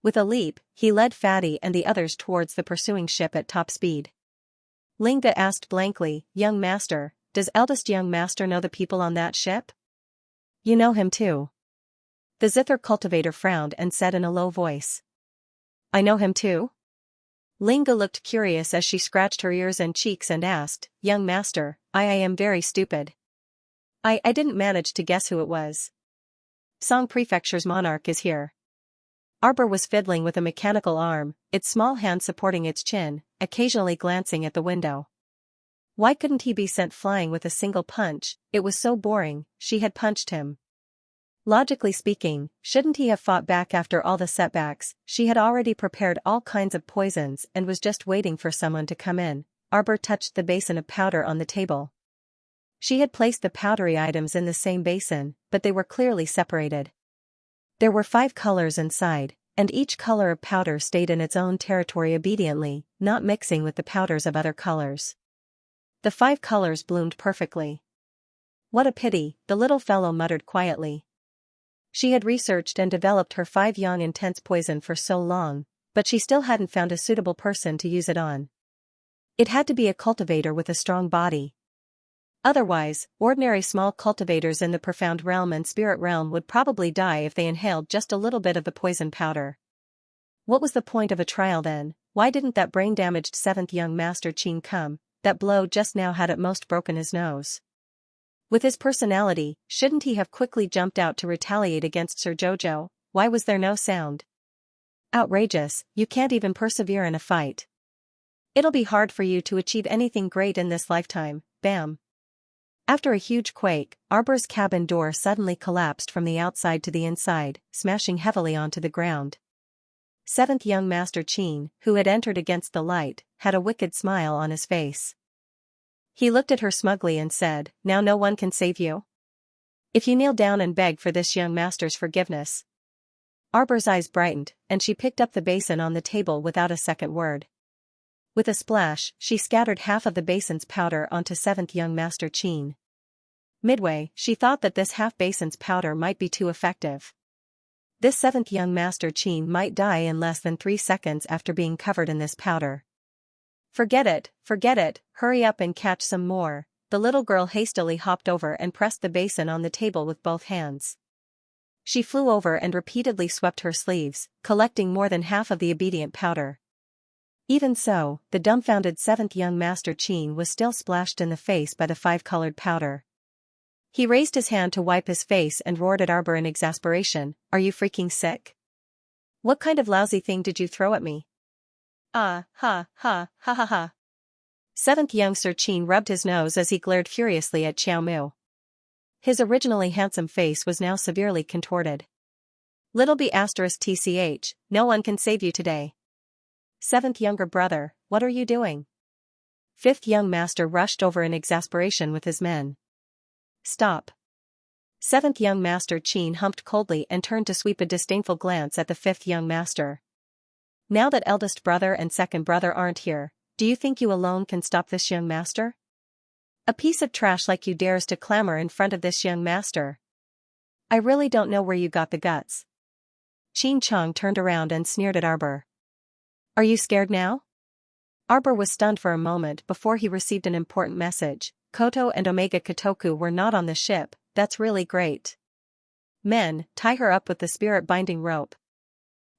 With a leap, he led Fatty and the others towards the pursuing ship at top speed. Linga asked blankly, "Young master, does eldest young master know the people on that ship?" "You know him too?" The Zither cultivator frowned and said in a low voice. "I know him too?" Linga looked curious as she scratched her ears and cheeks and asked, "Young master, I am very stupid. I didn't manage to guess who it was. Song Prefecture's monarch is here." Arbor was fiddling with a mechanical arm, its small hand supporting its chin, occasionally glancing at the window. Why couldn't he be sent flying with a single punch? It was so boring. She had punched him. Logically speaking, shouldn't he have fought back after all the setbacks? She had already prepared all kinds of poisons and was just waiting for someone to come in. Arbor touched the basin of powder on the table. She had placed the powdery items in the same basin, but they were clearly separated. There were 5 colors inside, and each color of powder stayed in its own territory obediently, not mixing with the powders of other colors. The 5 colors bloomed perfectly. "What a pity," the little fellow muttered quietly. She had researched and developed her 5 young intense poison for so long, but she still hadn't found a suitable person to use it on. It had to be a cultivator with a strong body. Otherwise, ordinary small cultivators in the profound realm and spirit realm would probably die if they inhaled just a little bit of the poison powder. What was the point of a trial then? Why didn't that brain-damaged 7th young Master Qin come? That blow just now had at most broken his nose. With his personality, shouldn't he have quickly jumped out to retaliate against Sir Jojo? Why was there no sound? Outrageous, you can't even persevere in a fight. It'll be hard for you to achieve anything great in this lifetime. Bam. After a huge quake, Arbor's cabin door suddenly collapsed from the outside to the inside, smashing heavily onto the ground. 7th young Master Qin, who had entered against the light, had a wicked smile on his face. He looked at her smugly and said, now no one can save you? If you kneel down and beg for this young master's forgiveness. Arbor's eyes brightened, and she picked up the basin on the table without a second word. With a splash, she scattered half of the basin's powder onto 7th young master Qin. Midway, she thought that this half basin's powder might be too effective. This 7th young master Qin might die in less than 3 seconds after being covered in this powder. Forget it, hurry up and catch some more. The little girl hastily hopped over and pressed the basin on the table with both hands. She flew over and repeatedly swept her sleeves, collecting more than half of the obedient powder. Even so, the dumbfounded 7th young master Qin was still splashed in the face by the 5-colored powder. He raised his hand to wipe his face and roared at Arbor in exasperation, are you freaking sick? What kind of lousy thing did you throw at me? Ha ha ha ha. 7th youngster Qin rubbed his nose as he glared furiously at Xiao Mu. His originally handsome face was now severely contorted. Little b****, no one can save you today. 7th younger brother, what are you doing? 5th young master rushed over in exasperation with his men. Stop. 7th young master Qin humped coldly and turned to sweep a disdainful glance at the 5th young master. Now that eldest brother and second brother aren't here, do you think you alone can stop this young master? A piece of trash like you dares to clamor in front of this young master. I really don't know where you got the guts. Qin Chong turned around and sneered at Arbor. Are you scared now? Arbor was stunned for a moment before he received an important message. Koto and Omega Kotoku were not on the ship, that's really great. Men, tie her up with the spirit-binding rope.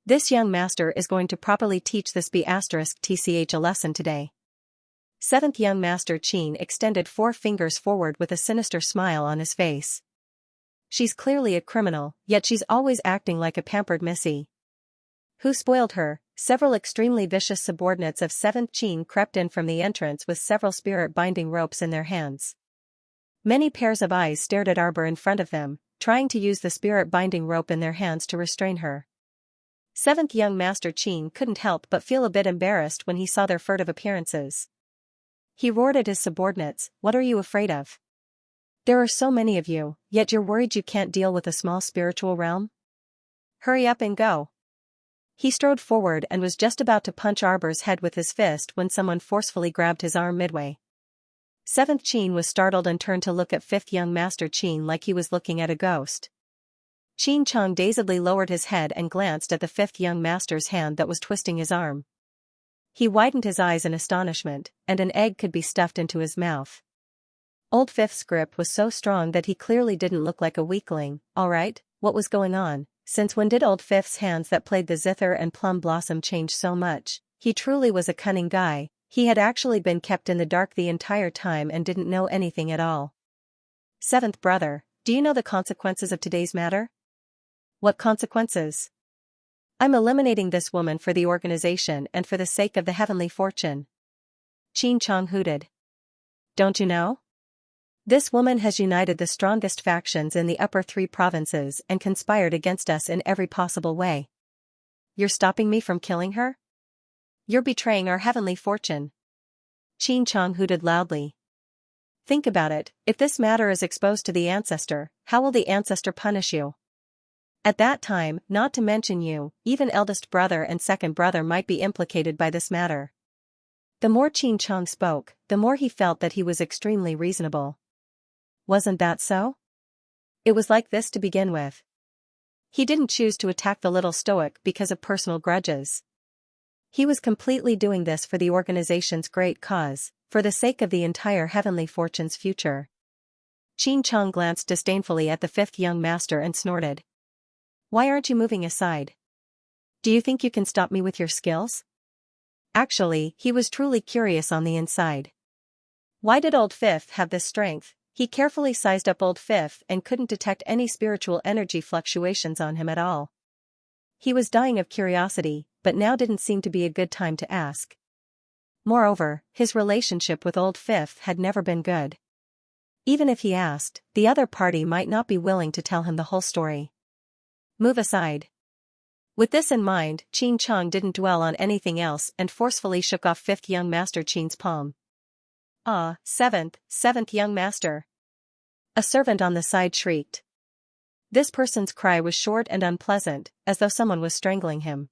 This young master is going to properly teach this B***** a lesson today. 7th young master Qin extended 4 fingers forward with a sinister smile on his face. She's clearly a criminal, yet she's always acting like a pampered missy. Who spoiled her? Several extremely vicious subordinates of 7th Qin crept in from the entrance with several spirit-binding ropes in their hands. Many pairs of eyes stared at Arbor in front of them, trying to use the spirit-binding rope in their hands to restrain her. 7th young master Qin couldn't help but feel a bit embarrassed when he saw their furtive appearances. He roared at his subordinates, what are you afraid of? There are so many of you, yet you're worried you can't deal with a small spiritual realm? Hurry up and go. He strode forward and was just about to punch Arbor's head with his fist when someone forcefully grabbed his arm midway. 7th Qin was startled and turned to look at 5th young master Qin like he was looking at a ghost. Qin Chong dazedly lowered his head and glanced at the 5th young master's hand that was twisting his arm. He widened his eyes in astonishment, and an egg could be stuffed into his mouth. Old 5th's grip was so strong that he clearly didn't look like a weakling. Alright, what was going on? Since when did Old 5th's hands that played the zither and plum blossom change so much? He truly was a cunning guy. He had actually been kept in the dark the entire time and didn't know anything at all. 7th brother, do you know the consequences of today's matter? What consequences? I'm eliminating this woman for the organization and for the sake of the heavenly fortune. Qin Chong hooted. Don't you know? This woman has united the strongest factions in the upper 3 provinces and conspired against us in every possible way. You're stopping me from killing her? You're betraying our heavenly fortune. Qin Chong hooted loudly. Think about it, if this matter is exposed to the ancestor, how will the ancestor punish you? At that time, not to mention you, even eldest brother and second brother might be implicated by this matter. The more Qin Chong spoke, the more he felt that he was extremely reasonable. Wasn't that so? It was like this to begin with. He didn't choose to attack the little stoic because of personal grudges. He was completely doing this for the organization's great cause, for the sake of the entire heavenly fortune's future. Qin Chong glanced disdainfully at the 5th young master and snorted. Why aren't you moving aside? Do you think you can stop me with your skills? Actually, he was truly curious on the inside. Why did Old 5th have this strength? He carefully sized up Old 5th and couldn't detect any spiritual energy fluctuations on him at all. He was dying of curiosity, but now didn't seem to be a good time to ask. Moreover, his relationship with Old 5th had never been good. Even if he asked, the other party might not be willing to tell him the whole story. Move aside. With this in mind, Qin Chong didn't dwell on anything else and forcefully shook off 5th young master Qin's palm. Ah, seventh young master. A servant on the side shrieked. This person's cry was short and unpleasant, as though someone was strangling him.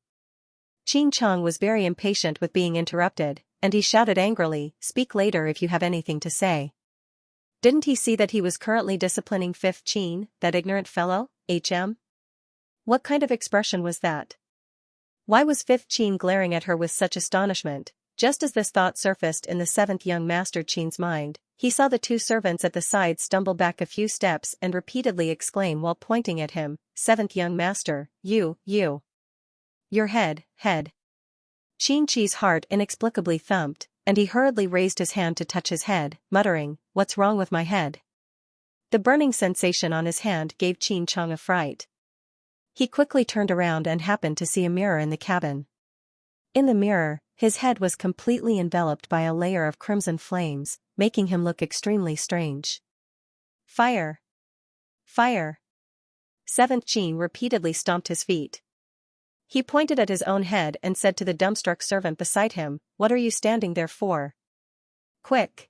Xianxia was very impatient with being interrupted, and he shouted angrily, "Speak later if you have anything to say." Didn't he see that he was currently disciplining 5th Qin, that ignorant fellow, HM? What kind of expression was that? Why was 5th Qin glaring at her with such astonishment? Just as this thought surfaced in the 7th young master Qin's mind, he saw the two servants at the side stumble back a few steps and repeatedly exclaim while pointing at him, "7th young master, you. Your head. Xianxia's heart inexplicably thumped, and he hurriedly raised his hand to touch his head, muttering, "What's wrong with my head?" The burning sensation on his hand gave Xianxia a fright. He quickly turned around and happened to see a mirror in the cabin. In the mirror, his head was completely enveloped by a layer of crimson flames, making him look extremely strange. Fire! 7th Qin repeatedly stomped his feet. He pointed at his own head and said to the dumbstruck servant beside him, "What are you standing there for? Quick!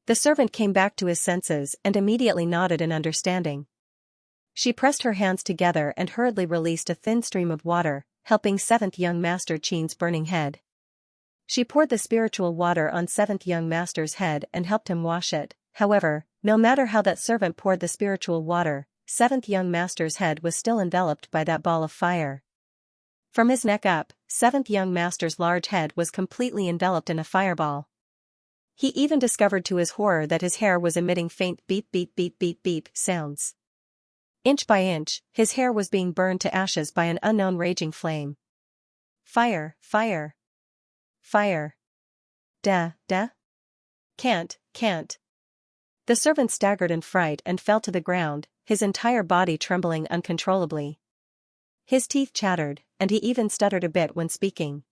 The servant came back to his senses and immediately nodded in understanding. She pressed her hands together and hurriedly released a thin stream of water, helping 7th young master Qin's burning head. She poured the spiritual water on 7th young master's head and helped him wash it. However, no matter how that servant poured the spiritual water, 7th young master's head was still enveloped by that ball of fire. From his neck up, 7th young master's large head was completely enveloped in a fireball. He even discovered to his horror that his hair was emitting faint beep beep beep beep beep sounds. Inch by inch, his hair was being burned to ashes by an unknown raging flame. Fire! Da! Can't. The servant staggered in fright and fell to the ground, his entire body trembling uncontrollably. His teeth chattered, and he even stuttered a bit when speaking.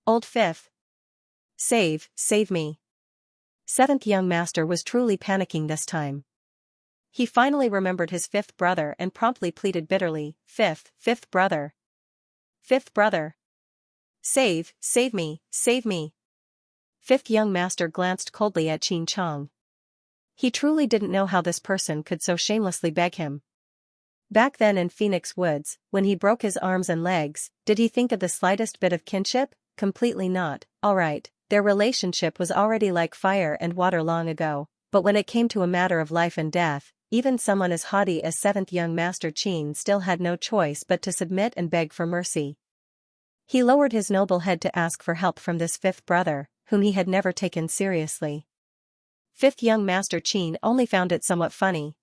"Old Fifth! Save me!" 7th young master was truly panicking this time. He finally remembered his 5th brother and promptly pleaded bitterly, Fifth brother! Save me! 5th young master glanced coldly at Xianxia. He truly didn't know how this person could so shamelessly beg him. Back then in Phoenix Woods, when he broke his arms and legs, did he think of the slightest bit of kinship? Completely not. Alright, their relationship was already like fire and water long ago, but when it came to a matter of life and death, even someone as haughty as 7th young master Qin still had no choice but to submit and beg for mercy. He lowered his noble head to ask for help from this 5th brother, whom he had never taken seriously. 5th young master Qin only found it somewhat funny.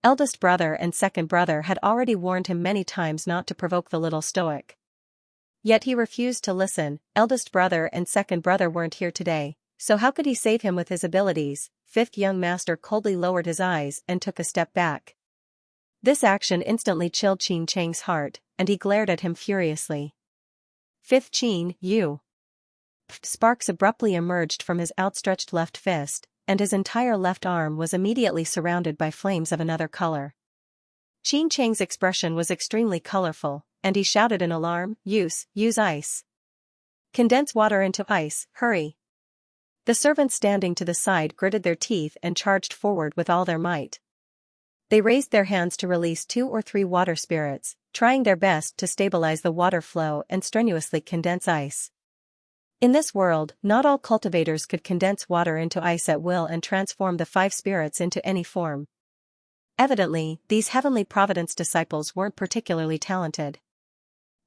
Eldest brother and 2nd brother had already warned him many times not to provoke the little stoic. Yet he refused to listen. Eldest brother and 2nd brother weren't here today, so how could he save him with his abilities? 5th young master coldly lowered his eyes and took a step back. This action instantly chilled Xianxia's heart, and he glared at him furiously. 5th Qin, you! Sparks abruptly emerged from his outstretched left fist, and his entire left arm was immediately surrounded by flames of another color. Xianxia's expression was extremely colorful, and he shouted in alarm, Use ice! Condense water into ice, hurry! The servants standing to the side gritted their teeth and charged forward with all their might. They raised their hands to release 2 or 3 water spirits, trying their best to stabilize the water flow and strenuously condense ice. In this world, not all cultivators could condense water into ice at will and transform the 5 spirits into any form. Evidently, these Heavenly Providence disciples weren't particularly talented.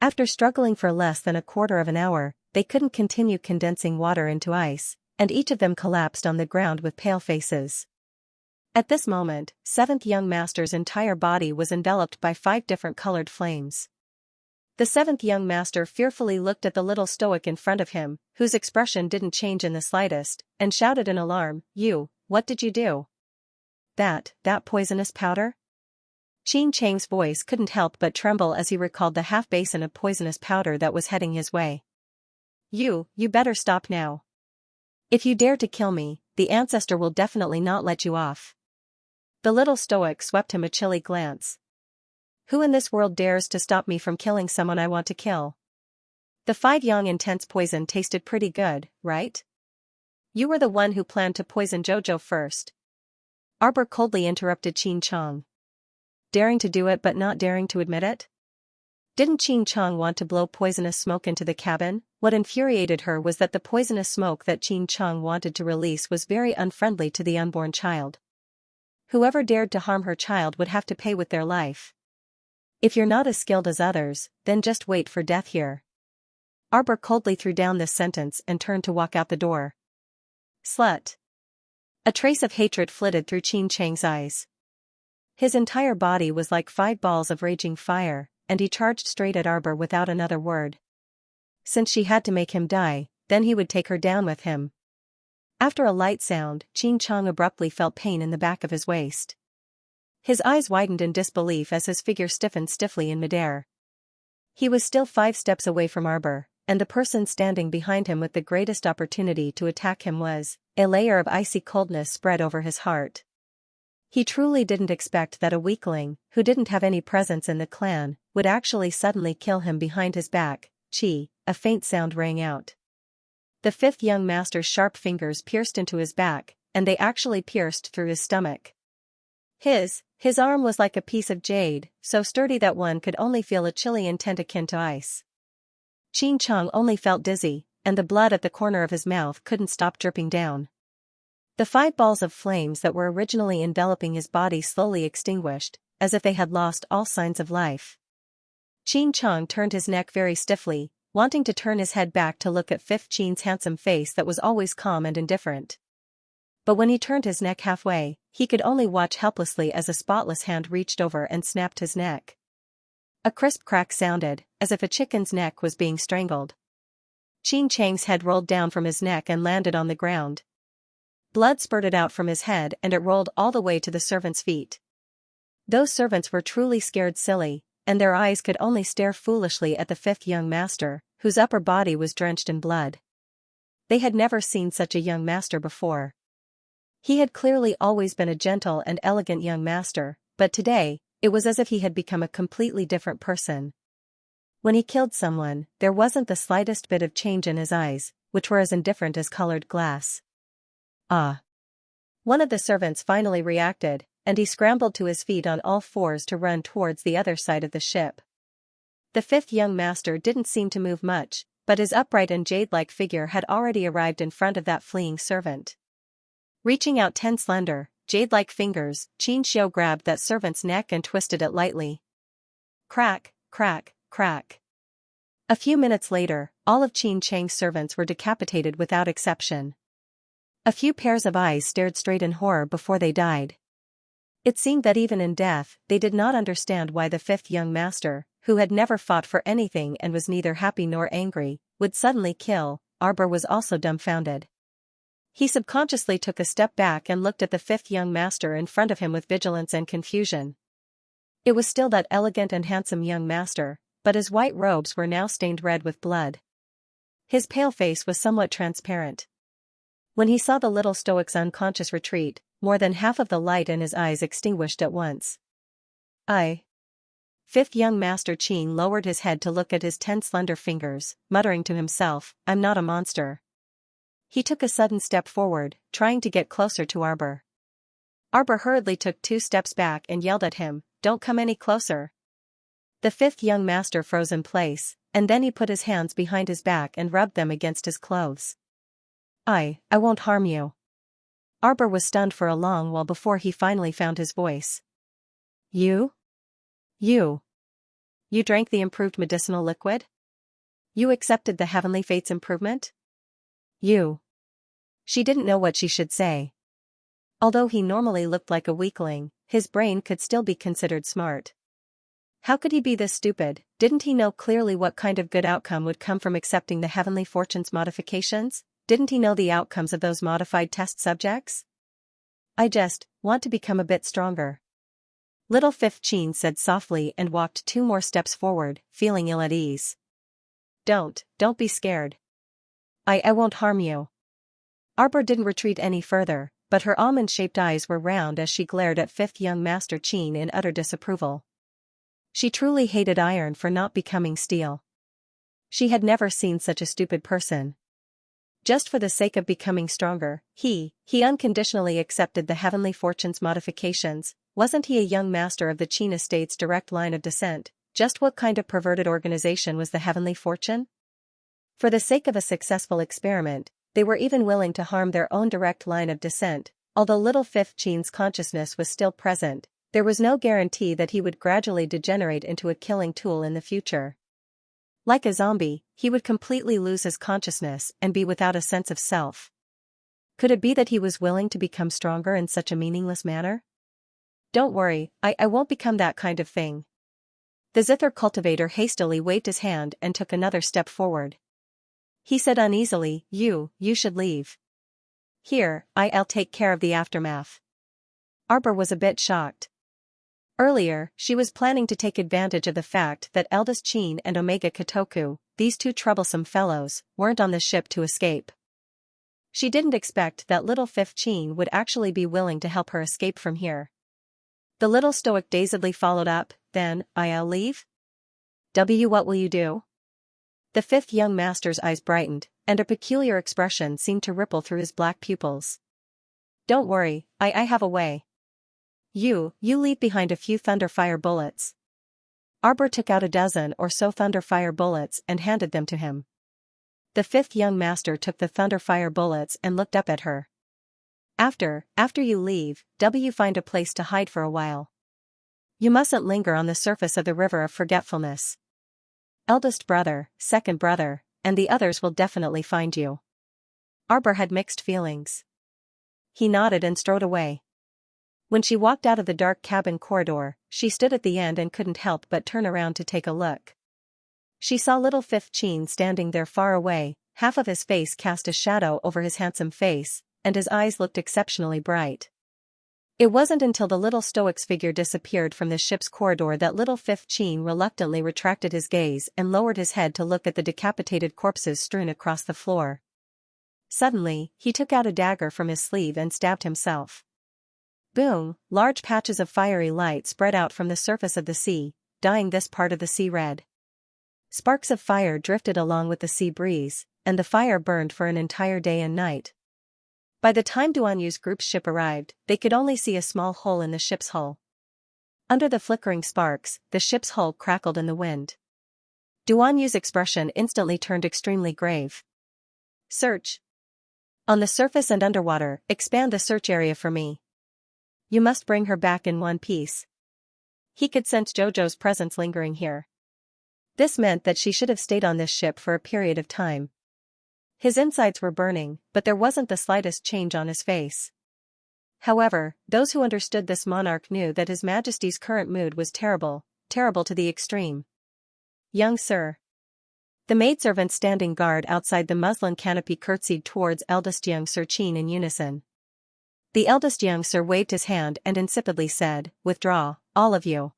After struggling for less than a quarter of an hour, they couldn't continue condensing water into ice, and each of them collapsed on the ground with pale faces. At this moment, 7th young master's entire body was enveloped by 5 different colored flames. The 7th young master fearfully looked at the little stoic in front of him, whose expression didn't change in the slightest, and shouted in alarm, What did you do? That poisonous powder? Xianxia's voice couldn't help but tremble as he recalled the half-basin of poisonous powder that was heading his way. You better stop now. If you dare to kill me, the ancestor will definitely not let you off. The little stoic swept him a chilly glance. Who in this world dares to stop me from killing someone I want to kill? The 5 yang intense poison tasted pretty good, right? You were the one who planned to poison Jojo first. Arbor coldly interrupted Qin Chong. Daring to do it but not daring to admit it? Didn't Qin Chong want to blow poisonous smoke into the cabin? What infuriated her was that the poisonous smoke that Qin Chong wanted to release was very unfriendly to the unborn child. Whoever dared to harm her child would have to pay with their life. If you're not as skilled as others, then just wait for death here. Arbor coldly threw down this sentence and turned to walk out the door. Slut. A trace of hatred flitted through Qin Chang's eyes. His entire body was like 5 balls of raging fire, and he charged straight at Arbor without another word. Since she had to make him die, then he would take her down with him. After a light sound, Qin Chong abruptly felt pain in the back of his waist. His eyes widened in disbelief as his figure stiffened stiffly in midair. He was still 5 steps away from Arbor, and the person standing behind him with the greatest opportunity to attack him was. A layer of icy coldness spread over his heart. He truly didn't expect that a weakling, who didn't have any presence in the clan, would actually suddenly kill him behind his back. Chi, a faint sound rang out. The 5th young master's sharp fingers pierced into his back, and they actually pierced through his stomach. His arm was like a piece of jade, so sturdy that one could only feel a chilly intent akin to ice. Qin Chong only felt dizzy, and the blood at the corner of his mouth couldn't stop dripping down. The 5 balls of flames that were originally enveloping his body slowly extinguished, as if they had lost all signs of life. Qin Chong turned his neck very stiffly, wanting to turn his head back to look at 5th Qin's handsome face that was always calm and indifferent. But when he turned his neck halfway, he could only watch helplessly as a spotless hand reached over and snapped his neck. A crisp crack sounded, as if a chicken's neck was being strangled. Qin Chang's head rolled down from his neck and landed on the ground. Blood spurted out from his head and it rolled all the way to the servants' feet. Those servants were truly scared silly, and their eyes could only stare foolishly at the 5th young master, whose upper body was drenched in blood. They had never seen such a young master before. He had clearly always been a gentle and elegant young master, but today, it was as if he had become a completely different person. When he killed someone, there wasn't the slightest bit of change in his eyes, which were as indifferent as colored glass. Ah! One of the servants finally reacted, and he scrambled to his feet on all 4s to run towards the other side of the ship. The 5th young master didn't seem to move much, but his upright and jade-like figure had already arrived in front of that fleeing servant. Reaching out 10 slender, jade-like fingers, Xianxia grabbed that servant's neck and twisted it lightly. Crack, crack, crack. A few minutes later, all of Qin Chang's servants were decapitated without exception. A few pairs of eyes stared straight in horror before they died. It seemed that even in death, they did not understand why the 5th young master, who had never fought for anything and was neither happy nor angry, would suddenly kill. Arbor was also dumbfounded. He subconsciously took a step back and looked at the 5th young master in front of him with vigilance and confusion. It was still that elegant and handsome young master, but his white robes were now stained red with blood. His pale face was somewhat transparent. When he saw the little stoic's unconscious retreat, more than half of the light in his eyes extinguished at once. 5th young master Qin lowered his head to look at his 10 slender fingers, muttering to himself, "I'm not a monster." He took a sudden step forward, trying to get closer to Arbor. Arbor hurriedly took 2 steps back and yelled at him, "Don't come any closer." The 5th young master froze in place, and then he put his hands behind his back and rubbed them against his clothes. I won't harm you." Arbor was stunned for a long while before he finally found his voice. You drank the improved medicinal liquid? You accepted the heavenly fate's improvement? She didn't know what she should say. Although he normally looked like a weakling, his brain could still be considered smart. How could he be this stupid? Didn't he know clearly what kind of good outcome would come from accepting the heavenly fortune's modifications? Didn't he know the outcomes of those modified test subjects? I just want to become a bit stronger. Little 5th Qin said softly and walked 2 more steps forward, feeling ill at ease. Don't be scared. I won't harm you. Arbor didn't retreat any further, but her almond-shaped eyes were round as she glared at 5th young master Qin in utter disapproval. She truly hated iron for not becoming steel. She had never seen such a stupid person. Just for the sake of becoming stronger, he unconditionally accepted the heavenly fortune's modifications. Wasn't he a young master of the Qin estate's direct line of descent? Just what kind of perverted organization was the heavenly fortune? For the sake of a successful experiment, they were even willing to harm their own direct line of descent. Although little Fifth Qin's consciousness was still present, there was no guarantee that he would gradually degenerate into a killing tool in the future. Like a zombie, he would completely lose his consciousness and be without a sense of self. Could it be that he was willing to become stronger in such a meaningless manner? Don't worry, I won't become that kind of thing. The zither cultivator hastily waved his hand and took another step forward. He said uneasily, You should leave. Here, I'll take care of the aftermath. Arbor was a bit shocked. Earlier, she was planning to take advantage of the fact that Eldest Qin and Omega Kotoku, these two troublesome fellows, weren't on the ship to escape. She didn't expect that little Fifth Qin would actually be willing to help her escape from here. The little stoic dazedly followed up, Then, I'll leave? What will you do? The fifth young master's eyes brightened, and a peculiar expression seemed to ripple through his black pupils. Don't worry, I have a way. You leave behind a few thunderfire bullets. Arbor took out a dozen or so thunderfire bullets and handed them to him. The fifth young master took the thunderfire bullets and looked up at her. After you leave, find a place to hide for a while. You mustn't linger on the surface of the river of forgetfulness. Eldest brother, second brother, and the others will definitely find you. Arbor had mixed feelings. He nodded and strode away. When she walked out of the dark cabin corridor, she stood at the end and couldn't help but turn around to take a look. She saw little Fifth Qin standing there far away, half of his face cast a shadow over his handsome face, and his eyes looked exceptionally bright. It wasn't until the little stoic's figure disappeared from the ship's corridor that little Fifth Qin reluctantly retracted his gaze and lowered his head to look at the decapitated corpses strewn across the floor. Suddenly, he took out a dagger from his sleeve and stabbed himself. Boom! Large patches of fiery light spread out from the surface of the sea, dyeing this part of the sea red. Sparks of fire drifted along with the sea breeze, and the fire burned for an entire day and night. By the time Duanyu's group's ship arrived, they could only see a small hole in the ship's hull. Under the flickering sparks, the ship's hull crackled in the wind. Duanyu's expression instantly turned extremely grave. Search. On the surface and underwater, expand the search area for me. You must bring her back in one piece. He could sense Jojo's presence lingering here. This meant that she should have stayed on this ship for a period of time. His insides were burning, but there wasn't the slightest change on his face. However, those who understood this monarch knew that His Majesty's current mood was terrible to the extreme. Young sir. The maidservants standing guard outside the muslin canopy curtsied towards eldest young Sir Qin in unison. The eldest young sir waved his hand and insipidly said, Withdraw, all of you.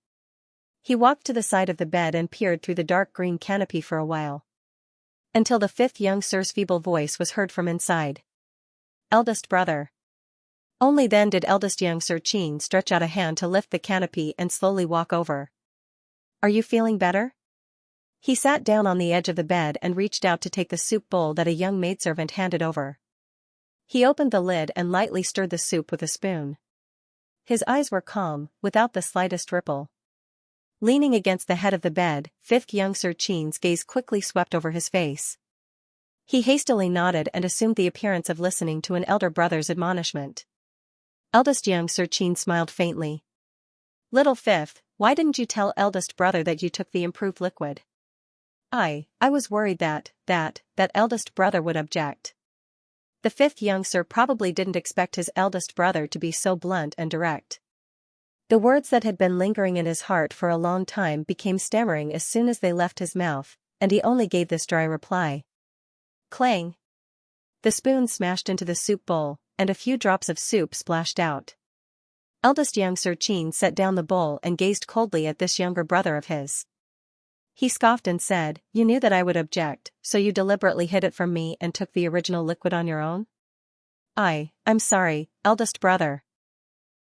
He walked to the side of the bed and peered through the dark green canopy for a while. Until the fifth young sir's feeble voice was heard from inside. Eldest brother. Only then did eldest young Sir Qin stretch out a hand to lift the canopy and slowly walk over. Are you feeling better? He sat down on the edge of the bed and reached out to take the soup bowl that a young maidservant handed over. He opened the lid and lightly stirred the soup with a spoon. His eyes were calm, without the slightest ripple. Leaning against the head of the bed, fifth young Sir Qin's gaze quickly swept over his face. He hastily nodded and assumed the appearance of listening to an elder brother's admonishment. Eldest young Sir Qin smiled faintly. Little fifth, why didn't you tell eldest brother that you took the improved liquid? I was worried that eldest brother would object. The fifth young sir probably didn't expect his eldest brother to be so blunt and direct. The words that had been lingering in his heart for a long time became stammering as soon as they left his mouth, and he only gave this dry reply. Clang! The spoon smashed into the soup bowl, and a few drops of soup splashed out. Eldest young Sir Qin set down the bowl and gazed coldly at this younger brother of his. He scoffed and said, You knew that I would object, so you deliberately hid it from me and took the original liquid on your own? I'm sorry, eldest brother.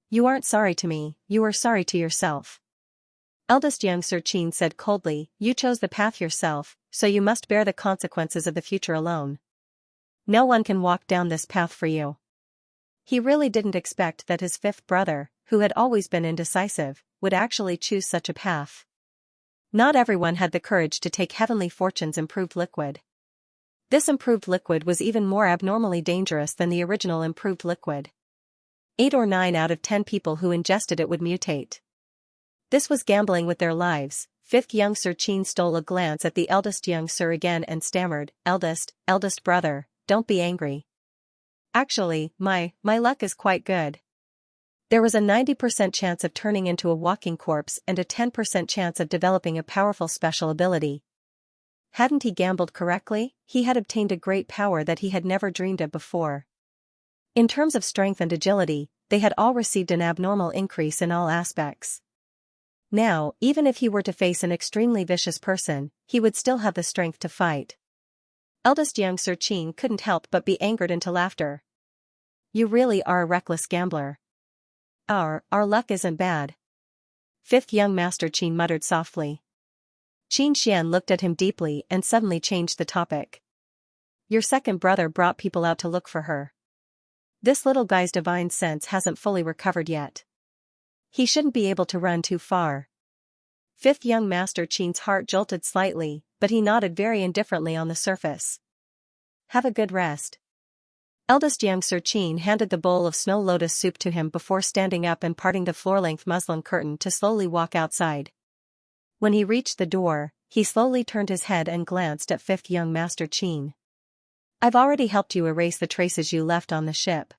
You aren't sorry to me, you are sorry to yourself. Eldest young Sir Qin said coldly, You chose the path yourself, so you must bear the consequences of the future alone. No one can walk down this path for you. He really didn't expect that his fifth brother, who had always been indecisive, would actually choose such a path. Not everyone had the courage to take Heavenly Fortune's improved liquid. This improved liquid was even more abnormally dangerous than the original improved liquid. 8 or 9 out of 10 people who ingested it would mutate. This was gambling with their lives. Fifth young Sir Qin stole a glance at the eldest young Sir again and stammered, eldest brother, don't be angry. Actually, my luck is quite good. There was a 90% chance of turning into a walking corpse and a 10% chance of developing a powerful special ability. Hadn't he gambled correctly? He had obtained a great power that he had never dreamed of before. In terms of strength and agility, they had all received an abnormal increase in all aspects. Now, even if he were to face an extremely vicious person, he would still have the strength to fight. Eldest young Sir Qin couldn't help but be angered into laughter. You really are a reckless gambler. Our luck isn't bad. Fifth young Master Qin muttered softly. Xianxia looked at him deeply and suddenly changed the topic. Your second brother brought people out to look for her. This little guy's divine sense hasn't fully recovered yet. He shouldn't be able to run too far. Fifth young Master Qin's heart jolted slightly, but he nodded very indifferently on the surface. Have a good rest. Eldest young Sir Qin handed the bowl of snow lotus soup to him before standing up and parting the floor-length muslin curtain to slowly walk outside. When he reached the door, he slowly turned his head and glanced at fifth young Master Qin. I've already helped you erase the traces you left on the ship.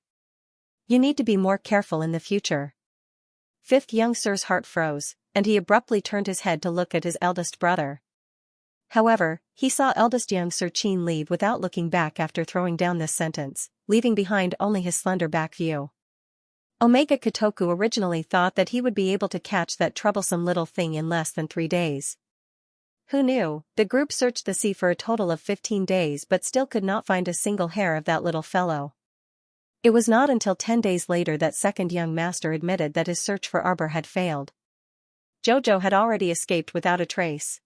You need to be more careful in the future. Fifth young Sir's heart froze, and he abruptly turned his head to look at his eldest brother. However, he saw eldest young Sir Qin leave without looking back after throwing down this sentence, leaving behind only his slender back view. Omega Kotoku originally thought that he would be able to catch that troublesome little thing in less than 3 days. Who knew? The group searched the sea for a total of 15 days but still could not find a single hair of that little fellow. It was not until 10 days later that second young master admitted that his search for Arbor had failed. Jojo had already escaped without a trace.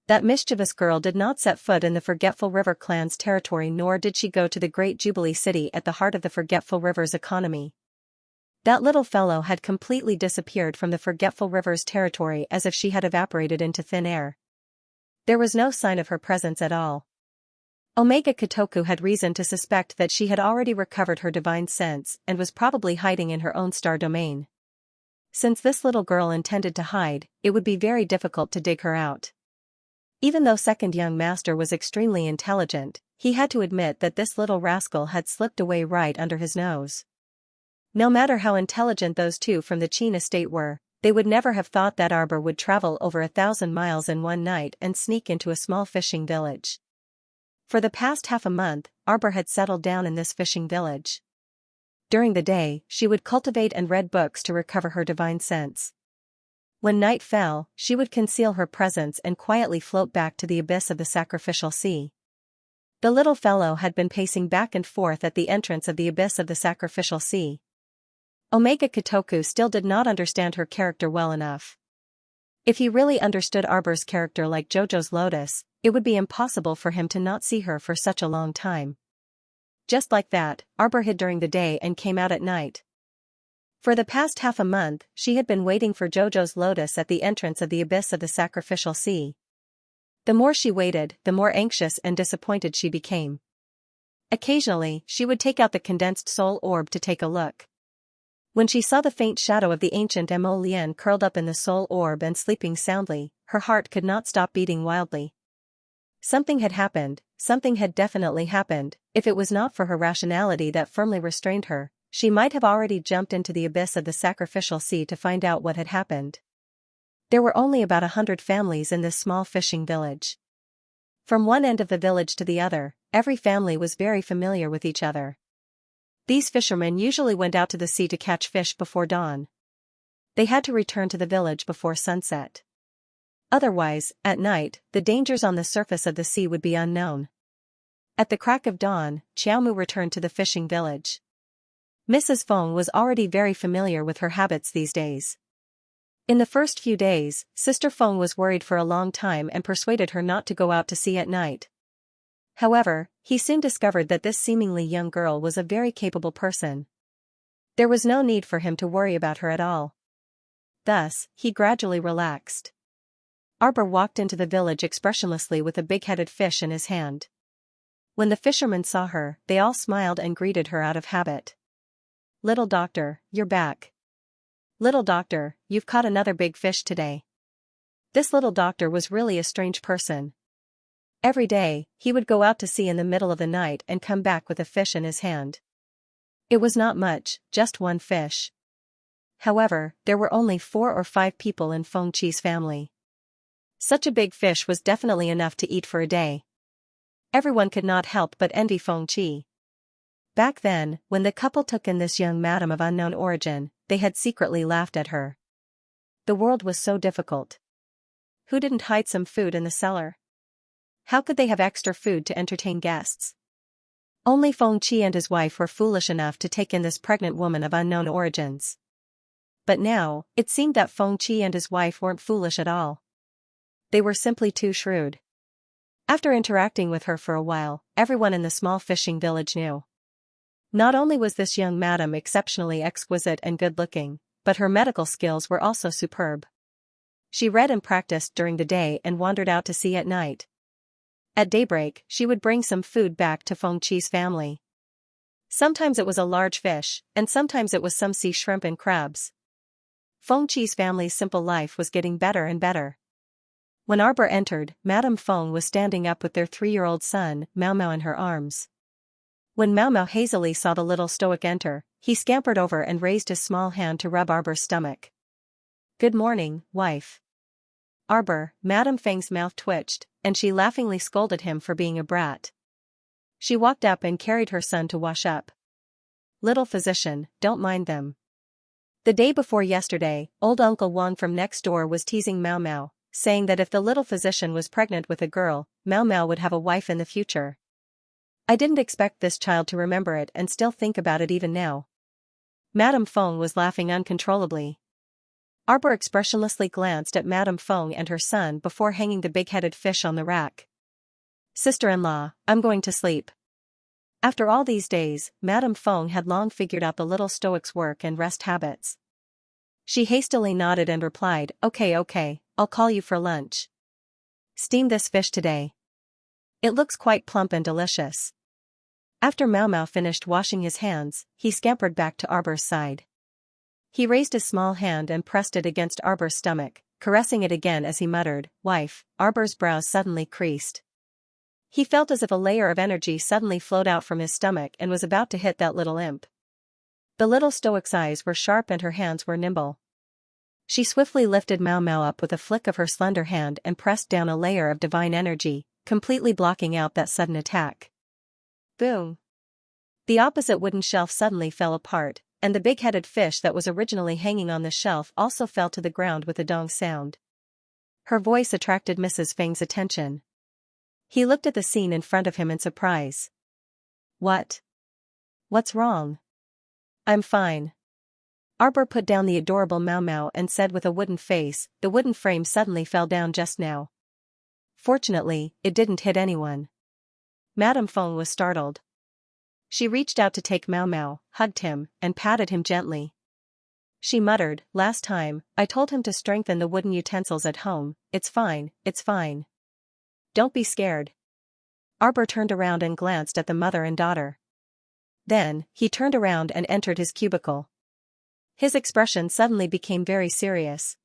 That mischievous girl did not set foot in the Forgetful River clan's territory, nor did she go to the Great Jubilee City at the heart of the Forgetful River's economy. That little fellow had completely disappeared from the Forgetful River's territory as if she had evaporated into thin air. There was no sign of her presence at all. Omega Kotoku had reason to suspect that she had already recovered her divine sense and was probably hiding in her own star domain. Since this little girl intended to hide, it would be very difficult to dig her out. Even though second young master was extremely intelligent, he had to admit that this little rascal had slipped away right under his nose. No matter how intelligent those two from the Qin estate were, they would never have thought that Arbor would travel over 1,000 miles in one night and sneak into a small fishing village. For the past half a month, Arbor had settled down in this fishing village. During the day, she would cultivate and read books to recover her divine sense. When night fell, she would conceal her presence and quietly float back to the abyss of the sacrificial sea. The little fellow had been pacing back and forth at the entrance of the abyss of the sacrificial sea. Omega Kotoku still did not understand her character well enough. If he really understood Arbor's character like Jojo's lotus, it would be impossible for him to not see her for such a long time. Just like that, Arbor hid during the day and came out at night. For the past half a month, she had been waiting for Jojo's lotus at the entrance of the abyss of the sacrificial sea. The more she waited, the more anxious and disappointed she became. Occasionally, she would take out the condensed soul orb to take a look. When she saw the faint shadow of the ancient Mo Lian curled up in the soul orb and sleeping soundly, her heart could not stop beating wildly. Something had happened, something had definitely happened. If it was not for her rationality that firmly restrained her, she might have already jumped into the abyss of the sacrificial sea to find out what had happened. There were only about 100 families in this small fishing village. From one end of the village to the other, every family was very familiar with each other. These fishermen usually went out to the sea to catch fish before dawn. They had to return to the village before sunset. Otherwise, at night, the dangers on the surface of the sea would be unknown. At the crack of dawn, Xiaomu returned to the fishing village. Mrs. Feng was already very familiar with her habits these days. In the first few days, Sister Feng was worried for a long time and persuaded her not to go out to sea at night. However, he soon discovered that this seemingly young girl was a very capable person. There was no need for him to worry about her at all. Thus, he gradually relaxed. Arbor walked into the village expressionlessly with a big-headed fish in his hand. When the fishermen saw her, they all smiled and greeted her out of habit. "Little doctor, you're back. Little doctor, you've caught another big fish today." This little doctor was really a strange person. Every day, he would go out to sea in the middle of the night and come back with a fish in his hand. It was not much, just one fish. However, there were only 4 or 5 people in Feng Qi's family. Such a big fish was definitely enough to eat for a day. Everyone could not help but envy Feng Qi. Back then, when the couple took in this young madam of unknown origin, they had secretly laughed at her. The world was so difficult. Who didn't hide some food in the cellar? How could they have extra food to entertain guests? Only Feng Qi and his wife were foolish enough to take in this pregnant woman of unknown origins. But now, it seemed that Feng Qi and his wife weren't foolish at all. They were simply too shrewd. After interacting with her for a while, everyone in the small fishing village knew. Not only was this young madam exceptionally exquisite and good-looking, but her medical skills were also superb. She read and practiced during the day and wandered out to sea at night. At daybreak, she would bring some food back to Feng Qi's family. Sometimes it was a large fish, and sometimes it was some sea shrimp and crabs. Feng Qi's family's simple life was getting better and better. When Arbor entered, Madame Feng was standing up with their 3-year-old son, Mau Mau, in her arms. When Mau Mau hazily saw the little stoic enter, he scampered over and raised his small hand to rub Arbor's stomach. "Good morning, wife." Arbor, Madame Feng's mouth twitched, and she laughingly scolded him for being a brat. She walked up and carried her son to wash up. "Little physician, don't mind them." The day before yesterday, old Uncle Wang from next door was teasing Mau Mau, saying that if the little physician was pregnant with a girl, Mau Mau would have a wife in the future. I didn't expect this child to remember it and still think about it even now. Madame Feng was laughing uncontrollably. Arbor expressionlessly glanced at Madame Feng and her son before hanging the big-headed fish on the rack. "Sister-in-law, I'm going to sleep." After all these days, Madame Feng had long figured out the little stoic's work and rest habits. She hastily nodded and replied, Okay, I'll call you for lunch. Steam this fish today. It looks quite plump and delicious." After Mau Mau finished washing his hands, he scampered back to Arbor's side. He raised his small hand and pressed it against Arbor's stomach, caressing it again as he muttered, "Wife." Arbor's brows suddenly creased. He felt as if a layer of energy suddenly flowed out from his stomach and was about to hit that little imp. The little stoic's eyes were sharp and her hands were nimble. She swiftly lifted Mau Mau up with a flick of her slender hand and pressed down a layer of divine energy, completely blocking out that sudden attack. Boom! The opposite wooden shelf suddenly fell apart, and the big-headed fish that was originally hanging on the shelf also fell to the ground with a dong sound. Her voice attracted Mrs. Feng's attention. He looked at the scene in front of him in surprise. "What? What's wrong?" "I'm fine." Arbor put down the adorable Mau Mau and said with a wooden face, "The wooden frame suddenly fell down just now. Fortunately, it didn't hit anyone." Madame Feng was startled. She reached out to take Mau Mau, hugged him, and patted him gently. She muttered, "Last time, I told him to strengthen the wooden utensils at home. It's fine, it's fine. Don't be scared." Arbor turned around and glanced at the mother and daughter. Then, he turned around and entered his cubicle. His expression suddenly became very serious.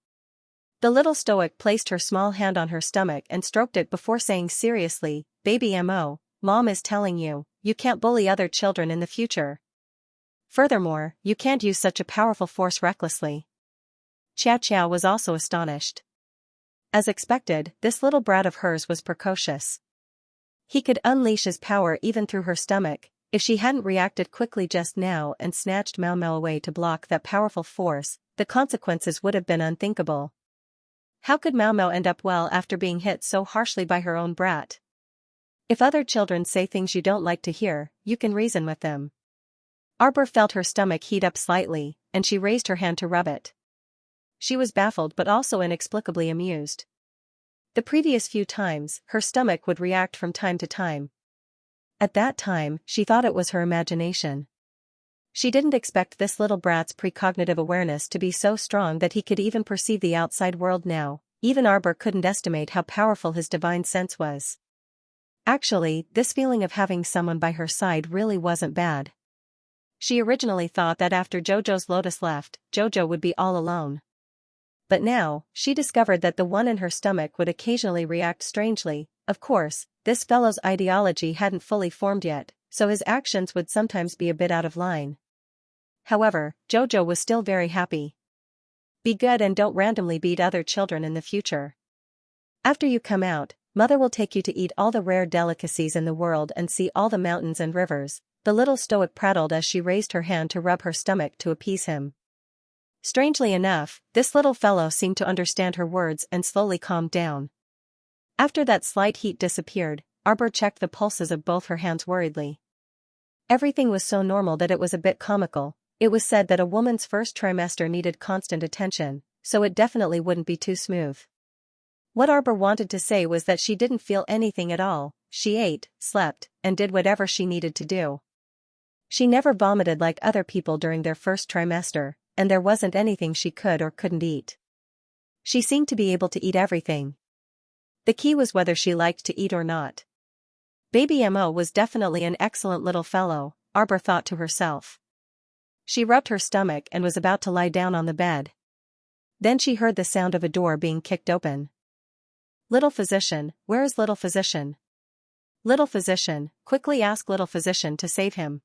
The little stoic placed her small hand on her stomach and stroked it before saying seriously, "Baby Mo, Mom is telling you, you can't bully other children in the future. Furthermore, you can't use such a powerful force recklessly." Xianxia was also astonished. As expected, this little brat of hers was precocious. He could unleash his power even through her stomach. If she hadn't reacted quickly just now and snatched Mau Mau away to block that powerful force, the consequences would have been unthinkable. How could Mau Mau end up well after being hit so harshly by her own brat? If other children say things you don't like to hear, you can reason with them. Arbor felt her stomach heat up slightly, and she raised her hand to rub it. She was baffled but also inexplicably amused. The previous few times, her stomach would react from time to time. At that time, she thought it was her imagination. She didn't expect this little brat's precognitive awareness to be so strong that he could even perceive the outside world now. Even Arbor couldn't estimate how powerful his divine sense was. Actually, this feeling of having someone by her side really wasn't bad. She originally thought that after Jojo's Lotus left, Jojo would be all alone. But now, she discovered that the one in her stomach would occasionally react strangely. Of course, this fellow's ideology hadn't fully formed yet, so his actions would sometimes be a bit out of line. However, Jojo was still very happy. Be good and don't randomly beat other children in the future. After you come out, Mother will take you to eat all the rare delicacies in the world and see all the mountains and rivers, the little stoic prattled as she raised her hand to rub her stomach to appease him. Strangely enough, this little fellow seemed to understand her words and slowly calmed down. After that slight heat disappeared, Arbor checked the pulses of both her hands worriedly. Everything was so normal that it was a bit comical. It was said that a woman's first trimester needed constant attention, so it definitely wouldn't be too smooth. What Arbor wanted to say was that she didn't feel anything at all. She ate, slept, and did whatever she needed to do. She never vomited like other people during their first trimester, and there wasn't anything she could or couldn't eat. She seemed to be able to eat everything. The key was whether she liked to eat or not. Baby Mo was definitely an excellent little fellow, Arbor thought to herself. She rubbed her stomach and was about to lie down on the bed. Then she heard the sound of a door being kicked open. Little Physician, where is Little Physician? Little Physician, quickly ask Little Physician to save him.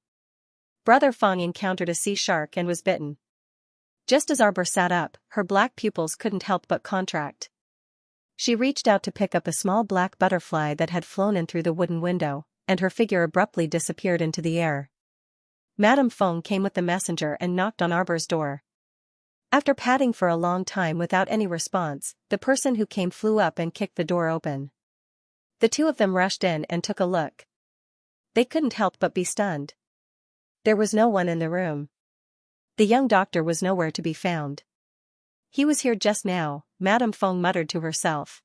Brother Fong encountered a sea shark and was bitten. Just as Arbor sat up, her black pupils couldn't help but contract. She reached out to pick up a small black butterfly that had flown in through the wooden window, and her figure abruptly disappeared into the air. Madame Fong came with the messenger and knocked on Arbor's door. After patting for a long time without any response, the person who came flew up and kicked the door open. The two of them rushed in and took a look. They couldn't help but be stunned. There was no one in the room. The young doctor was nowhere to be found. He was here just now, Madame Fong muttered to herself.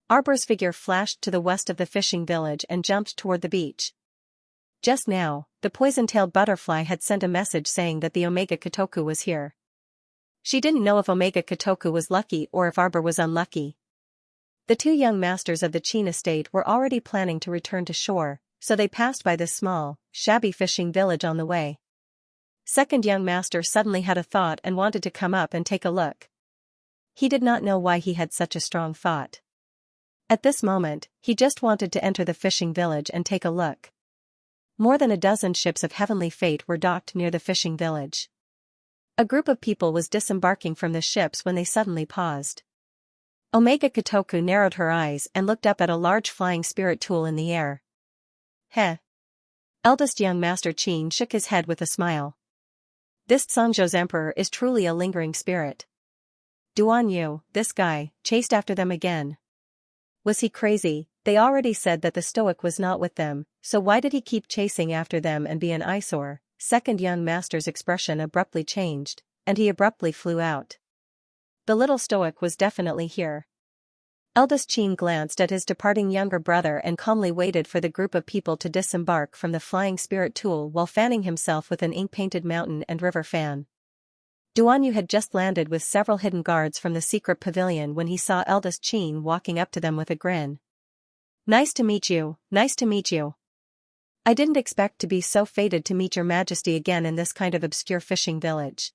Arbor's figure flashed to the west of the fishing village and jumped toward the beach. Just now, the poison-tailed butterfly had sent a message saying that the Omega Kotoku was here. She didn't know if Omega Kotoku was lucky or if Arbor was unlucky. The two young masters of the Qin estate were already planning to return to shore, so they passed by this small, shabby fishing village on the way. Second young master suddenly had a thought and wanted to come up and take a look. He did not know why he had such a strong thought. At this moment, he just wanted to enter the fishing village and take a look. More than a dozen ships of heavenly fate were docked near the fishing village. A group of people was disembarking from the ships when they suddenly paused. Omega Kotoku narrowed her eyes and looked up at a large flying spirit tool in the air. Heh. Eldest young master Qin shook his head with a smile. This Songzhou's emperor is truly a lingering spirit. Duan Yu, this guy, chased after them again. Was he crazy? They already said that the stoic was not with them, so why did he keep chasing after them and be an eyesore? Second young master's expression abruptly changed, and he abruptly flew out. The little stoic was definitely here. Eldest Qin glanced at his departing younger brother and calmly waited for the group of people to disembark from the flying spirit tool while fanning himself with an ink-painted mountain and river fan. Duan Yu had just landed with several hidden guards from the secret pavilion when he saw Eldest Qin walking up to them with a grin. Nice to meet you, nice to meet you. I didn't expect to be so fated to meet your majesty again in this kind of obscure fishing village.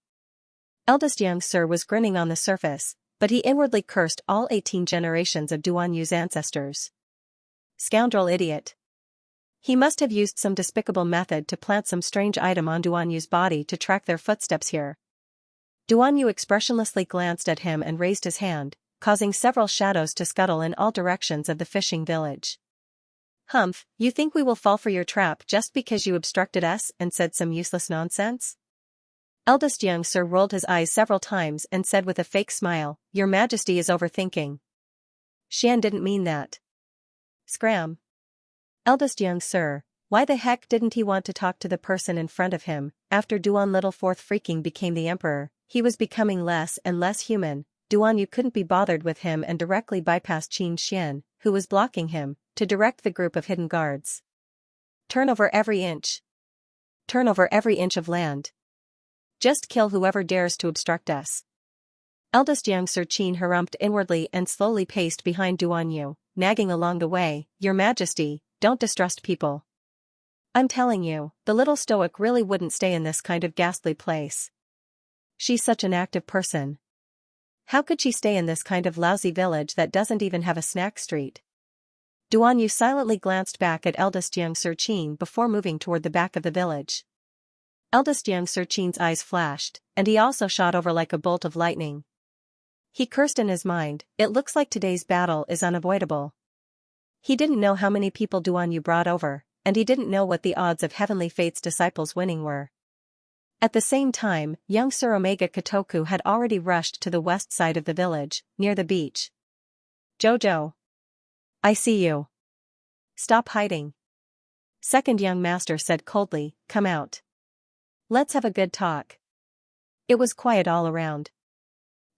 Eldest young sir was grinning on the surface, but he inwardly cursed all 18 generations of Duan Yu's ancestors. Scoundrel idiot. He must have used some despicable method to plant some strange item on Duan Yu's body to track their footsteps here. Duan Yu expressionlessly glanced at him and raised his hand, causing several shadows to scuttle in all directions of the fishing village. Humph, you think we will fall for your trap just because you obstructed us and said some useless nonsense? Eldest young sir rolled his eyes several times and said with a fake smile, Your Majesty is overthinking. Xian didn't mean that. Scram. Eldest young sir, why the heck didn't he want to talk to the person in front of him? After Duan Littleforth freaking became the emperor, he was becoming less and less human. Duan Yu couldn't be bothered with him and directly bypassed Qin Xian, who was blocking him, to direct the group of hidden guards. Turn over every inch. Turn over every inch of land. Just kill whoever dares to obstruct us. Eldest Xianxia Qin harumphed inwardly and slowly paced behind Duanyu, nagging along the way, "Your Majesty, don't distrust people. I'm telling you, the little stoic really wouldn't stay in this kind of ghastly place. She's such an active person. How could she stay in this kind of lousy village that doesn't even have a snack street?" Duanyu silently glanced back at eldest Xianxia Qin before moving toward the back of the village. Eldest Xianxia Qin's eyes flashed, and he also shot over like a bolt of lightning. He cursed in his mind, "It looks like today's battle is unavoidable." He didn't know how many people Duanyu brought over, and he didn't know what the odds of Heavenly Fate's disciples winning were. At the same time, young Sir Omega Kotoku had already rushed to the west side of the village, near the beach. "Jojo. I see you. Stop hiding." Second young master said coldly, "Come out. Let's have a good talk." It was quiet all around.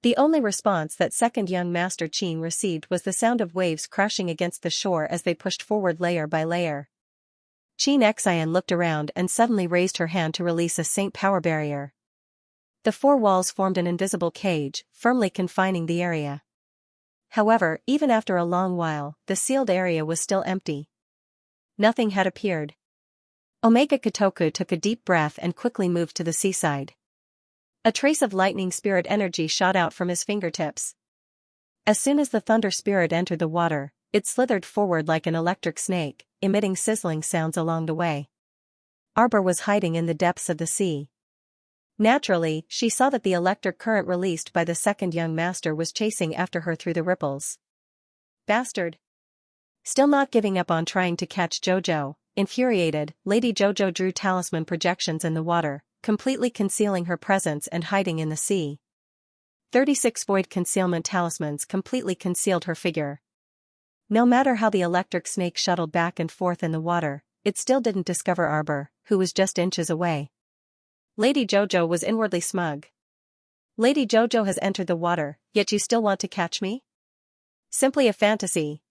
The only response that second young master Qin received was the sound of waves crashing against the shore as they pushed forward layer by layer. Xianxia looked around and suddenly raised her hand to release a Saint power barrier. The four walls formed an invisible cage, firmly confining the area. However, even after a long while, the sealed area was still empty. Nothing had appeared. Omega Kotoku took a deep breath and quickly moved to the seaside. A trace of lightning spirit energy shot out from his fingertips. As soon as the thunder spirit entered the water, it slithered forward like an electric snake, emitting sizzling sounds along the way. Arbor was hiding in the depths of the sea. Naturally, she saw that the electric current released by the second young master was chasing after her through the ripples. Bastard! Still not giving up on trying to catch Jojo, infuriated, Lady Jojo drew talisman projections in the water, completely concealing her presence and hiding in the sea. 36 void concealment talismans completely concealed her figure. No matter how the electric snake shuttled back and forth in the water, it still didn't discover Arbor, who was just inches away. Lady Jojo was inwardly smug. "Lady Jojo has entered the water, yet you still want to catch me? Simply a fantasy."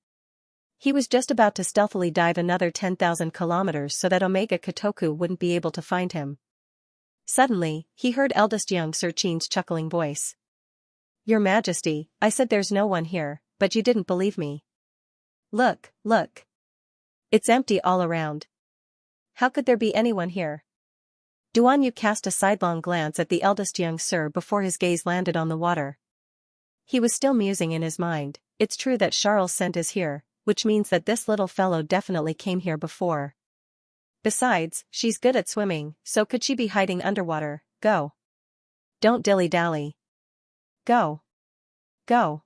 He was just about to stealthily dive another 10,000 kilometers so that Omega Kotoku wouldn't be able to find him. Suddenly, he heard eldest young Sir Qin's chuckling voice. "Your Majesty, I said there's no one here, but you didn't believe me. Look, look. It's empty all around. How could there be anyone here?" Duanyu cast a sidelong glance at the eldest young sir before his gaze landed on the water. He was still musing in his mind, "It's true that Charles' scent is here, which means that this little fellow definitely came here before. Besides, she's good at swimming, so could she be hiding underwater? Go. Don't dilly-dally. Go. Go."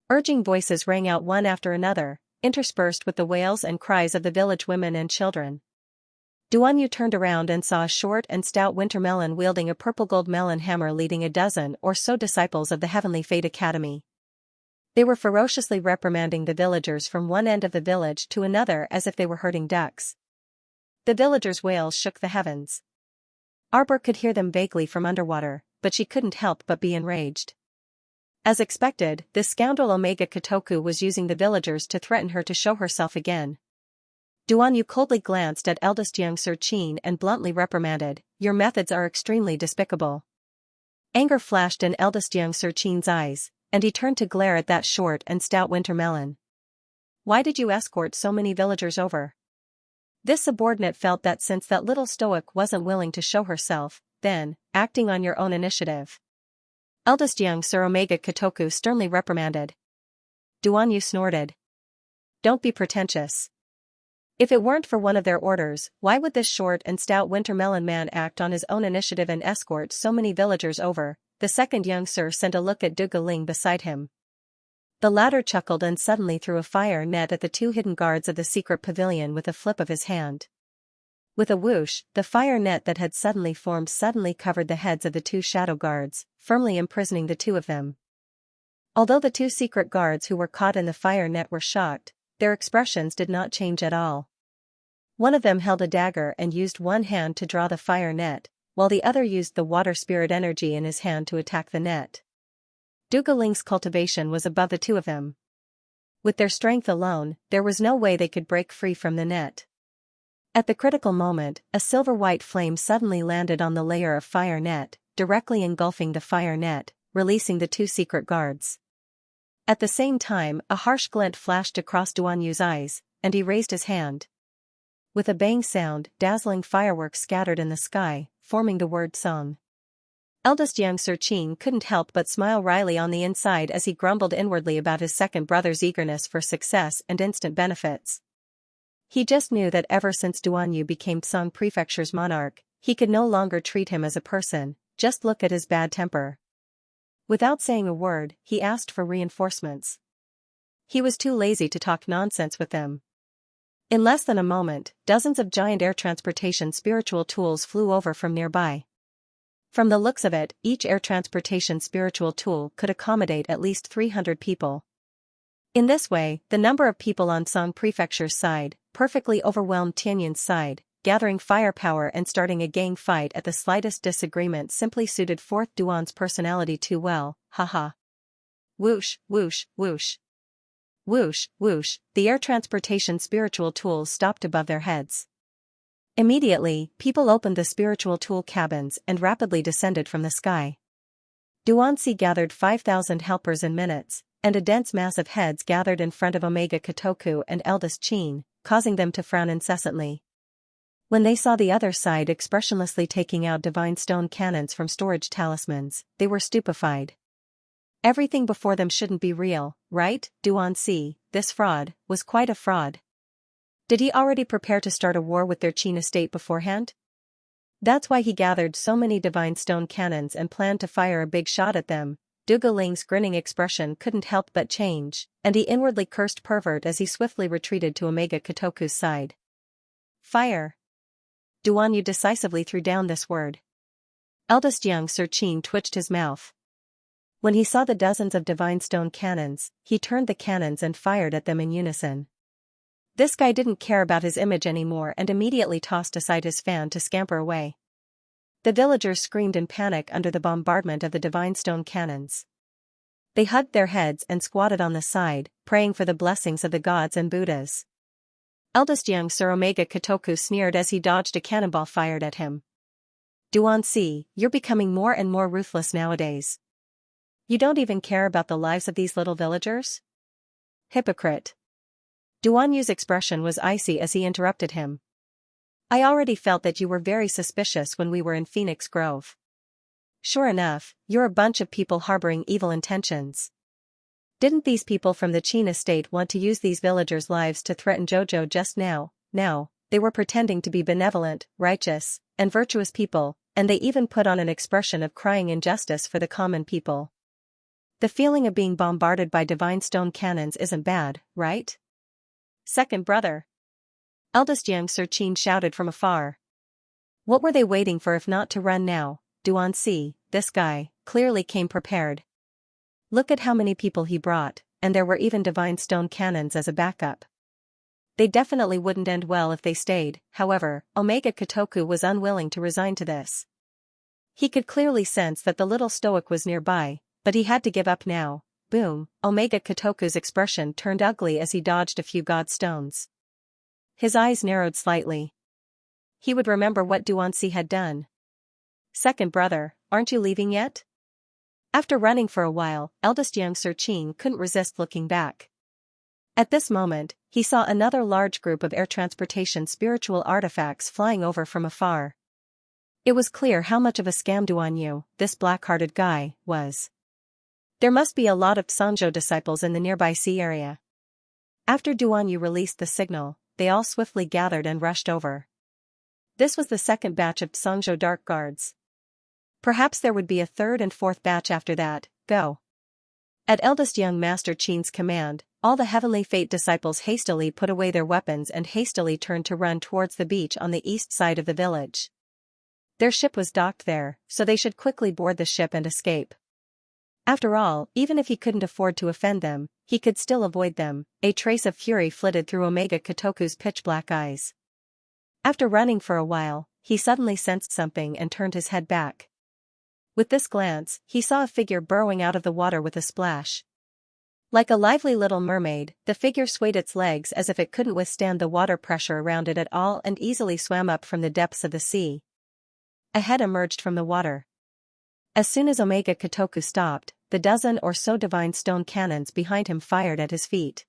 Urging voices rang out one after another, interspersed with the wails and cries of the village women and children. Duanyu turned around and saw a short and stout wintermelon wielding a purple-gold melon hammer leading a dozen or so disciples of the Heavenly Fate Academy. They were ferociously reprimanding the villagers from one end of the village to another as if they were herding ducks. The villagers' wails shook the heavens. Arbor could hear them vaguely from underwater, but she couldn't help but be enraged. As expected, this scoundrel Omega Kotoku was using the villagers to threaten her to show herself again. Duanyu coldly glanced at eldest young Sir Qin and bluntly reprimanded, "Your methods are extremely despicable." Anger flashed in eldest young Sir Qin's eyes, and he turned to glare at that short and stout wintermelon. "Why did you escort so many villagers over?" This subordinate felt that since that little stoic wasn't willing to show herself, then, acting on your own initiative. Eldest young Sir Omega Kotoku sternly reprimanded. Duanyu snorted. "Don't be pretentious. If it weren't for one of their orders, why would this short and stout wintermelon man act on his own initiative and escort so many villagers over?" The second young sir sent a look at Duga Ling beside him. The latter chuckled and suddenly threw a fire net at the two hidden guards of the secret pavilion with a flip of his hand. With a whoosh, the fire net that had suddenly formed suddenly covered the heads of the two shadow guards, firmly imprisoning the two of them. Although the two secret guards who were caught in the fire net were shocked, their expressions did not change at all. One of them held a dagger and used one hand to draw the fire net, while the other used the water spirit energy in his hand to attack the net. Duga Ling's cultivation was above the two of them. With their strength alone, there was no way they could break free from the net. At the critical moment, a silver-white flame suddenly landed on the layer of fire net, directly engulfing the fire net, releasing the two secret guards. At the same time, a harsh glint flashed across Duan Yu's eyes, and he raised his hand. With a bang sound, dazzling fireworks scattered in the sky, forming the word song. Eldest Xianxia couldn't help but smile wryly on the inside as he grumbled inwardly about his second brother's eagerness for success and instant benefits. He just knew that ever since Duan Yu became Song Prefecture's monarch, he could no longer treat him as a person, just look at his bad temper. Without saying a word, he asked for reinforcements. He was too lazy to talk nonsense with them. In less than a moment, dozens of giant air transportation spiritual tools flew over from nearby. From the looks of it, each air transportation spiritual tool could accommodate at least 300 people. In this way, the number of people on Song Prefecture's side perfectly overwhelmed Tianyin's side, gathering firepower and starting a gang fight at the slightest disagreement simply suited 4th Duan's personality too well, haha. Whoosh, whoosh, whoosh. Whoosh, whoosh, the air transportation spiritual tools stopped above their heads. Immediately, people opened the spiritual tool cabins and rapidly descended from the sky. Duanxi gathered 5,000 helpers in minutes, and a dense mass of heads gathered in front of Omega Kotoku and Eldest Qin, causing them to frown incessantly. When they saw the other side expressionlessly taking out divine stone cannons from storage talismans, they were stupefied. Everything before them shouldn't be real, right, Duanxi? This fraud was quite a fraud. Did he already prepare to start a war with their Qin estate beforehand? That's why he gathered so many divine stone cannons and planned to fire a big shot at them. Duga Ling's grinning expression couldn't help but change, and he inwardly cursed pervert as he swiftly retreated to Omega Kotoku's side. Fire! Duan Yu decisively threw down this word. Eldest Xianxia twitched his mouth. When he saw the dozens of divine stone cannons, he turned the cannons and fired at them in unison. This guy didn't care about his image anymore and immediately tossed aside his fan to scamper away. The villagers screamed in panic under the bombardment of the divine stone cannons. They hugged their heads and squatted on the side, praying for the blessings of the gods and Buddhas. Eldest Xianxia Omega Kotoku sneered as he dodged a cannonball fired at him. Duanxi, you're becoming more and more ruthless nowadays. You don't even care about the lives of these little villagers? Hypocrite. Duan Yu's expression was icy as he interrupted him. I already felt that you were very suspicious when we were in Phoenix Grove. Sure enough, you're a bunch of people harboring evil intentions. Didn't these people from the Qin estate want to use these villagers' lives to threaten Jojo just now? Now, they were pretending to be benevolent, righteous, and virtuous people, and they even put on an expression of crying injustice for the common people. The feeling of being bombarded by divine stone cannons isn't bad, right? Second brother. Eldest Xianxia shouted from afar. What were they waiting for if not to run now? Duanxi, this guy, clearly came prepared. Look at how many people he brought, and there were even divine stone cannons as a backup. They definitely wouldn't end well if they stayed. However, Omega Kotoku was unwilling to resign to this. He could clearly sense that the little stoic was nearby, but he had to give up now. Boom, Omega Kotoku's expression turned ugly as he dodged a few god stones. His eyes narrowed slightly. He would remember what Duanxi had done. Second brother, aren't you leaving yet? After running for a while, eldest Xianxia couldn't resist looking back. At this moment, he saw another large group of air transportation spiritual artifacts flying over from afar. It was clear how much of a scam Duan Yu, this black-hearted guy, was. There must be a lot of Songzhou disciples in the nearby sea area. After Duan Yu released the signal, they all swiftly gathered and rushed over. This was the second batch of Songzhou Dark Guards. Perhaps there would be a third and fourth batch after that. Go. At eldest young Master Qin's command, all the Heavenly Fate disciples hastily put away their weapons and hastily turned to run towards the beach on the east side of the village. Their ship was docked there, so they should quickly board the ship and escape. After all, even if he couldn't afford to offend them, he could still avoid them. A trace of fury flitted through Omega Kotoku's pitch-black eyes. After running for a while, he suddenly sensed something and turned his head back. With this glance, he saw a figure burrowing out of the water with a splash. Like a lively little mermaid, the figure swayed its legs as if it couldn't withstand the water pressure around it at all and easily swam up from the depths of the sea. A head emerged from the water. As soon as Omega Kotoku stopped, the dozen or so divine stone cannons behind him fired at his feet.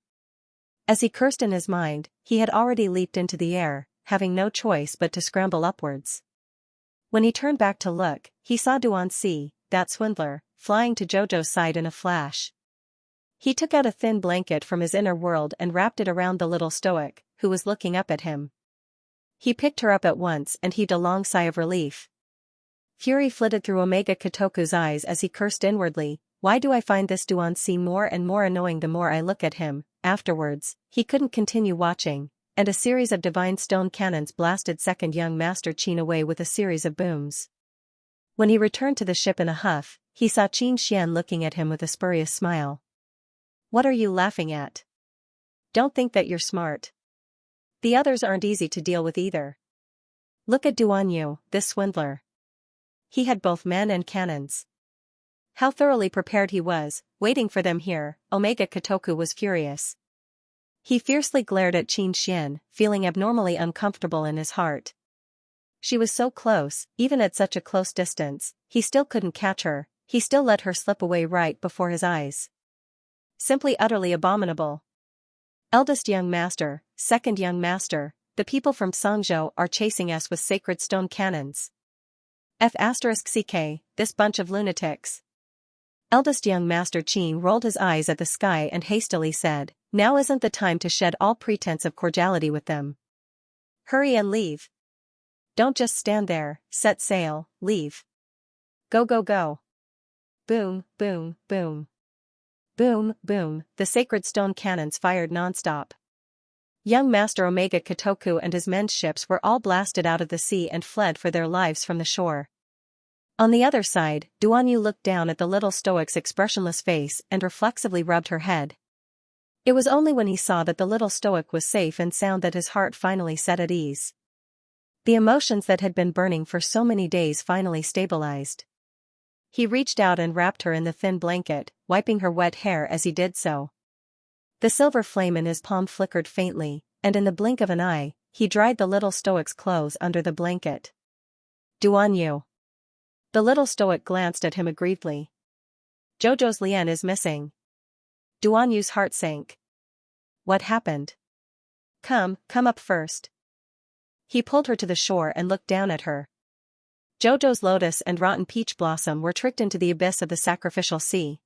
As he cursed in his mind, he had already leaped into the air, having no choice but to scramble upwards. When he turned back to look, he saw Xianxia, that swindler, flying to Jojo's side in a flash. He took out a thin blanket from his inner world and wrapped it around the little stoic, who was looking up at him. He picked her up at once and heaved a long sigh of relief. Fury flitted through Omega Kotoku's eyes as he cursed inwardly, "Why do I find this Xianxia more and more annoying the more I look at him?" Afterwards, he couldn't continue watching, and a series of divine stone cannons blasted second young Master Qin away with a series of booms. When he returned to the ship in a huff, he saw Xianxia looking at him with a spurious smile. "What are you laughing at? Don't think that you're smart. The others aren't easy to deal with either. Look at Xianxia, this swindler. He had both men and cannons. How thoroughly prepared he was, waiting for them here." Omega Kotoku was furious. He fiercely glared at Xianxia, feeling abnormally uncomfortable in his heart. She was so close, even at such a close distance, he still couldn't catch her, he still let her slip away right before his eyes. Simply utterly abominable. "Eldest young master, second young master, the people from Songzhou are chasing us with sacred stone cannons. F***ck, this bunch of lunatics." Eldest young Master Qin rolled his eyes at the sky and hastily said, "Now isn't the time to shed all pretense of cordiality with them. Hurry and leave. Don't just stand there, set sail, leave. Go go go." Boom, boom, boom. Boom, boom, the sacred stone cannons fired non-stop. Young Master Omega Kotoku and his men's ships were all blasted out of the sea and fled for their lives from the shore. On the other side, Xianxia looked down at the little stoic's expressionless face and reflexively rubbed her head. It was only when he saw that the little stoic was safe and sound that his heart finally set at ease. The emotions that had been burning for so many days finally stabilized. He reached out and wrapped her in the thin blanket, wiping her wet hair as he did so. The silver flame in his palm flickered faintly, and in the blink of an eye, he dried the little stoic's clothes under the blanket. "Xianxia." The little stoic glanced at him aggrievedly. "Jojo's Lian is missing." Xianxia's heart sank. "What happened? Come up first." He pulled her to the shore and looked down at her. Jojo's lotus and rotten peach blossom were tricked into the abyss of the sacrificial sea.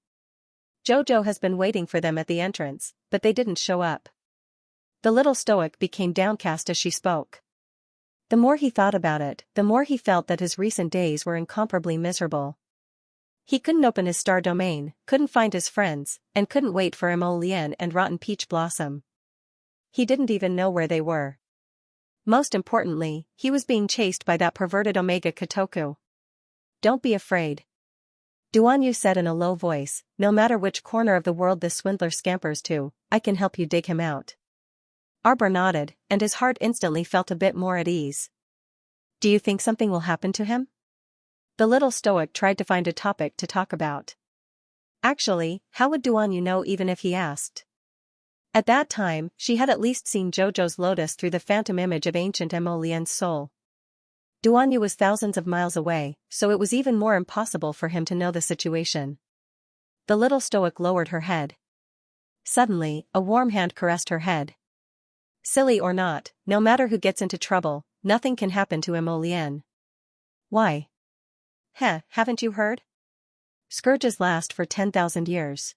Jojo has been waiting for them at the entrance, but they didn't show up. The little stoic became downcast as she spoke. The more he thought about it, the more he felt that his recent days were incomparably miserable. He couldn't open his star domain, couldn't find his friends, and couldn't wait for Mo Lian and rotten peach blossom. He didn't even know where they were. Most importantly, he was being chased by that perverted Omega Kotoku. "Don't be afraid," Xianxia said in a low voice, "no matter which corner of the world this swindler scampers to, I can help you dig him out." Arbor nodded, and his heart instantly felt a bit more at ease. "Do you think something will happen to him?" The little stoic tried to find a topic to talk about. Actually, how would Xianxia know even if he asked? At that time, she had at least seen Jojo's lotus through the phantom image of ancient Mo Lian's soul. Xianxia was thousands of miles away, so it was even more impossible for him to know the situation. The little stoic lowered her head. Suddenly, a warm hand caressed her head. "Silly or not, no matter who gets into trouble, nothing can happen to Mo Lian." "Why?" Haven't you heard? Scourges last for 10,000 years.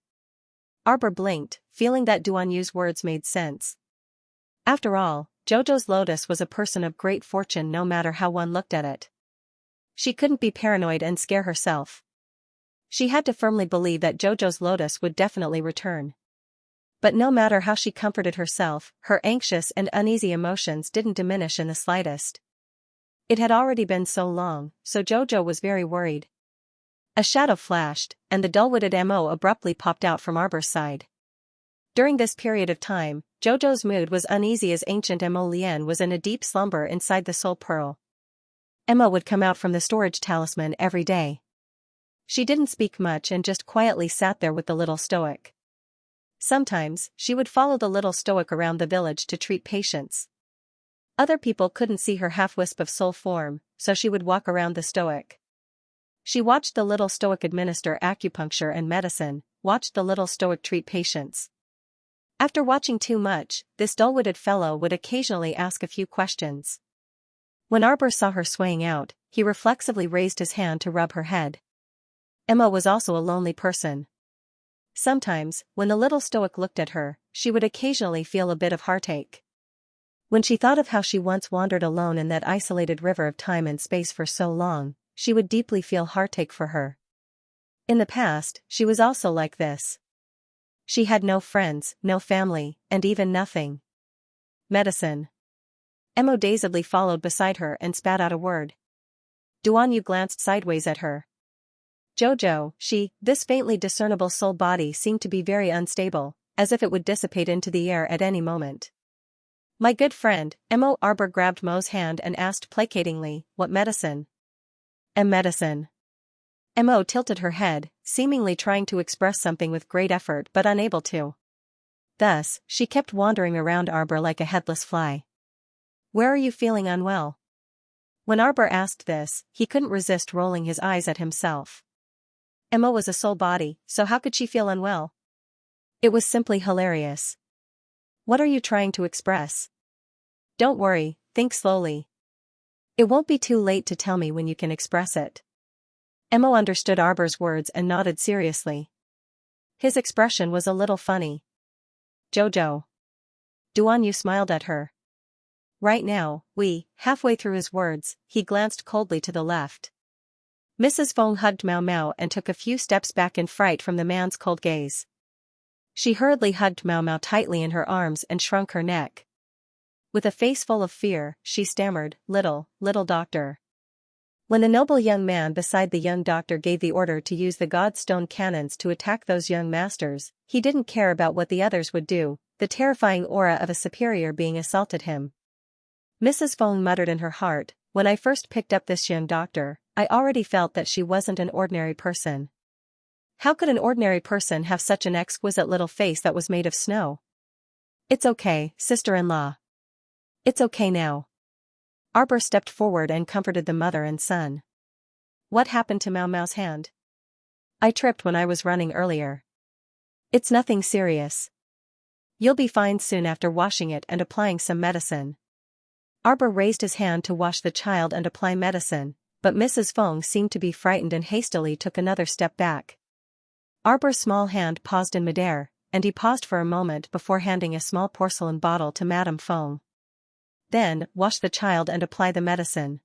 Arbor blinked, feeling that Xianxia's words made sense. After all, Jojo's lotus was a person of great fortune no matter how one looked at it. She couldn't be paranoid and scare herself. She had to firmly believe that Jojo's lotus would definitely return. But no matter how she comforted herself, her anxious and uneasy emotions didn't diminish in the slightest. It had already been so long, so Jojo was very worried. A shadow flashed, and the dull-witted Mo abruptly popped out from Arbor's side. During this period of time, Jojo's mood was uneasy as ancient Mo Lian was in a deep slumber inside the soul pearl. Mo would come out from the storage talisman every day. She didn't speak much and just quietly sat there with the little stoic. Sometimes, she would follow the little stoic around the village to treat patients. Other people couldn't see her half-wisp of soul form, so she would walk around the stoic. She watched the little stoic administer acupuncture and medicine, watched the little stoic treat patients. After watching too much, this dull-witted fellow would occasionally ask a few questions. When Arbor saw her swaying out, he reflexively raised his hand to rub her head. Emma was also a lonely person. Sometimes, when the little stoic looked at her, she would occasionally feel a bit of heartache. When she thought of how she once wandered alone in that isolated river of time and space for so long, she would deeply feel heartache for her. In the past, she was also like this. She had no friends, no family, and even nothing. Medicine. Emma dazedly followed beside her and spat out a word. Duan Yu glanced sideways at her. Jojo, this faintly discernible soul body seemed to be very unstable, as if it would dissipate into the air at any moment. My good friend, Mo. Arbor grabbed Mo's hand and asked placatingly, what medicine? Medicine. Mo tilted her head, seemingly trying to express something with great effort but unable to. Thus, she kept wandering around Arbor like a headless fly. Where are you feeling unwell? When Arbor asked this, he couldn't resist rolling his eyes at himself. Emma was a soul body, so how could she feel unwell? It was simply hilarious. What are you trying to express? Don't worry, think slowly. It won't be too late to tell me when you can express it. Emma understood Arbor's words and nodded seriously. His expression was a little funny. Jojo. Duan Yu smiled at her. Right now, halfway through his words, he glanced coldly to the left. Mrs. Feng hugged Mao Mao and took a few steps back in fright from the man's cold gaze. She hurriedly hugged Mao Mao tightly in her arms and shrunk her neck. With a face full of fear, she stammered, little doctor. When the noble young man beside the young doctor gave the order to use the Godstone cannons to attack those young masters, he didn't care about what the others would do, the terrifying aura of a superior being assaulted him. Mrs. Feng muttered in her heart, when I first picked up this young doctor, I already felt that she wasn't an ordinary person. How could an ordinary person have such an exquisite little face that was made of snow? It's okay, sister-in-law. It's okay now. Arbor stepped forward and comforted the mother and son. What happened to Mao Mao's hand? I tripped when I was running earlier. It's nothing serious. You'll be fine soon after washing it and applying some medicine. Arbor raised his hand to wash the child and apply medicine, but Mrs. Feng seemed to be frightened and hastily took another step back. Arbor's small hand paused in midair, and he paused for a moment before handing a small porcelain bottle to Madame Feng. Then, wash the child and apply the medicine.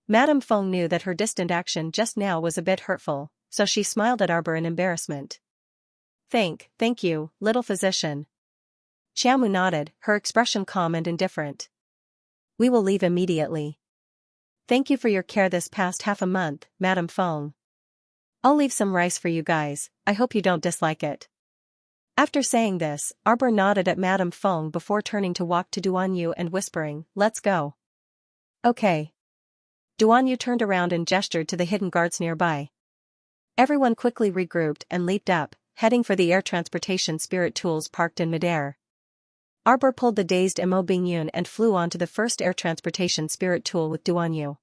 Madame Feng knew that her distant action just now was a bit hurtful, so she smiled at Arbor in embarrassment. Thank you, little physician. Xiamu nodded, her expression calm and indifferent. We will leave immediately. Thank you for your care this past half a month, Madame Feng. I'll leave some rice for you guys, I hope you don't dislike it. After saying this, Arbor nodded at Madame Feng before turning to walk to Duan Yu and whispering, let's go. Okay. Duan Yu turned around and gestured to the hidden guards nearby. Everyone quickly regrouped and leaped up, heading for the air transportation spirit tools parked in midair. Arbor pulled the dazed Mo Bingyun and flew onto the first air transportation spirit tool with Duan Yu.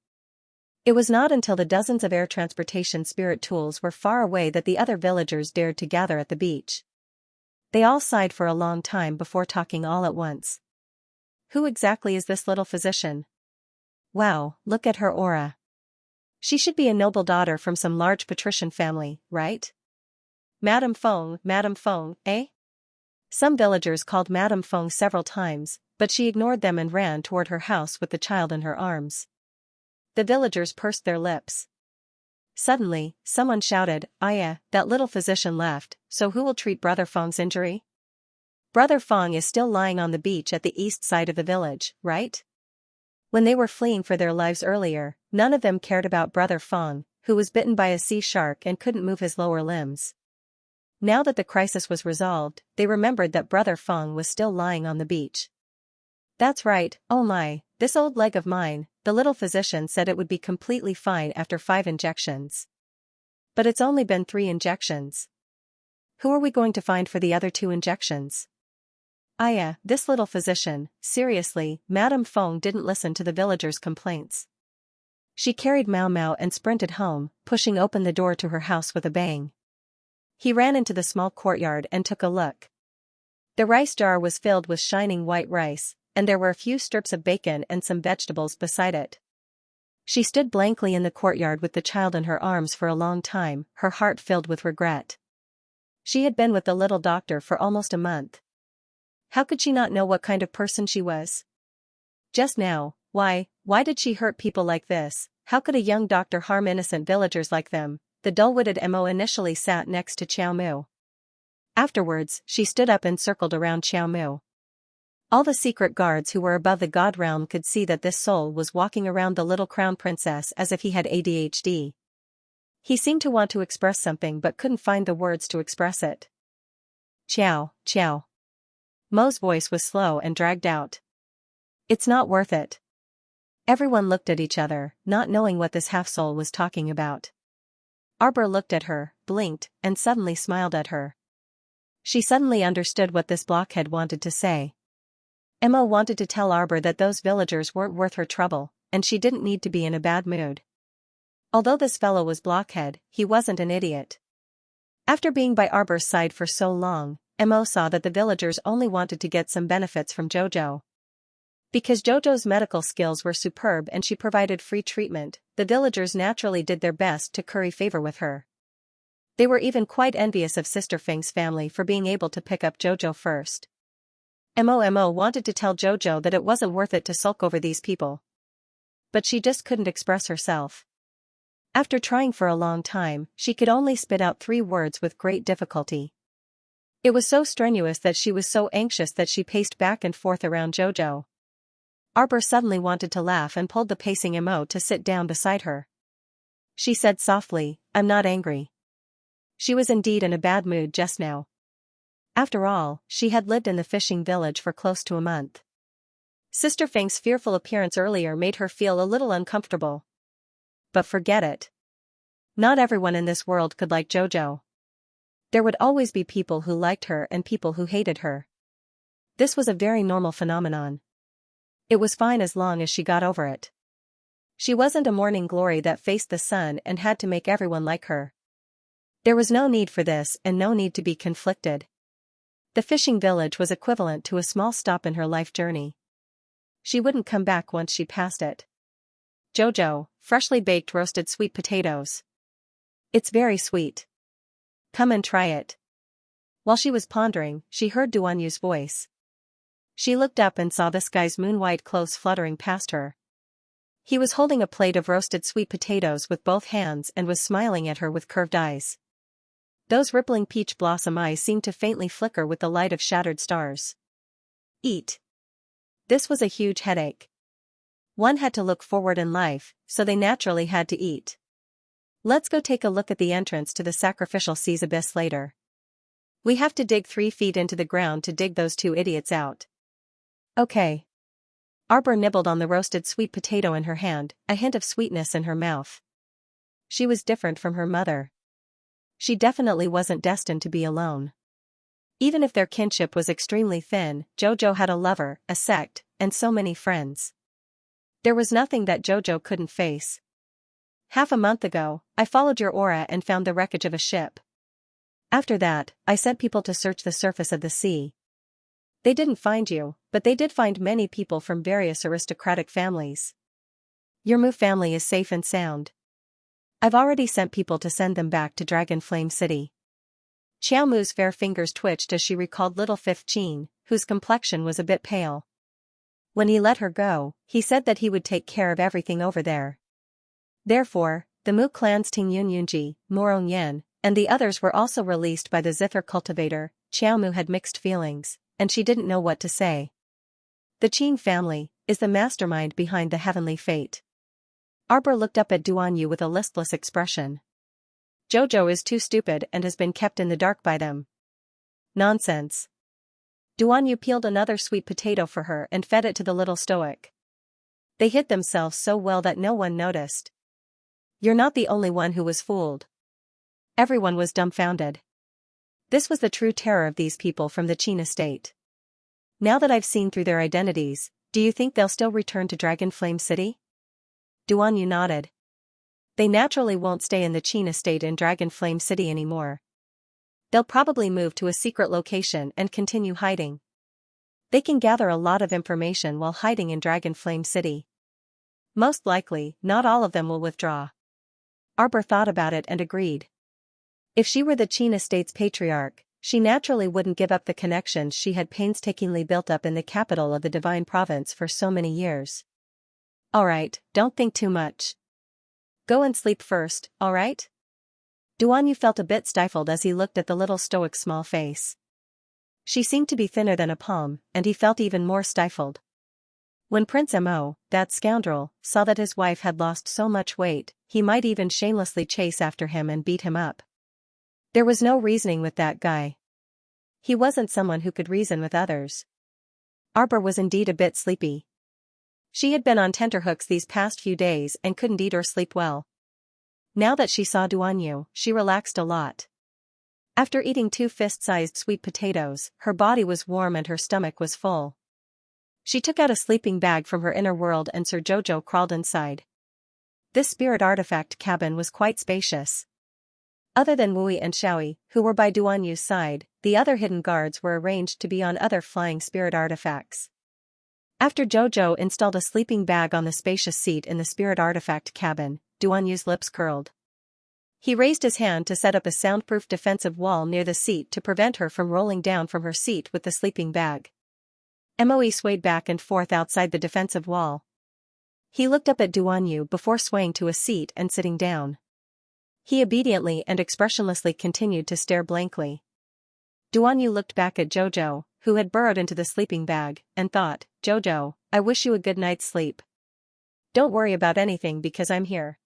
It was not until the dozens of air transportation spirit tools were far away that the other villagers dared to gather at the beach. They all sighed for a long time before talking all at once. Who exactly is this little physician? Wow, look at her aura. She should be a noble daughter from some large patrician family, right? Madame Feng, eh? Some villagers called Madame Feng several times, but she ignored them and ran toward her house with the child in her arms. The villagers pursed their lips. Suddenly, someone shouted, that little physician left, so who will treat Brother Feng's injury? Brother Feng is still lying on the beach at the east side of the village, right? When they were fleeing for their lives earlier, none of them cared about Brother Feng, who was bitten by a sea shark and couldn't move his lower limbs. Now that the crisis was resolved, they remembered that Brother Feng was still lying on the beach. That's right, oh my, this old leg of mine, the little physician said it would be completely fine after 5 injections. But it's only been 3 injections. Who are we going to find for the other 2 injections? Aya, this little physician, seriously, Madame Feng didn't listen to the villagers' complaints. She carried Mao Mao and sprinted home, pushing open the door to her house with a bang. He ran into the small courtyard and took a look. The rice jar was filled with shining white rice, and there were a few strips of bacon and some vegetables beside it. She stood blankly in the courtyard with the child in her arms for a long time, her heart filled with regret. She had been with the little doctor for almost a month. How could she not know what kind of person she was? Just now, why did she hurt people like this? How could a young doctor harm innocent villagers like them? The dull-witted Mo initially sat next to Xiao Mu. Afterwards, she stood up and circled around Xiao Mu. All the secret guards who were above the god realm could see that this soul was walking around the little crown princess as if he had ADHD. He seemed to want to express something but couldn't find the words to express it. Ciao, ciao. Mo's voice was slow and dragged out. It's not worth it. Everyone looked at each other, not knowing what this half-soul was talking about. Arbor looked at her, blinked, and suddenly smiled at her. She suddenly understood what this blockhead wanted to say. Emma wanted to tell Arbor that those villagers weren't worth her trouble, and she didn't need to be in a bad mood. Although this fellow was blockhead, he wasn't an idiot. After being by Arbor's side for so long, Emma saw that the villagers only wanted to get some benefits from Jojo. Because Jojo's medical skills were superb and she provided free treatment, the villagers naturally did their best to curry favor with her. They were even quite envious of Sister Feng's family for being able to pick up Jojo first. Mo wanted to tell Jojo that it wasn't worth it to sulk over these people. But she just couldn't express herself. After trying for a long time, she could only spit out 3 words with great difficulty. It was so strenuous that she was so anxious that she paced back and forth around Jojo. Arbor suddenly wanted to laugh and pulled the pacing Mo to sit down beside her. She said softly, "I'm not angry." She was indeed in a bad mood just now. After all, she had lived in the fishing village for close to a month. Sister Feng's fearful appearance earlier made her feel a little uncomfortable. But forget it. Not everyone in this world could like Jojo. There would always be people who liked her and people who hated her. This was a very normal phenomenon. It was fine as long as she got over it. She wasn't a morning glory that faced the sun and had to make everyone like her. There was no need for this and no need to be conflicted. The fishing village was equivalent to a small stop in her life journey. She wouldn't come back once she passed it. Jojo, freshly baked roasted sweet potatoes. It's very sweet. Come and try it. While she was pondering, she heard Duanyu's voice. She looked up and saw this guy's moon-white clothes fluttering past her. He was holding a plate of roasted sweet potatoes with both hands and was smiling at her with curved eyes. Those rippling peach blossom eyes seemed to faintly flicker with the light of shattered stars. Eat. This was a huge headache. One had to look forward in life, so they naturally had to eat. Let's go take a look at the entrance to the sacrificial sea's abyss later. We have to dig 3 feet into the ground to dig those 2 idiots out. Okay. Arbor nibbled on the roasted sweet potato in her hand, a hint of sweetness in her mouth. She was different from her mother. She definitely wasn't destined to be alone. Even if their kinship was extremely thin, Jojo had a lover, a sect, and so many friends. There was nothing that Jojo couldn't face. Half a month ago, I followed your aura and found the wreckage of a ship. After that, I sent people to search the surface of the sea. They didn't find you, but they did find many people from various aristocratic families. Your Mu family is safe and sound. I've already sent people to send them back to Dragon Flame City. Xiao Mu's fair fingers twitched as she recalled little Fifth Qin, whose complexion was a bit pale. When he let her go, he said that he would take care of everything over there. Therefore, the Mu clans Ting Yun Yunji, Morong Yen, and the others were also released by the Zither cultivator. Xiao Mu had mixed feelings, and she didn't know what to say. The Qin family is the mastermind behind the heavenly fate. Arbor looked up at Duanyu with a listless expression. Jojo is too stupid and has been kept in the dark by them. Nonsense. Duanyu peeled another sweet potato for her and fed it to the little stoic. They hid themselves so well that no one noticed. You're not the only one who was fooled. Everyone was dumbfounded. This was the true terror of these people from the Qin estate. Now that I've seen through their identities, do you think they'll still return to Dragon Flame City? Duan Yu nodded. They naturally won't stay in the Qin estate in Dragon Flame City anymore. They'll probably move to a secret location and continue hiding. They can gather a lot of information while hiding in Dragon Flame City. Most likely, not all of them will withdraw. Arbor thought about it and agreed. If she were the Qin estate's patriarch, she naturally wouldn't give up the connections she had painstakingly built up in the capital of the Divine Province for so many years. Alright, don't think too much. Go and sleep first, alright? Duan Yu felt a bit stifled as he looked at the little stoic's small face. She seemed to be thinner than a palm, and he felt even more stifled. When Prince Mo, that scoundrel, saw that his wife had lost so much weight, he might even shamelessly chase after him and beat him up. There was no reasoning with that guy. He wasn't someone who could reason with others. Arbor was indeed a bit sleepy. She had been on tenterhooks these past few days and couldn't eat or sleep well. Now that she saw Duan Yu, she relaxed a lot. After eating 2 fist-sized sweet potatoes, her body was warm and her stomach was full. She took out a sleeping bag from her inner world and Sir Jojo crawled inside. This spirit artifact cabin was quite spacious. Other than Wui and Xiaoi, who were by Duan Yu's side, the other hidden guards were arranged to be on other flying spirit artifacts. After Jojo installed a sleeping bag on the spacious seat in the spirit artifact cabin, Duan Yu's lips curled. He raised his hand to set up a soundproof defensive wall near the seat to prevent her from rolling down from her seat with the sleeping bag. Moe swayed back and forth outside the defensive wall. He looked up at Duan Yu before swaying to a seat and sitting down. He obediently and expressionlessly continued to stare blankly. Duan Yu looked back at Jojo, who had burrowed into the sleeping bag, and thought, Jojo, I wish you a good night's sleep. Don't worry about anything because I'm here.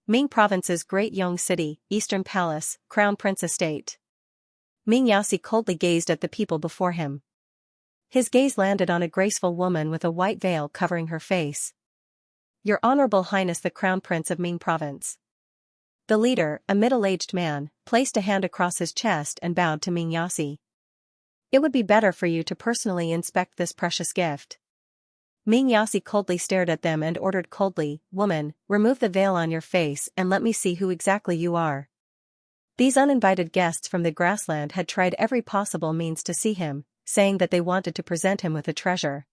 Ming Province's Great Yong City, Eastern Palace, Crown Prince Estate. Ming Yasi coldly gazed at the people before him. His gaze landed on a graceful woman with a white veil covering her face. Your Honorable Highness the Crown Prince of Ming Province. The leader, a middle-aged man, placed a hand across his chest and bowed to Ming Yasi. It would be better for you to personally inspect this precious gift. Ming Yasi coldly stared at them and ordered coldly, Woman, remove the veil on your face and let me see who exactly you are. These uninvited guests from the grassland had tried every possible means to see him, saying that they wanted to present him with a treasure.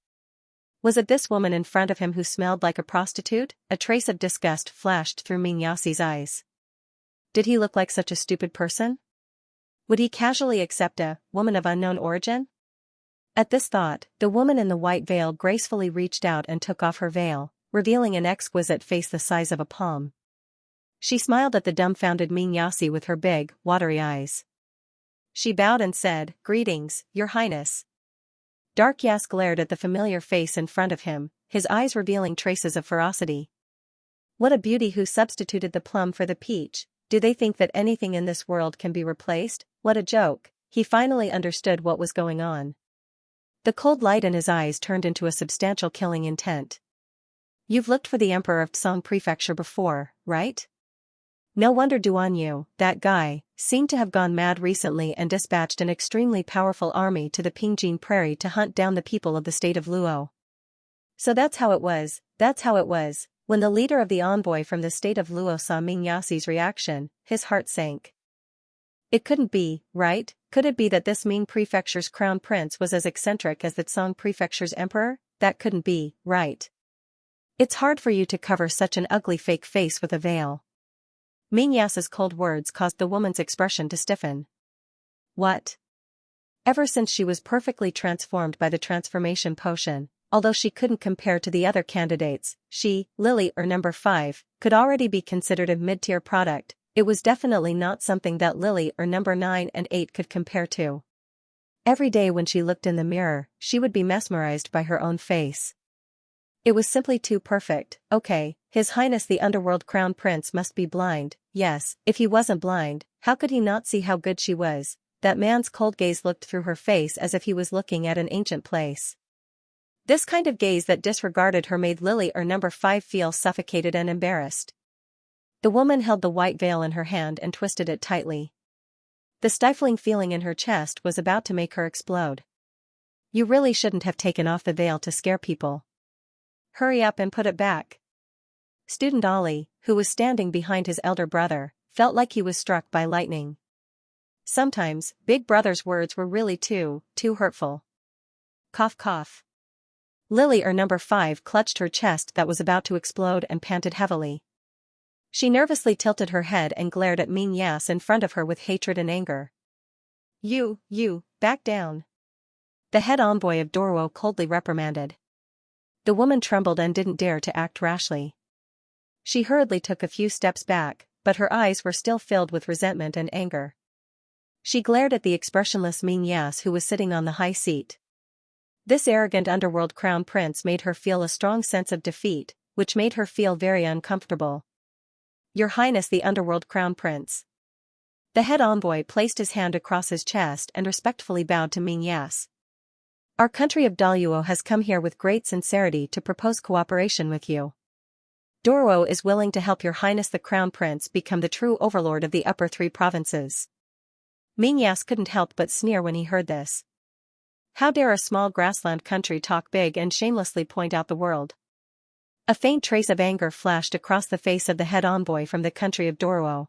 Was it this woman in front of him who smelled like a prostitute? A trace of disgust flashed through Ming Yasi's eyes. Did he look like such a stupid person? Would he casually accept a woman of unknown origin? At this thought, the woman in the white veil gracefully reached out and took off her veil, revealing an exquisite face the size of a palm. She smiled at the dumbfounded Ming Yasi with her big, watery eyes. She bowed and said, Greetings, Your Highness. Dark Yas glared at the familiar face in front of him, his eyes revealing traces of ferocity. What a beauty! Who substituted the plum for the peach? Do they think that anything in this world can be replaced? What a joke! He finally understood what was going on. The cold light in his eyes turned into a substantial killing intent. You've looked for the Emperor of Song Prefecture before, right? No wonder Duan Yu, that guy, seemed to have gone mad recently and dispatched an extremely powerful army to the Pingjin Prairie to hunt down the people of the state of Luo. So that's how it was. When the leader of the envoy from the state of Luo saw Ming Yasi's reaction, his heart sank. It couldn't be, right? Could it be that this Ming Prefecture's crown prince was as eccentric as the Song Prefecture's emperor? That couldn't be, right? It's hard for you to cover such an ugly fake face with a veil. Ming Yasi's cold words caused the woman's expression to stiffen. What? Ever since she was perfectly transformed by the transformation potion, although she couldn't compare to the other candidates, she, Lily or number 5, could already be considered a mid-tier product. It was definitely not something that Lily or number 9 and 8 could compare to. Every day when she looked in the mirror, she would be mesmerized by her own face. It was simply too perfect. Okay, His Highness the Underworld Crown Prince must be blind. Yes, if he wasn't blind, how could he not see how good she was? That man's cold gaze looked through her face as if he was looking at an ancient place. This kind of gaze that disregarded her made Lily or number 5 feel suffocated and embarrassed. The woman held the white veil in her hand and twisted it tightly. The stifling feeling in her chest was about to make her explode. You really shouldn't have taken off the veil to scare people. Hurry up and put it back. Student Ollie, who was standing behind his elder brother, felt like he was struck by lightning. Sometimes, Big Brother's words were really too hurtful. Cough cough. Lily number 5 clutched her chest that was about to explode and panted heavily. She nervously tilted her head and glared at Xianxia in front of her with hatred and anger. You, back down. The head envoy of Dorwo coldly reprimanded. The woman trembled and didn't dare to act rashly. She hurriedly took a few steps back, but her eyes were still filled with resentment and anger. She glared at the expressionless Xianxia who was sitting on the high seat. This arrogant underworld crown prince made her feel a strong sense of defeat, which made her feel very uncomfortable. Your Highness the Underworld Crown Prince. The head envoy placed his hand across his chest and respectfully bowed to Xianxia. Our country of Daluo has come here with great sincerity to propose cooperation with you. Dorwo is willing to help Your Highness the Crown Prince become the true overlord of the upper 3 provinces. Xianxia couldn't help but sneer when he heard this. How dare a small grassland country talk big and shamelessly point out the world? A faint trace of anger flashed across the face of the head envoy from the country of Dorwo.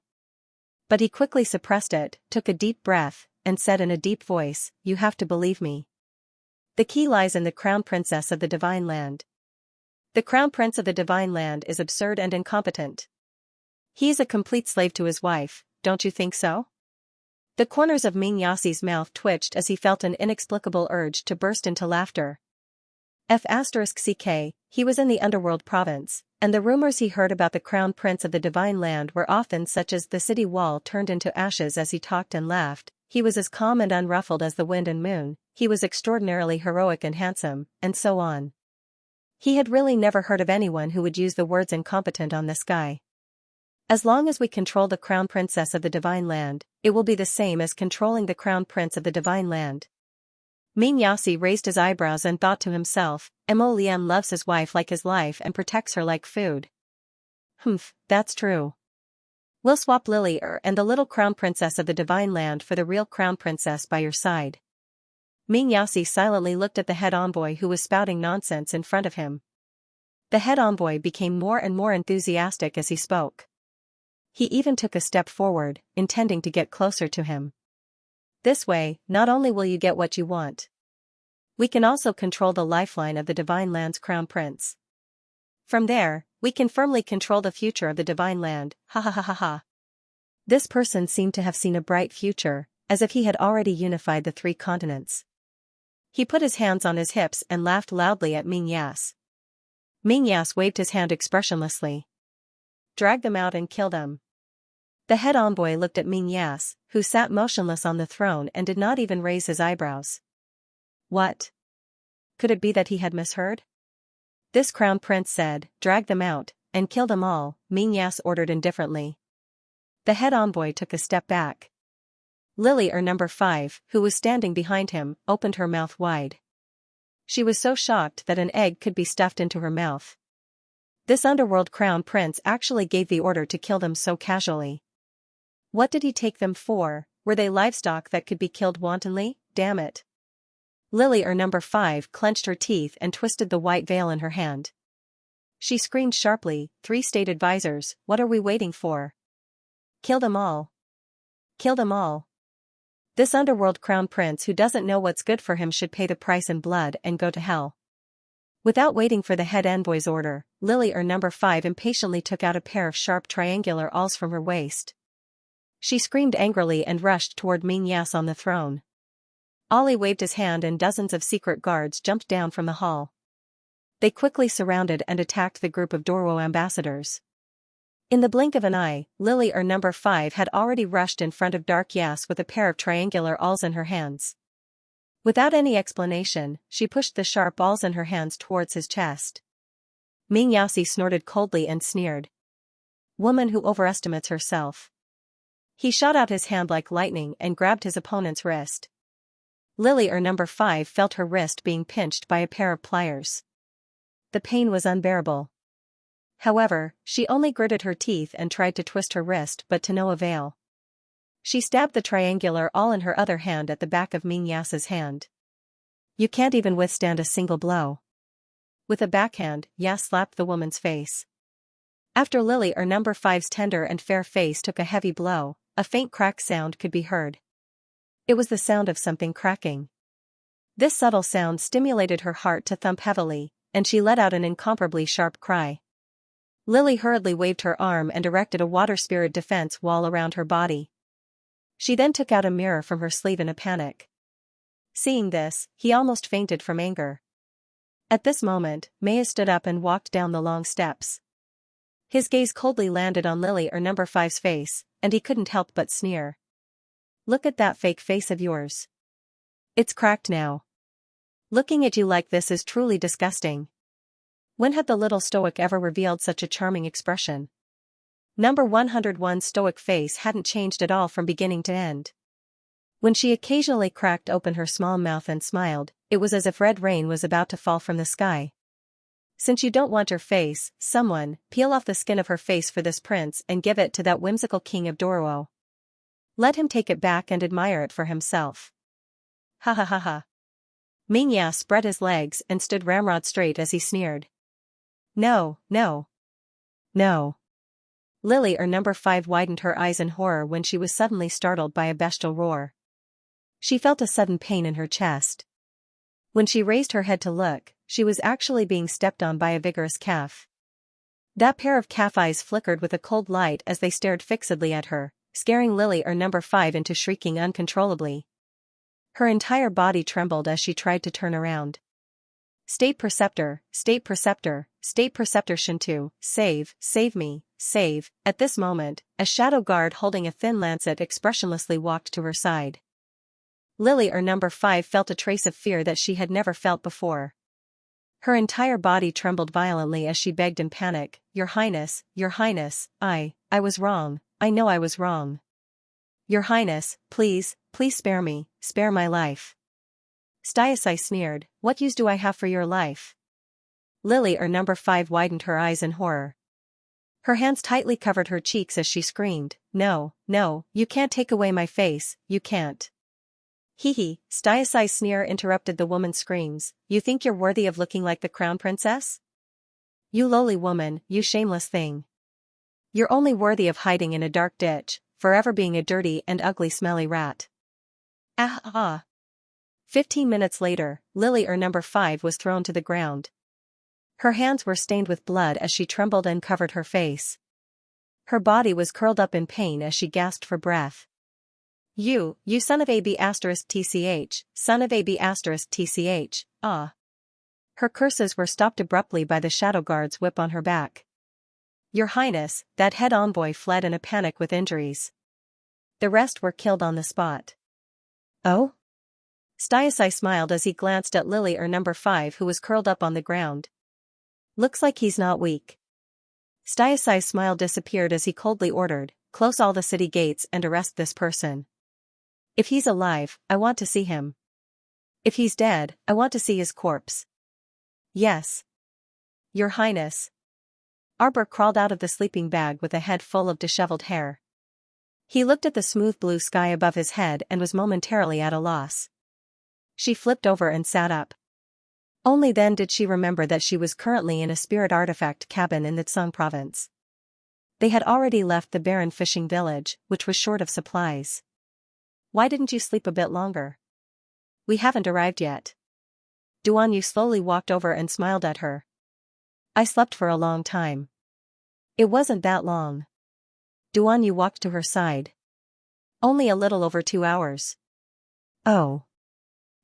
But he quickly suppressed it, took a deep breath, and said in a deep voice, You have to believe me. The key lies in the Crown Princess of the Divine Land. The Crown Prince of the Divine Land is absurd and incompetent. He is a complete slave to his wife, don't you think so? The corners of Xianxia's mouth twitched as he felt an inexplicable urge to burst into laughter. F***ck, he was in the Underworld province, and the rumors he heard about the Crown Prince of the Divine Land were often such as the city wall turned into ashes as he talked and laughed. He was as calm and unruffled as the wind and moon, he was extraordinarily heroic and handsome, and so on. He had really never heard of anyone who would use the words incompetent on this guy. As long as we control the Crown Princess of the Divine Land, it will be the same as controlling the Crown Prince of the Divine Land. Xianxia raised his eyebrows and thought to himself, Mo Lian loves his wife like his life and protects her like food. That's true. We'll swap Lily and the little Crown Princess of the Divine Land for the real Crown Princess by your side. Xianxia silently looked at the head envoy who was spouting nonsense in front of him. The head envoy became more and more enthusiastic as he spoke. He even took a step forward, intending to get closer to him. This way, not only will you get what you want, we can also control the lifeline of the Divine Land's Crown Prince. From there, we can firmly control the future of the Divine Land, ha ha ha ha ha. This person seemed to have seen a bright future, as if he had already unified the 3 continents. He put his hands on his hips and laughed loudly at Xianxia. Xianxia waved his hand expressionlessly. Drag them out and kill them. The head envoy looked at Xianxia, who sat motionless on the throne and did not even raise his eyebrows. What? Could it be that he had misheard? This crown prince said, drag them out, and kill them all, Xianxia ordered indifferently. The head envoy took a step back. Lily number 5, who was standing behind him, opened her mouth wide. She was so shocked that an egg could be stuffed into her mouth. This underworld crown prince actually gave the order to kill them so casually. What did he take them for? Were they livestock that could be killed wantonly? Damn it. Lily number 5 clenched her teeth and twisted the white veil in her hand. She screamed sharply, 3 state advisors, what are we waiting for? Kill them all. Kill them all. This underworld crown prince who doesn't know what's good for him should pay the price in blood and go to hell. Without waiting for the head envoy's order, Lily number 5 impatiently took out a pair of sharp triangular awls from her waist. She screamed angrily and rushed toward Xianxia on the throne. Ollie waved his hand and dozens of secret guards jumped down from the hall. They quickly surrounded and attacked the group of Dorwo ambassadors. In the blink of an eye, Lily number 5 had already rushed in front of Dark Yas with a pair of triangular awls in her hands. Without any explanation, she pushed the sharp awls in her hands towards his chest. Xianxia snorted coldly and sneered. Woman who overestimates herself. He shot out his hand like lightning and grabbed his opponent's wrist. Lily number 5 felt her wrist being pinched by a pair of pliers. The pain was unbearable. However, she only gritted her teeth and tried to twist her wrist but to no avail. She stabbed the triangular awl in her other hand at the back of Xianxia's hand. You can't even withstand a single blow. With a backhand, Ya slapped the woman's face. After Lily or number 5's tender and fair face took a heavy blow, a faint crack sound could be heard. It was the sound of something cracking. This subtle sound stimulated her heart to thump heavily, and she let out an incomparably sharp cry. Lily hurriedly waved her arm and erected a water spirit defense wall around her body. She then took out a mirror from her sleeve in a panic. Seeing this, he almost fainted from anger. At this moment, Maya stood up and walked down the long steps. His gaze coldly landed on Lily or number 5's face, and he couldn't help but sneer. Look at that fake face of yours. It's cracked now. Looking at you like this is truly disgusting. When had the little stoic ever revealed such a charming expression? Number 101's stoic face hadn't changed at all from beginning to end. When she occasionally cracked open her small mouth and smiled, it was as if red rain was about to fall from the sky. Since you don't want your face, someone, peel off the skin of her face for this prince and give it to that whimsical king of Doruo. Let him take it back and admire it for himself. Ha ha ha ha. Xianxia spread his legs and stood ramrod straight as he sneered. No, no. No. Lily or number 5 widened her eyes in horror when she was suddenly startled by a bestial roar. She felt a sudden pain in her chest. When she raised her head to look, she was actually being stepped on by a vigorous calf. That pair of calf eyes flickered with a cold light as they stared fixedly at her, scaring Lily or number 5 into shrieking uncontrollably. Her entire body trembled as she tried to turn around. State Preceptor, State Preceptor, State Preceptor Shintu, save me, save. At this moment, a shadow guard holding a thin lancet expressionlessly walked to her side. Lily or number 5 felt a trace of fear that she had never felt before. Her entire body trembled violently as she begged in panic, Your Highness, I was wrong, I know I was wrong. Your Highness, please spare me, spare my life. Xianxia sneered, What use do I have for your life? Lily or number 5 widened her eyes in horror. Her hands tightly covered her cheeks as she screamed, No, you can't take away my face, you can't. Hee, Xianxia's sneer interrupted the woman's screams, You think you're worthy of looking like the crown princess? You lowly woman, you shameless thing. You're only worthy of hiding in a dark ditch, forever being a dirty and ugly smelly rat. 15 minutes later, Lily or number 5 was thrown to the ground. Her hands were stained with blood as she trembled and covered her face. Her body was curled up in pain as she gasped for breath. You son of AB****, son of AB****, Her curses were stopped abruptly by the shadow guard's whip on her back. Your Highness, that head envoy fled in a panic with injuries. The rest were killed on the spot. Oh? Xianxia smiled as he glanced at Lily or number 5 who was curled up on the ground. Looks like he's not weak. Xianxia's smile disappeared as he coldly ordered, Close all the city gates and arrest this person. If he's alive, I want to see him. If he's dead, I want to see his corpse. Yes. Your Highness. Arbor crawled out of the sleeping bag with a head full of disheveled hair. He looked at the smooth blue sky above his head and was momentarily at a loss. She flipped over and sat up. Only then did she remember that she was currently in a spirit artifact cabin in the Tsang province. They had already left the barren fishing village, which was short of supplies. Why didn't you sleep a bit longer? We haven't arrived yet. Duan Yu slowly walked over and smiled at her. I slept for a long time. It wasn't that long. Duan Yu walked to her side. Only a little over 2 hours. Oh.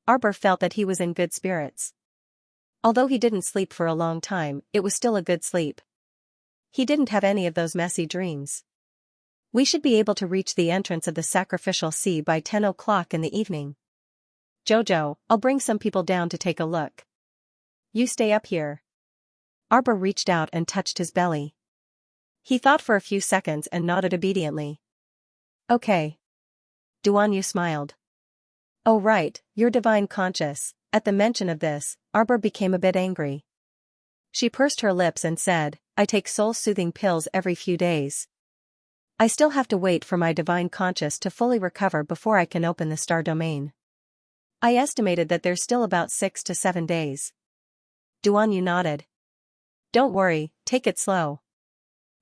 Arbor felt that he was in good spirits. Although he didn't sleep for a long time, it was still a good sleep. He didn't have any of those messy dreams. We should be able to reach the entrance of the sacrificial sea by 10 o'clock in the evening. Jojo, I'll bring some people down to take a look. You stay up here. Arbor reached out and touched his belly. He thought for a few seconds and nodded obediently. Okay. Duan Yu smiled. Oh right, you're divine conscious. At the mention of this, Arbor became a bit angry. She pursed her lips and said, I take soul-soothing pills every few days. I still have to wait for my divine conscious to fully recover before I can open the star domain. I estimated that there's still about 6 to 7 days. Duanyu nodded. Don't worry, take it slow.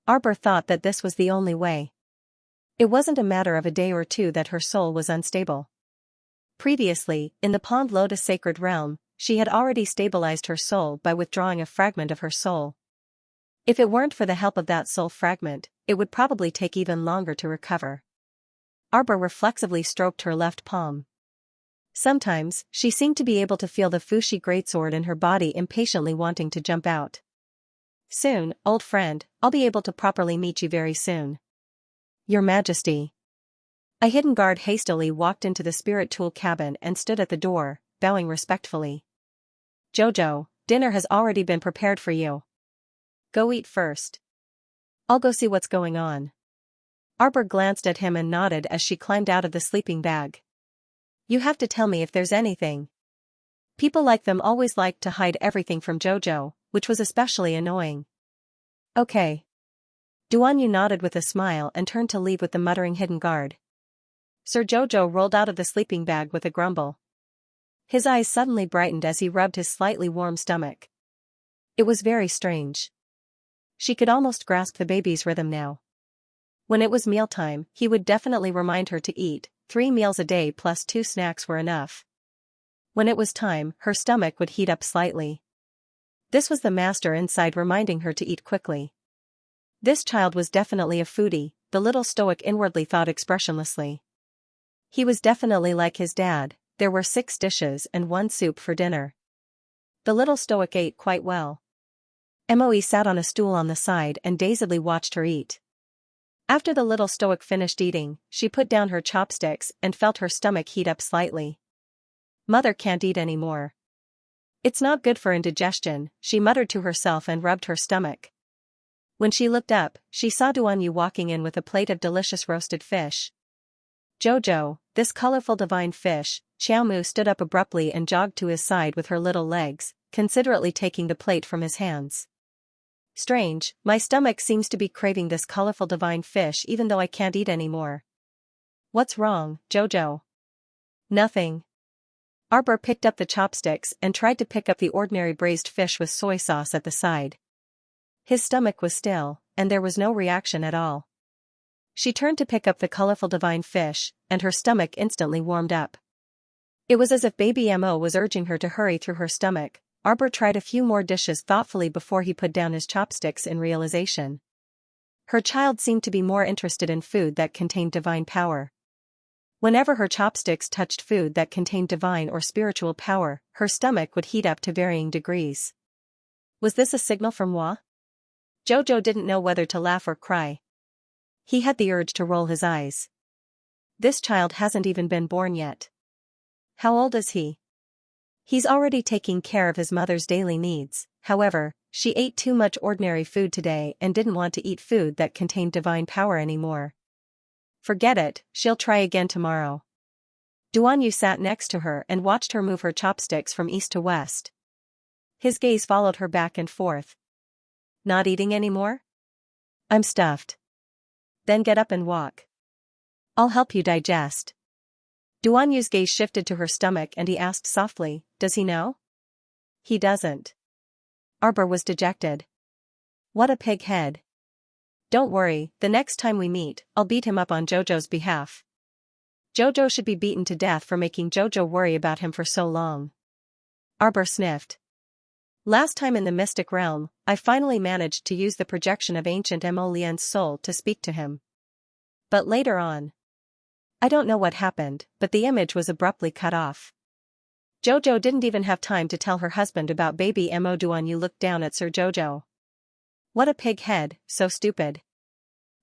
Arbor thought that this was the only way. It wasn't a matter of a day or two that her soul was unstable. Previously, in the Pond Lotus Sacred Realm, she had already stabilized her soul by withdrawing a fragment of her soul. If it weren't for the help of that soul fragment, it would probably take even longer to recover. Arbor reflexively stroked her left palm. Sometimes, she seemed to be able to feel the Fushi greatsword in her body impatiently wanting to jump out. Soon, old friend, I'll be able to properly meet you very soon. Your Majesty. A hidden guard hastily walked into the spirit tool cabin and stood at the door, bowing respectfully. Jojo, dinner has already been prepared for you. Go eat first. I'll go see what's going on. Arbor glanced at him and nodded as she climbed out of the sleeping bag. You have to tell me if there's anything. People like them always liked to hide everything from Jojo, which was especially annoying. Okay. Duanyu nodded with a smile and turned to leave with the muttering hidden guard. Sir Jojo rolled out of the sleeping bag with a grumble. His eyes suddenly brightened as he rubbed his slightly warm stomach. It was very strange. She could almost grasp the baby's rhythm now. When it was mealtime, he would definitely remind her to eat. 3 meals a day plus 2 snacks were enough. When it was time, her stomach would heat up slightly. This was the master inside reminding her to eat quickly. This child was definitely a foodie, the little stoic inwardly thought expressionlessly. He was definitely like his dad. There were 6 dishes and 1 soup for dinner. The little stoic ate quite well. Moe sat on a stool on the side and dazedly watched her eat. After the little stoic finished eating, she put down her chopsticks and felt her stomach heat up slightly. Mother can't eat anymore. It's not good for indigestion, she muttered to herself and rubbed her stomach. When she looked up, she saw Duanyu walking in with a plate of delicious roasted fish. Jojo, this colorful divine fish. Xiaomu stood up abruptly and jogged to his side with her little legs, considerately taking the plate from his hands. Strange, my stomach seems to be craving this colorful divine fish even though I can't eat anymore. What's wrong, Jojo? Nothing. Arbor picked up the chopsticks and tried to pick up the ordinary braised fish with soy sauce at the side. His stomach was still, and there was no reaction at all. She turned to pick up the colorful divine fish, and her stomach instantly warmed up. It was as if baby Mo was urging her to hurry through her stomach. Arbor tried a few more dishes thoughtfully before he put down his chopsticks in realization. Her child seemed to be more interested in food that contained divine power. Whenever her chopsticks touched food that contained divine or spiritual power, her stomach would heat up to varying degrees. Was this a signal from Hua? Jojo didn't know whether to laugh or cry. He had the urge to roll his eyes. This child hasn't even been born yet. How old is he? He's already taking care of his mother's daily needs. However, she ate too much ordinary food today and didn't want to eat food that contained divine power anymore. Forget it, she'll try again tomorrow. Duanyu sat next to her and watched her move her chopsticks from east to west. His gaze followed her back and forth. Not eating anymore? I'm stuffed. Then get up and walk. I'll help you digest. Duanyu's gaze shifted to her stomach and he asked softly, does he know? He doesn't. Arbor was dejected. What a pig head. Don't worry, the next time we meet, I'll beat him up on Jojo's behalf. Jojo should be beaten to death for making Jojo worry about him for so long. Arbor sniffed. Last time in the Mystic Realm, I finally managed to use the projection of ancient Mo Lian's soul to speak to him. But later on, I don't know what happened, but the image was abruptly cut off. Jojo didn't even have time to tell her husband about baby Mo. Duanyu looked down at Sir Jojo. What a pig head, so stupid.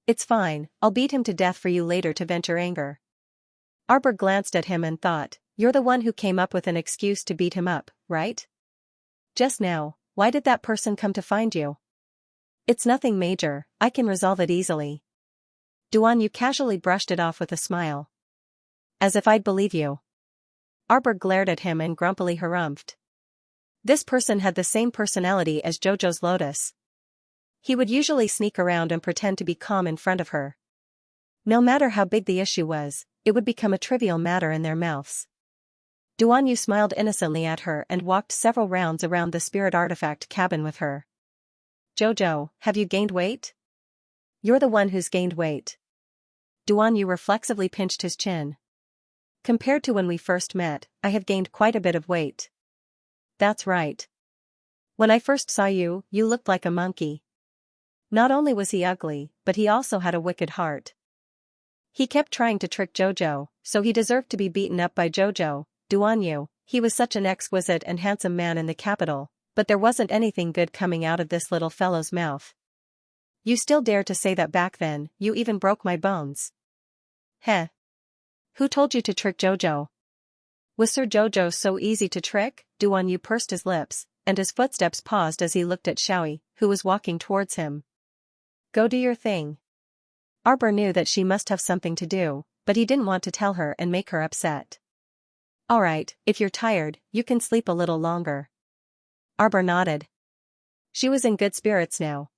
It's fine, I'll beat him to death for you later to vent your anger. Arbor glanced at him and thought, you're the one who came up with an excuse to beat him up, right? Just now, why did that person come to find you? It's nothing major, I can resolve it easily. Duanyu casually brushed it off with a smile. As if I'd believe you. Arbor glared at him and grumpily harumphed. This person had the same personality as Jojo's Lotus. He would usually sneak around and pretend to be calm in front of her. No matter how big the issue was, it would become a trivial matter in their mouths. Duan Yu smiled innocently at her and walked several rounds around the spirit artifact cabin with her. Jojo, have you gained weight? You're the one who's gained weight. Duan Yu reflexively pinched his chin. Compared to when we first met, I have gained quite a bit of weight. That's right. When I first saw you, you looked like a monkey. Not only was he ugly, but he also had a wicked heart. He kept trying to trick Jojo, so he deserved to be beaten up by Jojo. Duan Yu, he was such an exquisite and handsome man in the capital, but there wasn't anything good coming out of this little fellow's mouth. You still dare to say that back then, you even broke my bones. Heh. Who told you to trick Jojo? Was Sir Jojo so easy to trick? Duan Yu pursed his lips, and his footsteps paused as he looked at Xiaoyi, who was walking towards him. Go do your thing. Arbor knew that she must have something to do, but he didn't want to tell her and make her upset. Alright, if you're tired, you can sleep a little longer. Arbor nodded. She was in good spirits now.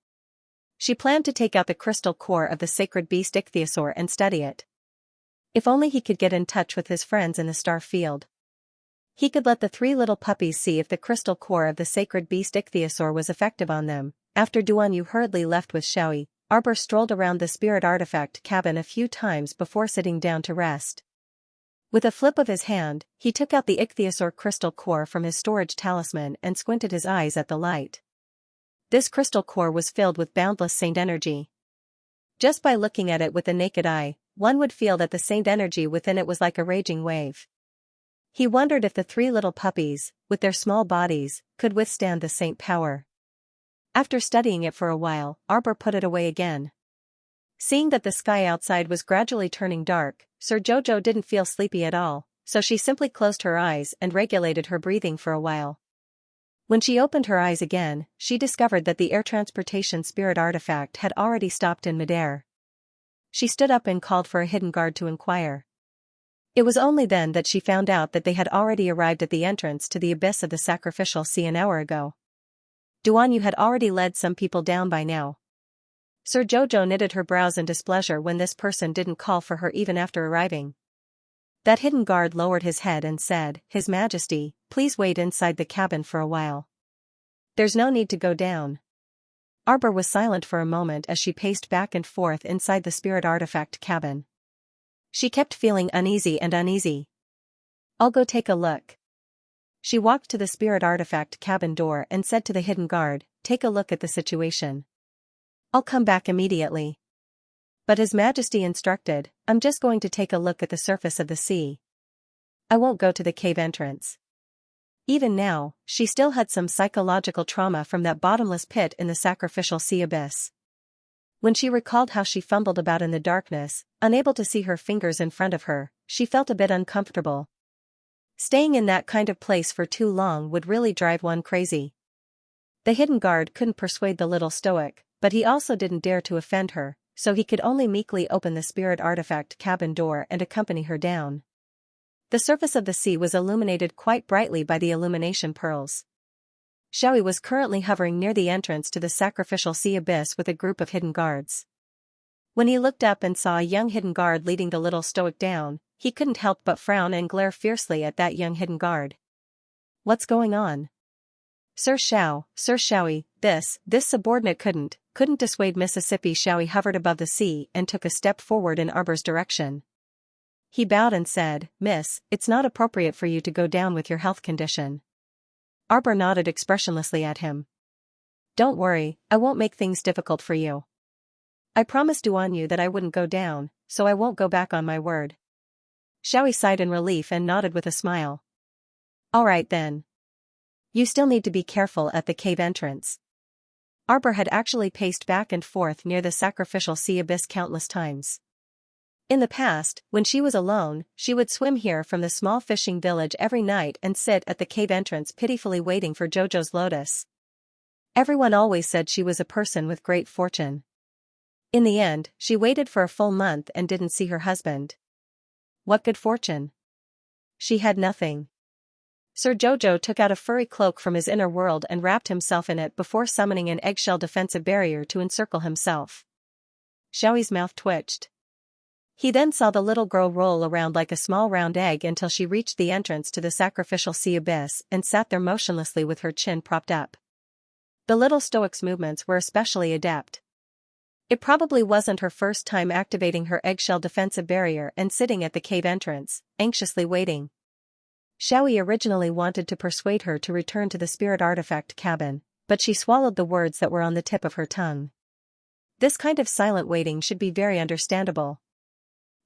She planned to take out the crystal core of the sacred beast ichthyosaur and study it. If only he could get in touch with his friends in the star field. He could let the three little puppies see if the crystal core of the sacred beast ichthyosaur was effective on them. After Duan Yu hurriedly left with Xiaoyi, Arbor strolled around the spirit artifact cabin a few times before sitting down to rest. With a flip of his hand, he took out the ichthyosaur crystal core from his storage talisman and squinted his eyes at the light. This crystal core was filled with boundless saint energy. Just by looking at it with the naked eye, one would feel that the saint energy within it was like a raging wave. He wondered if the three little puppies, with their small bodies, could withstand the saint power. After studying it for a while, Arbor put it away again. Seeing that the sky outside was gradually turning dark, Sir Jojo didn't feel sleepy at all, so she simply closed her eyes and regulated her breathing for a while. When she opened her eyes again, she discovered that the air transportation spirit artifact had already stopped in midair. She stood up and called for a hidden guard to inquire. It was only then that she found out that they had already arrived at the entrance to the abyss of the sacrificial sea an hour ago. Duan Yu had already led some people down by now. Sir Jojo knitted her brows in displeasure when this person didn't call for her even after arriving. That hidden guard lowered his head and said, His Majesty, please wait inside the cabin for a while. There's no need to go down. Arbor was silent for a moment as she paced back and forth inside the spirit artifact cabin. She kept feeling uneasy and uneasy. I'll go take a look. She walked to the spirit artifact cabin door and said to the hidden guard, Take a look at the situation. I'll come back immediately. But His Majesty instructed, I'm just going to take a look at the surface of the sea. I won't go to the cave entrance. Even now, she still had some psychological trauma from that bottomless pit in the sacrificial sea abyss. When she recalled how she fumbled about in the darkness, unable to see her fingers in front of her, she felt a bit uncomfortable. Staying in that kind of place for too long would really drive one crazy. The hidden guard couldn't persuade the little stoic, but he also didn't dare to offend her, so he could only meekly open the spirit artifact cabin door and accompany her down. The surface of the sea was illuminated quite brightly by the illumination pearls. Xiaoyi was currently hovering near the entrance to the sacrificial sea abyss with a group of hidden guards. When he looked up and saw a young hidden guard leading the little stoic down, he couldn't help but frown and glare fiercely at that young hidden guard. What's going on? Sir Xiaoyi, this subordinate couldn't dissuade Mississippi. Xiaoyi hovered above the sea and took a step forward in Arbor's direction. He bowed and said, Miss, it's not appropriate for you to go down with your health condition. Arbor nodded expressionlessly at him. Don't worry, I won't make things difficult for you. I promised Duan Yu that I wouldn't go down, so I won't go back on my word. Xiaoyi sighed in relief and nodded with a smile. Alright then. You still need to be careful at the cave entrance. Arbor had actually paced back and forth near the sacrificial sea abyss countless times. In the past, when she was alone, she would swim here from the small fishing village every night and sit at the cave entrance pitifully waiting for Jojo's lotus. Everyone always said she was a person with great fortune. In the end, she waited for a full month and didn't see her husband. What good fortune? She had nothing. Sir Jojo took out a furry cloak from his inner world and wrapped himself in it before summoning an eggshell defensive barrier to encircle himself. Xiaoyi's mouth twitched. He then saw the little girl roll around like a small round egg until she reached the entrance to the sacrificial sea abyss and sat there motionlessly with her chin propped up. The little stoic's movements were especially adept. It probably wasn't her first time activating her eggshell defensive barrier and sitting at the cave entrance, anxiously waiting. Xiaoyi originally wanted to persuade her to return to the spirit artifact cabin, but she swallowed the words that were on the tip of her tongue. This kind of silent waiting should be very understandable.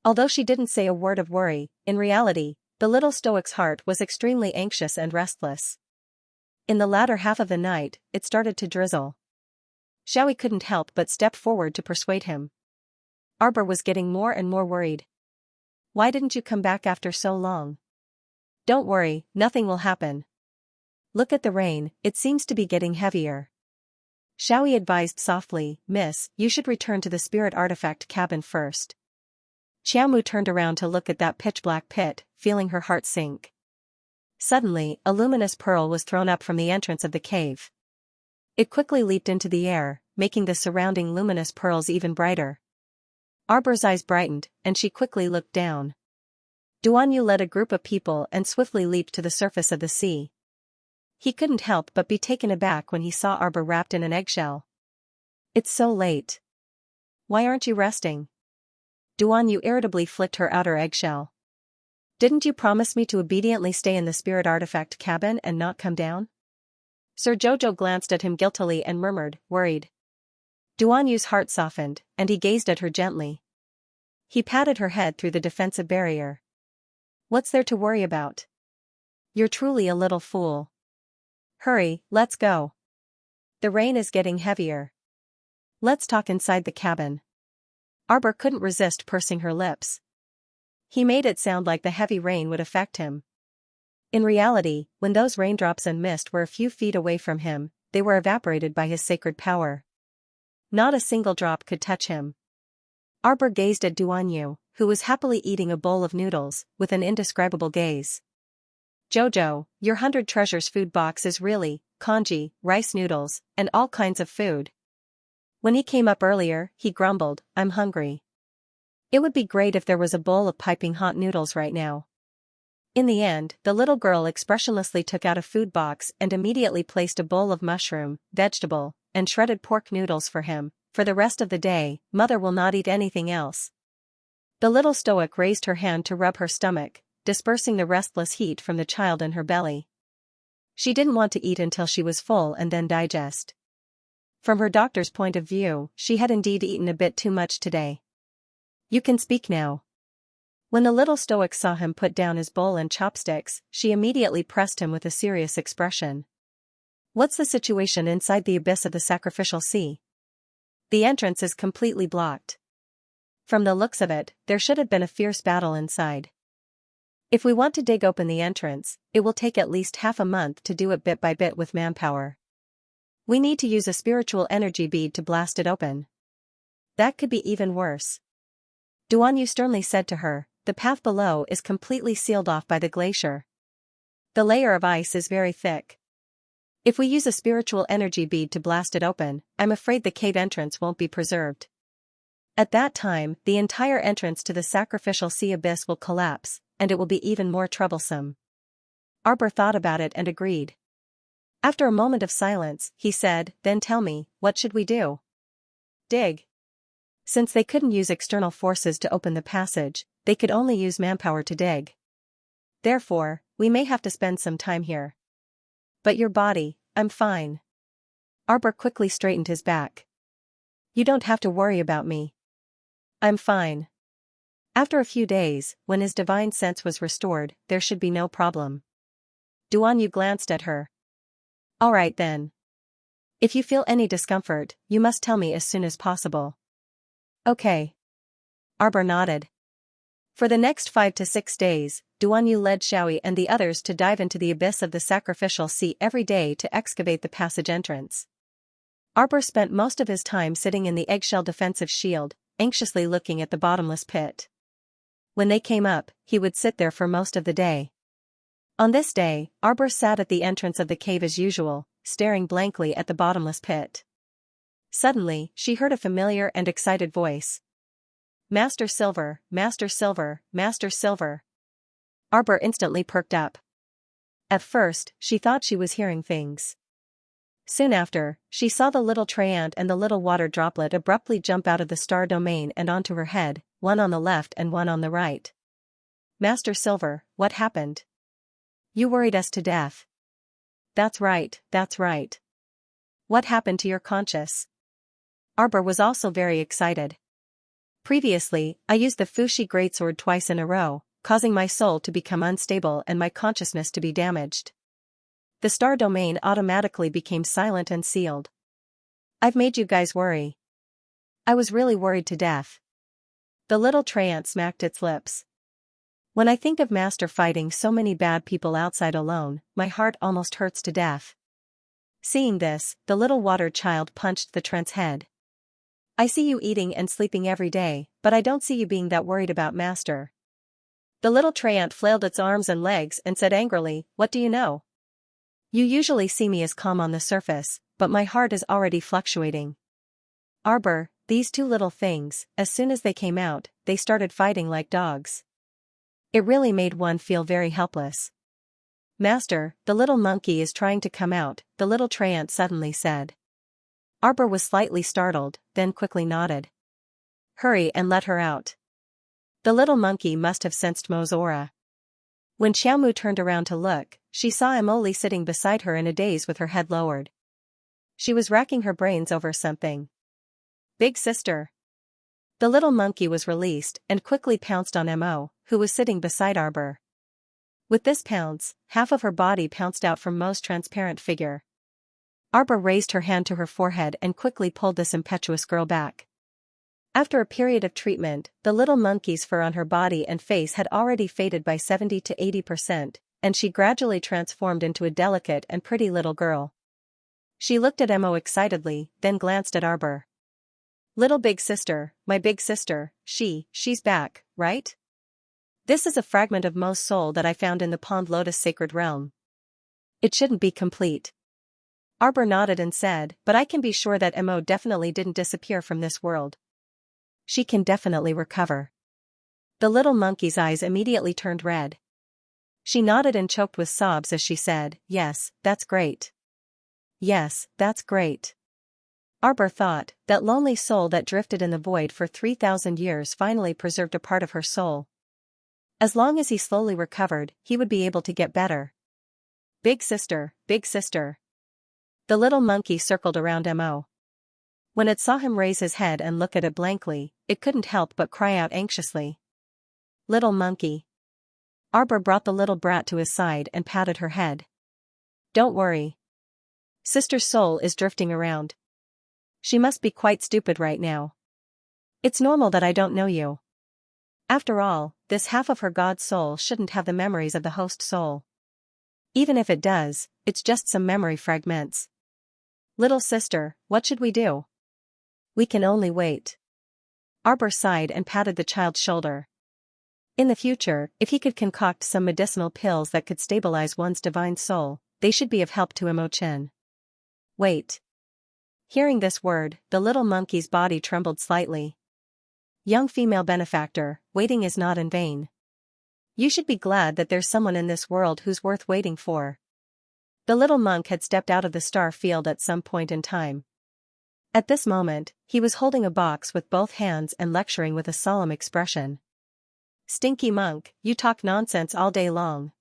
Although she didn't say a word of worry, in reality, the little stoic's heart was extremely anxious and restless. In the latter half of the night, it started to drizzle. Xiaoyi couldn't help but step forward to persuade him. Arbor was getting more and more worried. Why didn't you come back after so long? Don't worry, nothing will happen. Look at the rain, it seems to be getting heavier. Xiaoyi advised softly, Miss, you should return to the spirit artifact cabin first. Qiaomu turned around to look at that pitch-black pit, feeling her heart sink. Suddenly, a luminous pearl was thrown up from the entrance of the cave. It quickly leaped into the air, making the surrounding luminous pearls even brighter. Arbor's eyes brightened, and she quickly looked down. Duanyu led a group of people and swiftly leaped to the surface of the sea. He couldn't help but be taken aback when he saw Arbor wrapped in an eggshell. It's so late. Why aren't you resting? Duanyu irritably flicked her outer eggshell. Didn't you promise me to obediently stay in the spirit artifact cabin and not come down? Sir Jojo glanced at him guiltily and murmured, worried. Duanyu's heart softened, and he gazed at her gently. He patted her head through the defensive barrier. What's there to worry about? You're truly a little fool. Hurry, let's go. The rain is getting heavier. Let's talk inside the cabin. Arbor couldn't resist pursing her lips. He made it sound like the heavy rain would affect him. In reality, when those raindrops and mist were a few feet away from him, they were evaporated by his sacred power. Not a single drop could touch him. Arbor gazed at Duanyu, who was happily eating a bowl of noodles, with an indescribable gaze. Jojo, your 100 treasures food box is really, congee, rice noodles, and all kinds of food. When he came up earlier, he grumbled, I'm hungry. It would be great if there was a bowl of piping hot noodles right now. In the end, the little girl expressionlessly took out a food box and immediately placed a bowl of mushroom, vegetable, and shredded pork noodles for him. For the rest of the day, Mother will not eat anything else. The little stoic raised her hand to rub her stomach, dispersing the restless heat from the child in her belly. She didn't want to eat until she was full and then digest. From her doctor's point of view, she had indeed eaten a bit too much today. You can speak now. When the little stoic saw him put down his bowl and chopsticks, she immediately pressed him with a serious expression. What's the situation inside the abyss of the sacrificial sea? The entrance is completely blocked. From the looks of it, there should have been a fierce battle inside. If we want to dig open the entrance, it will take at least half a month to do it bit by bit with manpower. We need to use a spiritual energy bead to blast it open. That could be even worse. Duanyu sternly said to her, the path below is completely sealed off by the glacier. The layer of ice is very thick. If we use a spiritual energy bead to blast it open, I'm afraid the cave entrance won't be preserved. At that time, the entire entrance to the sacrificial sea abyss will collapse, and it will be even more troublesome. Arbor thought about it and agreed. After a moment of silence, he said, then tell me, what should we do? Dig. Since they couldn't use external forces to open the passage, they could only use manpower to dig. Therefore, we may have to spend some time here. But your body, I'm fine. Arbor quickly straightened his back. You don't have to worry about me. I'm fine. After a few days, when his divine sense was restored, there should be no problem. Duanyu glanced at her. All right then. If you feel any discomfort, you must tell me as soon as possible. Okay. Arbor nodded. For the next 5 to 6 days, Duanyu led Xiaoyi and the others to dive into the abyss of the sacrificial sea every day to excavate the passage entrance. Arbor spent most of his time sitting in the eggshell defensive shield, anxiously looking at the bottomless pit. When they came up, he would sit there for most of the day. On this day, Arbor sat at the entrance of the cave as usual, staring blankly at the bottomless pit. Suddenly, she heard a familiar and excited voice. Master Silver, Master Silver, Master Silver. Arbor instantly perked up. At first, she thought she was hearing things. Soon after, she saw the little treant and the little water droplet abruptly jump out of the star domain and onto her head, one on the left and one on the right. Master Silver, what happened? You worried us to death. That's right, that's right. What happened to your conscience? Arbor was also very excited. Previously, I used the Fushi greatsword twice in a row, causing my soul to become unstable and my consciousness to be damaged. The star domain automatically became silent and sealed. I've made you guys worry. I was really worried to death. The little treant smacked its lips. When I think of Master fighting so many bad people outside alone, my heart almost hurts to death. Seeing this, the little water child punched the treant's head. I see you eating and sleeping every day, but I don't see you being that worried about Master. The little treant flailed its arms and legs and said angrily, what do you know? You usually see me as calm on the surface, but my heart is already fluctuating. Arbor, these two little things, as soon as they came out, they started fighting like dogs. It really made one feel very helpless. Master, the little monkey is trying to come out, the little treant suddenly said. Arbor was slightly startled, then quickly nodded. Hurry and let her out. The little monkey must have sensed Mo's aura. When Xiaomu turned around to look, she saw Emily sitting beside her in a daze with her head lowered. She was racking her brains over something. Big sister. The little monkey was released and quickly pounced on Mo, who was sitting beside Arbor. With this pounce, half of her body pounced out from Mo's transparent figure. Arbor raised her hand to her forehead and quickly pulled this impetuous girl back. After a period of treatment, the little monkey's fur on her body and face had already faded by 70 to 80%, and she gradually transformed into a delicate and pretty little girl. She looked at Mo excitedly, then glanced at Arbor. Little big sister, my big sister, she's back, right? This is a fragment of Mo's soul that I found in the Pond Lotus Sacred Realm. It shouldn't be complete. Arbor nodded and said, but I can be sure that Mo definitely didn't disappear from this world. She can definitely recover. The little monkey's eyes immediately turned red. She nodded and choked with sobs as she said, yes, that's great. Yes, that's great. Arbor thought, that lonely soul that drifted in the void for 3,000 years finally preserved a part of her soul. As long as he slowly recovered, he would be able to get better. Big sister, big sister. The little monkey circled around Mo. When it saw him raise his head and look at it blankly, it couldn't help but cry out anxiously. Little monkey. Arbor brought the little brat to his side and patted her head. Don't worry. Sister's soul is drifting around. She must be quite stupid right now. It's normal that I don't know you. After all, this half of her god soul shouldn't have the memories of the host soul. Even if it does, it's just some memory fragments. Little sister, what should we do? We can only wait. Arbor sighed and patted the child's shoulder. In the future, if he could concoct some medicinal pills that could stabilize one's divine soul, they should be of help to Imo-chan. Wait. Hearing this word, the little monkey's body trembled slightly. Young female benefactor, waiting is not in vain. You should be glad that there's someone in this world who's worth waiting for. The little monk had stepped out of the star field at some point in time. At this moment, he was holding a box with both hands and lecturing with a solemn expression. Stinky monk, you talk nonsense all day long.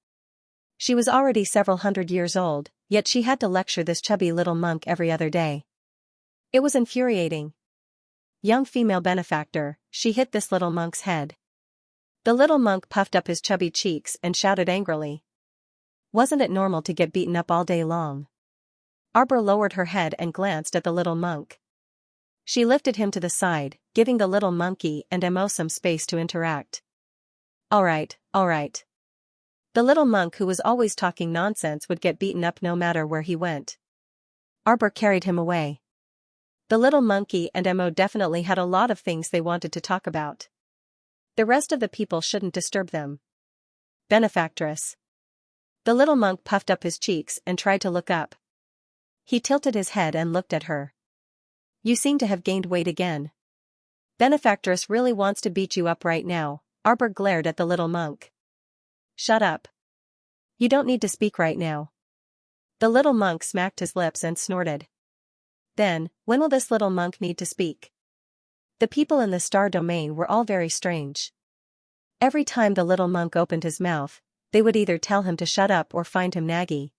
She was already several hundred years old, yet she had to lecture this chubby little monk every other day. It was infuriating. Young female benefactor, she hit this little monk's head. The little monk puffed up his chubby cheeks and shouted angrily. Wasn't it normal to get beaten up all day long? Arbor lowered her head and glanced at the little monk. She lifted him to the side, giving the little monkey and Mo some space to interact. All right. The little monk who was always talking nonsense would get beaten up no matter where he went. Arbor carried him away. The little monkey and Mo definitely had a lot of things they wanted to talk about. The rest of the people shouldn't disturb them. Benefactress. The little monk puffed up his cheeks and tried to look up. He tilted his head and looked at her. You seem to have gained weight again. Benefactress really wants to beat you up right now, Arbor glared at the little monk. Shut up. You don't need to speak right now. The little monk smacked his lips and snorted. Then, when will this little monk need to speak? The people in the star domain were all very strange. Every time the little monk opened his mouth, they would either tell him to shut up or find him naggy.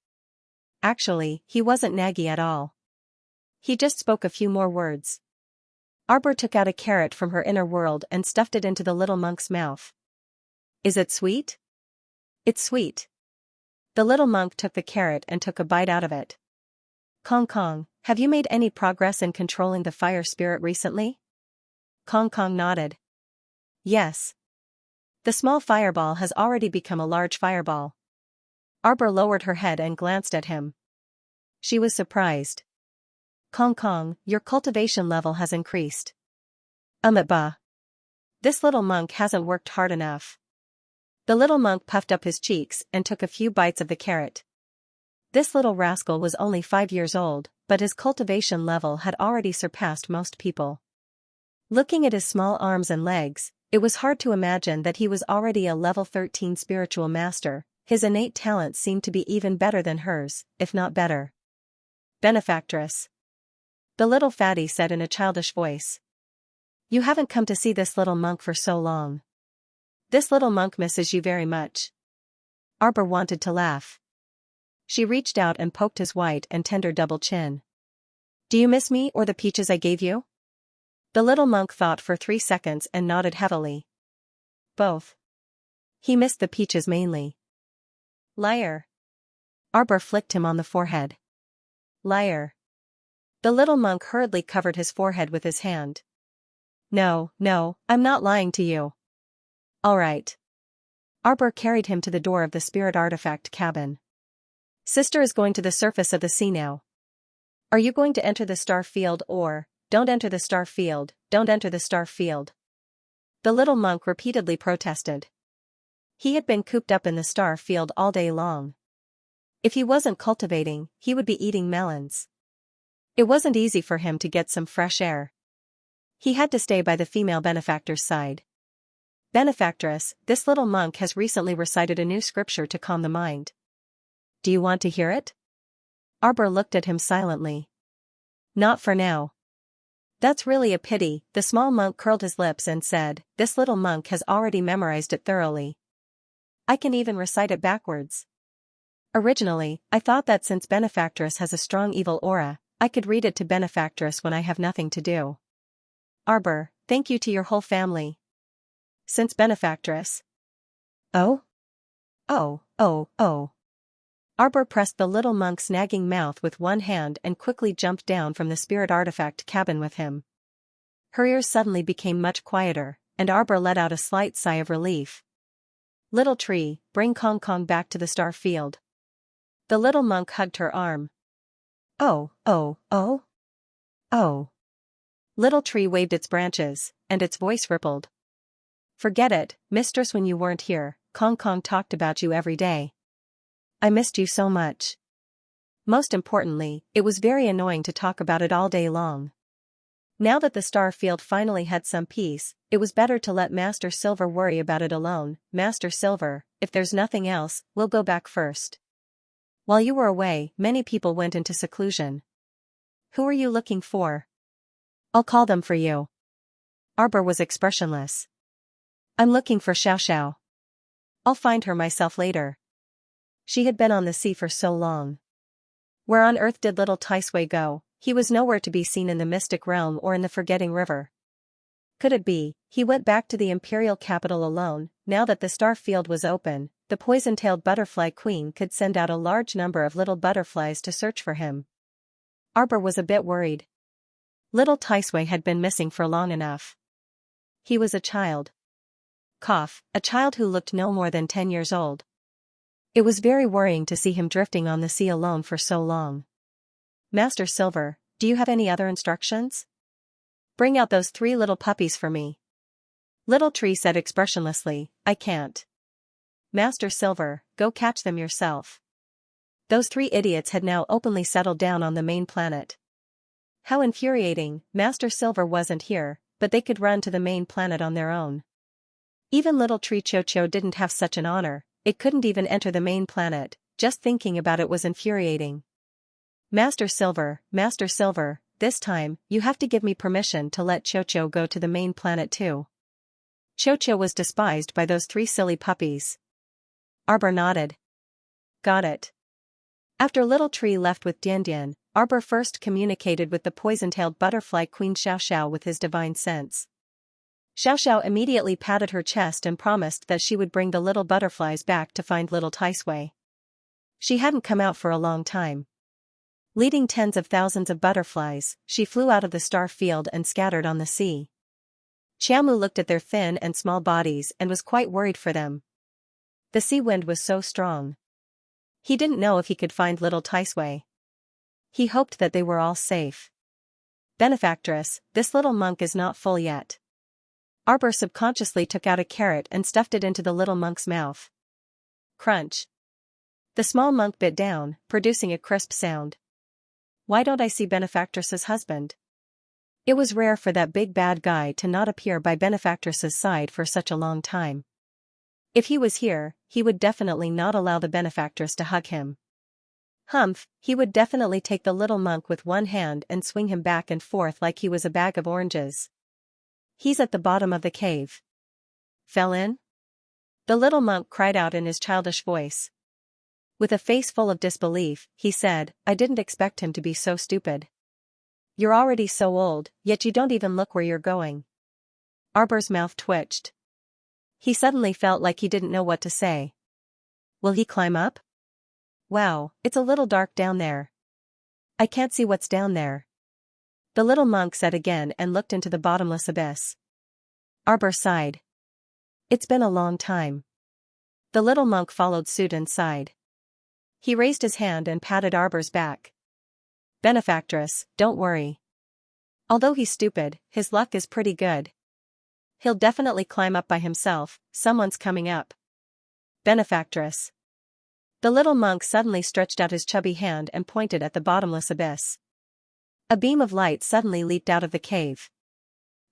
Actually, he wasn't naggy at all. He just spoke a few more words. Arbor took out a carrot from her inner world and stuffed it into the little monk's mouth. Is it sweet? It's sweet. The little monk took the carrot and took a bite out of it. Kong Kong, have you made any progress in controlling the fire spirit recently? Kong Kong nodded. Yes. The small fireball has already become a large fireball. Arbor lowered her head and glanced at him. She was surprised. Kong Kong, your cultivation level has increased. Bah. This little monk hasn't worked hard enough. The little monk puffed up his cheeks and took a few bites of the carrot. This little rascal was only 5 years old, but his cultivation level had already surpassed most people. Looking at his small arms and legs, it was hard to imagine that he was already a level 13 spiritual master. His innate talent seemed to be even better than hers, if not better. Benefactress. The little fatty said in a childish voice. You haven't come to see this little monk for so long. This little monk misses you very much. Arbor wanted to laugh. She reached out and poked his white and tender double chin. Do you miss me or the peaches I gave you? The little monk thought for 3 seconds and nodded heavily. Both. He missed the peaches mainly. Liar. Arbor flicked him on the forehead. Liar. The little monk hurriedly covered his forehead with his hand. No, I'm not lying to you. All right. Arbor carried him to the door of the spirit artifact cabin. Sister is going to the surface of the sea now. Are you going to enter the star field or, don't enter the star field, don't enter the star field? The little monk repeatedly protested. He had been cooped up in the star field all day long. If he wasn't cultivating, he would be eating melons. It wasn't easy for him to get some fresh air. He had to stay by the female benefactor's side. Benefactress, this little monk has recently recited a new scripture to calm the mind. Do you want to hear it? Arbor looked at him silently. Not for now. That's really a pity, the small monk curled his lips and said, this little monk has already memorized it thoroughly. I can even recite it backwards. Originally, I thought that since Benefactress has a strong evil aura, I could read it to Benefactress when I have nothing to do. Arbor, thank you to your whole family. Since Benefactress. Oh? Oh. Arbor pressed the little monk's nagging mouth with one hand and quickly jumped down from the spirit artifact cabin with him. Her ears suddenly became much quieter, and Arbor let out a slight sigh of relief. Little tree, bring Kong Kong back to the star field. The little monk hugged her arm. Oh. Little tree waved its branches, and its voice rippled. Forget it, mistress, when you weren't here, Kong Kong talked about you every day. I missed you so much. Most importantly, it was very annoying to talk about it all day long. Now that the star field finally had some peace, it was better to let Master Silver worry about it alone. Master Silver, if there's nothing else, we'll go back first. While you were away, many people went into seclusion. Who are you looking for? I'll call them for you. Arbor was expressionless. I'm looking for Xiao. I'll find her myself later. She had been on the sea for so long. Where on earth did little Taisui go? He was nowhere to be seen in the Mystic Realm or in the Forgetting River. Could it be, he went back to the Imperial capital alone? Now that the star field was open, the poison-tailed butterfly queen could send out a large number of little butterflies to search for him. Arbor was a bit worried. Little Taisui had been missing for long enough. He was a child. A child who looked no more than 10 years old. It was very worrying to see him drifting on the sea alone for so long. Master Silver, do you have any other instructions? Bring out those 3 little puppies for me. Little Tree said expressionlessly, I can't. Master Silver, go catch them yourself. Those 3 idiots had now openly settled down on the main planet. How infuriating, Master Silver wasn't here, but they could run to the main planet on their own. Even little tree Chocho didn't have such an honor, it couldn't even enter the main planet, just thinking about it was infuriating. Master Silver, this time, you have to give me permission to let Chocho go to the main planet too. Chocho was despised by those 3 silly puppies. Arbor nodded. Got it. After Little Tree left with Dian, Arbor first communicated with the poison-tailed butterfly queen Xiao with his divine sense. Xiao immediately patted her chest and promised that she would bring the little butterflies back to find little Taisui. She hadn't come out for a long time. Leading tens of thousands of butterflies, she flew out of the star field and scattered on the sea. Qiaomu looked at their thin and small bodies and was quite worried for them. The sea wind was so strong. He didn't know if he could find little Taisui. He hoped that they were all safe. Benefactress, this little monk is not full yet. Arbor subconsciously took out a carrot and stuffed it into the little monk's mouth. Crunch. The small monk bit down, producing a crisp sound. Why don't I see Benefactress's husband? It was rare for that big bad guy to not appear by Benefactress's side for such a long time. If he was here, he would definitely not allow the Benefactress to hug him. Humph, he would definitely take the little monk with one hand and swing him back and forth like he was a bag of oranges. He's at the bottom of the cave. Fell in? The little monk cried out in his childish voice. With a face full of disbelief, he said, I didn't expect him to be so stupid. You're already so old, yet you don't even look where you're going. Arbor's mouth twitched. He suddenly felt like he didn't know what to say. Will he climb up? Wow, it's a little dark down there. I can't see what's down there. The little monk said again and looked into the bottomless abyss. Arbor sighed. It's been a long time. The little monk followed suit and sighed. He raised his hand and patted Arbor's back. Benefactress, don't worry. Although he's stupid, his luck is pretty good. He'll definitely climb up by himself, someone's coming up. Benefactress. The little monk suddenly stretched out his chubby hand and pointed at the bottomless abyss. A beam of light suddenly leaped out of the cave.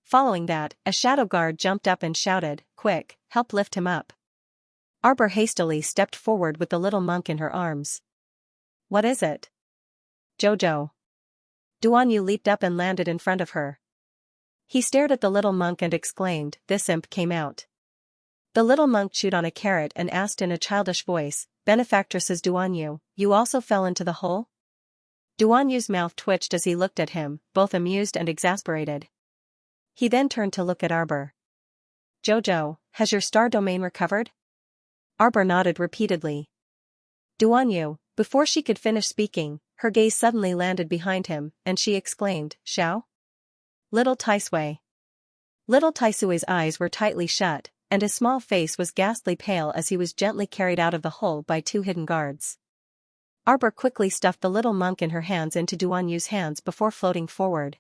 Following that, a shadow guard jumped up and shouted, Quick, help lift him up. Arbor hastily stepped forward with the little monk in her arms. What is it? Jojo. Duanyu leaped up and landed in front of her. He stared at the little monk and exclaimed, This imp came out. The little monk chewed on a carrot and asked in a childish voice, Benefactress Duanyu, you also fell into the hole? Duanyu's mouth twitched as he looked at him, both amused and exasperated. He then turned to look at Arbor. Jojo, has your star domain recovered? Arbor nodded repeatedly. Duanyu, before she could finish speaking, her gaze suddenly landed behind him, and she exclaimed, Xiao? Little Taisui. Little Taisui's eyes were tightly shut, and his small face was ghastly pale as he was gently carried out of the hole by 2 hidden guards. Arbor quickly stuffed the little monk in her hands into Duanyu's hands before floating forward.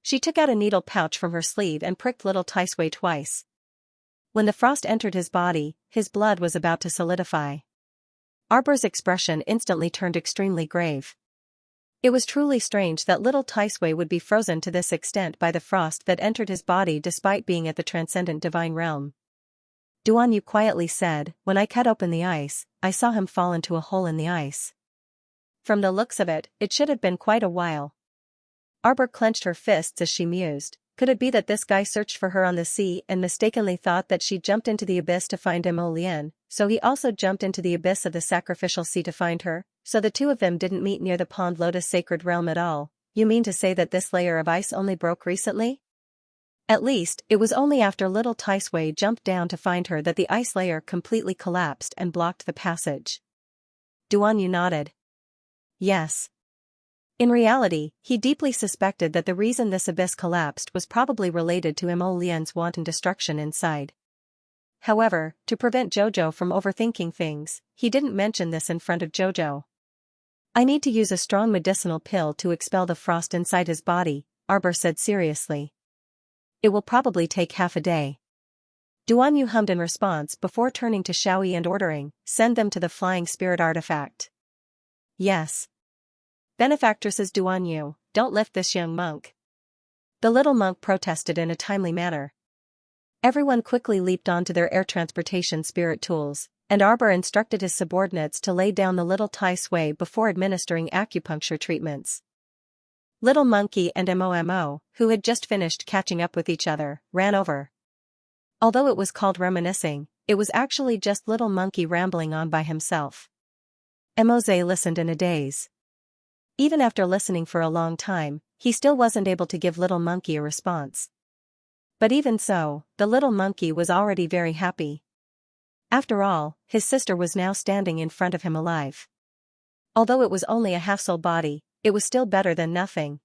She took out a needle pouch from her sleeve and pricked little Taisui twice. When the frost entered his body, his blood was about to solidify. Arbor's expression instantly turned extremely grave. It was truly strange that little Taisui would be frozen to this extent by the frost that entered his body despite being at the transcendent divine realm. Duanyu quietly said, When I cut open the ice, I saw him fall into a hole in the ice. From the looks of it, it should have been quite a while. Arbor clenched her fists as she mused. Could it be that this guy searched for her on the sea and mistakenly thought that she jumped into the abyss to find Mo Lian, so he also jumped into the abyss of the sacrificial sea to find her, so the two of them didn't meet near the Pond Lotus sacred realm at all? You mean to say that this layer of ice only broke recently? At least, it was only after little Taisui jumped down to find her that the ice layer completely collapsed and blocked the passage. Duanyu nodded. Yes. In reality, he deeply suspected that the reason this abyss collapsed was probably related to Mo Lian's wanton destruction inside. However, to prevent Jojo from overthinking things, he didn't mention this in front of Jojo. I need to use a strong medicinal pill to expel the frost inside his body, Arbor said seriously. It will probably take half a day. Duanyu hummed in response before turning to Xiaoyi and ordering, Send them to the flying spirit artifact. Yes. Benefactress Duanyu, don't lift this young monk. The little monk protested in a timely manner. Everyone quickly leaped onto their air transportation spirit tools, and Arbor instructed his subordinates to lay down the little Tai Sui before administering acupuncture treatments. Little Monkey and Momo, who had just finished catching up with each other, ran over. Although it was called reminiscing, it was actually just Little Monkey rambling on by himself. Mose listened in a daze. Even after listening for a long time, he still wasn't able to give Little Monkey a response. But even so, the little monkey was already very happy. After all, his sister was now standing in front of him alive. Although it was only a half-soul body, it was still better than nothing.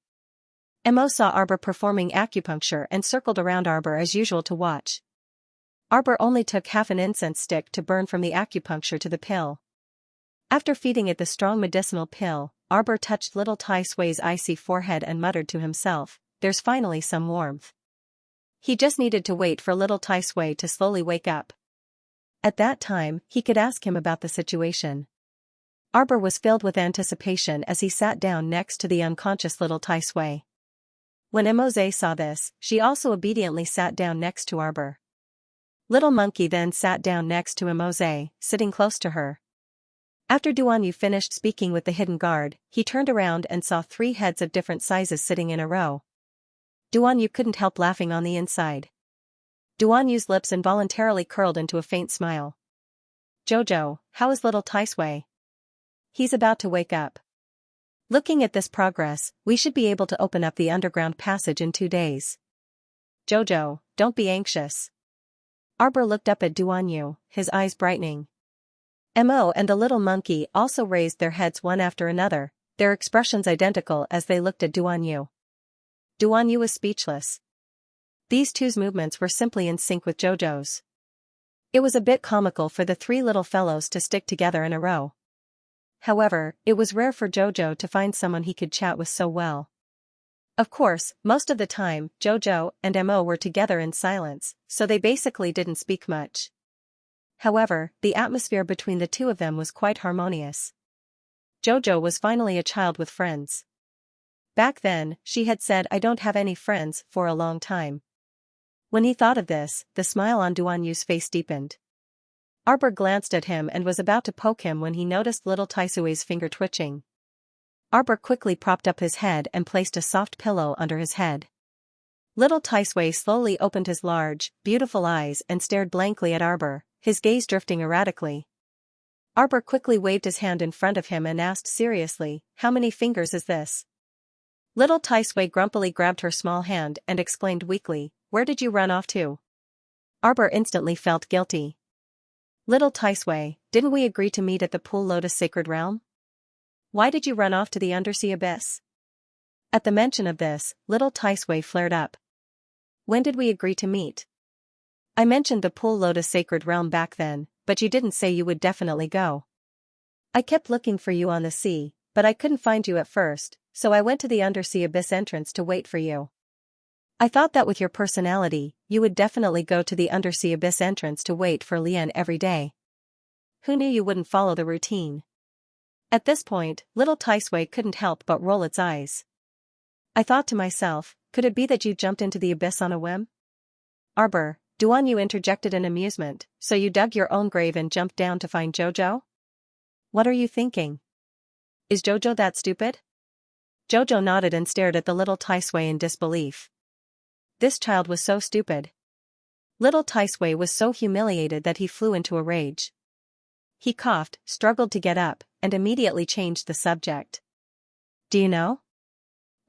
Mo saw Arbor performing acupuncture and circled around Arbor as usual to watch. Arbor only took half an incense stick to burn from the acupuncture to the pill. After feeding it the strong medicinal pill, Arbor touched little Tai Sui's icy forehead and muttered to himself, "There's finally some warmth." He just needed to wait for little Tai Sui to slowly wake up. At that time, he could ask him about the situation. Arbor was filled with anticipation as he sat down next to the unconscious little Tai Sui. When Mose saw this, she also obediently sat down next to Arbor. Little Monkey then sat down next to Mose, sitting close to her. After Duanyu finished speaking with the hidden guard, he turned around and saw 3 heads of different sizes sitting in a row. Duanyu couldn't help laughing on the inside. Duanyu's lips involuntarily curled into a faint smile. "Jojo, how is little Tai Sui?" "He's about to wake up. Looking at this progress, we should be able to open up the underground passage in 2 days. Jojo, don't be anxious." Arbor looked up at Duanyu, his eyes brightening. Mo and the little monkey also raised their heads one after another, their expressions identical as they looked at Duanyu. Duanyu was speechless. These two's movements were simply in sync with Jojo's. It was a bit comical for the 3 little fellows to stick together in a row. However, it was rare for Jojo to find someone he could chat with so well. Of course, most of the time, Jojo and Mo were together in silence, so they basically didn't speak much. However, the atmosphere between the 2 of them was quite harmonious. Jojo was finally a child with friends. Back then, she had said "I don't have any friends" for a long time. When he thought of this, the smile on Duanyu's face deepened. Arbor glanced at him and was about to poke him when he noticed little Tai Sui's finger twitching. Arbor quickly propped up his head and placed a soft pillow under his head. Little Tai Sui slowly opened his large, beautiful eyes and stared blankly at Arbor, his gaze drifting erratically. Arbor quickly waved his hand in front of him and asked seriously, "How many fingers is this?" Little Tai Sui grumpily grabbed her small hand and exclaimed weakly, "Where did you run off to?" Arbor instantly felt guilty. "Little Tai Sui, didn't we agree to meet at the Pool Lotus Sacred Realm? Why did you run off to the undersea abyss?" At the mention of this, little Tai Sui flared up. "When did we agree to meet? I mentioned the Pool Lotus Sacred Realm back then, but you didn't say you would definitely go. I kept looking for you on the sea, but I couldn't find you at first, so I went to the undersea abyss entrance to wait for you. I thought that with your personality, you would definitely go to the undersea abyss entrance to wait for Lian every day. Who knew you wouldn't follow the routine?" At this point, little Tai Sui couldn't help but roll its eyes. "I thought to myself, could it be that you jumped into the abyss on a whim?" "Arbor," Duanyu interjected in amusement, "so you dug your own grave and jumped down to find Jojo? What are you thinking? Is Jojo that stupid?" Jojo nodded and stared at the little Tai Sui in disbelief. This child was so stupid. Little Tai Sui was so humiliated that he flew into a rage. He coughed, struggled to get up, and immediately changed the subject. "Do you know?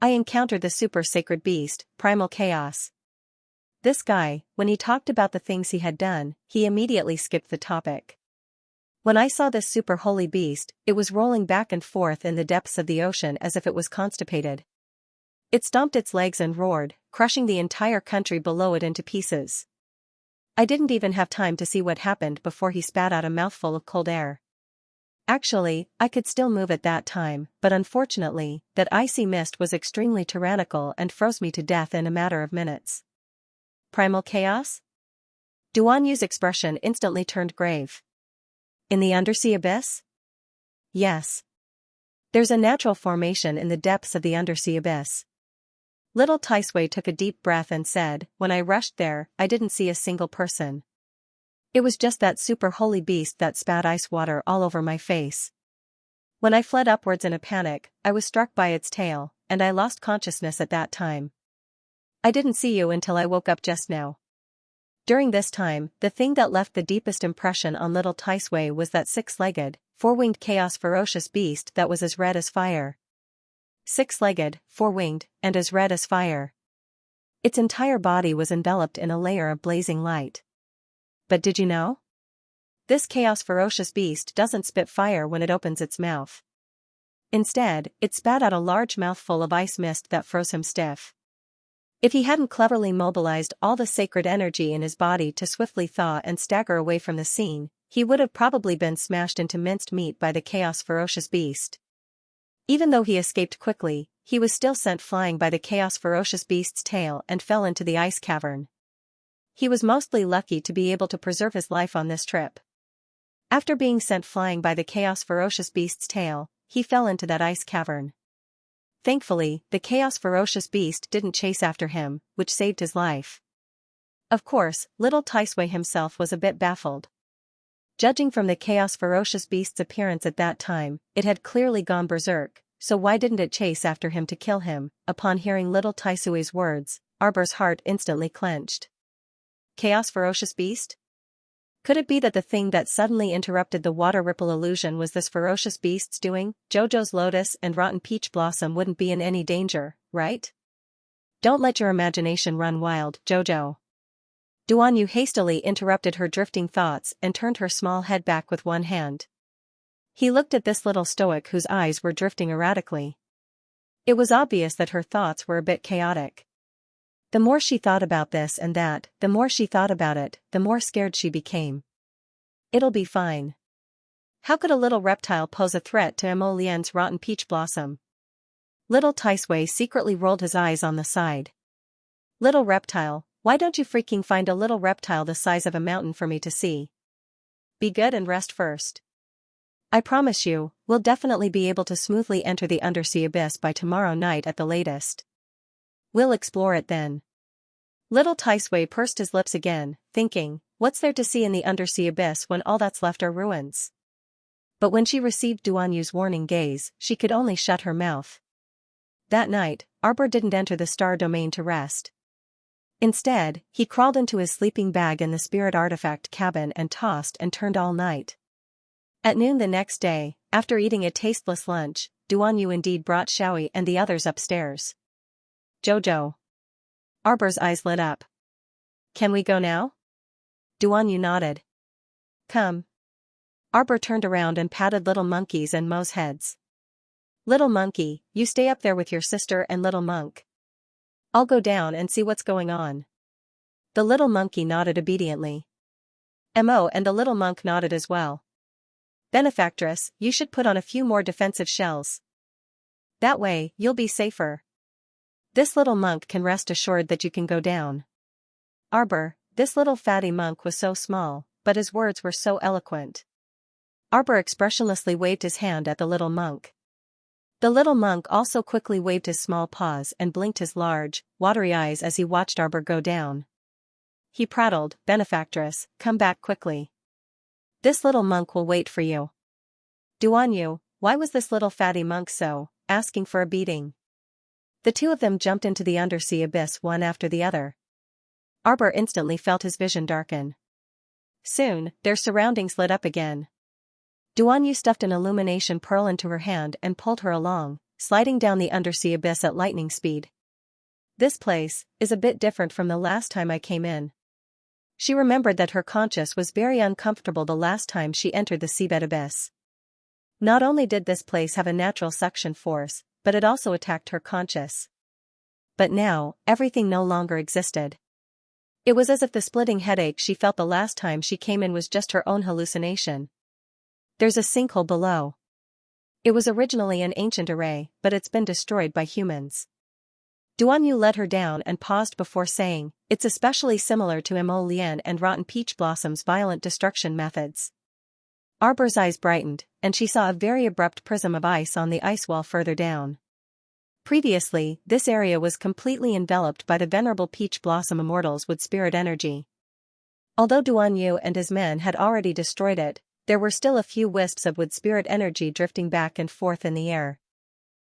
I encountered the super sacred beast, Primal Chaos." This guy, when he talked about the things he had done, he immediately skipped the topic. "When I saw this super holy beast, it was rolling back and forth in the depths of the ocean as if it was constipated. It stomped its legs and roared, crushing the entire country below it into pieces. I didn't even have time to see what happened before he spat out a mouthful of cold air. Actually, I could still move at that time, but unfortunately, that icy mist was extremely tyrannical and froze me to death in a matter of minutes." Primal Chaos? Duanyu's expression instantly turned grave. "In the undersea abyss?" "Yes. There's a natural formation in the depths of the undersea abyss. Little Taisui took a deep breath and said, when I rushed there, I didn't see a single person. It was just that super holy beast that spat ice water all over my face. When I fled upwards in a panic, I was struck by its tail, and I lost consciousness at that time. I didn't see you until I woke up just now. During this time, the thing that left the deepest impression on little Taisui was that six-legged, four-winged chaos ferocious beast that was as red as fire. Six-legged, four-winged, and as red as fire. Its entire body was enveloped in a layer of blazing light. But did you know? This chaos ferocious beast doesn't spit fire when it opens its mouth. Instead, it spat out a large mouthful of ice mist that froze him stiff. If he hadn't cleverly mobilized all the sacred energy in his body to swiftly thaw and stagger away from the scene, he would have probably been smashed into minced meat by the chaos ferocious beast. Even though he escaped quickly, he was still sent flying by the chaos ferocious beast's tail and fell into the ice cavern. He was mostly lucky to be able to preserve his life on this trip. After being sent flying by the chaos ferocious beast's tail, he fell into that ice cavern. Thankfully, the chaos ferocious beast didn't chase after him, which saved his life. Of course, little Taisui himself was a bit baffled. Judging from the chaos ferocious beast's appearance at that time, it had clearly gone berserk, so why didn't it chase after him to kill him? Upon hearing little Taisui's words, Arbor's heart instantly clenched. Chaos ferocious beast? Could it be that the thing that suddenly interrupted the water ripple illusion was this ferocious beast's doing? Jojo's lotus and rotten peach blossom wouldn't be in any danger, right? Don't let your imagination run wild, Jojo. Duanyu hastily interrupted her drifting thoughts and turned her small head back with one hand. He looked at this little stoic whose eyes were drifting erratically. It was obvious that her thoughts were a bit chaotic. The more she thought about this and that, the more she thought about it, the more scared she became. It'll be fine. How could a little reptile pose a threat to Mo Lian's rotten peach blossom? Little Taisui secretly rolled his eyes on the side. Little reptile, why don't you freaking find a little reptile the size of a mountain for me to see? Be good and rest first. I promise you, we'll definitely be able to smoothly enter the undersea abyss by tomorrow night at the latest. We'll explore it then. Little Taisui pursed his lips again, thinking, what's there to see in the undersea abyss when all that's left are ruins? But when she received Duanyu's warning gaze, she could only shut her mouth. That night, Arbor didn't enter the star domain to rest. Instead, he crawled into his sleeping bag in the spirit artifact cabin and tossed and turned all night. At noon the next day, after eating a tasteless lunch, Duanyu indeed brought Xiaoi and the others upstairs. Jojo. Arbor's eyes lit up. Can we go now? Duanyu nodded. Come. Arbor turned around and patted Little Monkey's and Mo's heads. Little Monkey, you stay up there with your sister and Little Monk. I'll go down and see what's going on. The little monkey nodded obediently. Mo and the little monk nodded as well. Benefactress, you should put on a few more defensive shells. That way, you'll be safer. This little monk can rest assured that you can go down. Arbor, this little fatty monk was so small, but his words were so eloquent. Arbor expressionlessly waved his hand at the little monk. The little monk also quickly waved his small paws and blinked his large, watery eyes as he watched Arbor go down. He prattled, Benefactress, come back quickly. This little monk will wait for you. Duanyu, why was this little fatty monk asking for a beating? The two of them jumped into the undersea abyss one after the other. Arbor instantly felt his vision darken. Soon, their surroundings lit up again. Duanyu stuffed an illumination pearl into her hand and pulled her along, sliding down the undersea abyss at lightning speed. This place is a bit different from the last time I came in. She remembered that her conscience was very uncomfortable the last time she entered the seabed abyss. Not only did this place have a natural suction force, but it also attacked her conscience. But now, everything no longer existed. It was as if the splitting headache she felt the last time she came in was just her own hallucination. There's a sinkhole below. It was originally an ancient array, but it's been destroyed by humans. Duanyu led her down and paused before saying, it's especially similar to Mo Lian and Rotten Peach Blossom's violent destruction methods. Arbor's eyes brightened, and she saw a very abrupt prism of ice on the ice wall further down. Previously, this area was completely enveloped by the venerable peach blossom immortals with spirit energy. Although Duan Yu and his men had already destroyed it, there were still a few wisps of wood spirit energy drifting back and forth in the air.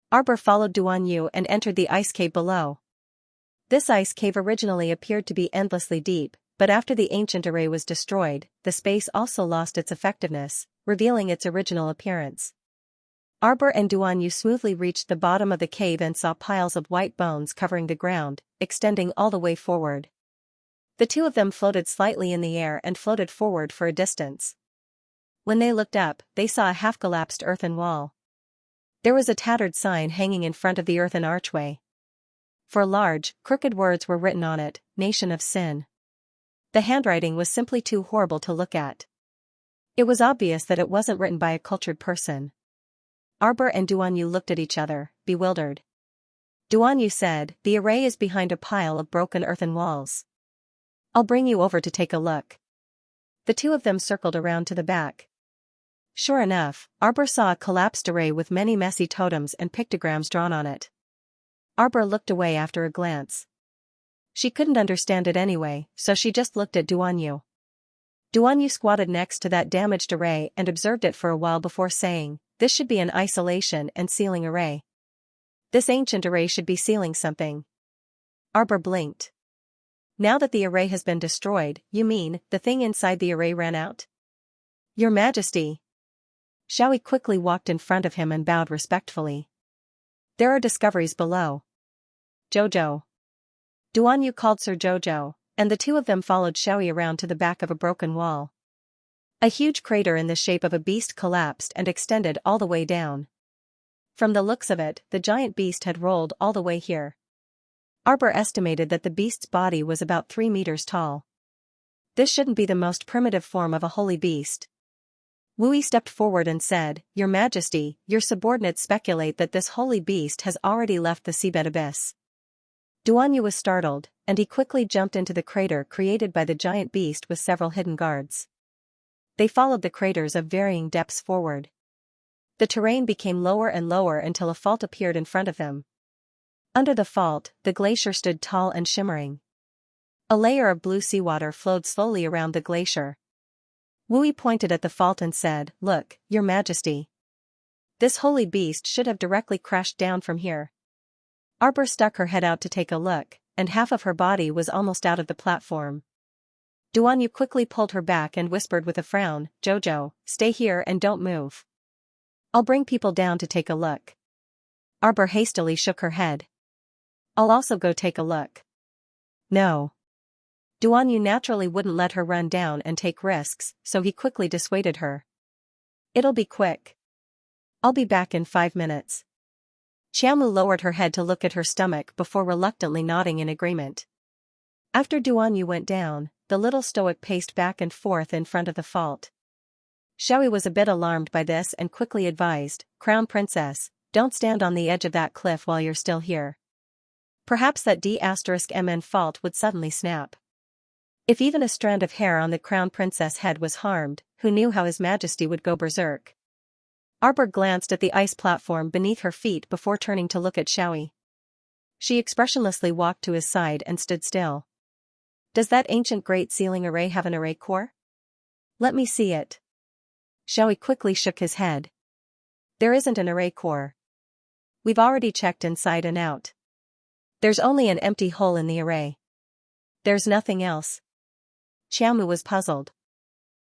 Arbor followed Duan Yu and entered the ice cave below. This ice cave originally appeared to be endlessly deep, but after the ancient array was destroyed, the space also lost its effectiveness, revealing its original appearance. Arbor and Duan Yu smoothly reached the bottom of the cave and saw piles of white bones covering the ground, extending all the way forward. The two of them floated slightly in the air and floated forward for a distance. When they looked up, they saw a half-collapsed earthen wall. There was a tattered sign hanging in front of the earthen archway. For large, crooked words were written on it, "Nation of Sin." The handwriting was simply too horrible to look at. It was obvious that it wasn't written by a cultured person. Arbor and Duan Yu looked at each other, bewildered. Duan Yu said, "The array is behind a pile of broken earthen walls. I'll bring you over to take a look." The two of them circled around to the back. Sure enough, Arbor saw a collapsed array with many messy totems and pictograms drawn on it. Arbor looked away after a glance. She couldn't understand it anyway, so she just looked at Duan Yu. Duan Yu squatted next to that damaged array and observed it for a while before saying, "This should be an isolation and sealing array. This ancient array should be sealing something." Arbor blinked. "Now that the array has been destroyed, you mean, the thing inside the array ran out?" "Your Majesty." Xiaoyi quickly walked in front of him and bowed respectfully. "There are discoveries below." "Jojo." Duan Yu called Sir Jojo, and the two of them followed Xiaoyi around to the back of a broken wall. A huge crater in the shape of a beast collapsed and extended all the way down. From the looks of it, the giant beast had rolled all the way here. Arbor estimated that the beast's body was about 3 meters tall. This shouldn't be the most primitive form of a holy beast. Wui stepped forward and said, "Your Majesty, your subordinates speculate that this holy beast has already left the seabed abyss." Duan Yu was startled, and he quickly jumped into the crater created by the giant beast with several hidden guards. They followed the craters of varying depths forward. The terrain became lower and lower until a fault appeared in front of them. Under the fault, the glacier stood tall and shimmering. A layer of blue seawater flowed slowly around the glacier. Wui pointed at the fault and said, "Look, Your Majesty. This holy beast should have directly crashed down from here." Arbor stuck her head out to take a look, and half of her body was almost out of the platform. Duan Yu quickly pulled her back and whispered with a frown, "Jojo, stay here and don't move. I'll bring people down to take a look." Arbor hastily shook her head. "I'll also go take a look." "No." Duan Yu naturally wouldn't let her run down and take risks, so he quickly dissuaded her. "It'll be quick. I'll be back in 5 minutes." Xiaomu lowered her head to look at her stomach before reluctantly nodding in agreement. After Duan Yu went down, the little stoic paced back and forth in front of the fault. Xiaoyi was a bit alarmed by this and quickly advised, "Crown Princess, don't stand on the edge of that cliff while you're still here. Perhaps that D*MN fault would suddenly snap. If even a strand of hair on the Crown Princess' head was harmed, who knew how His Majesty would go berserk?" Arbor glanced at the ice platform beneath her feet before turning to look at Xiaoyi. She expressionlessly walked to his side and stood still. "Does that ancient great sealing array have an array core? Let me see it." Xiaoyi quickly shook his head. "There isn't an array core. We've already checked inside and out. There's only an empty hole in the array. There's nothing else." Xiaomu was puzzled.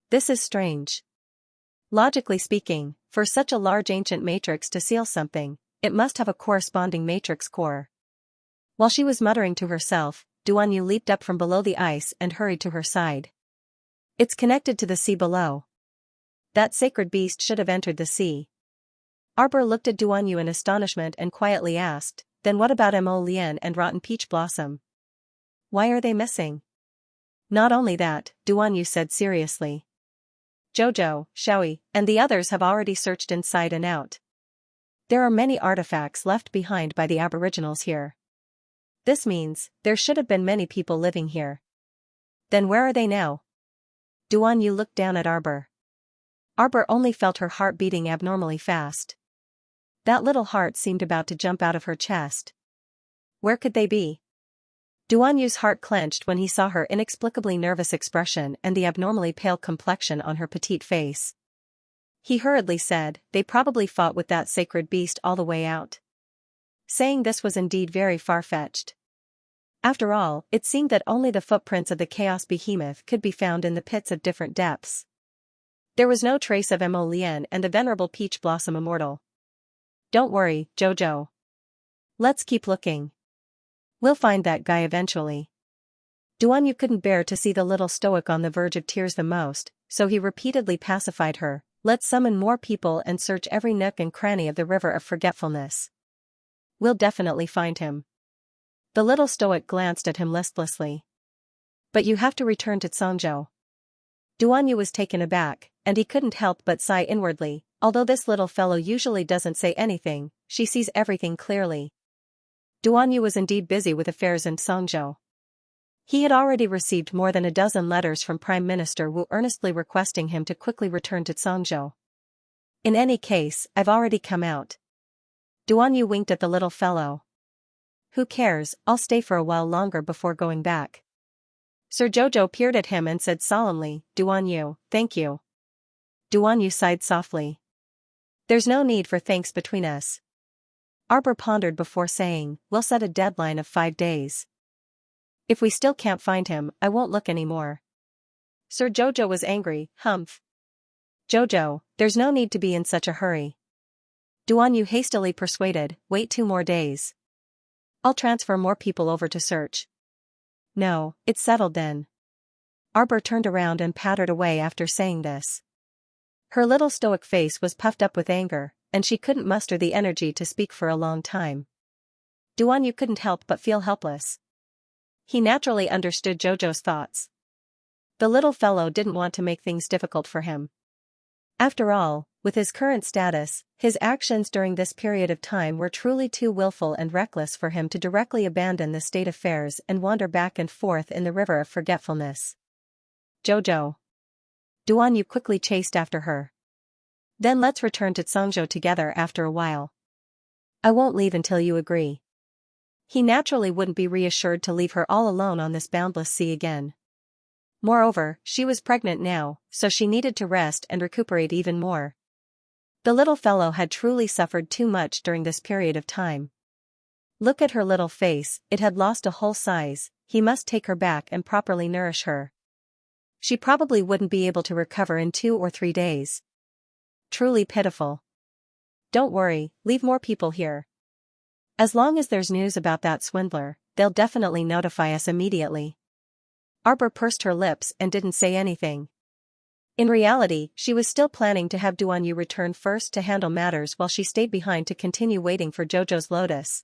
This is strange. Logically speaking, for such a large ancient matrix to seal something, it must have a corresponding matrix core. While she was muttering to herself, Duan Yu leaped up from below the ice and hurried to her side. "It's connected to the sea below. That sacred beast should have entered the sea." Arbor looked at Duan Yu in astonishment and quietly asked, "Then what about Mo Lian and Rotten Peach Blossom? Why are they missing?" "Not only that," Duan Yu said seriously. "Jojo, Xiaoyi, and the others have already searched inside and out. There are many artifacts left behind by the aboriginals here. This means, there should have been many people living here. Then where are they now?" Duan Yu looked down at Arbor. Arbor only felt her heart beating abnormally fast. That little heart seemed about to jump out of her chest. Where could they be? Duan Yu's heart clenched when he saw her inexplicably nervous expression and the abnormally pale complexion on her petite face. He hurriedly said, "They probably fought with that sacred beast all the way out." Saying this was indeed very far-fetched. After all, it seemed that only the footprints of the chaos behemoth could be found in the pits of different depths. There was no trace of Mo Lian and the venerable peach blossom immortal. "Don't worry, Jojo. Let's keep looking. We'll find that guy eventually." Duan Yu couldn't bear to see the little stoic on the verge of tears the most, so he repeatedly pacified her, "Let's summon more people and search every nook and cranny of the river of forgetfulness. We'll definitely find him." The little stoic glanced at him listlessly. "But you have to return to Cangzhou." Duan Yu was taken aback, and he couldn't help but sigh inwardly. Although this little fellow usually doesn't say anything, she sees everything clearly. Duan Yu was indeed busy with affairs in Cangzhou. He had already received more than a dozen letters from Prime Minister Wu earnestly requesting him to quickly return to Cangzhou. "In any case, I've already come out." Duan Yu winked at the little fellow. "Who cares, I'll stay for a while longer before going back." Sir Jojo peered at him and said solemnly, "Duan Yu, thank you." Duan Yu sighed softly. "There's no need for thanks between us." Arbor pondered before saying, "We'll set a deadline of 5 days. If we still can't find him, I won't look anymore." Sir Jojo was angry. "Humph. Jojo, there's no need to be in such a hurry." Duan Yu hastily persuaded, "Wait 2 more days. I'll transfer more people over to search." "No, it's settled then." Arbor turned around and pattered away after saying this. Her little stoic face was puffed up with anger, and she couldn't muster the energy to speak for a long time. Duan Yu couldn't help but feel helpless. He naturally understood Jojo's thoughts. The little fellow didn't want to make things difficult for him. After all, with his current status, his actions during this period of time were truly too willful and reckless for him to directly abandon the state affairs and wander back and forth in the river of forgetfulness. "Jojo." Duan Yu quickly chased after her. "Then let's return to Cangzhou together after a while. I won't leave until you agree." He naturally wouldn't be reassured to leave her all alone on this boundless sea again. Moreover, she was pregnant now, so she needed to rest and recuperate even more. The little fellow had truly suffered too much during this period of time. Look at her little face, it had lost a whole size. He must take her back and properly nourish her. She probably wouldn't be able to recover in 2 or 3 days. Truly pitiful. "Don't worry, leave more people here. As long as there's news about that swindler, they'll definitely notify us immediately." Arbor pursed her lips and didn't say anything. In reality, she was still planning to have Duan Yu return first to handle matters while she stayed behind to continue waiting for Jojo's lotus.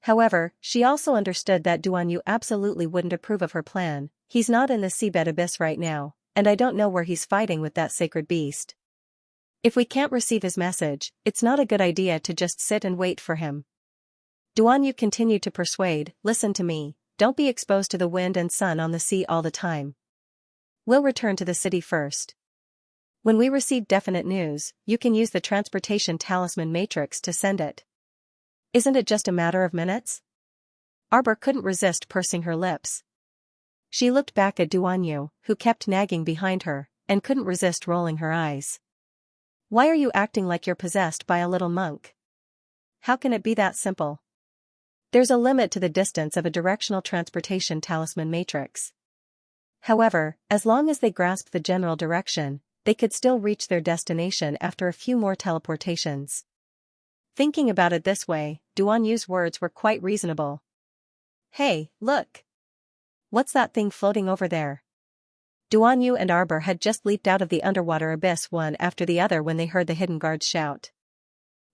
However, she also understood that Duan Yu absolutely wouldn't approve of her plan. "He's not in the seabed abyss right now, and I don't know where he's fighting with that sacred beast. If we can't receive his message, it's not a good idea to just sit and wait for him." Duan Yu continued to persuade, "Listen to me, don't be exposed to the wind and sun on the sea all the time. We'll return to the city first. When we receive definite news, you can use the transportation talisman matrix to send it. Isn't it just a matter of minutes?" Arbor couldn't resist pursing her lips. She looked back at Duan Yu, who kept nagging behind her, and couldn't resist rolling her eyes. "Why are you acting like you're possessed by a little monk? How can it be that simple? There's a limit to the distance of a directional transportation talisman matrix. However, as long as they grasp the general direction, they could still reach their destination after a few more teleportations." Thinking about it this way, Duan Yu's words were quite reasonable. "Hey, look! What's that thing floating over there?" Duan Yu and Arbor had just leaped out of the underwater abyss one after the other when they heard the hidden guards shout.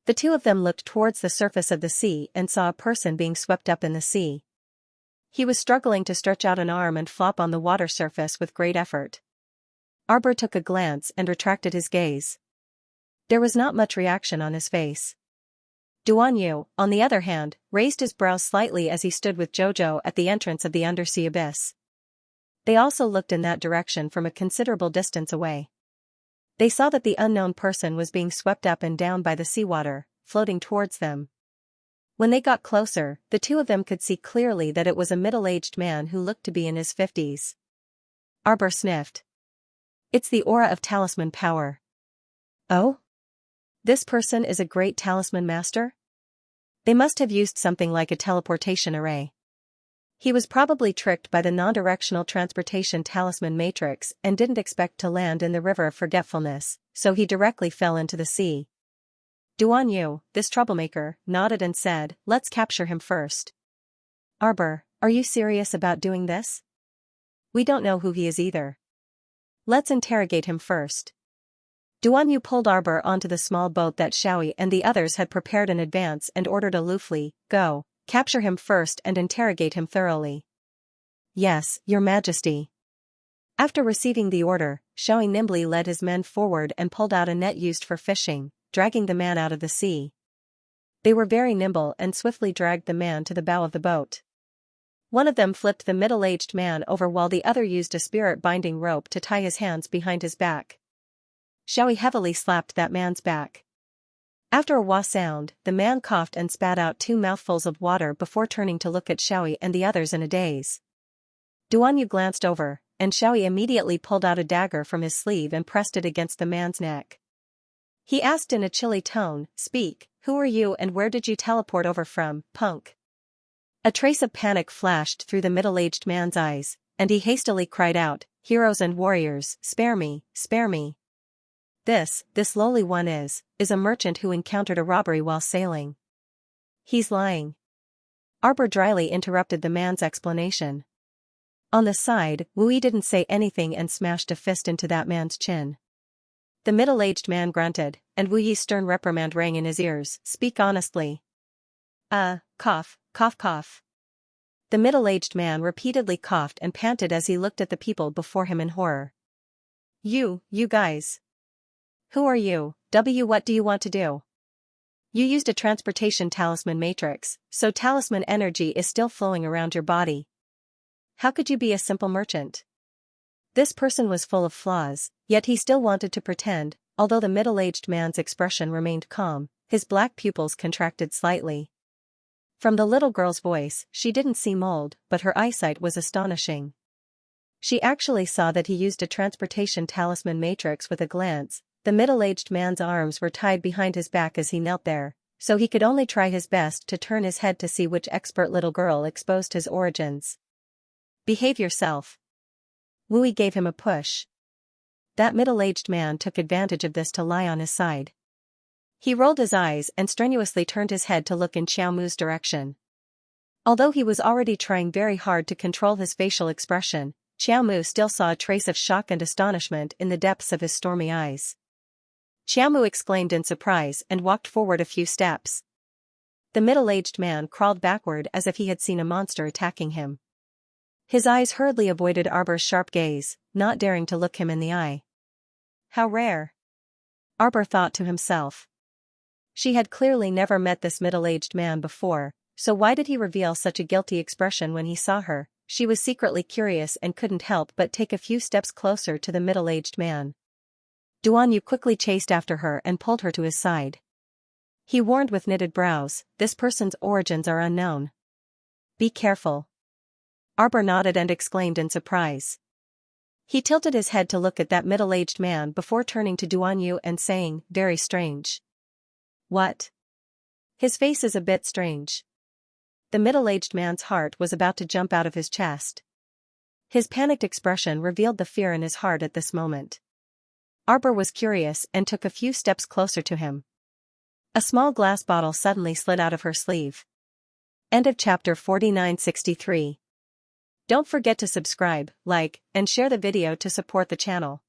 The two of them looked towards the surface of the sea and saw a person being swept up in the sea. He was struggling to stretch out an arm and flop on the water surface with great effort. Arbor took a glance and retracted his gaze. There was not much reaction on his face. Duan Yu, on the other hand, raised his brows slightly as he stood with Jojo at the entrance of the undersea abyss. They also looked in that direction from a considerable distance away. They saw that the unknown person was being swept up and down by the seawater, floating towards them. When they got closer, the two of them could see clearly that it was a middle-aged man who looked to be in his 50s. Arbor sniffed. It's the aura of talisman power. Oh? This person is a great talisman master? They must have used something like a teleportation array. He was probably tricked by the non-directional transportation talisman matrix and didn't expect to land in the river of forgetfulness, so he directly fell into the sea. Duan Yu, this troublemaker, nodded and said, "Let's capture him first." Arbor, are you serious about doing this? We don't know who he is either. Let's interrogate him first. Duan Yu pulled Arbor onto the small boat that Xiaoyi and the others had prepared in advance and ordered aloofly, "Go, capture him first and interrogate him thoroughly." "Yes, Your Majesty." After receiving the order, Xiaoyi nimbly led his men forward and pulled out a net used for fishing, dragging the man out of the sea. They were very nimble and swiftly dragged the man to the bow of the boat. One of them flipped the middle-aged man over while the other used a spirit-binding rope to tie his hands behind his back. Xiaoyi heavily slapped that man's back. After a wah sound, the man coughed and spat out 2 mouthfuls of water before turning to look at Xiaoyi and the others in a daze. Duan Yu glanced over, and Xiaoyi immediately pulled out a dagger from his sleeve and pressed it against the man's neck. He asked in a chilly tone, "Speak, who are you and where did you teleport over from, punk?" A trace of panic flashed through the middle-aged man's eyes, and he hastily cried out, "Heroes and warriors, spare me, spare me. This lowly one is a merchant who encountered a robbery while sailing." "He's lying." Arbor dryly interrupted the man's explanation. On the side, Wu Yi didn't say anything and smashed a fist into that man's chin. The middle-aged man grunted, and Wu Yi's stern reprimand rang in his ears, "Speak honestly." Cough, cough, cough." The middle-aged man repeatedly coughed and panted as he looked at the people before him in horror. You guys. Who are you? What do you want to do?" "You used a transportation talisman matrix, so talisman energy is still flowing around your body. How could you be a simple merchant?" This person was full of flaws, yet he still wanted to pretend. Although the middle-aged man's expression remained calm, his black pupils contracted slightly. From the little girl's voice, she didn't seem old, but her eyesight was astonishing. She actually saw that he used a transportation talisman matrix with a glance. The middle-aged man's arms were tied behind his back as he knelt there, so he could only try his best to turn his head to see which expert little girl exposed his origins. "Behave yourself." Wu Yi gave him a push. That middle-aged man took advantage of this to lie on his side. He rolled his eyes and strenuously turned his head to look in Xiao Mu's direction. Although he was already trying very hard to control his facial expression, Xiao Mu still saw a trace of shock and astonishment in the depths of his stormy eyes. Xiao Mu exclaimed in surprise and walked forward a few steps. The middle-aged man crawled backward as if he had seen a monster attacking him. His eyes hurriedly avoided Arbor's sharp gaze, not daring to look him in the eye. How rare. Arbor thought to himself. She had clearly never met this middle-aged man before, so why did he reveal such a guilty expression when he saw her? She was secretly curious and couldn't help but take a few steps closer to the middle-aged man. Duan Yu quickly chased after her and pulled her to his side. He warned with knitted brows, "This person's origins are unknown. Be careful." Arbor nodded and exclaimed in surprise. He tilted his head to look at that middle-aged man before turning to Duan Yu and saying, "Very strange." "What?" "His face is a bit strange." The middle-aged man's heart was about to jump out of his chest. His panicked expression revealed the fear in his heart at this moment. Arbor was curious and took a few steps closer to him. A small glass bottle suddenly slid out of her sleeve. End of chapter 4963. Don't forget to subscribe, like, and share the video to support the channel.